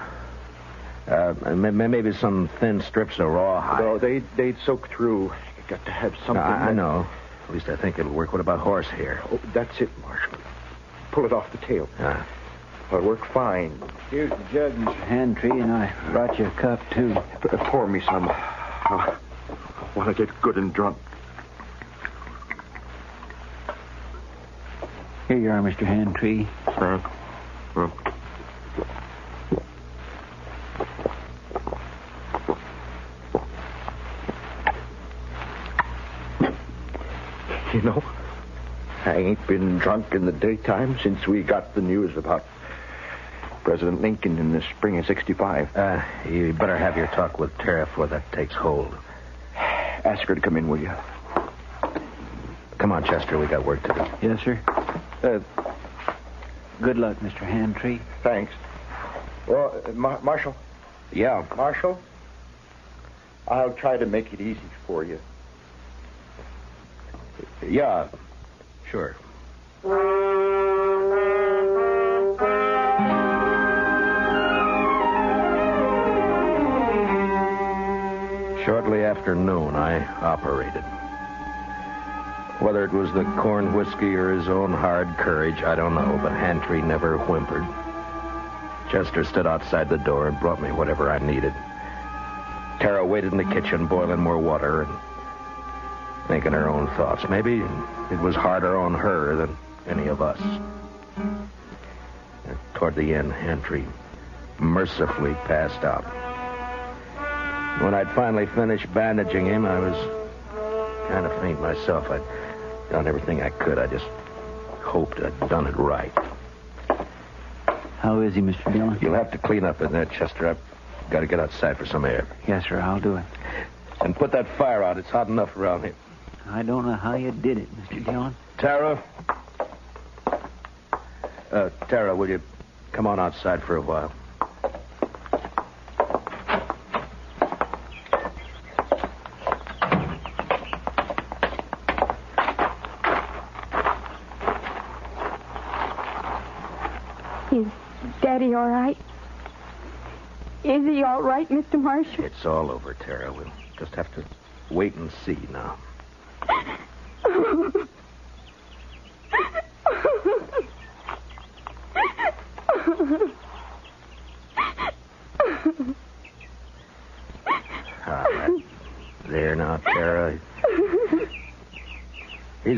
maybe some thin strips of rawhide. No, they'd soak through. You got to have something. I know. At least I think it'll work. What about horsehair? Oh, that's it, Marshal. Pull it off the tail. It'll work fine. Here's the jug, Mr. Hantry, and I brought you a cup, too. Pour me some. I want to get good and drunk. Here you are, Mr. Hantry. You know, I ain't been drunk in the daytime since we got the news about President Lincoln in the spring of 65. You better have your talk with Tara before that takes hold. Ask her to come in, will you? Come on, Chester. We got work to do. Yes, sir. Good luck, Mr. Hantry. Thanks. Well, Marshal? Yeah? Marshal? I'll try to make it easy for you. Yeah, sure. Shortly after noon, I operated. Whether it was the corn whiskey or his own hard courage, I don't know, but Hantry never whimpered. Chester stood outside the door and brought me whatever I needed. Tara waited in the kitchen, boiling more water and thinking her own thoughts. Maybe it was harder on her than any of us. Toward the end, Hantry mercifully passed out. When I'd finally finished bandaging him, I was kind of faint myself. I'd done everything I could. I just hoped I'd done it right. How is he, Mr. Dillon? You'll have to clean up in there, Chester. I've got to get outside for some air. Yes, sir, I'll do it. And put that fire out. It's hot enough around here. I don't know how you did it, Mr. Dillon. Tara? Tara, will you come on outside for a while? Is Daddy all right? Is he all right, Mr. Marshall? It's all over, Tara. We'll just have to wait and see now.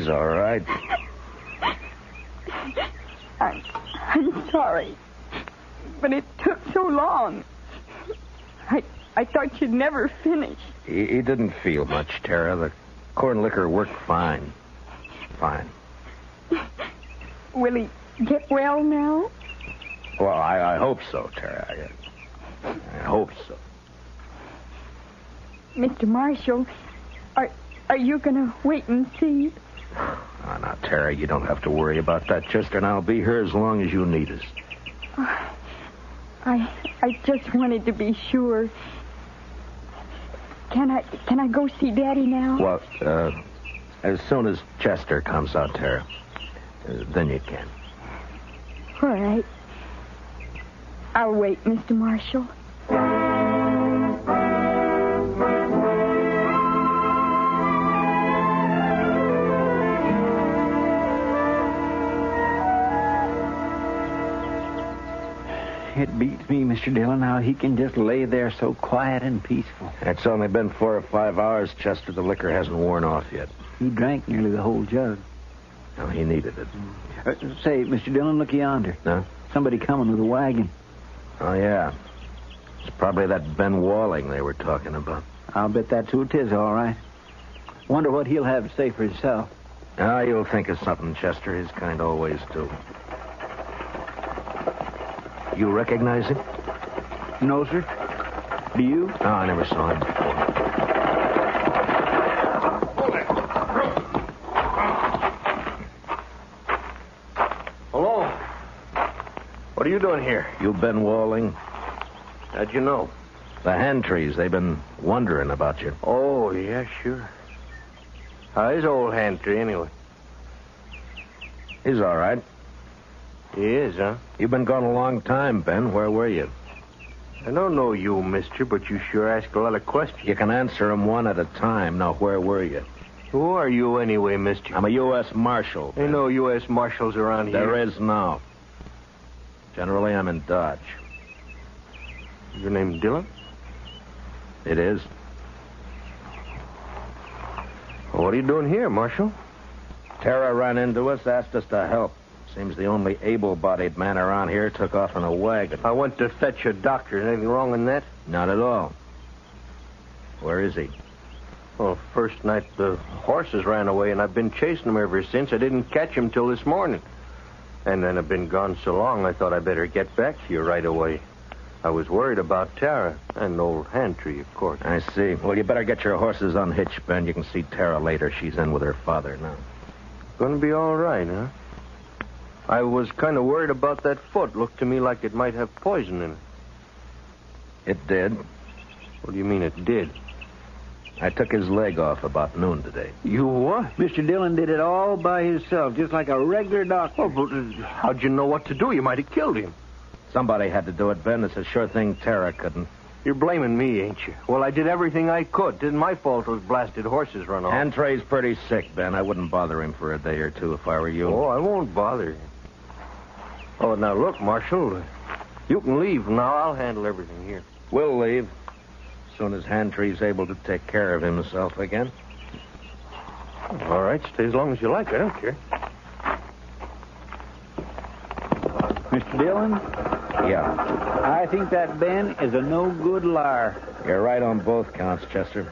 He's all right. I'm sorry, but it took so long. I thought you'd never finish. He didn't feel much, Tara. The corn liquor worked fine. Fine. Will he get well now? Well, I hope so, Tara. I hope so. Mr. Marshall, are you going to wait and see? Oh, now, Tara, you don't have to worry about that, Chester, and I'll be here as long as you need us. I just wanted to be sure. Can I go see Daddy now? Well, as soon as Chester comes out, Tara, then you can. All right. I'll wait, Mr. Marshall. It beats me, Mr. Dillon, how he can just lay there so quiet and peaceful. It's only been 4 or 5 hours, Chester. The liquor hasn't worn off yet. He drank nearly the whole jug. No, he needed it. Say, Mr. Dillon, look yonder. Huh? Somebody coming with a wagon. Oh, yeah. It's probably that Ben Walling they were talking about. I'll bet that's who it is, all right. Wonder what he'll have to say for himself. Ah, you'll think of something, Chester. His kind always do. You recognize him? No, sir. Do you? No, I never saw him before. Hello. What are you doing here? You Ben Walling? How'd you know? The Hantrees, they've been wondering about you. Oh, yeah, sure. How's old Hantry, anyway? He's all right. He is, huh? You've been gone a long time, Ben. Where were you? I don't know you, mister, but you sure ask a lot of questions. You can answer them one at a time. Now, where were you? Who are you anyway, mister? I'm a U.S. Marshal. Ain't no U.S. Marshals around here. There is now. Generally, I'm in Dodge. Your name Dillon? It is. Well, what are you doing here, Marshal? Tara ran into us, asked us to help. Seems the only able-bodied man around here took off in a wagon. I went to fetch a doctor. Anything wrong in that? Not at all. Where is he? Well, first night the horses ran away, and I've been chasing them ever since. I didn't catch him till this morning. And then I've been gone so long, I thought I'd better get back to you right away. I was worried about Tara and old Hantry, of course. I see. Well, you better get your horses unhitched, Ben. You can see Tara later. She's in with her father now. Gonna be all right, huh? I was kind of worried about that foot. Looked to me like it might have poison in it. It did. What do you mean it did? I took his leg off about noon today. You what? Mr. Dillon did it all by himself, just like a regular doctor. Oh, but how'd you know what to do? You might have killed him. Somebody had to do it, Ben. It's a sure thing Tara couldn't. You're blaming me, ain't you? Well, I did everything I could. Didn't my fault those blasted horses run off. Hantry's pretty sick, Ben. I wouldn't bother him for a day or two if I were you. Oh, I won't bother you. Oh, now look, Marshal. You can leave now. I'll handle everything here. We'll leave. As soon as Hantry's able to take care of himself again. All right, stay as long as you like. I don't care. Mr. Dillon? Yeah. I think that Ben is a no-good liar. You're right on both counts, Chester.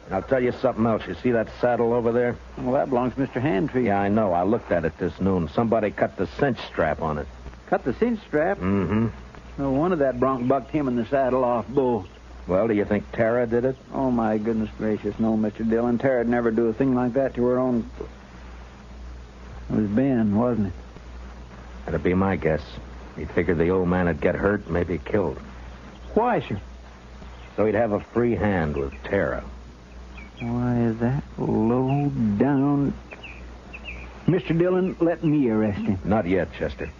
And I'll tell you something else. You see that saddle over there? Well, that belongs to Mr. Hantry. Yeah, I know. I looked at it this noon. Somebody cut the cinch strap on it. Cut the cinch strap? Mm-hmm. No wonder that bronc bucked him in the saddle off both. Well, do you think Tara did it? Oh, my goodness gracious. No, Mr. Dillon. Tara'd never do a thing like that to her own. It was Ben, wasn't it? That'd be my guess. He figured the old man would get hurt, maybe killed. Why, sir? So he'd have a free hand with Tara. Why, that low down... Mr. Dillon, let me arrest him. Not yet, Chester.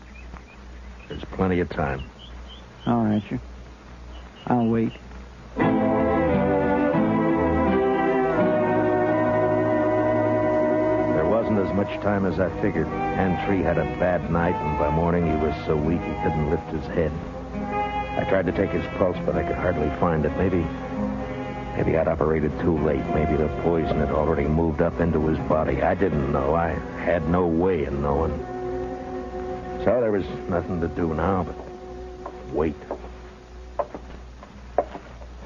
There's plenty of time. All right, sir. I'll wait. There wasn't as much time as I figured. Hantry had a bad night, and by morning he was so weak he couldn't lift his head. I tried to take his pulse, but I could hardly find it. Maybe Maybe I'd operated too late. Maybe the poison had already moved up into his body. I didn't know. I had no way of knowing. So there was nothing to do now but wait.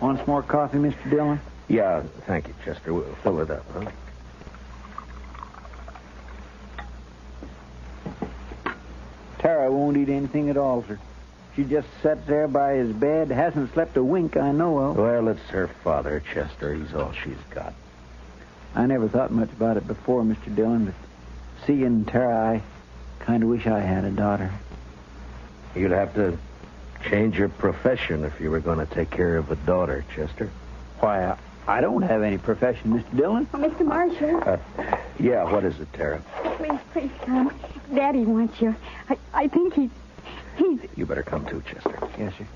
Want some more coffee, Mr. Dillon? Yeah, thank you, Chester. We'll fill it up, huh? Tara won't eat anything at all, sir. She just sits there by his bed, hasn't slept a wink I know of. Well, it's her father, Chester. He's all she's got. I never thought much about it before, Mr. Dillon, but seeing Tara, I kind of wish I had a daughter. You'd have to change your profession if you were going to take care of a daughter, Chester. Why, I don't have any profession, Mr. Dillon. Oh, Mr. Marshall. Yeah, what is it, Tara? Please come. Daddy wants you. I think he's... You better come too, Chester. Yes, sir.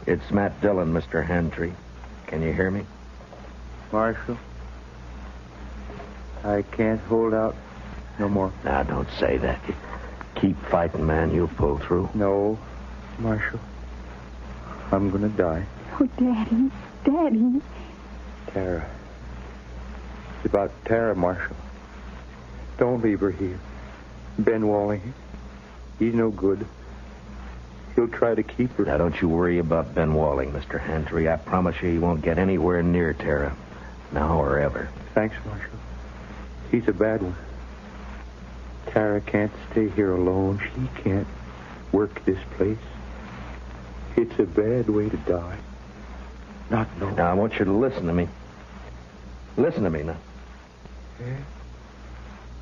It's Matt Dillon, Mr. Handtree. Can you hear me? Marshal, I can't hold out no more. Now, don't say that. You keep fighting, man. You'll pull through. No, Marshal. I'm going to die. Oh, Daddy. Daddy. Tara. It's about Tara, Marshal. Don't leave her here. Ben Walling, he's no good. He'll try to keep her. Now, don't you worry about Ben Walling, Mr. Handtree. I promise you he won't get anywhere near Tara. Now or ever. Thanks, Marshal. He's a bad one. Tara can't stay here alone. She can't work this place. It's a bad way to die. Not knowing. Now, I want you to listen to me. Listen to me now. Yeah?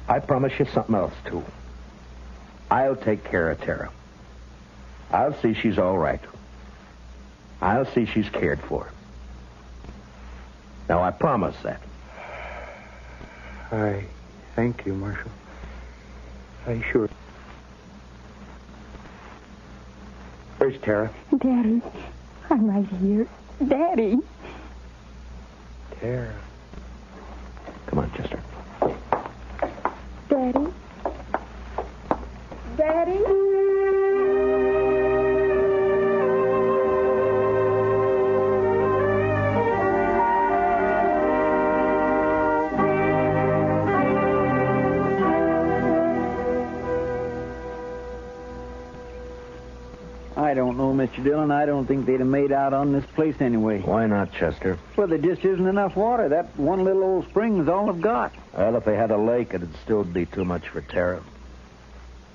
I promise you something else, too. I'll take care of Tara. I'll see she's all right. I'll see she's cared for. Now, I promise that. I thank you, Marshal. I sure... Where's Tara? Daddy, I'm right here. Daddy. Tara. Come on, Chester. Daddy. Daddy. I don't know, Mr. Dillon. I don't think they'd have made out on this place anyway. Why not, Chester? Well, there just isn't enough water. That one little old spring is all I've got. Well, if they had a lake, it'd still be too much for Tara.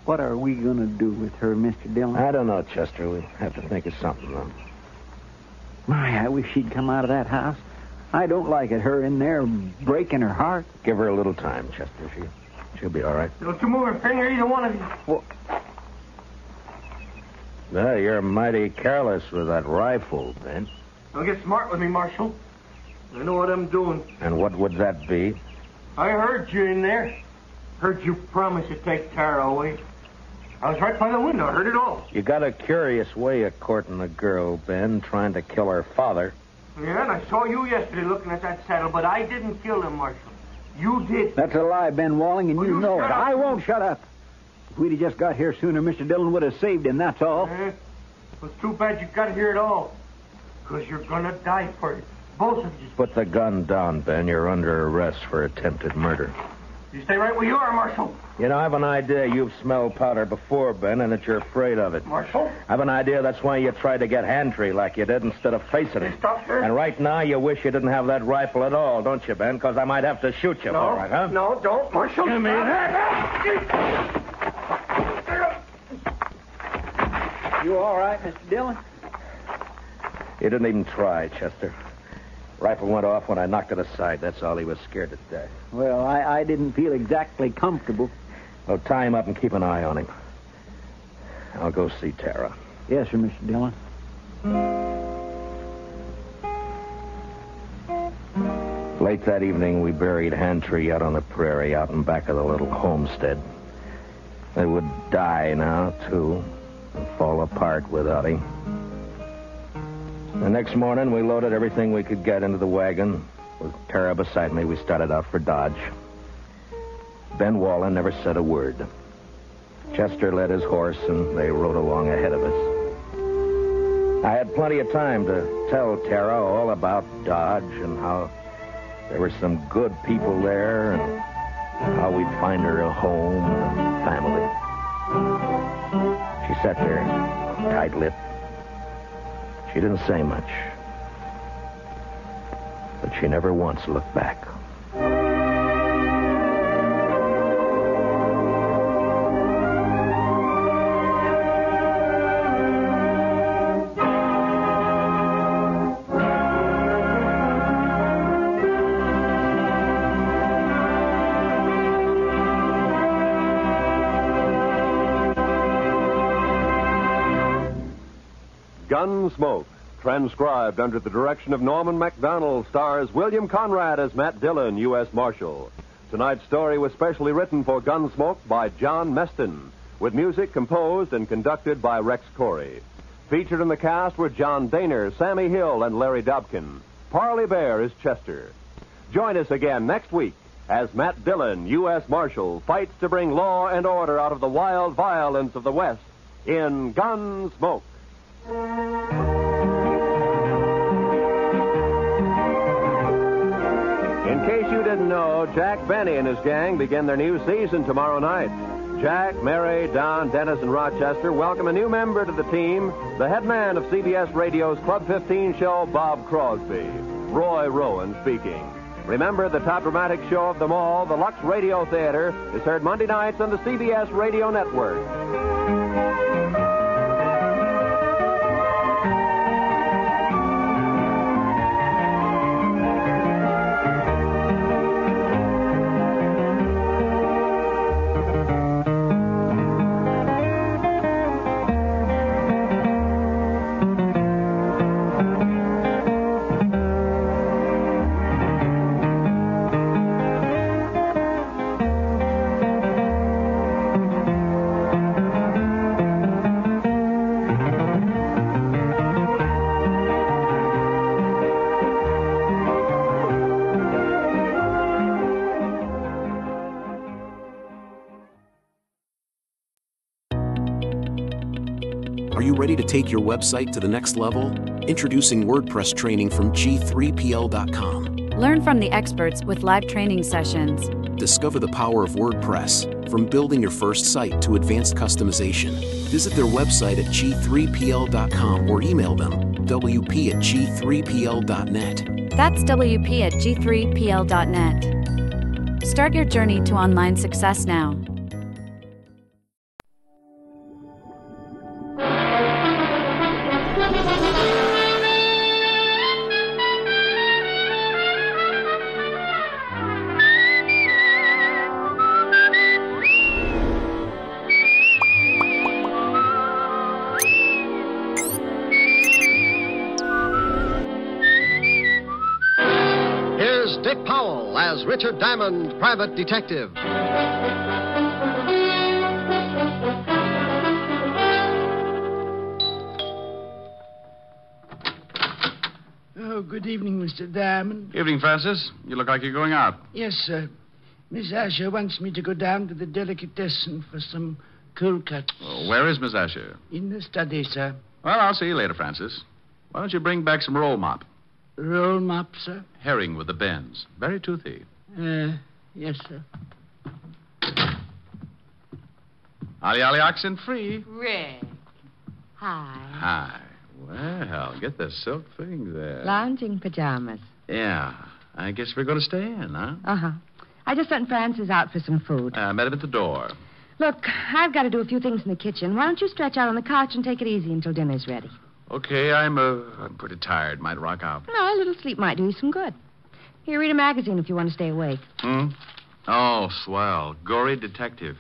What are we going to do with her, Mr. Dillon? I don't know, Chester. We'll have to think of something, though. My, I wish she'd come out of that house. I don't like it, her in there breaking her heart. Give her a little time, Chester. She'll be all right. Don't you move a finger, either one of you. Well, well, you're mighty careless with that rifle, Ben. Don't get smart with me, Marshal. I know what I'm doing. And what would that be? I heard you in there. Heard you promise to take Tara away. I was right by the window. I heard it all. You got a curious way of courting a girl, Ben, trying to kill her father. Yeah, and I saw you yesterday looking at that saddle, but I didn't kill him, Marshal. You did. That's a lie, Ben Walling, and you know it. shut up. I won't shut up. If we'd have just got here sooner, Mr. Dillon would have saved him, that's all. It was too bad you got here at all. Because you're going to die for it. Both of you. Put the gun down, Ben. You're under arrest for attempted murder. You stay right where you are, Marshal. You know, I have an idea you've smelled powder before, Ben, and that you're afraid of it. Marshal? I have an idea that's why you tried to get Handtree like you did instead of facing it. Stop her. And right now you wish you didn't have that rifle at all, don't you, Ben? Because I might have to shoot you for it, huh? No, don't, Marshal. Give me You all right, Mr. Dillon? He didn't even try, Chester. Rifle went off when I knocked it aside. That's all. He was scared to death. Well, I didn't feel exactly comfortable. Well, tie him up and keep an eye on him. I'll go see Tara. Yes, sir, Mr. Dillon. Late that evening, we buried Handtree out on the prairie, out in back of the little homestead. They would die now, too, and fall apart without him. The next morning, we loaded everything we could get into the wagon. With Tara beside me, we started out for Dodge. Ben Wallen never said a word. Chester led his horse, and they rode along ahead of us. I had plenty of time to tell Tara all about Dodge and how there were some good people there and how we'd find her a home and family. She sat there, tight-lipped. She didn't say much, but she never once looked back. Gunsmoke, transcribed under the direction of Norman Macdonald, stars William Conrad as Matt Dillon, U.S. Marshal. Tonight's story was specially written for Gunsmoke by John Meston, with music composed and conducted by Rex Corey. Featured in the cast were John Daner, Sammy Hill, and Larry Dobkin. Parley Bear is Chester. Join us again next week as Matt Dillon, U.S. Marshal, fights to bring law and order out of the wild violence of the West in Gunsmoke. In case you didn't know, Jack Benny and his gang begin their new season tomorrow night. Jack, Mary, Don, Dennis, and Rochester welcome a new member to the team, the head man of CBS Radio's Club 15 show, Bob Crosby. Roy Rowan speaking. Remember, the top dramatic show of them all, the Lux Radio Theater, is heard Monday nights on the CBS Radio Network. Are you ready to take your website to the next level? Introducing WordPress training from G3PL.com. Learn from the experts with live training sessions. Discover the power of WordPress, from building your first site to advanced customization. Visit their website at G3PL.com or email them wp@g3pl.net. That's wp@g3pl.net. Start your journey to online success now. Dick Powell as Richard Diamond, private detective. Oh, good evening, Mr. Diamond. Evening, Francis. You look like you're going out. Yes, sir. Miss Asher wants me to go down to the delicatessen for some cold cuts. Oh, where is Miss Asher? In the study, sir. Well, I'll see you later, Francis. Why don't you bring back some roll mop? Roll mop, sir? Herring with the bends. Very toothy. Yes, sir. Ollie oxen free. Rick. Hi. Hi. Well, get the silk thing there. Lounging pajamas. Yeah. I guess we're going to stay in, huh? Uh-huh. I just sent Francis out for some food. I met him at the door. Look, I've got to do a few things in the kitchen. Why don't you stretch out on the couch and take it easy until dinner's ready? Okay, I'm pretty tired. Might rock out. No, a little sleep might do you some good. Here, read a magazine if you want to stay awake. Oh, swell. Gory detective.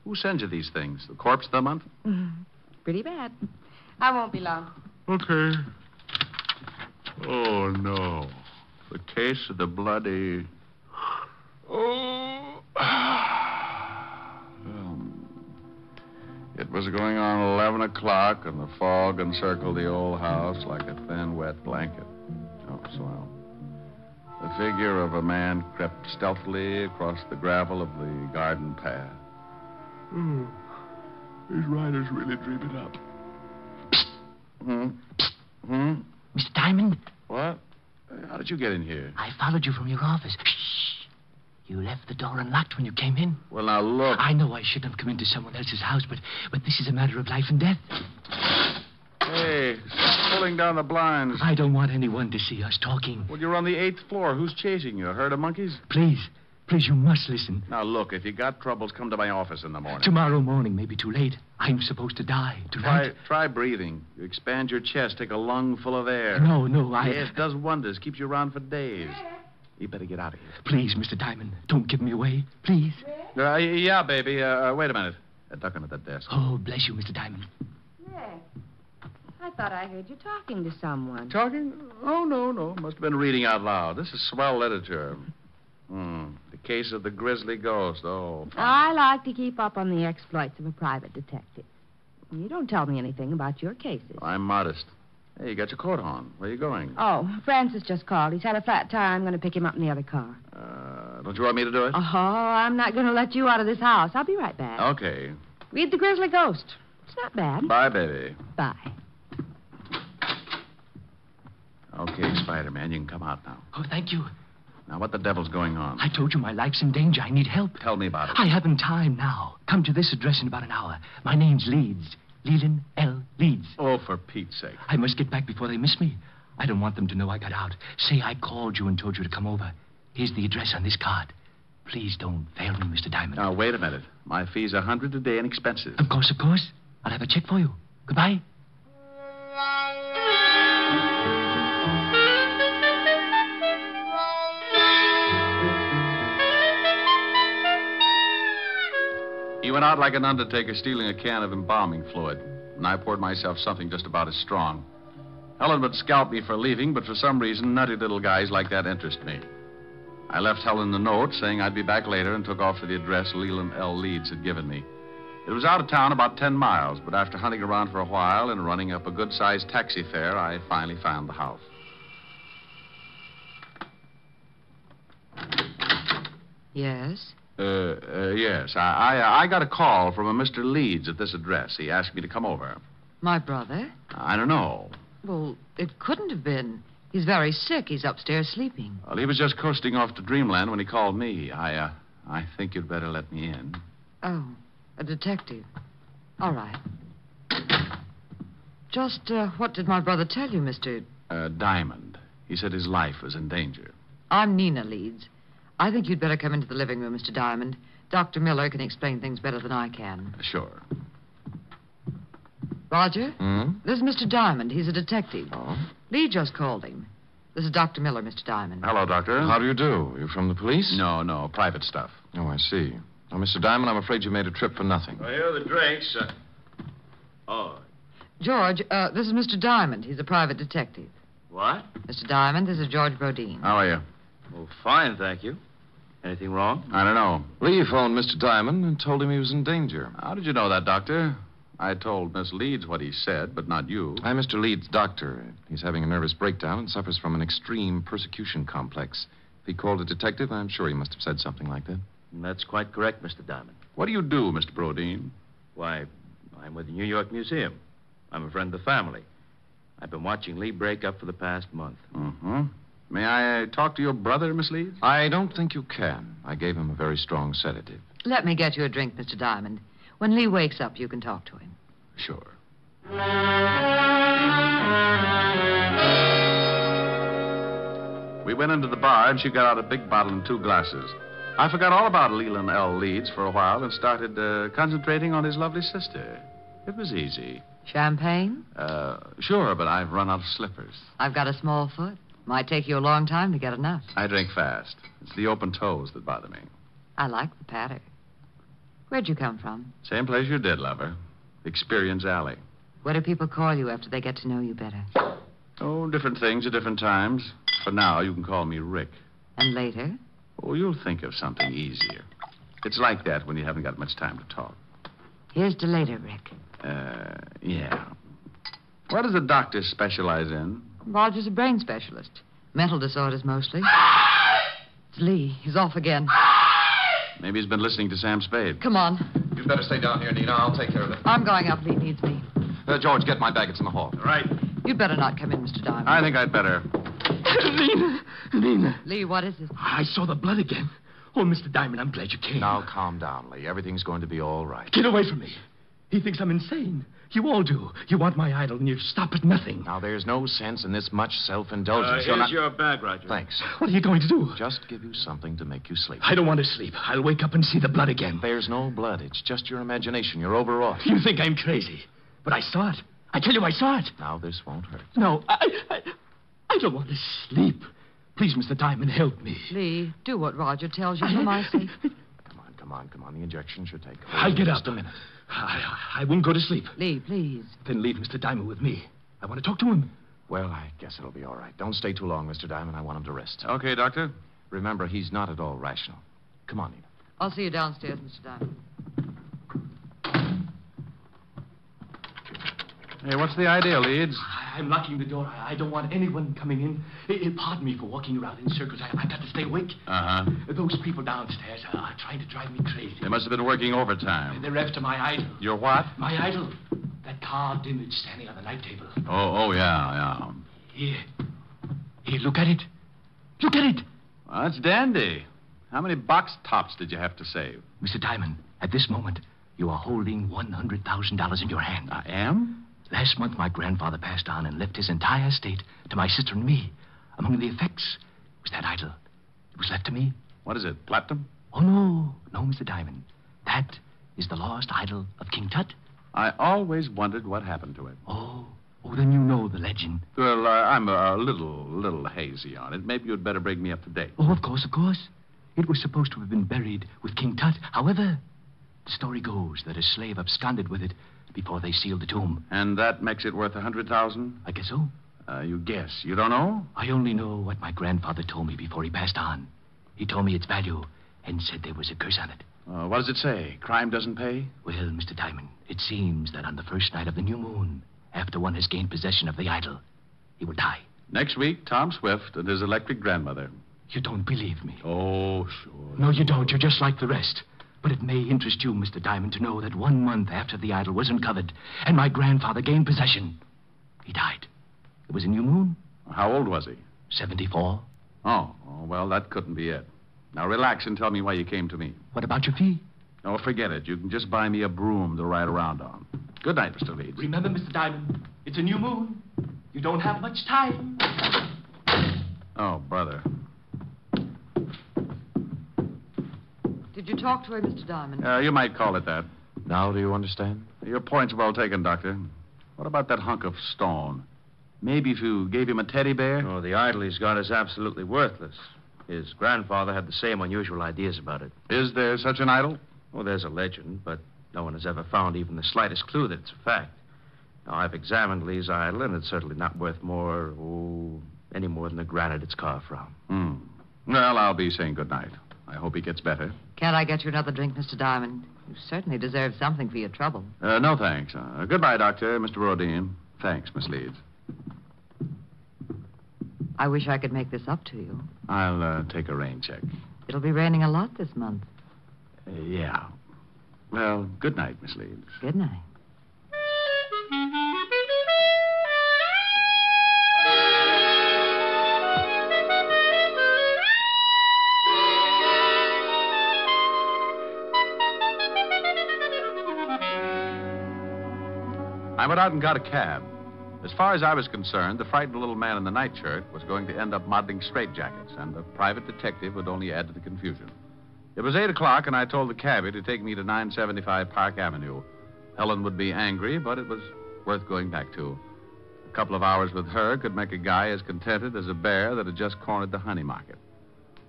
Who sends you these things? The Corpse of the Month? Pretty bad. I won't be long. Okay. Oh, no. The case of the bloody... Oh. It was going on 11 o'clock, and the fog encircled the old house like a thin, wet blanket. Oh, swell. The figure of a man crept stealthily across the gravel of the garden path. These writers really dream it up. Mr. Diamond? What? How did you get in here? I followed you from your office. Shh. You left the door unlocked when you came in. Well, now, look. I know I shouldn't have come into someone else's house, but this is a matter of life and death. Hey, stop pulling down the blinds. I don't want anyone to see us talking. Well, you're on the 8th floor. Who's chasing you? A herd of monkeys? Please, you must listen. Now, look, if you got troubles, come to my office in the morning. Tomorrow morning may be too late. I'm supposed to die tonight. Try breathing. You expand your chest, take a lung full of air. No, Yes, it does wonders. Keeps you around for days. You better get out of here. Please, Mr. Diamond, don't give me away. Please. Yeah, baby. Wait a minute. Duck under that desk. Oh, bless you, Mr. Diamond. Yes. I thought I heard you talking to someone. Talking? Oh, no. Must have been reading out loud. This is swell literature. The case of the Grizzly Ghost. Oh. I like to keep up on the exploits of a private detective. You don't tell me anything about your cases. I'm modest. Hey, you got your coat on. Where are you going? Oh, Francis just called. He's had a flat tire. I'm going to pick him up in the other car. Don't you want me to do it? Oh, I'm not going to let you out of this house. I'll be right back. Okay. Read The Grizzly Ghost. It's not bad. Bye, baby. Bye. Okay, Spider-Man, you can come out now. Oh, thank you. Now, what the devil's going on? I told you my life's in danger. I need help. Tell me about it. I haven't time now. Come to this address in about an hour. My name's Leeds. Leland L. Leeds. Oh, for Pete's sake. I must get back before they miss me. I don't want them to know I got out. Say I called you and told you to come over. Here's the address on this card. Please don't fail me, Mr. Diamond. Now, wait a minute. My fee's $100 a day in expenses. Of course. I'll have a check for you. Goodbye. He went out like an undertaker stealing a can of embalming fluid, and I poured myself something just about as strong. Helen would scalp me for leaving, but for some reason, nutty little guys like that interest me. I left Helen a note saying I'd be back later and took off to the address Leland L. Leeds had given me. It was out of town about 10 miles, but after hunting around for a while and running up a good-sized taxi fare, I finally found the house. Yes? Yes. I got a call from a Mr. Leeds at this address. He asked me to come over. My brother? I don't know. Well, it couldn't have been. He's very sick. He's upstairs sleeping. Well, he was just coasting off to Dreamland when he called me. I think you'd better let me in. Oh, a detective. All right. Just what did my brother tell you, Mr. Diamond. He said his life was in danger. I'm Nina Leeds. I think you'd better come into the living room, Mr. Diamond. Dr. Miller can explain things better than I can. Sure. Roger? Hmm? This is Mr. Diamond. He's a detective. Oh? Lee just called him. This is Dr. Miller, Mr. Diamond. Hello, Doctor. How do you do? You from the police? No, private stuff. Oh, I see. Now, Mr. Diamond, I'm afraid you made a trip for nothing. Well, here are the drinks. George, this is Mr. Diamond. He's a private detective. What? Mr. Diamond, this is George Brodeen. How are you? Well, fine, thank you. Anything wrong? I don't know. Lee phoned Mr. Diamond and told him he was in danger. How did you know that, Doctor? I told Miss Leeds what he said, but not you. I'm Mr. Leeds' doctor. He's having a nervous breakdown and suffers from an extreme persecution complex. If he called a detective, I'm sure he must have said something like that. That's quite correct, Mr. Diamond. What do you do, Mr. Brodeen? Why, I'm with the New York Museum. I'm a friend of the family. I've been watching Lee break up for the past month. Mm-hmm. May I talk to your brother, Miss Leeds? I don't think you can. I gave him a very strong sedative. Let me get you a drink, Mr. Diamond. When Lee wakes up, you can talk to him. Sure. We went into the bar, and she got out a big bottle and 2 glasses. I forgot all about Leland L. Leeds for a while and started concentrating on his lovely sister. It was easy. Champagne? Sure, but I've run out of slippers. I've got a small foot. Might take you a long time to get enough. I drink fast. It's the open toes that bother me. I like the patter. Where'd you come from? Same place you did, lover. Experience Alley. What do people call you after they get to know you better? Oh, different things at different times. For now, you can call me Rick. And later? Oh, you'll think of something easier. It's like that when you haven't got much time to talk. Here's to later, Rick. Yeah. What does the doctor specialize in? Roger's a brain specialist. Mental disorders mostly. It's Lee. He's off again. Maybe he's been listening to Sam Spade. Come on. You You'd better stay down here, Nina. I'll take care of it. I'm going up. Lee needs me. George, get my bag. It's in the hall. Right. You'd better not come in, Mr. Diamond. I think I'd better. Nina. Lee, what is it? I saw the blood again. Oh, Mr. Diamond, I'm glad you came. Now, calm down, Lee. Everything's going to be all right. Get away from me. He thinks I'm insane. You all do. You want my idol, and you stop at nothing. Now, there's no sense in this much self-indulgence. Here's your bag, Roger. Thanks. What are you going to do? Just give you something to make you sleep. I don't want to sleep. I'll wake up and see the blood again. There's no blood. It's just your imagination. You're overwrought. You think I'm crazy. But I saw it. I tell you, I saw it. Now, this won't hurt. No, I don't want to sleep. Please, Mr. Diamond, help me. Lee, do what Roger tells you for my sake. Come on. The injection should take I'll get up. Just a minute. I won't go to sleep. Lee, please. Then leave Mr. Diamond with me. I want to talk to him. Well, I guess it'll be all right. Don't stay too long, Mr. Diamond. I want him to rest. Okay, Doctor. Remember, he's not at all rational. Come on, Nina. I'll see you downstairs, Mr. Diamond. Hey, what's the idea, Leeds? I'm locking the door. I don't want anyone coming in. Pardon me for walking around in circles. I've got to stay awake. Uh-huh. Those people downstairs are trying to drive me crazy. They must have been working overtime. They're after my idol. Your what? My idol. That carved image standing on the night table. Oh, yeah. Here, look at it. Look at it. Well, that's dandy. How many box tops did you have to save? Mr. Diamond, at this moment, you are holding $100,000 in your hand. I am? Last month, my grandfather passed on and left his entire estate to my sister and me. Among the effects was that idol. It was left to me. What is it, platinum? Oh, no, Mr. Diamond. That is the lost idol of King Tut. I always wondered what happened to it. Oh, then you know the legend. Well, I'm a little hazy on it. Maybe you'd better bring me up to date. Oh, of course. It was supposed to have been buried with King Tut. However, the story goes that a slave absconded with it before they sealed the tomb. And that makes it worth $100,000? I guess so. You guess. You don't know? I only know what my grandfather told me before he passed on. He told me its value and said there was a curse on it. What does it say? Crime doesn't pay? Well, Mr. Diamond, it seems that on the first night of the new moon, after one has gained possession of the idol, he will die. Next week, Tom Swift and his electric grandmother. You don't believe me? Oh, sure. No, you don't. You're just like the rest. But it may interest you, Mr. Diamond, to know that 1 month after the idol was uncovered and my grandfather gained possession, he died. It was a new moon. How old was he? 74. Oh, well, that couldn't be it. Now, relax and tell me why you came to me. What about your fee? Oh, forget it. You can just buy me a broom to ride around on. Good night, Mr. Leeds. Remember, Mr. Diamond, it's a new moon. You don't have much time. Oh, brother. Did you talk to her, Mr. Diamond? You might call it that. Now do you understand? Your point's well taken, Doctor. What about that hunk of stone? Maybe if you gave him a teddy bear? Oh, the idol he's got is absolutely worthless. His grandfather had the same unusual ideas about it. Is there such an idol? Well, there's a legend, but no one has ever found even the slightest clue that it's a fact. Now, I've examined Lee's idol, and it's certainly not worth any more than the granite it's carved from. Well, I'll be saying good night. I hope he gets better. Can't I get you another drink, Mr. Diamond? You certainly deserve something for your trouble. No, thanks. Goodbye, Doctor, Mr. Rodin. Thanks, Miss Leeds. I wish I could make this up to you. I'll take a rain check. It'll be raining a lot this month. Yeah. Well, good night, Miss Leeds. Good night. I went out and got a cab. As far as I was concerned, the frightened little man in the nightshirt was going to end up modeling straitjackets, and the private detective would only add to the confusion. It was 8 o'clock, and I told the cabbie to take me to 975 Park Avenue. Helen would be angry, but it was worth going back to. A couple of hours with her could make a guy as contented as a bear that had just cornered the honey market.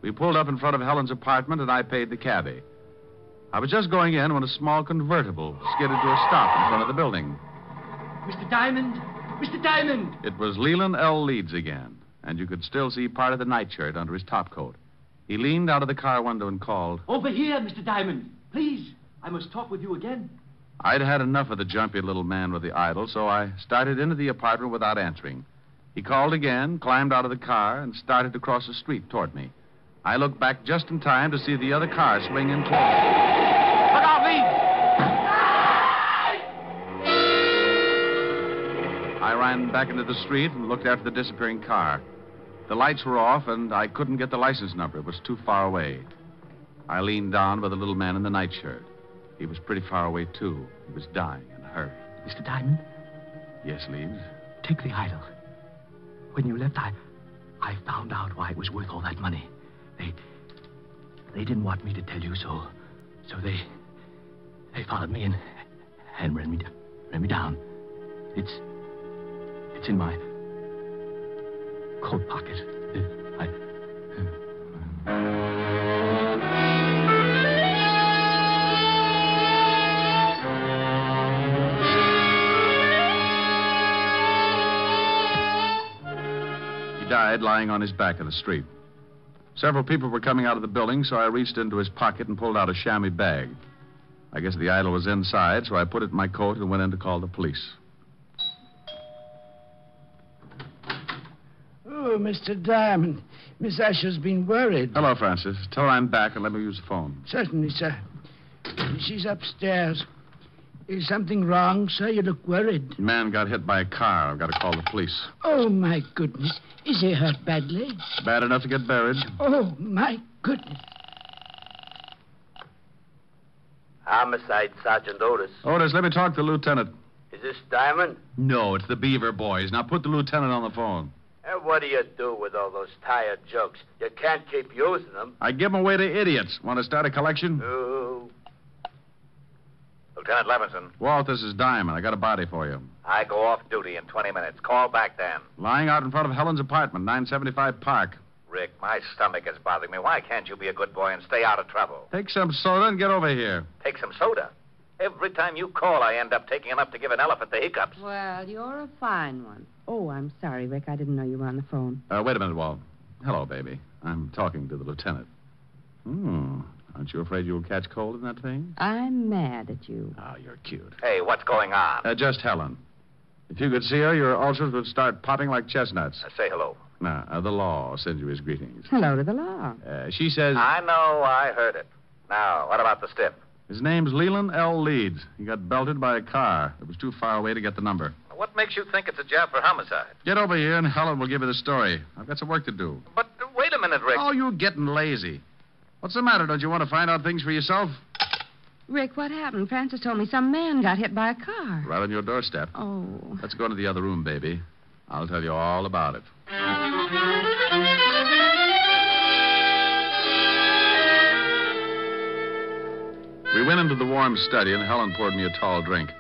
We pulled up in front of Helen's apartment, and I paid the cabbie. I was just going in when a small convertible skidded to a stop in front of the building. Mr. Diamond! Mr. Diamond! It was Leland L. Leeds again, and you could still see part of the nightshirt under his topcoat. He leaned out of the car window and called. Over here, Mr. Diamond. Please, I must talk with you again. I'd had enough of the jumpy little man with the idol, so I started into the apartment without answering. He called again, climbed out of the car, and started to cross the street toward me. I looked back just in time to see the other car swing in toward me. Look out, Leeds! I ran back into the street and looked after the disappearing car. The lights were off, and I couldn't get the license number. It was too far away. I leaned down by the little man in the nightshirt. He was pretty far away, too. He was dying in a hurry. Mr. Diamond? Yes, Leeds? Take the idol. When you left, I found out why it was worth all that money. They didn't want me to tell you, so they followed me and ran me down. It's in my coat pocket. He died lying on his back in the street. Several people were coming out of the building, so I reached into his pocket and pulled out a chamois bag. I guess the idol was inside, so I put it in my coat and went in to call the police. Oh, Mr. Diamond, Miss Asher's been worried. Hello, Francis. Tell her I'm back and let me use the phone. Certainly, sir. She's upstairs. Is something wrong, sir? You look worried. The man got hit by a car. I've got to call the police. Oh, my goodness. Is he hurt badly? Bad enough to get buried. Oh, my goodness. Homicide, Sergeant Otis. Otis, let me talk to the lieutenant. Is this Diamond? No, it's the Beaver boys. Now put the lieutenant on the phone. And what do you do with all those tired jokes? You can't keep using them. I give them away to idiots. Want to start a collection? Oh. Lieutenant Levinson, Walt, this is Diamond. I got a body for you. I go off duty in 20 minutes. Call back then. Lying out in front of Helen's apartment, 975 Park. Rick, my stomach is bothering me. Why can't you be a good boy and stay out of trouble? Take some soda and get over here. Take some soda. Every time you call, I end up taking enough to give an elephant the hiccups. Well, you're a fine one. Oh, I'm sorry, Rick. I didn't know you were on the phone. Wait a minute, Walt. Hello, baby. I'm talking to the lieutenant. Aren't you afraid you'll catch cold in that thing? I'm mad at you. Oh, you're cute. Hey, what's going on? Just Helen. If you could see her, your ulcers would start popping like chestnuts. Say hello. The law sends you his greetings. Hello to the law. She says... I know. I heard it. Now, what about the stiff? His name's Leland L. Leeds. He got belted by a car. It was too far away to get the number. What makes you think it's a job for homicide? Get over here and Helen will give you the story. I've got some work to do. But wait a minute, Rick. Oh, you're getting lazy. What's the matter? Don't you want to find out things for yourself? Rick, what happened? Francis told me some man got hit by a car. Right on your doorstep. Oh. Let's go into the other room, baby. I'll tell you all about it. We went into the warm study, and Helen poured me a tall drink.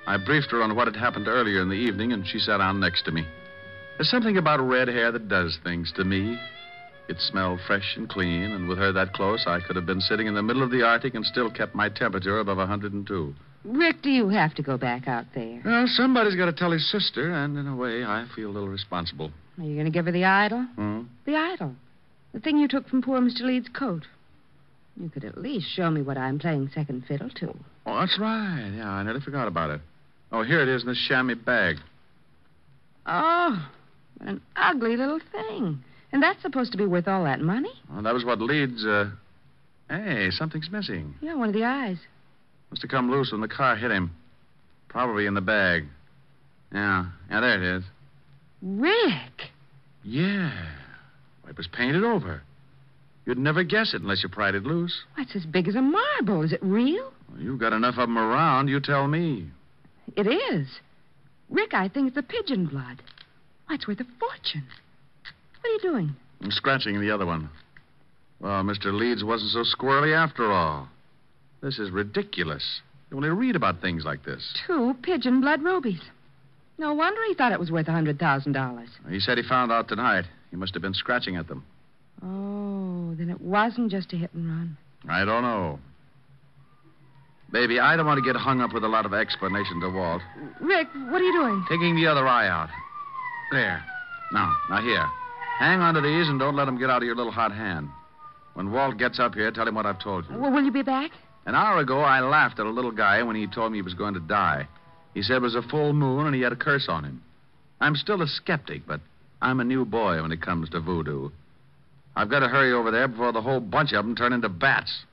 I briefed her on what had happened earlier in the evening, and she sat down next to me. There's something about red hair that does things to me. It smelled fresh and clean, and with her that close, I could have been sitting in the middle of the Arctic and still kept my temperature above 102. Rick, do you have to go back out there? Well, somebody's got to tell his sister, and in a way, I feel a little responsible. Are you going to give her the idol? Hmm? The idol. The thing you took from poor Mr. Leeds' coat. You could at least show me what I'm playing second fiddle to. Oh, that's right. Yeah, I nearly forgot about it. Oh, here it is in this chamois bag. Oh, what an ugly little thing. And that's supposed to be worth all that money? Well, that was what Leeds, Hey, something's missing. Yeah, one of the eyes. Must have come loose when the car hit him. Probably in the bag. Yeah, there it is. Rick! Yeah. It was painted over. You'd never guess it unless you pried it loose. That's as big as a marble. Is it real? Well, you've got enough of them around, you tell me. It is. Rick, I think it's the pigeon blood. Why, it's worth a fortune. What are you doing? I'm scratching the other one. Well, Mr. Leeds wasn't so squirrely after all. This is ridiculous. You only read about things like this. 2 pigeon blood rubies. No wonder he thought it was worth $100,000. He said he found out tonight. He must have been scratching at them. Oh, then it wasn't just a hit and run. I don't know. Baby, I don't want to get hung up with a lot of explanation to Walt. Rick, what are you doing? Taking the other eye out. There. Now here. Hang on to these and don't let them get out of your little hot hand. When Walt gets up here, tell him what I've told you. Well, will you be back? An hour ago, I laughed at a little guy when he told me he was going to die. He said it was a full moon and he had a curse on him. I'm still a skeptic, but I'm a new boy when it comes to voodoo. I've got to hurry over there before the whole bunch of them turn into bats.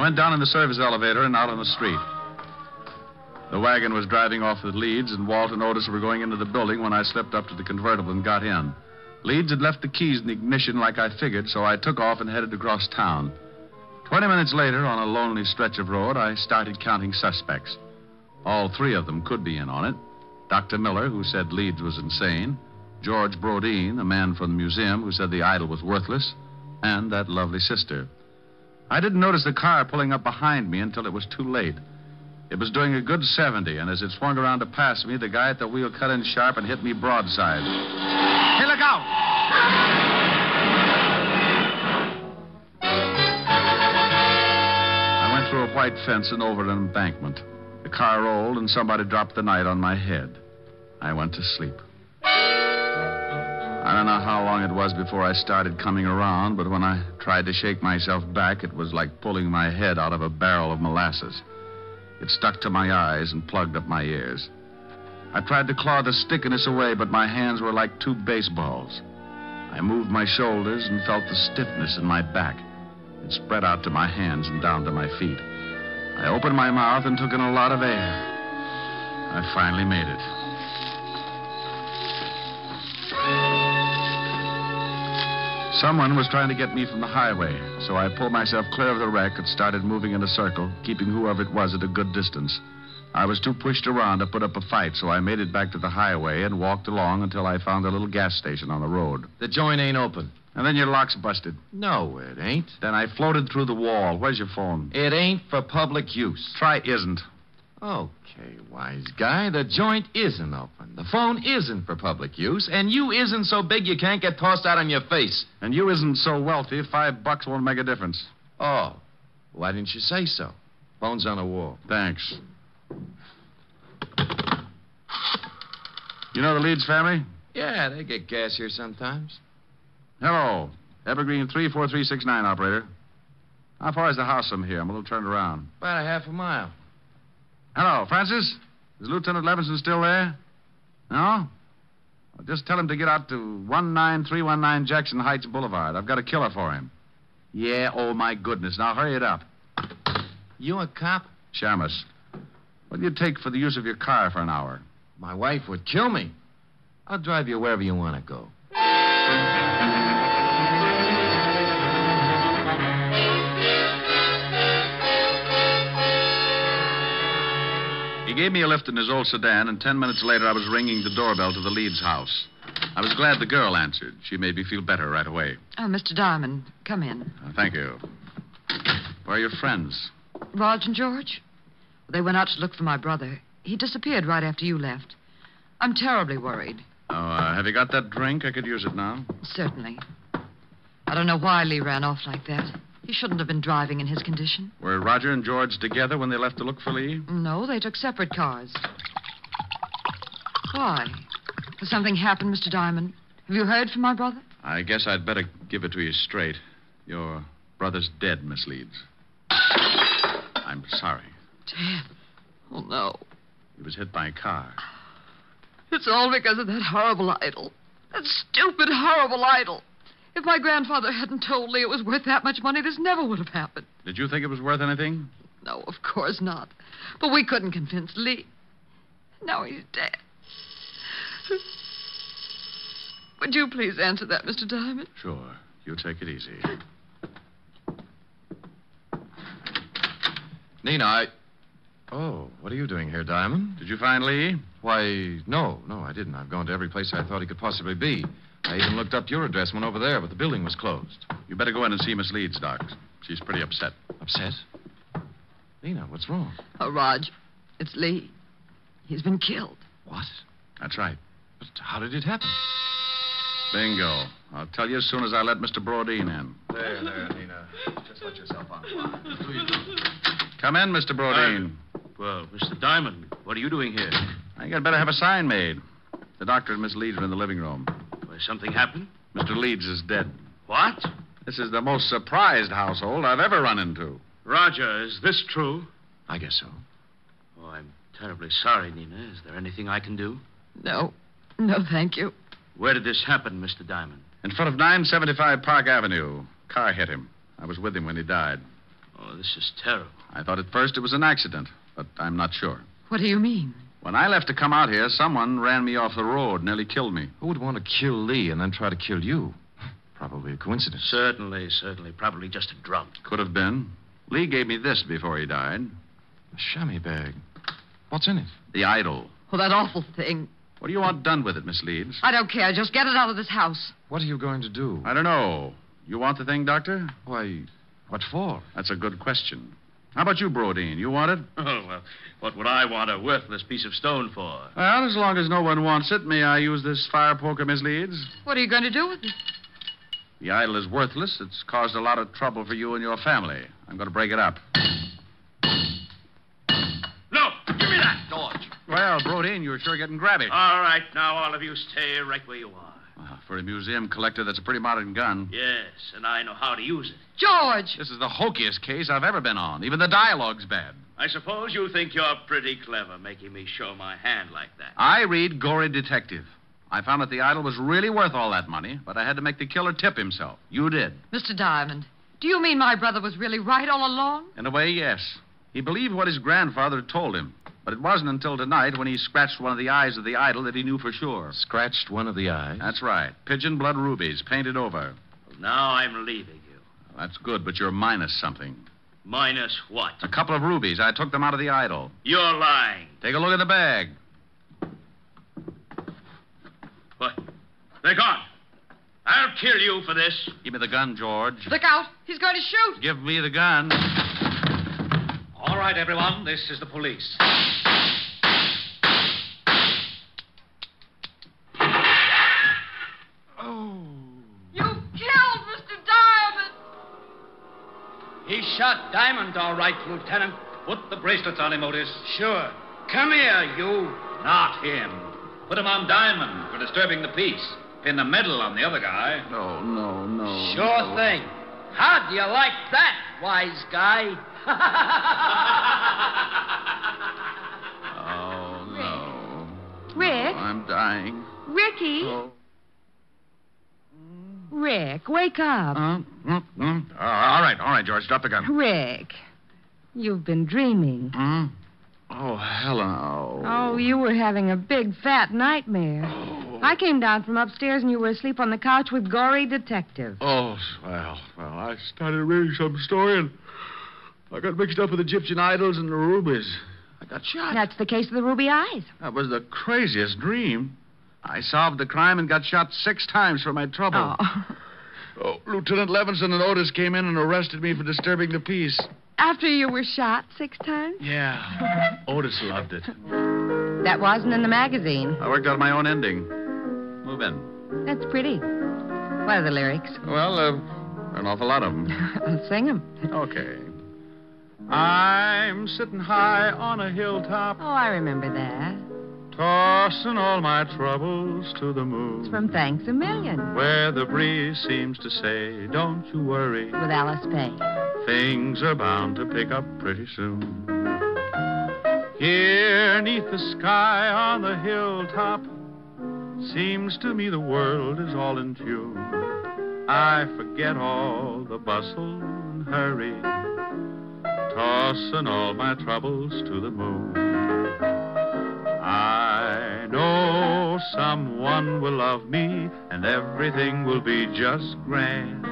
went down in the service elevator and out on the street. The wagon was driving off with Leeds, and Walt and Otis were going into the building when I slipped up to the convertible and got in. Leeds had left the keys in the ignition like I figured, so I took off and headed across town. 20 minutes later, on a lonely stretch of road, I started counting suspects. All three of them could be in on it. Dr. Miller, who said Leeds was insane, George Brodeen, a man from the museum who said the idol was worthless, and that lovely sister. I didn't notice the car pulling up behind me until it was too late. It was doing a good 70, and as it swung around to pass me, the guy at the wheel cut in sharp and hit me broadside. Hey, look out! I went through a white fence and over an embankment. The car rolled, and somebody dropped the knife on my head. I went to sleep. I don't know how long it was before I started coming around, but when I tried to shake myself back, it was like pulling my head out of a barrel of molasses. It stuck to my eyes and plugged up my ears. I tried to claw the stickiness away, but my hands were like two baseballs. I moved my shoulders and felt the stiffness in my back. It spread out to my hands and down to my feet. I opened my mouth and took in a lot of air. I finally made it. Someone was trying to get me from the highway, so I pulled myself clear of the wreck and started moving in a circle, keeping whoever it was at a good distance. I was too pushed around to put up a fight, so I made it back to the highway and walked along until I found a little gas station on the road. The joint ain't open. And then your lock's busted. No, it ain't. Then I floated through the wall. Where's your phone? It ain't for public use. Try isn't. Okay, wise guy. The joint isn't open. The phone isn't for public use, and you isn't so big you can't get tossed out on your face. And you isn't so wealthy, $5 won't make a difference. Oh, why didn't you say so? Phone's on the wall. Thanks. You know the Leeds family? Yeah, they get gas here sometimes. Hello. Evergreen 34369, operator. How far is the house from here? I'm a little turned around. About a half a mile. Hello, Francis? Is Lieutenant Levinson still there? No? Well, just tell him to get out to 19319 Jackson Heights Boulevard. I've got a killer for him. Yeah, oh, my goodness. Now, hurry it up. You a cop? Shamus. What do you take for the use of your car for an hour? My wife would kill me. I'll drive you wherever you want to go. He gave me a lift in his old sedan, and 10 minutes later I was ringing the doorbell to the Leeds house. I was glad the girl answered. She made me feel better right away. Oh, Mr. Diamond, come in. Thank you. Where are your friends? Raj and George? They went out to look for my brother. He disappeared right after you left. I'm terribly worried. Oh, have you got that drink? I could use it now. Certainly. I don't know why Lee ran off like that. He shouldn't have been driving in his condition. Were Roger and George together when they left to look for Lee? No, they took separate cars. Why? Has something happened, Mr. Diamond? Have you heard from my brother? I guess I'd better give it to you straight. Your brother's dead, Miss Leeds. I'm sorry. Dead? Oh, no. He was hit by a car. It's all because of that horrible idol. That stupid, horrible idol. If my grandfather hadn't told Lee it was worth that much money, this never would have happened. Did you think it was worth anything? No, of course not. But we couldn't convince Lee. Now he's dead. Would you please answer that, Mr. Diamond? Sure. You take it easy. Nina, Oh, what are you doing here, Diamond? Did you find Lee? Why, no, I didn't. I've gone to every place I thought he could possibly be. I even looked up your address, went over there, but the building was closed. You better go in and see Miss Leeds, Doc. She's pretty upset. Upset? Nina, what's wrong? Oh, Raj, it's Lee. He's been killed. What? That's right. But how did it happen? Bingo. I'll tell you as soon as I let Mr. Brodeen in. There, Nina. Just let yourself on. Come in, Mr. Brodeen. Well, Mr. Diamond, what are you doing here? I think I'd better have a sign made. The doctor and Miss Leeds are in the living room. Well, something happened? Mr. Leeds is dead. What? This is the most surprised household I've ever run into. Roger, is this true? I guess so. Oh, I'm terribly sorry, Nina. Is there anything I can do? No, thank you. Where did this happen, Mr. Diamond? In front of 975 Park Avenue. Car hit him. I was with him when he died. Oh, this is terrible. I thought at first it was an accident, but I'm not sure. What do you mean? When I left to come out here, someone ran me off the road, nearly killed me. Who would want to kill Lee and then try to kill you? Probably a coincidence. Certainly. Probably just a drunk. Could have been. Lee gave me this before he died. A chamois bag. What's in it? The idol. Oh, that awful thing. What do you want done with it, Miss Leeds? I don't care. Just get it out of this house. What are you going to do? I don't know. You want the thing, Doctor? Why, what for? That's a good question. How about you, Brodeen? You want it? Oh, well, what would I want a worthless piece of stone for? Well, as long as no one wants it, may I use this fire poker, Miss Leeds? What are you going to do with it? The idol is worthless. It's caused a lot of trouble for you and your family. I'm going to break it up. No! Give me that, George. Well, Brodeen, you're sure getting grabby. All right, now all of you stay right where you are. For a museum collector, that's a pretty modern gun. Yes, and I know how to use it. George! This is the hokiest case I've ever been on. Even the dialogue's bad. I suppose you think you're pretty clever making me show my hand like that. I read Gory Detective. I found that the idol was really worth all that money, but I had to make the killer tip himself. You did. Mr. Diamond, do you mean my brother was really right all along? In a way, yes. He believed what his grandfather had told him. But it wasn't until tonight when he scratched one of the eyes of the idol that he knew for sure. Scratched one of the eyes? That's right. Pigeon blood rubies, painted over. Well, now I'm leaving you. Well, that's good, but you're minus something. Minus what? A couple of rubies. I took them out of the idol. You're lying. Take a look at the bag. What? They're gone. I'll kill you for this. Give me the gun, George. Look out. He's going to shoot. Give me the gun. All right, everyone. This is the police. Oh. You killed Mr. Diamond. He shot Diamond, all right, Lieutenant. Put the bracelets on him, Otis. Sure. Come here, you. Not him. Put him on Diamond for disturbing the peace. Pin the medal on the other guy. No. Sure thing. How do you like that, wise guy? Oh, no. Rick? Oh, I'm dying. Ricky? Oh. Rick, wake up. All right, George. Drop the gun. Rick, you've been dreaming. Oh, Helen. Oh, you were having a big, fat nightmare. I came down from upstairs and you were asleep on the couch with Gory Detective. Oh, well, I started reading some story and I got mixed up with Egyptian idols and the rubies. I got shot. That's the case of the ruby eyes. That was the craziest dream. I solved the crime and got shot 6 times for my trouble. Oh, Lieutenant Levinson and Otis came in and arrested me for disturbing the peace. After you were shot 6 times? Yeah. Otis loved it. That wasn't in the magazine. I worked out my own ending. Move in. That's pretty. What are the lyrics? Well, an awful lot of them. I'll sing them. Okay. I'm sitting high on a hilltop. Oh, I remember that. Tossing all my troubles to the moon. It's from Thanks a Million. Where the breeze seems to say, don't you worry. With Alice Faye. Things are bound to pick up pretty soon. Here, 'neath the sky on the hilltop, seems to me the world is all in tune. I forget all the bustle and hurry, tossing all my troubles to the moon. I know someone will love me, and everything will be just grand.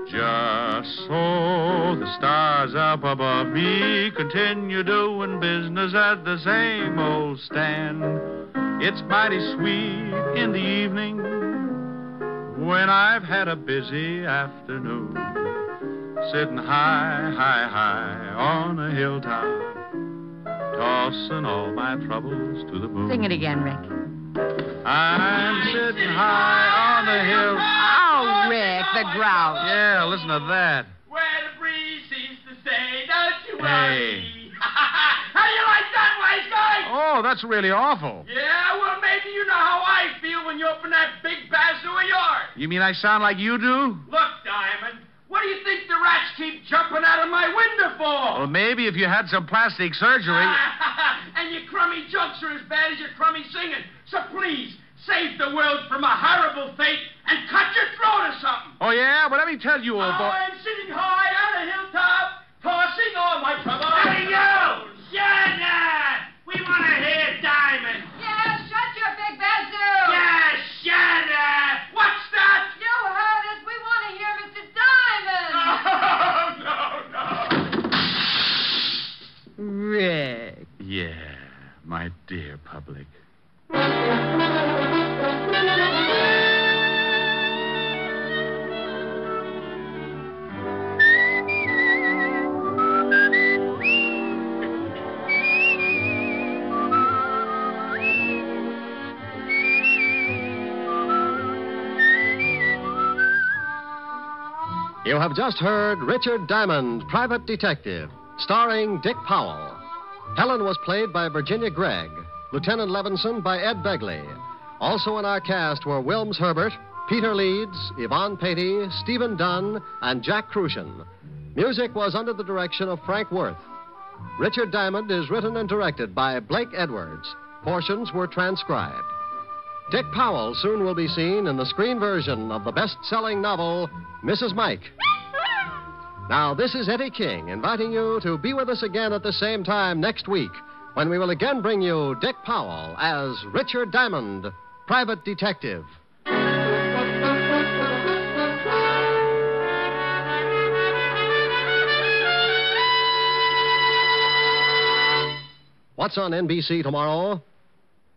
Just so the stars up above me continue doing business at the same old stand. It's mighty sweet in the evening when I've had a busy afternoon, sitting high on a hilltop, tossing all my troubles to the moon. Sing it again, Rick. I'm sitting high on the hill. Oh, Rick, the grouse. Yeah, listen to that. Where the breeze seems to say, don't you Hey. worry. How you like that, wise guy? Oh, that's really awful. Yeah, well, maybe you know how I feel when you open that big bazoo of yours. You mean I sound like you do? Look, Diamond, what do you think the rats keep jumping out of my window for? Well, maybe if you had some plastic surgery. And your crummy jokes are as bad as your crummy singing. So please, save the world from a horrible fate and cut your throat or something. Oh, yeah? Well, let me tell you, old boy. I'm sitting high on a hilltop. Hey, you! Shut up! We want to hear Diamond. Yeah, shut your big bazoo! Yeah, shut up! What's that? You heard us. We want to hear Mr. Diamond. No. Rick. Yeah, my dear public. You have just heard Richard Diamond, Private Detective, starring Dick Powell. Helen was played by Virginia Gregg, Lieutenant Levinson by Ed Begley. Also in our cast were Wilms Herbert, Peter Leeds, Yvonne Patey, Stephen Dunn, and Jack Crucian. Music was under the direction of Frank Worth. Richard Diamond is written and directed by Blake Edwards. Portions were transcribed. Dick Powell soon will be seen in the screen version of the best-selling novel, Mrs. Mike. Now, this is Eddie King inviting you to be with us again at the same time next week when we will again bring you Dick Powell as Richard Diamond, Private Detective. What's on NBC tomorrow?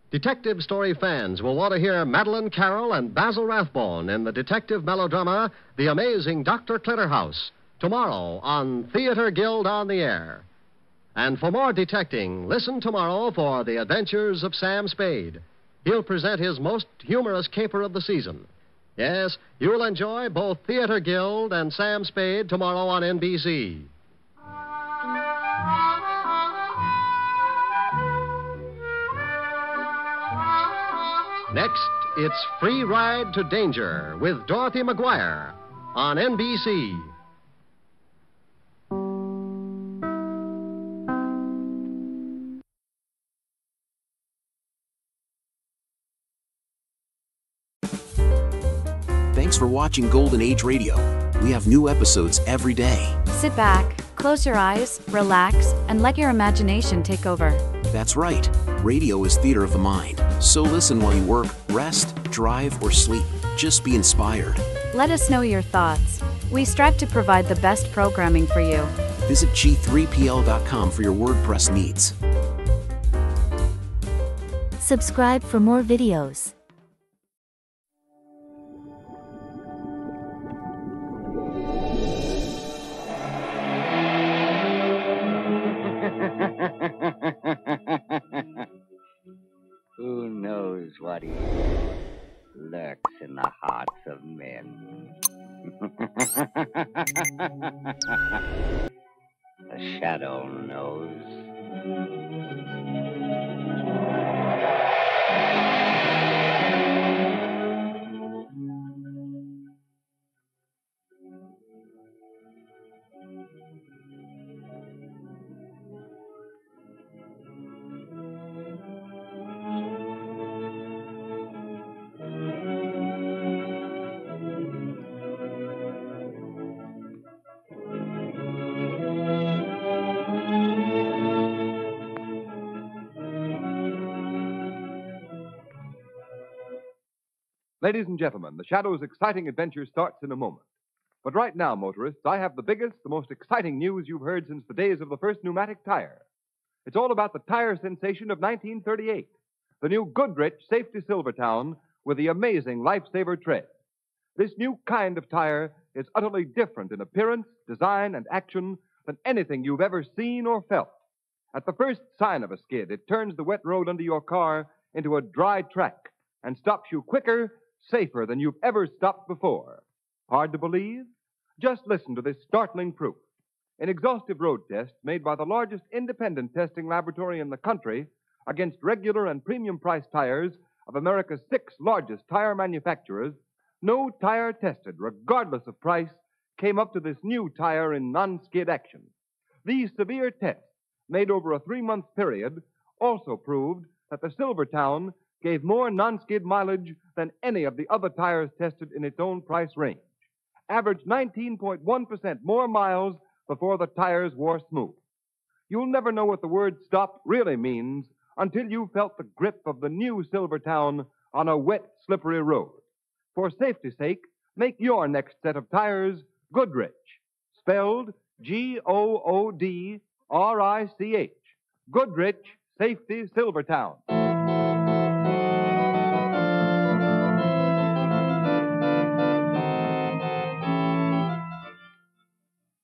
Detective story fans will want to hear Madeline Carroll and Basil Rathbone in the detective melodrama The Amazing Dr. Clitterhouse, tomorrow on Theater Guild on the Air. And for more detecting, listen tomorrow for The Adventures of Sam Spade. He'll present his most humorous caper of the season. Yes, you'll enjoy both Theater Guild and Sam Spade tomorrow on NBC. Next, it's Free Ride to Danger with Dorothy McGuire on NBC. Thanks for watching Golden Age Radio. We have new episodes every day. Sit back, close your eyes, relax, and let your imagination take over. That's right. Radio is theater of the mind. So listen while you work, rest, drive, or sleep. Just be inspired. Let us know your thoughts. We strive to provide the best programming for you. Visit G3PL.com for your WordPress needs. Subscribe for more videos. Who knows what lurks in the hearts of men? The shadow knows. Ladies and gentlemen, the Shadow's exciting adventure starts in a moment. But right now, motorists, I have the biggest, the most exciting news you've heard since the days of the first pneumatic tire. It's all about the tire sensation of 1938, the new Goodrich Safety Silvertown with the amazing Lifesaver tread. This new kind of tire is utterly different in appearance, design, and action than anything you've ever seen or felt. At the first sign of a skid, it turns the wet road under your car into a dry track and stops you quicker, safer than you've ever stopped before. Hard to believe? Just listen to this startling proof. In exhaustive road tests made by the largest independent testing laboratory in the country against regular and premium price tires of America's 6 largest tire manufacturers, no tire tested, regardless of price, came up to this new tire in non-skid action. These severe tests, made over a 3-month period, also proved that the Silvertown gave more non-skid mileage than any of the other tires tested in its own price range. Averaged 19.1% more miles before the tires wore smooth. You'll never know what the word stop really means until you've felt the grip of the new Silvertown on a wet, slippery road. For safety's sake, make your next set of tires Goodrich, spelled Goodrich. Goodrich Safety Silvertown.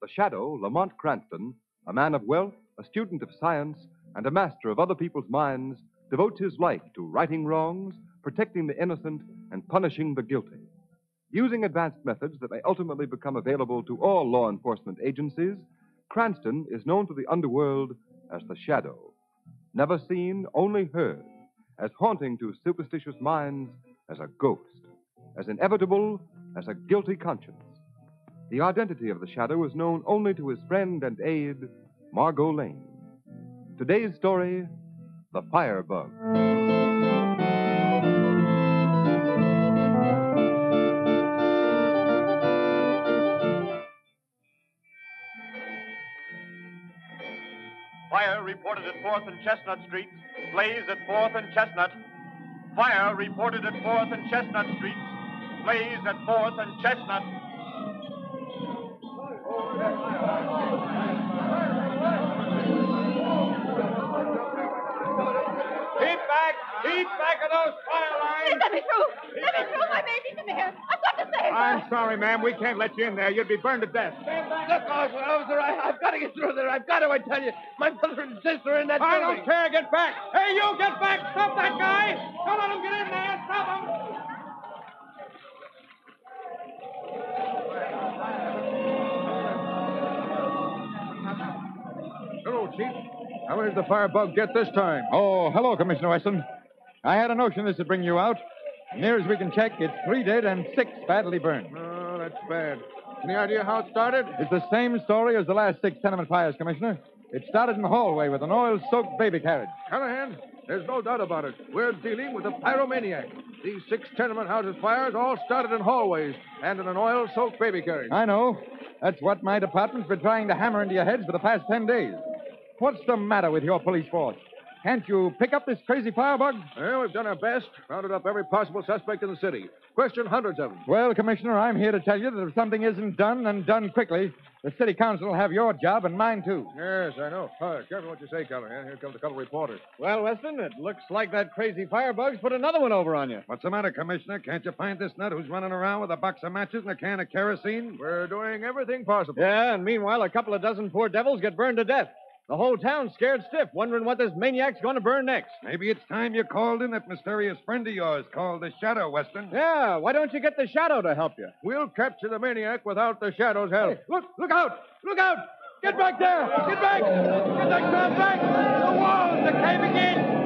The Shadow, Lamont Cranston, a man of wealth, a student of science, and a master of other people's minds, devotes his life to righting wrongs, protecting the innocent, and punishing the guilty. Using advanced methods that may ultimately become available to all law enforcement agencies, Cranston is known to the underworld as the Shadow. Never seen, only heard, as haunting to superstitious minds as a ghost, as inevitable as a guilty conscience. The identity of the Shadow is known only to his friend and aide, Margot Lane. Today's story, The Firebug. Fire reported at 4th and Chestnut Streets. Blaze at 4th and Chestnut. Fire reported at 4th and Chestnut Streets. Blaze at 4th and Chestnut. Keep back of those fire lines! Please let me through! Let me through! My baby's in there! I've got to save her! I'm sorry, ma'am. We can't let you in there. You'd be burned to death. Look, officer, I've got to get through there. I've got to, I tell you. My mother and sister are in that I building. don't care. Get back. Hey, you, get back. Stop that guy. Don't let him get in there. Stop him. Hello, Chief. How did the firebug get this time? Oh, hello, Commissioner Weston. I had a notion this would bring you out. Near as we can check, it's 3 dead and 6 badly burned. Oh, that's bad. Any idea how it started? It's the same story as the last 6 tenement fires, Commissioner. It started in the hallway with an oil-soaked baby carriage. Callahan, there's no doubt about it. We're dealing with a pyromaniac. These 6 tenement houses fires all started in hallways and in an oil-soaked baby carriage. I know. That's what my department's been trying to hammer into your heads for the past 10 days. What's the matter with your police force? Can't you pick up this crazy firebug? Well, we've done our best. Rounded up every possible suspect in the city. Questioned hundreds of them. Well, Commissioner, I'm here to tell you that if something isn't done and done quickly, the city council will have your job and mine, too. Yes, I know. Careful what you say, Callahan. Here comes a couple of reporters. Well, Weston, it looks like that crazy firebug's put another one over on you. What's the matter, Commissioner? Can't you find this nut who's running around with a box of matches and a can of kerosene? We're doing everything possible. Yeah, and meanwhile, a couple of dozen poor devils get burned to death. The whole town's scared stiff, wondering what this maniac's going to burn next. Maybe it's time you called in that mysterious friend of yours called the Shadow, Weston. Yeah, why don't you get the Shadow to help you? We'll capture the maniac without the Shadow's help. Hey, look out! Look out! Get back there! Get back! Get that car back! The walls are caving in!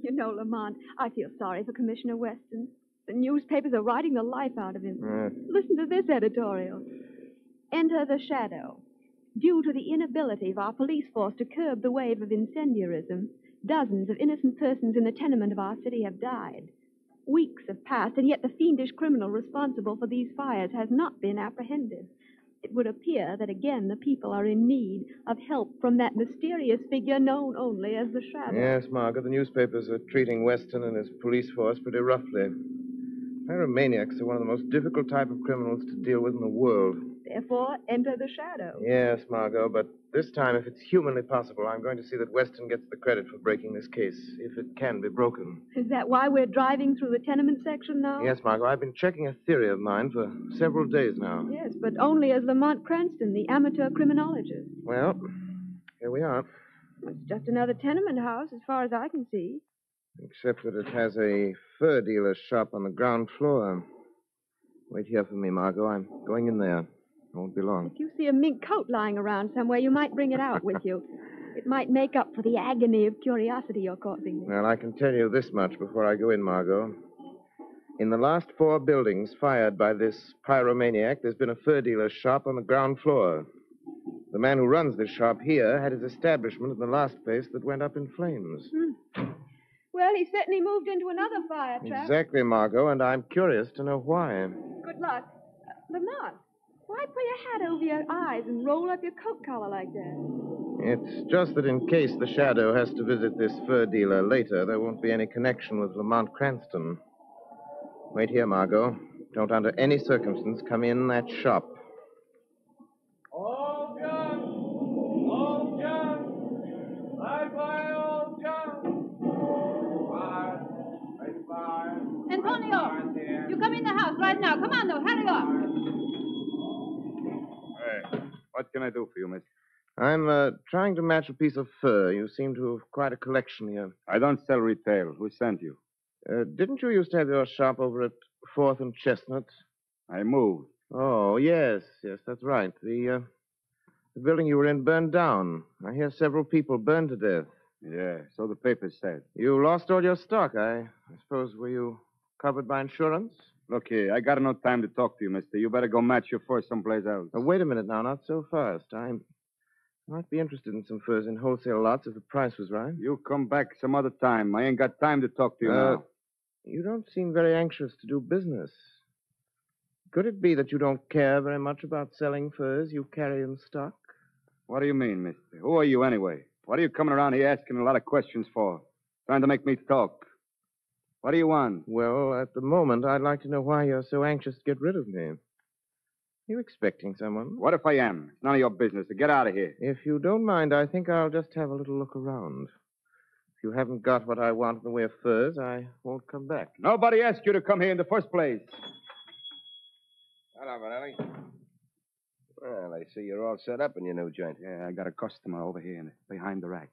You know, Lamont, I feel sorry for Commissioner Weston. The newspapers are writing the life out of him. Listen to this editorial. Enter the Shadow. Due to the inability of our police force to curb the wave of incendiarism, dozens of innocent persons in the tenement of our city have died. Weeks have passed, and yet the fiendish criminal responsible for these fires has not been apprehended. It would appear that again the people are in need of help from that mysterious figure known only as the Shadow. Yes, Margaret, the newspapers are treating Weston and his police force pretty roughly. Pyromaniacs are one of the most difficult type of criminals to deal with in the world. Therefore, enter the Shadow. Yes, Margot, but this time, if it's humanly possible, I'm going to see that Weston gets the credit for breaking this case, if it can be broken. Is that why we're driving through the tenement section now? Yes, Margot, I've been checking a theory of mine for several days now. Yes, but only as Lamont Cranston, the amateur criminologist. Well, here we are. It's just another tenement house, as far as I can see. Except that it has a fur dealer's shop on the ground floor. Wait here for me, Margot. I'm going in there. I won't be long. If you see a mink coat lying around somewhere, you might bring it out with you. It might make up for the agony of curiosity you're causing me. Well, I can tell you this much before I go in, Margot. In the last 4 buildings fired by this pyromaniac, there's been a fur dealer's shop on the ground floor. The man who runs this shop here had his establishment in the last place that went up in flames. Well, he certainly moved into another fire trap. Exactly, Margot, and I'm curious to know why. Good luck. Lamont, why pull your hat over your eyes and roll up your coat collar like that? It's just that in case the Shadow has to visit this fur dealer later, there won't be any connection with Lamont Cranston. Wait here, Margot. Don't under any circumstance come in that shop. All guns! All guns! All guns! Antonio, you come in the house right now. Come on, though. Hurry up. Hey, what can I do for you, miss? I'm trying to match a piece of fur. You seem to have quite a collection here. I don't sell retail. Who sent you? Didn't you used to have your shop over at 4th and Chestnut? I moved. Oh, yes, that's right. The building you were in burned down. I hear several people burned to death. Yeah, so the papers said. You lost all your stock, I suppose. Were you covered by insurance? Look here, I got no time to talk to you, mister. You better go match your fur someplace else. Wait a minute now, not so fast. I might be interested in some furs in wholesale lots if the price was right. You come back some other time. I ain't got time to talk to you now. You don't seem very anxious to do business. Could it be that you don't care very much about selling furs you carry in stock? What do you mean, mister? Who are you anyway? What are you coming around here asking a lot of questions for? Trying to make me talk. What do you want? Well, at the moment, I'd like to know why you're so anxious to get rid of me. You expecting someone? What if I am? It's none of your business. So get out of here. If you don't mind, I think I'll just have a little look around. If you haven't got what I want in the way of furs, I won't come back. Nobody asked you to come here in the first place. Hello, Vanelli. Well, I see you're all set up in your new joint. Yeah, I got a customer over here behind the rack.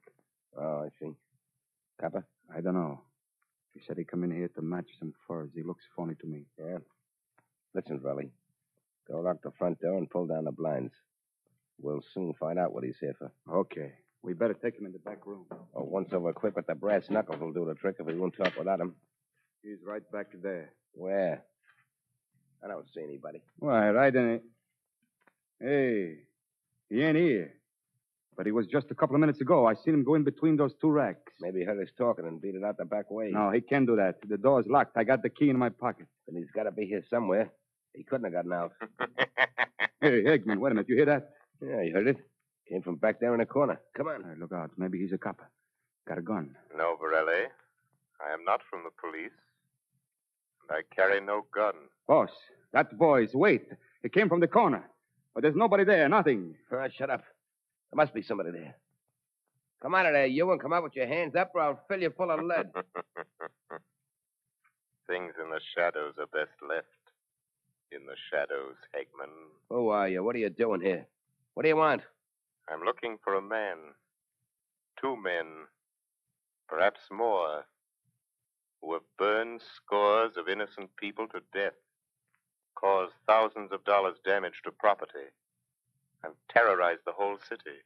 Oh, I see. Copper? I don't know. He said he'd come in here to match some furs. He looks phony to me. Yeah. Listen, Vrelly. Go lock the front door and pull down the blinds. We'll soon find out what he's here for. Okay. We better take him in the back room. Oh, once over quick with the brass knuckles will do the trick if we won't talk without him. He's right back there. Where? I don't see anybody. Why, right in it. Hey, he ain't here. But he was just a couple of minutes ago. I seen him go in between those two racks. Maybe he heard us talking and beat it out the back way. No, he can't do that. The door's locked. I got the key in my pocket. Then he's got to be here somewhere. He couldn't have gotten out. Hey, Eggman, wait a minute. You hear that? Yeah, you heard it. Came from back there in the corner. Come on. Hey, look out. Maybe he's a cop. Got a gun. No, Borelli. I am not from the police. And I carry no gun. Boss, that boy's. Wait. It came from the corner. But there's nobody there. Nothing. All right, shut up. There must be somebody there. Come out of there, you, and come out with your hands up, or I'll fill you full of lead. Things in the shadows are best left in the shadows, Hegman. Who are you? What are you doing here? What do you want? I'm looking for a man. 2 men. Perhaps more. Who have burned scores of innocent people to death. Caused thousands of dollars damage to property. And terrorized the whole city.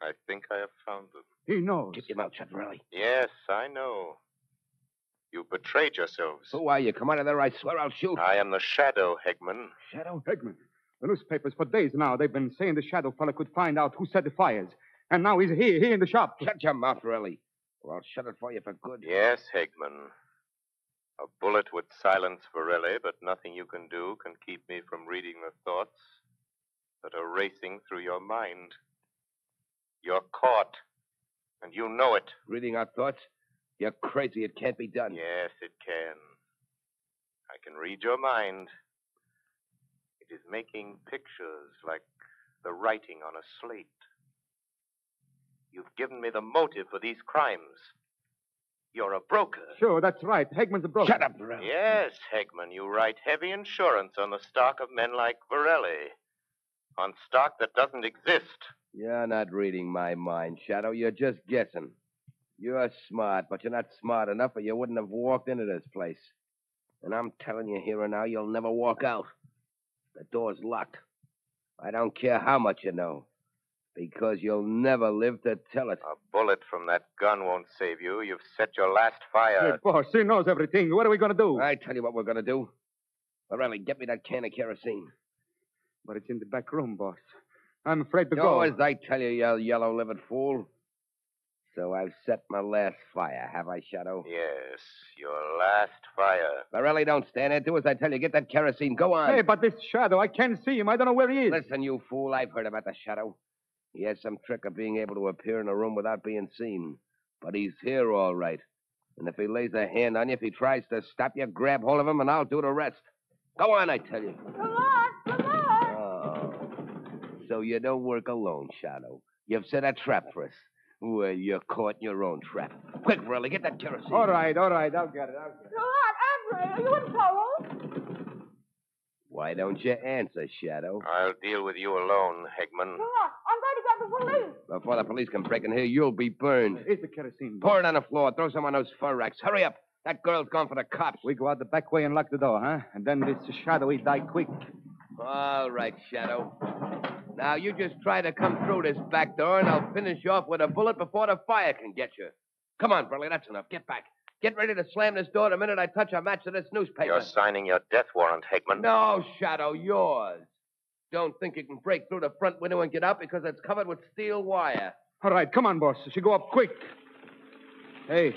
I think I have found them. He knows. Keep your mouth shut, Riley. Yes, I know. You betrayed yourselves. Who are you? Come out of there, I swear I'll shoot. I am the Shadow, Hegman. Shadow? Hegman. The newspapers for days now, they've been saying the Shadow fella could find out who set the fires. And now he's here in the shop. Shut your mouth, Riley. Or I'll shut it for you for good. Yes, Hegman. A bullet would silence Varelli, but nothing you can do can keep me from reading the thoughts that are racing through your mind. You're caught, and you know it. Reading our thoughts? You're crazy. It can't be done. Yes, it can. I can read your mind. It is making pictures like the writing on a slate. You've given me the motive for these crimes. You're a broker. Sure, that's right. Hegman's a broker. Shut up, Varelli. Yes, Hegman, you write heavy insurance on the stock of men like Varelli. On stock that doesn't exist. You're not reading my mind, Shadow. You're just guessing. You're smart, but you're not smart enough or you wouldn't have walked into this place. And I'm telling you here and now, you'll never walk out. The door's locked. I don't care how much you know. Because you'll never live to tell it. A bullet from that gun won't save you. You've set your last fire. Hey, boss, he knows everything. What are we going to do? I tell you what we're going to do. Varelli, get me that can of kerosene. But it's in the back room, boss. I'm afraid to go. go. As I tell you, you yellow-livered fool. So I've set my last fire, have I, Shadow? Yes, your last fire. Morelli, don't stand there. Do as I tell you. Get that kerosene. Go on. Hey, but this Shadow, I can't see him. I don't know where he is. Listen, you fool. I've heard about the Shadow. He has some trick of being able to appear in a room without being seen. But he's here all right. And if he lays a hand on you, if he tries to stop you, grab hold of him and I'll do the rest. Go on, I tell you. Lamont! Oh. So you don't work alone, Shadow. You've set a trap for us. Well, you're caught in your own trap. Quick, Morelli, get that kerosene. All right. I'll get it. Lamont, Andre, are you in trouble? Why don't you answer, Shadow? I'll deal with you alone, Hegman. Lamont, I'm going to get the police. Before the police can break in here, you'll be burned. Here's the kerosene. Pour it on the floor. Throw some on those fur racks. Hurry up. That girl's gone for the cops. We go out the back way and lock the door, huh? And then this Shadow, he die quick. All right, Shadow. Now, you just try to come through this back door, and I'll finish you off with a bullet before the fire can get you. Come on, Burley, that's enough. Get back. Get ready to slam this door the minute I touch a match to this newspaper. You're signing your death warrant, Hegman. No, Shadow, yours. Don't think you can break through the front window and get out because it's covered with steel wire. All right, come on, boss. She go up quick. Hey,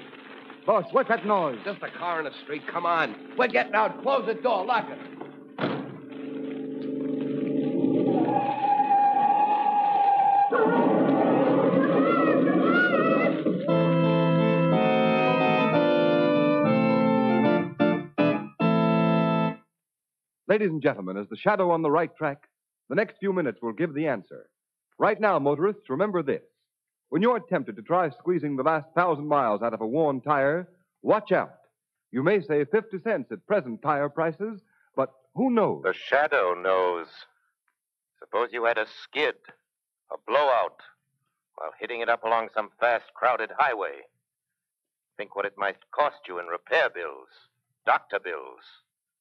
boss, what's that noise? Just a car in the street. Come on. We're getting out. Close the door. Lock it. Ladies and gentlemen, is the Shadow on the right track? The next few minutes will give the answer. Right now, motorists, remember this. When you're tempted to try squeezing the last 1,000 miles out of a worn tire, watch out. You may save 50 cents at present tire prices, but who knows? The Shadow knows. Suppose you had a skid, a blowout, while hitting it up along some fast, crowded highway. Think what it might cost you in repair bills, doctor bills,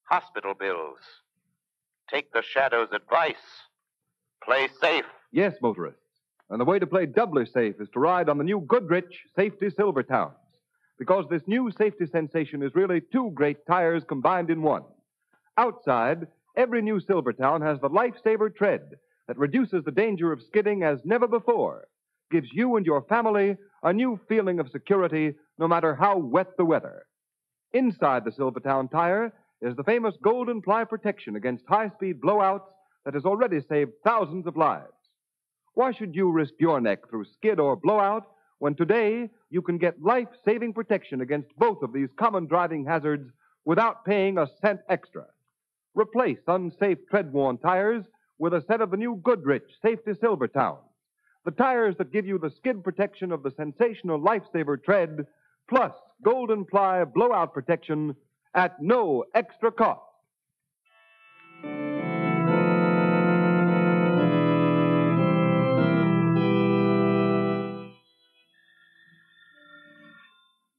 hospital bills. Take the Shadow's advice. Play safe. Yes, motorists. And the way to play doubly safe is to ride on the new Goodrich Safety Silvertowns. Because this new safety sensation is really two great tires combined in one. Outside, every new Silvertown has the lifesaver tread that reduces the danger of skidding as never before, gives you and your family a new feeling of security no matter how wet the weather. Inside the Silvertown tire is the famous Golden Ply protection against high-speed blowouts that has already saved thousands of lives. Why should you risk your neck through skid or blowout when today you can get life-saving protection against both of these common driving hazards without paying a cent extra? Replace unsafe tread-worn tires with a set of the new Goodrich Safety Silvertown, the tires that give you the skid protection of the sensational lifesaver tread, plus Golden Ply blowout protection at no extra cost.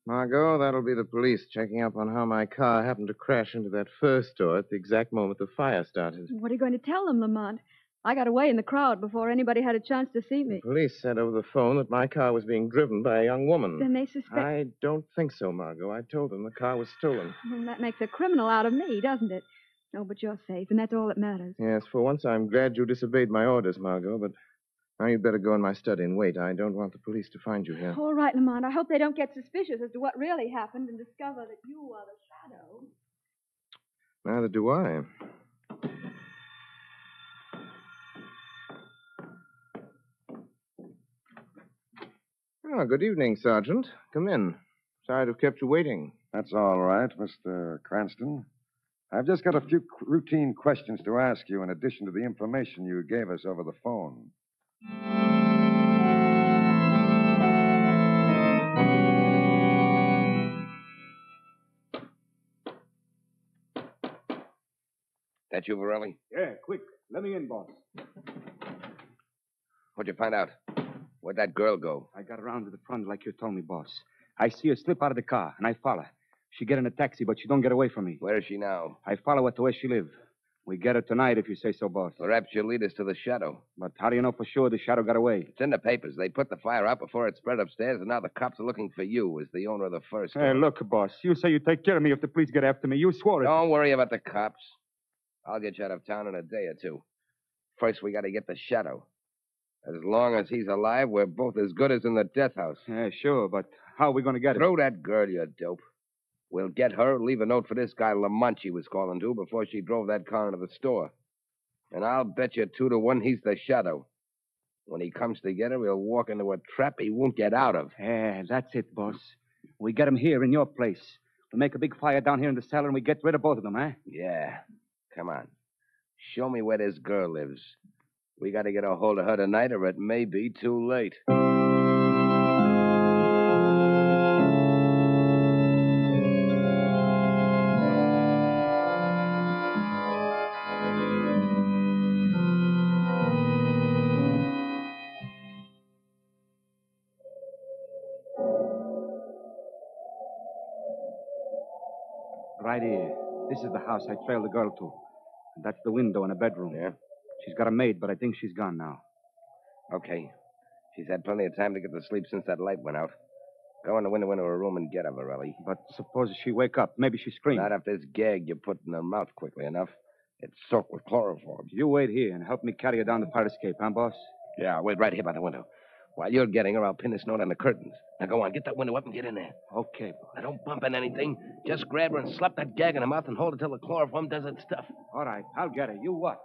Margot, that'll be the police checking up on how my car happened to crash into that fur store at the exact moment the fire started. What are you going to tell them, Lamont? I got away in the crowd before anybody had a chance to see me. The police said over the phone that my car was being driven by a young woman. Then they suspect... I don't think so, Margot. I told them the car was stolen. Well, that makes a criminal out of me, doesn't it? No, but you're safe, and that's all that matters. Yes, for once I'm glad you disobeyed my orders, Margot, but now you'd better go in my study and wait. I don't want the police to find you here. All right, Lamont. I hope they don't get suspicious as to what really happened and discover that you are the Shadow. Neither do I. Oh, good evening, Sergeant. Come in. Sorry to have kept you waiting. That's all right, Mr. Cranston. I've just got a few routine questions to ask you in addition to the information you gave us over the phone. That you, Varelli? Yeah, quick. Let me in, boss. What'd you find out? Where'd that girl go? I got around to the front like you told me, boss. I see her slip out of the car, and I follow. She get in a taxi, but she don't get away from me. Where is she now? I follow her to where she live. We get her tonight, if you say so, boss. Perhaps you'll lead us to the Shadow. But how do you know for sure the Shadow got away? It's in the papers. They put the fire out before it spread upstairs, and now the cops are looking for you as the owner of the first. Hey, look, boss. You say you take care of me if the police get after me. You swore it. Don't worry about the cops. I'll get you out of town in a day or two. First, we got to get the Shadow. As long as he's alive, we're both as good as in the death house. Yeah, sure, but how are we going to get him? Throw that girl, you dope. We'll get her, leave a note for this guy Lamont she was calling to before she drove that car into the store. And I'll bet you 2 to 1 he's the shadow. When he comes to get her, he'll walk into a trap he won't get out of. Yeah, that's it, boss. We get him here in your place. We make a big fire down here in the cellar and we get rid of both of them, eh? Yeah. Come on. Show me where this girl lives. We got to get a hold of her tonight or it may be too late. Right here. This is the house I trailed the girl to. And that's the window in a bedroom. Yeah? She's got a maid, but I think she's gone now. Okay. She's had plenty of time to get to sleep since that light went out. Go in the window into her room and get her, Varelli. But suppose she wake up. Maybe she screams. Not if this gag you put in her mouth quickly enough. It's soaked with chloroform. You wait here and help me carry her down the fire escape, huh, boss? Yeah, I'll wait right here by the window. While you're getting her, I'll pin this note on the curtains. Now go on, get that window up and get in there. Okay, boss. Now don't bump in anything. Just grab her and slap that gag in her mouth and hold it till the chloroform does its stuff. All right, I'll get her. You watch.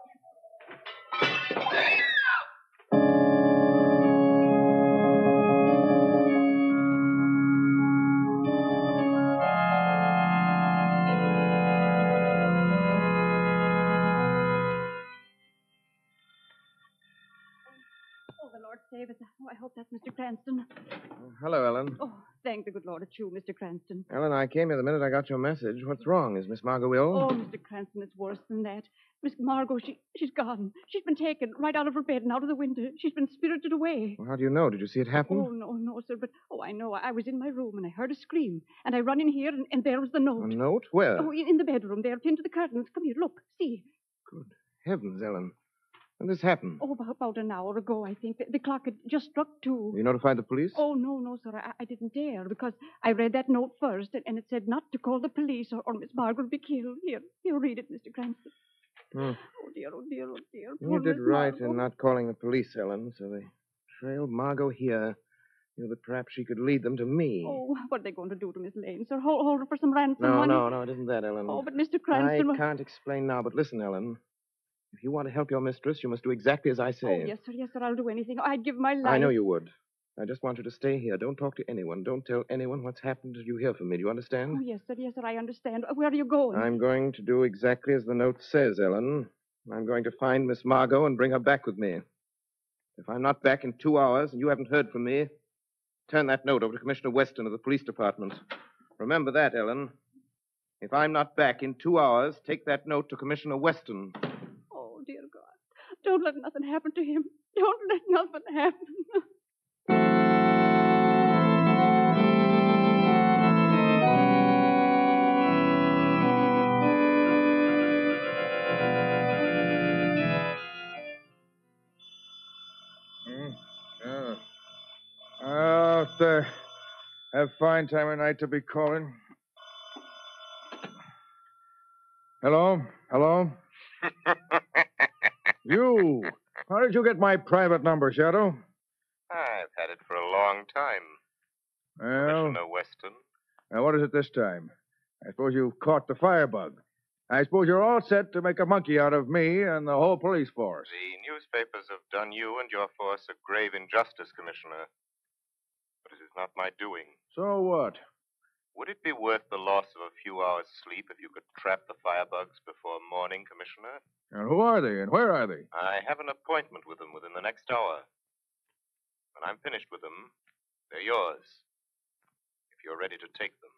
Oh, the Lord save us. Oh, I hope that's Mr. Cranston. Hello, Ellen. Oh, thank the good Lord it's you, Mr. Cranston. Ellen, I came here the minute I got your message. What's wrong? Is Miss Margot ill? Oh, Mr. Cranston, it's worse than that. Miss Margot, she's gone. She's been taken right out of her bed and out of the window. She's been spirited away. Well, how do you know? Did you see it happen? Oh, no, sir, but, I know. I was in my room and I heard a scream. And I run in here and there was the note. A note? Where? Oh, in the bedroom there, pinned to the curtains. Come here, look, see. Good heavens, Ellen. When did this happen? Oh, about an hour ago, I think. The clock had just struck 2. You notified the police? Oh, no, sir. I didn't dare because I read that note first and it said not to call the police or Miss Margaret would be killed. Here, read it, Mr. Cranston. Hmm. Oh, dear. You Poor did Miss right Margot. in not calling the police, Ellen, so they trailed Margot here. Knew that perhaps she could lead them to me. Oh, what are they going to do to Miss Lane, sir? Hold her for some ransom money? No, it isn't that, Ellen. Oh, but Mr. Cranston... I can't explain now, but listen, Ellen. If you want to help your mistress, you must do exactly as I say. Oh, yes, sir, I'll do anything. I'd give my life. I know you would. I just want you to stay here. Don't talk to anyone. Don't tell anyone what's happened till you hear from me. Do you understand? Oh, yes, sir, I understand. Where are you going? I'm going to do exactly as the note says, Ellen. I'm going to find Miss Margot and bring her back with me. If I'm not back in 2 hours and you haven't heard from me, turn that note over to Commissioner Weston of the police department. Remember that, Ellen. If I'm not back in 2 hours, take that note to Commissioner Weston. Oh, dear God. Don't let nothing happen to him. Don't let nothing happen. Out there. Have fine time of night to be calling. Hello? You. How did you get my private number, Shadow? I've had it for a long time. Well, Commissioner Weston. now what is it this time? I suppose you caught the firebug. I suppose you're all set to make a monkey out of me and the whole police force. The newspapers have done you and your force a grave injustice, Commissioner. But it is not my doing. So what? Would it be worth the loss of a few hours' sleep if you could trap the firebugs before morning, Commissioner? And who are they and where are they? I have an appointment with them within the next hour. When I'm finished with them, they're yours. If you're ready to take them.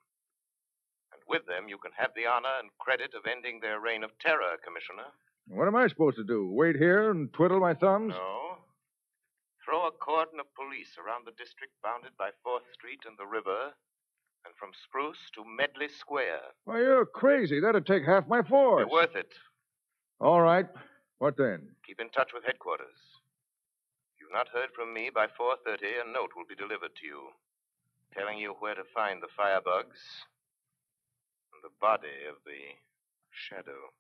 And with them, you can have the honor and credit of ending their reign of terror, Commissioner. What am I supposed to do? Wait here and twiddle my thumbs? No. Throw a cordon of police around the district bounded by 4th Street and the river, and from Spruce to Medley Square. Why, you're crazy. That'd take half my force. You're worth it. All right. What then? Keep in touch with headquarters. If you've not heard from me by 4:30, a note will be delivered to you, telling you where to find the firebugs and the body of the shadow.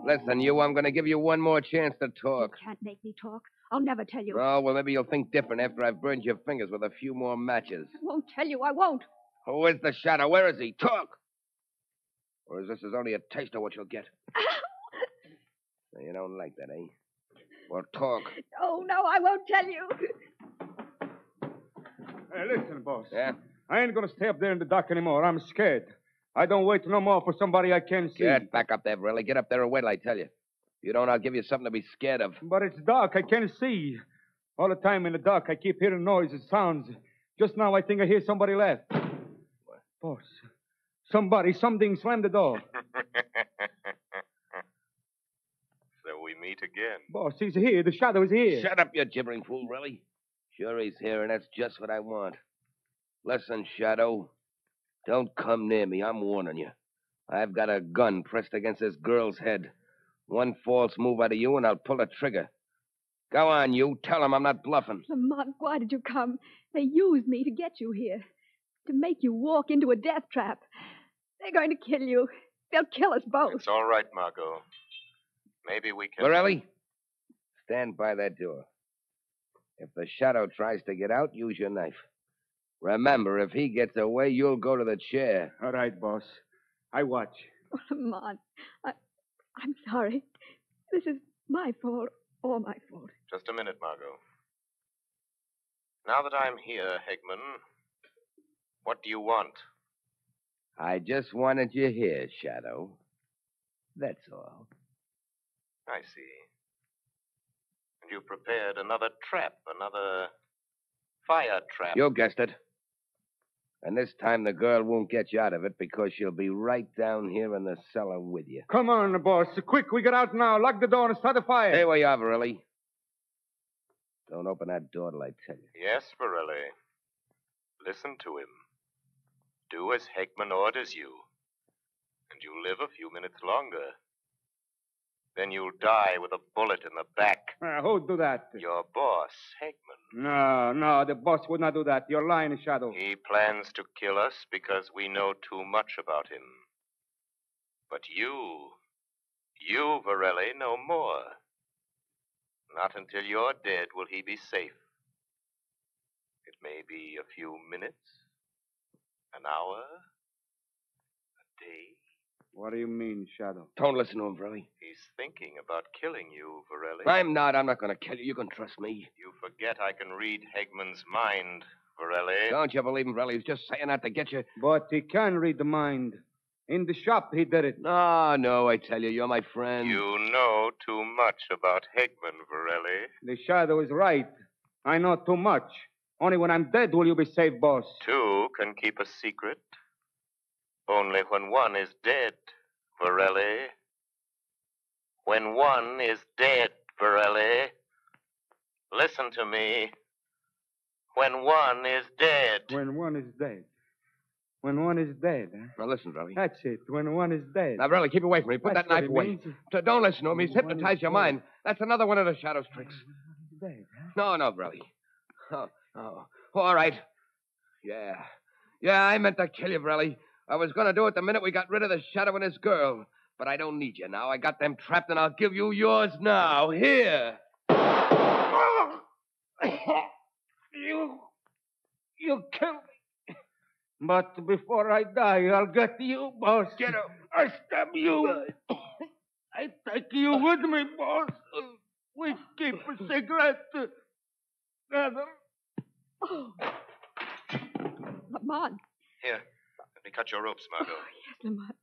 Listen, you, I'm going to give you one more chance to talk. You can't make me talk. I'll never tell you. Oh, well, maybe you'll think different after I've burned your fingers with a few more matches. I won't tell you. I won't. Who is the shadow? Where is he? Talk! Or is this only a taste of what you'll get? You don't like that, eh? Well, talk. Oh, no, I won't tell you. Hey, listen, boss. Yeah? I ain't gonna stay up there in the dock anymore. I'm scared. I don't wait no more for somebody I can't see. Get back up there, Varelli. Get up there and wait till I tell you. If you don't, I'll give you something to be scared of. But it's dark. I can't see. All the time in the dark, I keep hearing noises, sounds. Just now, I think I hear somebody laugh. What? Boss, something slammed the door. So we meet again. Boss, he's here. The shadow is here. Shut up, you gibbering fool, Varelli. Sure he's here, and that's just what I want. Listen, Shadow. Don't come near me. I'm warning you. I've got a gun pressed against this girl's head. One false move out of you, and I'll pull the trigger. Go on, you. Tell him I'm not bluffing. Lamont, why did you come? They used me to get you here. To make you walk into a death trap. They're going to kill you. They'll kill us both. It's all right, Margot. Maybe we can... Varelli, stand by that door. If the shadow tries to get out, use your knife. Remember, if he gets away, you'll go to the chair. All right, boss. I watch. Oh, Lamont, I'm sorry. This is my fault. All my fault. Just a minute, Margot. Now that I'm here, Hegman, what do you want? I just wanted you here, Shadow. That's all. I see. And you prepared another trap, another fire trap. You guessed it. And this time the girl won't get you out of it because she'll be right down here in the cellar with you. Come on, boss. Quick, we get out now. Lock the door and start a fire. Stay where you are, Varelli. Don't open that door till I tell you. Yes, Varelli. Listen to him. Do as Hegman orders you. And you live a few minutes longer. Then you'll die with a bullet in the back. Who'd do that? Your boss, Hegman. No, the boss would not do that. You're lying, Shadow. He plans to kill us because we know too much about him. But you, Varelli, know more. Not until you're dead will he be safe. It may be a few minutes, an hour, a day. What do you mean, Shadow? Don't listen to him, Varelli. He's thinking about killing you, Varelli. I'm not going to kill you. You can trust me. You forget I can read Hegman's mind, Varelli. Don't you believe him, Varelli? He's just saying that to get you. But he can read the mind. In the shop, he did it. No, I tell you, you're my friend. You know too much about Hegman, Varelli. The Shadow is right. I know too much. Only when I'm dead will you be safe, boss. Two can keep a secret. Only when one is dead, Varelli. When one is dead, Varelli. Listen to me. When one is dead. When one is dead. When one is dead, huh? Now listen, Varelli. That's it. When one is dead. Now, Varelli, keep away from me. Put that knife away. Don't listen to him. He's hypnotized your mind. That's another one of the Shadow's tricks. Dead, huh? No, Varelli. Oh. All right. Yeah, I meant to kill you, Varelli. I was going to do it the minute we got rid of the Shadow and his girl. But I don't need you now. I got them trapped, and I'll give you yours now. Here. You killed me. But before I die, I'll get you, boss. Get up. I stab you. I take you with me, boss. We keep a cigarette together. Oh. Lamont. Here, let me cut your ropes, Margot. Oh, yes, Lamont.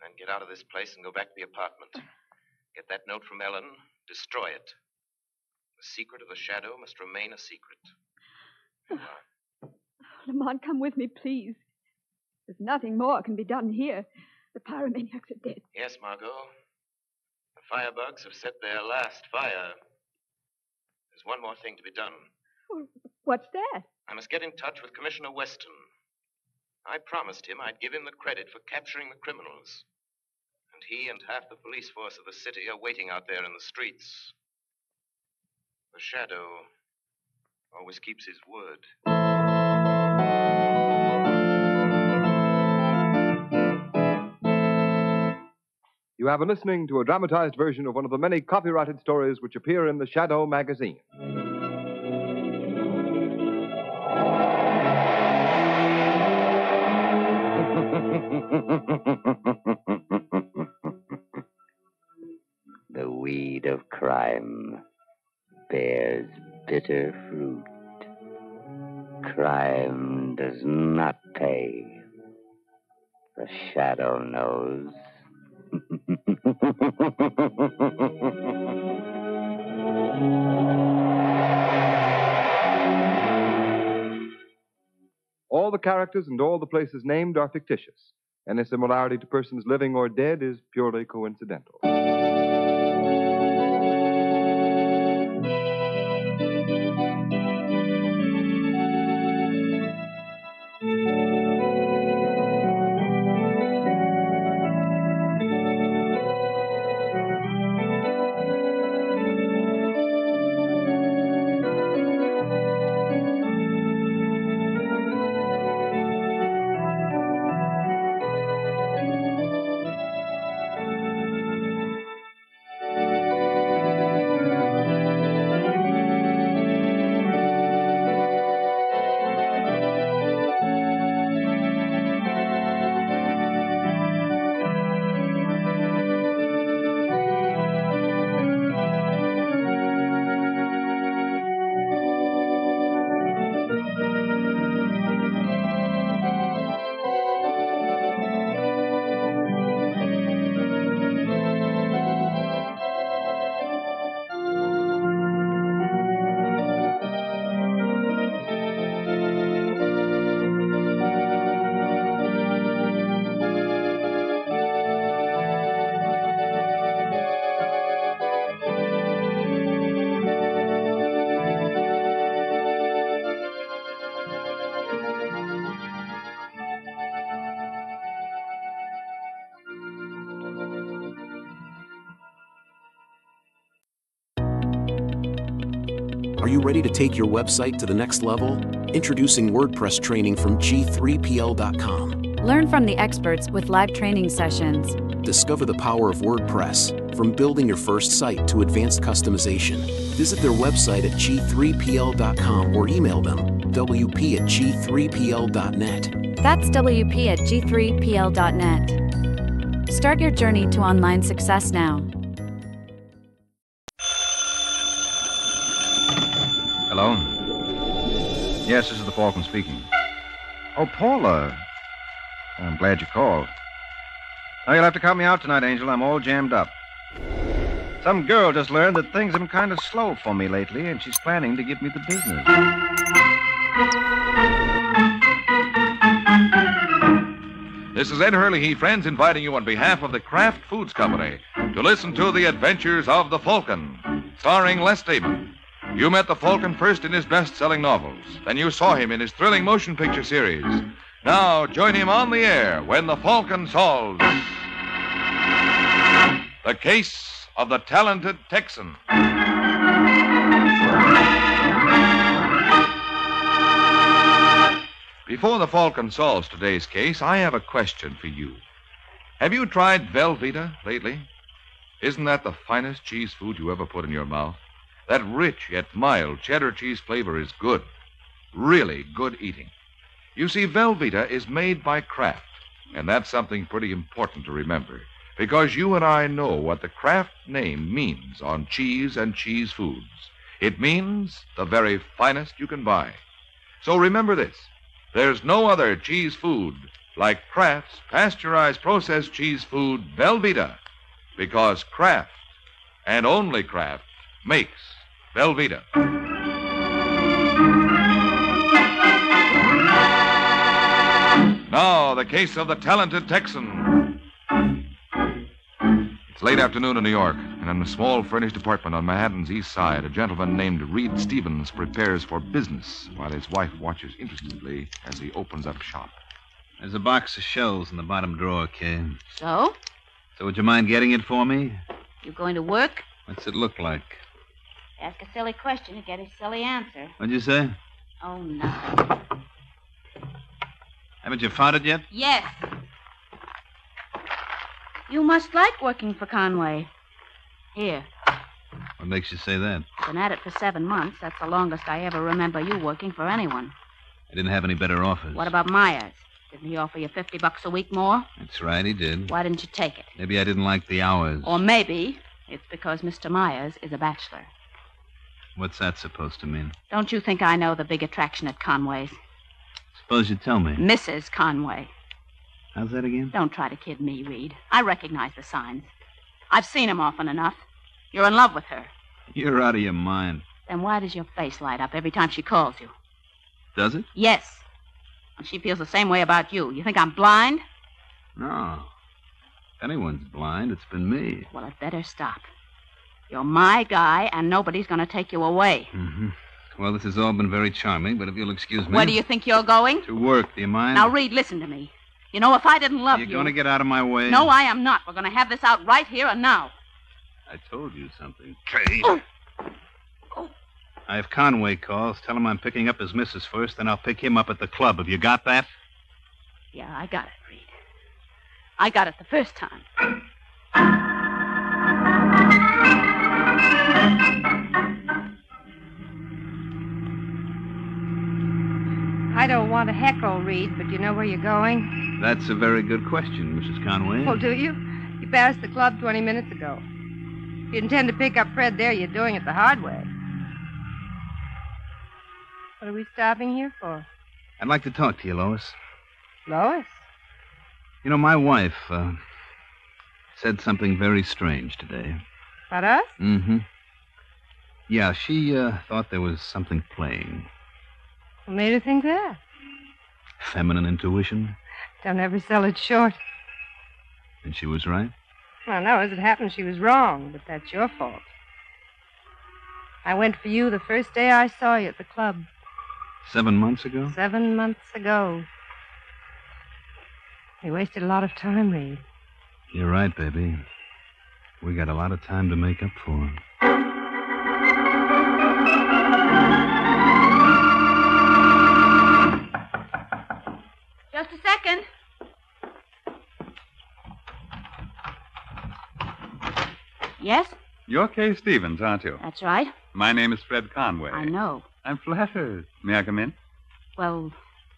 Then get out of this place and go back to the apartment. Get that note from Ellen. Destroy it. The secret of the Shadow must remain a secret. Lamont, come with me, please. There's nothing more can be done here. The pyromaniacs are dead. Yes, Margot. The firebugs have set their last fire. There's one more thing to be done. Well, what's that? I must get in touch with Commissioner Weston. I promised him I'd give him the credit for capturing the criminals. And he and half the police force of the city are waiting out there in the streets. The Shadow always keeps his word. You have been listening to a dramatized version of one of the many copyrighted stories which appear in the Shadow magazine. The weed of crime bears bitter fruit. Crime does not pay. The Shadow knows. All the characters and all the places named are fictitious. Any similarity to persons living or dead is purely coincidental. Are you ready to take your website to the next level? Introducing WordPress training from G3PL.com. Learn from the experts with live training sessions. Discover the power of WordPress, from building your first site to advanced customization. Visit their website at G3PL.com or email them wp@g3pl.net. That's wp@g3pl.net. Start your journey to online success now. Hello? Yes, this is the Falcon speaking. Oh, Paula. I'm glad you called. Now, you'll have to cut me out tonight, Angel. I'm all jammed up. Some girl just learned that things have been kind of slow for me lately, and she's planning to give me the business. This is Ed Hurley, friends, inviting you on behalf of the Kraft Foods Company to listen to The Adventures of the Falcon, starring Les Damon. You met the Falcon first in his best-selling novels. Then you saw him in his thrilling motion picture series. Now join him on the air when the Falcon solves the case of the talented Texan. Before the Falcon solves today's case, I have a question for you. Have you tried Velveeta lately? Isn't that the finest cheese food you ever put in your mouth? That rich yet mild cheddar cheese flavor is good. Really good eating. You see, Velveeta is made by Kraft, and that's something pretty important to remember, because you and I know what the Kraft name means on cheese and cheese foods. It means the very finest you can buy. So remember this. There's no other cheese food like Kraft's pasteurized processed cheese food, Velveeta, because Kraft, and only Kraft, makes Velveeta. Now, the case of the talented Texan. It's late afternoon in New York, and in a small furnished apartment on Manhattan's east side, a gentleman named Reed Stevens prepares for business while his wife watches interestedly as he opens up shop. There's a box of shells in the bottom drawer, Kay. So? So would you mind getting it for me? You going to work? What's it look like? Ask a silly question and get a silly answer. What'd you say? Oh, nothing. Haven't you found it yet? Yes. You must like working for Conway. Here. What makes you say that? Been at it for 7 months. That's the longest I ever remember you working for anyone. I didn't have any better offers. What about Myers? Didn't he offer you $50 a week more? That's right, he did. Why didn't you take it? Maybe I didn't like the hours. Or maybe it's because Mr. Myers is a bachelor. What's that supposed to mean? Don't you think I know the big attraction at Conway's? Suppose you tell me. Mrs. Conway. How's that again? Don't try to kid me, Reed. I recognize the signs. I've seen them often enough. You're in love with her. You're out of your mind. Then why does your face light up every time she calls you? Does it? Yes. And she feels the same way about you. You think I'm blind? No. If anyone's blind, it's been me. Well, it better stop. You're my guy, and nobody's going to take you away. Mm-hmm. Well, this has all been very charming, but if you'll excuse me... Where do you think you're going? To work, do you mind? Now, Reed, listen to me. You know, if I didn't love you... You're going to get out of my way? No, I am not. We're going to have this out right here and now. I told you something, Kay. Oh. I have Conway calls. Tell him I'm picking up his missus first, then I'll pick him up at the club. Have you got that? Yeah, I got it, Reed. I got it the first time. I don't want to heckle, Reed, but you know where you're going? That's a very good question, Mrs. Conway. Oh, do you? You passed the club 20 minutes ago. If you intend to pick up Fred there, you're doing it the hard way. What are we stopping here for? I'd like to talk to you, Lois. Lois? You know, my wife said something very strange today. About us? Mm-hmm. Yeah, she thought there was something playing. What made her think that? Feminine intuition. Don't ever sell it short. And she was right? Well, no, as it happened, she was wrong, but that's your fault. I went for you the first day I saw you at the club. 7 months ago? 7 months ago. We wasted a lot of time, Reed. You're right, baby. We got a lot of time to make up for. Just a second. Yes? You're Kay Stevens, aren't you? That's right. My name is Fred Conway. I know. I'm flattered. May I come in? Well,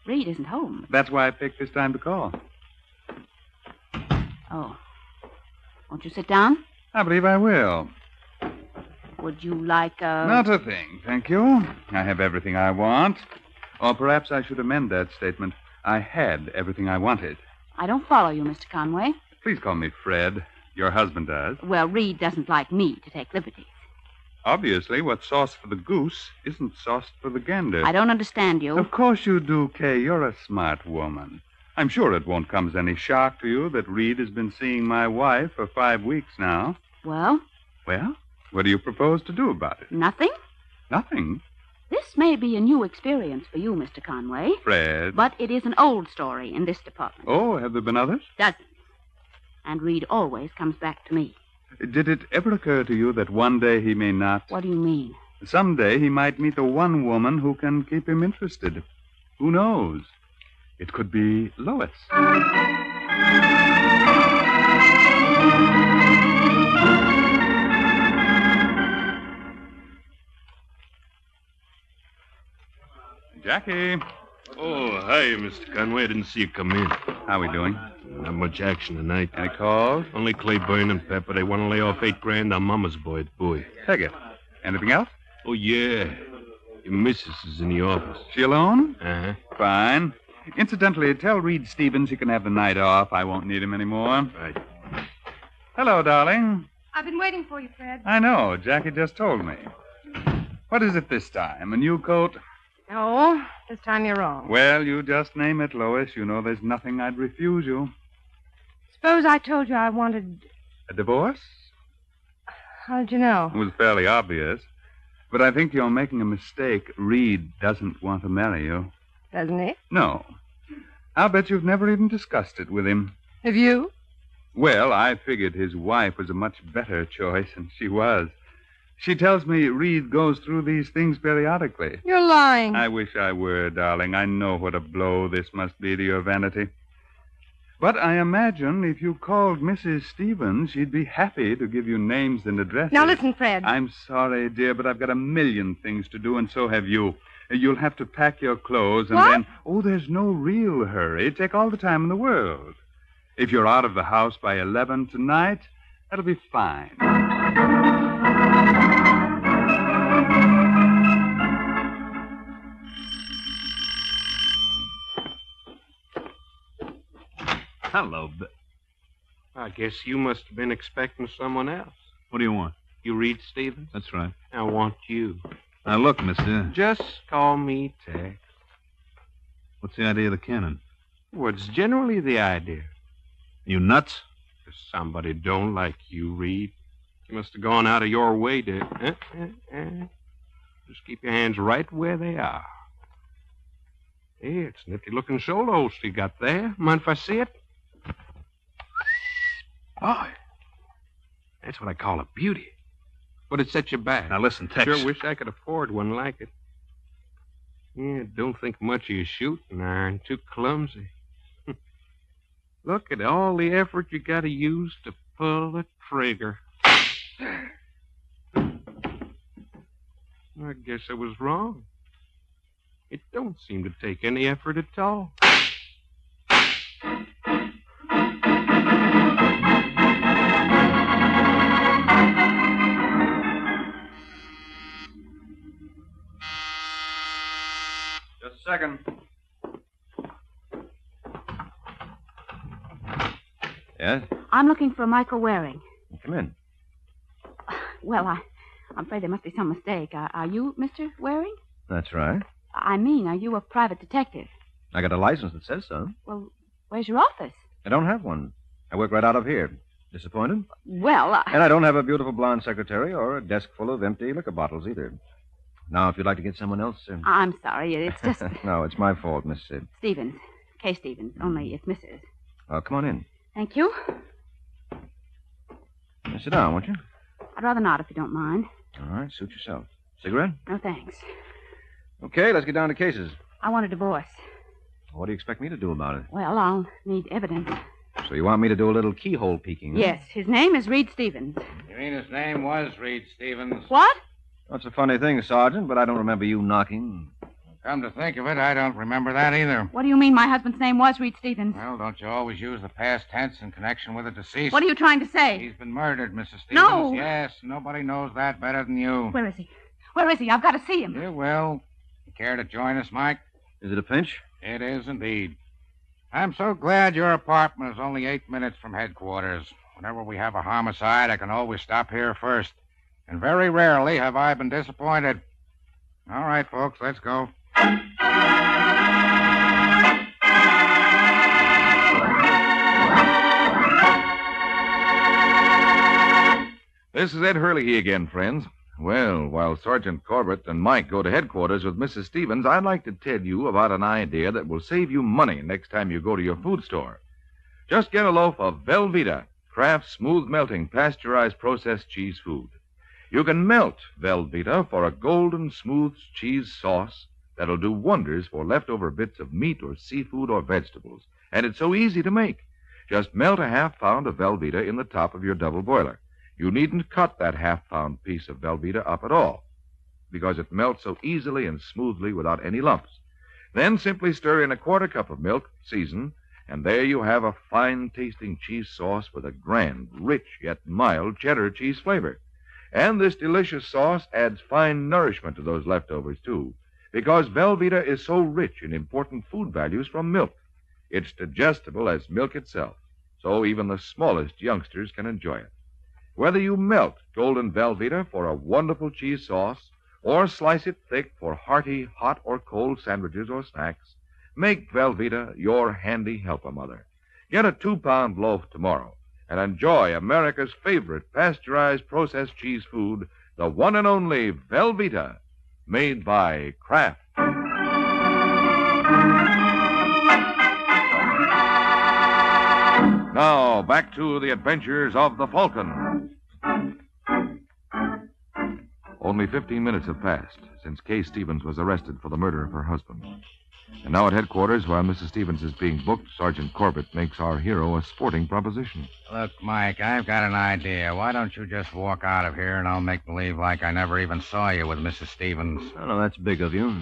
Reed isn't home. That's why I picked this time to call. Oh. Won't you sit down? I believe I will. Would you like a... Not a thing, thank you. I have everything I want. Or perhaps I should amend that statement. I had everything I wanted. I don't follow you, Mr. Conway. Please call me Fred. Your husband does. Well, Reed doesn't like me to take liberties. Obviously, what's sauce for the goose isn't sauce for the gander. I don't understand you. Of course you do, Kay. You're a smart woman. I'm sure it won't come as any shock to you that Reed has been seeing my wife for 5 weeks now. Well? Well, what do you propose to do about it? Nothing. Nothing? This may be a new experience for you, Mr. Conway. Fred. But it is an old story in this department. Oh, have there been others? Dozens. And Reed always comes back to me. Did it ever occur to you that one day he may not? What do you mean? Someday he might meet the one woman who can keep him interested. Who knows? It could be Lois. Jackie. Oh, hi, Mr. Conway. I didn't see you come in. How we doing? Not much action tonight. Any calls? Only Claiborne and Pepper. They want to lay off $8,000 on Mama's boy at Bowie. Take it. Anything else? Oh, yeah. Your missus is in the office. She alone? Uh-huh. Fine. Incidentally, tell Reed Stevens he can have the night off. I won't need him anymore. Right. Hello, darling. I've been waiting for you, Fred. I know. Jackie just told me. What is it this time? A new coat? No, this time you're wrong. Well, you just name it, Lois. You know there's nothing I'd refuse you. Suppose I told you I wanted... A divorce? How did you know? It was fairly obvious. But I think you're making a mistake. Reed doesn't want to marry you. Doesn't he? No. I'll bet you've never even discussed it with him. Have you? Well, I figured his wife was a much better choice, and she was. She tells me Reed goes through these things periodically. You're lying. I wish I were, darling. I know what a blow this must be to your vanity. But I imagine if you called Mrs. Stevens, she'd be happy to give you names and addresses. Now listen, Fred. I'm sorry, dear, but I've got a million things to do, and so have you. You'll have to pack your clothes and then... Oh, there's no real hurry. Take all the time in the world. If you're out of the house by 11 tonight, that'll be fine. Hello, I guess you must have been expecting someone else. What do you want? You Reed Stevens? That's right. I want you. Now, look, mister. Just call me Tex. What's the idea of the cannon? What's generally the idea? You nuts? If somebody don't like you, Reed, you must have gone out of your way to... Just keep your hands right where they are. Hey, it's a nifty-looking solo you got there. Mind if I see it? Boy, that's what I call a beauty. But it set you back. Now listen, Tex. Sure wish I could afford one like it. Yeah, don't think much of your shooting iron. Too clumsy. Look at all the effort you got to use to pull the trigger. I guess I was wrong. It don't seem to take any effort at all. Just a second. Yes? I'm looking for Michael Waring. Come in. Well, I'm afraid there must be some mistake. Are you Mr. Waring? That's right. I mean, are you a private detective? I got a license that says so. Well, where's your office? I don't have one. I work right out of here. Disappointed? Well, And I don't have a beautiful blonde secretary or a desk full of empty liquor bottles either. Now, if you'd like to get someone else... I'm sorry. It's just... No, it's my fault, Miss... Stevens. Kay Stevens. Only it's Mrs. Oh, come on in. Thank you. Now, sit down, won't you? I'd rather not, if you don't mind. All right, suit yourself. Cigarette? No, thanks. Okay, let's get down to cases. I want a divorce. What do you expect me to do about it? Well, I'll need evidence. So you want me to do a little keyhole peeking? Huh? Yes, his name is Reed Stevens. You mean his name was Reed Stevens? What? That's a funny thing, Sergeant, but I don't remember you knocking. Come to think of it, I don't remember that either. What do you mean my husband's name was Reed Stevens? Well, don't you always use the past tense in connection with a deceased? What are you trying to say? He's been murdered, Mrs. Stevens. No. Yes, nobody knows that better than you. Where is he? Where is he? I've got to see him. You will. You care to join us, Mike? Is it a pinch? It is indeed. I'm so glad your apartment is only 8 minutes from headquarters. Whenever we have a homicide, I can always stop here first. And very rarely have I been disappointed. All right, folks, let's go. This is Ed Hurley again, friends. Well, while Sergeant Corbett and Mike go to headquarters with Mrs. Stevens, I'd like to tell you about an idea that will save you money next time you go to your food store. Just get a loaf of Velveeta, Kraft's smooth melting pasteurized processed cheese food. You can melt Velveeta for a golden smooth cheese sauce that'll do wonders for leftover bits of meat or seafood or vegetables. And it's so easy to make. Just melt a half-pound of Velveeta in the top of your double boiler. You needn't cut that half-pound piece of Velveeta up at all, because it melts so easily and smoothly without any lumps. Then simply stir in a quarter cup of milk, season, and there you have a fine-tasting cheese sauce with a grand, rich, yet mild cheddar cheese flavor. And this delicious sauce adds fine nourishment to those leftovers, too, because Velveeta is so rich in important food values from milk. It's digestible as milk itself, so even the smallest youngsters can enjoy it. Whether you melt golden Velveeta for a wonderful cheese sauce or slice it thick for hearty hot or cold sandwiches or snacks, make Velveeta your handy helper-mother. Get a 2-pound loaf tomorrow and enjoy America's favorite pasteurized processed cheese food, the one and only Velveeta, made by Kraft. Now, back to the adventures of the Falcon. Only 15 minutes have passed since Kay Stevens was arrested for the murder of her husband. And now at headquarters, while Mrs. Stevens is being booked, Sergeant Corbett makes our hero a sporting proposition. Look, Mike, I've got an idea. Why don't you just walk out of here and I'll make believe like I never even saw you with Mrs. Stevens? Oh, no, that's big of you.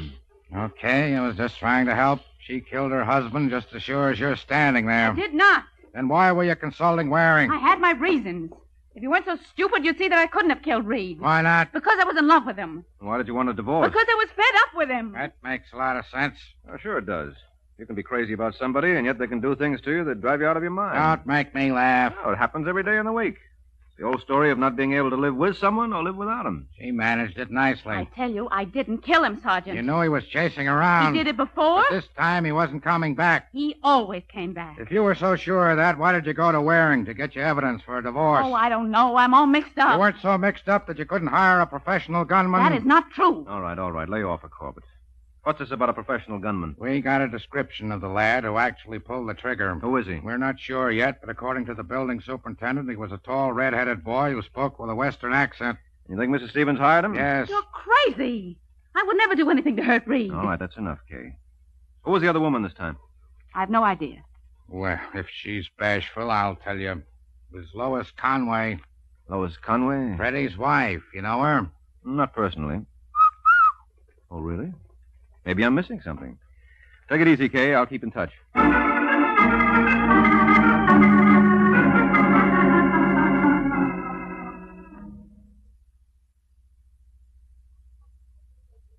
Okay, I was just trying to help. She killed her husband just as sure as you're standing there. I did not. Then why were you consulting Waring? I had my reasons. If you weren't so stupid, you'd see that I couldn't have killed Reed. Why not? Because I was in love with him. Why did you want a divorce? Because I was fed up with him. That makes a lot of sense. Oh, sure it does. You can be crazy about somebody, and yet they can do things to you that drive you out of your mind. Don't make me laugh. Oh, it happens every day in the week. It's the old story of not being able to live with someone or live without him. She managed it nicely. I tell you, I didn't kill him, Sergeant. You knew he was chasing around. He did it before? But this time he wasn't coming back. He always came back. If you were so sure of that, why did you go to Waring to get you evidence for a divorce? Oh, I don't know. I'm all mixed up. You weren't so mixed up that you couldn't hire a professional gunman? That is not true. All right. Lay off it, Corbett. What's this about a professional gunman? We got a description of the lad who actually pulled the trigger. Who is he? We're not sure yet, but according to the building superintendent, he was a tall, red-headed boy who spoke with a Western accent. You think Mrs. Stevens hired him? Yes. You're crazy. I would never do anything to hurt Reed. All right, that's enough, Kay. Who was the other woman this time? I've no idea. Well, if she's bashful, I'll tell you. It was Lois Conway. Lois Conway? Freddie's wife. You know her? Not personally. Oh, really? Maybe I'm missing something. Take it easy, Kay. I'll keep in touch.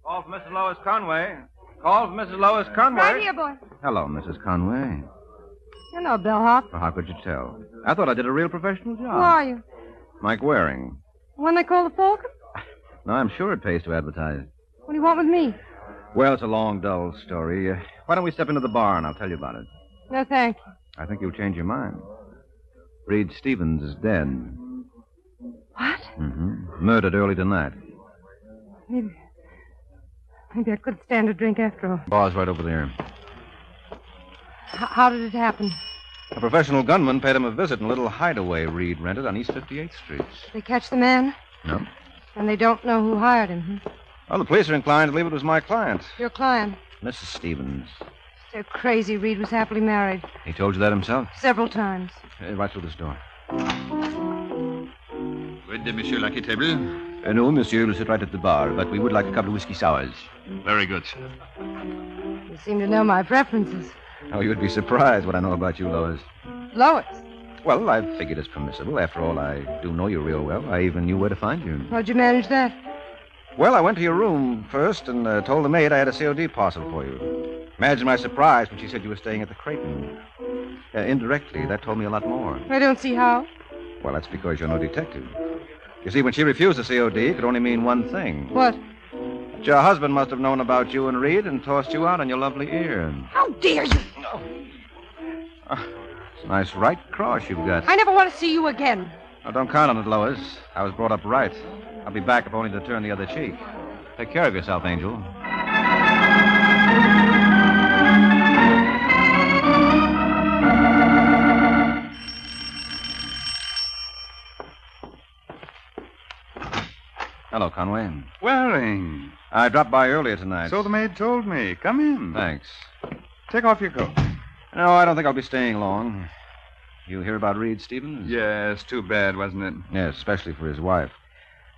Call for Mrs. Lois Conway. Call for Mrs. Lois Conway. Right here, boy. Hello, Mrs. Conway. Hello, bellhop. Well, how could you tell? I thought I did a real professional job. Who are you? Mike Waring. One they call the Falcon? No, I'm sure it pays to advertise. What do you want with me? Well, it's a long, dull story. Why don't we step into the bar and I'll tell you about it? No, thank you. I think you'll change your mind. Reed Stevens is dead. What? Mm-hmm. Murdered early tonight. Maybe I could stand a drink after all. Bar's right over there. How did it happen? A professional gunman paid him a visit in a little hideaway Reed rented on East 58th Street. They catch the man? No. And they don't know who hired him, huh? Well, the police are inclined to believe it was my client. Your client? Mrs. Stevens. They're crazy. Reed was happily married. He told you that himself? Several times. Right through this door. Would Monsieur like a table? No, monsieur, we'll sit right at the bar, but we would like a couple of whiskey sours. Very good, sir. You seem to know my preferences. Oh, you'd be surprised what I know about you, Lois. Lois? Well, I figured it's permissible. After all, I do know you real well. I even knew where to find you. How'd you manage that? Well, I went to your room first and told the maid I had a COD parcel for you. Imagine my surprise when she said you were staying at the Creighton. Indirectly, that told me a lot more. I don't see how. Well, that's because you're no detective. You see, when she refused the COD, it could only mean one thing. What? That your husband must have known about you and Reed and tossed you out on your lovely ear. How dare you? It's a nice right cross you've got. I never want to see you again. Oh, don't count on it, Lois. I was brought up right. I'll be back if only to turn the other cheek. Take care of yourself, Angel. Hello, Conway. Waring. I dropped by earlier tonight. So the maid told me. Come in. Thanks. Take off your coat. No, I don't think I'll be staying long. You hear about Reed Stevens? Yes, too bad, wasn't it? Yes, especially for his wife.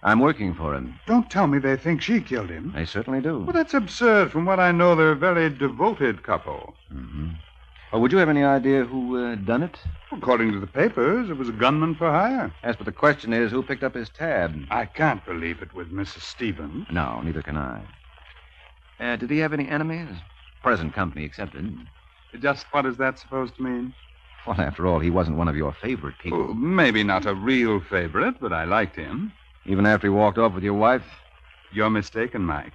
I'm working for him. Don't tell me they think she killed him. They certainly do. Well, that's absurd. From what I know, they're a very devoted couple. Mm-hmm. Well, would you have any idea who done it? According to the papers, it was a gunman for hire. Yes, but the question is, who picked up his tab? I can't believe it with Mrs. Stevens. No, neither can I. Did he have any enemies? Present company accepted. Just what is that supposed to mean? Well, after all, he wasn't one of your favorite people. Oh, maybe not a real favorite, but I liked him. Even after he walked off with your wife? You're mistaken, Mike.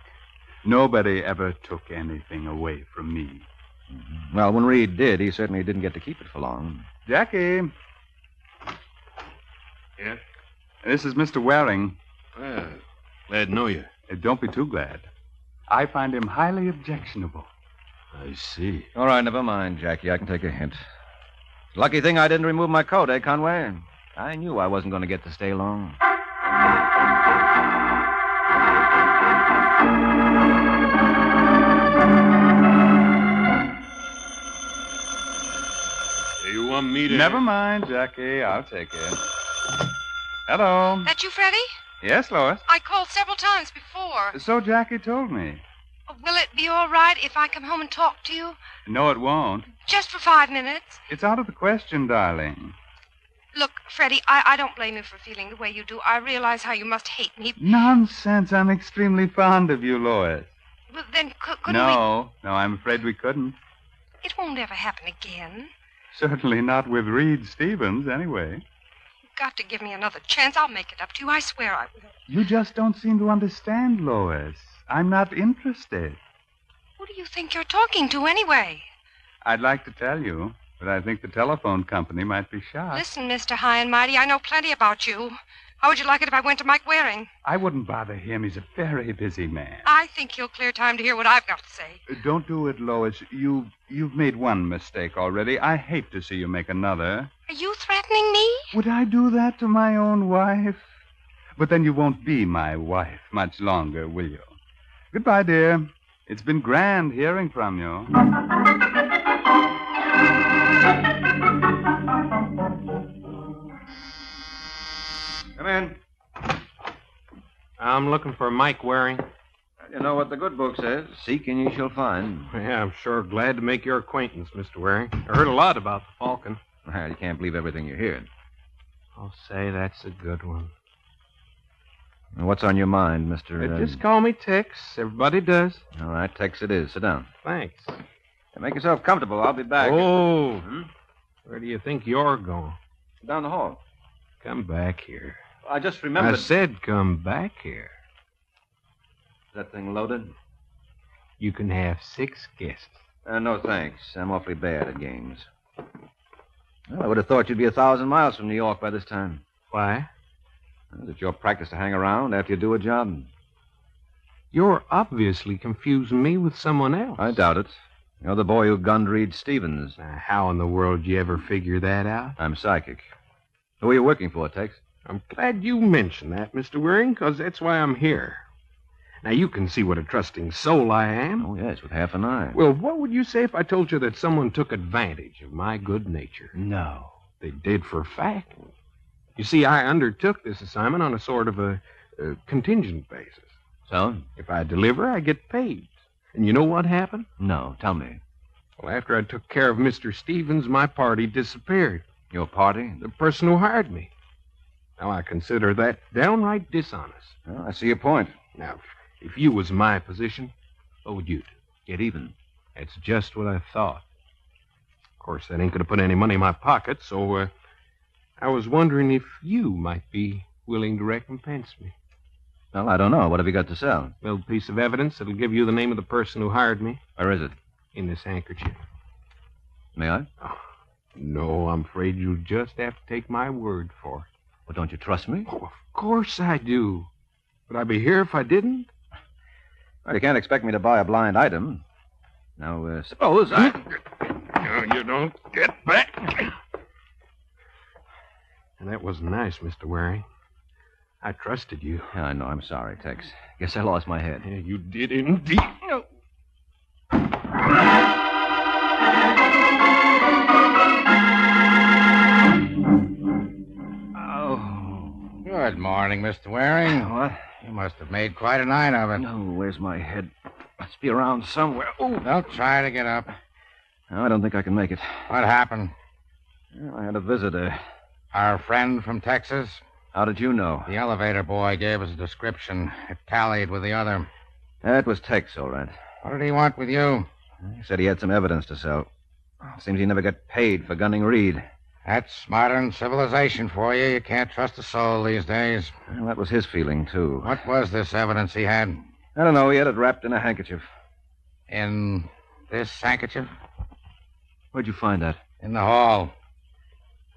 Nobody ever took anything away from me. Mm-hmm. Well, when Reed did, he certainly didn't get to keep it for long. Jackie. Yes? This is Mr. Waring. Well, glad to know you. Don't be too glad. I find him highly objectionable. I see. All right, never mind, Jackie. I can take a hint. Lucky thing I didn't remove my coat, eh, Conway? I knew I wasn't going to get to stay long. want me to... Never mind, Jackie. I'll take it. Hello. That you, Freddie? Yes, Lois. I called several times before. So Jackie told me. Will it be all right if I come home and talk to you? No, it won't. Just for 5 minutes? It's out of the question, darling. Look, Freddie, I don't blame you for feeling the way you do. I realize how you must hate me. Nonsense. I'm extremely fond of you, Lois. Well, then couldn't we... No, I'm afraid we couldn't. It won't ever happen again. Certainly not with Reed Stevens, anyway. You've got to give me another chance. I'll make it up to you. I swear I will. You just don't seem to understand, Lois. I'm not interested. Who do you think you're talking to, anyway? I'd like to tell you, but I think the telephone company might be shocked. Listen, Mr. High and Mighty, I know plenty about you. How would you like it if I went to Mike Waring? I wouldn't bother him. He's a very busy man. I think he'll clear time to hear what I've got to say. Don't do it, Lois. You've made one mistake already. I hate to see you make another. Are you threatening me? Would I do that to my own wife? But then you won't be my wife much longer, will you? Goodbye, dear. It's been grand hearing from you. Come in. I'm looking for Mike Waring. You know what the good book says. Seek and you shall find. Yeah, I'm sure glad to make your acquaintance, Mr. Waring. I heard a lot about the Falcon. Well, you can't believe everything you hear. I'll say that's a good one. What's on your mind, Mr. Just call me Tex. Everybody does. All right, Tex it is. Sit down. Thanks. Make yourself comfortable. I'll be back. Oh, where do you think you're going? Down the hall. Come back here. I just remembered. I said come back here. Is that thing loaded? You can have 6 guests. No, thanks. I'm awfully bad at games. Well, I would have thought you'd be 1,000 miles from New York by this time. Why? Is it your practice to hang around after you do a job? You're obviously confusing me with someone else. I doubt it. You're the boy who gunned Reed Stevens. How in the world did you ever figure that out? I'm psychic. Who are you working for, Tex? I'm glad you mentioned that, Mr. Waring, because that's why I'm here. Now, you can see what a trusting soul I am. Oh, yes, with half an eye. Well, what would you say if I told you that someone took advantage of my good nature? No. They did for a fact. You see, I undertook this assignment on a sort of a contingent basis. So? If I deliver, I get paid. And you know what happened? No, tell me. Well, after I took care of Mr. Stevens, my party disappeared. Your party? The person who hired me. Now, I consider that downright dishonest. Well, I see your point. Now, if you was in my position, what would you do? Get even. That's just what I thought. Of course, that ain't going to put any money in my pocket, so I was wondering if you might be willing to recompense me. Well, I don't know. What have you got to sell? A little piece of evidence that'll give you the name of the person who hired me. Where is it? In this handkerchief. May I? Oh, no, I'm afraid you'll just have to take my word for it. Well, don't you trust me? Oh, of course I do. Would I be here if I didn't? Well, you can't expect me to buy a blind item. Now, suppose I... No, you don't get back. And that was nice, Mr. Waring. I trusted you. Yeah, I know. I'm sorry, Tex. Guess I lost my head. Yeah, you did indeed. No. Oh. Good morning, Mr. Waring. What? You must have made quite a night of it. No, where's my head? Must be around somewhere. Oh, don't try to get up. No, I don't think I can make it. What happened? Well, I had a visitor. Our friend from Texas? How did you know? The elevator boy gave us a description. It tallied with the other. That was Tex, all right. What did he want with you? He said he had some evidence to sell. Seems he never got paid for gunning Reed. That's modern civilization for you. You can't trust a soul these days. Well, that was his feeling, too. What was this evidence he had? I don't know. He had it wrapped in a handkerchief. In this handkerchief? Where'd you find that? In the hall.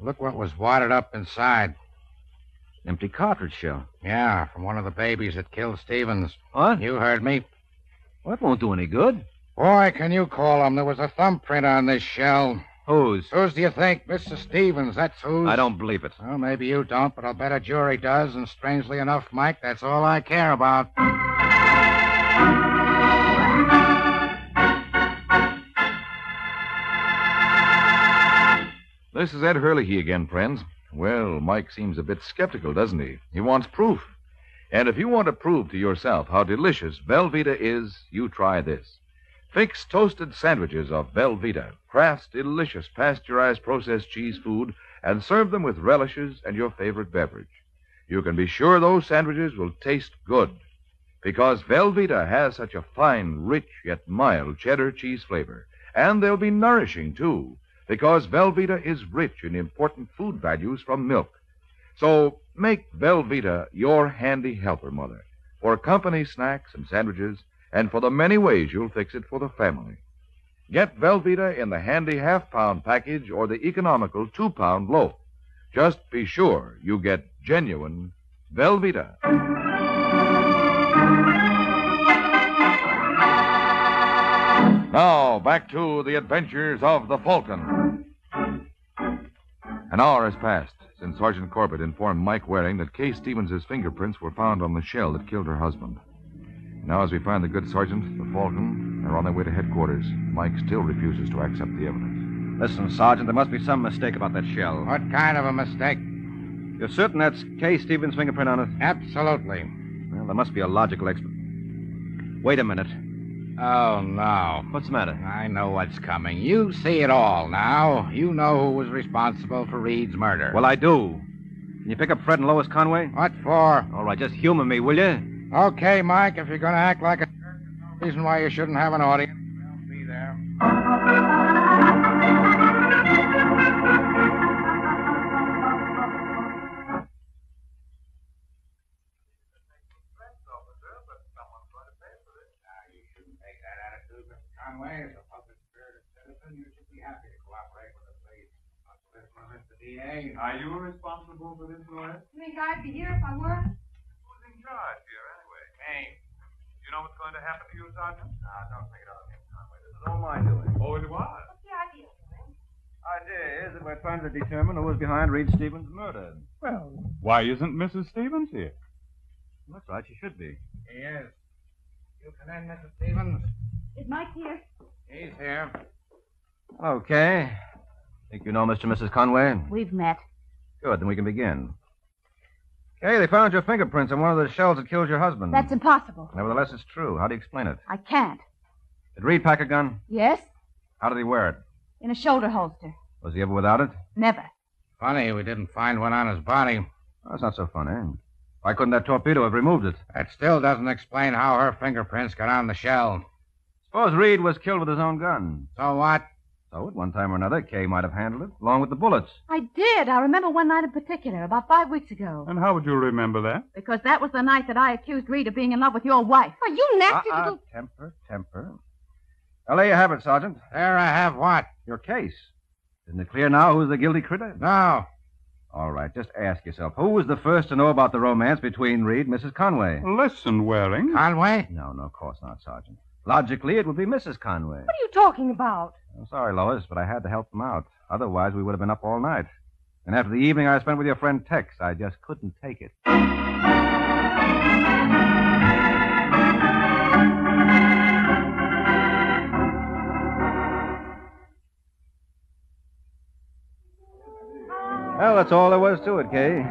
Look what was wadded up inside. Empty cartridge shell. Yeah, from one of the babies that killed Stevens. What? You heard me. Well, that won't do any good. Boy, can you call him? There was a thumbprint on this shell. Whose? Whose do you think? Mr. Stevens, that's whose. I don't believe it. Well, maybe you don't, but I'll bet a jury does, and strangely enough, Mike, that's all I care about. This is Ed Hurley again, friends. Well, Mike seems a bit skeptical, doesn't he? He wants proof. And if you want to prove to yourself how delicious Velveeta is, you try this. Fix toasted sandwiches of Velveeta, Kraft's delicious pasteurized processed cheese food, and serve them with relishes and your favorite beverage. You can be sure those sandwiches will taste good, because Velveeta has such a fine, rich, yet mild cheddar cheese flavor. And they'll be nourishing, too, because Velveeta is rich in important food values from milk. So make Velveeta your handy helper, Mother, for company snacks and sandwiches, and for the many ways you'll fix it for the family. Get Velveeta in the handy half-pound package or the economical 2-pound loaf. Just be sure you get genuine Velveeta. Now, back to the adventures of the Falcon. An hour has passed since Sergeant Corbett informed Mike Waring that Kay Stevens' fingerprints were found on the shell that killed her husband. Now, as we find the good sergeant, the Falcon, are on their way to headquarters, Mike still refuses to accept the evidence. Listen, Sergeant, there must be some mistake about that shell. What kind of a mistake? You're certain that's Kay Stevens' fingerprint on it? Absolutely. Well, there must be a logical explanation. Wait a minute. Oh, no. What's the matter? I know what's coming. You see it all now. You know who was responsible for Reed's murder. Well, I do. Can you pick up Fred and Lois Conway? What for? All right, just humor me, will you? Okay, Mike, if you're going to act like a jerk, there's no reason why you shouldn't have an audience. They'll be there. Conway, as a public-spirited citizen, you should be happy to cooperate with the police. Not to listen to Mr. D.A. Are you responsible for this, Lois? You think I'd be here if I were? Who's in charge here, anyway? Hey. You know what's going to happen to you, Sergeant? Don't take it out of him, Conway. This is all my doing. Oh, it was? What's the idea, Will? Idea is that we're trying to determine who was behind Reed Stevens' murder. Well, why isn't Mrs. Stevens here? Looks like she should be. He is. You come in, Mrs. Stevens. Is Mike here? He's here. Okay. Think you know Mr. and Mrs. Conway? We've met. Good, then we can begin. Okay, they found your fingerprints on one of the shells that killed your husband. That's impossible. Nevertheless, it's true. How do you explain it? I can't. Did Reed pack a gun? Yes? How did he wear it? In a shoulder holster. Was he ever without it? Never. Funny we didn't find one on his body. Oh, that's not so funny. Why couldn't that torpedo have removed it? That still doesn't explain how her fingerprints got on the shell. Suppose Reed was killed with his own gun. So what? So, at one time or another, Kay might have handled it, along with the bullets. I did. I remember one night in particular, about 5 weeks ago. And how would you remember that? Because that was the night that I accused Reed of being in love with your wife. Are you nasty little... Temper. Well, there you have it, Sergeant. There I have what? Your case. Isn't it clear now who's the guilty critter? No. All right, just ask yourself, who was the first to know about the romance between Reed and Mrs. Conway? Listen, Waring. Conway? No, of course not, Sergeant. Logically, it would be Mrs. Conway. What are you talking about? I'm sorry, Lois, but I had to help them out. Otherwise, we would have been up all night. And after the evening I spent with your friend Tex, I just couldn't take it. Well, that's all there was to it, Kay.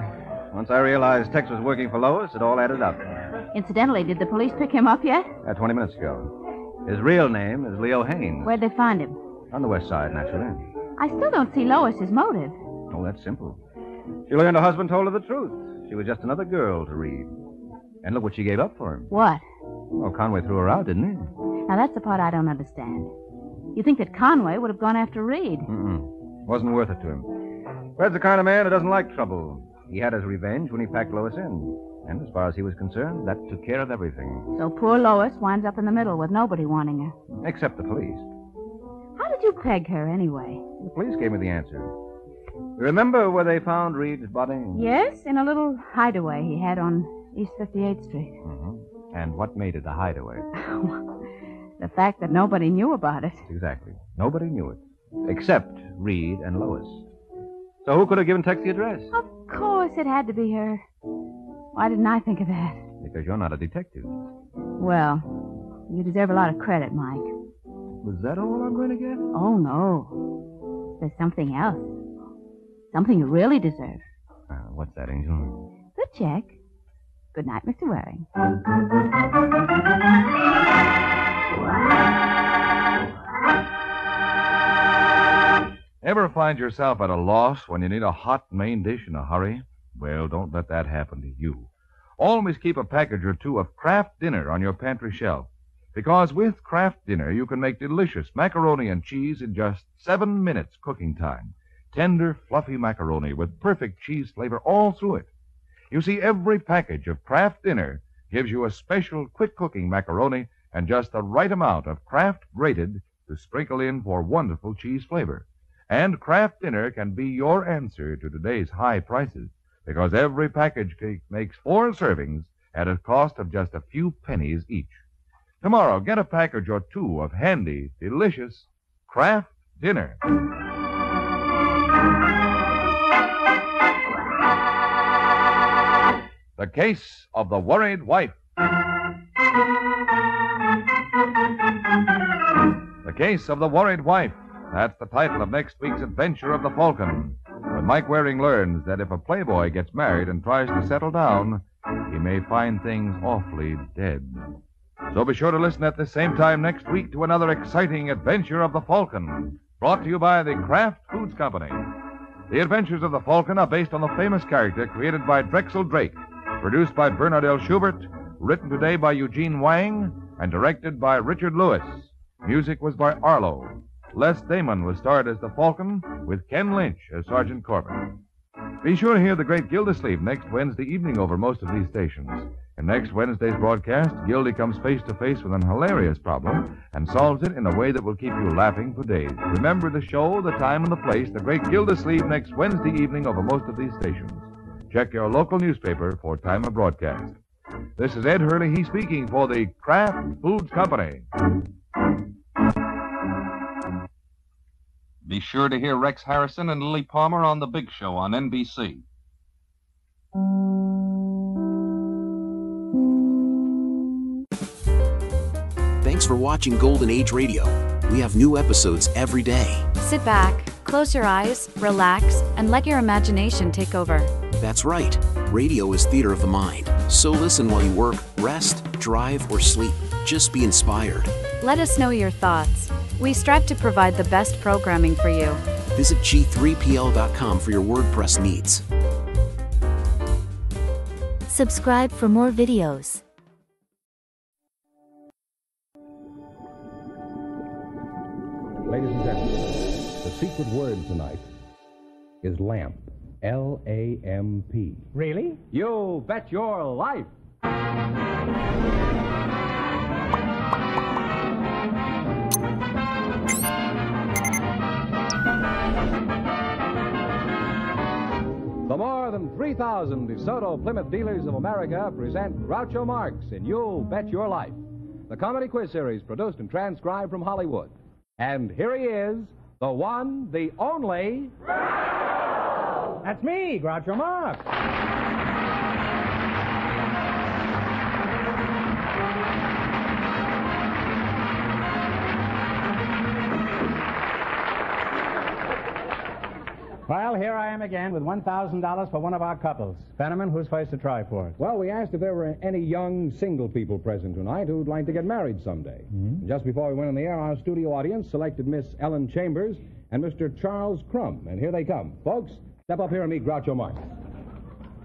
Once I realized Tex was working for Lois, it all added up. Incidentally, did the police pick him up yet? 20 minutes ago. His real name is Leo Haynes. Where'd they find him? On the west side, naturally. I still don't see Lois's motive. Oh, that's simple. She learned her husband told her the truth. She was just another girl to Reed. And look what she gave up for him. What? Well, Conway threw her out, didn't he? Now, that's the part I don't understand. You think that Conway would have gone after Reed? Wasn't worth it to him. Fred's the kind of man who doesn't like trouble. He had his revenge when he packed Lois in. And as far as he was concerned, that took care of everything. So poor Lois winds up in the middle with nobody wanting her. Except the police. How did you peg her, anyway? The police gave me the answer. You remember where they found Reed's body? Yes, in a little hideaway he had on East 58th Street. And what made it a hideaway? The fact that nobody knew about it. Exactly. Nobody knew it. Except Reed and Lois. So who could have given Tex the address? Of course it had to be her. Why didn't I think of that? Because you're not a detective. Well, you deserve a lot of credit, Mike. Was that all I'm going to get? Oh, no. There's something else. Something you really deserve. What's that, Angel? The check. Good night, Mr. Waring. Ever find yourself at a loss when you need a hot main dish in a hurry? Well, don't let that happen to you. Always keep a package or two of Kraft Dinner on your pantry shelf. Because with Kraft Dinner, you can make delicious macaroni and cheese in just 7 minutes cooking time. Tender, fluffy macaroni with perfect cheese flavor all through it. You see, every package of Kraft Dinner gives you a special quick-cooking macaroni and just the right amount of Kraft grated to sprinkle in for wonderful cheese flavor. And Kraft Dinner can be your answer to today's high prices, because every package makes 4 servings at a cost of just a few pennies each. Tomorrow, get a package or 2 of handy, delicious Kraft Dinner. The Case of the Worried Wife. The Case of the Worried Wife. That's the title of next week's adventure of the Falcon. When Mike Waring learns that if a playboy gets married and tries to settle down, he may find things awfully dead. So be sure to listen at the same time next week to another exciting adventure of the Falcon, brought to you by the Kraft Foods Company. The Adventures of the Falcon are based on the famous character created by Drexel Drake, produced by Bernard L. Schubert, written today by Eugene Wang, and directed by Richard Lewis. Music was by Arlo. Les Damon was starred as the Falcon, with Ken Lynch as Sergeant Corbett. Be sure to hear the great Gildersleeve next Wednesday evening over most of these stations. In next Wednesday's broadcast, Gildy comes face to face with an hilarious problem and solves it in a way that will keep you laughing for days. Remember the show, the time, and the place, the great Gildersleeve next Wednesday evening over most of these stations. Check your local newspaper for time of broadcast. This is Ed Hurley, he speaking for the Kraft Foods Company. Be sure to hear Rex Harrison and Lily Palmer on The Big Show on NBC. Thanks for watching Golden Age Radio. We have new episodes every day. Sit back, close your eyes, relax, and let your imagination take over. That's right. Radio is theater of the mind. So listen while you work, rest, drive, or sleep. Just be inspired. Let us know your thoughts. We strive to provide the best programming for you. Visit g3pl.com for your WordPress needs. Subscribe for more videos. Ladies and gentlemen, the secret word tonight is lamp. L-A-M-P. Really? You bet your life. The more than 3,000 DeSoto Plymouth dealers of America present Groucho Marx in You Bet Your Life, the comedy quiz series produced and transcribed from Hollywood. And here he is, the one, the only... Groucho! That's me, Groucho Marx. Well, here I am again with $1,000 for one of our couples. Fenneman, who's first to try for it? Well, we asked if there were any young single people present tonight who'd like to get married someday. Mm-hmm. Just before we went on the air, our studio audience selected Miss Ellen Chambers and Mr. Charles Crum. And here they come. Folks, step up here and meet Groucho Marx.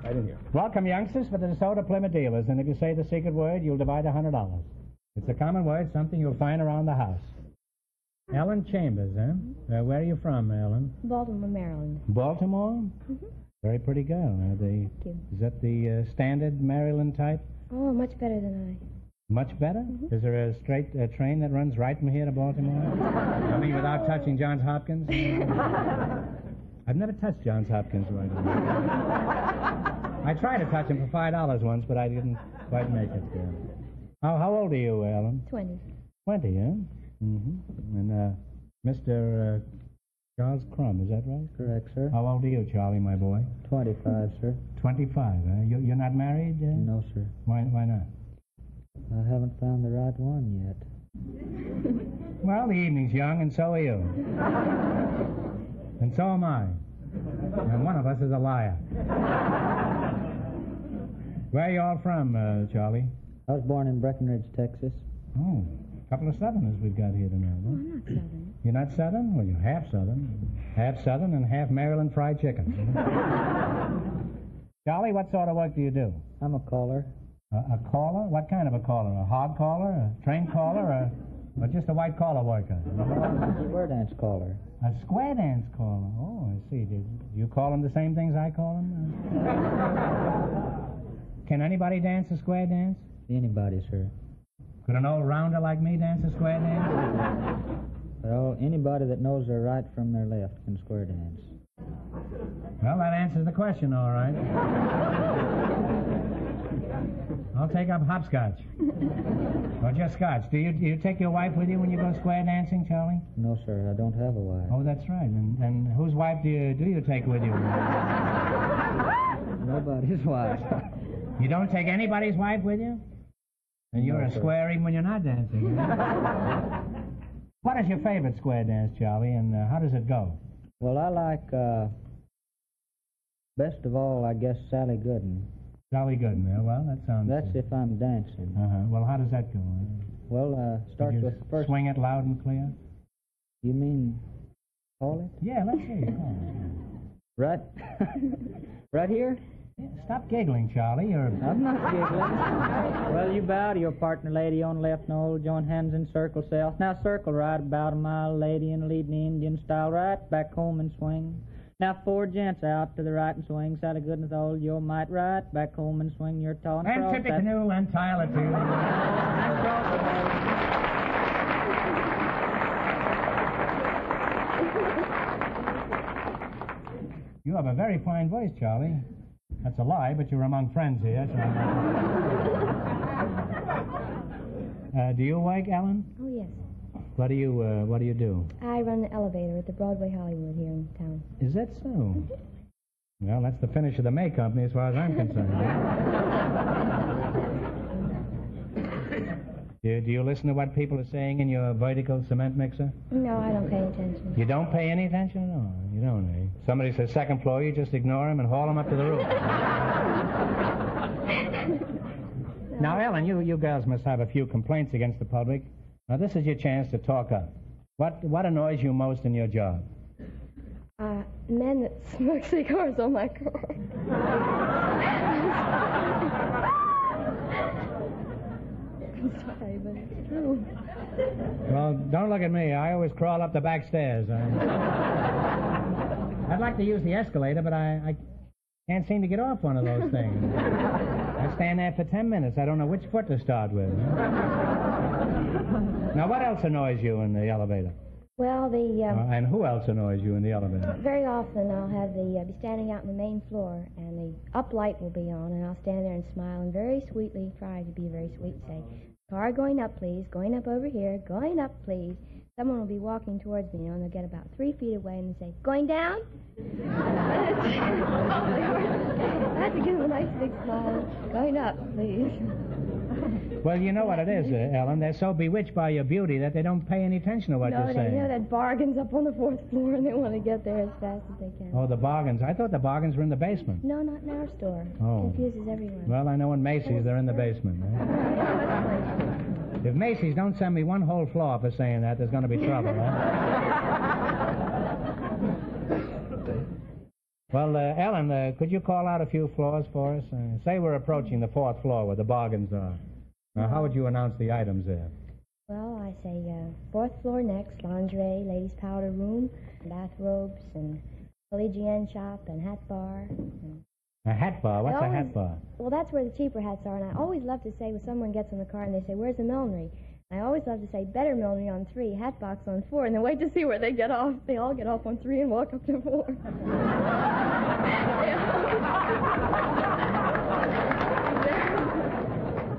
Right in here. Welcome, youngsters, for the DeSoto Plymouth dealers. And if you say the secret word, you'll divide $100. It's a common word, something you'll find around the house. Ellen Chambers, huh? Where are you from, Ellen? Baltimore, Maryland. Baltimore? Mm-hmm. Very pretty girl. Thank you. Is that the standard Maryland type? Oh, much better than Much better? Mm-hmm. Is there a straight train that runs right from here to Baltimore? I mean, without touching Johns Hopkins? I've never touched Johns Hopkins right now. I tried to touch him for $5 once, but I didn't quite make it. How old are you, Ellen? 20. 20, huh? Mm-hmm. And, Mr. Charles Crum, is that right? Correct, sir. How old are you, Charlie, my boy? 25, sir. 25, huh? You're not married? No, sir. Why not? I haven't found the right one yet. Well, the evening's young, and so are you. And so am I. And one of us is a liar. Where are you all from, Charlie? I was born in Breckenridge, Texas. Oh, a couple of Southerners we've got here tonight. Huh? I'm not Southern. You're not Southern? Well, you're half Southern. Half Southern and half Maryland fried chicken. Charlie, what sort of work do you do? I'm a caller. A caller? What kind of a caller? A hog caller? A train caller? Or just a white collar worker? A square dance caller. A square dance caller. Oh, I see. Do you call them the same things I call them? Can anybody dance a square dance? Anybody, sir. Could an old rounder like me dance a square dance? Well, anybody that knows their right from their left can square dance. Well, that answers the question, all right. I'll take up hopscotch. Or just scotch. Do you take your wife with you when you go square dancing, Charlie? No, sir. I don't have a wife. Oh, that's right. And whose wife do you take with you? Nobody's wife. You don't take anybody's wife with you? And you're a square even when you're not dancing. What is your favorite square dance, Charlie, and how does it go? Well, I like, best of all, I guess, Sally Gooden. Sally Gooden, well, that sounds... That's if I'm dancing. Well, how does that go? Well, start with the first... Swing it loud and clear? You mean call it? Yeah, let's hear you call it. Right? Right here? Yeah, stop giggling, Charlie. I'm not giggling. Well, you bow to your partner, lady, on left knoll. Join hands in circle south. Now circle right about a mile, lady, in a leading Indian style. Right back home and swing. Now 4 gents out to the right and swing. Sally Gooden with all your might. Right back home and swing your tall. And tip the canoe and tile it too. You have a very fine voice, Charlie. That's a lie, but you're among friends here. So. Do you work, Ellen? Oh, yes. What do you do? I run the elevator at the Broadway Hollywood here in town. Is that so? Well, that's the finish of the May Company as far as I'm concerned. Do you listen to what people are saying in your vertical cement mixer? No, I don't pay attention. You don't pay any attention at all? You don't, eh? Somebody says second floor, you just ignore him and haul him up to the roof. Now, Ellen, you girls must have a few complaints against the public. Now, this is your chance to talk up. What annoys you most in your job? Men that smoke cigars on my car. I'm sorry, but it's true. Well, don't look at me. I always crawl up the back stairs. I'd like to use the escalator, but I can't seem to get off one of those things. I stand there for 10 minutes. I don't know which foot to start with. Now, what else annoys you in the elevator? Well, and who else annoys you in the elevator? Very often I'll have be standing out on the main floor, and the up light will be on, and I'll stand there and smile and very sweetly try to be very sweet and say, "Car going up, please. Going up over here. Going up, please." Someone will be walking towards me, and they'll get about 3 feet away, and they say, "Going down?" I have to give them a nice big smile. "Going up, please." Well, you know what it is, Ellen. They're so bewitched by your beauty that they don't pay any attention to what you're saying. No, they know that bargain's up on the 4th floor, and they want to get there as fast as they can. Oh, the bargains. I thought the bargains were in the basement. No, not in our store. Oh. It confuses everyone. Well, I know in Macy's they're in the basement. Eh? If Macy's don't send me one whole floor for saying that, there's going to be trouble. Well, Ellen, could you call out a few floors for us? Say we're approaching the 4th floor where the bargains are. Now, how would you announce the items there? Well, I say 4th floor next, lingerie, ladies' powder room, bathrobes, and collegienne shop, and hat bar. A hat bar? What's a hat bar? Well, that's where the cheaper hats are, and I always love to say when someone gets in the car and they say, "Where's the millinery?" I always love to say, "Better millinery on 3, hat box on 4, and then wait to see where they get off. They all get off on 3 and walk up to 4.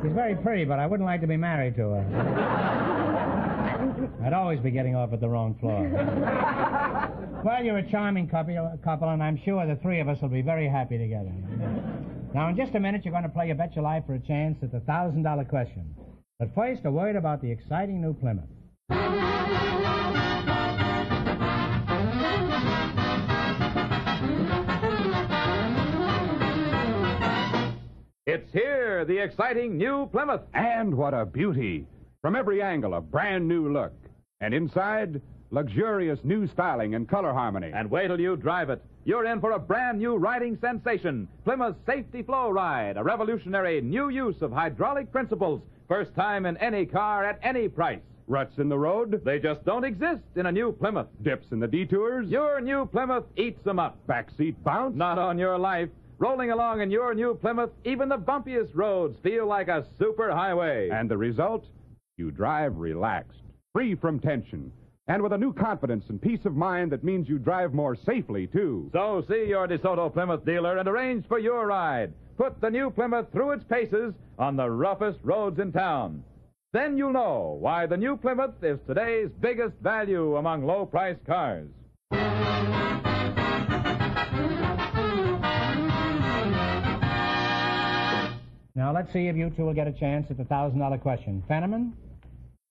She's very pretty, but I wouldn't like to be married to her. I'd always be getting off at the wrong floor. Well, you're a charming couple, and I'm sure the 3 of us will be very happy together. Now, in just a minute, you're going to play You Bet Your Life for a chance at the $1,000 question. But first, a word about the exciting new Plymouth. It's here, the exciting new Plymouth. And what a beauty. From every angle, a brand new look. And inside, luxurious new styling and color harmony. And wait till you drive it. You're in for a brand new riding sensation. Plymouth Safety Flow Ride, a revolutionary new use of hydraulic principles. First time in any car at any price. Ruts in the road? They just don't exist in a new Plymouth. Dips in the detours? Your new Plymouth eats them up. Backseat bounce? Not on your life. Rolling along in your new Plymouth, even the bumpiest roads feel like a super highway. And the result? You drive relaxed, free from tension, and with a new confidence and peace of mind that means you drive more safely, too. So see your DeSoto Plymouth dealer and arrange for your ride. Put the new Plymouth through its paces on the roughest roads in town. Then you'll know why the new Plymouth is today's biggest value among low-priced cars. Now, let's see if you two will get a chance at the $1,000 question. Fenneman,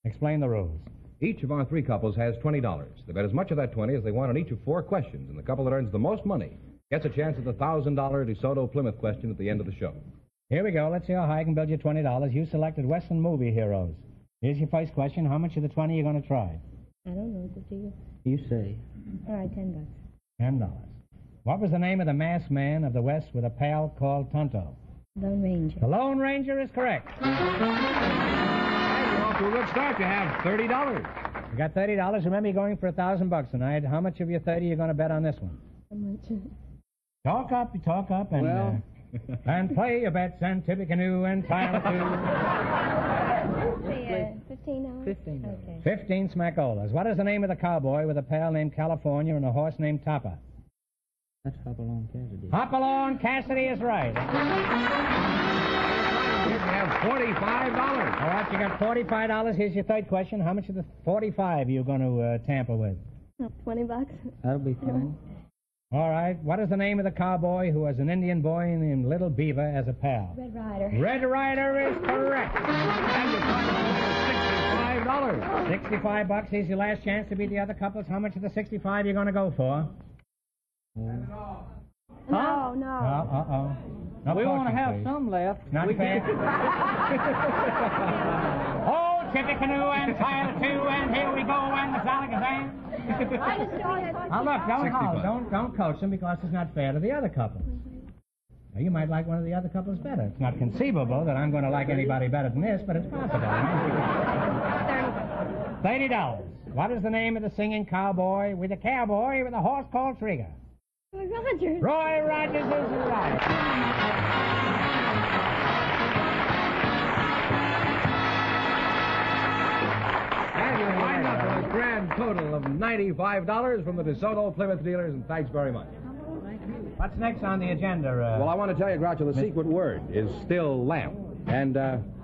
explain the rules. Each of our three couples has $20. They bet as much of that 20 as they want on each of 4 questions, and the couple that earns the most money gets a chance at the $1,000 DeSoto Plymouth question at the end of the show. Here we go. Let's see how high I can build you $20. You selected Western movie heroes. Here's your first question. How much of the 20 are you going to try? I don't know. Do you? You say. All right, $10. $10. What was the name of the masked man of the West with a pal called Tonto? Lone Ranger. The Lone Ranger is correct. You're off to a good start. You have $30. You got $30. Remember, you're going for $1,000 tonight. How much of your 30 are you going to bet on this one? How much? Talk up, and Well. And play your bets and Tippecanoe and Time to $15? Okay. 15 smackolas. What is the name of the cowboy with a pal named California and a horse named Topper? That's Hopalong Cassidy. Hopalong Cassidy is right. You have $45. All right, you got $45. Here's your third question. How much of the 45 are you going to tamper with? $20? That'll be fine. All right. What is the name of the cowboy who has an Indian boy named Little Beaver as a pal? Red Rider. Red Rider is correct. And you're talking about $65. $65. Here's your last chance to beat the other couples. How much of the 65 are you going to go for? No. Uh-oh. No We want to coaching, have please. some left. Not fair. Oh, Tippecanoe and Tile 2, and here we go, and the Salakazam. Now, look, don't coach them because it's not fair to the other couple. Now, you might like one of the other couples better. It's not conceivable that I'm going to like anybody better than this, but it's possible. $30. What is the name of the singing cowboy with a horse called Trigger? Roy Rogers. Roy Rogers is right. And you wind up with a grand total of $95 from the DeSoto Plymouth dealers, and thanks very much. What's next on the agenda? Well, I want to tell you, Groucho, the secret word is still lamp. And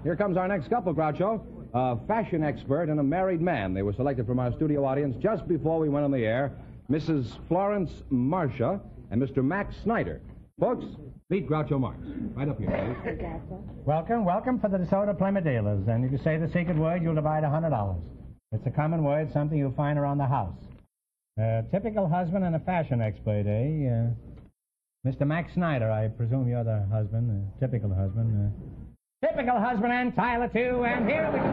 here comes our next couple, Groucho. A fashion expert and a married man. They were selected from our studio audience just before we went on the air. Mrs. Florence Marcia and Mr. Max Snyder. Folks, meet Groucho Marx. Right up here, please. Welcome for the DeSoto Plymouth dealers. And if you say the secret word, you'll divide $100. It's a common word, something you'll find around the house. Typical husband and a fashion expert, eh? Mr. Max Snyder, I presume you're the husband, typical husband. Typical husband and Tyler, too, and here we go.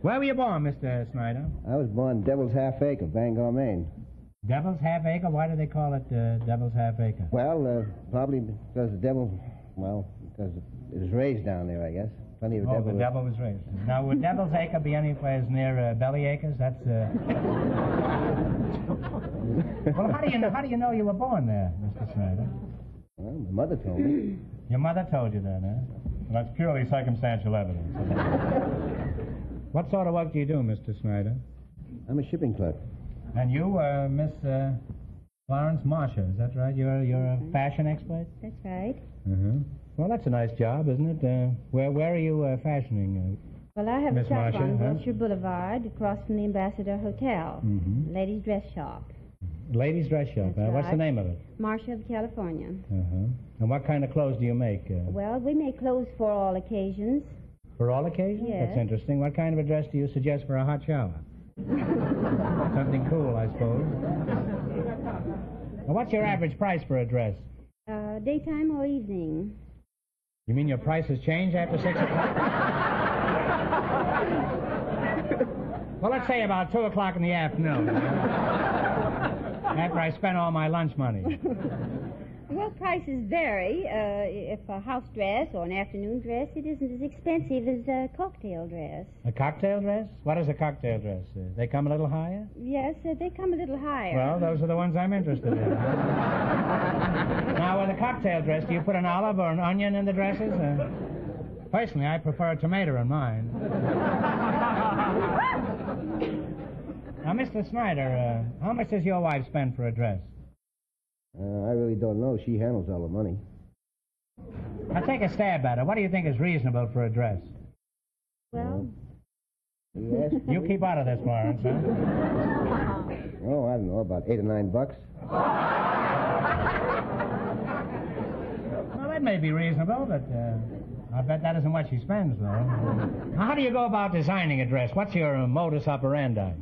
Where were you born, Mr. Snyder? I was born Devil's Half Acre, Bangor, Maine. Devil's Half Acre? Why do they call it Devil's Half Acre? Well, probably because the devil, because it was raised down there, I guess. Plenty of devil. The devil was raised. Now, would Devil's Acre be anywhere near Belly Acres? That's, Well, how do you know you were born there, Mr. Snyder? Well, my mother told me. Your mother told you that, huh? Well, that's purely circumstantial evidence. What sort of work do you do, Mr. Snyder? I'm a shipping clerk. And you, Miss Florence Marcia, is that right? You're a fashion expert? That's right. Uh-huh. Well, that's a nice job, isn't it? Where are you fashioning? Well, I have Miss a shop Marcia, on huh? Wilshire Boulevard across from the Ambassador Hotel. Mm-hmm. Ladies' dress shop. Ladies' dress shop. That's What's the right. name of it? Marcia of California. Uh-huh. And what kind of clothes do you make? Well, we make clothes for all occasions. For all occasions? Yes. That's interesting. What kind of a dress do you suggest for a hot shower? Something cool, I suppose. Well, what's your average price for a dress? Daytime or evening? You mean your prices change after 6 o'clock? Well, let's say about 2 o'clock in the afternoon. After I spend all my lunch money. Well, prices vary. If a house dress or an afternoon dress, it isn't as expensive as a cocktail dress. A cocktail dress? What is a cocktail dress? They come a little higher? Yes, they come a little higher. Well, those are the ones I'm interested in. Now, with a cocktail dress, do you put an olive or an onion in the dresses? Personally, I prefer a tomato in mine. Now, Mr. Snyder, how much does your wife spend for a dress? I really don't know. She handles all the money. Now, take a stab at it. What do you think is reasonable for a dress? Well... You keep out of this, Lawrence, huh? Oh, I don't know, about $8 or $9. Well, that may be reasonable, but I bet that isn't what she spends, though. Now, how do you go about designing a dress? What's your modus operandi?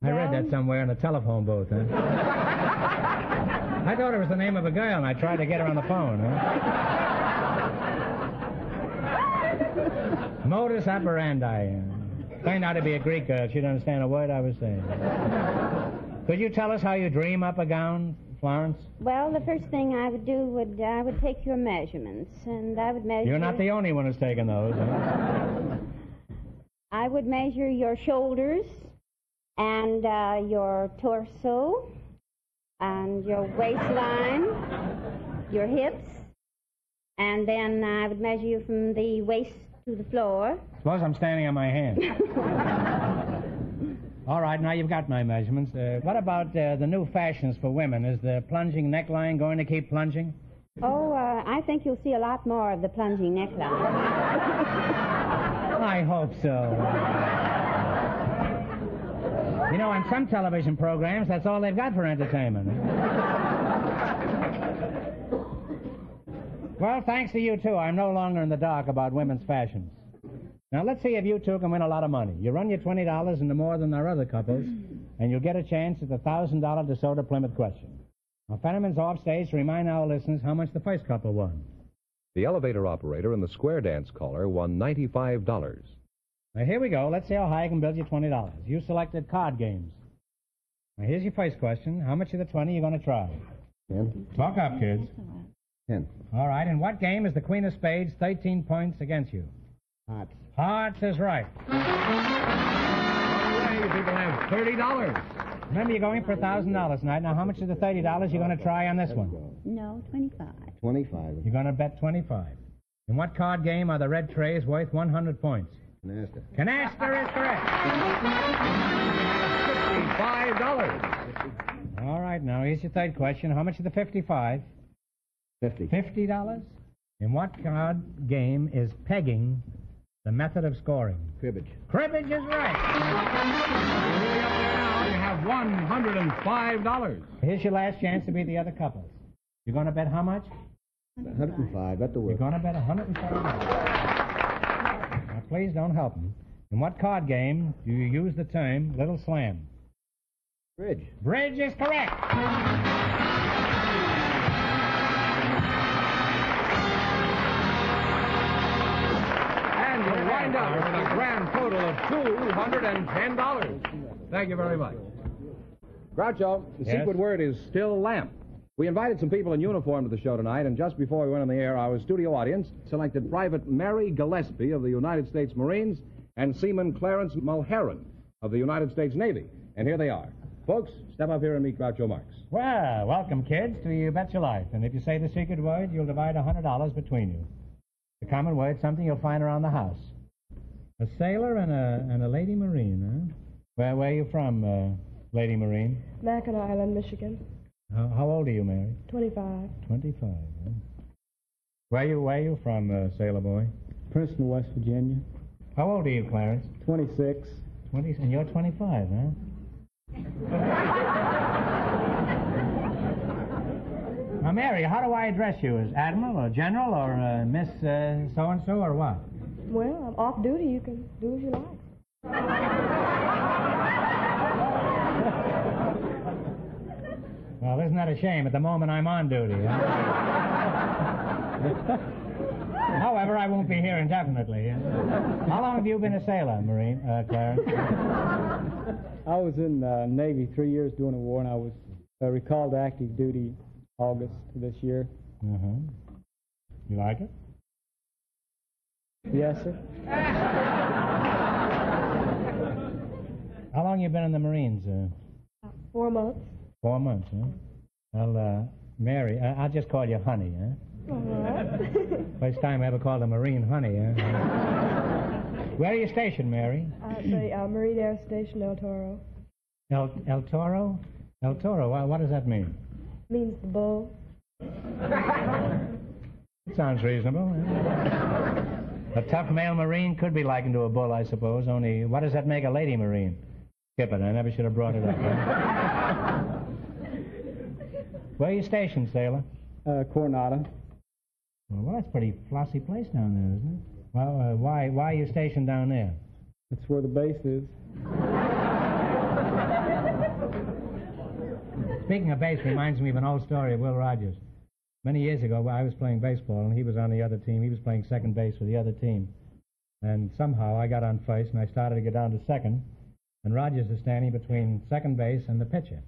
I read that somewhere in a telephone booth, huh? I thought it was the name of a girl, and I tried to get her on the phone, huh? Modus operandi. Turned out to be a Greek girl. She didn't understand a word I was saying. Could you tell us how you dream up a gown, Florence? Well, the first thing I would do I would take your measurements, and I would measure... You're not the only one who's taken those, huh? I would measure your shoulders and your torso and your waistline, your hips, and then I would measure you from the waist to the floor. Suppose I'm standing on my hands. All right, now you've got my measurements. What about the new fashions for women? Is the plunging neckline going to keep plunging? Oh, I think you'll see a lot more of the plunging neckline. I hope so. You know, on some television programs, that's all they've got for entertainment. Well, thanks to you, too, I'm no longer in the dark about women's fashions. Now, let's see if you two can win a lot of money. You run your $20 into more than our other couples, and you'll get a chance at the $1,000 DeSoto Plymouth question. Now, Fenneman's off stage to remind our listeners how much the first couple won. The elevator operator and the square dance caller won $95. Now, here we go. Let's see how high I can build you $20. You selected card games. Now, here's your first question. How much of the 20 are you going to try? 10. Talk up, kids. 10. All right, in what game is the Queen of Spades 13 points against you? Hearts. Hearts is right. All right, you people have $30. Remember, you're going for $1,000 tonight. Now, how much of the $30 you're going to try on this one? No, 25. 25. You're going to bet 25. In what card game are the red trays worth 100 points? Canasta. Canasta is correct. $55. All right, now here's your third question. How much of the 55? 50. $50? In what card game is pegging the method of scoring? Cribbage. Cribbage is right. You're really up there now. You have $105. Here's your last chance to beat the other couples. You're going to bet how much? 105. Bet the You're work. going to bet $105. Now, please don't help me. In what card game do you use the term Little Slam? Bridge. Bridge is correct. And you'll wind up with a grand total of $210. Thank you very much. Groucho, the Yes? secret word is still lamp. We invited some people in uniform to the show tonight, and just before we went on the air, our studio audience selected Private Mary Gillespie of the United States Marines and Seaman Clarence Mulheron of the United States Navy. And here they are. Folks, step up here and meet Groucho Marx. Well, welcome, kids, to You Bet Your Life. And if you say the secret word, you'll divide $100 between you. The common word, something you'll find around the house. A sailor and a lady Marine, huh? Where are you from, Lady Marine? Mackinac Island, Michigan. How old are you, Mary? 25. 25, huh? Where are you from, sailor boy? Princeton, West Virginia. How old are you, Clarence? 26. 20, and you're 25, huh? Now, Mary, how do I address you? As Admiral or General or Miss so-and-so or what? Well, I'm off duty. You can do as you like. Well, isn't that a shame? At the moment I'm on duty. Huh? However, I won't be here indefinitely. How long have you been a sailor, Clarence? I was in the Navy 3 years during the war, and I was recalled to active duty August this year. Uh-huh. You like it? Yes, sir. How long you been in the Marines? 4 months. 4 months, huh? Well, Mary, I'll just call you Honey, huh? All right. First time I ever called a Marine Honey, huh? Where are you stationed, Mary? At the Marine Air Station, El Toro. El Toro? El Toro, what does that mean? Means the bull. It sounds reasonable. A tough male Marine could be likened to a bull, I suppose, only what does that make a lady Marine? Skip it, I never should have brought it up. Huh? Where are you stationed, sailor? Coronado. Well, that's a pretty flossy place down there, isn't it? Well, why are you stationed down there? That's where the base is. Speaking of base reminds me of an old story of Will Rogers. Many years ago, I was playing baseball, and he was on the other team. He was playing second base for the other team. And somehow I got on first, and I started to get down to second, and Rogers is standing between second base and the pitcher.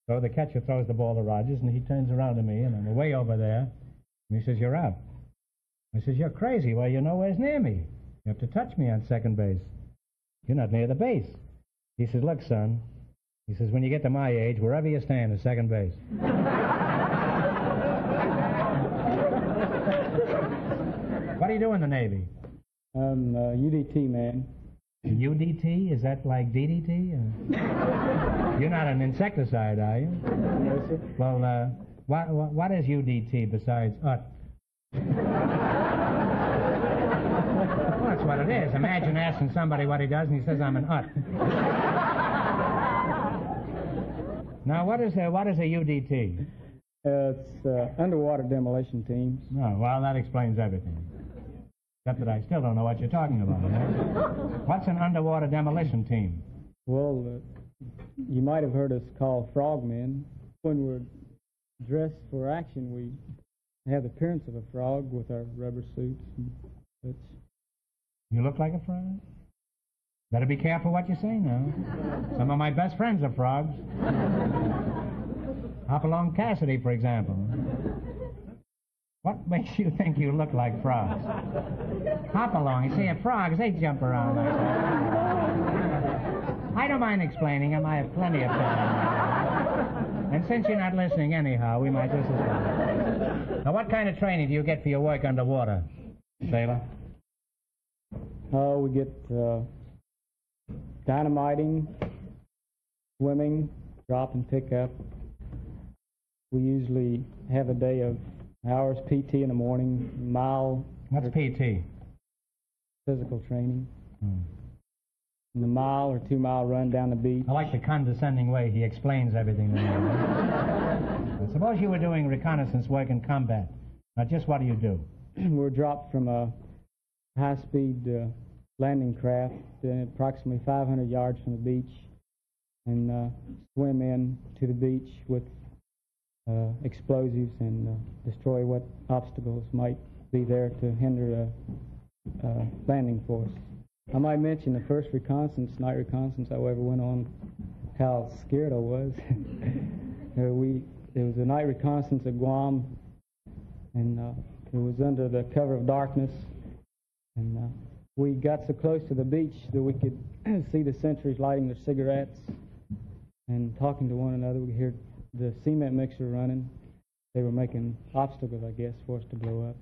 So the catcher throws the ball to Rogers, and he turns around to me, and I'm way over there, and he says, "You're out." I says, "You're crazy. Well, you're nowhere near me. You have to touch me on second base. You're not near the base." He says, "Look, son," he says, "when you get to my age, wherever you stand is second base." What do you do in the Navy? I'm a UDT man. UDT? Is that like DDT? You're not an insecticide, are you? No, sir. Well, what is UDT besides UT? Well, that's what it is. Imagine asking somebody what he does, and he says, "I'm an UT." Now, what is a UDT? It's underwater demolition teams. Oh, well, that explains everything. Except that I still don't know what you're talking about. What's an underwater demolition team? Well, you might have heard us call frogmen. When we're dressed for action, we have the appearance of a frog with our rubber suits and such. You look like a frog? Better be careful what you say now. Some of my best friends are frogs. Hopalong Cassidy, for example. What makes you think you look like frogs? Hopalong, you see, frogs, they jump around like that. I don't mind explaining them. I have plenty of time. And since you're not listening anyhow, we might just as well. Now, what kind of training do you get for your work underwater, sailor? We get dynamiting, swimming, drop and pick up. We usually have a day of hours PT in the morning, mile. What's PT? Physical training. And a mile or 2 mile run down the beach. I like the condescending way he explains everything to me. Suppose you were doing reconnaissance work in combat. Now, just what do you do? We're dropped from a high-speed landing craft approximately 500 yards from the beach and swim in to the beach with explosives and destroy what obstacles might be there to hinder a landing force. I might mention the first night reconnaissance I ever went on, how scared I was. There was a night reconnaissance at Guam, and it was under the cover of darkness, and we got so close to the beach that we could see the sentries lighting their cigarettes and talking to one another. We could hear the cement mixer running. They were making obstacles, I guess, for us to blow up.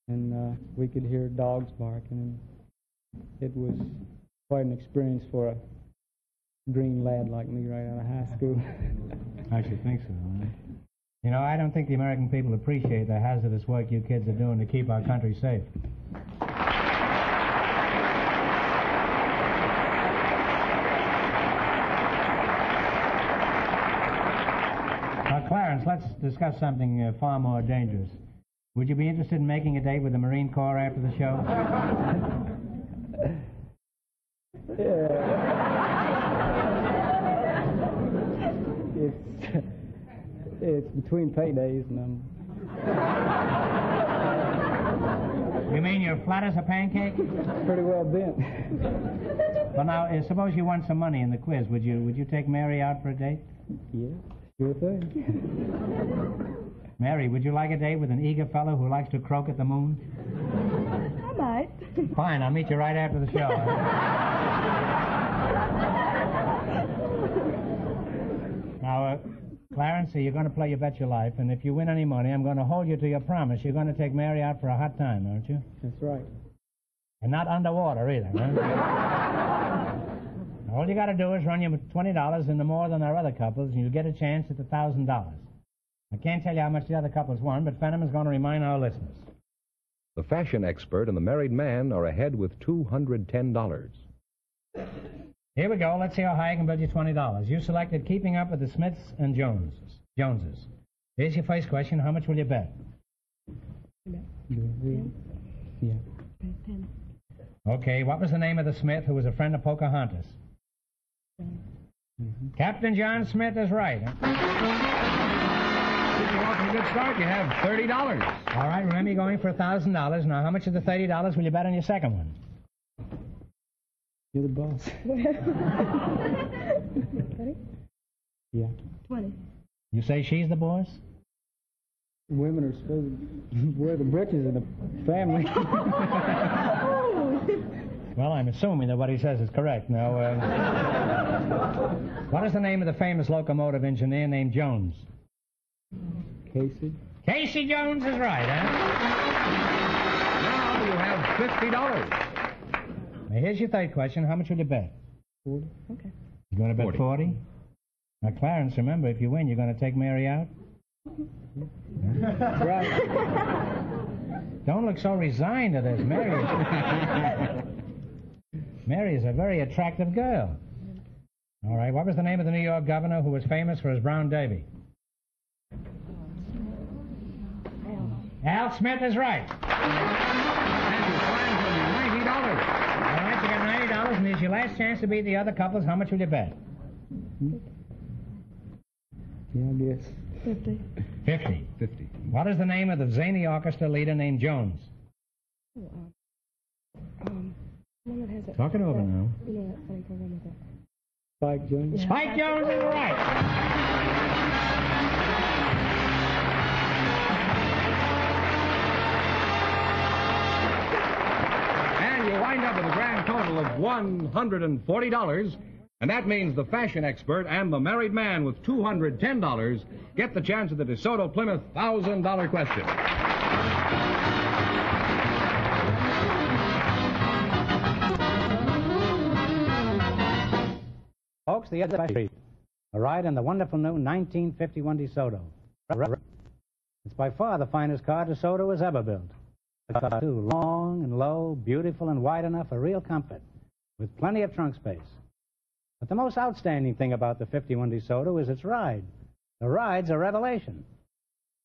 And we could hear dogs barking. It was quite an experience for a green lad like me right out of high school. I should think so. Right? You know, I don't think the American people appreciate the hazardous work you kids are doing to keep our country safe. Clarence, let's discuss something far more dangerous. Would you be interested in making a date with the Marine Corps after the show? It's between paydays, and You mean you're flat as a pancake? pretty well bent. Well, now, suppose you won some money in the quiz. Would you take Mary out for a date? Yeah, sure thing. Mary, would you like a date with an eager fellow who likes to croak at the moon? I might. Fine, I'll meet you right after the show. Now, Clarence, you're going to play You Bet Your Life, and if you win any money, I'm going to hold you to your promise. You're going to take Mary out for a hot time, aren't you? That's right. And not underwater either, huh? All you got to do is run you $20 into more than our other couples, and you'll get a chance at the $1,000. I can't tell you how much the other couples won, but Fenneman's going to remind our listeners. The fashion expert and the married man are ahead with $210. Here we go. Let's see how high I can build you $20. You selected Keeping Up with the Smiths and Joneses. Here's your first question. How much will you bet? Yeah. 10. Okay, what was the name of the Smith who was a friend of Pocahontas? Captain John Smith is right. Huh? You're off to a good start. You have $30. All right, remember you're going for $1,000. Now, how much of the $30 will you bet on your second one? You're the boss. Ready? Yeah. 20. You say she's the boss? Women are supposed to wear the britches in the family. Well, I'm assuming that what he says is correct. Now, what is the name of the famous locomotive engineer named Jones? Casey. Casey Jones is right, huh? Now you have $50. Now, here's your third question. How much will you bet? 40. Okay. You going to bet 40? Now, Clarence, remember, if you win, you're going to take Mary out? Right. Don't look so resigned to this, Mary. Mary is a very attractive girl. All right, what was the name of the New York governor who was famous for his brown derby? Al Smith is right. And you find $90. All right, you got $90, and here's your last chance to beat the other couples. How much will you bet? Yeah, I guess. 50. 50. What is the name of the zany orchestra leader named Jones? One that has it. Talk it over now. Yeah, I think I'll run with that. Spike Jones. Spike Jones is right. And you wind up with a grand total of $140. And that means the fashion expert and the married man with $210 get the chance at the DeSoto Plymouth $1,000 question. Folks, the other street. A ride in the wonderful new 1951 DeSoto. It's by far the finest car DeSoto has ever built. It's too long and low, beautiful and wide enough for real comfort, with plenty of trunk space. But the most outstanding thing about the 51 DeSoto is its ride. The ride's a revelation.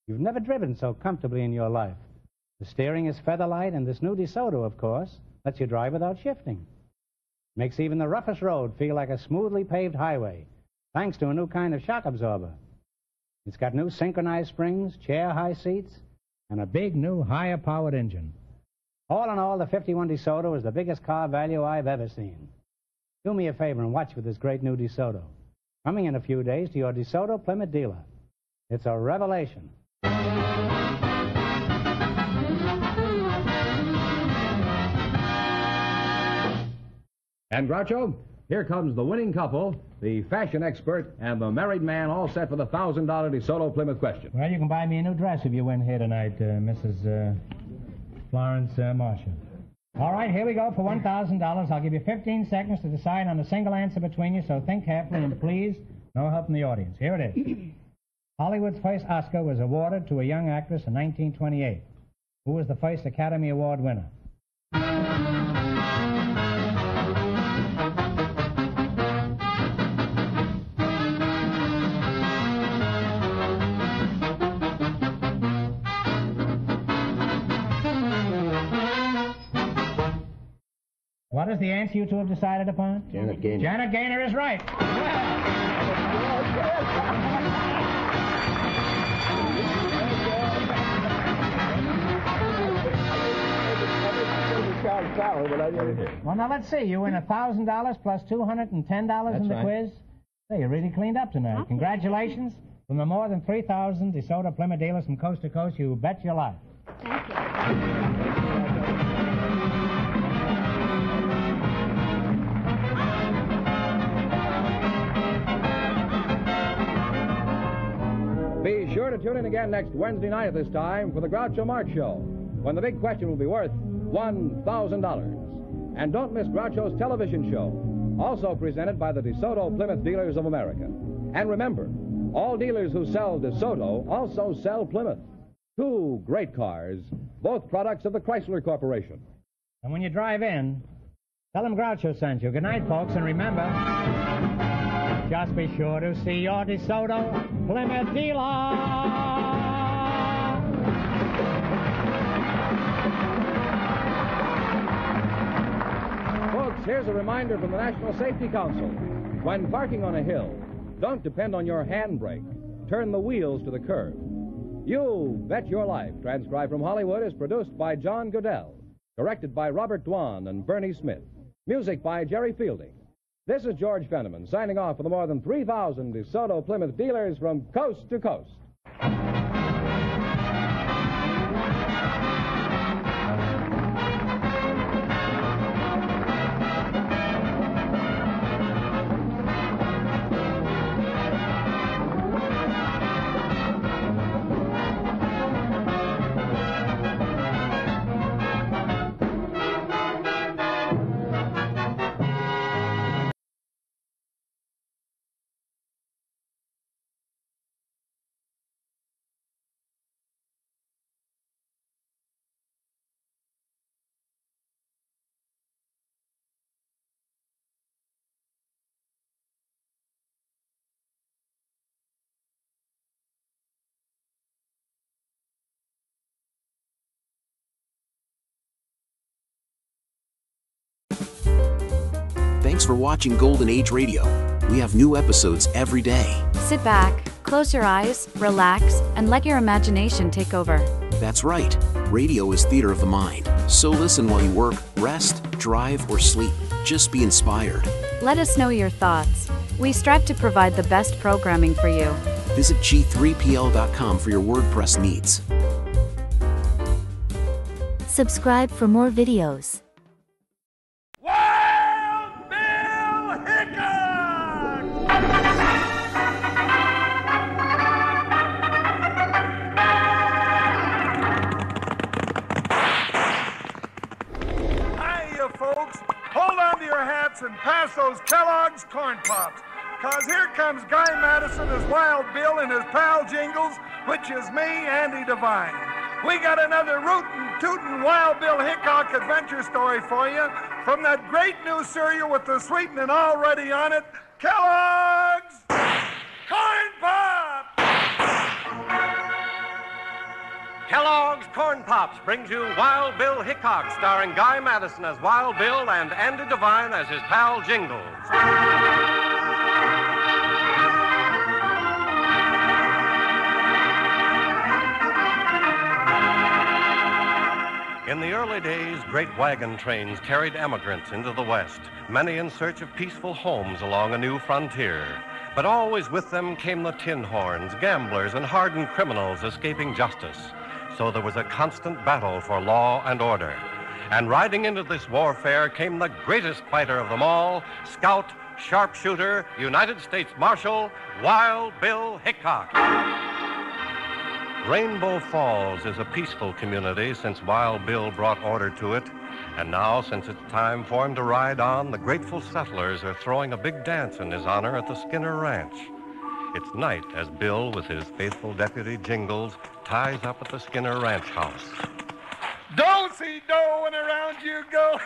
You've never driven so comfortably in your life. The steering is featherlight, and this new DeSoto, of course, lets you drive without shifting. Makes even the roughest road feel like a smoothly paved highway, thanks to a new kind of shock absorber. It's got new synchronized springs, chair-high seats, and a big new higher-powered engine. All in all, the 51 DeSoto is the biggest car value I've ever seen. Do me a favor and watch for this great new DeSoto. Coming in a few days to your DeSoto Plymouth dealer. It's a revelation. And Groucho, here comes the winning couple, the fashion expert and the married man, all set for the $1,000 DeSoto Plymouth question. Well, you can buy me a new dress if you win here tonight, Mrs. Florence Marshall. All right, here we go for $1,000. I'll give you 15 seconds to decide on a single answer between you, so think carefully and please, no help from the audience. Here it is. Hollywood's first Oscar was awarded to a young actress in 1928. Who was the first Academy Award winner? What is the answer you two have decided upon? Janet Gaynor. Janet Gaynor is right. I'm sorry, but I did it. Well, now, let's see. You win $1,000 plus $210 in the quiz. Hey, you really cleaned up tonight. Okay. Congratulations. From the more than 3,000 DeSoto Plymouth dealers from coast to coast, you bet your life. Thank you. Be sure to tune in again next Wednesday night at this time for the Groucho Marx Show, when the big question will be worth $1,000. And don't miss Groucho's television show, also presented by the DeSoto Plymouth Dealers of America. And remember, all dealers who sell DeSoto also sell Plymouth. Two great cars, both products of the Chrysler Corporation. And when you drive in, tell them Groucho sent you. Good night, folks, and remember, just be sure to see your DeSoto Plymouth dealer. Folks, here's a reminder from the National Safety Council. When parking on a hill, don't depend on your handbrake. Turn the wheels to the curb. You Bet Your Life, transcribed from Hollywood, is produced by John Goodell. Directed by Robert Dwan and Bernie Smith. Music by Jerry Fielding. This is George Fenneman, signing off for the more than 3,000 DeSoto Plymouth dealers from coast to coast. Thanks for watching Golden Age Radio. We have new episodes every day. Sit back, close your eyes, relax, and let your imagination take over. That's right. Radio is theater of the mind. So listen while you work, rest, drive, or sleep. Just be inspired. Let us know your thoughts. We strive to provide the best programming for you. Visit G3PL.com for your WordPress needs. Subscribe for more videos. And pass those Kellogg's Corn Pops, because here comes Guy Madison as Wild Bill and his pal Jingles, which is me, Andy Devine. We got another rootin', tootin' Wild Bill Hickok adventure story for you from that great new cereal with the sweetening already on it, Kellogg's Corn Pops! Kellogg's Corn Pops brings you Wild Bill Hickok, starring Guy Madison as Wild Bill and Andy Devine as his pal Jingles. In the early days, great wagon trains carried emigrants into the West, many in search of peaceful homes along a new frontier. But always with them came the tin horns, gamblers, and hardened criminals escaping justice. So there was a constant battle for law and order. And riding into this warfare came the greatest fighter of them all, scout, sharpshooter, United States Marshal, Wild Bill Hickok. Rainbow Falls is a peaceful community since Wild Bill brought order to it. And now, since it's time for him to ride on, the grateful settlers are throwing a big dance in his honor at the Skinner Ranch. It's night as Bill, with his faithful deputy Jingles, ties up at the Skinner Ranch house. Do-si-do and around you go.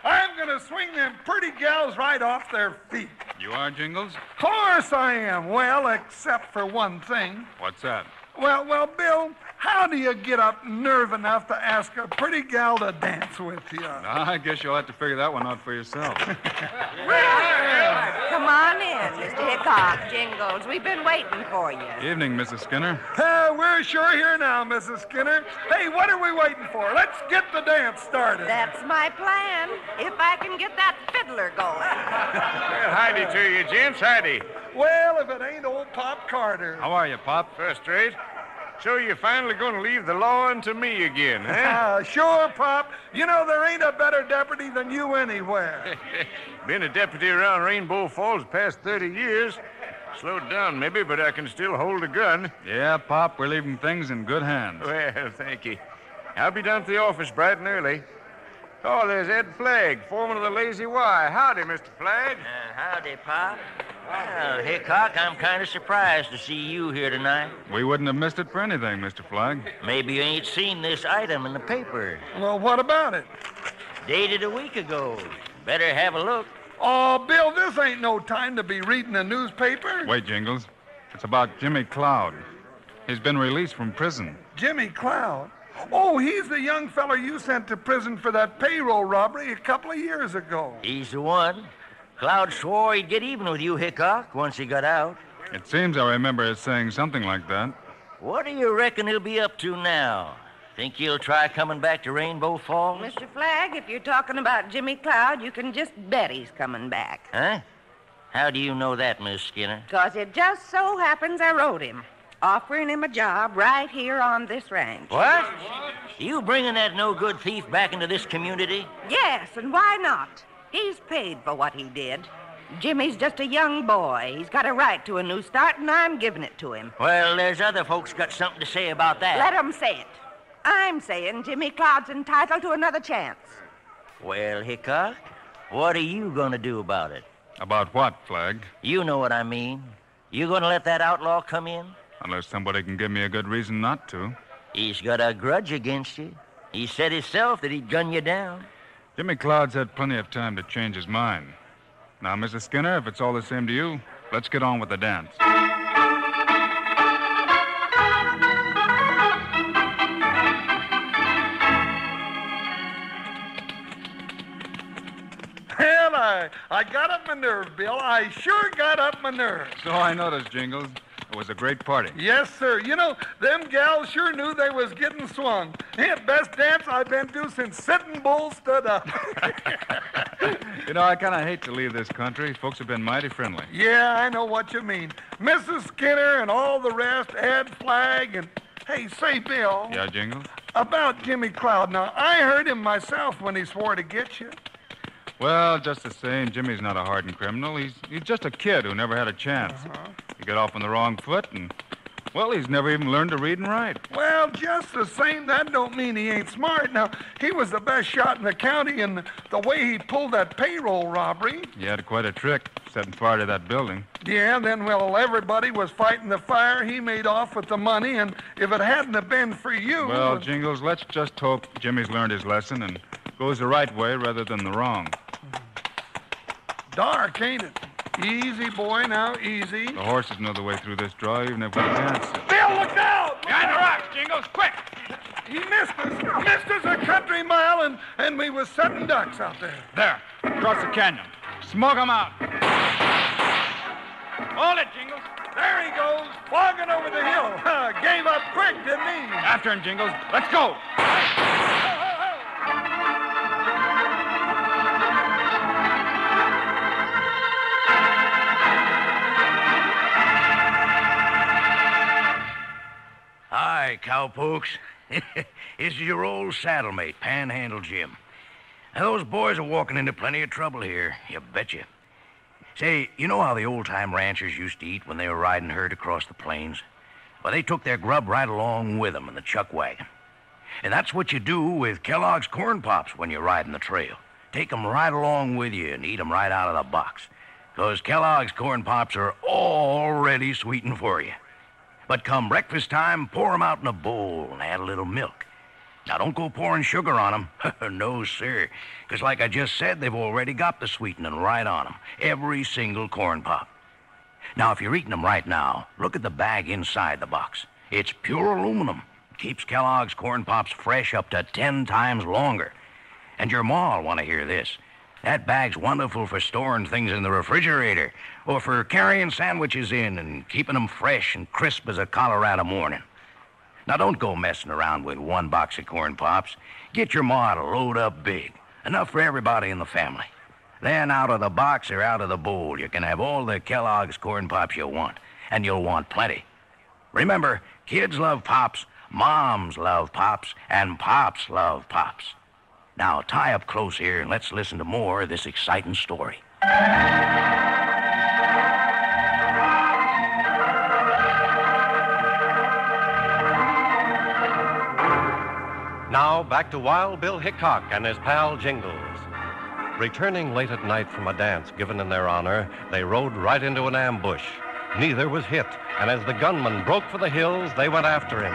I'm going to swing them pretty gals right off their feet. You are, Jingles? Course I am. Well, except for one thing. What's that? Well, Bill, how do you get up nerve enough to ask a pretty gal to dance with you? I guess you'll have to figure that one out for yourself. Come on in, Mr. Hickok. Jingles, we've been waiting for you. Evening, Mrs. Skinner. We're sure here now, Mrs. Skinner. Hey, what are we waiting for? Let's get the dance started. That's my plan, if I can get that fiddler going. Well, howdy to you, gents. Howdy. Well, if it ain't old Pop Carter. How are you, Pop? First rate. So you're finally going to leave the law to me again, huh? Sure, Pop. You know, there ain't a better deputy than you anywhere. Been a deputy around Rainbow Falls the past 30 years. Slowed down, maybe, but I can still hold a gun. Yeah, Pop, we're leaving things in good hands. Well, thank you. I'll be down to the office bright and early. Oh, there's Ed Flagg, foreman of the Lazy Y. Howdy, Mr. Flagg. Howdy, Pop. Well, Hickok, I'm kind of surprised to see you here tonight. We wouldn't have missed it for anything, Mr. Flagg. Maybe you ain't seen this item in the paper. Well, what about it? Dated a week ago. Better have a look. Oh, Bill, this ain't no time to be reading a newspaper. Wait, Jingles. It's about Jimmy Cloud. He's been released from prison. Jimmy Cloud? Oh, he's the young fellow you sent to prison for that payroll robbery a couple of years ago. He's the one. Cloud swore he'd get even with you, Hickok, once he got out. It seems I remember it saying something like that. What do you reckon he'll be up to now? Think he'll try coming back to Rainbow Falls? Mr. Flagg, if you're talking about Jimmy Cloud, you can just bet he's coming back. Huh? How do you know that, Miss Skinner? 'Cause it just so happens I wrote him, offering him a job right here on this ranch. What? You bringing that no-good thief back into this community? Yes, and why not? He's paid for what he did. Jimmy's just a young boy. He's got a right to a new start, and I'm giving it to him. Well, there's other folks got something to say about that. Let 'em say it. I'm saying Jimmy Cloud's entitled to another chance. Well, Hickok, what are you going to do about it? About what, Flagg? You know what I mean. You going to let that outlaw come in? Unless somebody can give me a good reason not to. He's got a grudge against you. He said himself that he'd gun you down. Jimmy Cloud's had plenty of time to change his mind. Now, Mrs. Skinner, if it's all the same to you, let's get on with the dance. Well, I got up my nerve, Bill. I sure got up my nerve. So I noticed, Jingles. It was a great party. Yes, sir. You know, them gals sure knew they was getting swung. Best dance I've been to since Sitting Bull stood up. You know, I kind of hate to leave this country. Folks have been mighty friendly. Yeah, I know what you mean. Mrs. Skinner and all the rest, Ed Flagg, and... Hey, say, Bill. Yeah, Jingles? About Jimmy Cloud. Now, I heard him myself when he swore to get you. Well, just the same, Jimmy's not a hardened criminal. He's just a kid who never had a chance. He got off on the wrong foot, and, well, he's never even learned to read and write. Well, just the same, that don't mean he ain't smart. Now, he was the best shot in the county, and the way he pulled that payroll robbery... He had quite a trick, setting fire to that building. Yeah, then, well, everybody was fighting the fire. He made off with the money, and if it hadn't have been for you... Well, Jingles, let's just hope Jimmy's learned his lesson and goes the right way rather than the wrong. Dark, ain't it? Easy, boy, now, easy. The horses know the way through this draw, even if we can't. Bill, look out! Behind the rocks, Jingles, quick! He missed us. Missed us a country mile, and we was setting ducks out there. There, across the canyon. Smoke 'em out. Hold it, Jingles. There he goes, flogging over the hill. Gave up quick, didn't he? After him, Jingles. Let's go. Hi, cowpokes. This is your old saddlemate, Panhandle Jim. Now, those boys are walking into plenty of trouble here, you betcha. Say, you know how the old-time ranchers used to eat when they were riding herd across the plains? Well, they took their grub right along with them in the chuck wagon. And that's what you do with Kellogg's Corn Pops when you're riding the trail. Take 'em right along with you and eat 'em right out of the box. 'Cause Kellogg's Corn Pops are already sweetened for you. But come breakfast time, pour 'em out in a bowl and add a little milk. Now, don't go pouring sugar on 'em. No, sir. 'Cause like I just said, they've already got the sweetening right on 'em. Every single corn pop. Now, if you're eating 'em right now, look at the bag inside the box. It's pure aluminum. keeps Kellogg's Corn Pops fresh up to 10 times longer. And your ma'll want to hear this. That bag's wonderful for storing things in the refrigerator or for carrying sandwiches in and keeping them fresh and crisp as a Colorado morning. Now, don't go messing around with one box of Corn Pops. Get your ma to load up big, enough for everybody in the family. Then out of the box or out of the bowl, you can have all the Kellogg's Corn Pops you want, and you'll want plenty. Remember, kids love Pops, moms love Pops, and Pops love Pops. Now, tie up close here and let's listen to more of this exciting story. Now, back to Wild Bill Hickok and his pal Jingles. Returning late at night from a dance given in their honor, they rode right into an ambush. Neither was hit, and as the gunman broke for the hills, they went after him.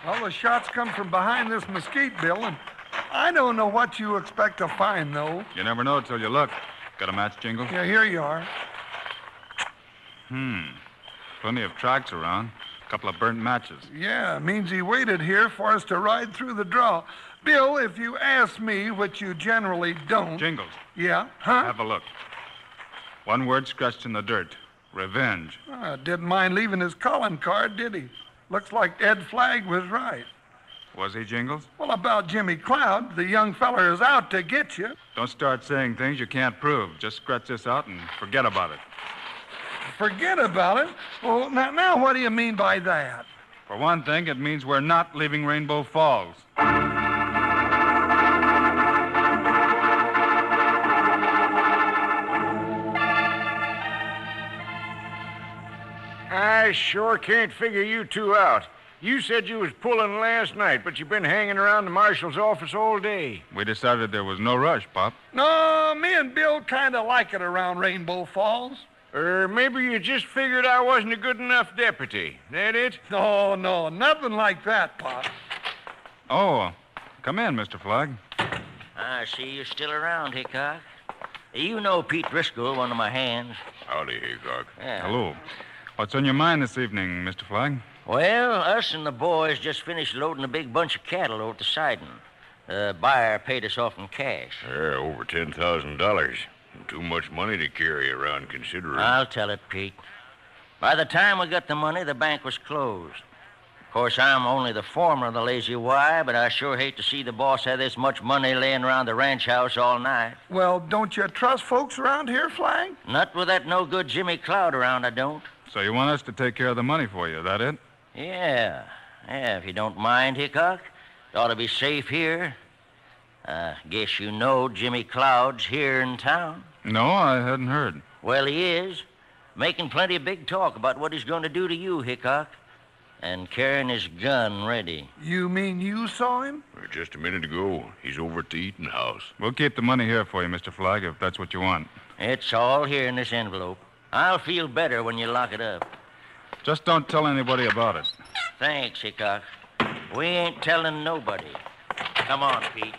All the shots come from behind this mesquite, Bill, and I don't know what you expect to find, though. You never know till you look. Got a match, Jingles? Yeah, here you are. Plenty of tracks around. A couple of burnt matches. Yeah, means he waited here for us to ride through the draw. Bill, if you ask me, which you generally don't... Jingles. Yeah? Huh? Have a look. One word scratched in the dirt. Revenge. Didn't mind leaving his calling card, did he? Looks like Ed Flagg was right. Was he, Jingles? Well, about Jimmy Cloud, the young feller is out to get you. Don't start saying things you can't prove. Just scratch this out and forget about it. Forget about it? Well, now what do you mean by that? For one thing, it means we're not leaving Rainbow Falls. I sure can't figure you two out. You said you was pulling last night, but you've been hanging around the marshal's office all day. We decided there was no rush, Pop. No, me and Bill kind of like it around Rainbow Falls. Or maybe you just figured I wasn't a good enough deputy. That it? No, nothing like that, Pop. Oh, come in, Mr. Flagg. I see you're still around, Hickok. You know Pete Driscoll, one of my hands. Howdy, Hickok. Yeah. Hello. What's on your mind this evening, Mr. Flagg? Well, us and the boys just finished loading a big bunch of cattle over to Sidon. The buyer paid us off in cash. Yeah, over $10,000. Too much money to carry around, considering. I'll tell it, Pete. By the time we got the money, the bank was closed. Of course, I'm only the foreman of the Lazy Y, but I sure hate to see the boss have this much money laying around the ranch house all night. Well, don't you trust folks around here, Flagg? Not with that no-good Jimmy Cloud around, I don't. So you want us to take care of the money for you, that it? Yeah, if you don't mind, Hickok. It ought to be safe here. Guess you know Jimmy Cloud's here in town. No, I hadn't heard. Well, he is. Making plenty of big talk about what he's going to do to you, Hickok. And carrying his gun ready. You mean you saw him? Just a minute ago. He's over at the eating house. We'll keep the money here for you, Mr. Flagg, if that's what you want. It's all here in this envelope. I'll feel better when you lock it up. Just don't tell anybody about it. Thanks, Hickok. We ain't telling nobody. Come on, Pete.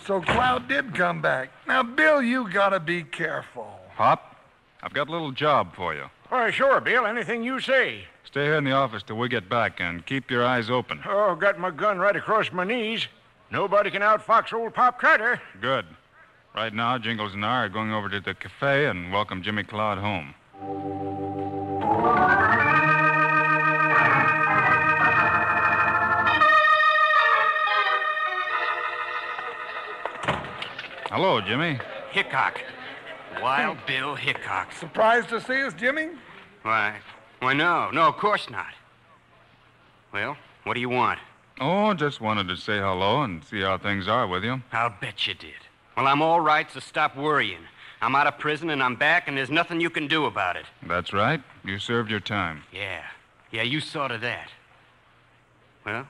So Cloud did come back. Now, Bill, you gotta be careful. Pop, I've got a little job for you. Why, sure, Bill. Anything you say. Stay here in the office till we get back and keep your eyes open. Oh, got my gun right across my knees. Nobody can outfox old Pop Carter. Good. Right now, Jingles and I are going over to the cafe and welcome Jimmy Cloud home. Hello, Jimmy. Hickok. Wild Bill Hickok. Surprised to see us, Jimmy? Why, no, of course not. Well, what do you want? Oh, just wanted to say hello and see how things are with you. I'll bet you did. Well, I'm all right, so stop worrying. I'm out of prison and I'm back, and there's nothing you can do about it. That's right. You served your time. Yeah, you saw to that. Well,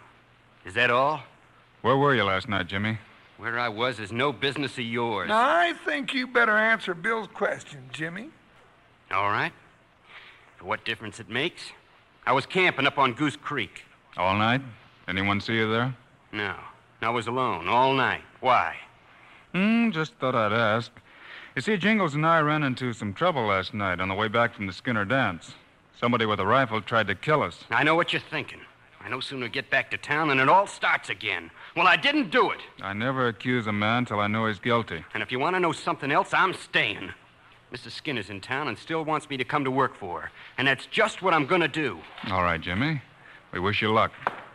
is that all? Where were you last night, Jimmy? Where I was is no business of yours. Now, I think you better answer Bill's question, Jimmy. All right. For what difference it makes? I was camping up on Goose Creek. All night? Anyone see you there? No. I was alone all night. Why? Just thought I'd ask. You see, Jingles and I ran into some trouble last night on the way back from the Skinner dance. Somebody with a rifle tried to kill us. I know what you're thinking. I no sooner get back to town than it all starts again. Well, I didn't do it. I never accuse a man till I know he's guilty. And if you want to know something else, I'm staying. Mrs. Skinner's in town and still wants me to come to work for her. And that's just what I'm going to do. All right, Jimmy. We wish you luck.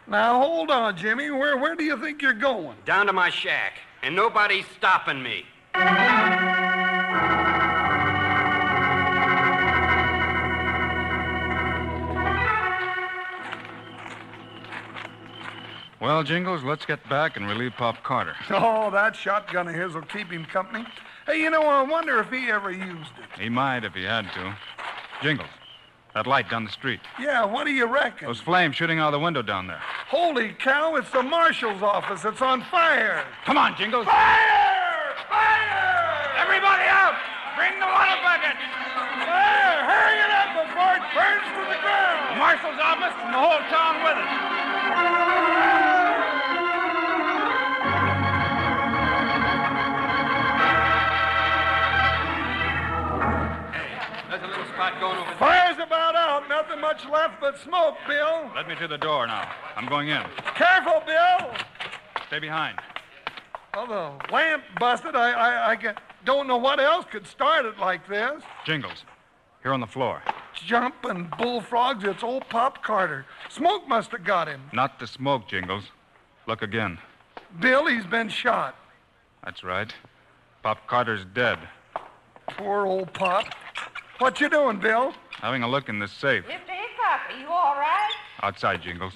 Now, hold on, Jimmy. Where do you think you're going? Down to my shack. And nobody's stopping me. Well, Jingles, let's get back and relieve Pop Carter. Oh, that shotgun of his will keep him company. Hey, you know, I wonder if he ever used it. He might if he had to. Jingles, that light down the street. Yeah, what do you reckon? Those flames shooting out of the window down there. Holy cow, it's the marshal's office. It's on fire. Come on, Jingles. Fire! Fire! Everybody out! Bring the water bucket! Fire! Hurry it up before it burns to the ground! The marshal's office and the whole town with it. There's a little spot going over there. Fire's about out. Nothing much left but smoke, Bill. Let me through the door now. I'm going in. Careful, Bill. Stay behind. Well, the lamp busted. I don't know what else could start it like this. Jingles, here on the floor. Jumping bullfrogs, it's old Pop Carter. Smoke must have got him. Not the smoke, Jingles. Look again. Bill, he's been shot. That's right. Pop Carter's dead. Poor old Pop. What you doing, Bill? Having a look in the safe. Mr. Hickok, are you all right? Outside, Jingles.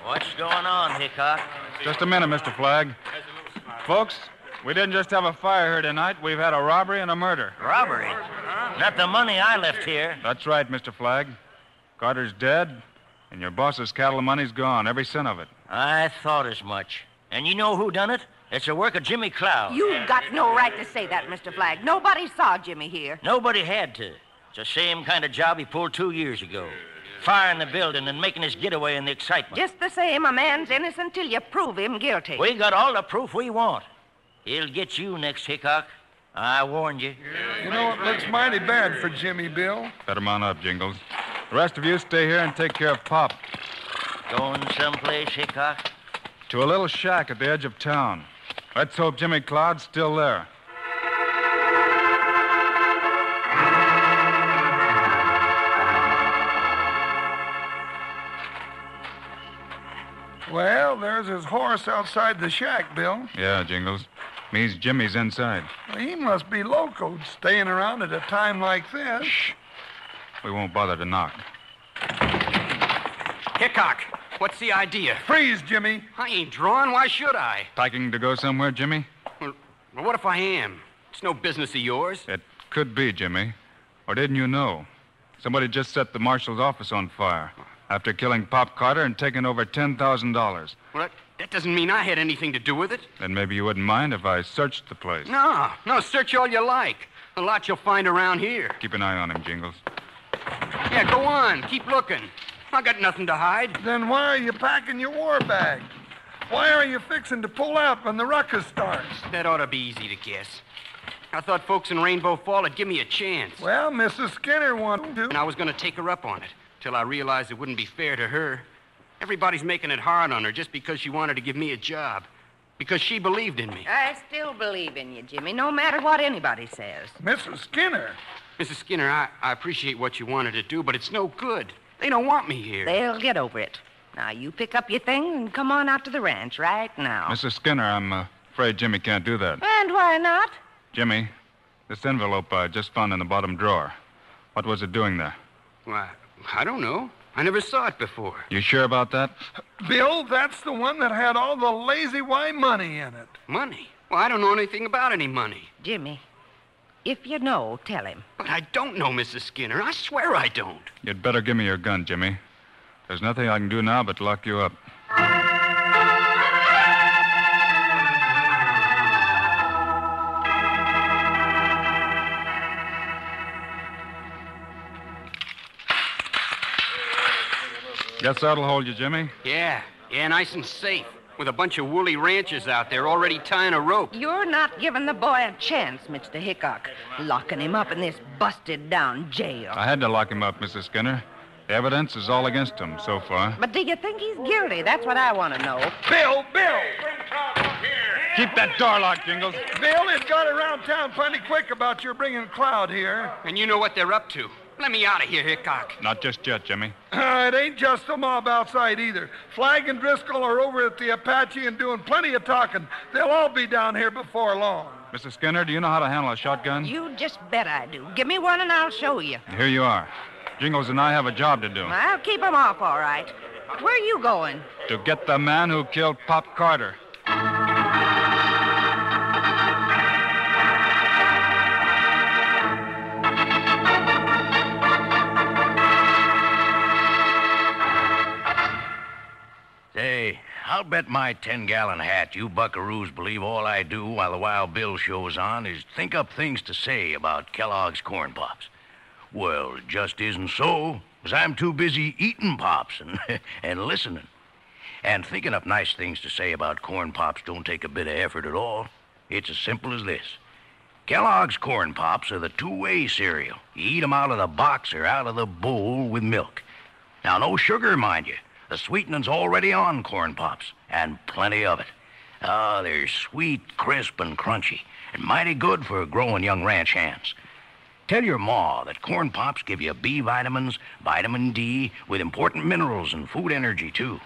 What's going on, Hickok? Just a minute, Mr. Flagg. Folks, we didn't just have a fire here tonight. We've had a robbery and a murder. Robbery? Not the money I left here. That's right, Mr. Flagg. Carter's dead, and your boss's cattle money's gone, every cent of it. I thought as much. And you know who done it? It's the work of Jimmy Cloud. You've got no right to say that, Mr. Flagg. Nobody saw Jimmy here. Nobody had to. It's the same kind of job he pulled 2 years ago. Firing the building and making his getaway in the excitement. Just the same, a man's innocent till you prove him guilty. We got all the proof we want. He'll get you next, Hickok. I warned you. You know, it looks mighty bad for Jimmy, Bill. Better mount up, Jingles. The rest of you stay here and take care of Pop. Going someplace, Hickok? To a little shack at the edge of town. Let's hope Jimmy Cloud's still there. Well, there's his horse outside the shack, Bill. Yeah, Jingles. Means Jimmy's inside. Well, he must be loco, staying around at a time like this. Shh. We won't bother to knock. Hickok, what's the idea? Freeze, Jimmy. I ain't drawn. Why should I? Packing to go somewhere, Jimmy? Well, what if I am? It's no business of yours. It could be, Jimmy. Or didn't you know? Somebody just set the marshal's office on fire after killing Pop Carter and taking over $10,000. Well, that doesn't mean I had anything to do with it. Then maybe you wouldn't mind if I searched the place. No, search all you like. A lot you'll find around here. Keep an eye on him, Jingles. Yeah, go on. Keep looking. I got nothing to hide. Then why are you packing your war bag? Why are you fixing to pull out when the ruckus starts? That ought to be easy to guess. I thought folks in Rainbow Fall would give me a chance. Well, Mrs. Skinner wanted to. And I was going to take her up on it, till I realized it wouldn't be fair to her. Everybody's making it hard on her just because she wanted to give me a job. Because she believed in me. I still believe in you, Jimmy, no matter what anybody says. Mrs. Skinner? Mrs. Skinner, I appreciate what you wanted to do, but it's no good. They don't want me here. They'll get over it. Now, you pick up your things and come on out to the ranch right now. Mrs. Skinner, I'm afraid Jimmy can't do that. And why not? Jimmy, this envelope I just found in the bottom drawer. What was it doing there? Why, I don't know. I never saw it before. You sure about that? Bill, that's the one that had all the Lazy Y money in it. Money? Well, I don't know anything about any money. Jimmy, if you know, tell him. But I don't know, Mrs. Skinner. I swear I don't. You'd better give me your gun, Jimmy. There's nothing I can do now but lock you up. Guess that'll hold you, Jimmy. Yeah, nice and safe. with a bunch of woolly ranchers out there already tying a rope. You're not giving the boy a chance, Mr. Hickok. Locking him up in this busted-down jail. I had to lock him up, Mrs. Skinner. The evidence is all against him so far. But do you think he's guilty? That's what I want to know. Bill! Keep that door locked, Jingles. Bill, it got around town plenty quick about your bringing Cloud here. And you know what they're up to. Let me out of here, Hickok. Not just yet, Jimmy. It ain't just the mob outside either. Flagg and Driscoll are over at the Apache and doing plenty of talking. They'll all be down here before long. Mrs. Skinner, do you know how to handle a shotgun? You just bet I do. Give me one and I'll show you. Here you are. Jingles and I have a job to do. I'll keep 'em off, all right. Where are you going? To get the man who killed Pop Carter. Say, I'll bet my 10-gallon hat you buckaroos believe all I do while the Wild Bill show's on is think up things to say about Kellogg's Corn Pops. Well, it just isn't so, 'cause I'm too busy eating Pops and listening. And thinking up nice things to say about Corn Pops don't take a bit of effort at all. It's as simple as this. Kellogg's Corn Pops are the two-way cereal. You eat 'em out of the box or out of the bowl with milk. Now, no sugar, mind you. The sweetening's already on Corn Pops, and plenty of it. Ah, they're sweet, crisp, and crunchy, and mighty good for growing young ranch hands. Tell your ma that Corn Pops give you B vitamins, vitamin D, with important minerals and food energy, too.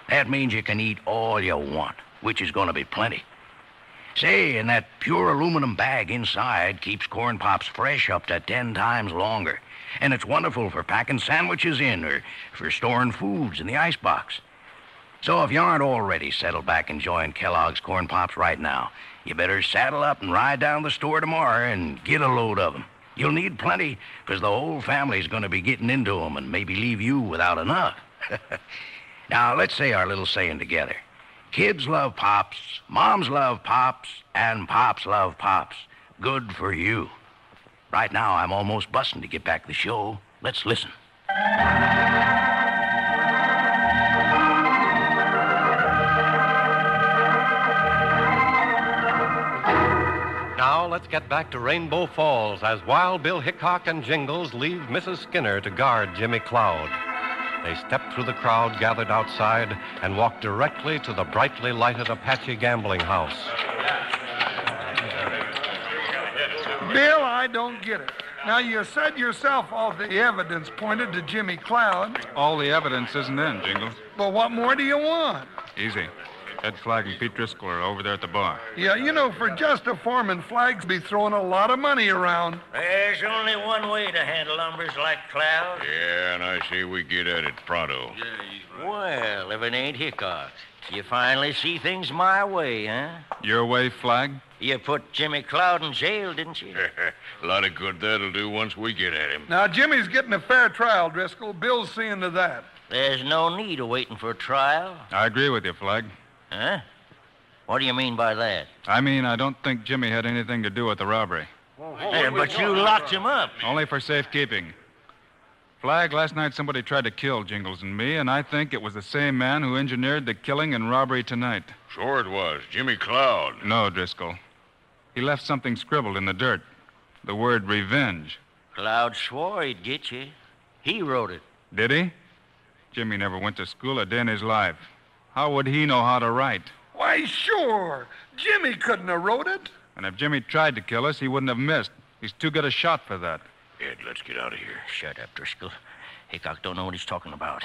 That means you can eat all you want, which is going to be plenty. Say, and that pure aluminum bag inside keeps Corn Pops fresh up to 10 times longer. And it's wonderful for packing sandwiches in or for storing foods in the icebox. So if you aren't already settled back enjoying Kellogg's Corn Pops right now, you better saddle up and ride down to the store tomorrow and get a load of them. You'll need plenty, because the whole family's going to be getting into them and maybe leave you without enough. Now, let's say our little saying together. Kids love Pops, moms love Pops, and Pops love Pops. Good for you. Right now, I'm almost busting to get back to the show. Let's listen. Now let's get back to Rainbow Falls as Wild Bill Hickok and Jingles leave Mrs. Skinner to guard Jimmy Cloud. They step through the crowd gathered outside and walk directly to the brightly lighted Apache gambling house. Bill, I don't get it. Now, you said yourself all the evidence pointed to Jimmy Cloud. All the evidence isn't in, Jingles. But what more do you want? Easy. Ed Flagg and Pete Driscoll are over there at the bar. Yeah, you know, for just a foreman, Flagg's be throwing a lot of money around. There's only one way to handle numbers like Cloud. Yeah, and I say we get at it pronto. Well, if it ain't Hickok, you finally see things my way, huh? Your way, Flagg? You put Jimmy Cloud in jail, didn't you? A lot of good that'll do once we get at him. Now, Jimmy's getting a fair trial, Driscoll. Bill's seeing to that. There's no need of waiting for a trial. I agree with you, Flagg. Huh? What do you mean by that? I mean, I don't think Jimmy had anything to do with the robbery. Hey, but you locked him up. Only for safekeeping. Flagg, last night somebody tried to kill Jingles and me, and I think it was the same man who engineered the killing and robbery tonight. Sure it was. Jimmy Cloud. No, Driscoll. He left something scribbled in the dirt. The word revenge. Cloud swore he'd get you. He wrote it. Did he? Jimmy never went to school a day in his life. How would he know how to write? Why, sure. Jimmy couldn't have wrote it. And if Jimmy tried to kill us, he wouldn't have missed. He's too good a shot for that. Ed, let's get out of here. Shut up, Driscoll. Hickok don't know what he's talking about.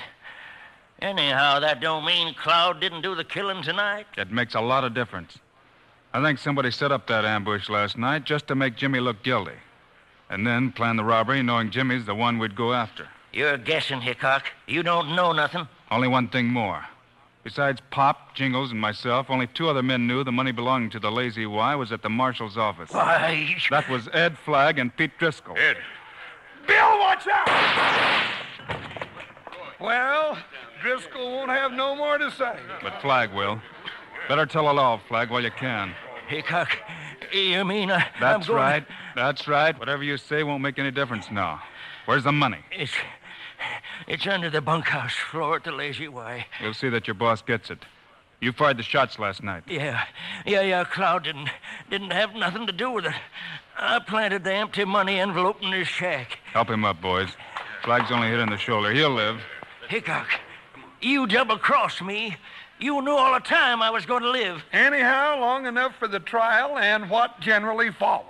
Anyhow, that don't mean Cloud didn't do the killing tonight. It makes a lot of difference. I think somebody set up that ambush last night just to make Jimmy look guilty. And then plan the robbery knowing Jimmy's the one we'd go after. You're guessing, Hickok. You don't know nothing. Only one thing more. Besides Pop, Jingles, and myself, only two other men knew the money belonging to the Lazy Y was at the marshal's office. Why? That was Ed Flagg and Pete Driscoll. Ed. Bill, watch out! Well, Driscoll won't have no more to say. But Flagg will. Better tell it all, Flagg, while you can. Hickok, you mean I'm That's going... right. That's right. Whatever you say won't make any difference now. Where's the money? It's under the bunkhouse floor at the Lazy Y. We'll see that your boss gets it. You fired the shots last night. Yeah. Cloud didn't have nothing to do with it. I planted the empty money envelope in his shack. Help him up, boys. Flag's only hit in the shoulder. He'll live. Hickok, you double-crossed me. You knew all the time I was going to live. Anyhow, long enough for the trial and what generally follows.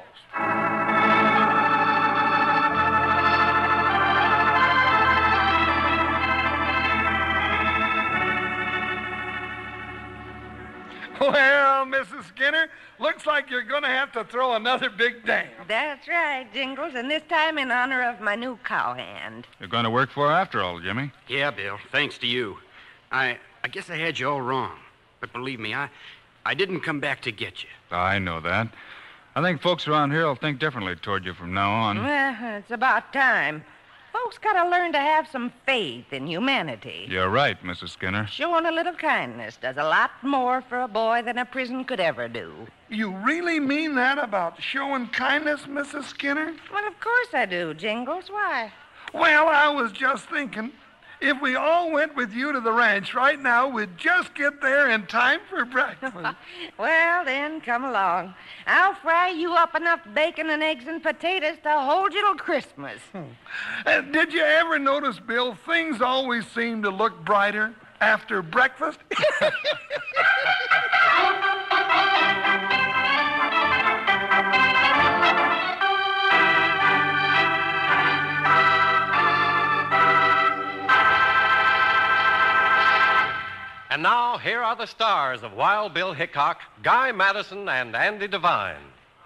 Well, Mrs. Skinner, looks like you're going to have to throw another big dance. That's right, Jingles, and this time in honor of my new cowhand. You're going to work for her after all, Jimmy. Yeah, Bill, thanks to you. I guess I had you all wrong. But believe me, I didn't come back to get you. I know that. I think folks around here will think differently toward you from now on. Well, it's about time. Folks gotta learn to have some faith in humanity. You're right, Mrs. Skinner. Showing a little kindness does a lot more for a boy than a prison could ever do. You really mean that about showing kindness, Mrs. Skinner? Well, of course I do, Jingles. Why? Well, I was just thinking, if we all went with you to the ranch right now, we'd just get there in time for breakfast. Well, then, come along. I'll fry you up enough bacon and eggs and potatoes to hold you till Christmas. Did you ever notice, Bill, things always seem to look brighter after breakfast? And now, here are the stars of Wild Bill Hickok, Guy Madison, and Andy Devine.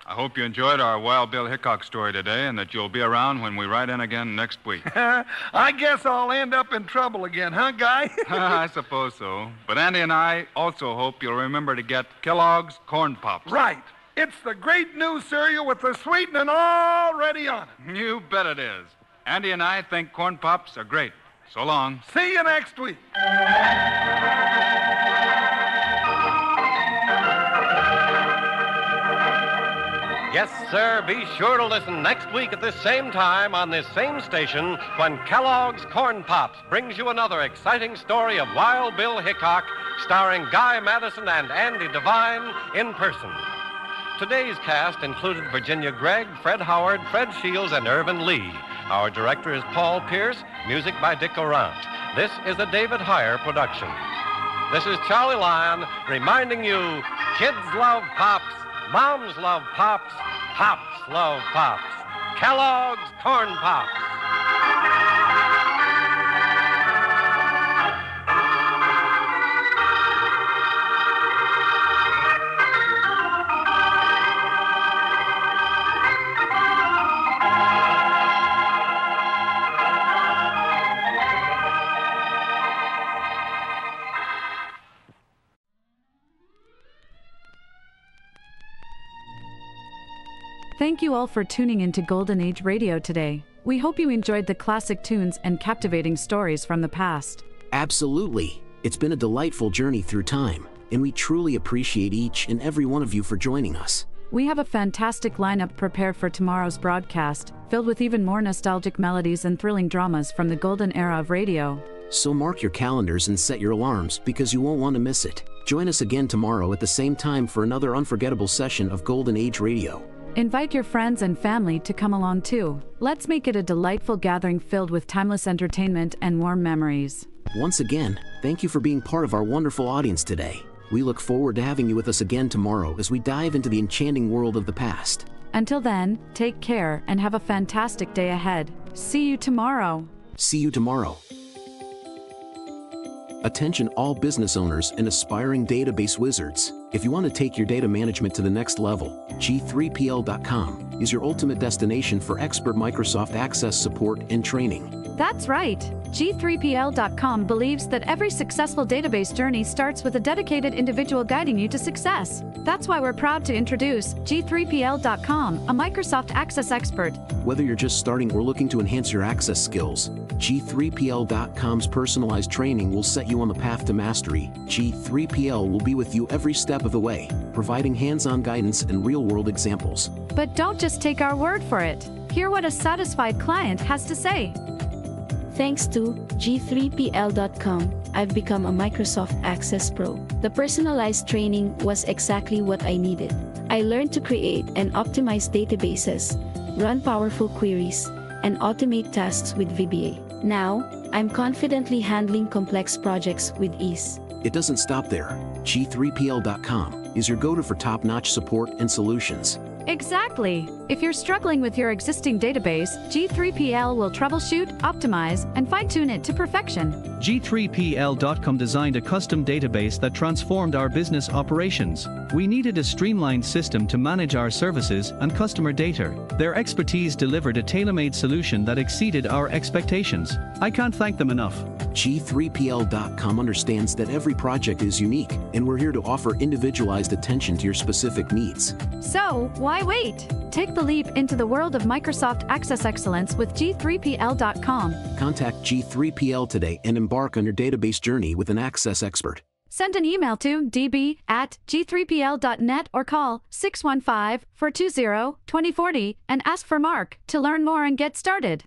I hope you enjoyed our Wild Bill Hickok story today and that you'll be around when we ride in again next week. I guess I'll end up in trouble again, huh, Guy? I suppose so. But Andy and I also hope you'll remember to get Kellogg's Corn Pops. Right. It's the great new cereal with the sweetening already on it. You bet it is. Andy and I think Corn Pops are great. So long. See you next week. Yes, sir. Be sure to listen next week at this same time on this same station when Kellogg's Corn Pops brings you another exciting story of Wild Bill Hickok, starring Guy Madison and Andy Devine in person. Today's cast included Virginia Gregg, Fred Howard, Fred Shields, and Irvin Lee. Our director is Paul Pierce, music by Dick Orant. This is a David Heyer production. This is Charlie Lyon reminding you, kids love Pops, moms love Pops, Pops love Pops. Kellogg's Corn Pops. Thank you all for tuning into Golden Age Radio today. We hope you enjoyed the classic tunes and captivating stories from the past. Absolutely. It's been a delightful journey through time, and we truly appreciate each and every one of you for joining us. We have a fantastic lineup prepared for tomorrow's broadcast, filled with even more nostalgic melodies and thrilling dramas from the golden era of radio. So mark your calendars and set your alarms because you won't want to miss it. Join us again tomorrow at the same time for another unforgettable session of Golden Age Radio. Invite your friends and family to come along too. Let's make it a delightful gathering filled with timeless entertainment and warm memories. Once again, thank you for being part of our wonderful audience today. We look forward to having you with us again tomorrow as we dive into the enchanting world of the past. Until then, take care and have a fantastic day ahead. See you tomorrow. See you tomorrow. Attention all business owners and aspiring database wizards. If you want to take your data management to the next level, G3PL.com is your ultimate destination for expert Microsoft Access support and training. That's right. G3PL.com believes that every successful database journey starts with a dedicated individual guiding you to success. That's why we're proud to introduce G3PL.com, a Microsoft Access expert. Whether you're just starting or looking to enhance your access skills, G3PL.com's personalized training will set you on the path to mastery. G3PL will be with you every step of the way, providing hands-on guidance and real-world examples. But don't just take our word for it. Hear what a satisfied client has to say. Thanks to G3PL.com, I've become a Microsoft Access Pro. The personalized training was exactly what I needed. I learned to create and optimize databases, run powerful queries, and automate tasks with VBA. Now, I'm confidently handling complex projects with ease. It doesn't stop there. G3PL.com is your go-to for top-notch support and solutions. Exactly. If you're struggling with your existing database, G3PL will troubleshoot, optimize, and fine-tune it to perfection. G3PL.com designed a custom database that transformed our business operations. We needed a streamlined system to manage our services and customer data. Their expertise delivered a tailor-made solution that exceeded our expectations. I can't thank them enough. G3PL.com understands that every project is unique, and we're here to offer individualized attention to your specific needs. So, why wait? Take the leap into the world of Microsoft Access Excellence with G3PL.com. Contact G3PL today and embark on your database journey with an Access expert. Send an email to db@g3pl.net or call 615-420-2040 and ask for Mark to learn more and get started.